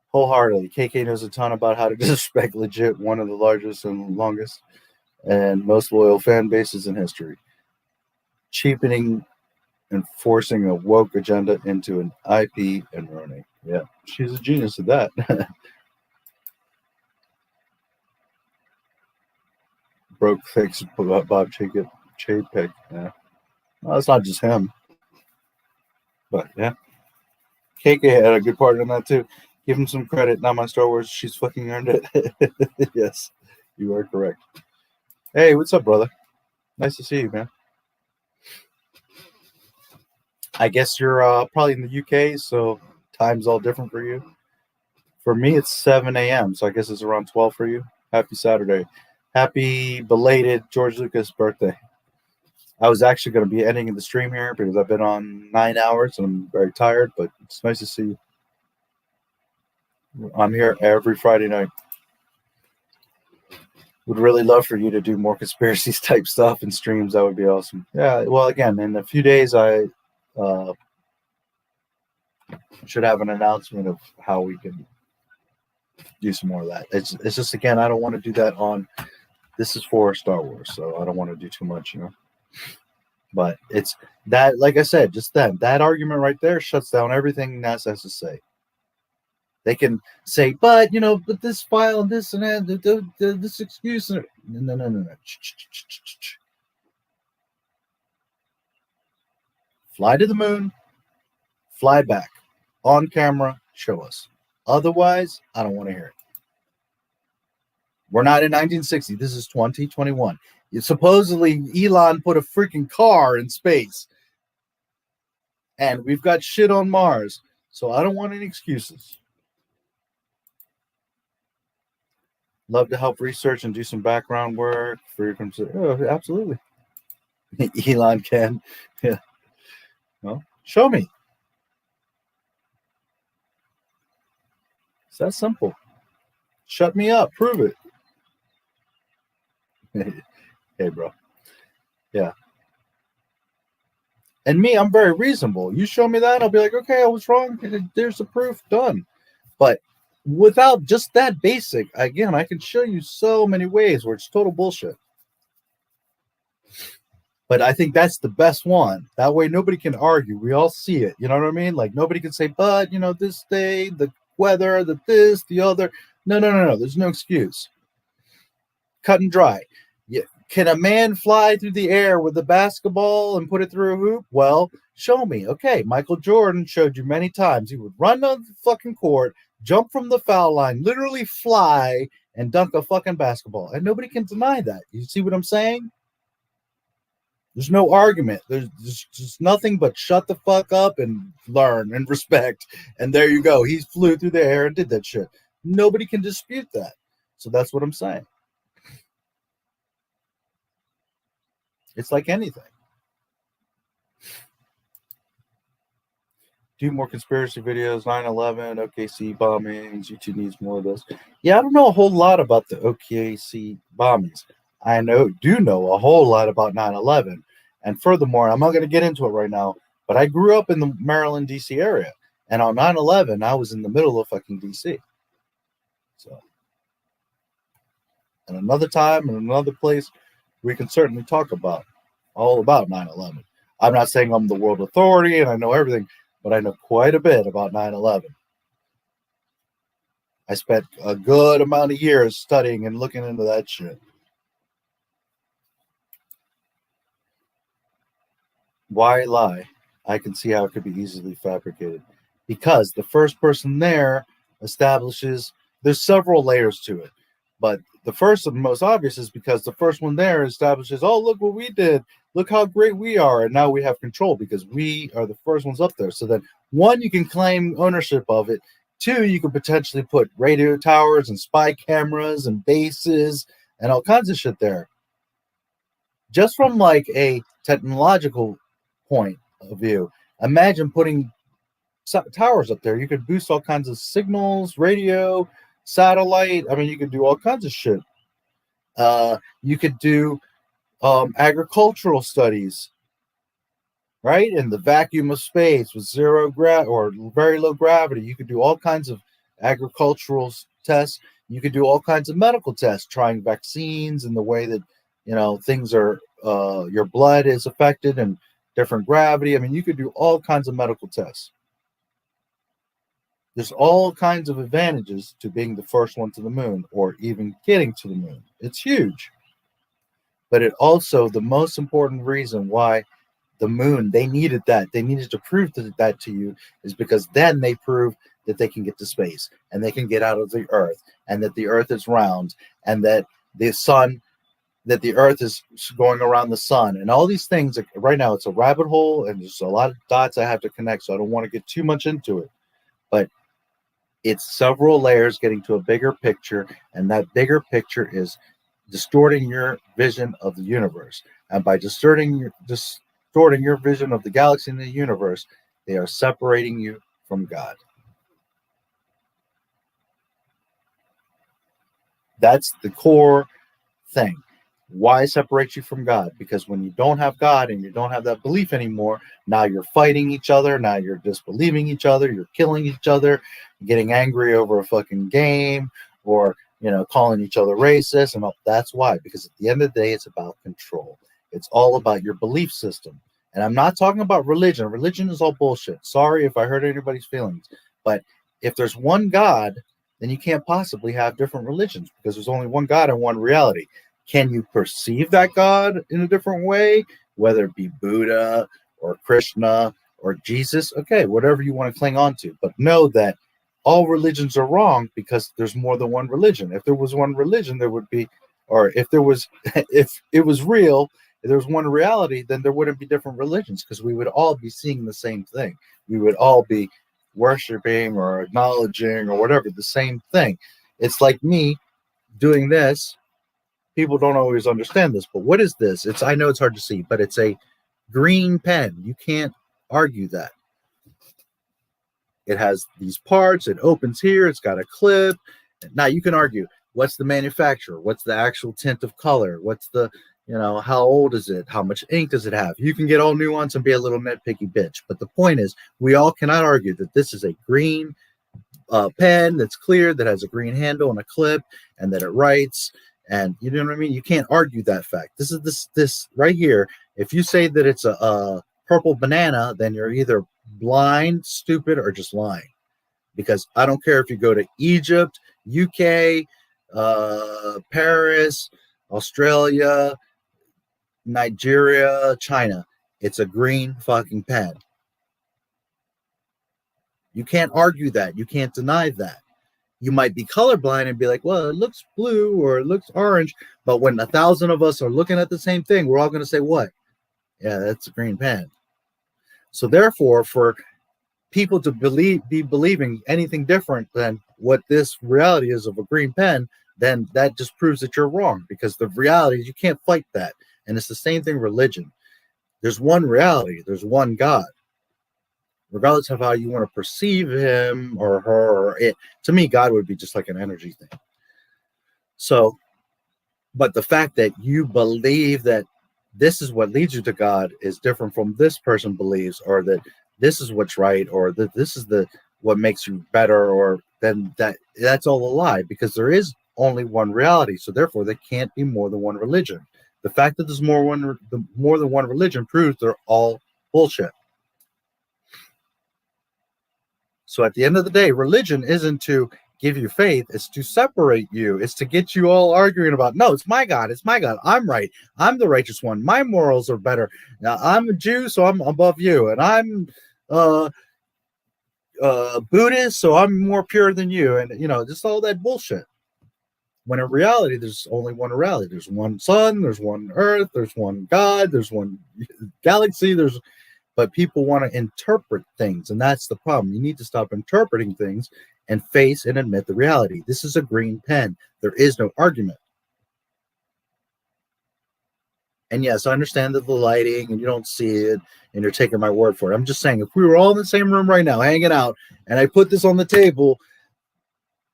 P: Wholeheartedly. KK knows a ton about how to disrespect legit one of the largest and longest and most loyal fan bases in history. Cheapening and forcing a woke agenda into an IP and ruining. Yeah, she's a genius at that. Broke fix Bob Chapek. Yeah. Well, it's not just him. But yeah. KK had a good part in that too. Give him some credit. Not my Star Wars. She's fucking earned it. Yes, you are correct. Hey, what's up, brother? Nice to see you, man. I guess you're probably in the UK, so time's all different for you. For me, it's 7 a.m., so I guess it's around 12 for you. Happy Saturday. Happy belated George Lucas birthday. I was actually going to be ending the stream here because I've been on 9 hours and I'm very tired, but it's nice to see you. I'm here every Friday night. Would really love for you to do more conspiracies type stuff and streams. That would be awesome. Yeah, well, again, in a few days, I should have an announcement of how we can do some more of that. It's just, again, I don't want to do that on, this is for Star Wars, so I don't want to do too much, you know. But it's that, like I said, just that argument right there shuts down everything NASA has to say. They can say, but, you know, but this file and this and that, this excuse. No. Fly to the moon, fly back, on camera, show us. Otherwise, I don't want to hear it. We're not in 1960. This is 2021. Supposedly, Elon put a freaking car in space. And we've got shit on Mars. So I don't want any excuses. Love to help research and do some background work for your consideration. Oh, absolutely. Elon can. Yeah. Well, show me. It's that simple. Shut me up. Prove it. Hey, bro. Yeah. And me, I'm very reasonable. You show me that, I'll be like, okay, I was wrong. There's the proof. Done. But without just that basic, again, I can show you so many ways where it's total bullshit. But I think that's the best one. That way nobody can argue. We all see it. You know what I mean? Like nobody can say, but, you know, this day, the weather, the this, the other. No. There's no excuse. Cut and dry. Yeah. Can a man fly through the air with a basketball and put it through a hoop? Well, show me. Okay, Michael Jordan showed you many times. He would run on the fucking court, jump from the foul line, literally fly and dunk a fucking basketball. And nobody can deny that. You see what I'm saying? There's no argument. There's just nothing but shut the fuck up and learn and respect. And there you go. He flew through the air and did that shit. Nobody can dispute that. So that's what I'm saying. It's like anything. Do more conspiracy videos, 9/11, OKC bombings. YouTube needs more of this. Yeah, I don't know a whole lot about the OKC bombings. I do know a whole lot about 9/11. And furthermore, I'm not going to get into it right now, but I grew up in the Maryland, D.C. area. And on 9/11, I was in the middle of fucking D.C. So, and another time, in another place, we can certainly talk about all about 9/11. I'm not saying I'm the world authority and I know everything, but I know quite a bit about 9/11. I spent a good amount of years studying and looking into that shit. Why lie? I can see how it could be easily fabricated. Because the first person there establishes, there's several layers to it. But the first and most obvious is because the first one there establishes, oh, look what we did. Look how great we are. And now we have control because we are the first ones up there. So that one, you can claim ownership of it. Two, you could potentially put radio towers and spy cameras and bases and all kinds of shit there. Just from like a technological point of view, imagine putting towers up there. You could boost all kinds of signals, radio, satellite. I mean, you could do all kinds of shit. You could do agricultural studies, right? In the vacuum of space with zero or very low gravity. You could do all kinds of agricultural tests. You could do all kinds of medical tests, trying vaccines and the way that, you know, things are, your blood is affected and different gravity. I mean, you could do all kinds of medical tests. There's all kinds of advantages to being the first one to the moon or even getting to the moon. It's huge. But it also, the most important reason why the moon, they needed that. They needed to prove that to you is because then they prove that they can get to space and they can get out of the earth and that the earth is round and that the sun, that the earth is going around the sun and all these things. Right now, it's a rabbit hole and there's a lot of dots I have to connect, so I don't want to get too much into it. But it's several layers getting to a bigger picture, and that bigger picture is distorting your vision of the universe. And by distorting your vision of the galaxy and the universe, they are separating you from God. That's the core thing. Why separate you from God? Because when you don't have God and you don't have that belief anymore, now you're fighting each other. Now you're disbelieving each other. You're killing each other, getting angry over a fucking game, or, you know, calling each other racist. And all. That's why. Because at the end of the day, it's about control. It's all about your belief system. And I'm not talking about religion. Religion is all bullshit. Sorry if I hurt anybody's feelings. But if there's one God, then you can't possibly have different religions because there's only one God and one reality. Can you perceive that God in a different way, whether it be Buddha or Krishna or Jesus? Okay, whatever you want to cling on to. But know that all religions are wrong because there's more than one religion. If there was one religion, there would be, or if there was, if it was real, if there was one reality, then there wouldn't be different religions because we would all be seeing the same thing. We would all be worshiping or acknowledging or whatever, the same thing. It's like me doing this. People don't always understand this, but what is this? I know it's hard to see, but it's a green pen. You can't argue that. It has these parts. It opens here. It's got a clip. Now you can argue, what's the manufacturer? What's the actual tint of color? What's the, you know, how old is it? How much ink does it have? You can get all nuance and be a little nitpicky bitch. But the point is, we all cannot argue that this is a green pen that's clear, that has a green handle and a clip, and that it writes. And you know what I mean? You can't argue that fact. This is this right here. If you say that it's a purple banana, then you're either blind, stupid, or just lying. Because I don't care if you go to Egypt, UK, Paris, Australia, Nigeria, China. It's a green fucking pen. You can't argue that. You can't deny that. You might be colorblind and be like, well, it looks blue or it looks orange. But when 1,000 of us are looking at the same thing, we're all going to say, what? Yeah, that's a green pen. So therefore, for people to be believing anything different than what this reality is of a green pen, then that just proves that you're wrong, because the reality is you can't fight that. And it's the same thing religion. There's one reality. There's one God. Regardless of how you want to perceive him or her or it, to me, God would be just like an energy thing. So, but the fact that you believe that this is what leads you to God is different from this person believes, or that this is what's right, or that this is what makes you better, or then that's all a lie, because there is only one reality. So therefore, there can't be more than one religion. The fact that there's more than one religion proves they're all bullshit. So at the end of the day, religion isn't to give you faith. It's to separate you. It's to get you all arguing about, no, it's my God. It's my God. I'm right. I'm the righteous one. My morals are better. Now, I'm a Jew, so I'm above you. And I'm Buddhist, so I'm more pure than you. And, you know, just all that bullshit. When in reality, there's only one reality. There's one sun, there's one earth, there's one God, there's one galaxy, but people want to interpret things, and that's the problem. You need to stop interpreting things and face and admit the reality. This is a green pen. There is no argument. And yes, I understand that the lighting and you don't see it and you're taking my word for it. I'm just saying, if we were all in the same room right now, hanging out, and I put this on the table,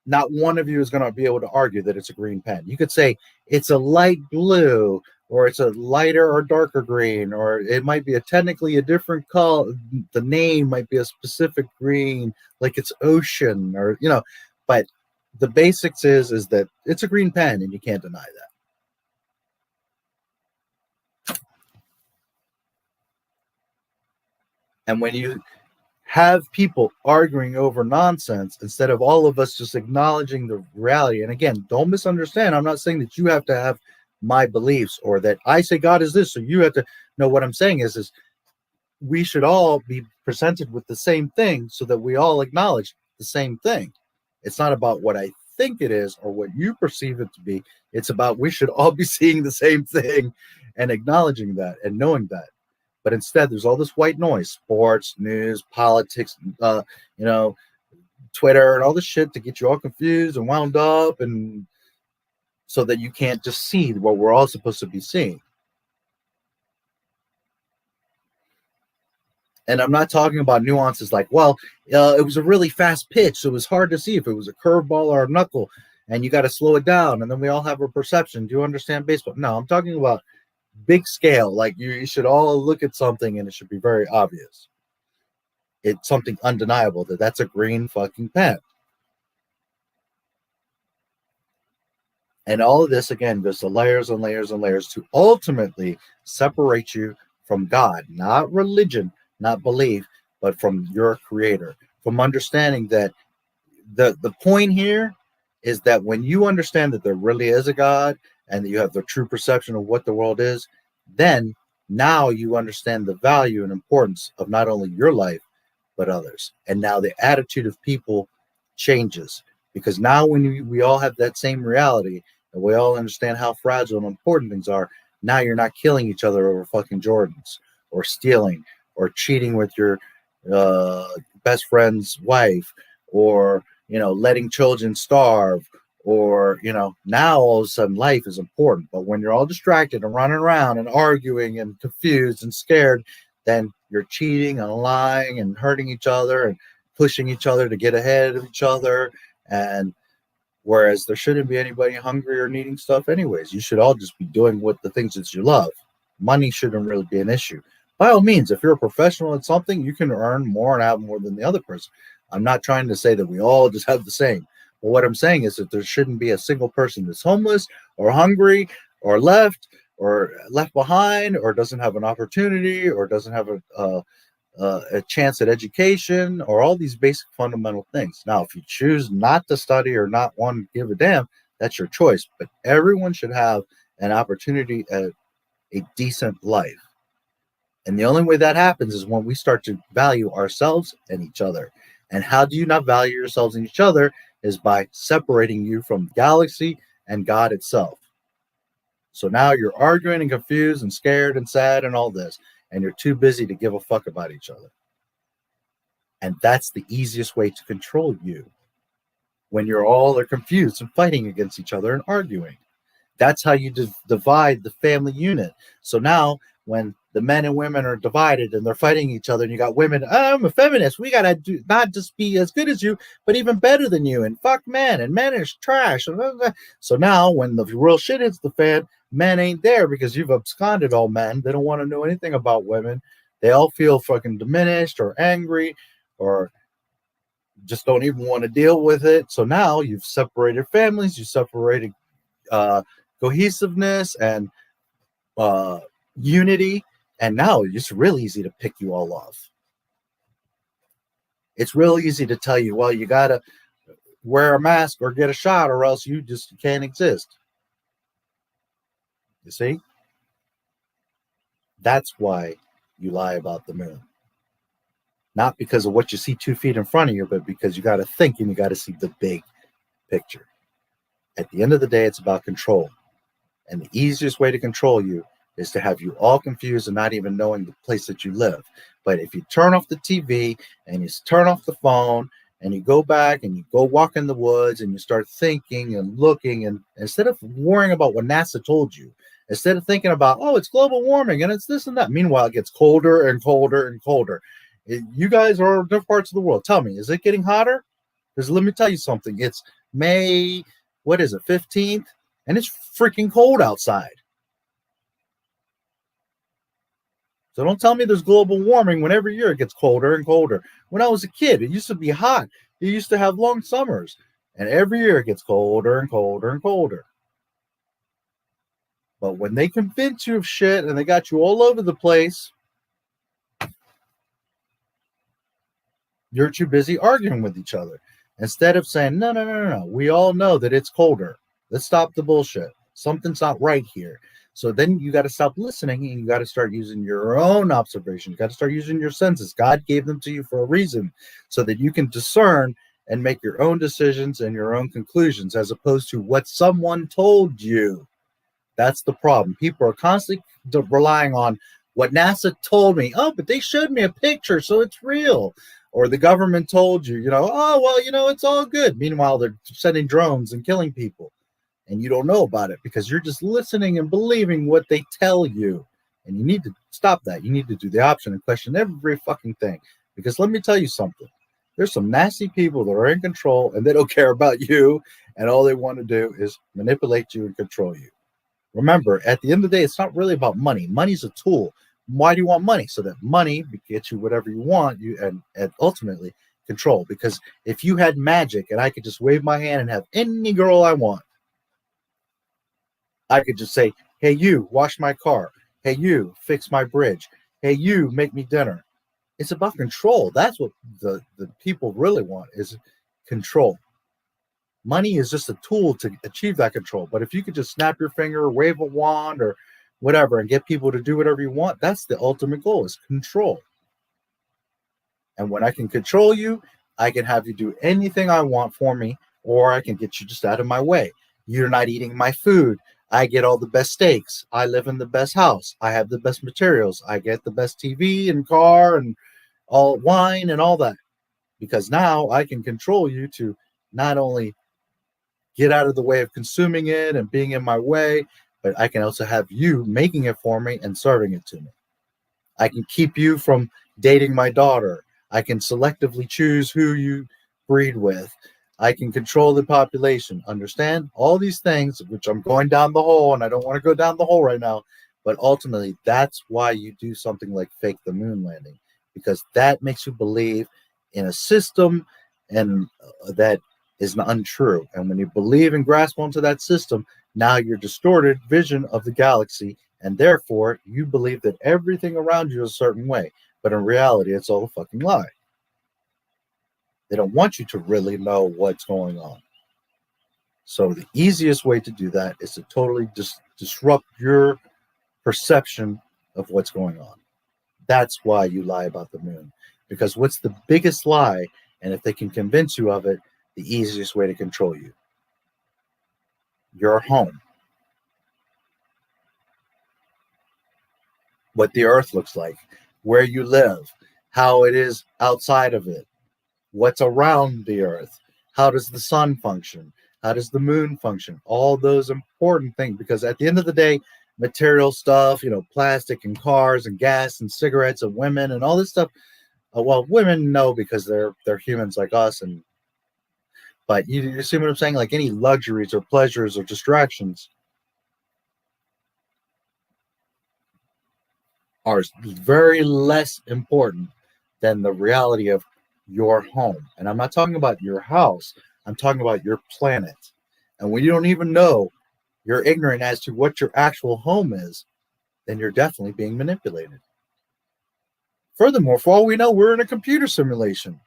P: not one of you is going to be able to argue that it's a green pen. You could say it's a light blue, or it's a lighter or darker green, or it might be technically a different color. The name might be a specific green, like it's ocean, or, you know, but the basics is that it's a green pen and you can't deny that. And when you have people arguing over nonsense instead of all of us just acknowledging the reality, and again, don't misunderstand, I'm not saying that you have to have my beliefs or that I say God is this, so you have to know. What I'm saying is we should all be presented with the same thing so that we all acknowledge the same thing. It's not about what I think it is or what you perceive it to be. It's about we should all be seeing the same thing and acknowledging that and knowing that. But instead, there's all this white noise, sports, news, politics, you know, Twitter and all this shit to get you all confused and wound up, and so that you can't just see what we're all supposed to be seeing. And I'm not talking about nuances like, well, it was a really fast pitch, so it was hard to see if it was a curveball or a knuckle, and you got to slow it down, and then we all have a perception. Do you understand baseball? No, I'm talking about big scale. Like you should all look at something, and it should be very obvious. It's something undeniable that that's a green fucking pen. And all of this, again, goes to layers and layers and layers to ultimately separate you from God, not religion, not belief, but from your creator, from understanding that the point here is that when you understand that there really is a God and that you have the true perception of what the world is, then now you understand the value and importance of not only your life, but others. And now the attitude of people changes, because now when we all have that same reality and we all understand how fragile and important things are, now you're not killing each other over fucking Jordans or stealing or cheating with your best friend's wife, or, you know, letting children starve, or, you know, now all of a sudden life is important. But when you're all distracted and running around and arguing and confused and scared, then you're cheating and lying and hurting each other and pushing each other to get ahead of each other. And whereas there shouldn't be anybody hungry or needing stuff anyways. You should all just be doing what the things that you love. Money shouldn't really be an issue. By all means, if you're a professional at something, you can earn more and have more than the other person. I'm not trying to say that we all just have the same. But what I'm saying is that there shouldn't be a single person that's homeless or hungry or left behind or doesn't have an opportunity or doesn't have a chance at education or all these basic fundamental things. Now, if you choose not to study or not want to give a damn, that's your choice. But everyone should have an opportunity at a decent life. And the only way that happens is when we start to value ourselves and each other. And how do you not value yourselves and each other? Is by separating you from the galaxy and God itself. So now you're arguing and confused and scared and sad and all this, and you're too busy to give a fuck about each other. And that's the easiest way to control you, when you're all are confused and fighting against each other and arguing. That's how you divide the family unit. So now when the men and women are divided and they're fighting each other, and you got women, I'm a feminist, we gotta not just be as good as you, but even better than you, and fuck men, and men is trash. So now when the real shit hits the fan, men ain't there because you've absconded all men. They don't want to know anything about women. They all feel fucking diminished or angry or just don't even want to deal with it. So now you've separated families, you separated cohesiveness and unity, and now it's real easy to pick you all off. It's real easy to tell you, well, you gotta wear a mask or get a shot, or else you just can't exist. You see? That's why you lie about the moon. Not because of what you see 2 feet in front of you, but because you got to think and you got to see the big picture. At the end of the day, it's about control. And the easiest way to control you is to have you all confused and not even knowing the place that you live. But if you turn off the TV and you turn off the phone and you go back and you go walk in the woods and you start thinking and looking, and instead of worrying about what NASA told you, instead of thinking about, oh, it's global warming and it's this and that. Meanwhile, it gets colder and colder and colder. You guys are in different parts of the world. Tell me, is it getting hotter? Because let me tell you something. It's May, 15th? And it's freaking cold outside. So don't tell me there's global warming when every year it gets colder and colder. When I was a kid, it used to be hot. You used to have long summers. And every year it gets colder and colder and colder. But when they convince you of shit and they got you all over the place, you're too busy arguing with each other. Instead of saying, no, we all know that it's colder. Let's stop the bullshit. Something's not right here. So then you got to stop listening and you got to start using your own observation. You got to start using your senses. God gave them to you for a reason so that you can discern and make your own decisions and your own conclusions as opposed to what someone told you. That's the problem. People are constantly relying on what NASA told me. Oh, but they showed me a picture, so it's real. Or the government told you, oh, well, it's all good. Meanwhile, they're sending drones and killing people. And you don't know about it because you're just listening and believing what they tell you. And you need to stop that. You need to do the option and question every fucking thing. Because let me tell you something. There's some nasty people that are in control and they don't care about you. And all they want to do is manipulate you and control you. Remember, at the end of the day, it's not really about money. Money's a tool. Why do you want money? So that money gets you whatever you want, and ultimately control. Because if you had magic and I could just wave my hand and have any girl I want, I could just say, hey, you, wash my car. Hey, you, fix my bridge. Hey, you, make me dinner. It's about control. That's what the people really want, is control. Money is just a tool to achieve that control. But if you could just snap your finger or wave a wand or whatever and get people to do whatever you want, that's the ultimate goal, is control. And when I can control you, I can have you do anything I want for me, or I can get you just out of my way. You're not eating my food. I get all the best steaks. I live in the best house. I have the best materials. I get the best TV and car and all wine and all that. Because now I can control you to not only get out of the way of consuming it and being in my way, but I can also have you making it for me and serving it to me. I can keep you from dating my daughter. I can selectively choose who you breed with. I can control the population. Understand? All these things, which I'm going down the hole, and I don't want to go down the hole right now, but ultimately, that's why you do something like fake the moon landing, because that makes you believe in a system and that is untrue. And when you believe and grasp onto that system, now your distorted vision of the galaxy, and therefore you believe that everything around you is a certain way. But in reality, it's all a fucking lie. They don't want you to really know what's going on. So the easiest way to do that is to totally disrupt your perception of what's going on. That's why you lie about the moon. Because what's the biggest lie? And if they can convince you of it, the easiest way to control you. Your home. What the earth looks like. Where you live. How it is outside of it. What's around the earth. How does the sun function? How does the moon function? All those important things. Because at the end of the day, material stuff, plastic and cars and gas and cigarettes and women and all this stuff. Well, women know because they're humans like us. But you see what I'm saying? Like any luxuries or pleasures or distractions are very less important than the reality of your home. And I'm not talking about your house. I'm talking about your planet. And when you don't even know, you're ignorant as to what your actual home is, then you're definitely being manipulated. Furthermore, for all we know, we're in a computer simulation.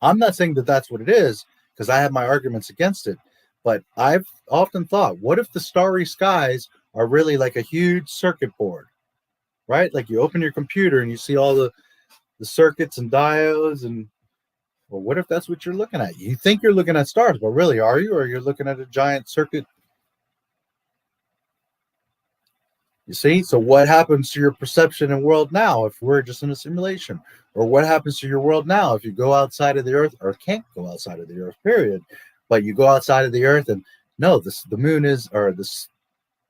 P: I'm not saying that that's what it is, because I have my arguments against it. But I've often thought, what if the starry skies are really like a huge circuit board, right? Like you open your computer and you see all the circuits and diodes, and well, what if that's what you're looking at? You think you're looking at stars, but really, are you? Or you're looking at a giant circuit? You see? So what happens to your perception and world now if we're just in a simulation? Or what happens to your world now if you go outside of the Earth, or can't go outside of the Earth, period? But you go outside of the Earth and no, the moon is, or this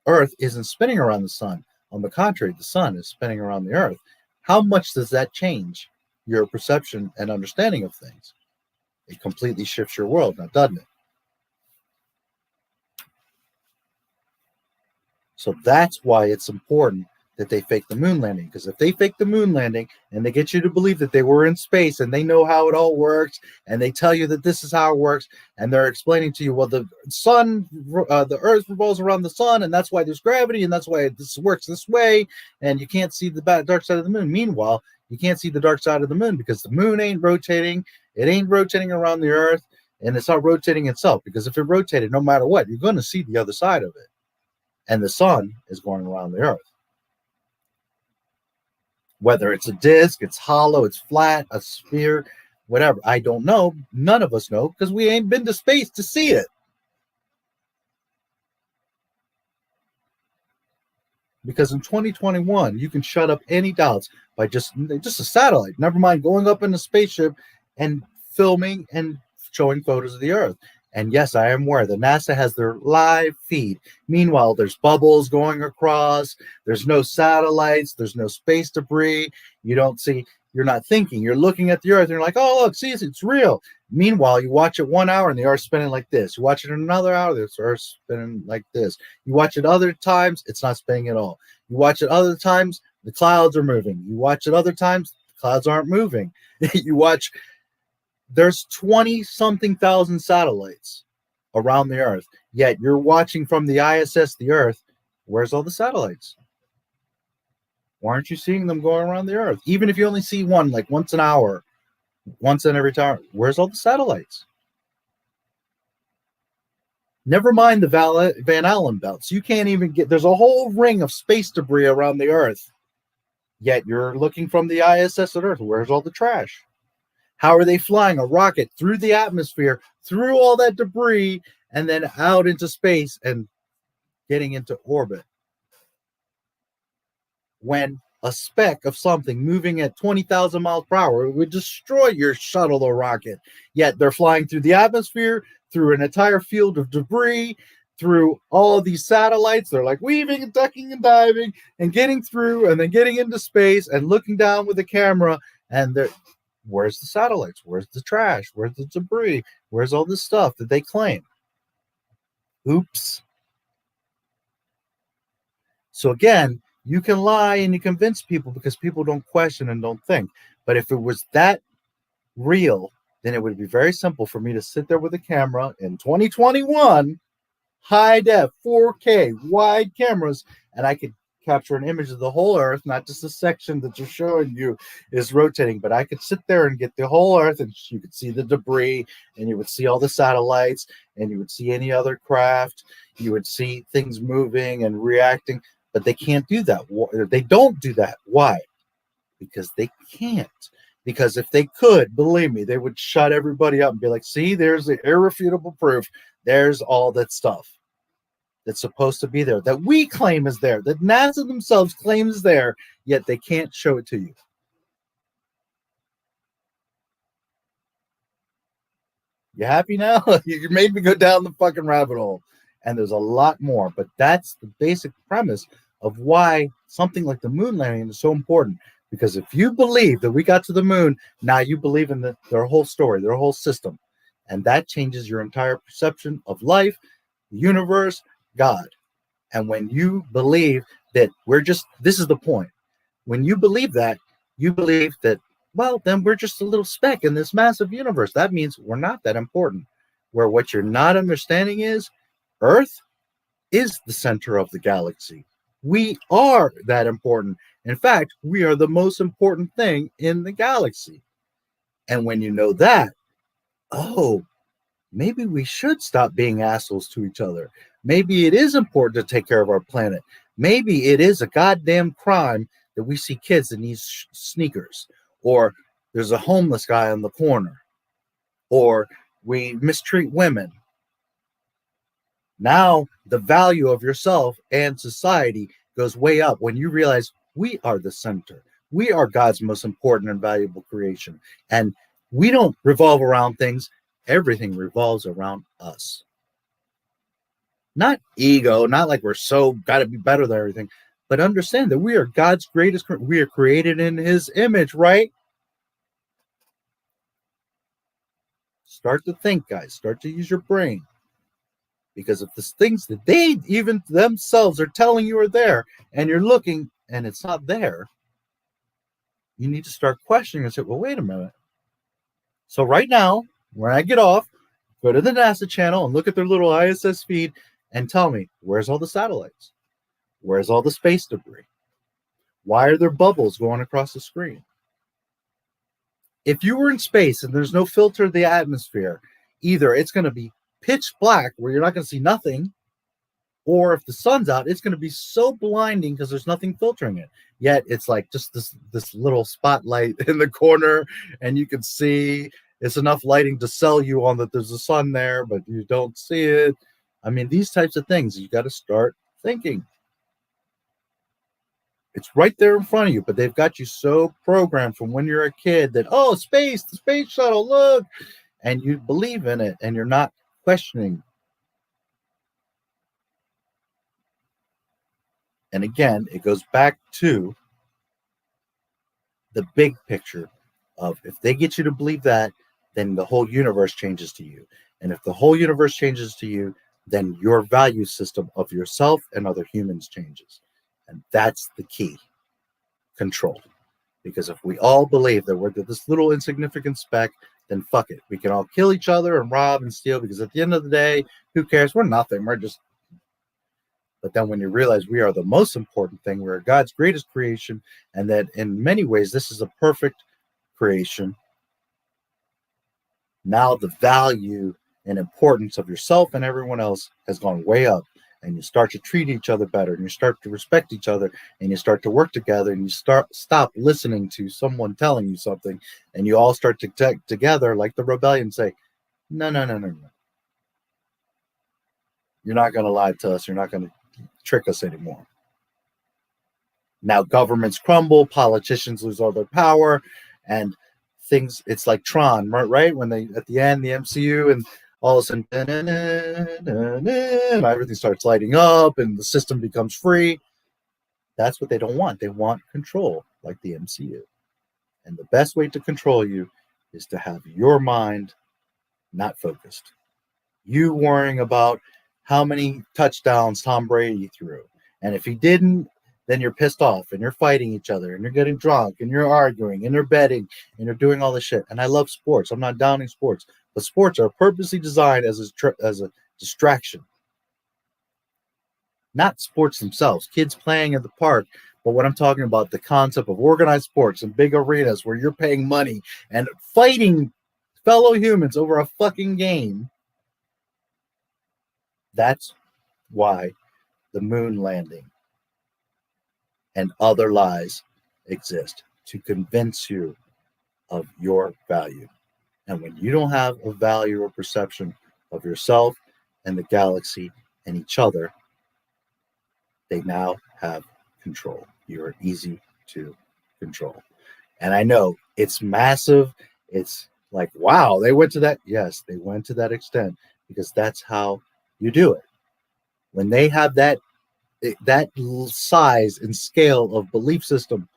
P: Earth isn't spinning around the sun. On the contrary, the sun is spinning around the Earth. How much does that change your perception and understanding of things? It completely shifts your world now, doesn't it? So that's why it's important that they fake the moon landing. Because if they fake the moon landing and they get you to believe that they were in space and they know how it all works, and they tell you that this is how it works, and they're explaining to you, well, the sun, the Earth revolves around the sun, and that's why there's gravity, and that's why this works this way, and you can't see the dark side of the moon. Meanwhile, you can't see the dark side of the moon because the moon ain't rotating. It ain't rotating around the Earth, and it's not rotating itself. Because if it rotated, no matter what, you're going to see the other side of it. And the sun is going around the Earth. Whether it's a disc, it's hollow, it's flat, a sphere, whatever. I don't know. None of us know because we ain't been to space to see it. Because in 2021, you can shut up any doubts by just a satellite. Never mind going up in a spaceship and filming and showing photos of the Earth. And yes, I am aware that NASA has their live feed. Meanwhile, there's bubbles going across. There's no satellites. There's no space debris. You don't see, you're not thinking. You're looking at the Earth and you're like, oh, look, see, it's real. Meanwhile, you watch it 1 hour and the Earth's spinning like this. You watch it in another hour, the Earth's spinning like this. You watch it other times, it's not spinning at all. You watch it other times, the clouds are moving. You watch it other times, the clouds aren't moving. You watch, there's 20-something thousand satellites around the Earth, yet you're watching from the ISS, the Earth. Where's all the satellites? Why aren't you seeing them going around the Earth? Even if you only see one, like once an hour, once in every hour, where's all the satellites? Never mind the Van Allen belts. You can't even get, there's a whole ring of space debris around the Earth, yet you're looking from the ISS at Earth. Where's all the trash? How are they flying a rocket through the atmosphere, through all that debris, and then out into space and getting into orbit? When a speck of something moving at 20,000 miles per hour would destroy your shuttle or rocket, yet they're flying through the atmosphere, through an entire field of debris, through all of these satellites. They're like weaving and ducking and diving and getting through and then getting into space and looking down with the camera, and they're, where's the satellites? Where's the trash? Where's the debris? Where's all this stuff that they claim? Oops. So again, you can lie and you convince people because people don't question and don't think. But if it was that real, then it would be very simple for me to sit there with a camera in 2021, high def, 4K, wide cameras, and I could capture an image of the whole Earth, not just a section that you're showing you is rotating, but I could sit there and get the whole Earth, and you could see the debris, and you would see all the satellites, and you would see any other craft, you would see things moving and reacting, but they can't do that. They don't do that. Why? Because they can't. Because if they could, believe me, they would shut everybody up and be like, see, there's the irrefutable proof. There's all that stuff that's supposed to be there, that we claim is there, that NASA themselves claims is there, yet they can't show it to you. You happy now? You made me go down the fucking rabbit hole. And there's a lot more, but that's the basic premise of why something like the moon landing is so important. Because if you believe that we got to the moon, now you believe in their whole story, their whole system. And that changes your entire perception of life, the universe, God. And when you believe that this is the point. When you believe that, well, then we're just a little speck in this massive universe. That means we're not that important. Where what you're not understanding is Earth is the center of the galaxy. We are that important. In fact, we are the most important thing in the galaxy. And when you know that, oh, maybe we should stop being assholes to each other. Maybe it is important to take care of our planet. Maybe it is a goddamn crime that we see kids that need sneakers, or there's a homeless guy on the corner, or we mistreat women. Now the value of yourself and society goes way up when you realize we are the center. We are God's most important and valuable creation. And we don't revolve around things. Everything revolves around us. Not ego, not like we're so got to be better than everything, but understand that we are God's greatest. We are created in his image, right? Start to think, guys. Start to use your brain. Because if the things that they even themselves are telling you are there, and you're looking and it's not there, you need to start questioning and say, well, wait a minute. So right now, when I get off, go to the NASA channel and look at their little ISS feed and tell me, where's all the satellites? Where's all the space debris? Why are there bubbles going across the screen? If you were in space and there's no filter of the atmosphere, either it's going to be pitch black where you're not going to see nothing, or if the sun's out, it's going to be so blinding because there's nothing filtering it. Yet it's like just this little spotlight in the corner, and you can see it's enough lighting to sell you on that there's a sun there, but you don't see it. I mean, these types of things, you got to start thinking. It's right there in front of you, but they've got you so programmed from when you're a kid that, oh, space, the space shuttle, look, and you believe in it, and you're not questioning. And again, it goes back to the big picture of if they get you to believe that, then the whole universe changes to you. And if the whole universe changes to you, then your value system of yourself and other humans changes. And that's the key. Control. Because if we all believe that we're this little insignificant speck, then fuck it. We can all kill each other and rob and steal, because at the end of the day, who cares? We're nothing. We're just... But then when you realize we are the most important thing, we're God's greatest creation, and that in many ways this is a perfect creation, now the value and importance of yourself and everyone else has gone way up, and you start to treat each other better, and you start to respect each other, and you start to work together, and you stop listening to someone telling you something, and you all start to take together like the rebellion, say, no. You're not going to lie to us. You're not going to trick us anymore. Now governments crumble, politicians lose all their power, and things, it's like Tron, right? When they, at the end, the MCU, and all of a sudden, and everything starts lighting up, and the system becomes free. That's what they don't want. They want control, like the MCU. And the best way to control you is to have your mind not focused. You worrying about how many touchdowns Tom Brady threw. And if he didn't, then you're pissed off, and you're fighting each other, and you're getting drunk, and you're arguing, and you're betting, and you're doing all this shit. And I love sports. I'm not downing sports. But sports are purposely designed as a distraction. Not sports themselves. Kids playing at the park. But what I'm talking about, the concept of organized sports and big arenas where you're paying money and fighting fellow humans over a fucking game. That's why the moon landing and other lies exist, to convince you of your value. And when you don't have a value or perception of yourself and the galaxy and each other, they now have control. You are easy to control. And I know it's massive. It's like, wow, they went to that. Yes, they went to that extent, because that's how you do it. When they have that size and scale of belief system,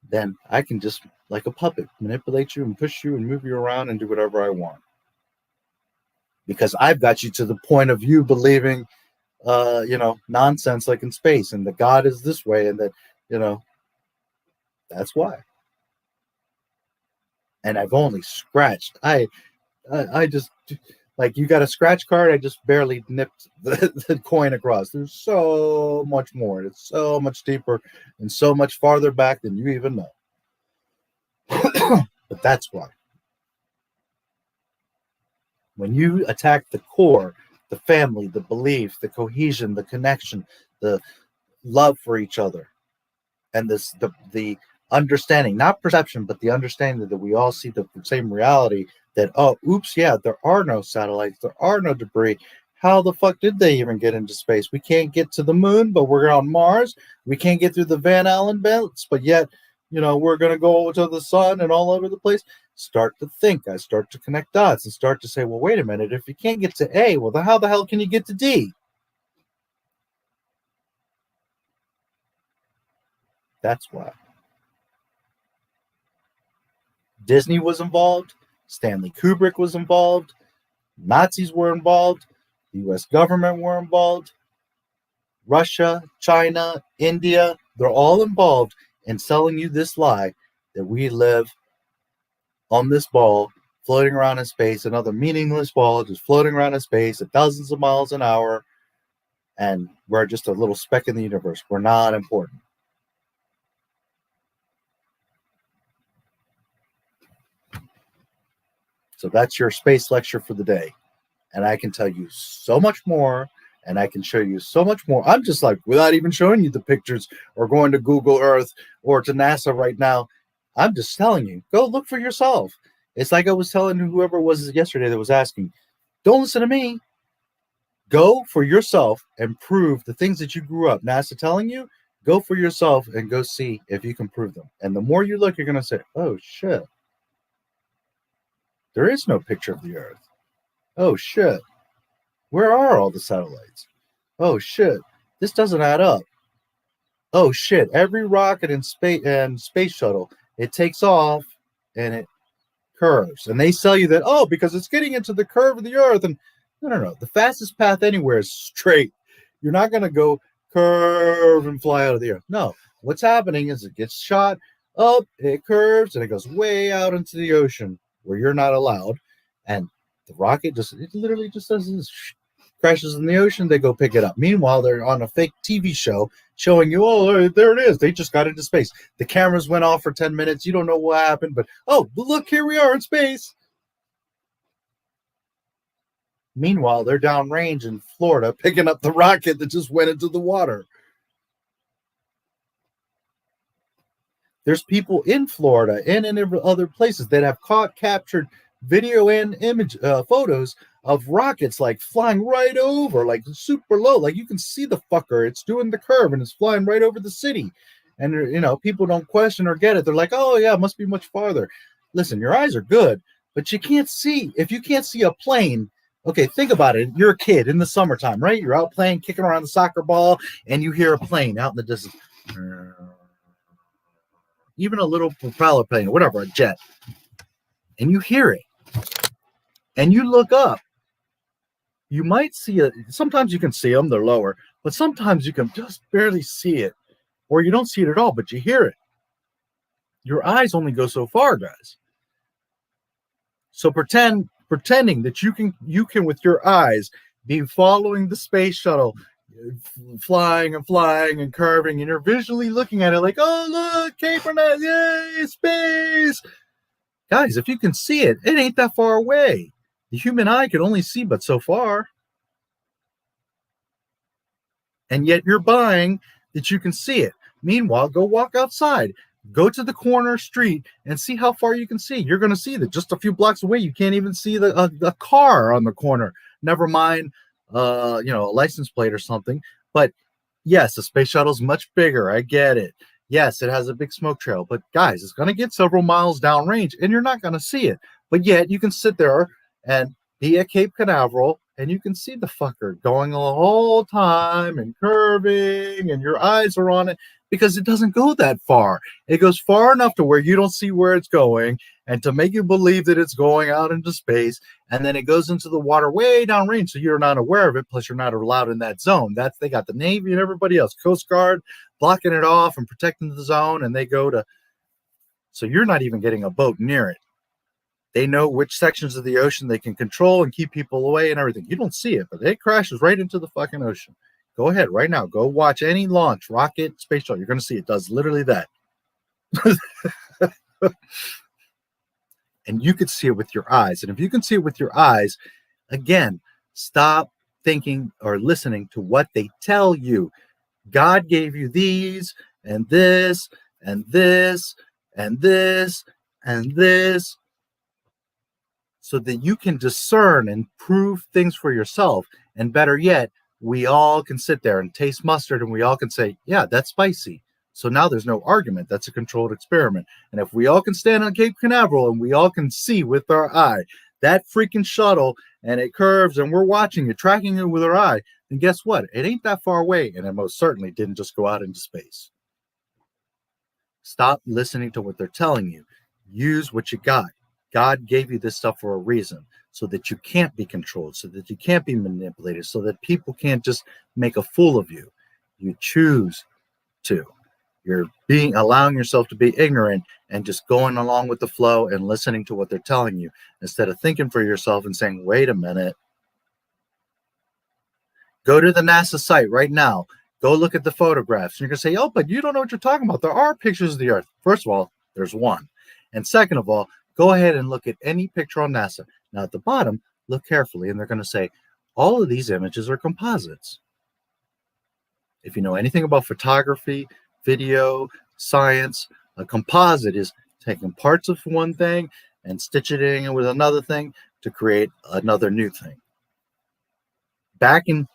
P: then I can just, like a puppet, manipulate you and push you and move you around and do whatever I want. Because I've got you to the point of you believing, nonsense like in space, and that God is this way, and that, that's why. And I've only scratched. I just, like, you got a scratch card, I just barely nipped the coin across. There's so much more. It's so much deeper and so much farther back than you even know. But that's why. When you attack the core, the family, the belief, the cohesion, the connection, the love for each other, and the understanding, not perception, but the understanding that we all see the same reality, that, oh, oops, yeah, there are no satellites, there are no debris. How the fuck did they even get into space? We can't get to the moon, but we're on Mars. We can't get through the Van Allen belts, but yet, we're going to go to the sun and all over the place. Start to think, guys. Start to connect dots and start to say, well, wait a minute. If you can't get to A, well, then how the hell can you get to D? That's why. Disney was involved. Stanley Kubrick was involved. Nazis were involved. The U.S. government were involved. Russia, China, India, they're all involved in selling you this lie that we live on this ball floating around in space, another meaningless ball just floating around in space at thousands of miles an hour, and we're just a little speck in the universe. We're not important. So that's your space lecture for the day. And I can tell you so much more, and I can show you so much more. I'm just like, without even showing you the pictures or going to Google Earth or to NASA right now, I'm just telling you, go look for yourself. It's like I was telling whoever it was yesterday that was asking, don't listen to me. Go for yourself and prove the things that you grew up NASA telling you. Go for yourself and go see if you can prove them. And the more you look, you're going to say, oh, shit. There is no picture of the Earth. Oh, shit. Where are all the satellites? Oh, shit. This doesn't add up. Oh, shit. Every rocket and space shuttle, it takes off and it curves. And they sell you that, oh, because it's getting into the curve of the Earth. And no. The fastest path anywhere is straight. You're not going to go curve and fly out of the Earth. No. What's happening is it gets shot up, it curves, and it goes way out into the ocean where you're not allowed. And the rocket literally just does this, crashes in the ocean, they go pick it up. Meanwhile, they're on a fake TV show showing you, oh, there it is. They just got into space. The cameras went off for 10 minutes. You don't know what happened, but, oh, look, here we are in space. Meanwhile, they're downrange in Florida picking up the rocket that just went into the water. There's people in Florida and in other places that have captured video and image photos of rockets like flying right over, like super low. Like you can see the fucker. It's doing the curve and it's flying right over the city. And, people don't question or get it. They're like, oh, yeah, it must be much farther. Listen, your eyes are good, but you can't see. If you can't see a plane, okay, think about it. You're a kid in the summertime, right? You're out playing, kicking around the soccer ball, and you hear a plane out in the distance. Even a little propeller plane or whatever, a jet. And you hear it. And you look up. You might see it. Sometimes you can see them, they're lower. But sometimes you can just barely see it. Or you don't see it at all, but you hear it. Your eyes only go so far, guys. So pretending that you can with your eyes be following the space shuttle, flying and curving, and you're visually looking at it like, oh, look, Cape Net, yay, space. Guys, if you can see it, it ain't that far away. The human eye can only see but so far. And yet you're buying that you can see it. Meanwhile, go walk outside. Go to the corner street and see how far you can see. You're going to see that just a few blocks away, you can't even see the car on the corner. Never mind, a license plate or something. But yes, the space shuttle's much bigger. I get it. Yes, it has a big smoke trail. But guys, it's going to get several miles downrange, and you're not going to see it. But yet you can sit there and be at Cape Canaveral, and you can see the fucker going the whole time and curving, and your eyes are on it because it doesn't go that far. It goes far enough to where you don't see where it's going, and to make you believe that it's going out into space, and then it goes into the water way downrange, so you're not aware of it, plus you're not allowed in that zone. They got the Navy and everybody else, Coast Guard, blocking it off and protecting the zone, and they go to, so you're not even getting a boat near it. They know which sections of the ocean they can control and keep people away and everything. You don't see it, but it crashes right into the fucking ocean. Go ahead right now. Go watch any launch, rocket, space shuttle. You're going to see it does literally that. And you could see it with your eyes. And if you can see it with your eyes, Again, stop thinking or listening to what they tell you. God gave you these and this and this and this and this so that you can discern and prove things for yourself. And better yet, we all can sit there and taste mustard and we all can say, yeah, that's spicy. So now there's no argument. That's a controlled experiment. And if we all can stand on Cape Canaveral and we all can see with our eye that freaking shuttle and it curves and we're watching it, tracking it with our eye, then guess what? It ain't that far away. And it most certainly didn't just go out into space. Stop listening to what they're telling you. Use what you got. God gave you this stuff for a reason, so that you can't be controlled, so that you can't be manipulated, so that people can't just make a fool of you. You choose to. You're allowing yourself to be ignorant and just going along with the flow and listening to what they're telling you instead of thinking for yourself and saying, wait a minute. Go to the NASA site right now. Go look at the photographs. You're going to say, oh, but you don't know what you're talking about. There are pictures of the Earth. First of all, there's one. And second of all, go ahead and look at any picture on NASA. Now at the bottom, look carefully, and they're going to say, all of these images are composites. If you know anything about photography, video, science, a composite is taking parts of one thing and stitching it in with another thing to create another new thing. Back in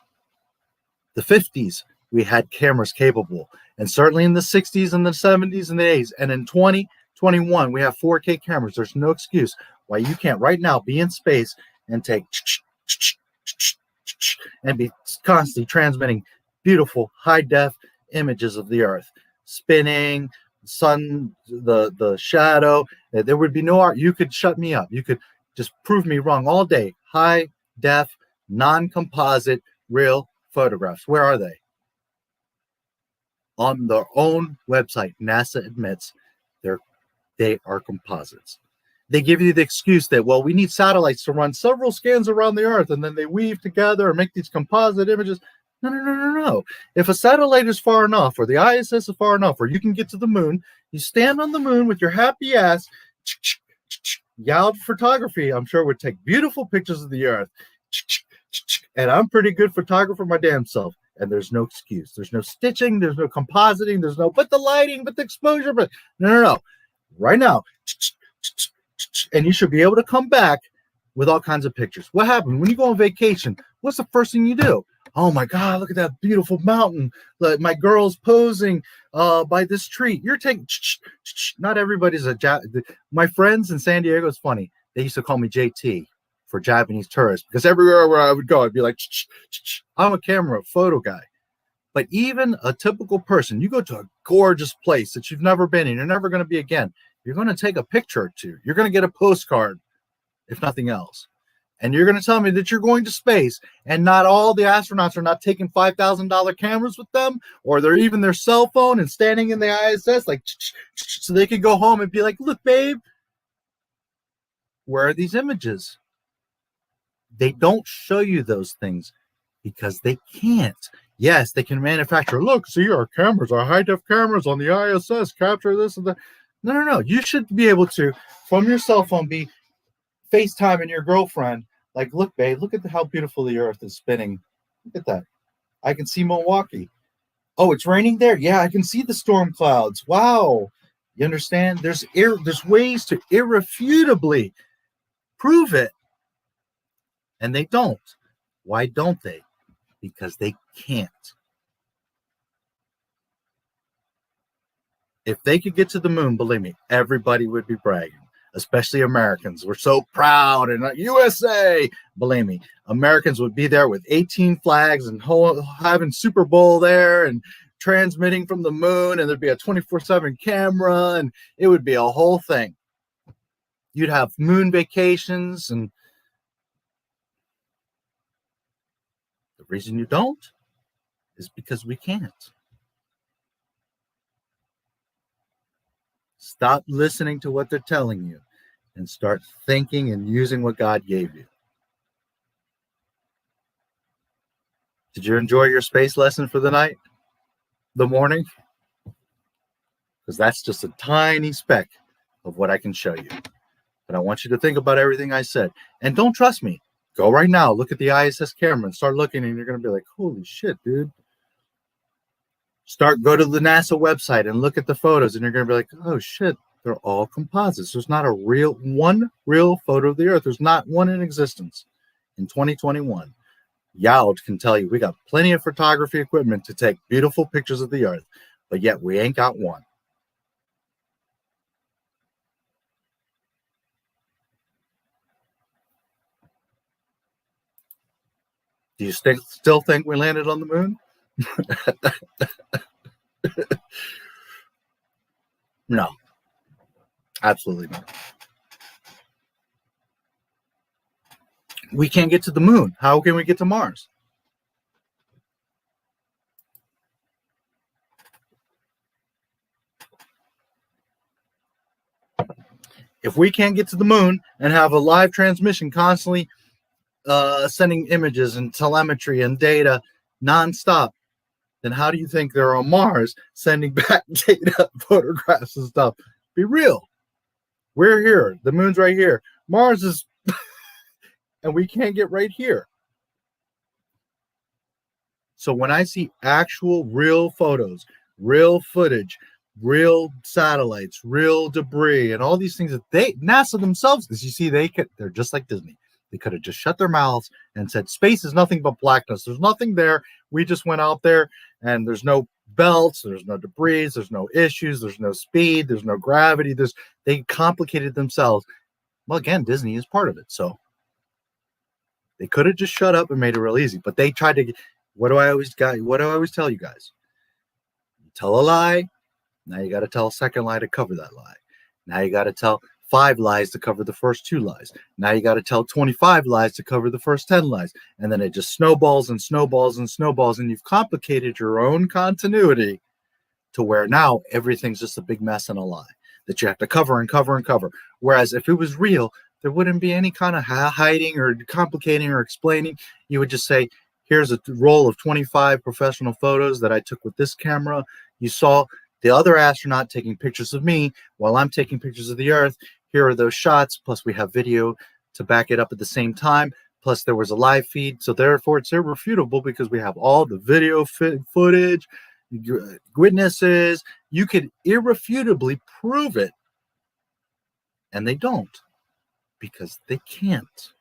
P: the 50s, we had cameras capable, and certainly in the 60s and the 70s and the 80s, and in 2021, we have 4K cameras. There's no excuse why you can't right now be in space and take and be constantly transmitting beautiful high-def images of the Earth, spinning, sun, the shadow. There would be no art. You could shut me up. You could just prove me wrong all day. High-def, non-composite, real photographs. Where are they? On their own website, NASA admits they are composites. They give you the excuse that, well, we need satellites to run several scans around the Earth, and then they weave together and make these composite images. No. If a satellite is far enough, or the ISS is far enough, or you can get to the moon, you stand on the moon with your happy ass. Yowd photography, I'm sure, would take beautiful pictures of the Earth. And I'm pretty good photographer my damn self. And there's no excuse. There's no stitching. There's no compositing. There's no, but the lighting, but the exposure, but no. Right now. And you should be able to come back with all kinds of pictures. What happened when you go on vacation? What's the first thing you do? Oh my God, look at that beautiful mountain. My girl's posing by this tree. You're taking, not everybody's my friends in San Diego, it's funny. They used to call me JT for Japanese tourists, because everywhere where I would go, I'd be like, I'm a camera photo guy. But even a typical person, you go to a gorgeous place that you've never been in, you're never going to be again. You're going to take a picture or two. You're going to get a postcard, if nothing else. And you're going to tell me that you're going to space, and not all the astronauts are not taking $5,000 cameras with them, or they're even their cell phone and standing in the ISS like, so they can go home and be like, look, babe, where are these images? They don't show you those things because they can't. Yes, they can manufacture, look, see, our cameras, our high-def cameras on the ISS capture this and that. No. You should be able to, from your cell phone, be FaceTiming your girlfriend. Like, look, babe, look at how beautiful the Earth is spinning. Look at that. I can see Milwaukee. Oh, it's raining there? Yeah, I can see the storm clouds. Wow. You understand? There's ways to irrefutably prove it. And they don't. Why don't they? Because they can't. If they could get to the moon, believe me, everybody would be bragging, especially Americans. We're so proud, and USA, believe me, Americans would be there with 18 flags and having Super Bowl there and transmitting from the moon, and there'd be a 24/7 camera, and it would be a whole thing. You'd have moon vacations, and the reason you don't is because we can't. Stop listening to what they're telling you and start thinking and using what God gave you. Did you enjoy your space lesson for the night? The morning? Because that's just a tiny speck of what I can show you. But I want you to think about everything I said. And don't trust me. Go right now, look at the ISS camera and start looking, and you're going to be like, holy shit, dude. Go to the NASA website and look at the photos, and you're going to be like, oh shit, they're all composites. There's not one real photo of the Earth. There's not one in existence in 2021. Youd can tell you we got plenty of photography equipment to take beautiful pictures of the Earth, but yet we ain't got one. Do you still think we landed on the moon? No, absolutely not. We can't get to the moon. How can we get to Mars? If we can't get to the moon and have a live transmission constantly sending images and telemetry and data nonstop, then how do you think they're on Mars sending back data, photographs and stuff? Be real. We're here. The moon's right here. Mars is, and we can't get right here. So when I see actual real photos, real footage, real satellites, real debris, and all these things that NASA themselves, as you see, they're just like Disney. They could have just shut their mouths and said, space is nothing but blackness. There's nothing there. We just went out there and there's no belts, there's no debris, there's no issues, there's no speed, there's no gravity. They complicated themselves. Well, again, Disney is part of it. So they could have just shut up and made it real easy. But they tried to, what do I always tell you guys? You tell a lie, now you got to tell a second lie to cover that lie. Now you got to tell 5 lies to cover the first 2 lies. Now you got to tell 25 lies to cover the first 10 lies. And then it just snowballs and snowballs and snowballs. And you've complicated your own continuity to where now everything's just a big mess and a lie that you have to cover and cover and cover. Whereas if it was real, there wouldn't be any kind of hiding or complicating or explaining. You would just say, here's a roll of 25 professional photos that I took with this camera. You saw the other astronaut taking pictures of me while I'm taking pictures of the Earth. Here are those shots, plus we have video to back it up at the same time, plus there was a live feed, so therefore it's irrefutable because we have all the video footage, witnesses. You could irrefutably prove it, and they don't, because they can't.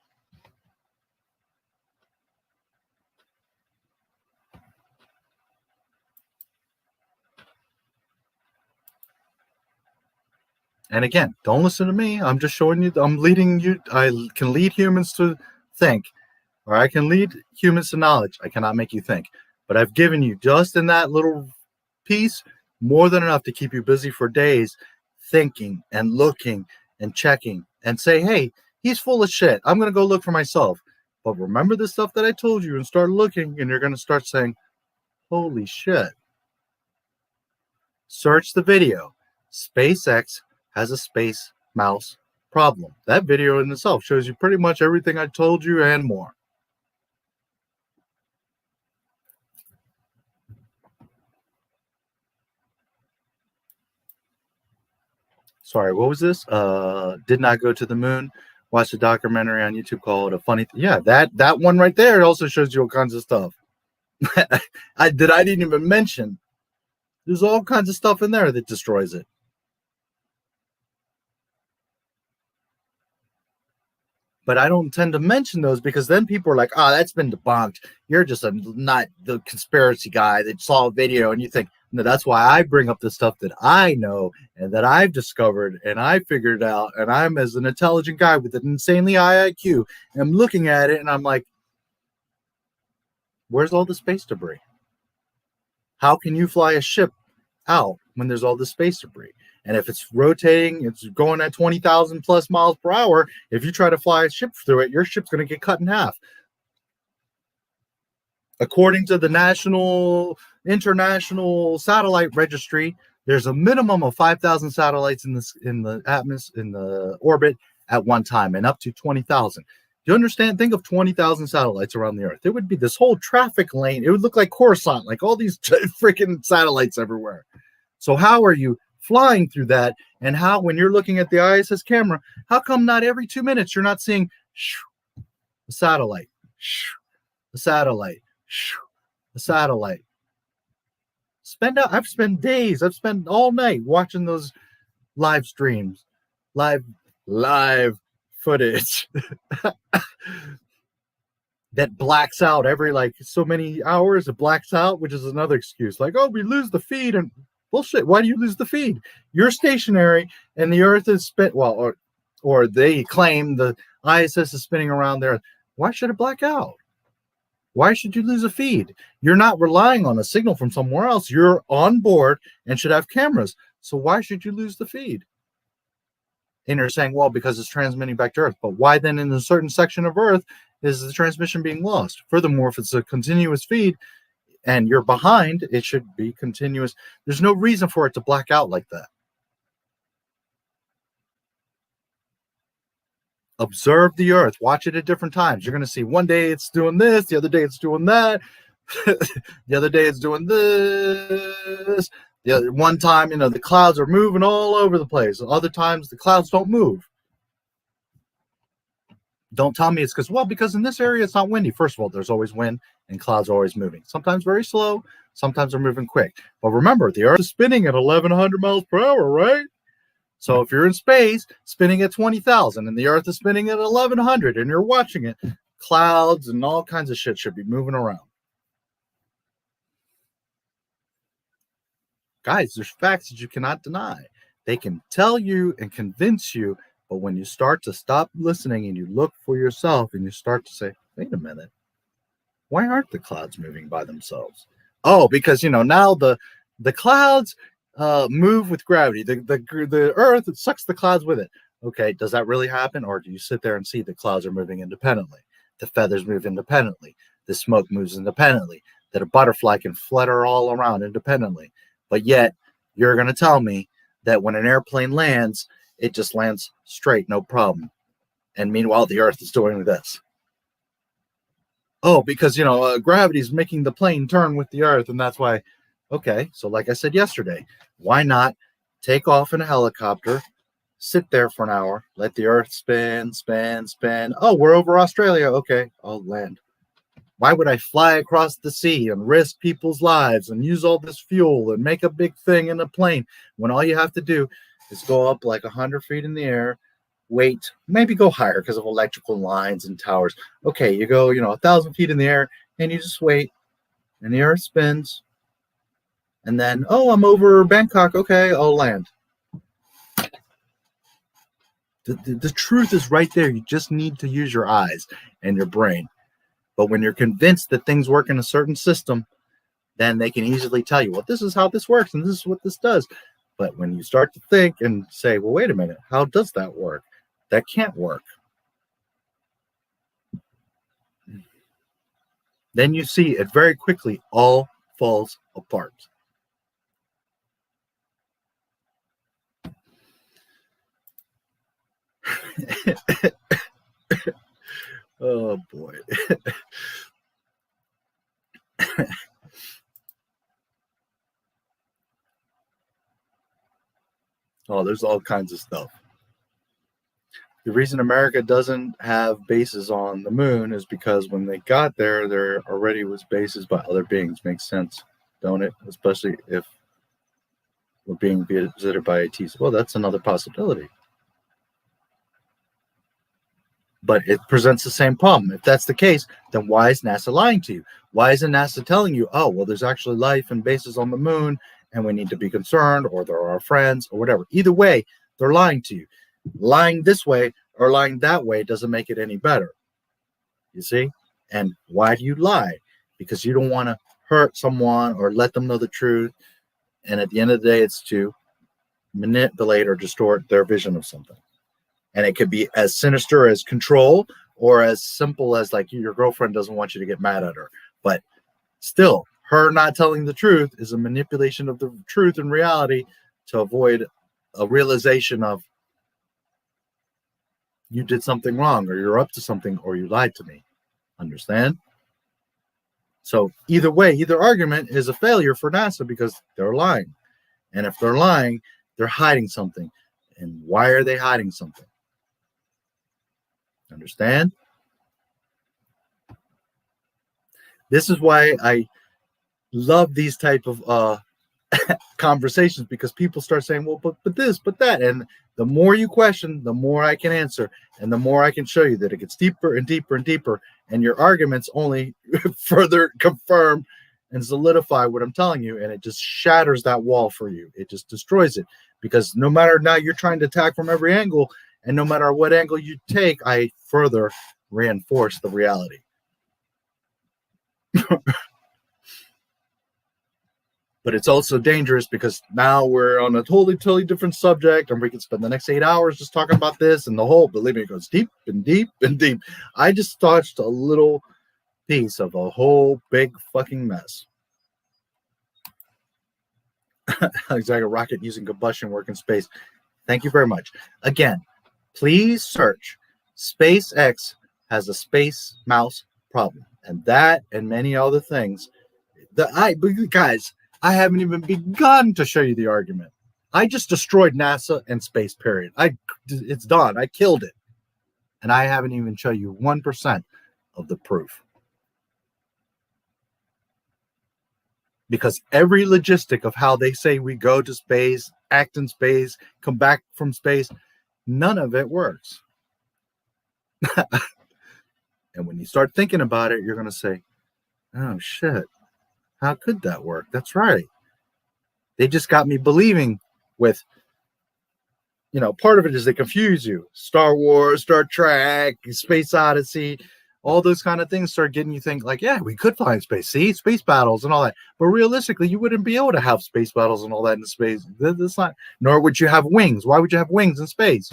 P: And again, don't listen to me. I'm just showing you. I'm leading you. I can lead humans to think, or I can lead humans to knowledge. I cannot make you think. But I've given you just in that little piece more than enough to keep you busy for days thinking and looking and checking and say, hey, he's full of shit. I'm going to go look for myself. But remember the stuff that I told you and start looking, and you're going to start saying, holy shit. Search the video. SpaceX has a space mouse problem. That video in itself shows you pretty much everything I told you and more. Sorry, what was this? Did not go to the moon. Watch a documentary on YouTube called A Funny Yeah, that one right there also shows you all kinds of stuff. I didn't even mention. There's all kinds of stuff in there that destroys it. But I don't tend to mention those because then people are like, oh, that's been debunked. You're just not the conspiracy guy that saw a video. And you think, no, that's why I bring up the stuff that I know and that I've discovered and I figured out. And I'm as an intelligent guy with an insanely high IQ. And I'm looking at it and I'm like, where's all the space debris? How can you fly a ship out when there's all this space debris? And if it's rotating, it's going at 20,000 plus miles per hour. If you try to fly a ship through it, your ship's going to get cut in half. According to the International Satellite Registry, there's a minimum of 5,000 satellites in the orbit at one time, and up to 20,000. Do you understand? Think of 20,000 satellites around the Earth. It would be this whole traffic lane. It would look like Coruscant, like all these freaking satellites everywhere. So how are you flying through that? And how, when you're looking at the ISS camera, how come not every 2 minutes you're not seeing a satellite, a satellite, a satellite. I've spent days, I've spent all night watching those live streams, live footage that blacks out every like so many hours. It blacks out, which is another excuse. Like, oh, we lose the feed, and bullshit. Why do you lose the feed? You're stationary, and the Earth is spin. Well, or they claim the ISS is spinning around there. Why should it black out? Why should you lose a feed? You're not relying on a signal from somewhere else. You're on board and should have cameras. So why should you lose the feed? And you're saying, well, because it's transmitting back to Earth. But why then in a certain section of Earth is the transmission being lost? Furthermore, if it's a continuous feed and you're behind, it should be continuous. There's no reason for it to black out like that. Observe the Earth. Watch it at different times. You're going to see one day it's doing this, the other day it's doing that, the other day it's doing this. The other one time, the clouds are moving all over the place. Other times the clouds don't move. Don't tell me it's because in this area it's not windy. First of all, there's always wind and clouds are always moving. Sometimes very slow, sometimes they're moving quick. But remember, the Earth is spinning at 1,100 miles per hour, right? So if you're in space, spinning at 20,000, and the Earth is spinning at 1,100, and you're watching it, clouds and all kinds of shit should be moving around. Guys, there's facts that you cannot deny. They can tell you and convince you, but when you start to stop listening and you look for yourself and you start to say, wait a minute, why aren't the clouds moving by themselves? Oh, because, now the clouds move with gravity. The Earth, it sucks the clouds with it. Okay, does that really happen? Or do you sit there and see the clouds are moving independently? The feathers move independently. The smoke moves independently. That a butterfly can flutter all around independently. But yet, you're going to tell me that when an airplane lands, it just lands straight, no problem. And meanwhile, the Earth is doing this. Oh, because, gravity is making the plane turn with the Earth, and that's why. Okay, so like I said yesterday, why not take off in a helicopter, sit there for an hour, let the Earth spin, spin, spin. Oh, we're over Australia. Okay, I'll land. Why would I fly across the sea and risk people's lives and use all this fuel and make a big thing in a plane when all you have to do is go up like 100 feet in the air, wait, maybe go higher because of electrical lines and towers. Okay, you go, 1,000 feet in the air and you just wait and the Earth spins. And then, oh, I'm over Bangkok. Okay, I'll land. The truth is right there. You just need to use your eyes and your brain. But when you're convinced that things work in a certain system, then they can easily tell you, well, this is how this works and this is what this does. But when you start to think and say, well, wait a minute, how does that work? That can't work. Then you see it very quickly all falls apart. Oh boy. Oh, there's all kinds of stuff. The reason America doesn't have bases on the moon is because when they got there, there already was bases by other beings. Makes sense, don't it? Especially if we're being visited by ETs. Well, that's another possibility. But it presents the same problem. If that's the case, then why is NASA lying to you? Why isn't NASA telling you, oh, well, there's actually life and bases on the moon, and we need to be concerned, or there are friends, or whatever. Either way, they're lying to you. Lying this way or lying that way doesn't make it any better. You see? And why do you lie? Because you don't want to hurt someone or let them know the truth. And at the end of the day, it's to manipulate or distort their vision of something. And it could be as sinister as control or as simple as like your girlfriend doesn't want you to get mad at her. But still, her not telling the truth is a manipulation of the truth and reality to avoid a realization of you did something wrong or you're up to something or you lied to me. Understand? So either way, either argument is a failure for NASA because they're lying. And if they're lying, they're hiding something. And why are they hiding something? Understand? This is why I love these type of conversations, because people start saying, well, but this, but that. And the more you question, the more I can answer, and the more I can show you that it gets deeper and deeper and deeper, and your arguments only further confirm and solidify what I'm telling you, and it just shatters that wall for you. It just destroys it, because no matter now you're trying to attack from every angle, and no matter what angle you take, I further reinforce the reality. But it's also dangerous, because now we're on a totally different subject, and we can spend the next 8 hours just talking about this, and the whole, believe me, it goes deep and deep and deep. I just touched a little piece of a whole big fucking mess. Alexander Rocket using combustion work in space. Thank you very much. Again, please search. SpaceX has a space mouse problem, and that and many other things. Guys, I haven't even begun to show you the argument. I just destroyed NASA and space, period. It's done. I killed it. And I haven't even shown you 1% of the proof. Because every logistic of how they say we go to space, act in space, come back from space, none of it works. And when you start thinking about it, you're going to say, oh, shit. How could that work? That's right. They just got me believing with, part of it is they confuse you. Star Wars, Star Trek, Space Odyssey, all those kind of things start getting you think like, yeah, we could fly in space. See, space battles and all that. But realistically, you wouldn't be able to have space battles and all that in space. That's not, nor would you have wings. Why would you have wings in space?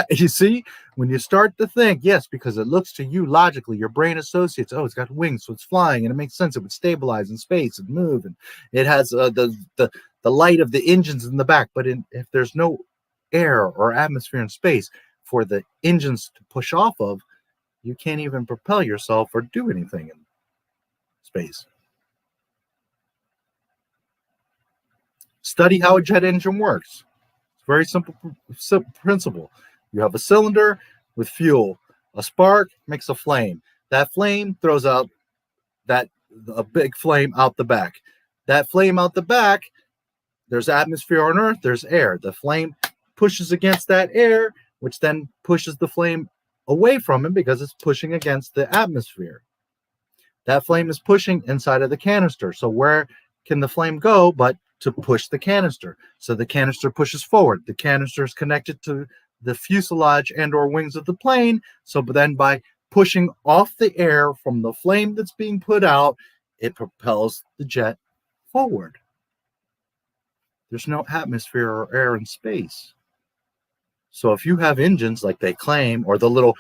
P: You see, when you start to think, yes, because it looks to you logically, your brain associates, oh, it's got wings, so it's flying, and it makes sense. It would stabilize in space and move, and it has the light of the engines in the back. But if there's no air or atmosphere in space for the engines to push off of, you can't even propel yourself or do anything in space. Study how a jet engine works. It's a very simple principle. You have a cylinder with fuel. A spark makes a flame. That flame throws out a big flame out the back. That flame out the back, there's atmosphere on Earth, there's air. The flame pushes against that air, which then pushes the flame away from it because it's pushing against the atmosphere. That flame is pushing inside of the canister. So where can the flame go but to push the canister? So the canister pushes forward. The canister is connected to the fuselage and or wings of the plane. So then by pushing off the air from the flame that's being put out, it propels the jet forward. There's no atmosphere or air in space. So if you have engines like they claim, or those little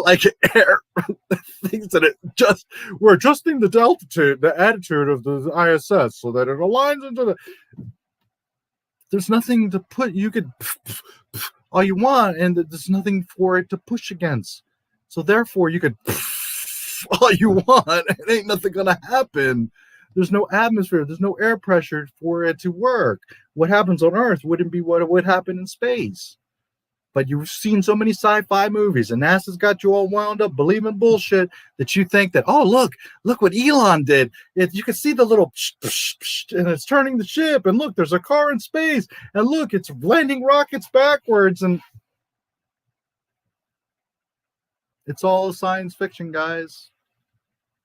P: like air things that we're adjusting the attitude of the ISS so that it aligns into there's nothing to put, you could all you want, and there's nothing for it to push against. So therefore you could all you want, it ain't nothing gonna happen. There's no atmosphere, there's no air pressure for it to work. What happens on Earth wouldn't be what would happen in space. But you've seen so many sci-fi movies, and NASA's got you all wound up believing bullshit that you think that, oh, look what Elon did. You can see the little and it's turning the ship, and look, there's a car in space, and look, it's landing rockets backwards, and it's all science fiction, guys.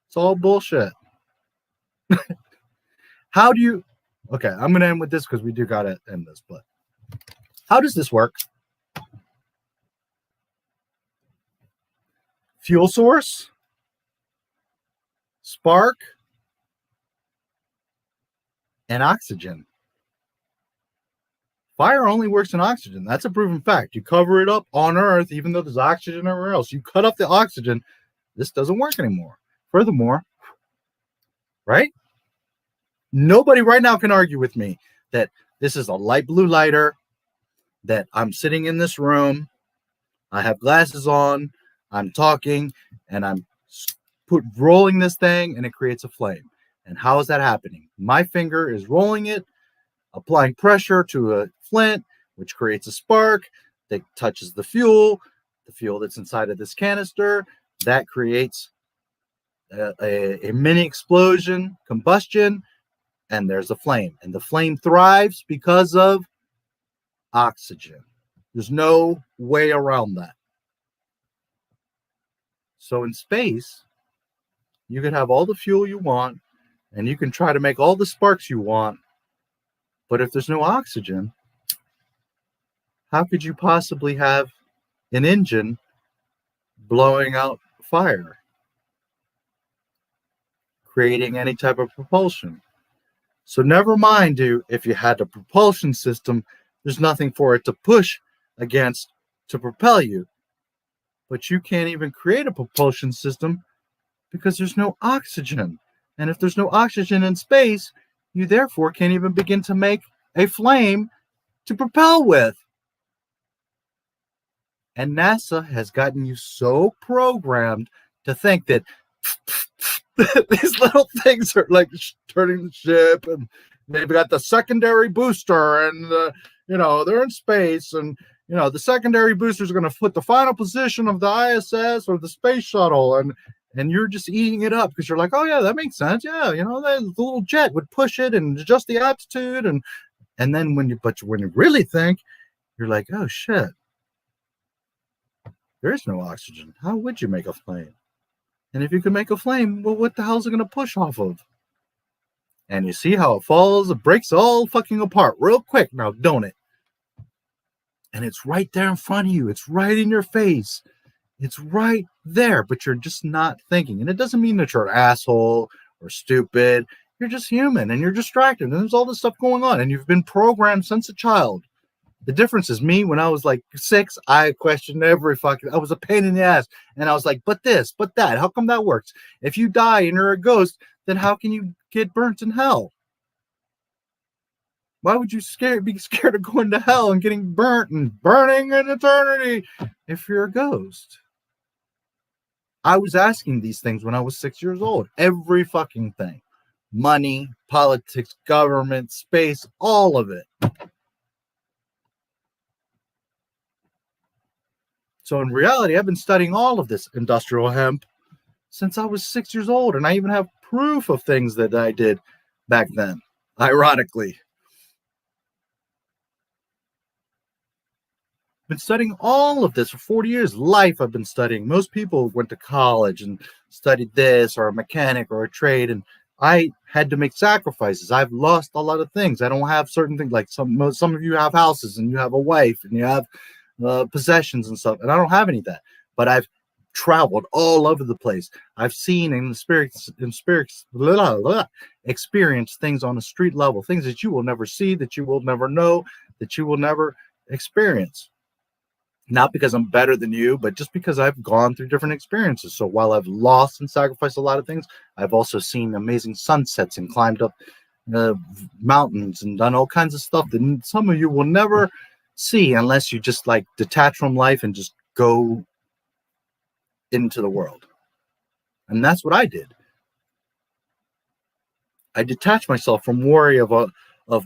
P: It's all bullshit. How do you... Okay, I'm going to end with this because we do got to end this, but how does this work? Fuel source, spark, and oxygen. Fire only works in oxygen. That's a proven fact. You cover it up on Earth, even though there's oxygen everywhere else. You cut off the oxygen, this doesn't work anymore. Furthermore, right? Nobody right now can argue with me that this is a light blue lighter, that I'm sitting in this room, I have glasses on, I'm talking, and I'm rolling this thing, and it creates a flame. And how is that happening? My finger is rolling it, applying pressure to a flint, which creates a spark that touches the fuel that's inside of this canister. That creates a mini explosion, combustion, and there's a flame. And the flame thrives because of oxygen. There's no way around that. So in space, you can have all the fuel you want, and you can try to make all the sparks you want, but if there's no oxygen, how could you possibly have an engine blowing out fire, creating any type of propulsion? So never mind, if you had a propulsion system, there's nothing for it to push against to propel you. But you can't even create a propulsion system because there's no oxygen. And if there's no oxygen in space, you therefore can't even begin to make a flame to propel with. And NASA has gotten you so programmed to think that these little things are like turning the ship, and they've got the secondary booster, and they're in space, and the secondary booster is going to put the final position of the ISS or the space shuttle, and you're just eating it up because you're like, oh yeah, that makes sense. Yeah, the little jet would push it and adjust the altitude, and then when you really think, you're like, oh shit, there is no oxygen. How would you make a flame? And if you can make a flame, well, what the hell is it going to push off of? And you see how it falls, it breaks all fucking apart real quick now, don't it? And it's right there in front of you. It's right in your face. It's right there, but you're just not thinking. And it doesn't mean that you're an asshole or stupid. You're just human and you're distracted. And there's all this stuff going on. And you've been programmed since a child. The difference is me, when I was like 6, I questioned every fucking, I was a pain in the ass. And I was like, but this, but that, how come that works? If you die and you're a ghost, then how can you get burnt in hell? Why would you be scared of going to hell and getting burnt and burning in eternity if you're a ghost? I was asking these things when I was 6 years old. Every fucking thing. Money, politics, government, space, all of it. So in reality, I've been studying all of this industrial hemp since I was 6 years old. And I even have proof of things that I did back then, ironically. Been studying all of this for 40 years. Life I've been studying. Most people went to college and studied this or a mechanic or a trade, and I had to make sacrifices. I've lost a lot of things. I don't have certain things, like some of you have houses and you have a wife and you have possessions and stuff, and I don't have any of that. But I've traveled all over the place. I've seen and experienced things on a street level, things that you will never see, that you will never know, that you will never experience. Not because I'm better than you, but just because I've gone through different experiences. So while I've lost and sacrificed a lot of things, I've also seen amazing sunsets and climbed up mountains and done all kinds of stuff that some of you will never see unless you just like detach from life and just go into the world. And that's what I did. I detached myself from worry of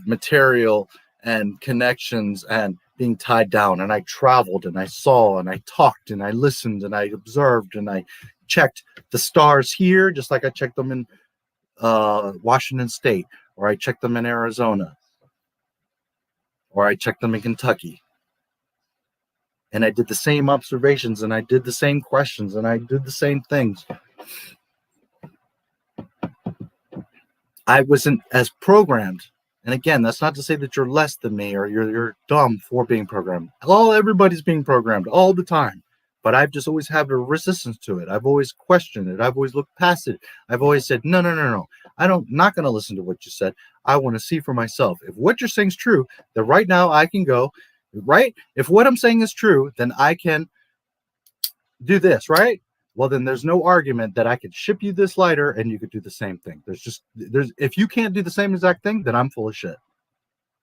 P: material and connections and being tied down, and I traveled and I saw and I talked and I listened and I observed and I checked the stars here just like I checked them in Washington State, or I checked them in Arizona, or I checked them in Kentucky. And I did the same observations and I did the same questions and I did the same things. I wasn't as programmed. And again, that's not to say that you're less than me or you're dumb for being programmed. Everybody's being programmed all the time. But I've just always had a resistance to it. I've always questioned it. I've always looked past it. I've always said, no. I'm not going to listen to what you said. I want to see for myself. If what you're saying is true, then right now I can go, right? If what I'm saying is true, then I can do this, right? Well, then there's no argument that I could ship you this lighter and you could do the same thing. If you can't do the same exact thing, then I'm full of shit.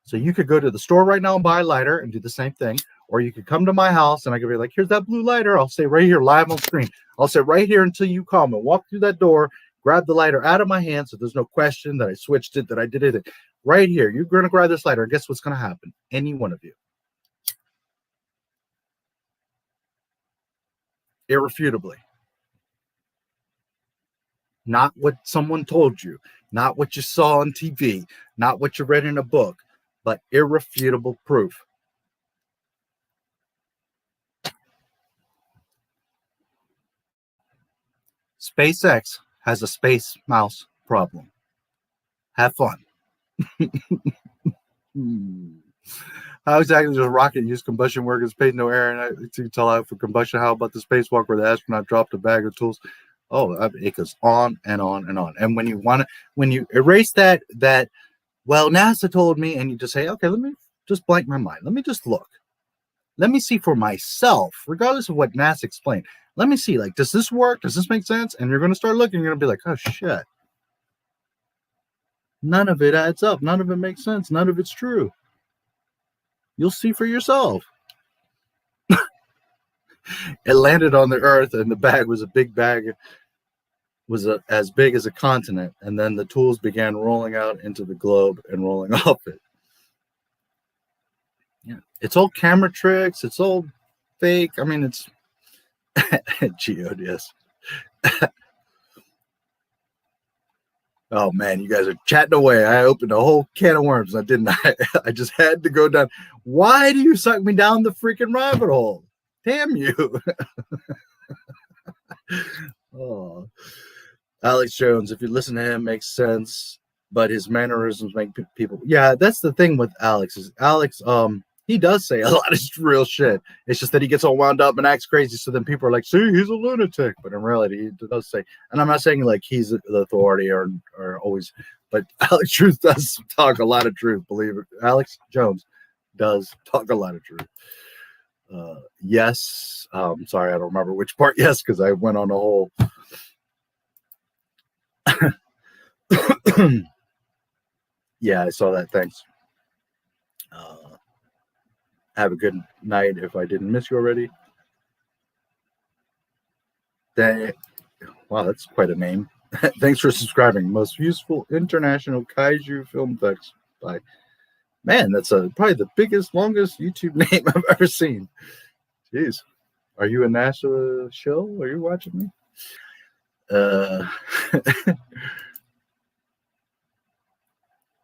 P: So you could go to the store right now and buy a lighter and do the same thing. Or you could come to my house and I could be like, here's that blue lighter. I'll say right here, live on screen. I'll say right here until you come and walk through that door, grab the lighter out of my hand. So there's no question that I switched it, that I did it. Right here, you're going to grab this lighter. And guess what's going to happen? Any one of you. Irrefutably. Not what someone told you, not what you saw on TV, not what you read in a book, but irrefutable proof. SpaceX has a space mouse problem. Have fun. How exactly does a rocket use combustion work in space? No air, and to tell out for combustion. How about the spacewalk where the astronaut dropped a bag of tools? Oh, it goes on and on and on. And when you erase that, well, NASA told me, and you just say, okay, let me just blank my mind. Let me just look. Let me see for myself, regardless of what NASA explained. Let me see, like, does this work? Does this make sense? And you're going to start looking. You're going to be like, oh, shit. None of it adds up. None of it makes sense. None of it's true. You'll see for yourself. It landed on the Earth, and the bag was a big bag, as big as a continent. And then the tools began rolling out into the globe and rolling off it. Yeah, it's all camera tricks. It's all fake. I mean, it's GODS. Oh man, you guys are chatting away. I opened a whole can of worms. I didn't. I just had to go down. Why do you suck me down the freaking rabbit hole? Damn you. Oh, Alex Jones. If you listen to him, makes sense, but his mannerisms make people. Yeah, that's the thing with Alex. Is Alex? He does say a lot of real shit. It's just that he gets all wound up and acts crazy. So then people are like, see, he's a lunatic. But in reality, he does say, and I'm not saying like he's the authority or always, but Alex Truth does talk a lot of truth. Believe it. Alex Jones does talk a lot of truth. Yes. Sorry, I don't remember which part. Yes, because I went on a whole. Yeah, I saw that. Thanks. Have a good night if I didn't miss you already. Wow, that's quite a name. Thanks for subscribing. Most useful international kaiju film effects. Bye. Man, that's probably the biggest, longest YouTube name I've ever seen. Jeez. Are you a NASA show? Are you watching me?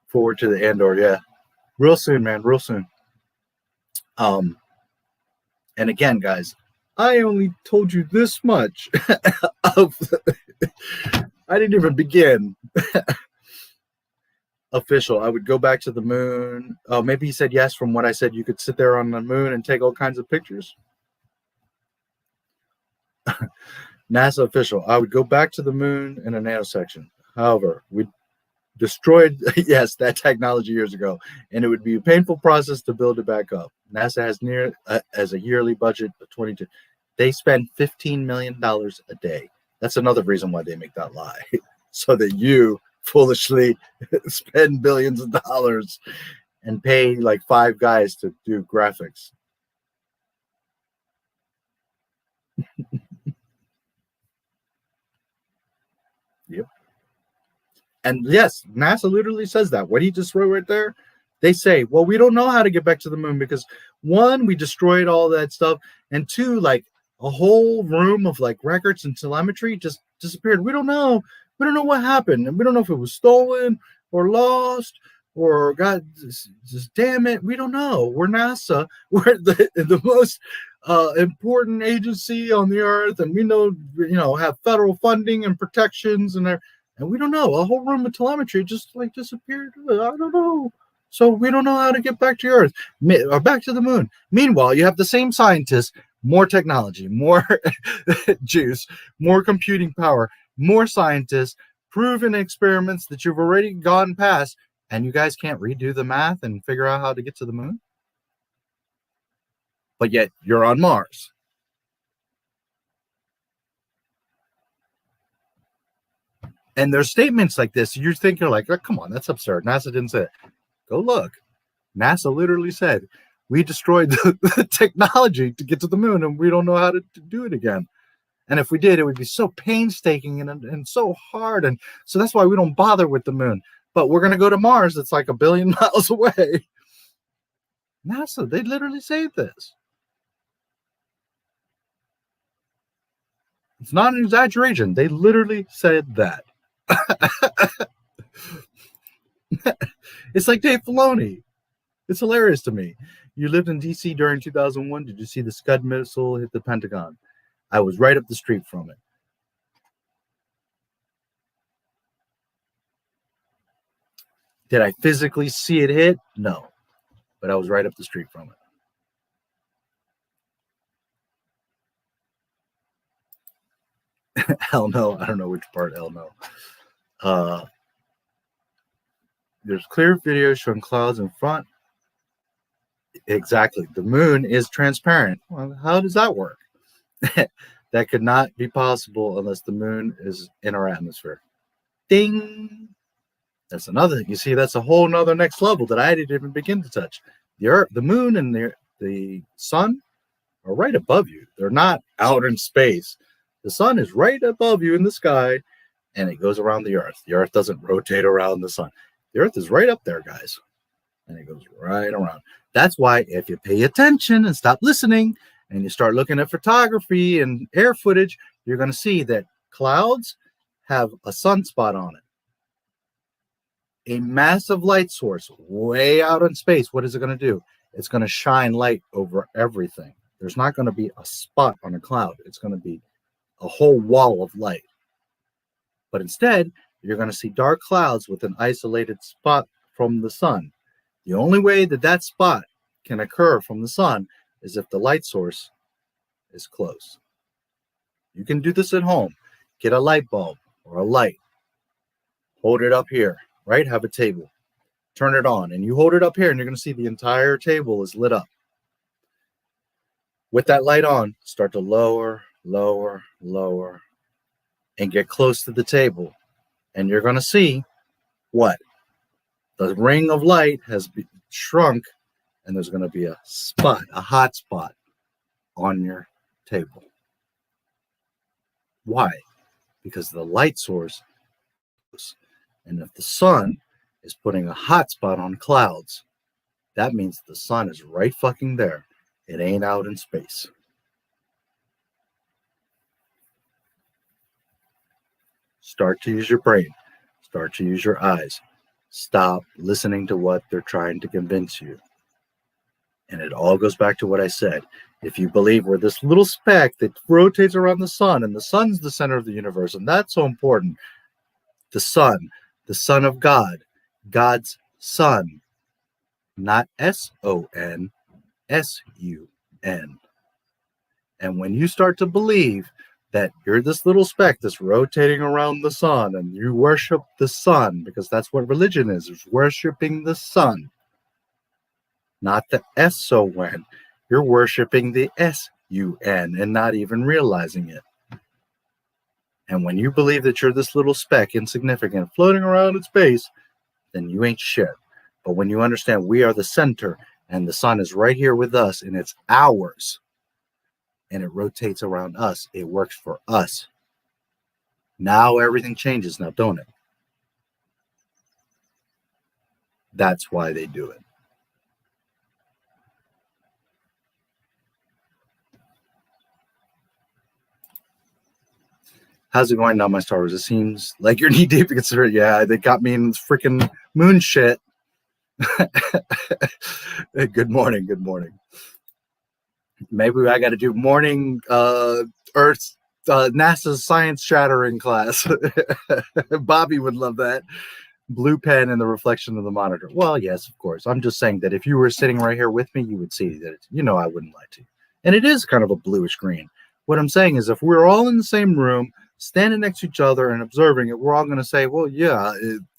P: Forward to the Andor, yeah. Real soon, man. Real soon. And again, guys, I only told you this much of I didn't even begin. Official. I would go back to the moon. Oh, maybe he said yes from what I said. You could sit there on the moon and take all kinds of pictures. NASA official. I would go back to the moon in a nanosection. However, we destroyed, yes, that technology years ago, and it would be a painful process to build it back up. NASA has as a yearly budget of 22. They spend $15 million a day. That's another reason why they make that lie, so that you foolishly spend billions of dollars and pay like 5 guys to do graphics. Yep. And yes, NASA literally says that. What he just wrote right there, they say, well, we don't know how to get back to the moon because 1, we destroyed all that stuff, and 2, like a whole room of like records and telemetry just disappeared. We don't know. We don't know what happened, and we don't know if it was stolen or lost or God, just damn it, we don't know. We're NASA. We're the most important agency on the earth, and we know, have federal funding and protections and we don't know. A whole room of telemetry just like disappeared. I don't know. So we don't know how to get back to Earth or back to the moon. Meanwhile, you have the same scientists, more technology, more juice, more computing power, more scientists, proven experiments that you've already gone past, and you guys can't redo the math and figure out how to get to the moon? But yet you're on Mars. And there's statements like this. You think you're like, oh, come on, that's absurd. NASA didn't say it. Go look. NASA literally said, we destroyed the technology to get to the moon, and we don't know how to do it again. And if we did, it would be so painstaking and so hard. And so that's why we don't bother with the moon. But we're going to go to Mars. It's like 1 billion miles away. NASA, they literally say this. It's not an exaggeration. They literally said that. It's like Dave Filoni. It's hilarious to me. You lived in D.C. during 2001. Did you see the Scud missile hit the Pentagon? I was right up the street from it. Did I physically see it hit? No. But I was right up the street from it. Hell no. I don't know which part. Hell no. There's clear video showing clouds in front. Exactly. The moon is transparent. Well, how does that work? That could not be possible unless the moon is in our atmosphere. Ding. That's another thing. You see, that's a whole nother next level that I didn't even begin to touch. The Earth, the moon, and the sun are right above you. They're not out in space. The sun is right above you in the sky, and it goes around the Earth. The Earth doesn't rotate around the sun. The Earth is right up there, guys, and it goes right around. That's why if you pay attention and stop listening and you start looking at photography and air footage, you're going to see that clouds have a sunspot on it. A massive light source way out in space. What is it going to do? It's going to shine light over everything. There's not going to be a spot on a cloud. It's going to be a whole wall of light. But instead, you're going to see dark clouds with an isolated spot from the sun. The only way that that spot can occur from the sun is if the light source is close. You can do this at home. Get a light bulb or a light. Hold it up here, right? Have a table. Turn it on, and you hold it up here, and you're going to see the entire table is lit up. With that light on, start to lower, lower, lower, and get close to the table. And you're going to see what? The ring of light has shrunk, and there's going to be a spot, a hot spot on your table. Why? Because the light source, and if the sun is putting a hot spot on clouds, that means the sun is right fucking there. It ain't out in space. Start to use your brain. Start to use your eyes. Stop listening to what they're trying to convince you. And it all goes back to what I said. If you believe we're this little speck that rotates around the sun, and the sun's the center of the universe, and that's so important. The Son of God, God's Son, not S-O-N, S-U-N. And when you start to believe that you're this little speck that's rotating around the sun, and you worship the sun, because that's what religion is worshiping the sun, not the S-O-N. You're worshiping the S-U-N and not even realizing it. And when you believe that you're this little speck, insignificant, floating around in space, then you ain't shit. But when you understand we are the center, and the sun is right here with us, and it's ours, and it rotates around us, it works for us. Now everything changes now, don't it? That's why they do it. How's it going now, my Star Wars? It seems like you're knee deep in consider. Yeah, they got me in this freaking moon shit. Good morning. Good morning. Maybe I got to do morning Earth NASA's science shattering class. Bobby would love that. Blue pen and the reflection of the monitor. Well, yes, of course. I'm just saying that if you were sitting right here with me, you would see that, I wouldn't lie to you. And it is kind of a bluish green. What I'm saying is if we're all in the same room, standing next to each other and observing it, we're all going to say, well, yeah,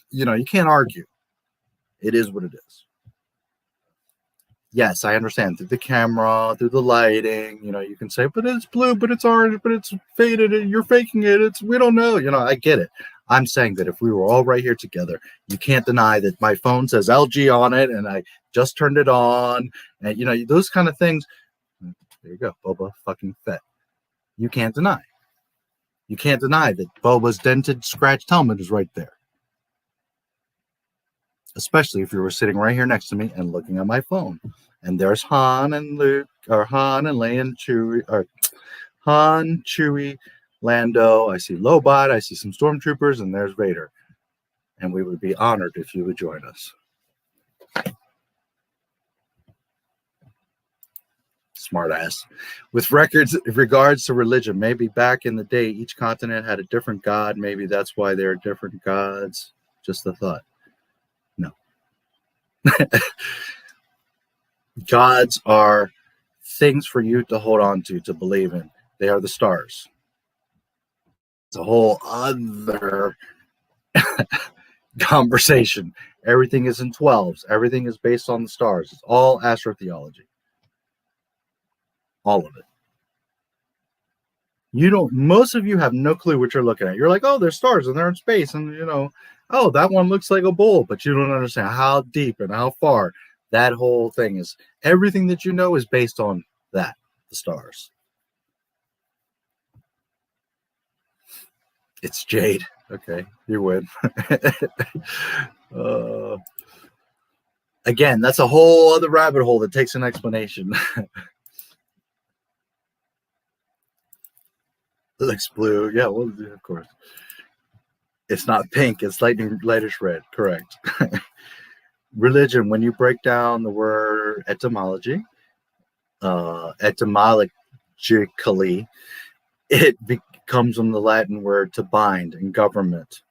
P: you can't argue. It is what it is. Yes, I understand. Through the camera, through the lighting, you can say, but it's blue, but it's orange, but it's faded, and you're faking it. We don't know. I get it. I'm saying that if we were all right here together, you can't deny that my phone says LG on it, and I just turned it on, and, those kind of things. There you go, Boba fucking Fett. You can't deny. You can't deny that Boba's dented, scratched helmet is right there. Especially if you were sitting right here next to me and looking at my phone. And there's Han and Luke, or Han and Leia and Chewie, or Han, Chewie, Lando, I see Lobot, I see some stormtroopers, and there's Vader. And we would be honored if you would join us. Smart ass. With regards to religion, maybe back in the day, each continent had a different god. Maybe that's why there are different gods. Just a thought. No. Gods are things for you to hold on to believe in. They are the stars. It's a whole other conversation. Everything is in 12s. Everything is based on the stars. It's all astrotheology. All of it. Most of you have no clue what you're looking at. You're like, oh, there's stars and they're in space. And, oh, that one looks like a bull. But you don't understand how deep and how far that whole thing is. Everything that you know is based on that, the stars. It's Jade. Okay, you win. Again, that's a whole other rabbit hole that takes an explanation. It looks blue. Yeah, well, of course. It's not pink. It's lightish red. Correct. Religion, when you break down the word etymology, etymologically, it comes from the Latin word to bind, and government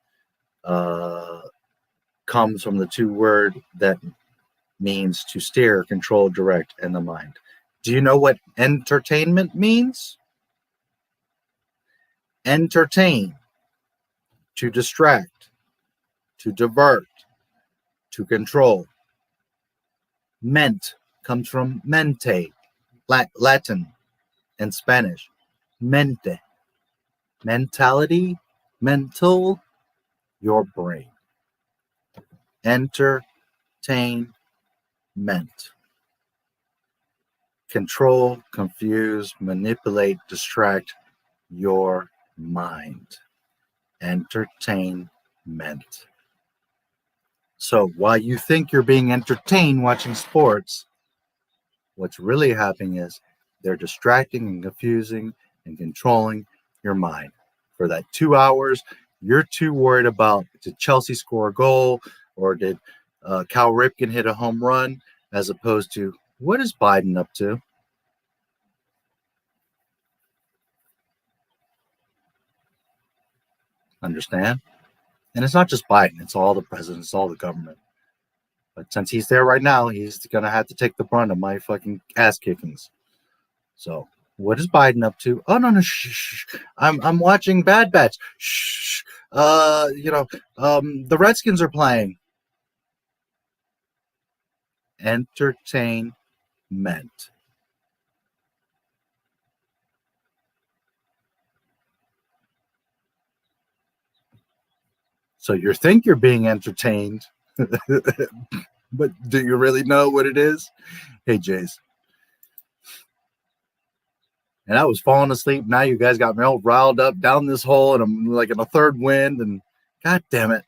P: comes from the two words that means to steer, control, direct, and the mind. Do you know what entertainment means? Entertain, to distract, to divert, to control. Ment comes from mente, Latin and Spanish. Mente, mentality, mental, your brain. Entertainment, control, confuse, manipulate, distract your mind. Entertainment. So while you think you're being entertained watching sports, what's really happening is they're distracting and confusing and controlling your mind. For that 2 hours, you're too worried about, did Chelsea score a goal or did Cal Ripken hit a home run, as opposed to, what is Biden up to? Understand? And it's not just Biden, it's all the presidents, it's all the government. But since he's there right now, he's going to have to take the brunt of my fucking ass kickings. So, what is Biden up to? Oh, no, shh. I'm watching Bad Batch. Shh. The Redskins are playing. Entertainment. So you think you're being entertained, but do you really know what it is? Hey, Jace. And I was falling asleep. Now you guys got me all riled up down this hole, and I'm like in a third wind, and god damn it.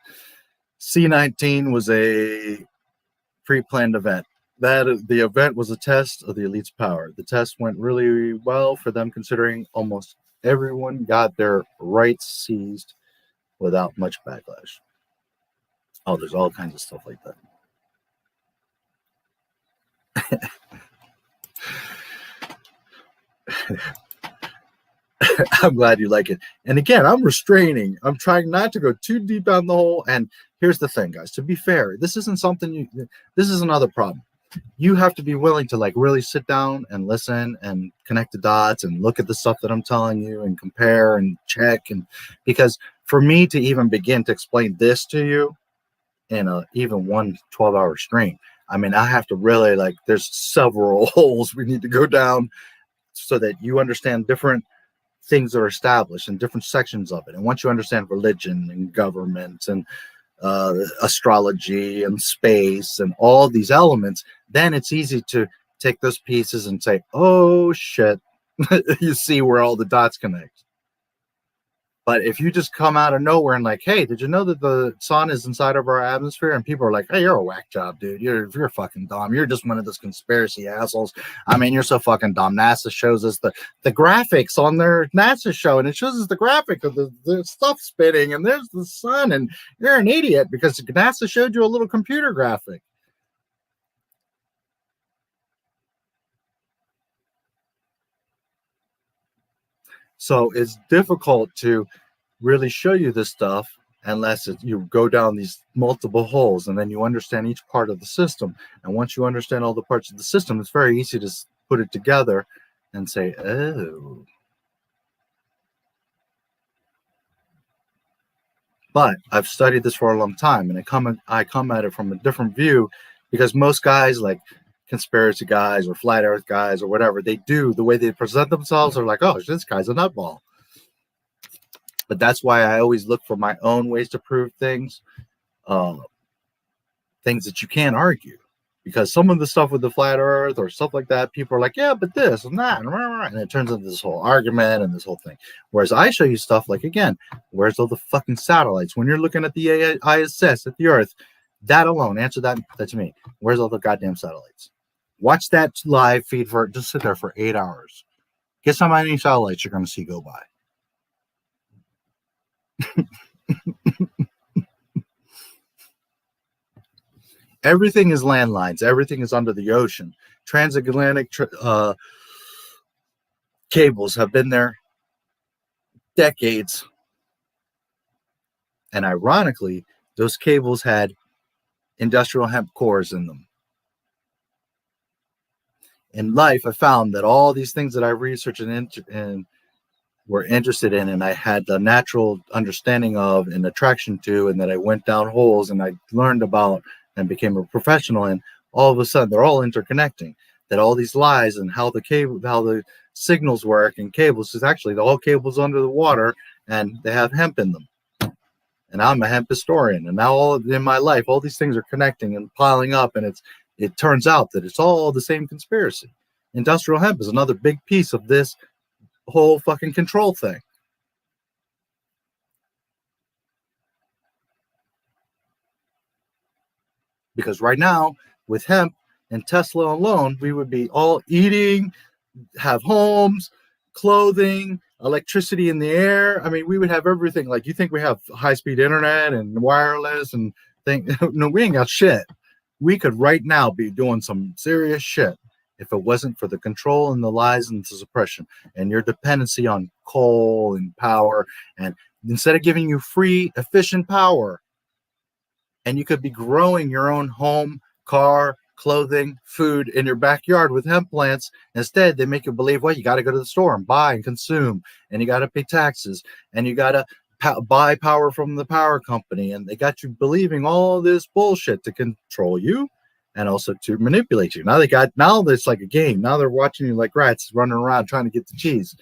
P: C19 was a pre-planned event. The event was a test of the elite's power. The test went really well for them, considering almost everyone got their rights seized without much backlash. Oh, there's all kinds of stuff like that. I'm glad you like it. And again, I'm restraining. I'm trying not to go too deep down the hole. And here's the thing, guys. To be fair, this isn't something this is another problem. You have to be willing to like really sit down and listen and connect the dots and look at the stuff that I'm telling you and compare and check. And because for me to even begin to explain this to you in even one 12-hour stream, I mean, I have to really there's several holes we need to go down so that you understand different things that are established in different sections of it. And once you understand religion and government and astrology and space and all these elements, then it's easy to take those pieces and say, oh shit, you see where all the dots connect. But if you just come out of nowhere and like, hey, did you know that the sun is inside of our atmosphere? And people are like, hey, you're a whack job, dude. You're fucking dumb. You're just one of those conspiracy assholes. I mean, you're so fucking dumb. NASA shows us the graphics on their NASA show, and it shows us the graphic of the stuff spinning, and there's the sun, and you're an idiot because NASA showed you a little computer graphic. So it's difficult to really show you this stuff unless you go down these multiple holes and then you understand each part of the system. And once you understand all the parts of the system, it's very easy to put it together and say, oh. But I've studied this for a long time, and I come at it from a different view, because most guys, like conspiracy guys or flat earth guys or whatever, they do, the way they present themselves are like, oh, this guy's a nutball. But that's why I always look for my own ways to prove things, things that you can't argue. Because some of the stuff with the flat earth or stuff like that, people are like, yeah, but this and that, and it turns into this whole argument and this whole thing. Whereas I show you stuff like, again, where's all the fucking satellites? When you're looking at the ISS at the Earth, that alone, answer that to me. Where's all the goddamn satellites? Watch that live feed just sit there for 8 hours. Guess how many satellites you're going to see go by. Everything is landlines. Everything is under the ocean. Transatlantic cables have been there decades. And ironically, those cables had industrial hemp cores in them. In life, I found that all these things that I researched and were interested in, and I had the natural understanding of and attraction to, and that I went down holes and I learned about and became a professional in, all of a sudden they're all interconnecting. That all these lies and how the signals work and cables is actually all cables under the water, and they have hemp in them. And I'm a hemp historian, and now all in my life, all these things are connecting and piling up, and it turns out that it's all the same conspiracy. Industrial hemp is another big piece of this whole fucking control thing. Because right now, with hemp and Tesla alone, we would be all eating, have homes, clothing, electricity in the air. I mean, we would have everything. Like, you think we have high-speed internet and wireless and things? No, we ain't got shit. We could right now be doing some serious shit if it wasn't for the control and the lies and the suppression and your dependency on coal and power. And instead of giving you free, efficient power, and you could be growing your own home, car, clothing, food in your backyard with hemp plants. Instead, they make you believe, well, you got to go to the store and buy and consume, and you got to pay taxes, and you got to buy power from the power company. And they got you believing all this bullshit to control you and also to manipulate you. Now it's like a game. Now they're watching you like rats running around trying to get the cheese,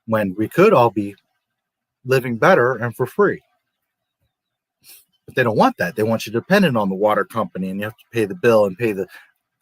P: when we could all be living better and for free. But they don't want that. They want you dependent on the water company, and you have to pay the bill and pay the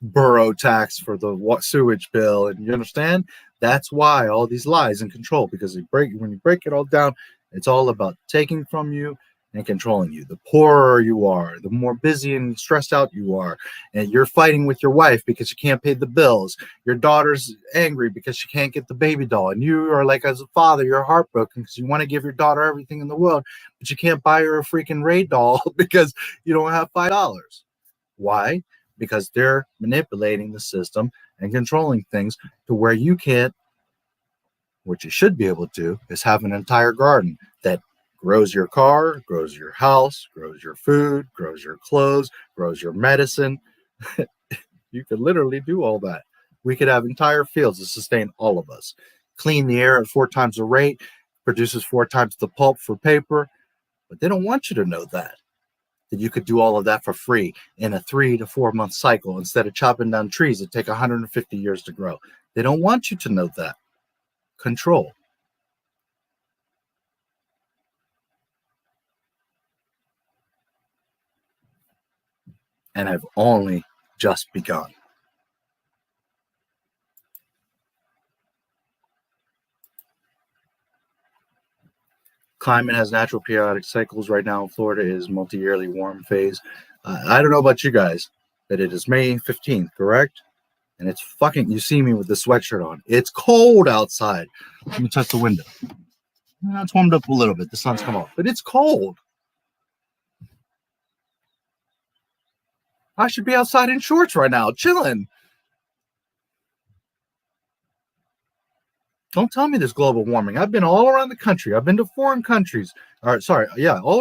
P: borough tax for the sewage bill. And you understand? That's why all these lies and control, because when you break it all down, it's all about taking from you and controlling you. The poorer you are, the more busy and stressed out you are, and you're fighting with your wife because you can't pay the bills. Your daughter's angry because she can't get the baby doll, and you are like, as a father, you're heartbroken because you want to give your daughter everything in the world, but you can't buy her a freaking Ray doll because you don't have $5. Why? Because they're manipulating the system and controlling things to where you can't. What you should be able to do is have an entire garden that grows your car, grows your house, grows your food, grows your clothes, grows your medicine. You could literally do all that. We could have entire fields to sustain all of us. Clean the air at 4 times the rate, produces 4 times the pulp for paper. But they don't want you to know that you could do all of that for free in a 3 to 4 month cycle instead of chopping down trees that take 150 years to grow. They don't want you to know that. Control. And I've only just begun. Climate has natural periodic cycles. Right now, Florida is multi-yearly warm phase. I don't know about you guys, but it is May 15th, correct? And it's fucking, you see me with the sweatshirt on. It's cold outside. Let me touch the window. It's warmed up a little bit. The sun's come off, but it's cold. I should be outside in shorts right now, chilling. Don't tell me there's global warming. I've been all around the country. I've been to foreign countries. All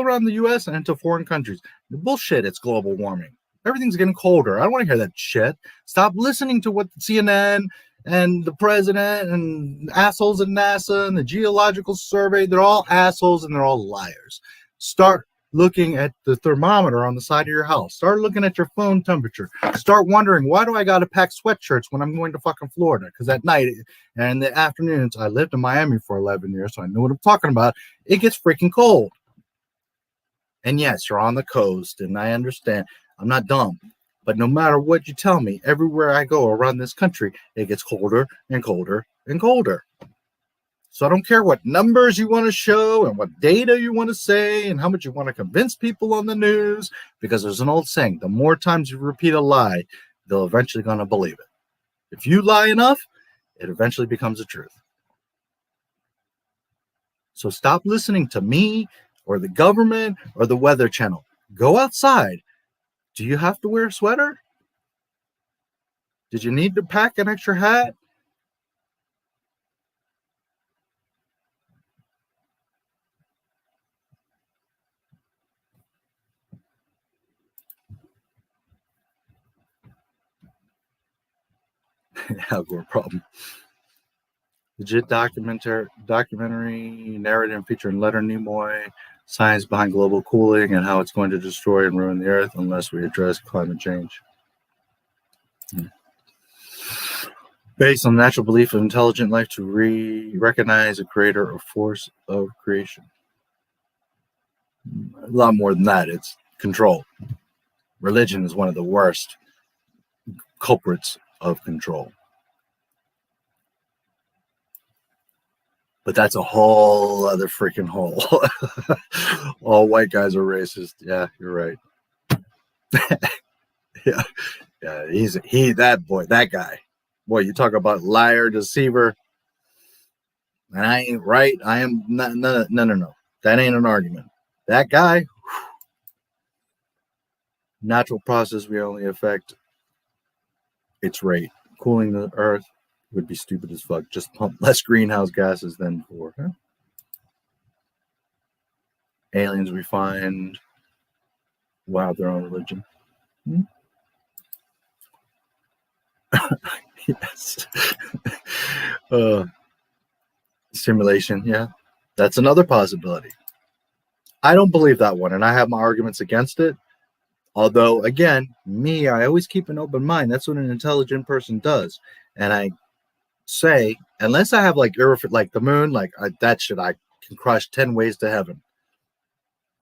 P: around the U.S. and into foreign countries. Bullshit, it's global warming. Everything's getting colder. I don't want to hear that shit. Stop listening to what CNN and the president and assholes at NASA and the Geological Survey, they're all assholes and they're all liars. Start looking at the thermometer on the side of your house. Start looking at your phone temperature. Start wondering, why do I got to pack sweatshirts when I'm going to fucking Florida? Because at night and in the afternoons, I lived in Miami for 11 years, so I know what I'm talking about. It gets freaking cold. And yes, you're on the coast, and I understand. I'm not dumb. But no matter what you tell me, everywhere I go around this country, it gets colder and colder and colder. So I don't care what numbers you want to show and what data you want to say and how much you want to convince people on the news, because there's an old saying, the more times you repeat a lie, they'll eventually going to believe it. If you lie enough, it eventually becomes the truth. So stop listening to me or the government or the Weather Channel. Go outside. Do you have to wear a sweater? Did you need to pack an extra hat? Algor problem. Legit documentary narrative featuring Leonard Nimoy, science behind global cooling and how it's going to destroy and ruin the earth unless we address climate change. Based on the natural belief of intelligent life to recognize a creator or force of creation. A lot more than that. It's control. Religion is one of the worst culprits of control. But that's a whole other freaking hole. All white guys are racist. Yeah, you're right. yeah, that guy. Boy, you talk about liar, deceiver. And I ain't right. I am not. No. That ain't an argument. That guy. Natural process we only affect its rate. Cooling the earth would be stupid as fuck. Just pump less greenhouse gases than before. Huh? Aliens we find will have their own religion. Yes. Simulation, yeah. That's another possibility. I don't believe that one, and I have my arguments against it. Although, again, I always keep an open mind. That's what an intelligent person does. And I say, unless I have like the moon, that shit I can crush 10 ways to heaven.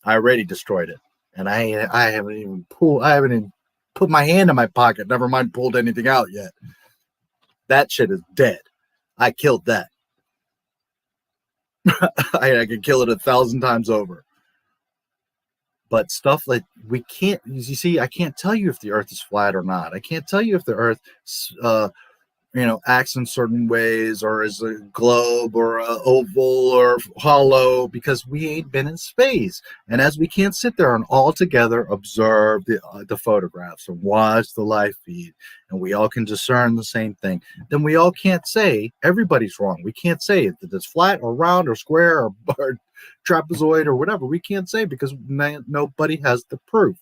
P: I already destroyed it. And I haven't even put my hand in my pocket, never mind pulled anything out yet. That shit is dead. I killed that. I could kill it 1,000 times over. But stuff like we can't, you see, I can't tell you if the earth is flat or not. I can't tell you if the earth, acts in certain ways or is a globe or a oval or hollow, because we ain't been in space. And as we can't sit there and all together observe the photographs and watch the live feed, and we all can discern the same thing, then we all can't say everybody's wrong. We can't say that it's flat or round or square or trapezoid or whatever. We can't say because nobody has the proof.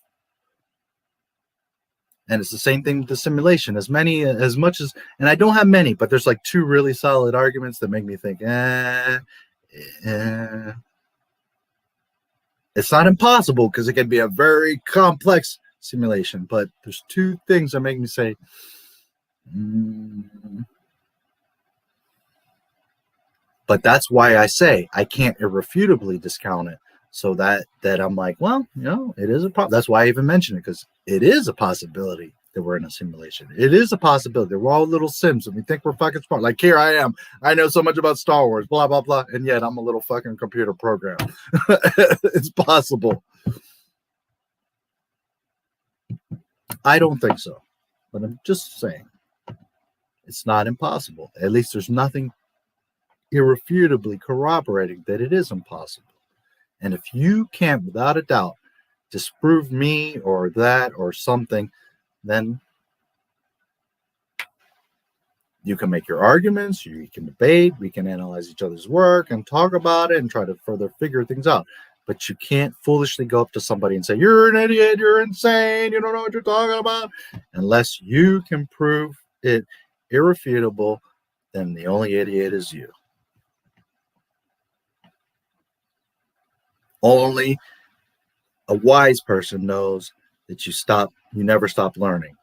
P: And it's the same thing with the simulation. As much as, and I don't have many, but there's like 2 really solid arguments that make me think, it's not impossible because it can be a very complex simulation. But there's 2 things that make me say, But that's why I say I can't irrefutably discount it. So that I'm like, well, it is a problem. That's why I even mention it, because it is a possibility. that we're in a simulation. It is a possibility. We're all little Sims and we think we're fucking smart. Like, here I am. I know so much about Star Wars, blah, blah, blah. And yet I'm a little fucking computer program. It's possible. I don't think so. But I'm just saying. It's not impossible. At least there's nothing irrefutably corroborating that it is impossible. And if you can't, without a doubt, disprove me or that or something, then you can make your arguments, you can debate, we can analyze each other's work and talk about it and try to further figure things out. But you can't foolishly go up to somebody and say, you're an idiot, you're insane, you don't know what you're talking about. Unless you can prove it irrefutable, then the only idiot is you. Only a wise person knows that you never stop learning,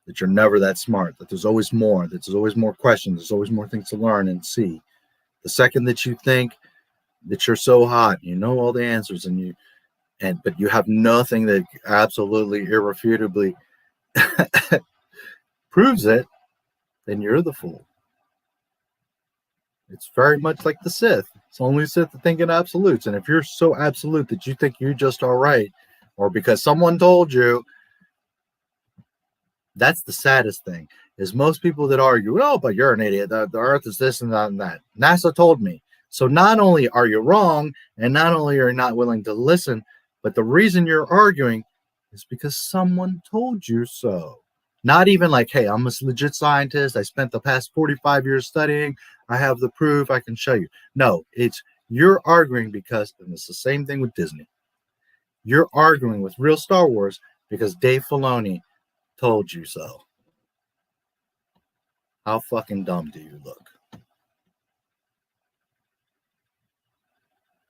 P: that you're never that smart, that there's always more, that there's always more questions, there's always more things to learn and see. The second that you think that you're so hot, you know all the answers, but you have nothing that absolutely irrefutably proves it, then you're the fool. It's very much like the Sith. It's only Sith that think in absolutes. And if you're so absolute that you think you're just all right, or because someone told you, that's the saddest thing, is most people that argue, oh, but you're an idiot. The Earth is this and that and that. NASA told me. So not only are you wrong, and not only are you not willing to listen, but the reason you're arguing is because someone told you so. Not even like, hey, I'm a legit scientist. I spent the past 45 years studying. I have the proof. I can show you. No, it's you're arguing because, and it's the same thing with Disney. You're arguing with real Star Wars because Dave Filoni told you so. How fucking dumb do you look?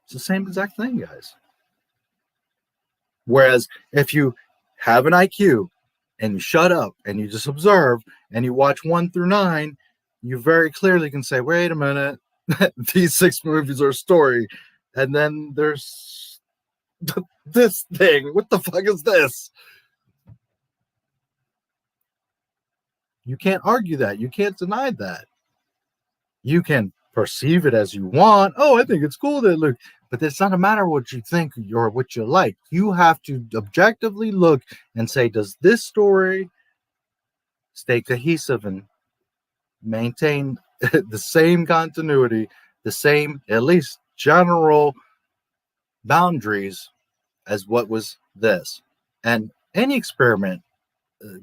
P: It's the same exact thing, guys. Whereas if you have an IQ and you shut up and you just observe and you watch 1 through 9, you very clearly can say, wait a minute, these 6 movies are a story. And then there's this thing. What the fuck is this? You can't argue that. You can't deny that. You can perceive it as you want. Oh, I think it's cool that look. But it's not a matter what you think or what you like. You have to objectively look and say, does this story stay cohesive and maintain the same continuity, the same, at least general boundaries as what was this? And any experiment,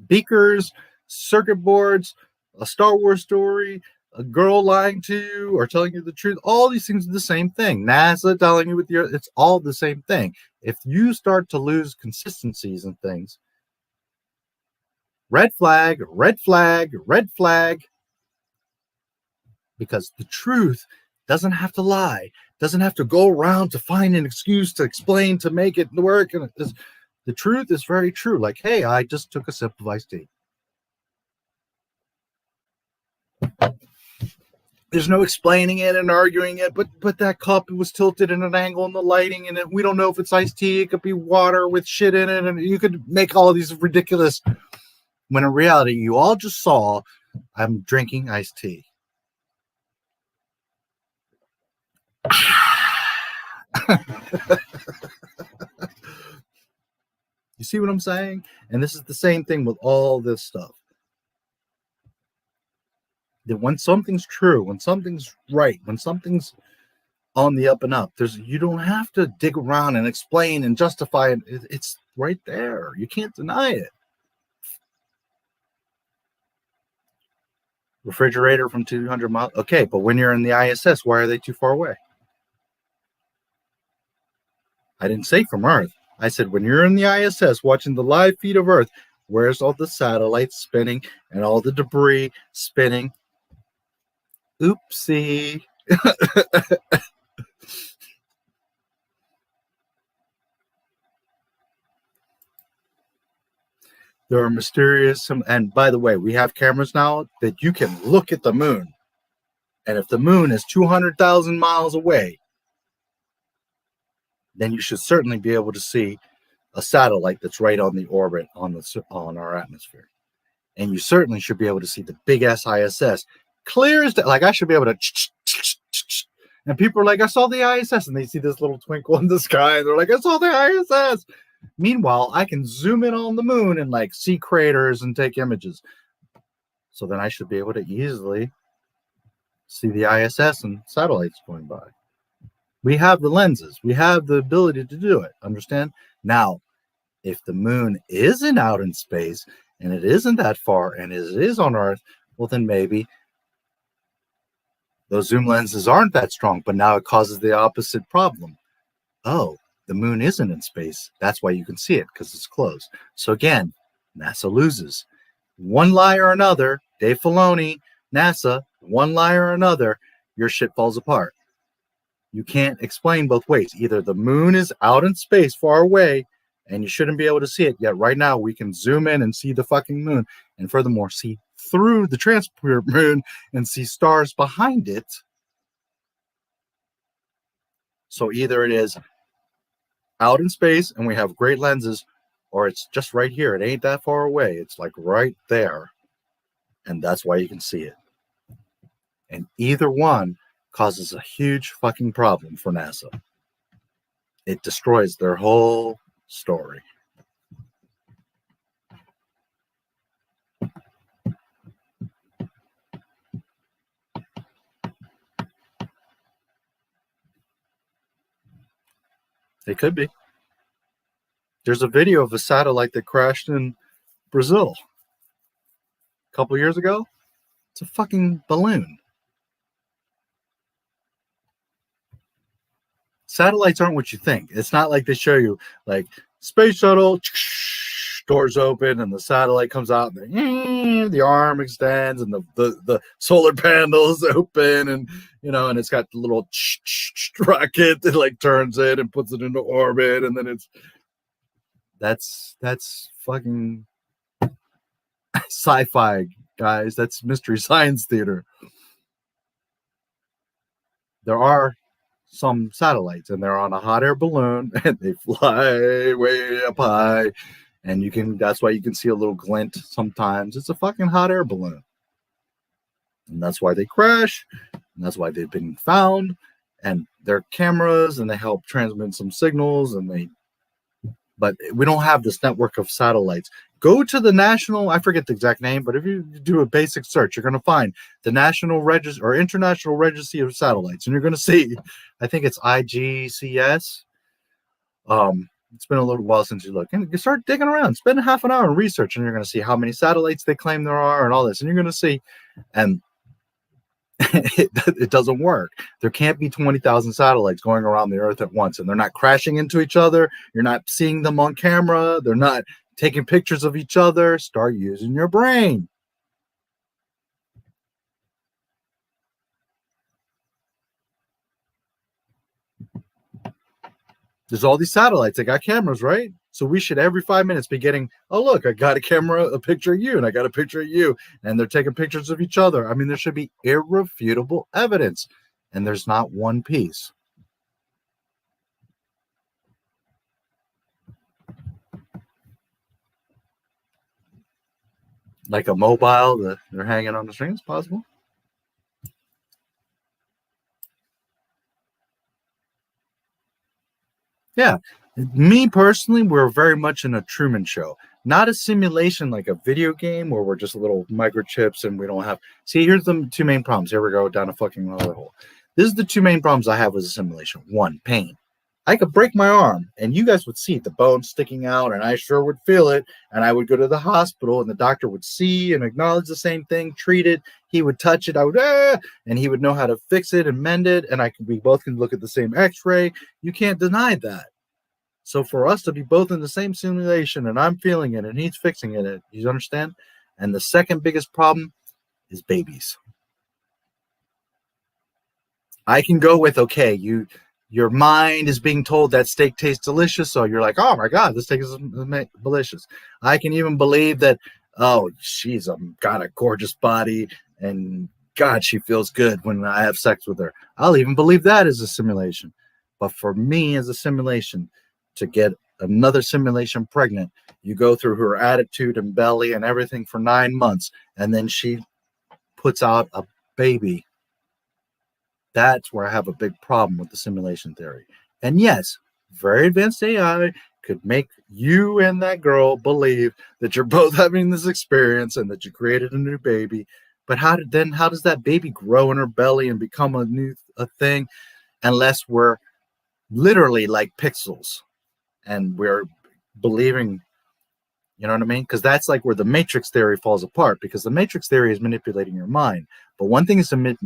P: beakers, circuit boards, a Star Wars story, a girl lying to you or telling you the truth, all these things are the same thing. NASA telling you it's all the same thing. If you start to lose consistencies and things, red flag, red flag, red flag, because the truth doesn't have to lie, doesn't have to go around to find an excuse to explain, to make it work. And the truth is very true. Like, hey, I just took a sip of iced tea. There's no explaining it and arguing it, but that cup was tilted in an angle in the lighting, and we don't know if it's iced tea. It could be water with shit in it, and you could make all of these ridiculous. When in reality, you all just saw, I'm drinking iced tea. You see what I'm saying? And this is the same thing with all this stuff. That when something's true, when something's right, when something's on the up and up, you don't have to dig around and explain and justify it. It's right there. You can't deny it. Refrigerator from 200 miles. Okay, but when you're in the ISS, why are they too far away? I didn't say from Earth. I said when you're in the ISS watching the live feed of Earth, where's all the satellites spinning and all the debris spinning? Oopsie. There are mysterious, and by the way, we have cameras now that you can look at the moon. And if the moon is 200,000 miles away, then you should certainly be able to see a satellite that's right on the orbit on our atmosphere. And you certainly should be able to see the big ass ISS clear as day. Like I should be able to, and people are like, I saw the ISS, and they see this little twinkle in the sky, and they're like, I saw the ISS. Meanwhile, I can zoom in on the moon and like see craters and take images. So then I should be able to easily see the ISS and satellites going by. We have the lenses. We have the ability to do it. Understand? Now, if the moon isn't out in space and it isn't that far and it is on Earth, well, then maybe those zoom lenses aren't that strong, but now it causes the opposite problem. Oh, the moon isn't in space. That's why you can see it, because it's close. So again, NASA loses. One lie or another, Dave Filoni, NASA, one lie or another, your shit falls apart. You can't explain both ways. Either the moon is out in space far away and you shouldn't be able to see it, yet right now we can zoom in and see the fucking moon, and furthermore see through the transport moon and see stars behind it. So either it is out in space and we have great lenses, or it's just right here. It ain't that far away. It's like right there. And that's why you can see it. And either one causes a huge fucking problem for NASA. It destroys their whole story. It could be. There's a video of a satellite that crashed in Brazil a couple years ago. It's a fucking balloon. Satellites aren't what you think. It's not like they show you like space shuttle, doors open and the satellite comes out and the arm extends and the solar panels open, and and it's got the little rocket that like turns it and puts it into orbit, and then that's fucking sci-fi, guys. That's Mystery Science Theater. There are some satellites and they're on a hot air balloon and they fly way up high, and that's why you can see a little glint sometimes. It's a fucking hot air balloon, and that's why they crash, and that's why they've been found, and they're cameras and they help transmit some signals, but we don't have this network of satellites. Go to the national, I forget the exact name, but if you do a basic search, you're going to find the National Register or International Registry of Satellites, and you're going to see, I think it's IGCS. It's been a little while since you look, and you start digging around, spend half an hour in research, and you're going to see how many satellites they claim there are and all this, and you're going to see, and it doesn't work. There can't be 20,000 satellites going around the Earth at once, and they're not crashing into each other. You're not seeing them on camera. They're not taking pictures of each other. Start using your brain. There's all these satellites. They got cameras, right? So we should every 5 minutes be getting, oh, look, I got a picture of you, and I got a picture of you, and they're taking pictures of each other. I mean, there should be irrefutable evidence, and there's not one piece. Like a mobile that they're hanging on the string, it's possible. Yeah. Me personally, we're very much in a Truman Show, not a simulation like a video game where we're just little microchips and we don't have. See, here's the two main problems. Here we go down a fucking rabbit hole. This is the two main problems I have with a simulation. One, pain. I could break my arm and you guys would see the bone sticking out, and I sure would feel it. And I would go to the hospital and the doctor would see and acknowledge the same thing, treat it. He would touch it. I would, and he would know how to fix it and mend it. And we both can look at the same x-ray. You can't deny that. So for us to be both in the same simulation and I'm feeling it and he's fixing it, you understand? And the second biggest problem is babies. I can go with, okay, your mind is being told that steak tastes delicious, so you're like, oh my God, this steak is delicious. I can even believe that, oh, she's got a gorgeous body and God, she feels good when I have sex with her. I'll even believe that as a simulation. But for me as a simulation, to get another simulation pregnant. You go through her attitude and belly and everything for 9 months, and then she puts out a baby. That's where I have a big problem with the simulation theory. And yes, very advanced AI could make you and that girl believe that you're both having this experience and that you created a new baby. But how does that baby grow in her belly and become a thing, unless we're literally like pixels and we're believing, you know what I mean? Because that's like where the matrix theory falls apart, because the matrix theory is manipulating your mind. But one thing is to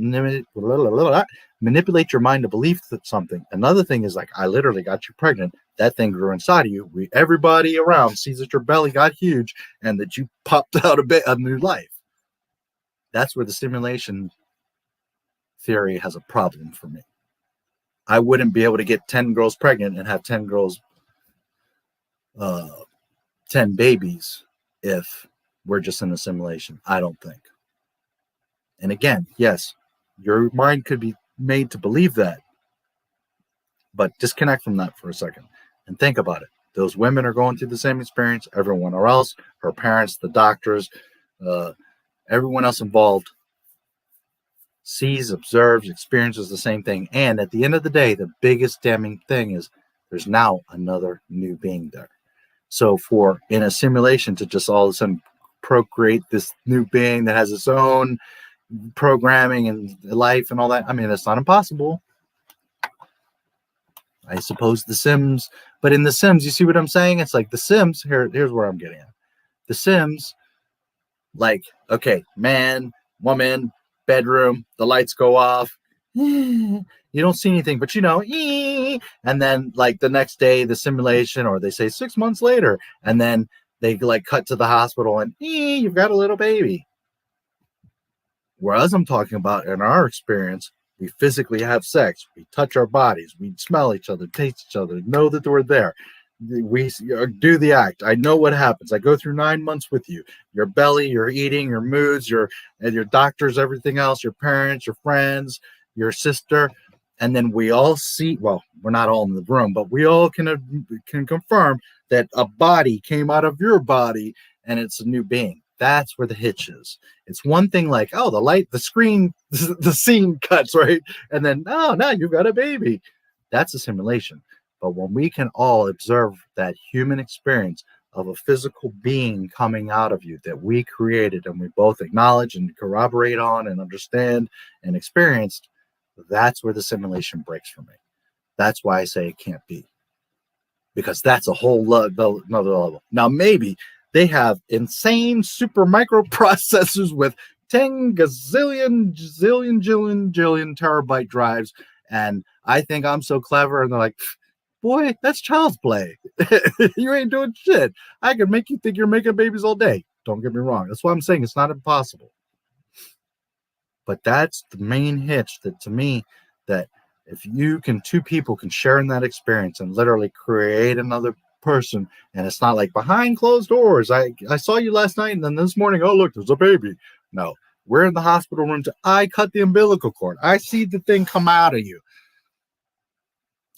P: manipulate your mind to believe something. Another thing is like, I literally got you pregnant. That thing grew inside of you. Everybody around sees that your belly got huge and that you popped out a new life. That's where the simulation theory has a problem for me. I wouldn't be able to get 10 girls pregnant and have 10 girls, 10 babies if we're just in a simulation. I don't think. And again, yes, your mind could be made to believe that, but disconnect from that for a second and think about it. Those women are going through the same experience. Everyone else, her parents, the doctors, everyone else involved sees, observes, experiences the same thing. And at the end of the day, the biggest damning thing is there's now another new being there. So for in a simulation to just all of a sudden procreate this new being that has its own programming and life and all that, I mean, that's not impossible. I suppose The Sims, but in The Sims, you see what I'm saying? It's like The Sims, here's where I'm getting at. The Sims, like, okay, man, woman, bedroom, the lights go off. You don't see anything, but you know, and then like the next day, the simulation, or they say 6 months later, and then they like cut to the hospital and you've got a little baby. Whereas I'm talking about in our experience, we physically have sex, we touch our bodies, we smell each other, taste each other, know that we're there. We do the act. I know what happens. I go through 9 months with you. Your belly, your eating, your moods, your doctors, everything else, your parents, your friends, your sister. And then we all see, well, we're not all in the room, but we all can confirm that a body came out of your body and it's a new being. That's where the hitch is. It's one thing like, oh, the light, the screen, the scene cuts, right? And then, oh, now you've got a baby. That's a simulation. But when we can all observe that human experience of a physical being coming out of you that we created and we both acknowledge and corroborate on and understand and experienced, that's where the simulation breaks for me. That's why I say it can't be. Because that's a whole another level. Now, maybe they have insane super microprocessors with 10 gazillion, jillion terabyte drives. And I think I'm so clever. And they're like, boy, that's child's play. You ain't doing shit. I can make you think you're making babies all day. Don't get me wrong. That's why I'm saying it's not impossible. But that's the main hitch that to me, that if two people can share in that experience and literally create another person, and it's not like behind closed doors. I saw you last night and then this morning, oh, look, there's a baby. No, we're in the hospital room. I cut the umbilical cord. I see the thing come out of you.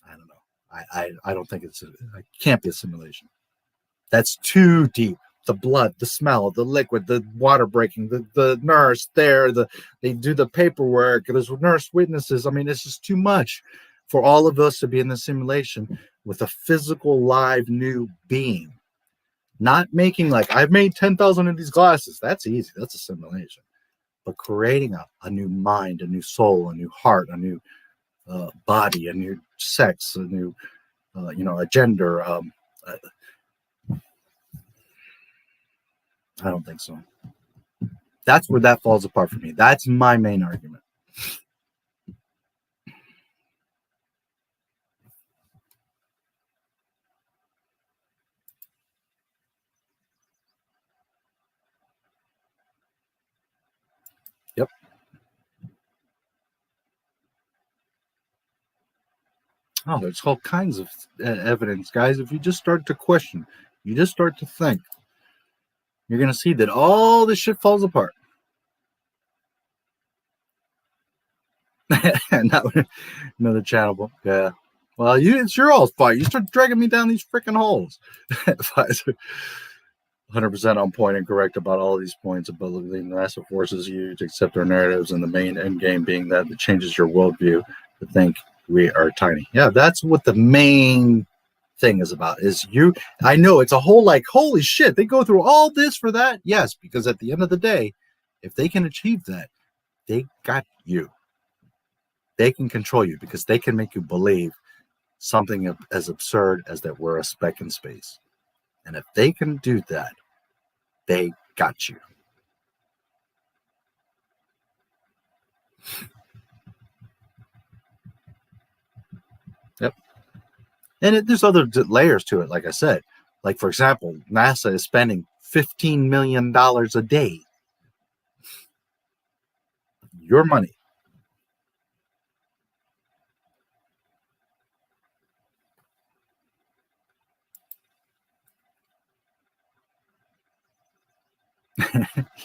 P: I don't know. I don't think it can't be a simulation. That's too deep. The blood, the smell, the liquid, the water breaking, the nurse there, they do the paperwork, there's nurse witnesses. I mean, it's just too much for all of us to be in the simulation with a physical, live, new being. Not making like, I've made 10,000 of these glasses. That's easy. That's a simulation. But creating a new mind, a new soul, a new heart, a new body, a new sex, a new, a gender. I don't think so. That's where that falls apart for me. That's my main argument. Yep. Oh, there's all kinds of evidence, guys. If you just start to question, you just start to think, you're going to see that all this shit falls apart. And that another channel. Yeah. Well, it's your all's fault. You start dragging me down these freaking holes. 100% on point and correct about all these points about the massive forces you to accept our narratives, and the main end game being that it changes your worldview to think we are tiny. Yeah, that's what the main thing is about. Is you? I know it's a whole like, holy shit, they go through all this for that. Yes, because at the end of the day, if they can achieve that, they got you. They can control you because they can make you believe something as absurd as that we're a speck in space. And if they can do that, they got you. Yep. And there's other layers to it, like I said. Like, for example, NASA is spending $15 million a day. Your money.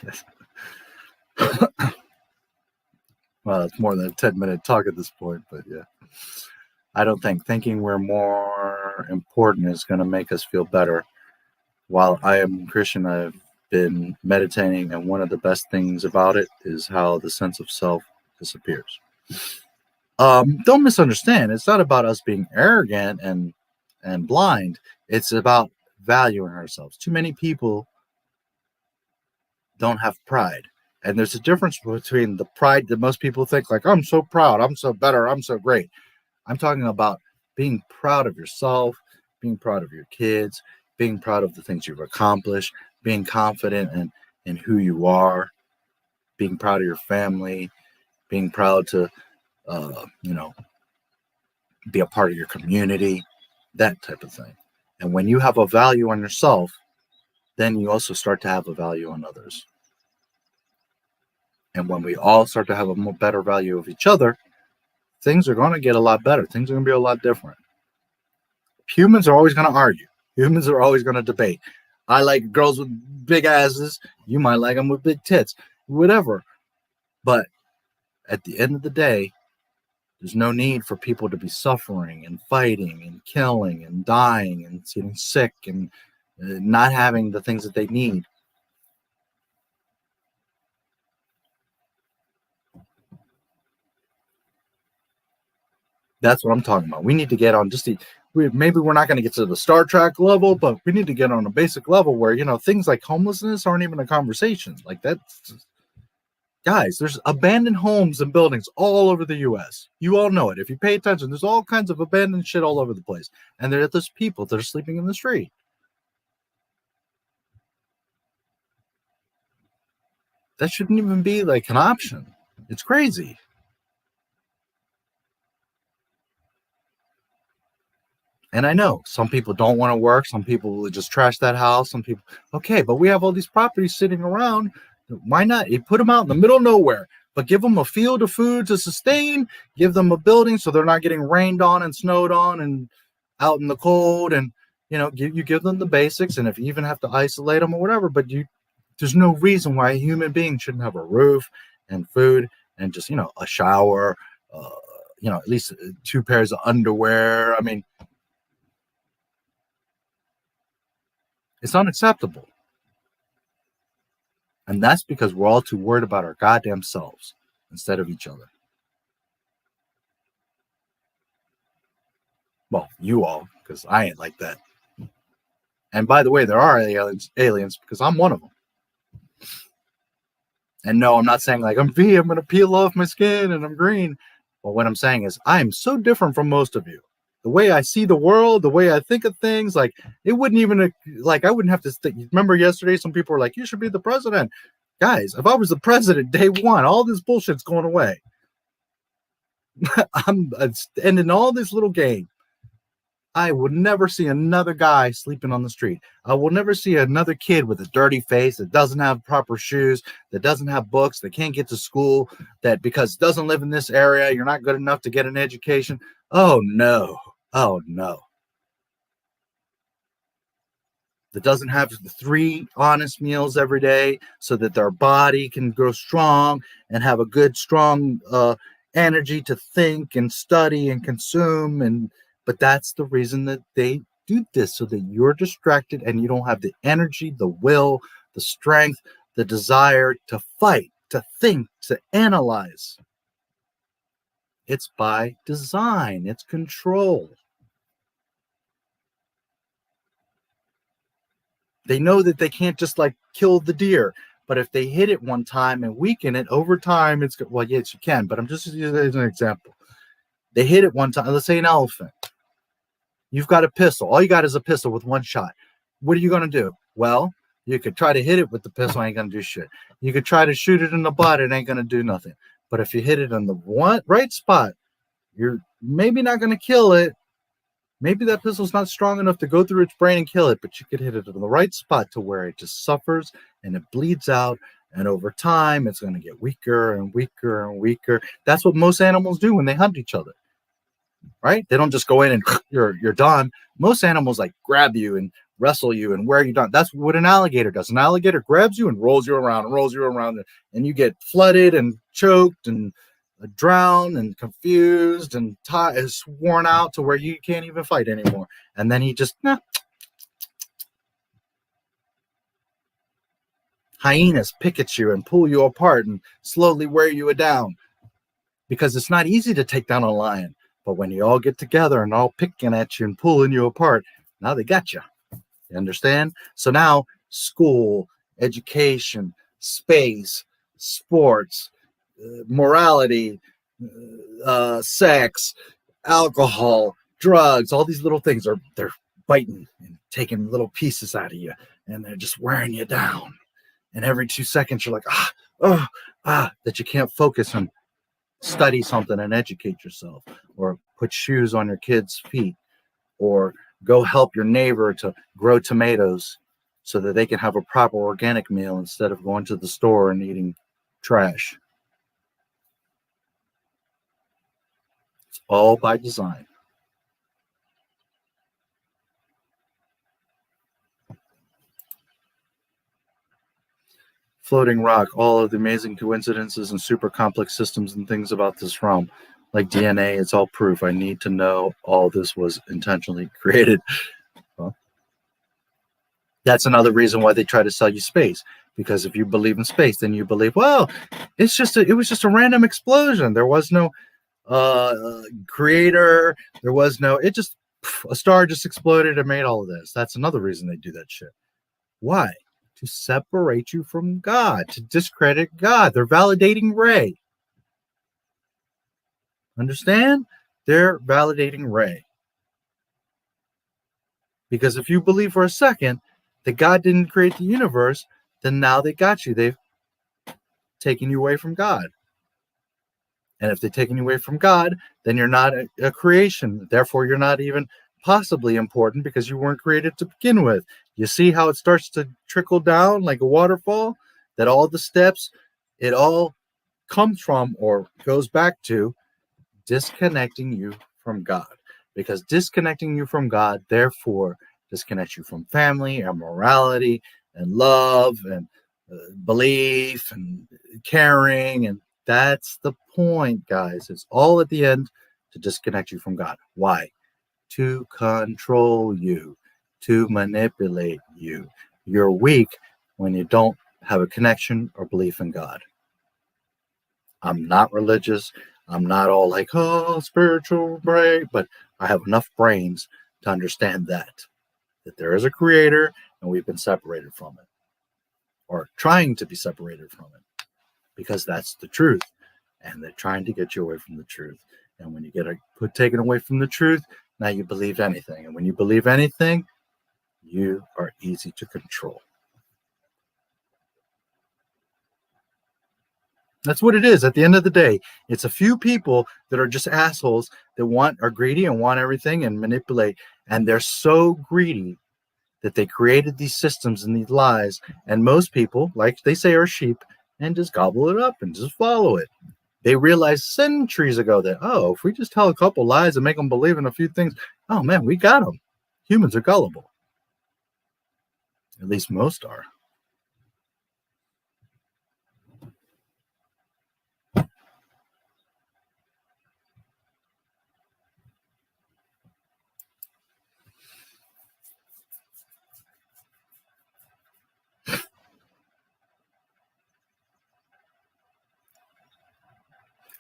P: Yes. Well, it's more than a 10-minute talk at this point, but yeah. I don't think thinking we're more important is going to make us feel better. While I am Christian, I've been meditating, and one of the best things about it is how the sense of self disappears. Don't misunderstand. It's not about us being arrogant and blind. It's about valuing ourselves. Too many people don't have pride. And there's a difference between the pride that most people think, like, I'm so proud, I'm so better, I'm so great. I'm talking about being proud of yourself, being proud of your kids, being proud of the things you've accomplished, being confident in who you are, being proud of your family, being proud to, be a part of your community, that type of thing. And when you have a value on yourself, then you also start to have a value on others. And when we all start to have a more better value of each other, things are going to get a lot better. Things are going to be a lot different. Humans are always going to argue. Humans are always going to debate. I like girls with big asses. You might like them with big tits. Whatever. But at the end of the day, there's no need for people to be suffering and fighting and killing and dying and getting sick and not having the things that they need. That's what I'm talking about. We need to get on just maybe we're not going to get to the Star Trek level, but we need to get on a basic level where, things like homelessness aren't even a conversation. Like that's, guys, there's abandoned homes and buildings all over the U.S. You all know it. If you pay attention, there's all kinds of abandoned shit all over the place. And there's people that are sleeping in the street. That shouldn't even be like an option. It's crazy. And I know some people don't want to work. Some people will just trash that house. Some people, okay, but we have all these properties sitting around. Why not? You put them out in the middle of nowhere, but give them a field of food to sustain. Give them a building so they're not getting rained on and snowed on and out in the cold. And, give them the basics. And if you even have to isolate them or whatever, but there's no reason why a human being shouldn't have a roof and food and just, a shower, at least 2 pairs of underwear. I mean, it's unacceptable. And that's because we're all too worried about our goddamn selves instead of each other. Well, you all, because I ain't like that. And by the way, there are aliens because I'm one of them. And no, I'm not saying like I'm V, I'm going to peel off my skin and I'm green. But what I'm saying is I am so different from most of you. The way I see the world, the way I think of things, like it wouldn't even, like I wouldn't have to think. Remember yesterday, some people were like, you should be the president. Guys, if I was the president day one, all this bullshit's going away. I'm ending all this little game. I would never see another guy sleeping on the street. I will never see another kid with a dirty face that doesn't have proper shoes, that doesn't have books, that can't get to school, that because it doesn't live in this area, you're not good enough to get an education. Oh, no. Oh, no. That doesn't have 3 honest meals every day so that their body can grow strong and have a good, strong energy to think and study and consume and But that's the reason that they do this, so that you're distracted and you don't have the energy, the will, the strength, the desire to fight, to think, to analyze. It's by design. It's control. They know that they can't just like kill the deer, but if they hit it one time and weaken it over time, it's good. Well, yes, you can, but I'm just using it as an example. They hit it one time. Let's say an elephant. You've got a pistol. All you got is a pistol with one shot. What are you going to do? Well, you could try to hit it with the pistol, ain't going to do shit. You could try to shoot it in the butt, it ain't going to do nothing. But if you hit it in the right spot, you're maybe not going to kill it. Maybe that pistol's not strong enough to go through its brain and kill it, but you could hit it in the right spot to where it just suffers and it bleeds out. And over time, it's going to get weaker and weaker and weaker. That's what most animals do when they hunt each other, right? They don't just go in and you're done. Most animals like grab you and wrestle you and wear you down. That's what an alligator does. An alligator grabs you and rolls you around, and you get flooded and choked and drowned and confused and is worn out to where you can't even fight anymore. And then he just hyenas pick at you and pull you apart and slowly wear you down, because it's not easy to take down a lion. But when you all get together and all picking at you and pulling you apart, now they got you. You understand? So now school, education, space, sports, morality, sex, alcohol, drugs, all these little things they're biting and taking little pieces out of you, and they're just wearing you down. And every 2 seconds you're like, that you can't focus and study something and educate yourself, or put shoes on your kids' feet, or go help your neighbor to grow tomatoes so that they can have a proper organic meal instead of going to the store and eating trash. It's all by design. Floating rock, all of the amazing coincidences and super complex systems and things about this realm. Like DNA, it's all proof. I need to know all this was intentionally created. Well, that's another reason why they try to sell you space. Because if you believe in space, then you believe, well, it was just a random explosion. There was no creator. There was no, a star just exploded and made all of this. That's another reason they do that shit. Why? To separate you from God, to discredit God. They're validating Ray. Understand? They're validating Ray. Because if you believe for a second that God didn't create the universe, then now they got you. They've taken you away from God. And if they've taken you away from God, then you're not a creation. Therefore, you're not even possibly important because you weren't created to begin with. You see how it starts to trickle down like a waterfall? That all the steps, it all comes from or goes back to disconnecting you from God. Because disconnecting you from God, therefore, disconnects you from family and morality and love and belief and caring. And that's the point, guys. It's all at the end to disconnect you from God. Why? To control you, to manipulate you. You're weak when you don't have a connection or belief in God. I'm not religious. I'm not all like, oh, spiritual brain, but I have enough brains to understand that there is a creator and we've been separated from it, or trying to be separated from it, because that's the truth. And they're trying to get you away from the truth. And when you get taken away from the truth, now you believe anything. And when you believe anything, you are easy to control. That's what it is. At the end of the day, it's a few people that are just assholes that are greedy and want everything and manipulate. And they're so greedy that they created these systems and these lies. And most people, like they say, are sheep and just gobble it up and just follow it. They realized centuries ago that, if we just tell a couple lies and make them believe in a few things, oh man, we got them. Humans are gullible. At least most are.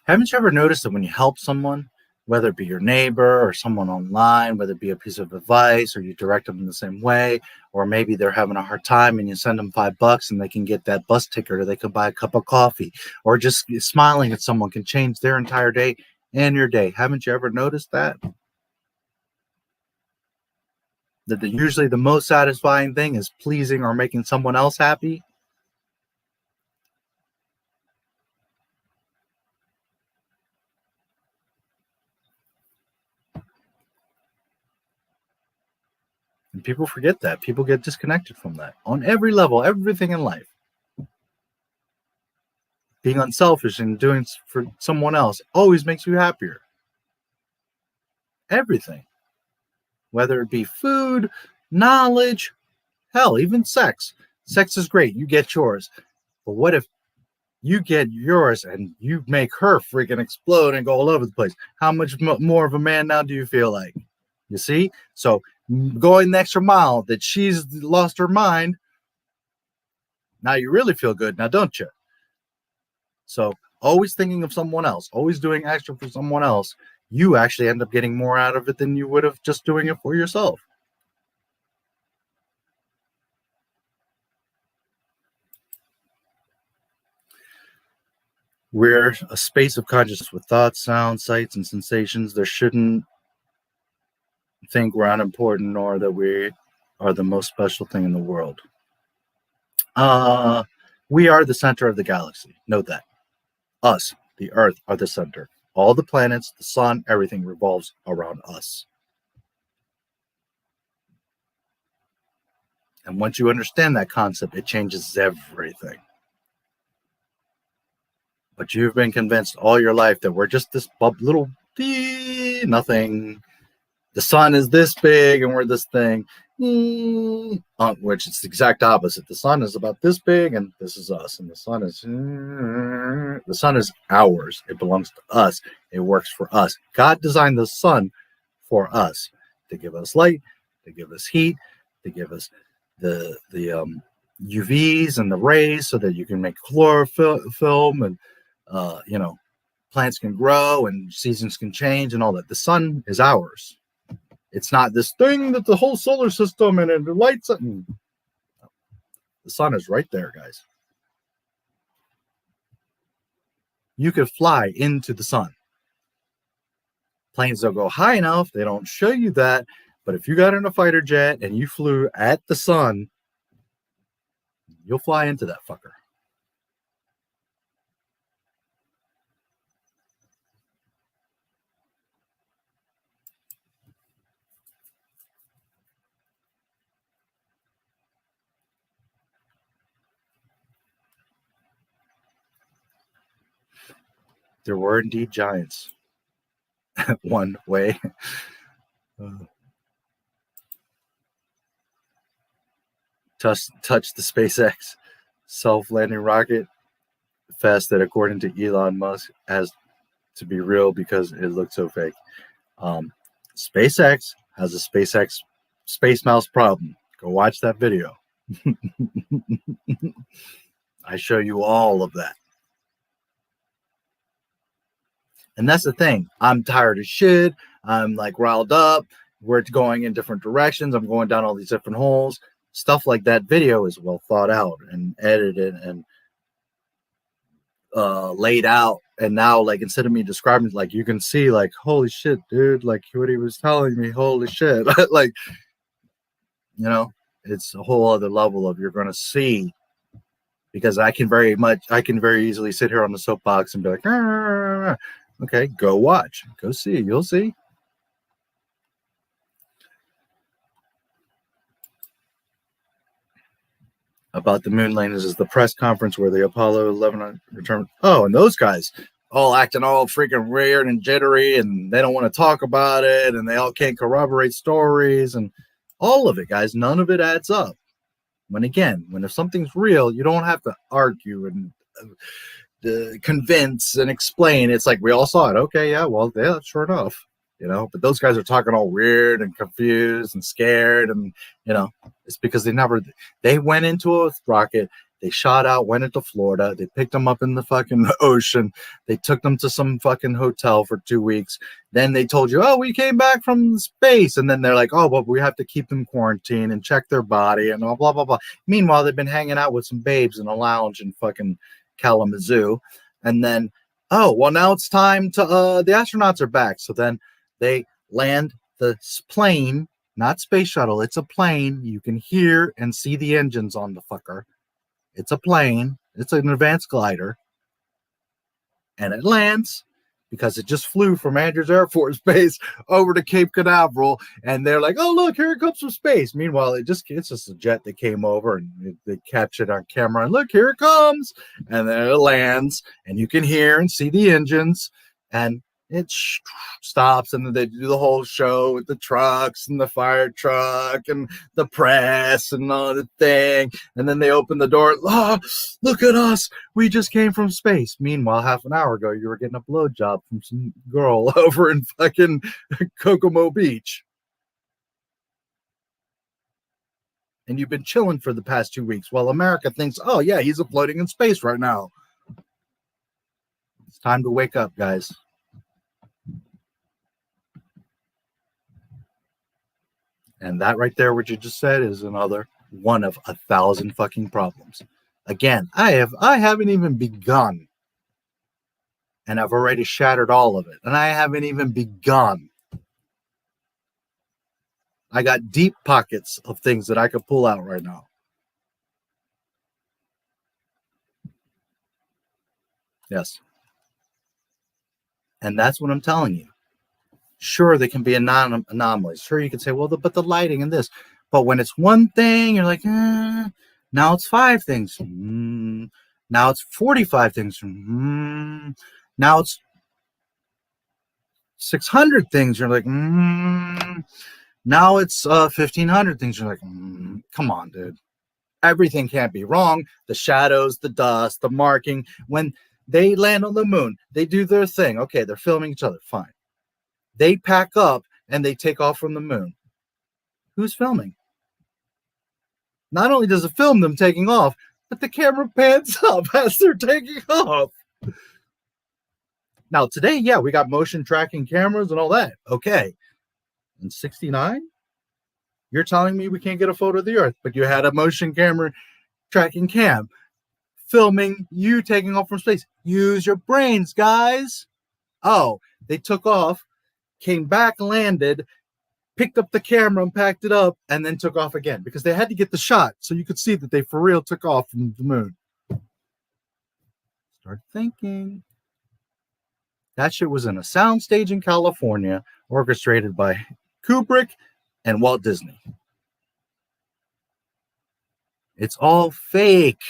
P: Haven't you ever noticed that when you help someone, whether it be your neighbor or someone online, whether it be a piece of advice or you direct them in the same way, or maybe they're having a hard time and you send them $5 and they can get that bus ticket or they can buy a cup of coffee, or just smiling at someone can change their entire day and your day. Haven't you ever noticed that? That usually the most satisfying thing is pleasing or making someone else happy. And people forget that. People get disconnected from that on every level, everything in life. Being unselfish and doing for someone else always makes you happier. Everything. Whether it be food, knowledge, hell, even sex. Sex is great. You get yours. But what if you get yours and you make her freaking explode and go all over the place? How much more of a man now do you feel like? You see? So going the extra mile that she's lost her mind, now you really feel good now, don't you? So always thinking of someone else, always doing extra for someone else, you actually end up getting more out of it than you would have just doing it for yourself. We're a space of consciousness with thoughts, sounds, sights, and sensations. There shouldn't think we're unimportant nor that we are the most special thing in the world. We are the center of the galaxy. Note that. Us, the Earth, are the center. All the planets, the sun, everything revolves around us. And once you understand that concept, it changes everything. But you've been convinced all your life that we're just this little nothing. The sun is this big and we're this thing. Which it's the exact opposite. The sun is about this big and this is us. And the sun is ours. It belongs to us. It works for us. God designed the sun for us to give us light, to give us heat, to give us the UVs and the rays so that you can make chlorophyll and plants can grow and seasons can change and all that. The sun is ours. It's not this thing that the whole solar system and it lights up. The sun is right there, guys. You could fly into the sun. Planes don't go high enough. They don't show you that. But if you got in a fighter jet and you flew at the sun, you'll fly into that fucker. There were indeed giants. One way. Touch the SpaceX self-landing rocket fast that, according to Elon Musk, has to be real because it looked so fake. SpaceX has a SpaceX Space Mouse problem. Go watch that video. I show you all of that. And that's the thing. I'm tired of shit. I'm like riled up. We're going in different directions. I'm going down all these different holes. Stuff like that video is well thought out and edited and laid out. And now, like, instead of me describing it, like, you can see, like, holy shit, dude, like what he was telling me, holy shit. Like, it's a whole other level of you're going to see, because I can very easily sit here on the soapbox and be like, okay, go watch, go see, you'll see. About the moon landings is the press conference where the Apollo 11 returned. Oh, and those guys all acting all freaking weird and jittery, and they don't want to talk about it, and they all can't corroborate stories, and all of it, guys. None of it adds up. When if something's real, you don't have to argue and convince and explain. It's like, we all saw it. Okay, yeah, well, yeah, sure enough. But those guys are talking all weird and confused and scared, and it's because they went into a rocket They shot out, went into Florida. They picked them up in the fucking ocean. They took them to some fucking hotel for 2 weeks. Then they told you, oh, we came back from space. And then they're like, oh, but we have to keep them quarantined and check their body and blah, blah, blah. Meanwhile, they've been hanging out with some babes in a lounge in fucking Kalamazoo. And then, oh, well, now it's time to, the astronauts are back. So then they land the plane, not space shuttle. It's a plane. You can hear and see the engines on the fucker. It's a plane. It's an advanced glider. And it lands because it just flew from Andrews Air Force Base over to Cape Canaveral. And they're like, oh, look, here it comes from space. Meanwhile, it's just a jet that came over and they catch it on camera. And look, here it comes. And then it lands. And you can hear and see the engines. And it stops, and then they do the whole show with the trucks and the fire truck and the press and all the thing. And then they open the door. Oh, look at us. We just came from space. Meanwhile, half an hour ago, you were getting a blowjob from some girl over in fucking Kokomo Beach. And you've been chilling for the past 2 weeks while America thinks, oh, yeah, he's floating in space right now. It's time to wake up, guys. And that right there, what you just said, is another one of 1,000 fucking problems. Again, I haven't even begun. And I've already shattered all of it. And I haven't even begun. I got deep pockets of things that I could pull out right now. Yes. And that's what I'm telling you. Sure, they can be anomalies. Sure, you can say, well, but the lighting and this. But when it's one thing, you're like, now it's 5 things. Now it's 45 things. Now it's 600 things. You're like, now it's 1,500 things. You're like, come on, dude. Everything can't be wrong. The shadows, the dust, the marking. When they land on the moon, they do their thing. Okay, they're filming each other. Fine. They pack up and they take off from the moon. Who's filming? Not only does it film them taking off, but the camera pans up as they're taking off. Now, today, yeah, we got motion tracking cameras and all that. Okay. In 69, you're telling me we can't get a photo of the Earth, but you had a motion camera tracking cam filming you taking off from space. Use your brains, guys. Oh, they took off, came back, landed, picked up the camera and packed it up, and then took off again because they had to get the shot so you could see that they for real took off from the moon. Start thinking. That shit was in a soundstage in California, orchestrated by Kubrick and Walt Disney. It's all fake.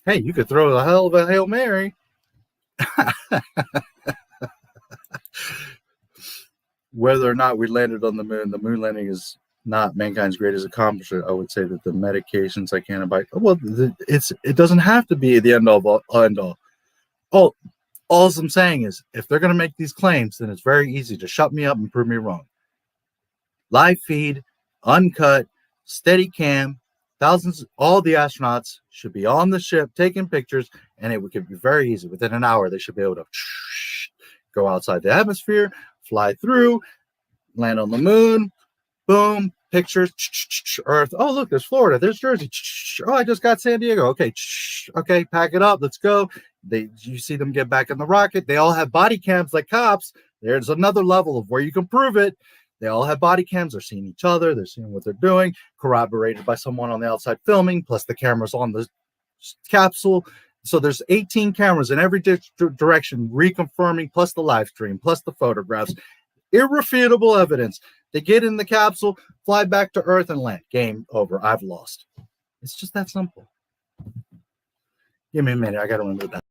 P: Hey, you could throw a hell of a Hail Mary. Whether or not we landed on the moon landing is not mankind's greatest accomplishment. I would say that the medications, like antibiotics, well, it doesn't have to be the end all. All I'm saying is, if they're going to make these claims, then it's very easy to shut me up and prove me wrong. Live feed, uncut, steady cam. Thousands, all the astronauts should be on the ship taking pictures, and it could be very easy. Within an hour, they should be able to go outside the atmosphere, fly through, land on the moon, boom, pictures, Earth. Oh, look, there's Florida, there's Jersey. Oh, I just got San Diego. Okay, okay, pack it up, let's go. You see them get back in the rocket. They all have body cams like cops. There's another level of where you can prove it. They all have body cams. They're seeing each other. They're seeing what they're doing, corroborated by someone on the outside filming, plus the cameras on the capsule. So there's 18 cameras in every direction, reconfirming, plus the live stream, plus the photographs. Irrefutable evidence. They get in the capsule, fly back to Earth, and land. Game over. I've lost. It's just that simple. Give me a minute. I got to remove that.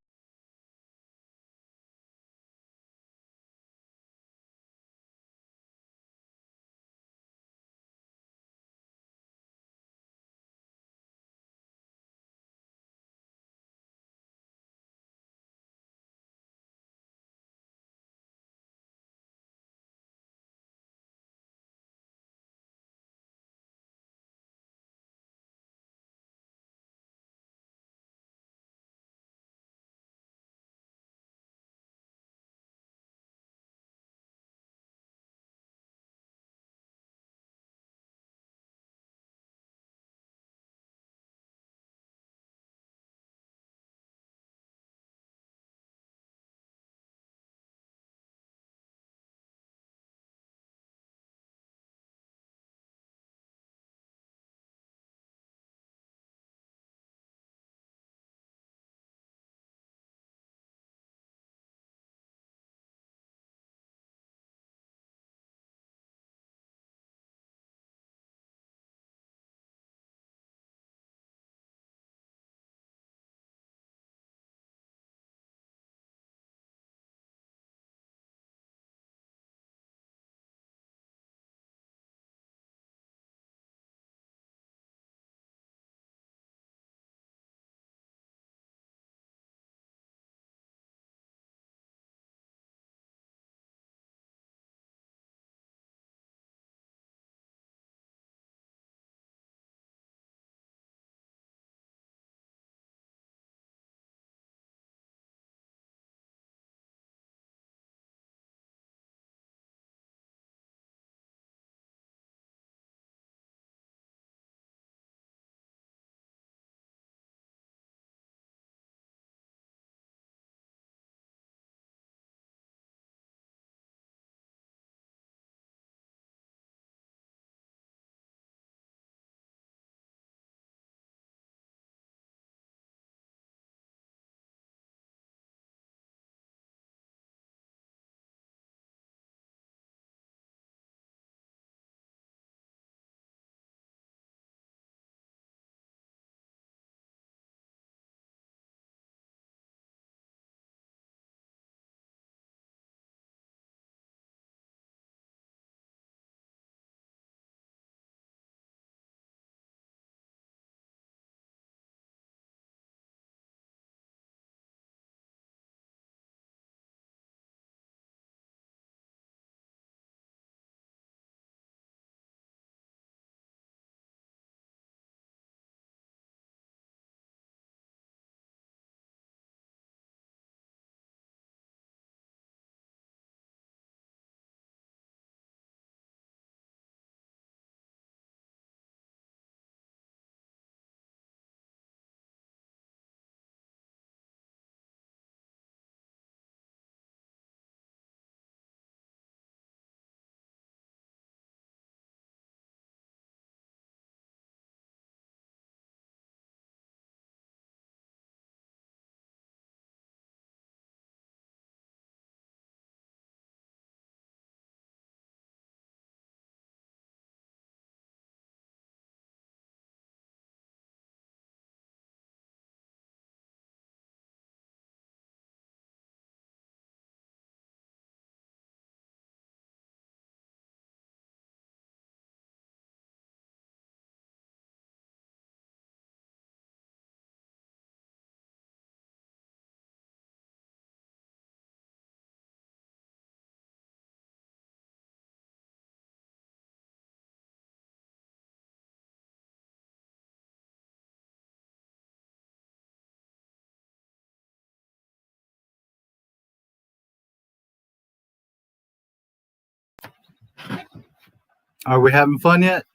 P: Are we having fun yet?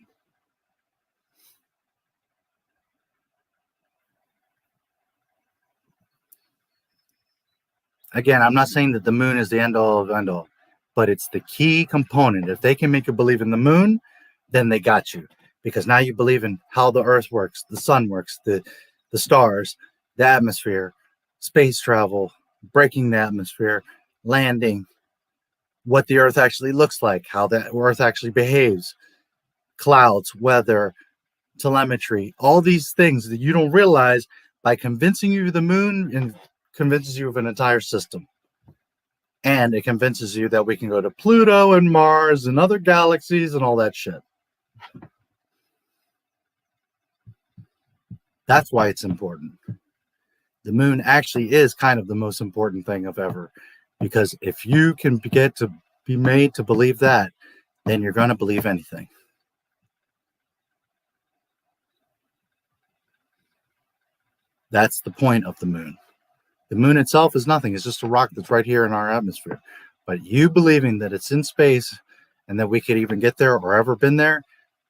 P: Again, I'm not saying that the moon is the end all of end all, but it's the key component. If they can make you believe in the moon, then they got you. Because now you believe in how the earth works, the sun works, the stars, the atmosphere, space travel, breaking the atmosphere, landing, what the earth actually looks like, how the earth actually behaves, clouds, weather, telemetry, all these things that you don't realize. By convincing you the moon and convinces you of an entire system. And it convinces you that we can go to Pluto and Mars and other galaxies and all that shit. That's why it's important. The moon actually is kind of the most important thing of ever. Because if you can get to be made to believe that, then you're going to believe anything. That's the point of the moon. The moon itself is nothing. It's just a rock that's right here in our atmosphere. But you believing that it's in space and that we could even get there or ever been there,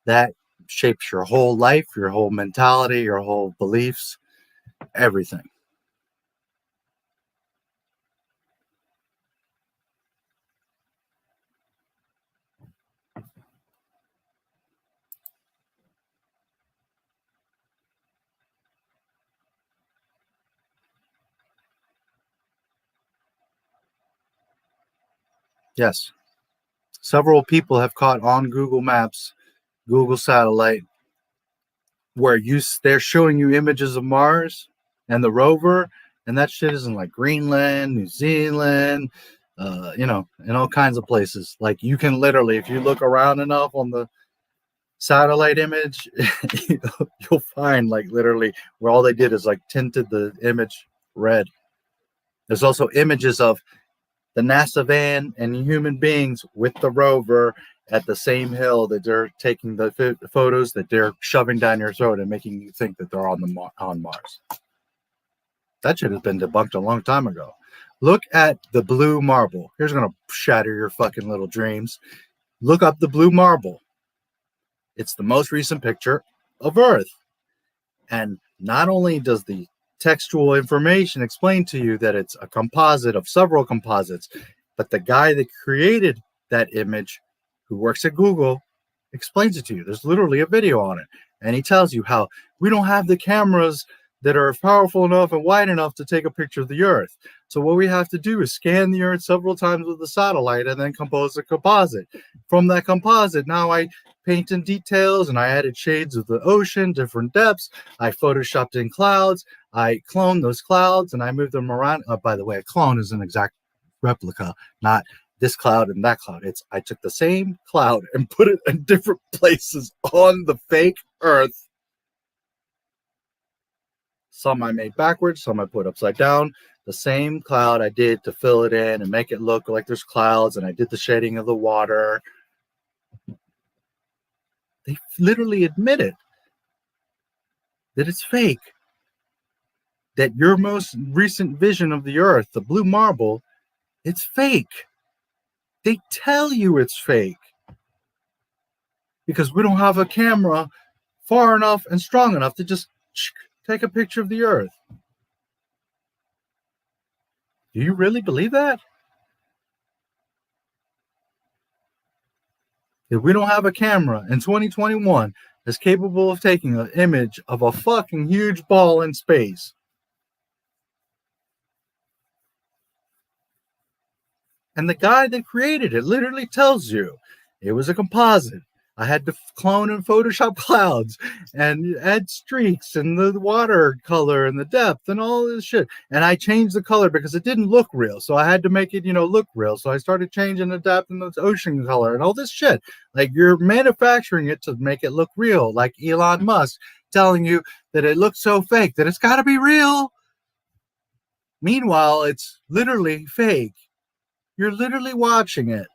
P: that shapes your whole life, your whole mentality, your whole beliefs, everything. Yes. Several people have caught on Google Maps, Google Satellite, where they're showing you images of Mars and the rover, and that shit is in like Greenland, New Zealand, in all kinds of places. Like you can literally, if you look around enough on the satellite image, you'll find like literally where all they did is like tinted the image red. There's also images of the NASA van and human beings with the rover at the same hill that they're taking the photos that they're shoving down your throat and making you think that they're on Mars. That should have been debunked a long time ago. Look at the blue marble. Here's going to shatter your fucking little dreams. Look up the blue marble. It's the most recent picture of Earth. And not only does the textual information explain to you that it's a composite of several composites, but the guy that created that image, who works at Google, explains it to you. There's literally a video on it. And he tells you how we don't have the cameras that are powerful enough and wide enough to take a picture of the Earth. So what we have to do is scan the Earth several times with the satellite and then compose a composite. From that composite, now I paint in details and I added shades of the ocean, different depths. I photoshopped in clouds. I cloned those clouds and I moved them around. By the way, a clone is an exact replica, not this cloud and that cloud. I took the same cloud and put it in different places on the fake Earth. Some I made backwards, some I put upside down. The same cloud I did to fill it in and make it look like there's clouds, and I did the shading of the water. They literally admitted that it's fake. That your most recent vision of the Earth, the blue marble, it's fake. They tell you it's fake. Because we don't have a camera far enough and strong enough to just take a picture of the Earth. Do you really believe that? If we don't have a camera in 2021 that's capable of taking an image of a fucking huge ball in space, and the guy that created it literally tells you it was a composite. I had to clone and Photoshop clouds and add streaks and the water color and the depth and all this shit. And I changed the color because it didn't look real. So I had to make it, look real. So I started changing the depth and the ocean color and all this shit. Like you're manufacturing it to make it look real. Like Elon Musk telling you that it looks so fake that it's got to be real. Meanwhile, it's literally fake. You're literally watching it.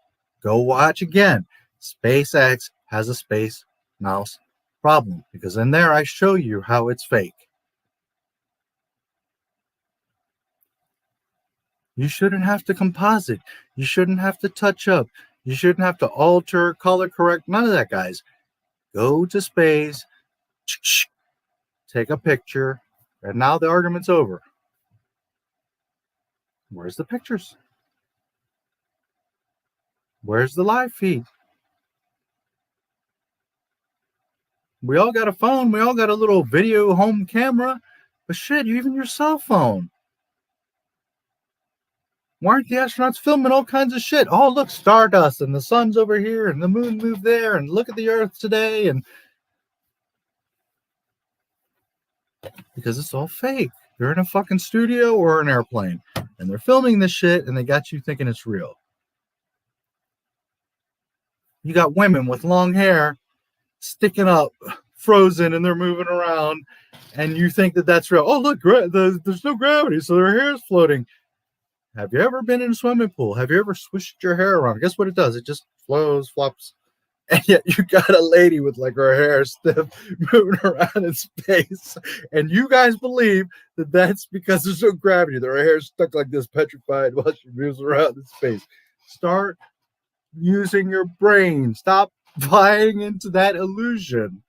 P: Go watch again. SpaceX has a space mouse problem because in there I show you how it's fake. You shouldn't have to composite. You shouldn't have to touch up. You shouldn't have to alter, color correct, none of that, guys. Go to space, take a picture, and now the argument's over. Where's the pictures? Where's the live feed? We all got a phone. We all got a little video home camera. But shit, even your cell phone. Why aren't the astronauts filming all kinds of shit? Oh, look, stardust, and the sun's over here, and the moon moved there, and look at the Earth today, and because it's all fake. They're in a fucking studio or an airplane, and they're filming this shit, and they got you thinking it's real. You got women with long hair sticking up, frozen, and they're moving around, and you think that that's real. Oh, look, there's no gravity, so their hair is floating. Have you ever been in a swimming pool? Have you ever swished your hair around? Guess what it does? It just flows, flops. And yet you got a lady with like her hair stiff moving around in space. And you guys believe that that's because there's no gravity. That her hair's stuck like this, petrified while she moves around in space. Start using your brain. Stop buying into that illusion.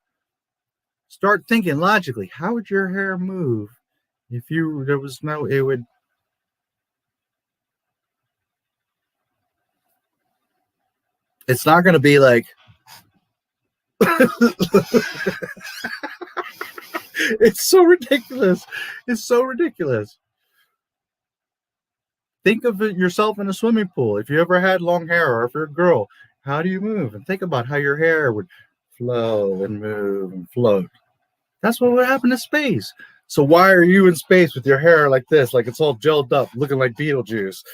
P: Start thinking logically. How would your hair move if there was no, it would. It's not going to be like, it's so ridiculous. It's so ridiculous. Think of it yourself in a swimming pool. If you ever had long hair, or if you're a girl, how do you move? And think about how your hair would flow and move and float. That's what would happen to space. So why are you in space with your hair like this, like it's all gelled up, looking like Beetlejuice?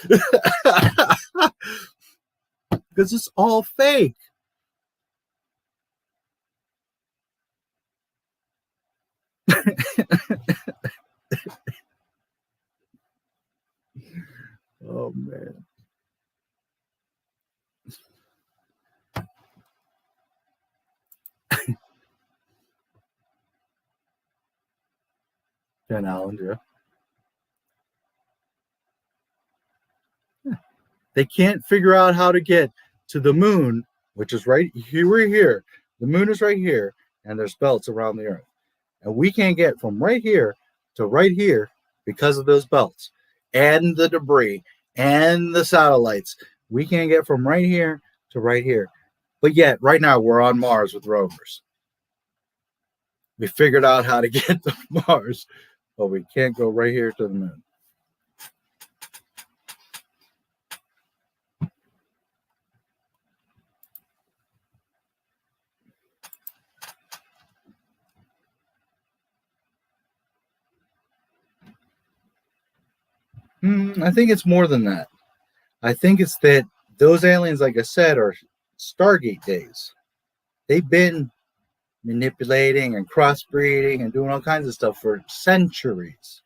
P: Because it's all fake. Oh, man. Van Allen, yeah. They can't figure out how to get to the moon, which is right here. We're here. The moon is right here, and there's belts around the Earth. And we can't get from right here to right here because of those belts and the debris and the satellites. We can't get from right here to right here. But yet, right now, we're on Mars with rovers. We figured out how to get to Mars, but we can't go right here to the moon. I think it's more than that. I think it's that those aliens, like I said, are Stargate days. They've been manipulating and crossbreeding and doing all kinds of stuff for centuries.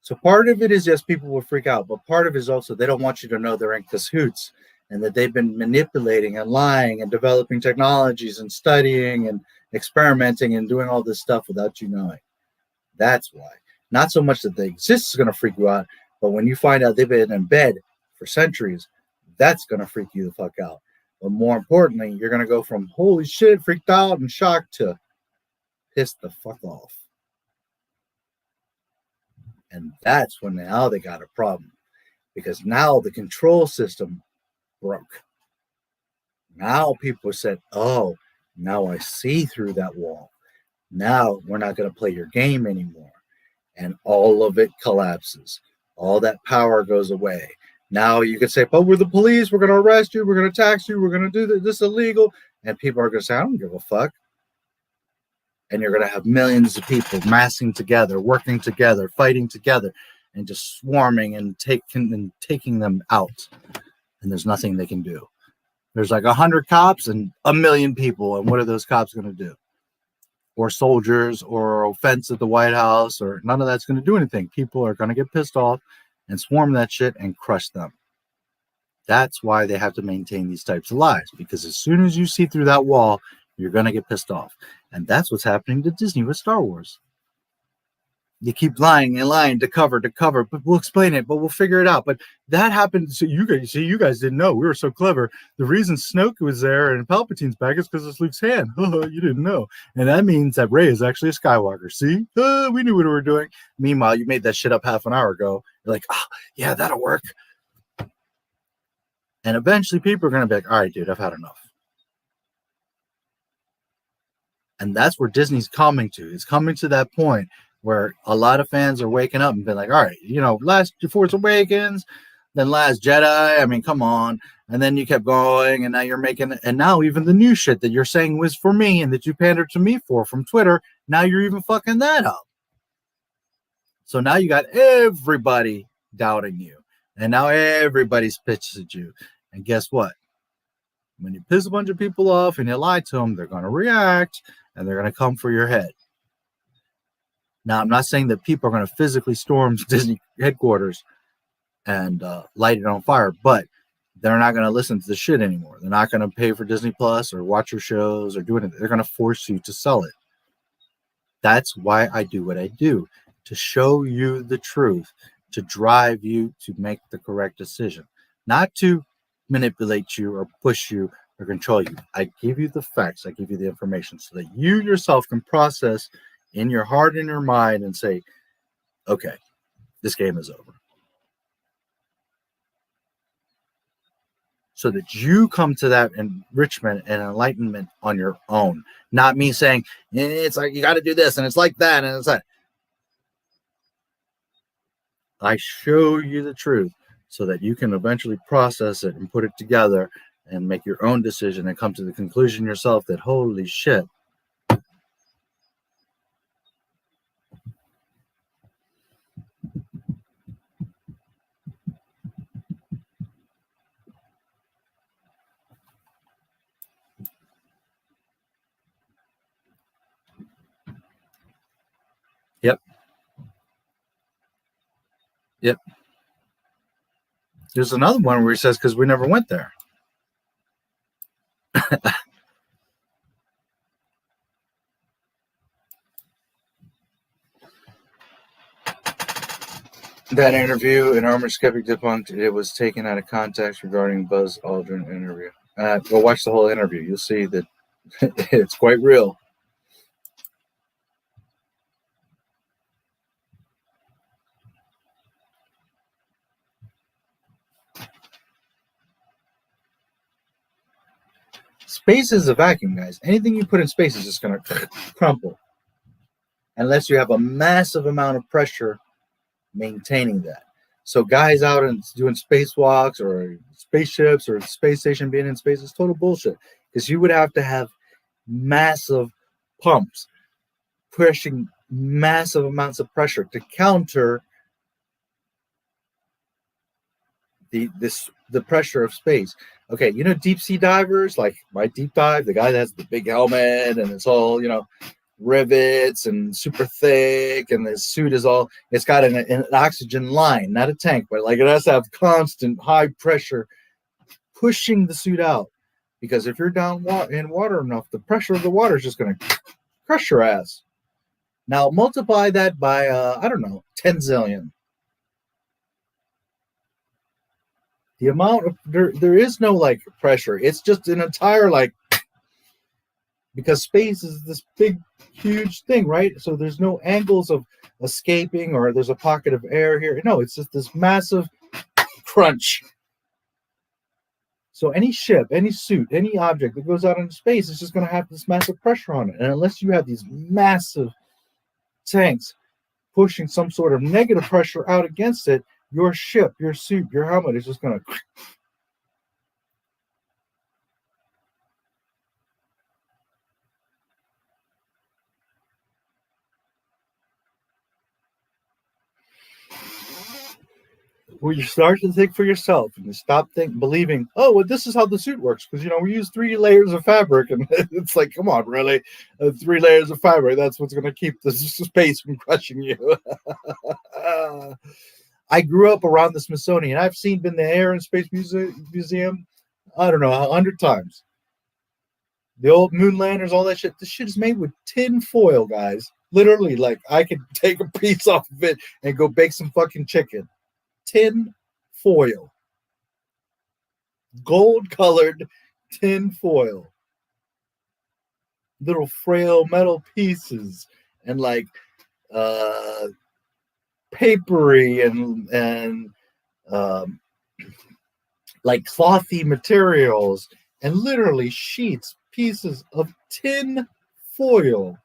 P: So part of it is just people will freak out, but part of it is also they don't want you to know they're in cahoots and that they've been manipulating and lying and developing technologies and studying and experimenting and doing all this stuff without you knowing. That's why. Not so much that they exist is going to freak you out, but when you find out they've been in bed for centuries, that's going to freak you the fuck out. But more importantly, you're going to go from holy shit, freaked out and shocked to pissed the fuck off. And that's when now they got a problem, because now the control system broke. Now people said, oh, now I see through that wall. Now we're not going to play your game anymore. And all of it collapses. All that power goes away. Now you can say, but we're the police. We're going to arrest you. We're going to tax you. We're going to do this illegal. And people are going to say, I don't give a fuck. And you're going to have millions of people massing together, working together, fighting together, and just swarming and taking them out. And there's nothing they can do. There's like 100 cops and 1 million people. And what are those cops going to do? Or soldiers, or a fence at the White House, or none of that's going to do anything. People are going to get pissed off and swarm that shit and crush them. That's why they have to maintain these types of lies, because as soon as you see through that wall, you're going to get pissed off. And that's what's happening to Disney with Star Wars. You keep lying and lying to cover, but we'll explain it, but we'll figure it out. But that happened. So you guys didn't know. We were so clever. The reason Snoke was there and Palpatine's back is because it's Luke's hand. You didn't know. And that means that Rey is actually a Skywalker. See? We knew what we were doing. Meanwhile, you made that shit up half an hour ago. You're like, yeah, that'll work. And eventually people are going to be like, all right, dude, I've had enough. And that's where Disney's coming to. It's coming to that point where a lot of fans are waking up and being like, all right, last Force Awakens, then Last Jedi. I mean, come on. And then you kept going, and now you're making, and now even the new shit that you're saying was for me and that you pandered to me for from Twitter, now you're even fucking that up. So now you got everybody doubting you. And now everybody's pissed at you. And guess what? When you piss a bunch of people off and you lie to them, they're going to react and they're going to come for your head. Now, I'm not saying that people are going to physically storm Disney headquarters and light it on fire, but they're not going to listen to the shit anymore. They're not going to pay for Disney Plus or watch your shows or do anything. They're going to force you to sell it. That's why I do what I do, to show you the truth, to drive you to make the correct decision, not to manipulate you or push you or control you. I give you the facts. I give you the information so that you yourself can process in your heart and your mind and say, okay, this game is over. So that you come to that enrichment and enlightenment on your own. Not me saying, it's like, you got to do this, and it's like that, and it's that. I show you the truth so that you can eventually process it and put it together and make your own decision and come to the conclusion yourself that, holy shit. Yep. There's another one where he says, because we never went there. That interview in Armored Skeptic debunked it was taken out of context regarding Buzz Aldrin interview. Go watch the whole interview. You'll see that it's quite real. Space is a vacuum, guys. Anything you put in space is just going to crumple. Unless you have a massive amount of pressure maintaining that. So guys out and doing spacewalks or spaceships or space station being in space is total bullshit. Because you would have to have massive pumps pushing massive amounts of pressure to counter the pressure of space. Okay, deep sea divers, like my deep dive, the guy that has the big helmet and it's all, rivets and super thick, and the suit is all, it's got an oxygen line, not a tank, but like it has to have constant high pressure pushing the suit out. Because if you're down in water enough, the pressure of the water is just going to crush your ass. Now multiply that by, 10 zillion. The amount of, there is no like pressure. It's just an entire because space is this big, huge thing, right? So there's no angles of escaping or there's a pocket of air here. No, it's just this massive crunch. So any ship, any suit, any object that goes out into space is just going to have this massive pressure on it. And unless you have these massive tanks pushing some sort of negative pressure out against it, your ship, your suit, your helmet is just going to... Well, you start to think for yourself and you stop believing, oh, well, this is how the suit works. Because, we use 3 layers of fabric. And it's like, come on, really? 3 layers of fabric, that's what's going to keep the space from crushing you. I grew up around the Smithsonian. I've been the Air and Space Museum, I don't know, 100 times. The old moon landers, all that shit. This shit is made with tin foil, guys. Literally, like I could take a piece off of it and go bake some fucking chicken. Tin foil. Gold-colored tin foil. Little frail metal pieces and like papery and like clothy materials and literally pieces of tin foil.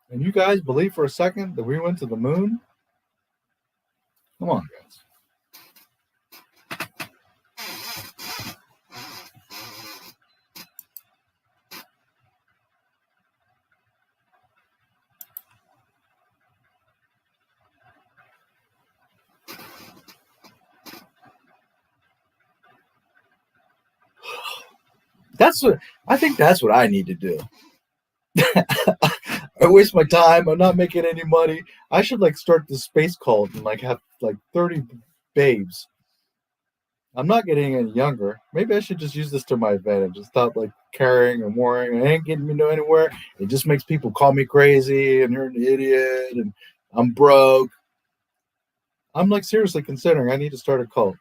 P: And you guys believe for a second that we went to the moon? Come on, guys. I think that's what I need to do. I waste my time. I'm not making any money. I should like start the space cult and like have like 30 babes. I'm not getting any younger. Maybe I should just use this to my advantage and stop like caring and worrying. It ain't getting me anywhere. It just makes people call me crazy and you're an idiot and I'm broke. I'm like seriously considering I need to start a cult.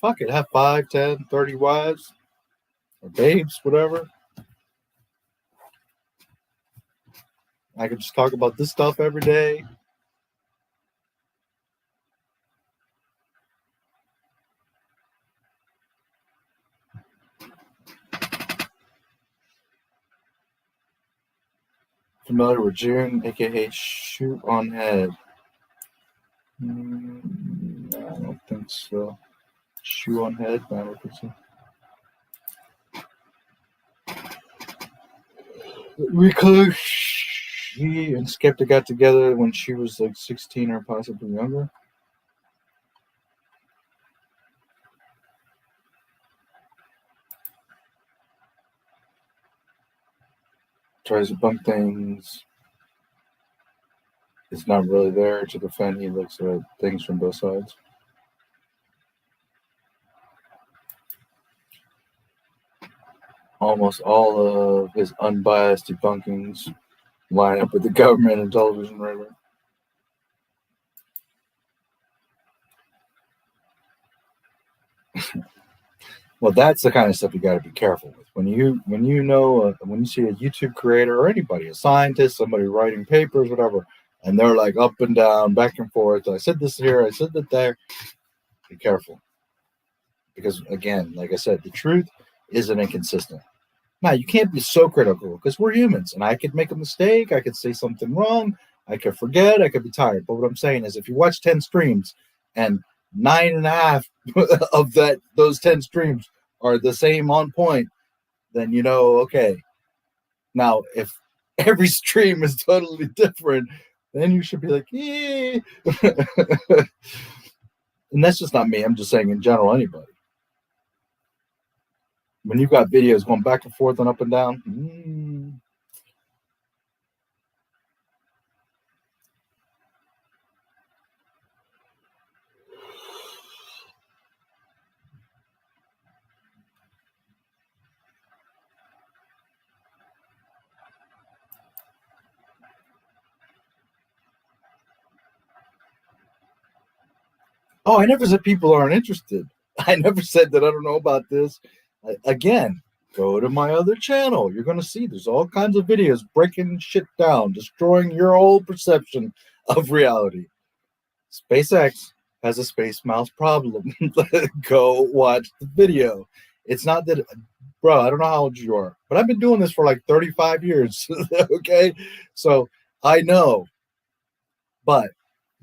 P: Fuck it, have 5, 10, 30 wives or babes, whatever. I could just talk about this stuff every day. Familiar with June, aka Shoot on Head? I don't think so. Shoe on Head? I don't think so. Because she and Skepta got together when she was like 16 or possibly younger. Tries to bump things. It's not really there to defend. He looks at things from both sides. Almost all of his unbiased debunkings line up with the government and television radar. Well, that's the kind of stuff you got to be careful with. When you see a YouTube creator or anybody, a scientist, somebody writing papers, whatever, and they're like up and down, back and forth. I said this here, I said that there. Be careful, because again, like I said, the truth isn't inconsistent. Now, you can't be so critical because we're humans, and I could make a mistake. I could say something wrong. I could forget. I could be tired. But what I'm saying is, if you watch 10 streams and 9.5 of those 10 streams are the same on point, then you know, okay. Now, if every stream is totally different, then you should be like, yeah. And that's just not me. I'm just saying in general, anybody. When you've got videos going back and forth and up and down, Oh, I never said people aren't interested. I never said that I don't know about this. Again, go to my other channel. You're going to see there's all kinds of videos breaking shit down, destroying your whole perception of reality. SpaceX has a space mouse problem. Go watch the video. It's not that, bro, I don't know how old you are, but I've been doing this for like 35 years. Okay? So I know. But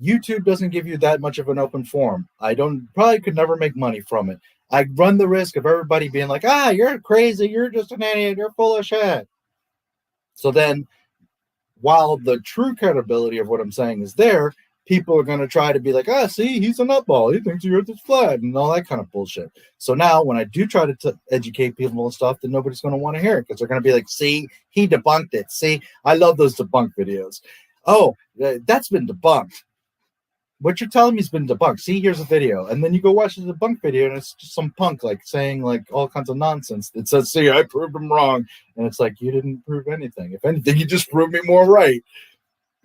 P: YouTube doesn't give you that much of an open forum. I probably could never make money from it. I run the risk of everybody being like, you're crazy, you're just an idiot, you're full of shit. So then, while the true credibility of what I'm saying is there, people are going to try to be like, see, he's a nutball, he thinks the earth is flat, and all that kind of bullshit. So now, when I do try to educate people and stuff, then nobody's going to want to hear it, because they're going to be like, see, he debunked it. See, I love those debunk videos. Oh, that's been debunked. what you're telling me has been debunked. See, here's a video, and then you go watch the debunked video, and it's just some punk like saying like all kinds of nonsense. It says, "See, I proved him wrong," and it's like you didn't prove anything. If anything, you just proved me more right.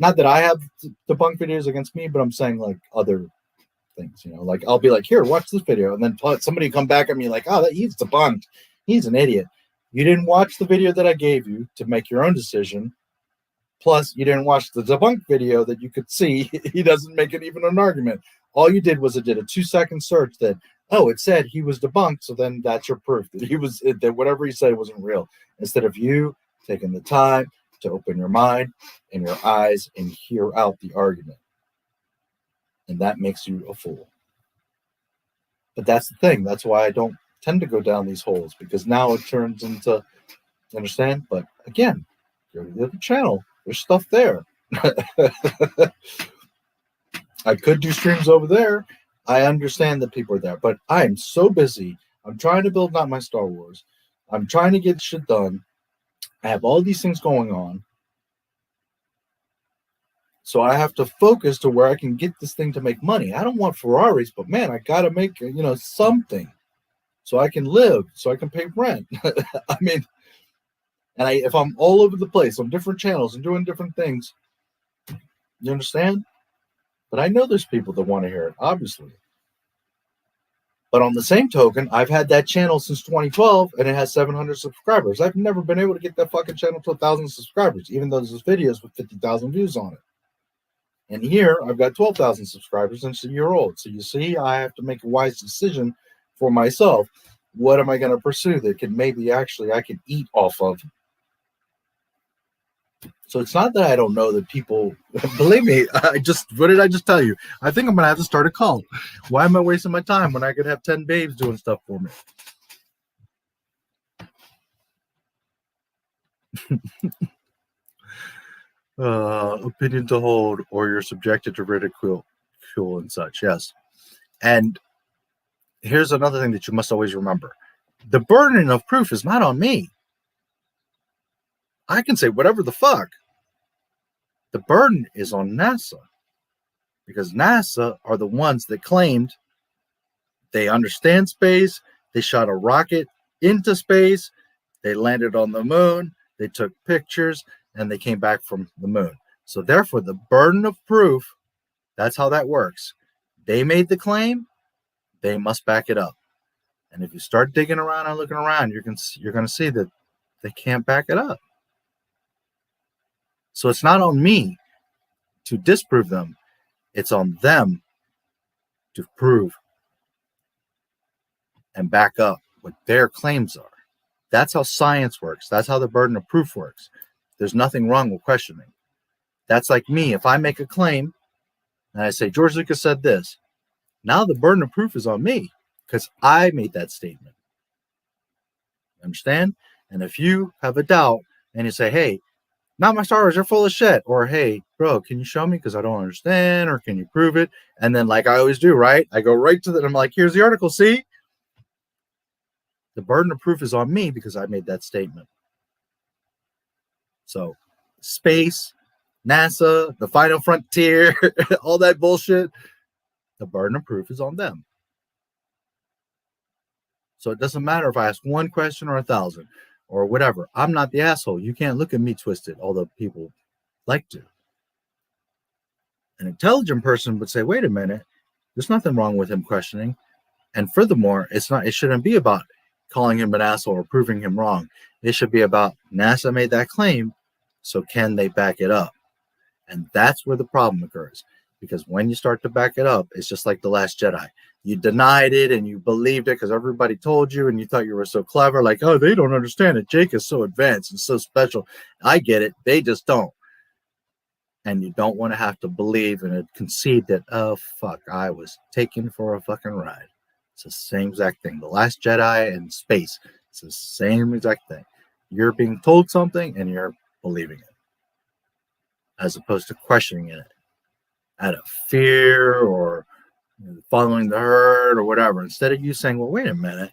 P: Not that I have debunked videos against me, but I'm saying like other things. You know, like I'll be like, "Here, watch this video," and then somebody come back at me like, "Oh, he's debunked. He's an idiot." You didn't watch the video that I gave you to make your own decision. Plus, you didn't watch the debunked video that you could see. He doesn't make it even an argument. All you did was it did a 2-second search that, oh, it said he was debunked. So then that's your proof that that whatever he said wasn't real. Instead of you taking the time to open your mind and your eyes and hear out the argument. And that makes you a fool. But that's the thing. That's why I don't tend to go down these holes, because now it turns into, understand? But again, go to the other channel. There's stuff there. I could do streams over there. I understand that people are there, but I am so busy. I'm trying to build Not My Star Wars. I'm trying to get shit done. I have all these things going on. So I have to focus to where I can get this thing to make money. I don't want Ferraris, but man, I got to make, something so I can live, so I can pay rent. I mean, and if I'm all over the place on different channels and doing different things, you understand? But I know there's people that want to hear it, obviously. But on the same token, I've had that channel since 2012, and it has 700 subscribers. I've never been able to get that fucking channel to 1,000 subscribers, even though there's videos with 50,000 views on it. And here, I've got 12,000 subscribers, and it's a year old. So you see, I have to make a wise decision for myself. What am I going to pursue that can maybe actually I can eat off of? So it's not that I don't know that people, believe me, what did I just tell you? I think I'm going to have to start a cult. Why am I wasting my time when I could have 10 babes doing stuff for me? Opinion to hold, or you're subjected to ridicule and such. Yes. And here's another thing that you must always remember. The burden of proof is not on me. I can say whatever the fuck. The burden is on NASA, because NASA are the ones that claimed they understand space. They shot a rocket into space. They landed on the moon. They took pictures, and they came back from the moon. So therefore, the burden of proof, that's how that works. They made the claim. They must back it up. And if you start digging around and looking around, you're going to see that they can't back it up. So it's not on me to disprove them. It's on them to prove and back up what their claims are. That's how science works. That's how the burden of proof works. There's nothing wrong with questioning. That's like me. If I make a claim and I say, George Lucas said this, now the burden of proof is on me because I made that statement. Understand? And if you have a doubt and you say, hey, Not My Star Wars, you're full of shit. Or, hey, bro, can you show me because I don't understand? Or can you prove it? And then, like I always do, right? I go right to that. I'm like, here's the article. See? The burden of proof is on me because I made that statement. So, space, NASA, the final frontier, all that bullshit, the burden of proof is on them. So it doesn't matter if I ask one question or 1,000 or whatever. I'm not the asshole. You can't look at me twisted, although people like to. An intelligent person would say, wait a minute, there's nothing wrong with him questioning. And furthermore, it shouldn't be about calling him an asshole or proving him wrong. It should be about NASA made that claim, so can they back it up? And that's where the problem occurs. Because when you start to back it up, it's just like The Last Jedi. You denied it and you believed it because everybody told you and you thought you were so clever. Like, oh, they don't understand it. Jake is so advanced and so special. I get it. They just don't. And you don't want to have to believe and concede that, oh, fuck, I was taken for a fucking ride. It's the same exact thing. The Last Jedi and space. It's the same exact thing. You're being told something and you're believing it, as opposed to questioning it out of fear or following the herd or whatever. Instead of you saying, well, wait a minute,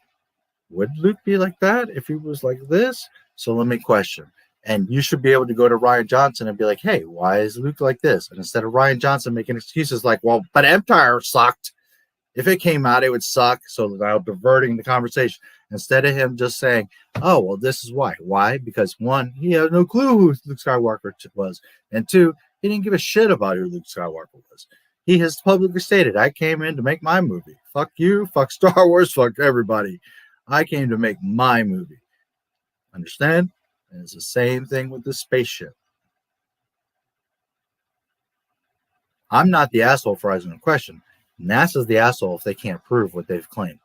P: would Luke be like that if he was like this? So let me question. And you should be able to go to Ryan Johnson and be like, hey, why is Luke like this? And instead of Ryan Johnson making excuses like, well, but Empire sucked. If it came out, it would suck. So now diverting the conversation. Instead of him just saying, oh, well, this is why. Why? Because one, he had no clue who Luke Skywalker was. And two, he didn't give a shit about who Luke Skywalker was. He has publicly stated, I came in to make my movie. Fuck you, fuck Star Wars, fuck everybody. I came to make my movie. Understand? And it's the same thing with the spaceship. I'm not the asshole for asking a question. NASA's the asshole if they can't prove what they've claimed.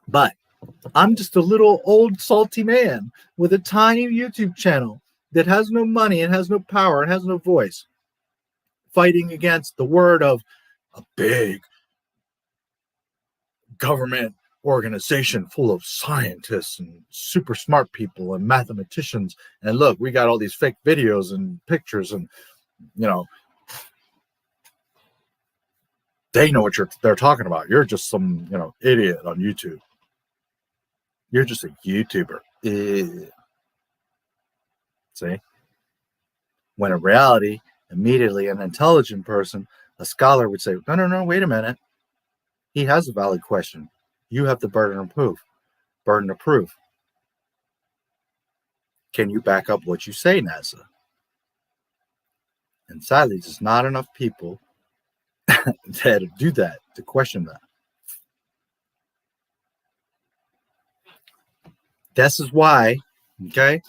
P: But I'm just a little old salty man with a tiny YouTube channel that has no money and has no power and has no voice, fighting against the word of a big government organization full of scientists and super smart people and mathematicians. And look, we got all these fake videos and pictures, and they know what they're talking about. You're just some idiot on YouTube. You're just a YouTuber. See? When in reality, immediately an intelligent person, a scholar would say, no, wait a minute. He has a valid question. You have the burden of proof. Can you back up what you say, NASA? And sadly, there's not enough people that do that, to question that. This is why, okay?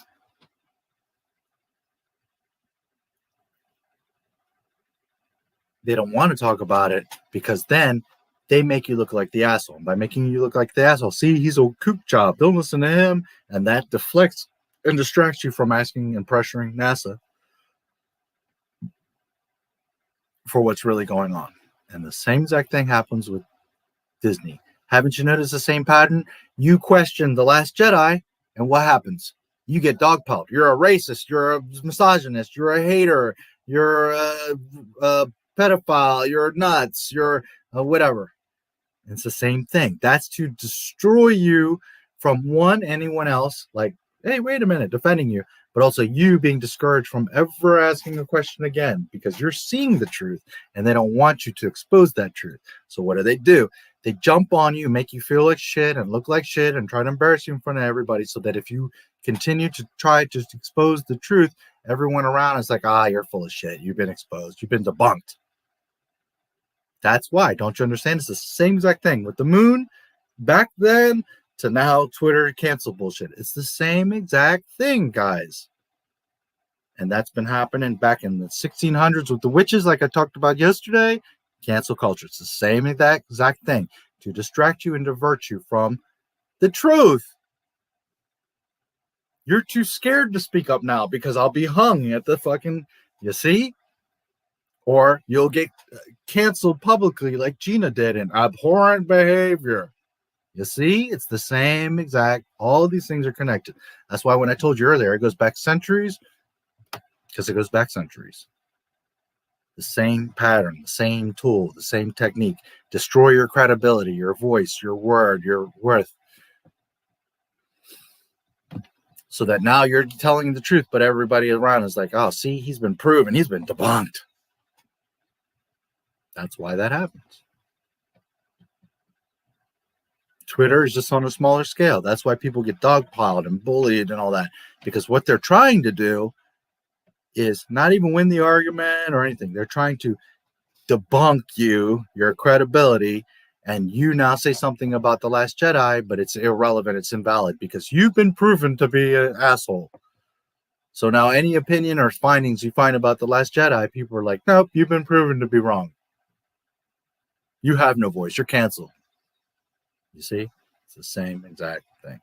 P: They don't want to talk about it, because then they make you look like the asshole. By making you look like the asshole, see, he's a kook job. Don't listen to him. And that deflects and distracts you from asking and pressuring NASA for what's really going on. And the same exact thing happens with Disney. Haven't you noticed the same pattern? You question The Last Jedi, and what happens? You get dogpiled. You're a racist. You're a misogynist. You're a hater. You're a pedophile. You're nuts. You're whatever. It's the same thing. That's to destroy you from anyone else, like, hey, wait a minute, defending you, but also you being discouraged from ever asking a question again, because you're seeing the truth and they don't want you to expose that truth. So what do? They jump on you, make you feel like shit and look like shit and try to embarrass you in front of everybody, so that if you continue to try to expose the truth, everyone around is like, you're full of shit. You've been exposed. You've been debunked. That's why. Don't you understand? It's the same exact thing with the moon back then to now Twitter cancel bullshit. It's the same exact thing, guys. And that's been happening back in the 1600s with the witches, like I talked about yesterday. Cancel culture. It's the same exact thing to distract you and divert you from the truth. You're too scared to speak up now because I'll be hung at the fucking, you see? Or you'll get canceled publicly like Gina did in abhorrent behavior. You see? It's the same exact, all of these things are connected. That's why when I told you earlier, it goes back centuries, because it goes back centuries. The same pattern, the same tool, the same technique. Destroy your credibility, your voice, your word, your worth. So that now you're telling the truth, but everybody around is like, oh, see, he's been proven, he's been debunked. That's why that happens. Twitter is just on a smaller scale. That's why people get dogpiled and bullied and all that. Because what they're trying to do is not even win the argument or anything. They're trying to debunk you, your credibility, and you now say something about The Last Jedi, but it's irrelevant, it's invalid, because you've been proven to be an asshole. So now any opinion or findings you find about The Last Jedi, people are like, nope, you've been proven to be wrong. You have no voice. You're canceled. You see? It's the same exact thing.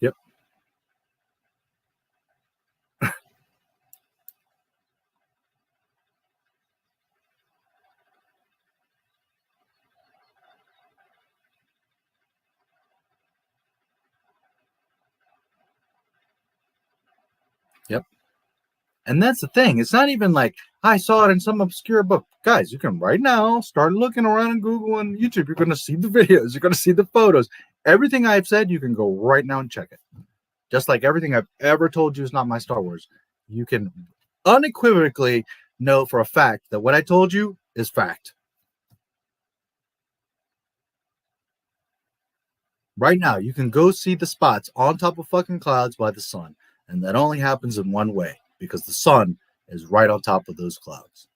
P: Yep. Yep. And that's the thing. It's not even like I saw it in some obscure book. Guys, you can right now start looking around on Google and YouTube. You're going to see the videos. You're going to see the photos. Everything I've said, you can go right now and check it. Just like everything I've ever told you is not my Star Wars. You can unequivocally know for a fact that what I told you is fact. Right now, you can go see the spots on top of fucking clouds by the sun. And that only happens in one way, because the sun is right on top of those clouds.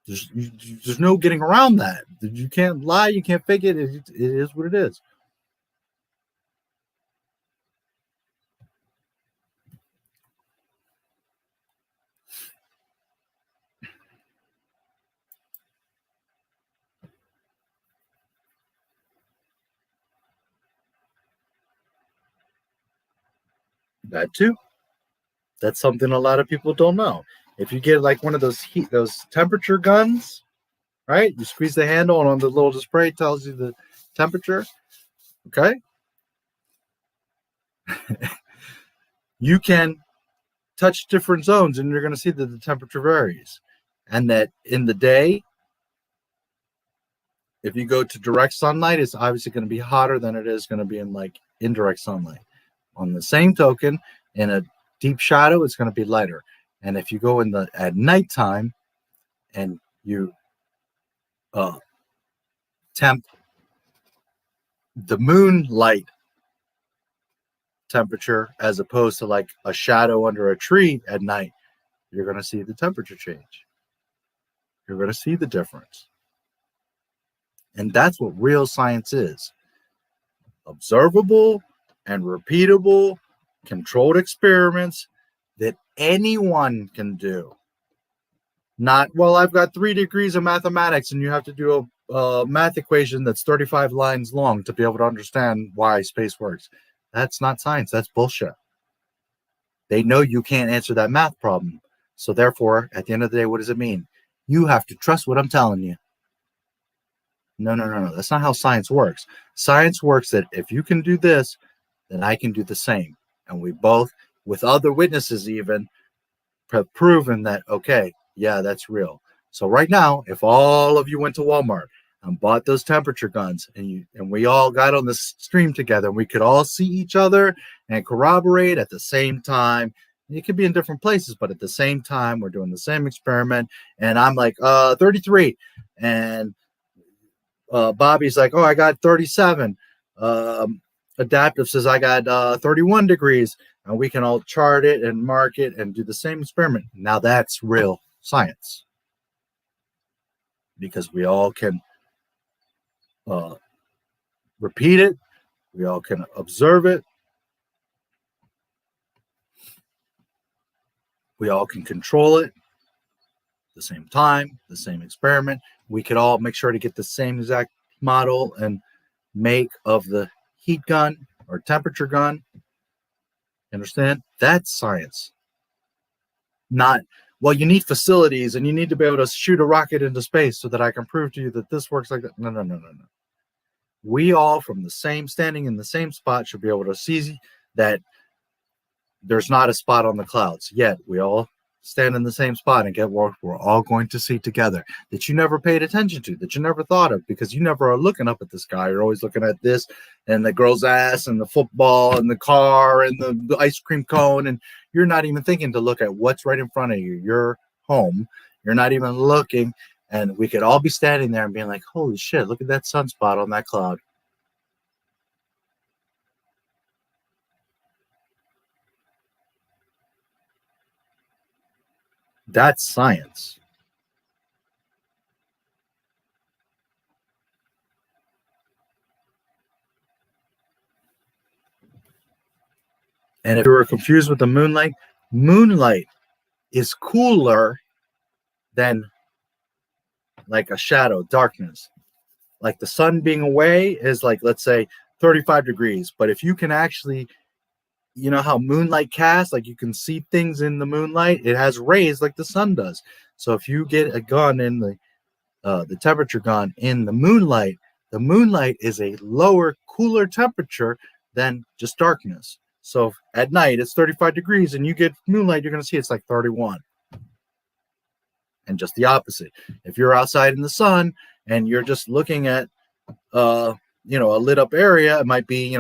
P: There's no getting around that. You can't lie. You can't fake it. It is what it is. That too. That's something a lot of people don't know. If you get like one of those temperature guns, right? You squeeze the handle and on the little display tells you the temperature. Okay. You can touch different zones and you're going to see that the temperature varies. And that in the day, if you go to direct sunlight, it's obviously going to be hotter than it is going to be in like indirect sunlight. On the same token, in a deep shadow, it's going to be lighter. And if you go in at nighttime and you temp the moonlight temperature as opposed to like a shadow under a tree at night, you're going to see the temperature change. You're going to see the difference. And that's what real science is. Observable and repeatable, controlled experiments that anyone can do. Not, well, I've got 3 degrees of mathematics and you have to do a math equation that's 35 lines long to be able to understand why space works. That's not science. That's bullshit. They know you can't answer that math problem. So therefore, at the end of the day, what does it mean? You have to trust what I'm telling you. No. That's not how science works. Science works that if you can do this, then I can do the same. And we both, with other witnesses even, have proven that, okay, yeah, that's real. So right now, if all of you went to Walmart and bought those temperature guns and we all got on this stream together and we could all see each other and corroborate at the same time, it could be in different places, but at the same time, we're doing the same experiment. And I'm like, 33. And Bobby's like, oh, I got 37. Adaptive says I got 31 degrees. And we can all chart it and mark it and do the same experiment. Now that's real science. Because we all can repeat it. We all can observe it. We all can control it. The same time, the same experiment. We could all make sure to get the same exact model and make of the heat gun or temperature gun. Understand? That's science. Not, well, you need facilities and you need to be able to shoot a rocket into space so that I can prove to you that this works like that. No. We all, from the same, standing in the same spot, should be able to see that there's not a spot on the clouds. Yet we all stand in the same spot and get what we're all going to see together that you never paid attention to, that you never thought of, because you never are looking up at the sky. You're always looking at this and the girl's ass and the football and the car and the ice cream cone, and you're not even thinking to look at what's right in front of you. You're home. You're not even looking, and we could all be standing there and being like, holy shit, look at that sunspot on that cloud. That's science. And if you were confused with the moonlight, moonlight is cooler than like a shadow, darkness. Like the sun being away is like, let's say 35 degrees. But if you can actually, you know how moonlight casts, like you can see things in the moonlight, it has rays like the sun does. So if you get a gun in the temperature gun in the moonlight is a lower, cooler temperature than just darkness. So at night it's 35 degrees and you get moonlight, you're going to see it's like 31. And just the opposite. If you're outside in the sun and you're just looking at, a lit up area, it might be,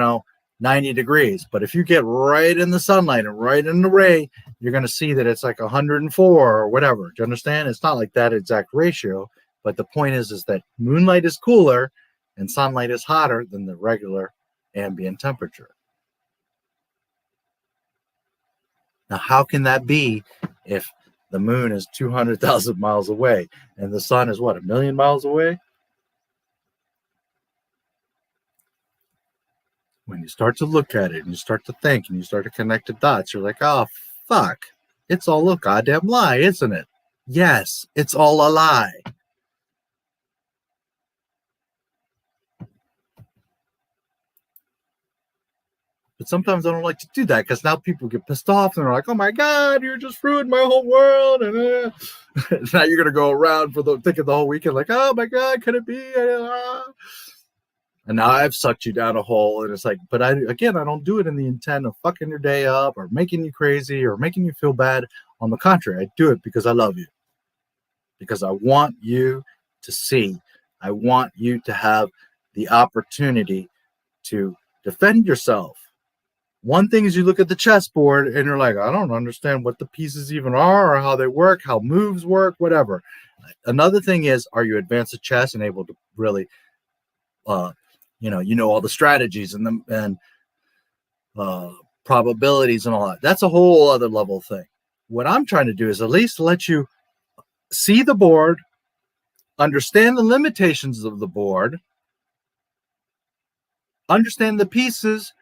P: 90 degrees. But if you get right in the sunlight and right in the ray, you're going to see that it's like 104 or whatever. Do you understand? It's not like that exact ratio. But the point is that moonlight is cooler and sunlight is hotter than the regular ambient temperature. Now, how can that be if the moon is 200,000 miles away and the sun is, 1 million miles away? When you start to look at it and you start to think and you start to connect the dots, you're like, oh, fuck. It's all a goddamn lie, isn't it? Yes, it's all a lie. But sometimes I don't like to do that because now people get pissed off and they're like, oh my God, you just ruined my whole world. And now you're going to go around thinking the whole weekend like, oh my God, could it be? And now I've sucked you down a hole. And it's like, but I don't do it in the intent of fucking your day up or making you crazy or making you feel bad. On the contrary, I do it because I love you. Because I want you to see. I want you to have the opportunity to defend yourself. One thing is you look at the chessboard and you're like, I don't understand what the pieces even are or how they work, how moves work, whatever. Another thing is, are you advanced at chess and able to really, all the strategies and probabilities and all that. That's a whole other level thing. What I'm trying to do is at least let you see the board, understand the limitations of the board, understand the pieces,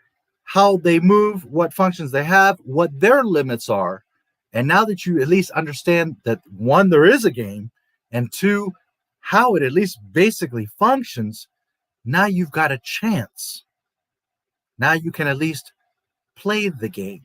P: how they move, what functions they have, what their limits are. And now that you at least understand that, one, there is a game, and two, how it at least basically functions, now you've got a chance. Now you can at least play the game.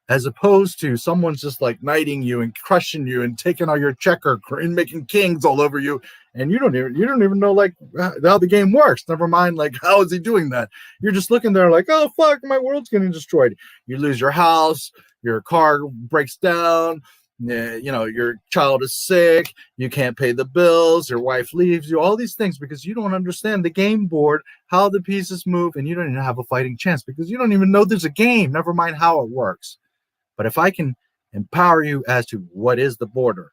P: As opposed to someone's just like knighting you and crushing you and taking all your checker and making kings all over you, and you don't even know like how the game works. Never mind like how is he doing that? You're just looking there like, oh fuck, my world's getting destroyed. You lose your house, your car breaks down, your child is sick, you can't pay the bills, your wife leaves you, all these things because you don't understand the game board, how the pieces move, and you don't even have a fighting chance because you don't even know there's a game. Never mind how it works. But if I can empower you as to what is the border,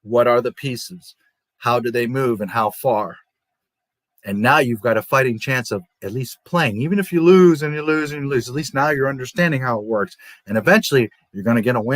P: what are the pieces, how do they move and how far, and now you've got a fighting chance of at least playing. Even if you lose and you lose and you lose, at least now you're understanding how it works. And eventually you're going to get a win.